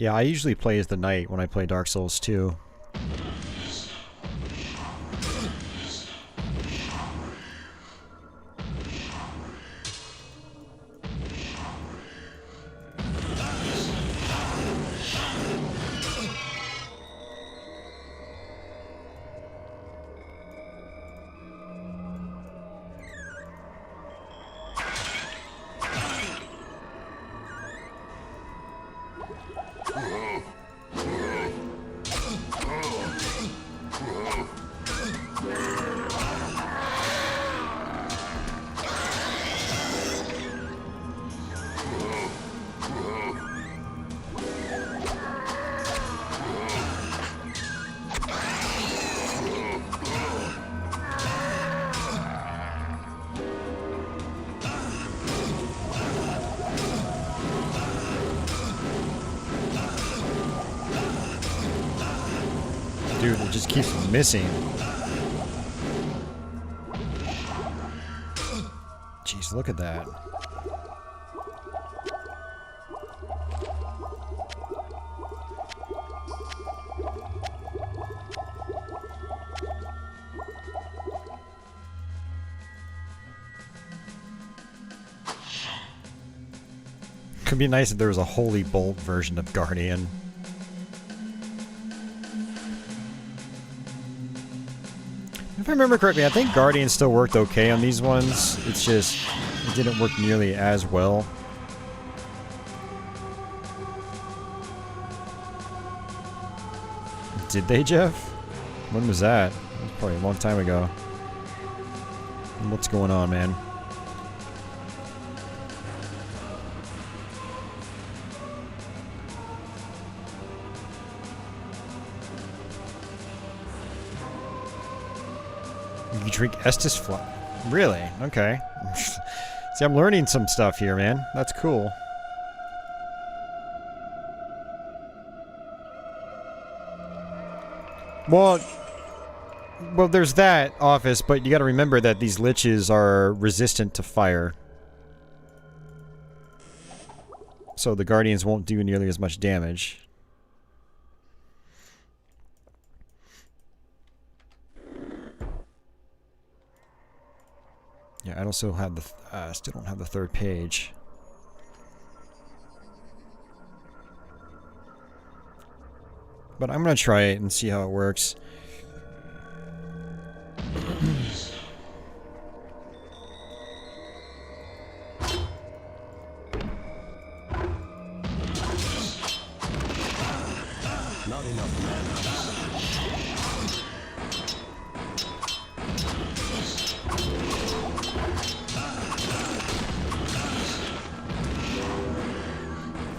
Yeah, I usually play as the knight when I play Dark Souls 2. Dude, it just keeps missing. Jeez, look at that. Could be nice if there was a Holy Bolt version of Guardian. If I remember correctly, I think Guardian still worked okay on these ones. It's just, it didn't work nearly as well. Did they, Jeff? When was that? That was probably a long time ago. What's going on, man? You drink Estus Flower. Really? Okay. See, I'm learning some stuff here, man. That's cool. Well, there's that, Office, but you gotta remember that these liches are resistant to fire. So the Guardians won't do nearly as much damage. Yeah, I also have the still don't have the third page. But I'm gonna try it and see how it works. Not enough mana.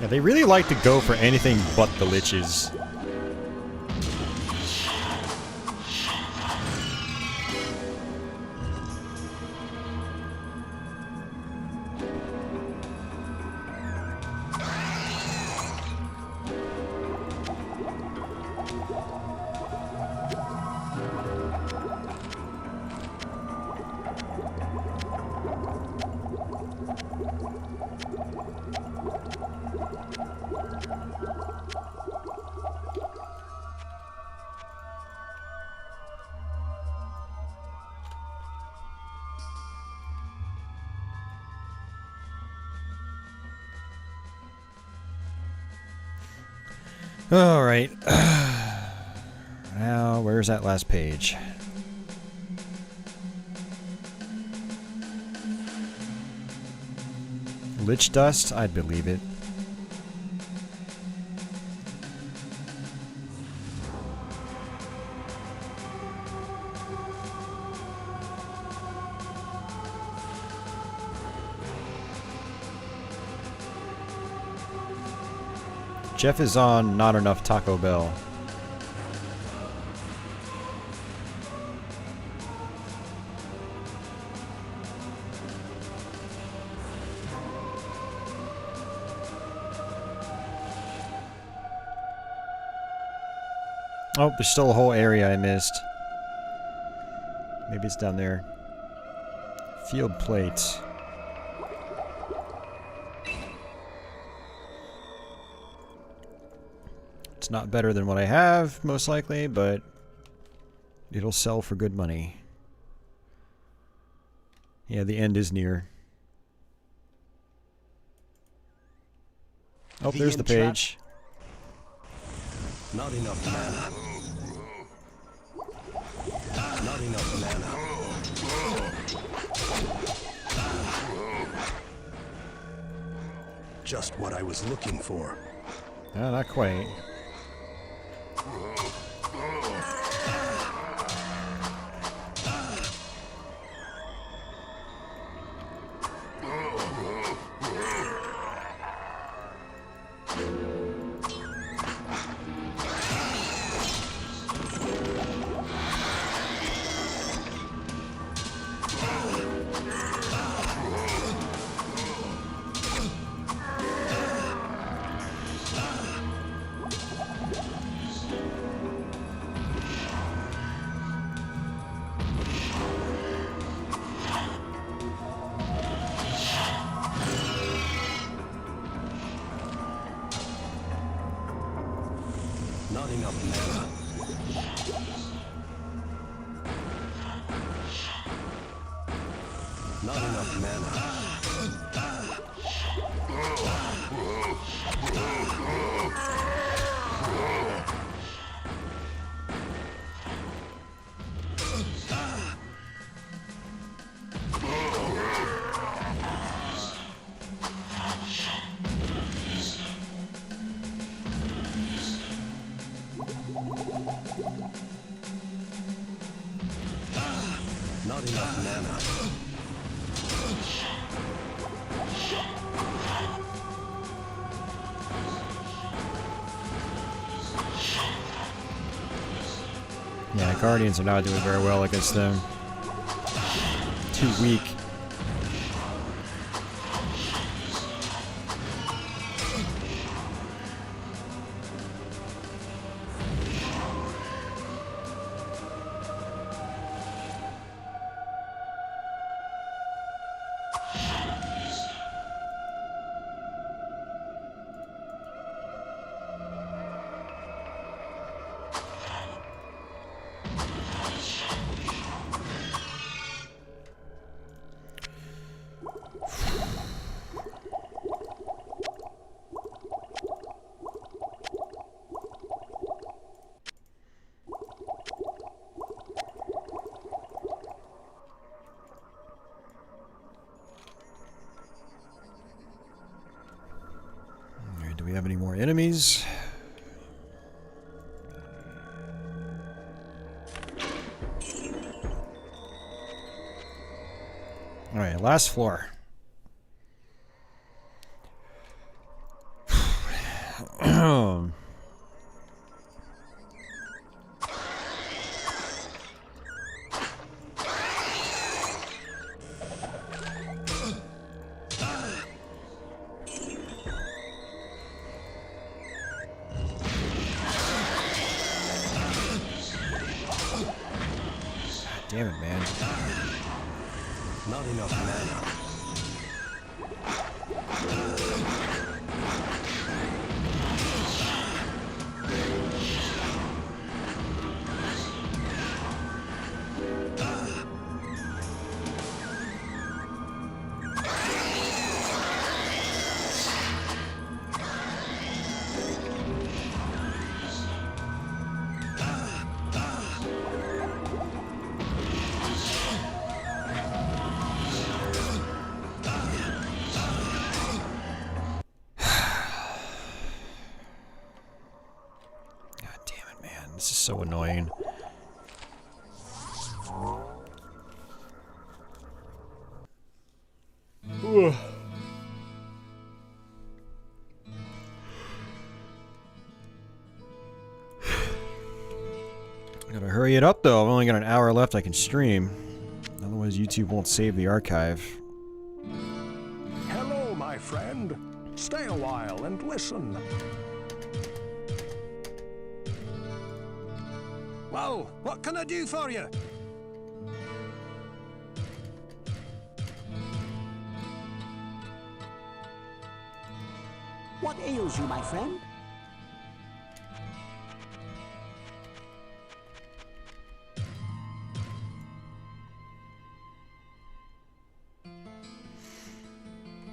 Yeah, they really like to go for anything but the liches. Alright. Now, where's that last page? Lich dust? I'd believe it. Jeff is on Not Enough Taco Bell. Oh, there's still a whole area I missed. Maybe it's down there. Field plate. It's not better than what I have, most likely, but it'll sell for good money. Yeah, the end is near. Oh, there's the page. Not enough mana. Not enough mana. Just what I was looking for. Not quite. Not enough mana. Not enough mana. Not enough mana. Yeah, Guardians are not doing very well against them. Too weak. Do we have any more enemies? Alright, last floor. Damn it, man. Not enough mana. This is so annoying. Ugh. Gotta hurry it up though. I've only got an hour left I can stream. Otherwise YouTube won't save the archive. Hello, my friend. Stay a while and listen. Well, what can I do for you? What ails you, my friend?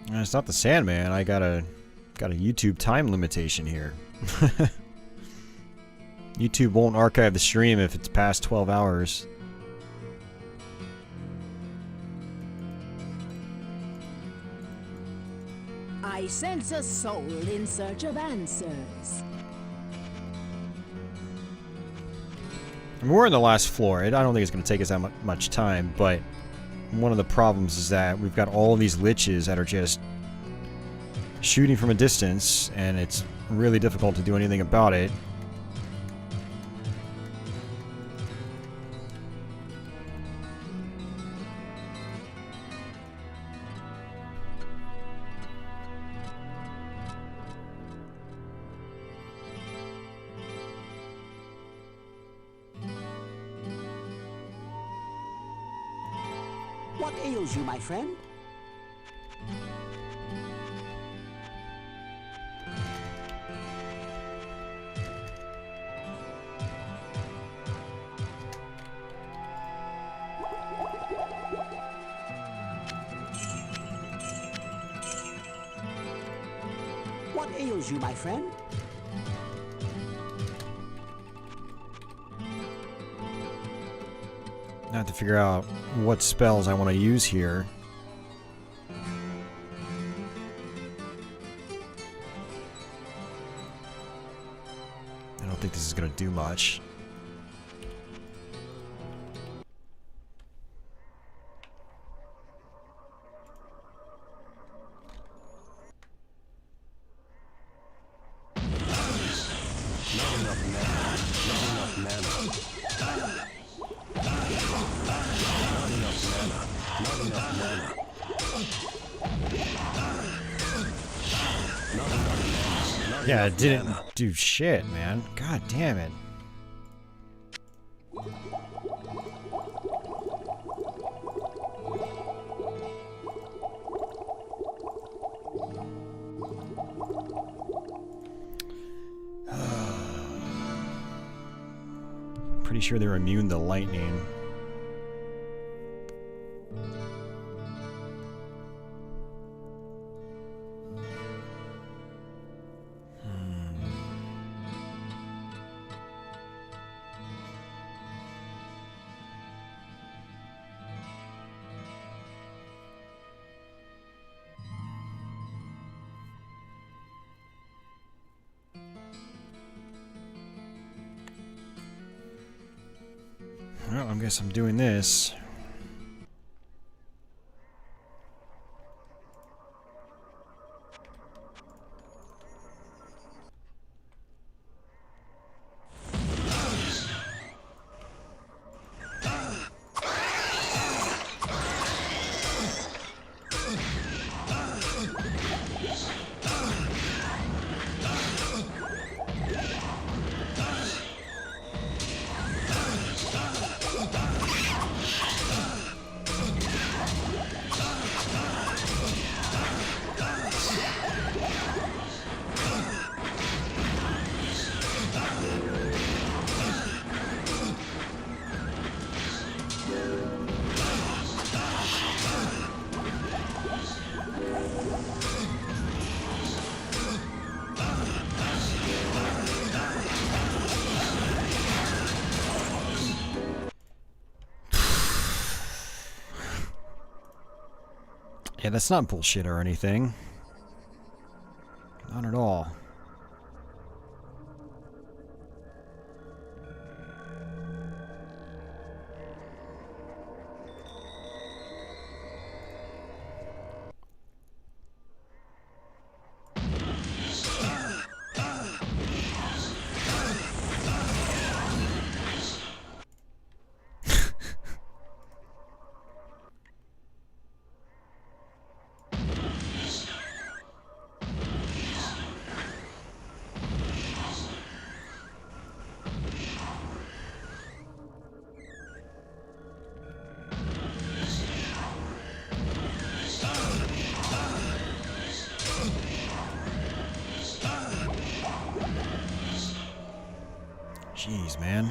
It's not the Sandman. I got a YouTube time limitation here. YouTube won't archive the stream if it's past 12 hours. I sense a soul in search of answers. And we're on the last floor. I don't think it's going to take us that much time, but one of the problems is that we've got all these liches that are just shooting from a distance, and it's really difficult to do anything about it. What ails you, my friend? What ails you, my friend? I have to figure out what spells I want to use here. I don't think this is going to do much. Yeah, it didn't do shit, man. God damn it. Pretty sure they're immune to lightning. Well, I guess I'm doing this. Yeah, that's not bullshit or anything. Not at all. Jeez, man.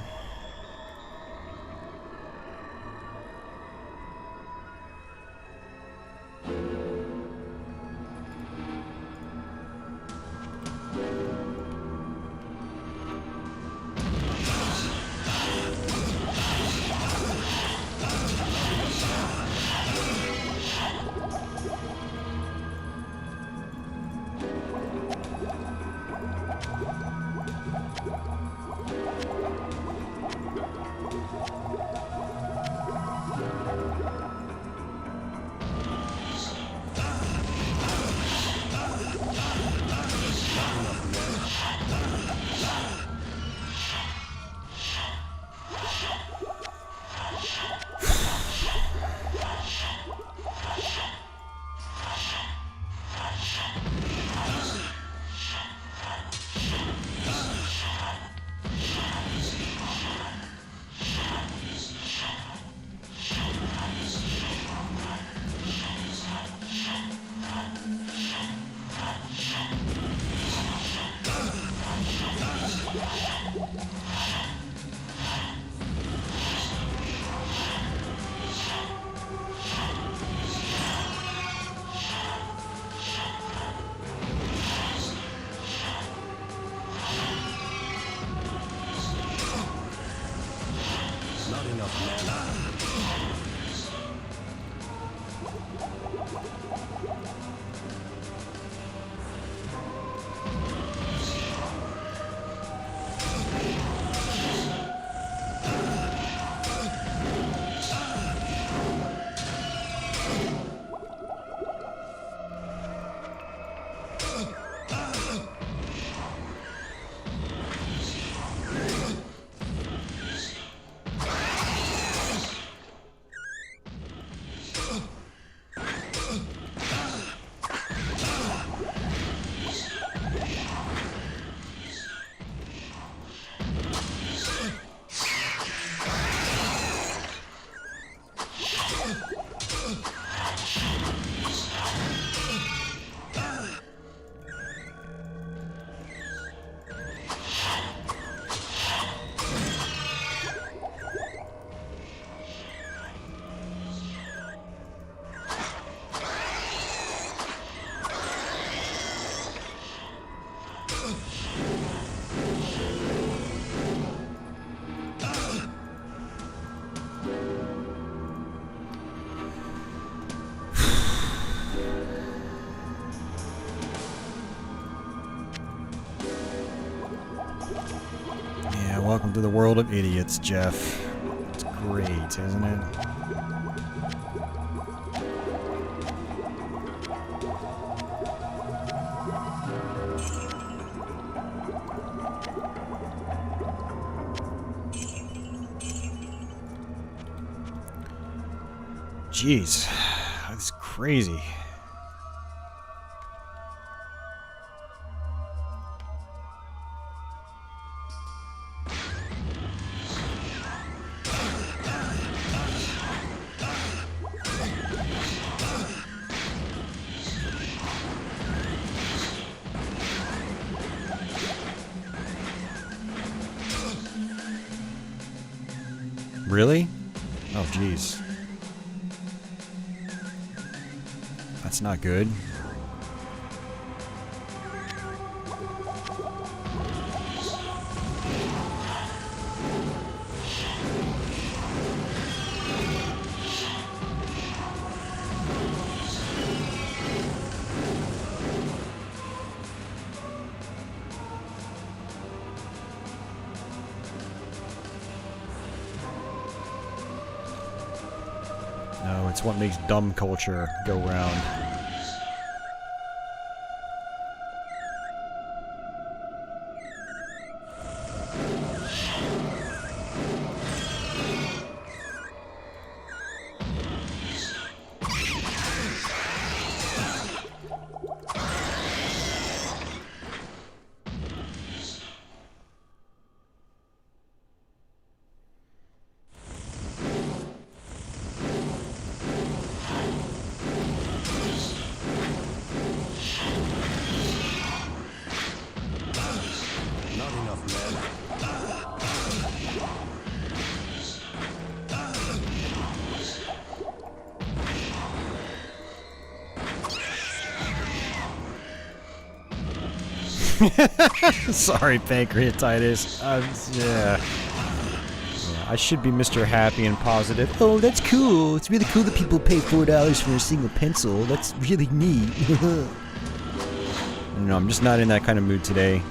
to the world of idiots, Jeff. It's great, isn't it? Jeez, that's crazy. Really? Oh, jeez. That's not good. No, it's what makes dumb culture go round. Sorry, pancreatitis. Yeah. I should be Mr. Happy and positive. Oh, that's cool. It's really cool that people pay $4 for a single pencil. That's really neat. No, I'm just not in that kind of mood today.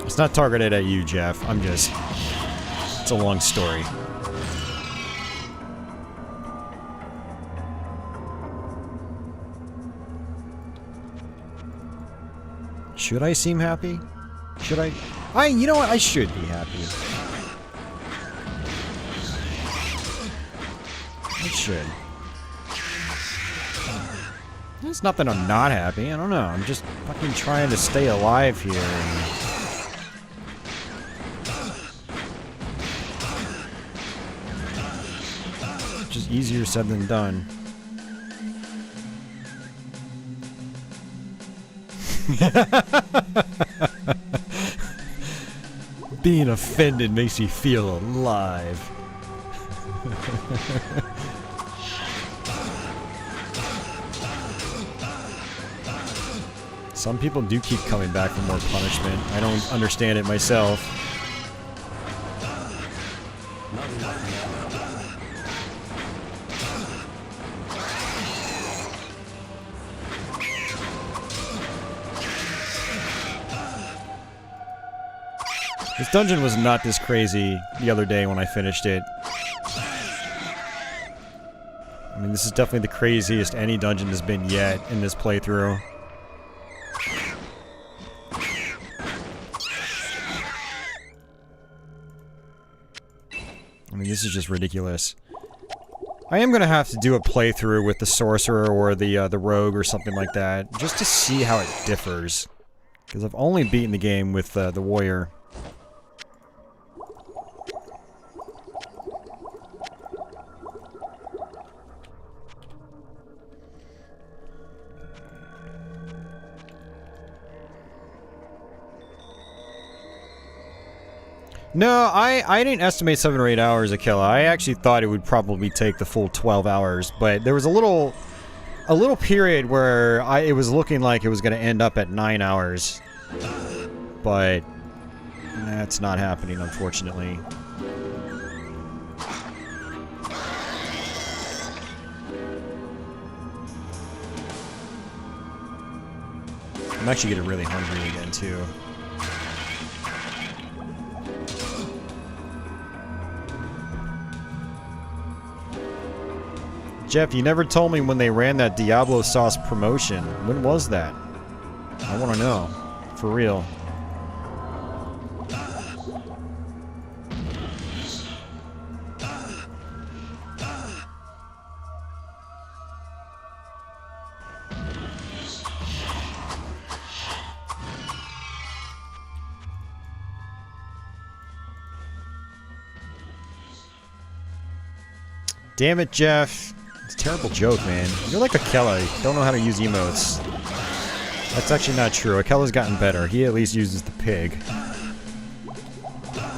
It's not targeted at you, Jeff. I'm just... It's a long story. Should I seem happy? Should I? You know what? I should be happy. I should. It's not that I'm not happy. I don't know. I'm just fucking trying to stay alive here. And just easier said than done. Being offended makes me feel alive. Some people do keep coming back for more punishment. I don't understand it myself. This dungeon was not this crazy the other day when I finished it. I mean, this is definitely the craziest any dungeon has been yet in this playthrough. I mean, this is just ridiculous. I am gonna have to do a playthrough with the sorcerer or the rogue or something like that, just to see how it differs. Because I've only beaten the game with the warrior. No, I didn't estimate 7 or 8 hours a kill. I actually thought it would probably take the full 12 hours, but there was a little period where it was looking like it was going to end up at 9 hours. But That's not happening, unfortunately. I'm actually getting really hungry again, too. Jeff, you never told me when they ran that Diablo sauce promotion. When was that? I want to know. For real. Damn it, Jeff. It's a terrible joke, man. You're like Akela. Don't know how to use emotes. That's actually not true. Akela's gotten better. He at least uses the pig.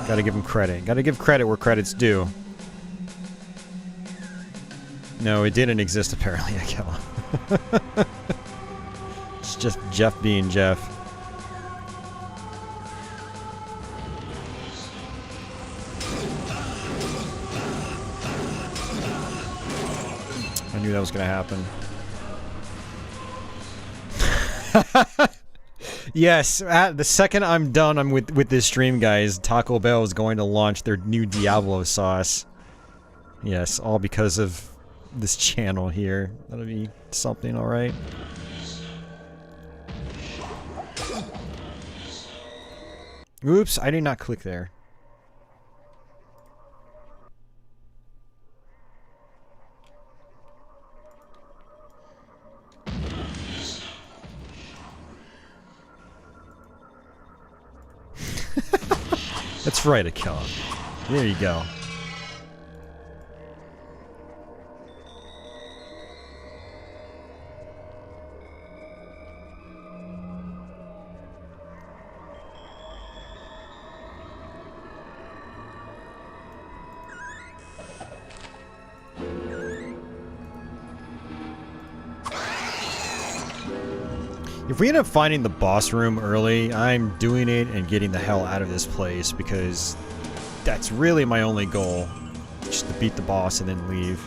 Gotta give him credit. Gotta give credit where credit's due. No, it didn't exist apparently, Akela. It's just Jeff being Jeff. I knew that was gonna happen. Yes, the second I'm done with this stream, guys, Taco Bell is going to launch their new Diablo sauce. Yes, all because of this channel here. That'll be something, alright? Oops, I did not click there. That's right, Akela. There you go. If we end up finding the boss room early, I'm doing it and getting the hell out of this place because that's really my only goal. Just to beat the boss and then leave.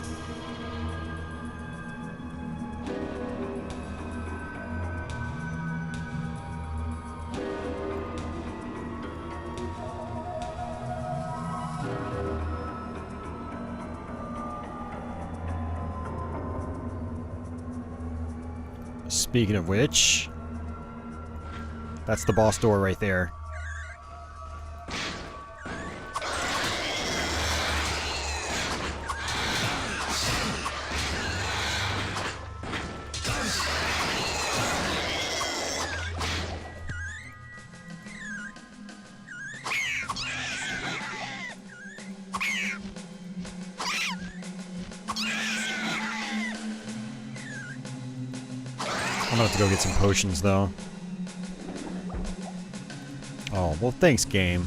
Speaking of which, that's the boss door right there. I'm gonna have to go get some potions, though. Oh, well, thanks, game.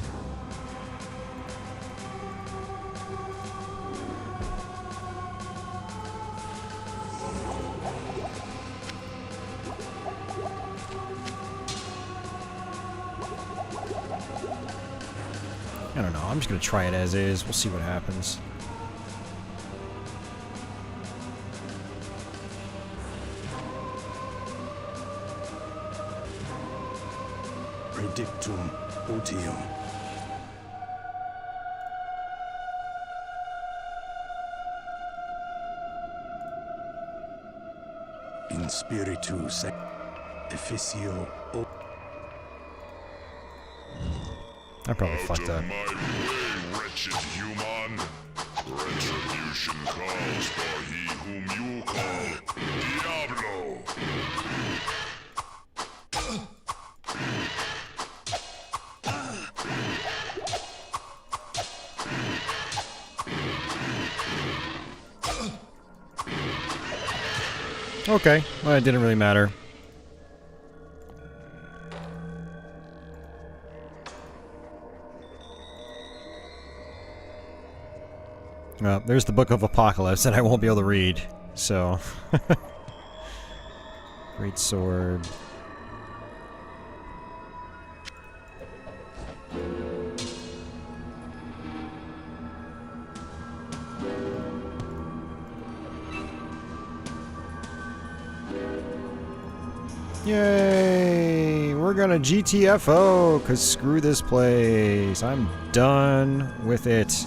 I don't know, I'm just gonna try it as is. We'll see what happens. Predictum otium. In spiritu sacrificio. I probably fucked up. Wretched human. Retribution comes for he whom you call Diablo. Okay, well, it didn't really matter. Well, there's the Book of Apocalypse that I won't be able to read, so... Great sword. Yay! We're gonna GTFO, cause screw this place. I'm done with it.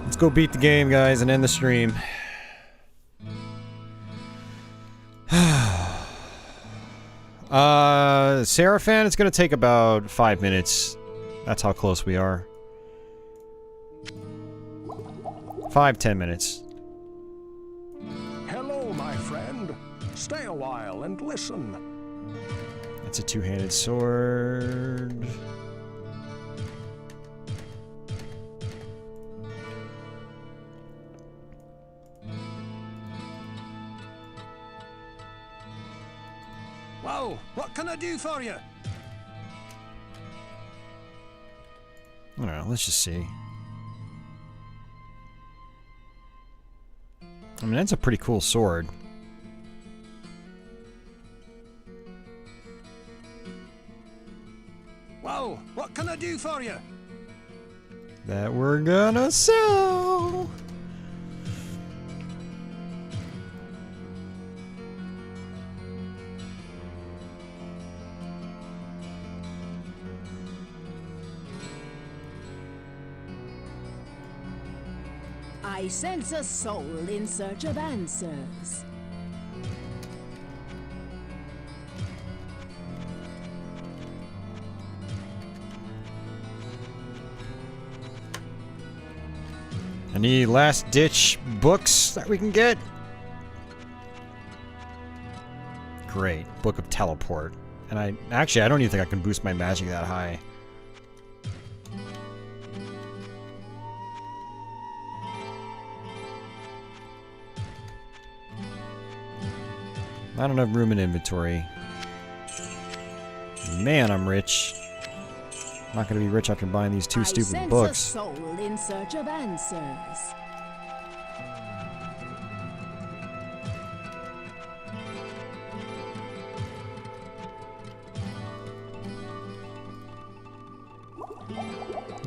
Let's go beat the game, guys, and end the stream. Seraphan, it's gonna take about 5 minutes. That's how close we are. 5-10 minutes. Hello, my friend. Stay a while and listen. It's a two-handed sword. Whoa, what can I do for you? I don't know, let's just see. I mean, that's a pretty cool sword. Whoa, what can I do for you? That we're gonna sell! I sense a soul in search of answers. Any last-ditch books that we can get? Great. Book of Teleport. And I don't even think I can boost my magic that high. Not enough room in inventory. Man, I'm rich. I'm not gonna be rich after buying these two stupid books. I sense a soul in search of answers.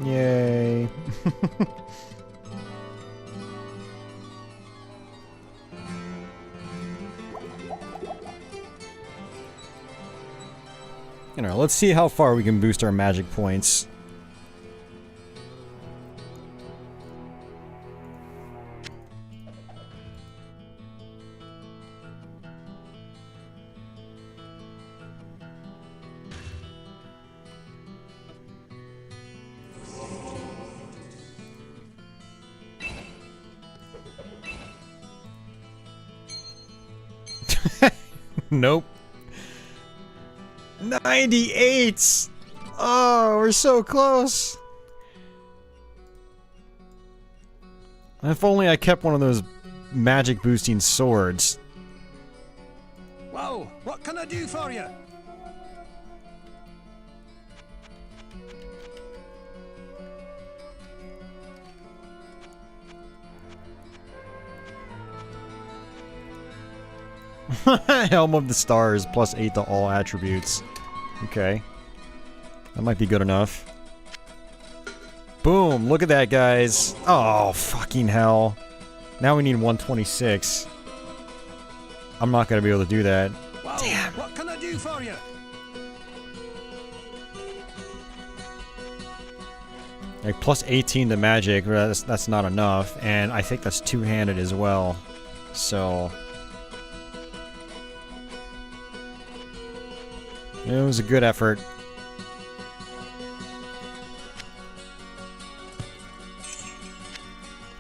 Yay. You know, let's see how far we can boost our magic points. Nope. 98! Oh, we're so close! If only I kept one of those magic boosting swords. Whoa, what can I do for you? Helm of the Stars, +8 to all attributes. Okay. That might be good enough. Boom! Look at that, guys! Oh, fucking hell. Now we need 126. I'm not gonna be able to do that. Whoa, damn! What can I do for you? Like, +18 to magic, but that's not enough. And I think that's two-handed as well. So... it was a good effort.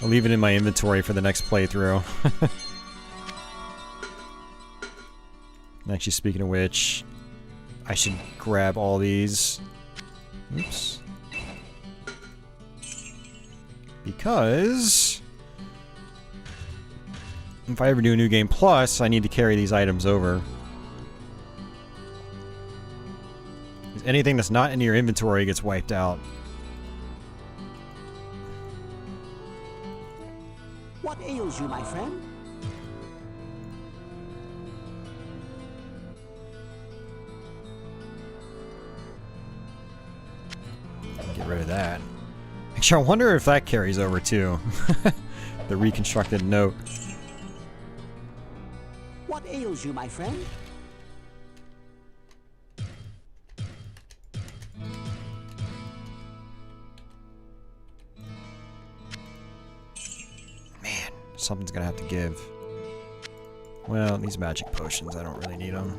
I'll leave it in my inventory for the next playthrough. Actually, speaking of which, I should grab all these. Oops. Because... if I ever do a New Game Plus, I need to carry these items over. Anything that's not in your inventory gets wiped out. What ails you, my friend? Get rid of that. Actually, I wonder if that carries over too. The reconstructed note. What ails you, my friend? something's gonna have to give. Well, these magic potions, I don't really need them.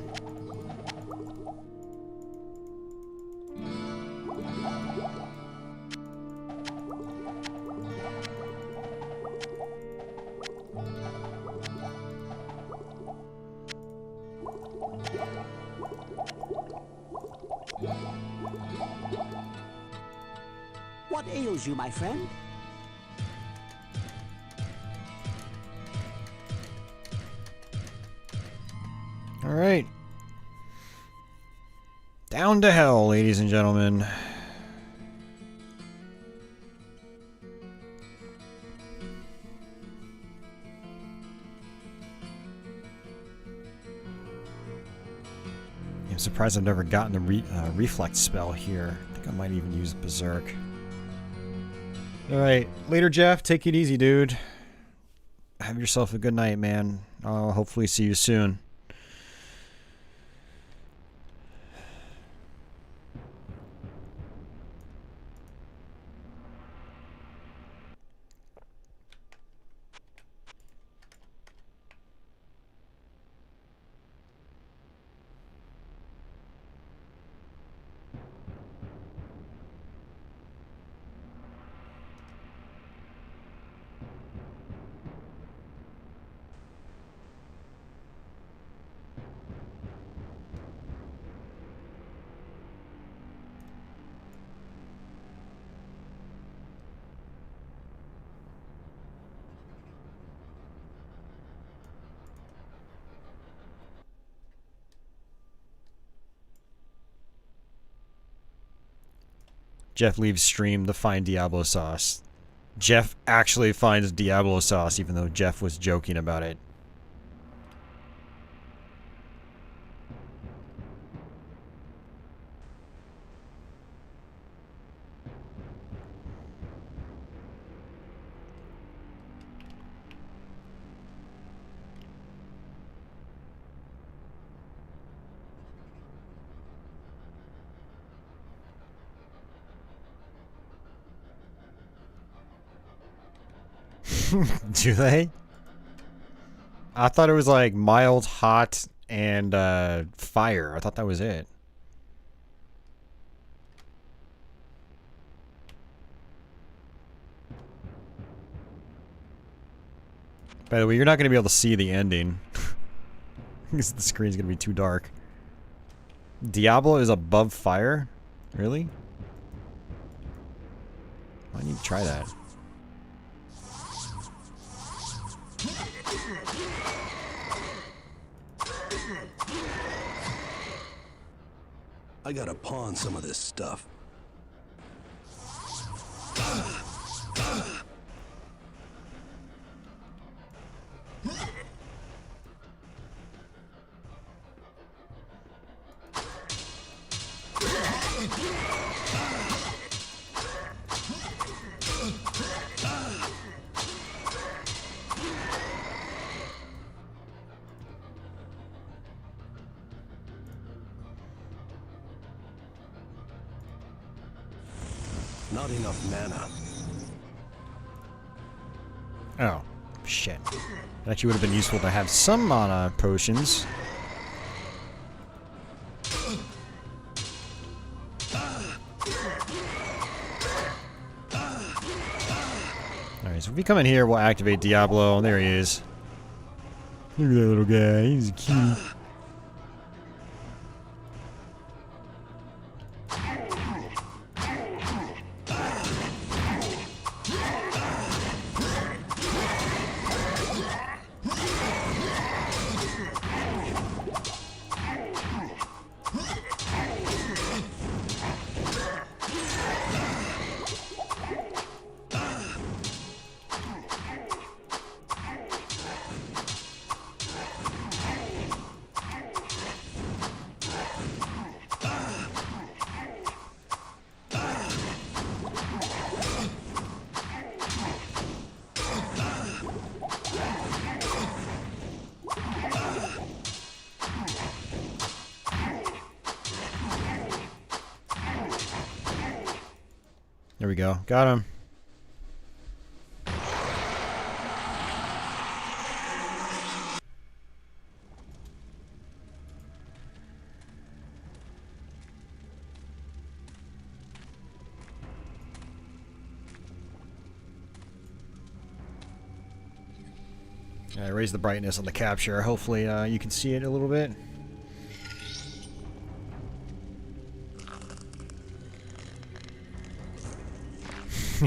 What ails you, my friend? Alright. Down to hell, ladies and gentlemen. I'm surprised I've never gotten the reflect spell here. I think I might even use Berserk. Alright, later Jeff, take it easy, dude. Have yourself a good night, man. I'll hopefully see you soon. Jeff leaves stream to find Diablo sauce. Jeff actually finds Diablo sauce, even though Jeff was joking about it. Do they? I thought it was like mild, hot, and fire. I thought that was it. By the way, you're not going to be able to see the ending. Because the screen's going to be too dark. Diablo is above fire? Really? I need to try that. I gotta pawn some of this stuff. Not enough mana. Oh, shit. It actually would have been useful to have some mana potions. Alright, so if we come in here, we'll activate Diablo. There he is. Look at that little guy. He's cute. There we go. Got him. I raised the brightness on the capture. Hopefully you can see it a little bit.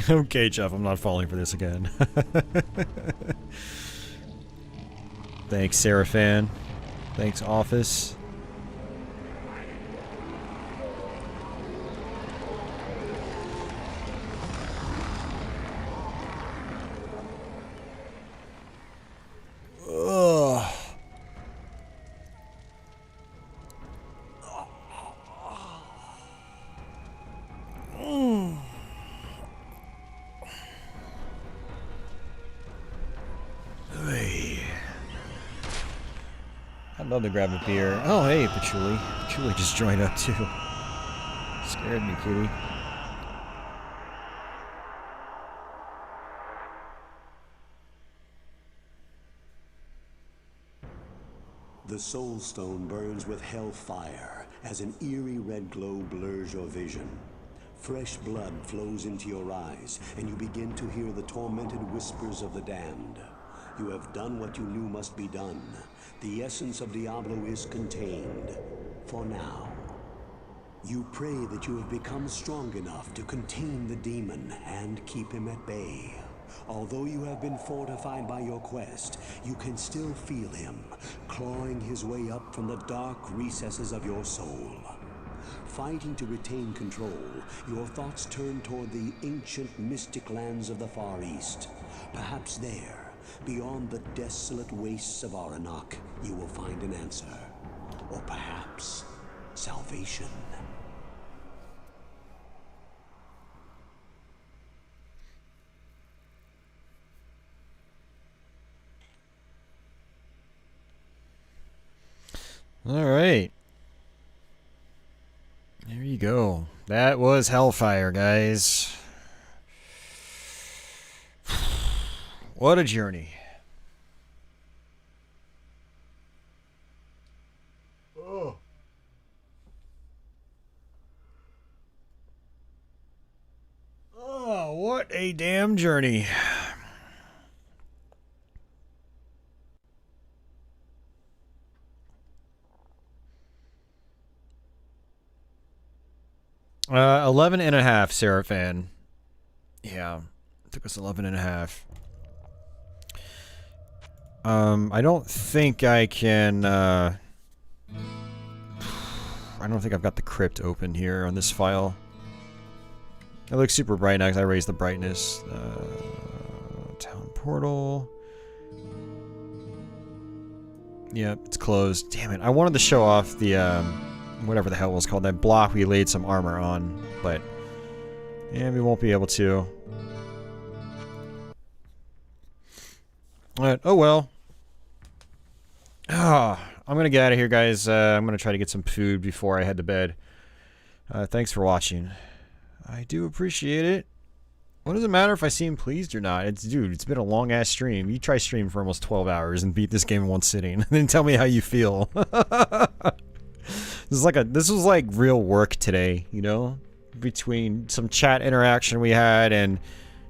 Okay, Jeff, I'm not falling for this again. Thanks, Seraphan. Thanks, Office. Ugh. I'd love to grab a beer. Oh, hey, Patchouli. Patchouli just joined up, too. Scared me, kitty. The Soul Stone burns with Hellfire as an eerie red glow blurs your vision. Fresh blood flows into your eyes, and you begin to hear the tormented whispers of the damned. You have done what you knew must be done. The essence of Diablo is contained. For now. You pray that you have become strong enough to contain the demon and keep him at bay. Although you have been fortified by your quest, you can still feel him, clawing his way up from the dark recesses of your soul. Fighting to retain control, your thoughts turn toward the ancient mystic lands of the Far East. Perhaps there, beyond the desolate wastes of Aranok, you will find an answer. Or perhaps, salvation. Alright. There you go. That was Hellfire, guys. What a journey. Oh. Oh, what a damn journey. 11 and a half, Seraphan. Yeah, took us 11 and a half. I don't think I can, I don't think I've got the crypt open here on this file. It looks super bright now because I raised the brightness. Town portal. Yep, it's closed. Damn it, I wanted to show off the, whatever the hell it was called, that block we laid some armor on, but yeah, we won't be able to. Alright, oh well. I'm gonna get out of here, guys. I'm gonna try to get some food before I head to bed. Thanks for watching. I do appreciate it. What does it matter if I seem pleased or not? Dude, it's been a long-ass stream. You try streaming for almost 12 hours and beat this game in one sitting, and then tell me how you feel. This was like real work today, you know? Between some chat interaction we had and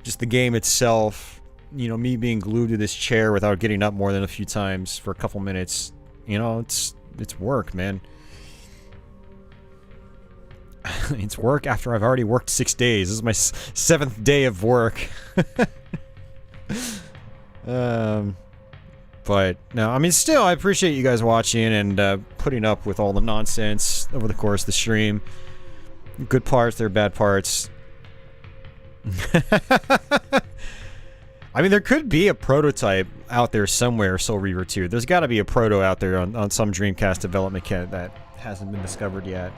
just the game itself. You know, me being glued to this chair without getting up more than a few times for a couple minutes. You know, it's work, man. It's work after I've already worked 6 days. This is my 7th day of work. But, no, I mean, still, I appreciate you guys watching and putting up with all the nonsense over the course of the stream. Good parts, there are bad parts. I mean, there could be a prototype out there somewhere, Soul Reaver 2. There's got to be a proto out there on some Dreamcast development kit that hasn't been discovered yet.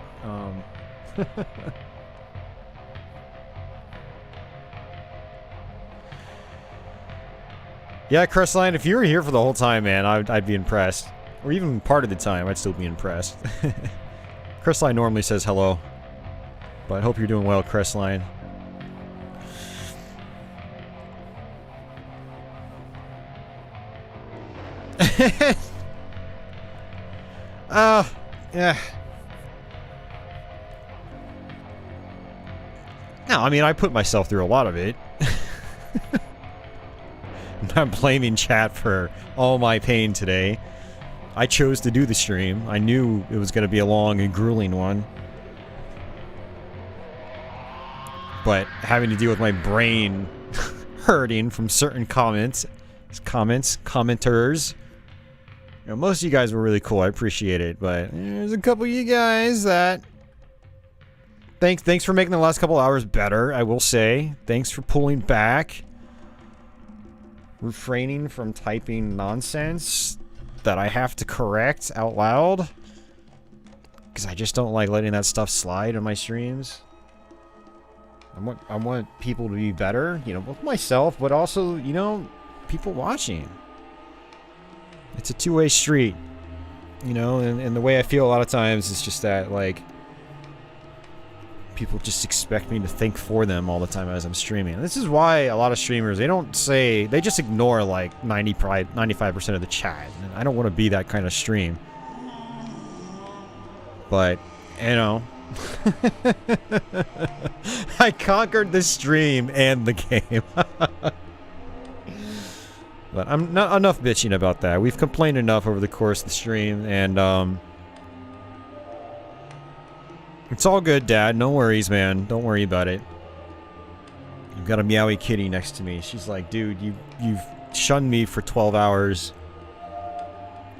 Yeah, Crestline, if you were here for the whole time, man, I'd be impressed. Or even part of the time, I'd still be impressed. Crestline normally says hello. But I hope you're doing well, Crestline. Yeah. No, I mean, I put myself through a lot of it. I'm not blaming chat for all my pain today. I chose to do the stream. I knew it was going to be a long and grueling one. But having to deal with my brain hurting from certain commenters. You know, most of you guys were really cool. I appreciate it. But there's a couple of you guys that... Thanks for making the last couple hours better, I will say. Thanks for pulling back. Refraining from typing nonsense that I have to correct out loud. Because I just don't like letting that stuff slide on my streams. I want people to be better, you know, both myself, but also, you know, people watching. It's a two-way street, you know, and the way I feel a lot of times is just that, like, people just expect me to think for them all the time as I'm streaming. And this is why a lot of streamers, they don't say, they just ignore like 95% of the chat. And I don't want to be that kind of stream. But, you know, I conquered the stream and the game. But I'm not enough bitching about that. We've complained enough over the course of the stream, and it's all good, Dad. No worries, man. Don't worry about it. You've got a meowy kitty next to me. She's like, dude, you've shunned me for 12 hours.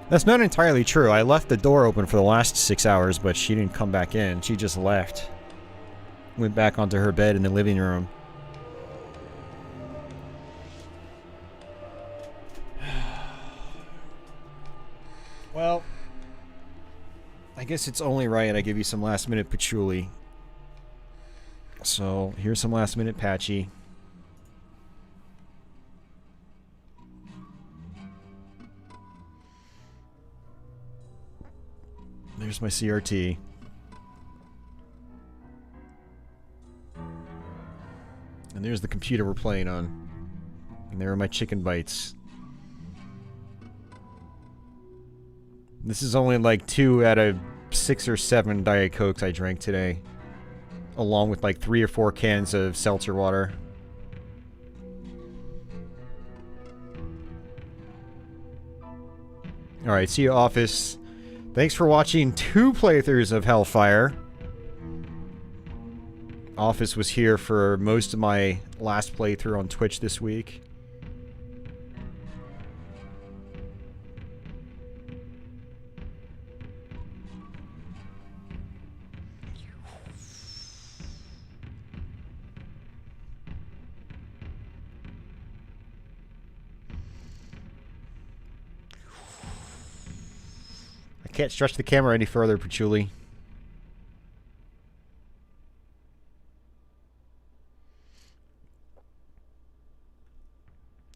That's not entirely true. I left the door open for the last 6 hours, but she didn't come back in. She just left. Went back onto her bed in the living room. Well, I guess it's only right I give you some last-minute patchouli. So, here's some last-minute patchy. There's my CRT. And there's the computer we're playing on. And there are my chicken bites. This is only like 2 out of 6 or 7 Diet Cokes I drank today. Along with like 3 or 4 cans of seltzer water. Alright, see you, Office. Thanks for watching 2 playthroughs of Hellfire. Office was here for most of my last playthrough on Twitch this week. Can't stretch the camera any further, Patchouli.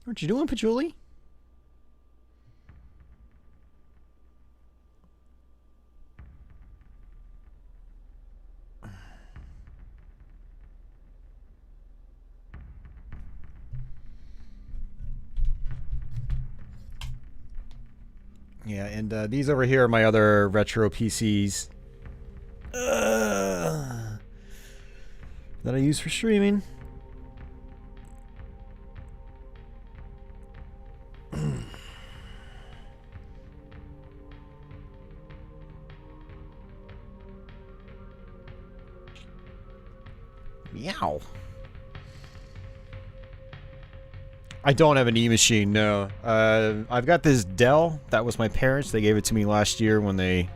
What you doing, Patchouli? Yeah, and these over here are my other retro PCs that I use for streaming. Meow. I don't have an E-machine, no. I've got this Dell. That was my parents. They gave it to me last year when they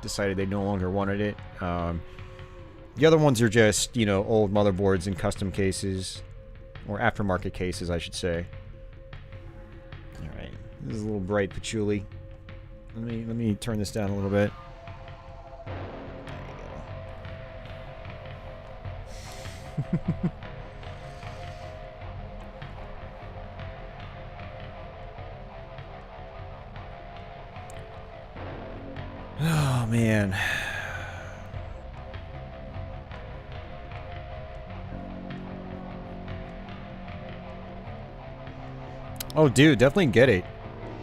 decided they no longer wanted it. The other ones are just, you know, old motherboards in custom cases. Or aftermarket cases, I should say. Alright. This is a little bright patchouli. Let me turn this down a little bit. There you go. Oh, man. Oh, dude, definitely get it.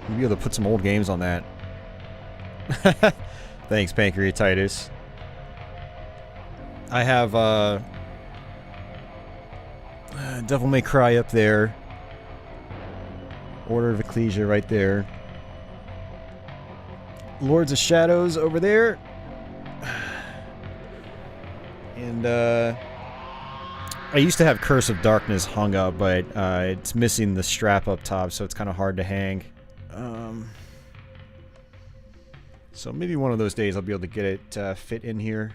You'll be able to put some old games on that. Thanks, Pancreatitis. I have, Devil May Cry up there. Order of Ecclesia right there. Lords of Shadows over there. And, I used to have Curse of Darkness hung up, but, it's missing the strap up top, so it's kind of hard to hang. So maybe one of those days I'll be able to get it, fit in here.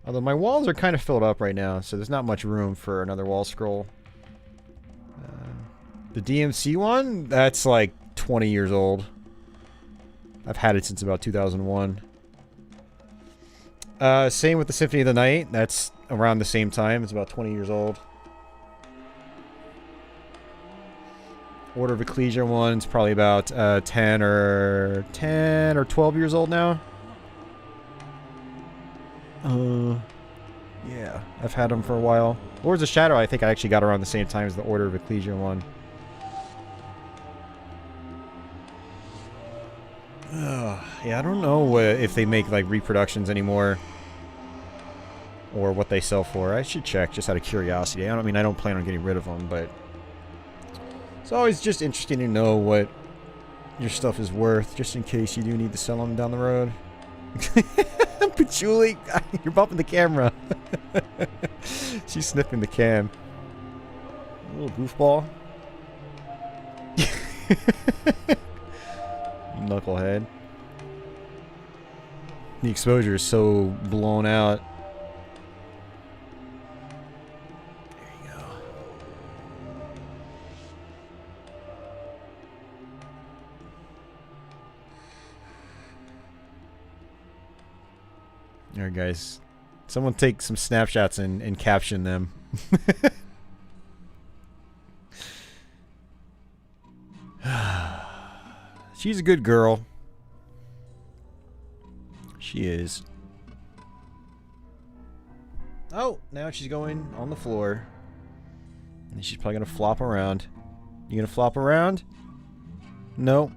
Although my walls are kind of filled up right now, so there's not much room for another wall scroll. The DMC one? That's like 20 years old. I've had it since about 2001. Same with the Symphony of the Night. That's around the same time. It's about 20 years old. Order of Ecclesia one's probably about 10 or 12 years old now. Yeah, I've had them for a while. Lords of Shadow, I think I actually got around the same time as the Order of Ecclesia one. Yeah, I don't know if they make like reproductions anymore, or what they sell for. I should check just out of curiosity. I don't plan on getting rid of them, but it's always just interesting to know what your stuff is worth, just in case you do need to sell them down the road. Patchouli, you're bumping the camera. She's sniffing the cam. A little goofball. Knucklehead. The exposure is so blown out. There you go. Alright guys, someone take some snapshots and caption them. She's a good girl. She is. Oh, now she's going on the floor. And she's probably gonna flop around. You gonna flop around? No.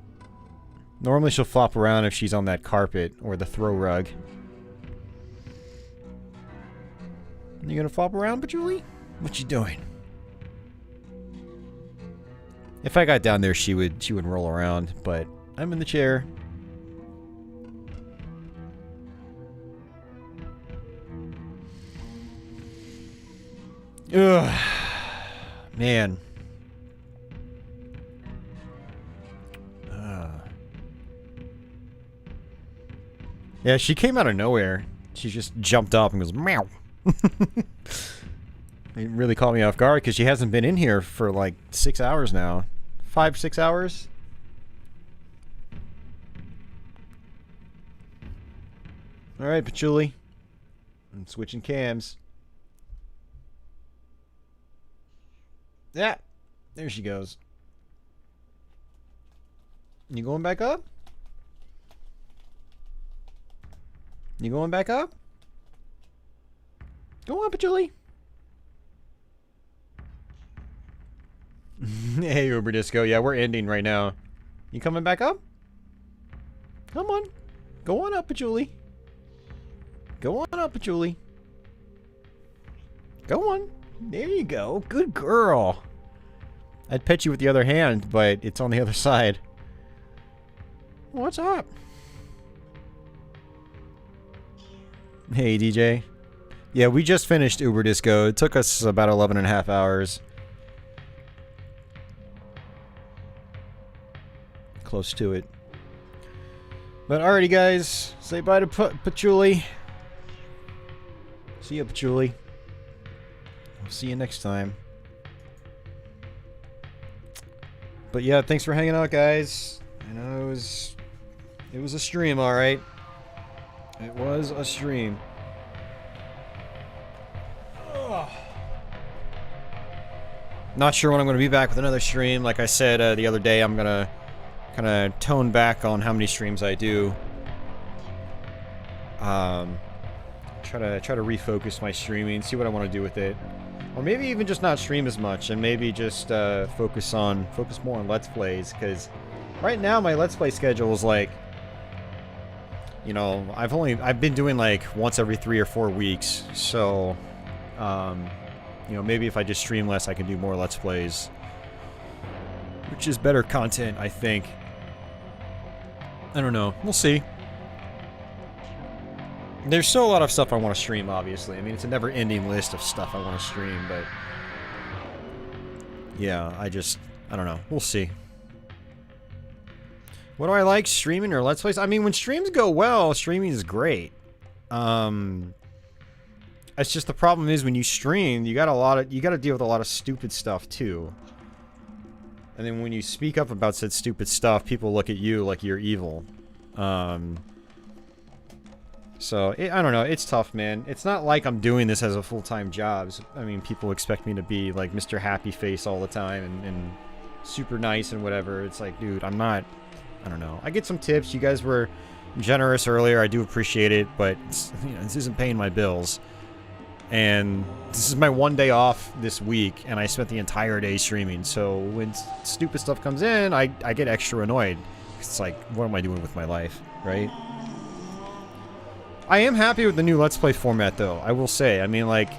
Normally she'll flop around if she's on that carpet or the throw rug. You gonna flop around, Patchouli? What you doing? If I got down there, she would roll around, but I'm in the chair. Ugh. Man. Yeah, she came out of nowhere. She just jumped up and goes, meow. It really caught me off guard because she hasn't been in here for like 6 hours now. 5-6 hours? Alright, Patchouli. I'm switching cams. Yeah, there she goes. You going back up? You going back up? Go on, Patchouli. Hey, Uber Disco. Yeah, we're ending right now. You coming back up? Come on. Go on up, Patchouli. Go on up, Patchouli. Go on. There you go. Good girl. I'd pet you with the other hand, but it's on the other side. What's up? Hey, DJ. Yeah, we just finished Uber Disco. It took us about 11.5 hours. Close to it. But alrighty, guys. Say bye to Patchouli. See ya, Patchouli. We'll see you next time. But yeah, thanks for hanging out, guys. I know it was a stream, alright. It was a stream. Ugh. Not sure when I'm going to be back with another stream. Like I said the other day, I'm going to kind of tone back on how many streams I do. Try to refocus my streaming, see what I want to do with it. Or maybe even just not stream as much, and maybe just focus more on Let's Plays, because right now my Let's Play schedule is like, you know, I've been doing like once every 3 or 4 weeks, so you know, maybe if I just stream less I can do more Let's Plays. which is better content, I think. I don't know. We'll see. There's still a lot of stuff I want to stream, obviously. I mean, it's a never-ending list of stuff I want to stream, but... yeah, I don't know. We'll see. What do I like? Streaming or Let's Plays? I mean, when streams go well, streaming is great. It's just the problem is when you stream, you gotta deal with a lot of stupid stuff, too. And then when you speak up about said stupid stuff, people look at you like you're evil. So, I don't know. It's tough, man. It's not like I'm doing this as a full-time job. I mean, people expect me to be, like, Mr. Happy Face all the time and super nice and whatever. It's like, dude, I'm not... I don't know. I get some tips. You guys were generous earlier. I do appreciate it, but, you know, this isn't paying my bills. And this is my one day off this week, and I spent the entire day streaming. So when stupid stuff comes in, I get extra annoyed. It's like, what am I doing with my life, right? I am happy with the new Let's Play format, though. I will say. I mean, like,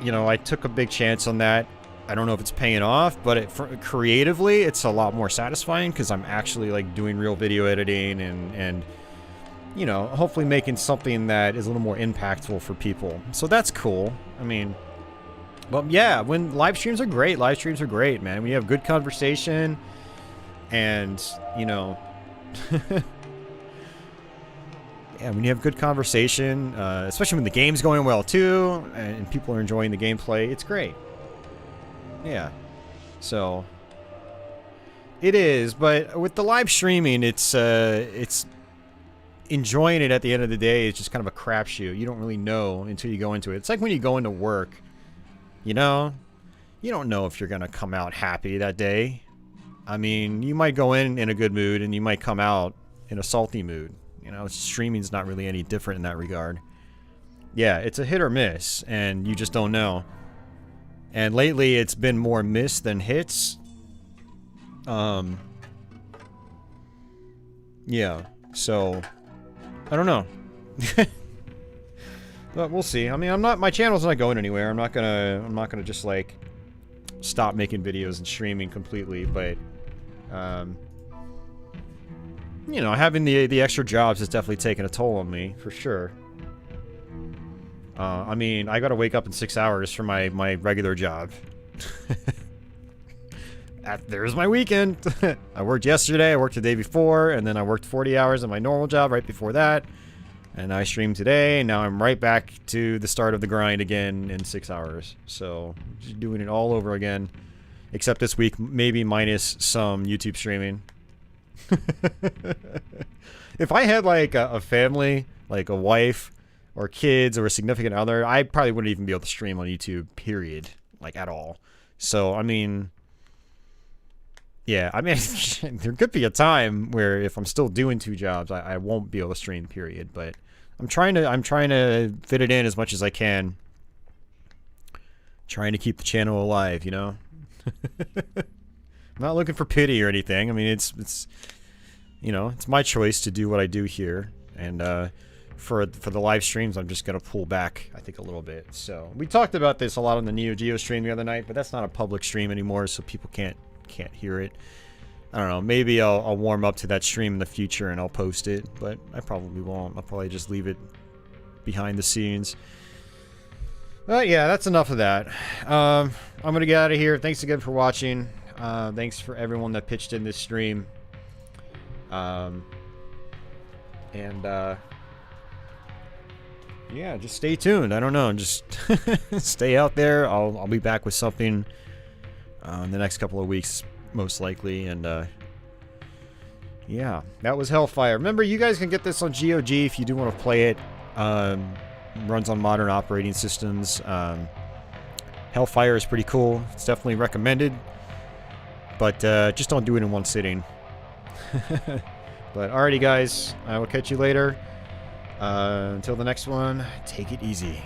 you know, I took a big chance on that. I don't know if it's paying off, but creatively, it's a lot more satisfying because I'm actually, like, doing real video editing and, you know, hopefully making something that is a little more impactful for people. So that's cool. I mean, but yeah, when live streams are great, man. When you have good conversation and, you know... yeah, when you have good conversation, especially when the game's going well too, and people are enjoying the gameplay, it's great. Yeah. So it is, but with the live streaming, it's enjoying it at the end of the day is just kind of a crapshoot. You don't really know until you go into it. It's like when you go into work, you know, you don't know if you're gonna come out happy that day. I mean, you might go in a good mood, and you might come out in a salty mood. You know, streaming's not really any different in that regard. Yeah, it's a hit or miss, and you just don't know. And lately, it's been more miss than hits. Yeah, so I don't know. But we'll see. I mean, my channel's not going anywhere. I'm not gonna just like stop making videos and streaming completely, but you know, having the extra jobs has definitely taken a toll on me, for sure. I mean, I gotta wake up in 6 hours for my regular job. There's my weekend. I worked yesterday, I worked the day before, and then I worked 40 hours at my normal job right before that. And I streamed today, and now I'm right back to the start of the grind again in 6 hours. So, just doing it all over again. Except this week, maybe minus some YouTube streaming. If I had like a family, like a wife or kids or a significant other, I probably wouldn't even be able to stream on YouTube, period, like at all. So I mean, yeah, I mean, there could be a time where if I'm still doing two jobs, I won't be able to stream, period. But I'm trying to fit it in as much as I can, trying to keep the channel alive, you know. I'm not looking for pity or anything. I mean, it's you know, it's my choice to do what I do here, and for the live streams, I'm just gonna pull back, I think, a little bit. So we talked about this a lot on the Neo Geo stream the other night, but that's not a public stream anymore, so people can't hear it. I don't know. Maybe I'll warm up to that stream in the future and I'll post it, but I probably won't. I'll probably just leave it behind the scenes. But yeah, that's enough of that. I'm gonna get out of here. Thanks again for watching. Thanks for everyone that pitched in this stream. Yeah, just stay tuned. I don't know, just stay out there. I'll be back with something in the next couple of weeks, most likely. And yeah, that was Hellfire. Remember, you guys can get this on GOG if you do want to play it. Runs on modern operating systems. Hellfire is pretty cool. It's definitely recommended. But just don't do it in one sitting. But alrighty, guys, I will catch you later. Until the next one, take it easy.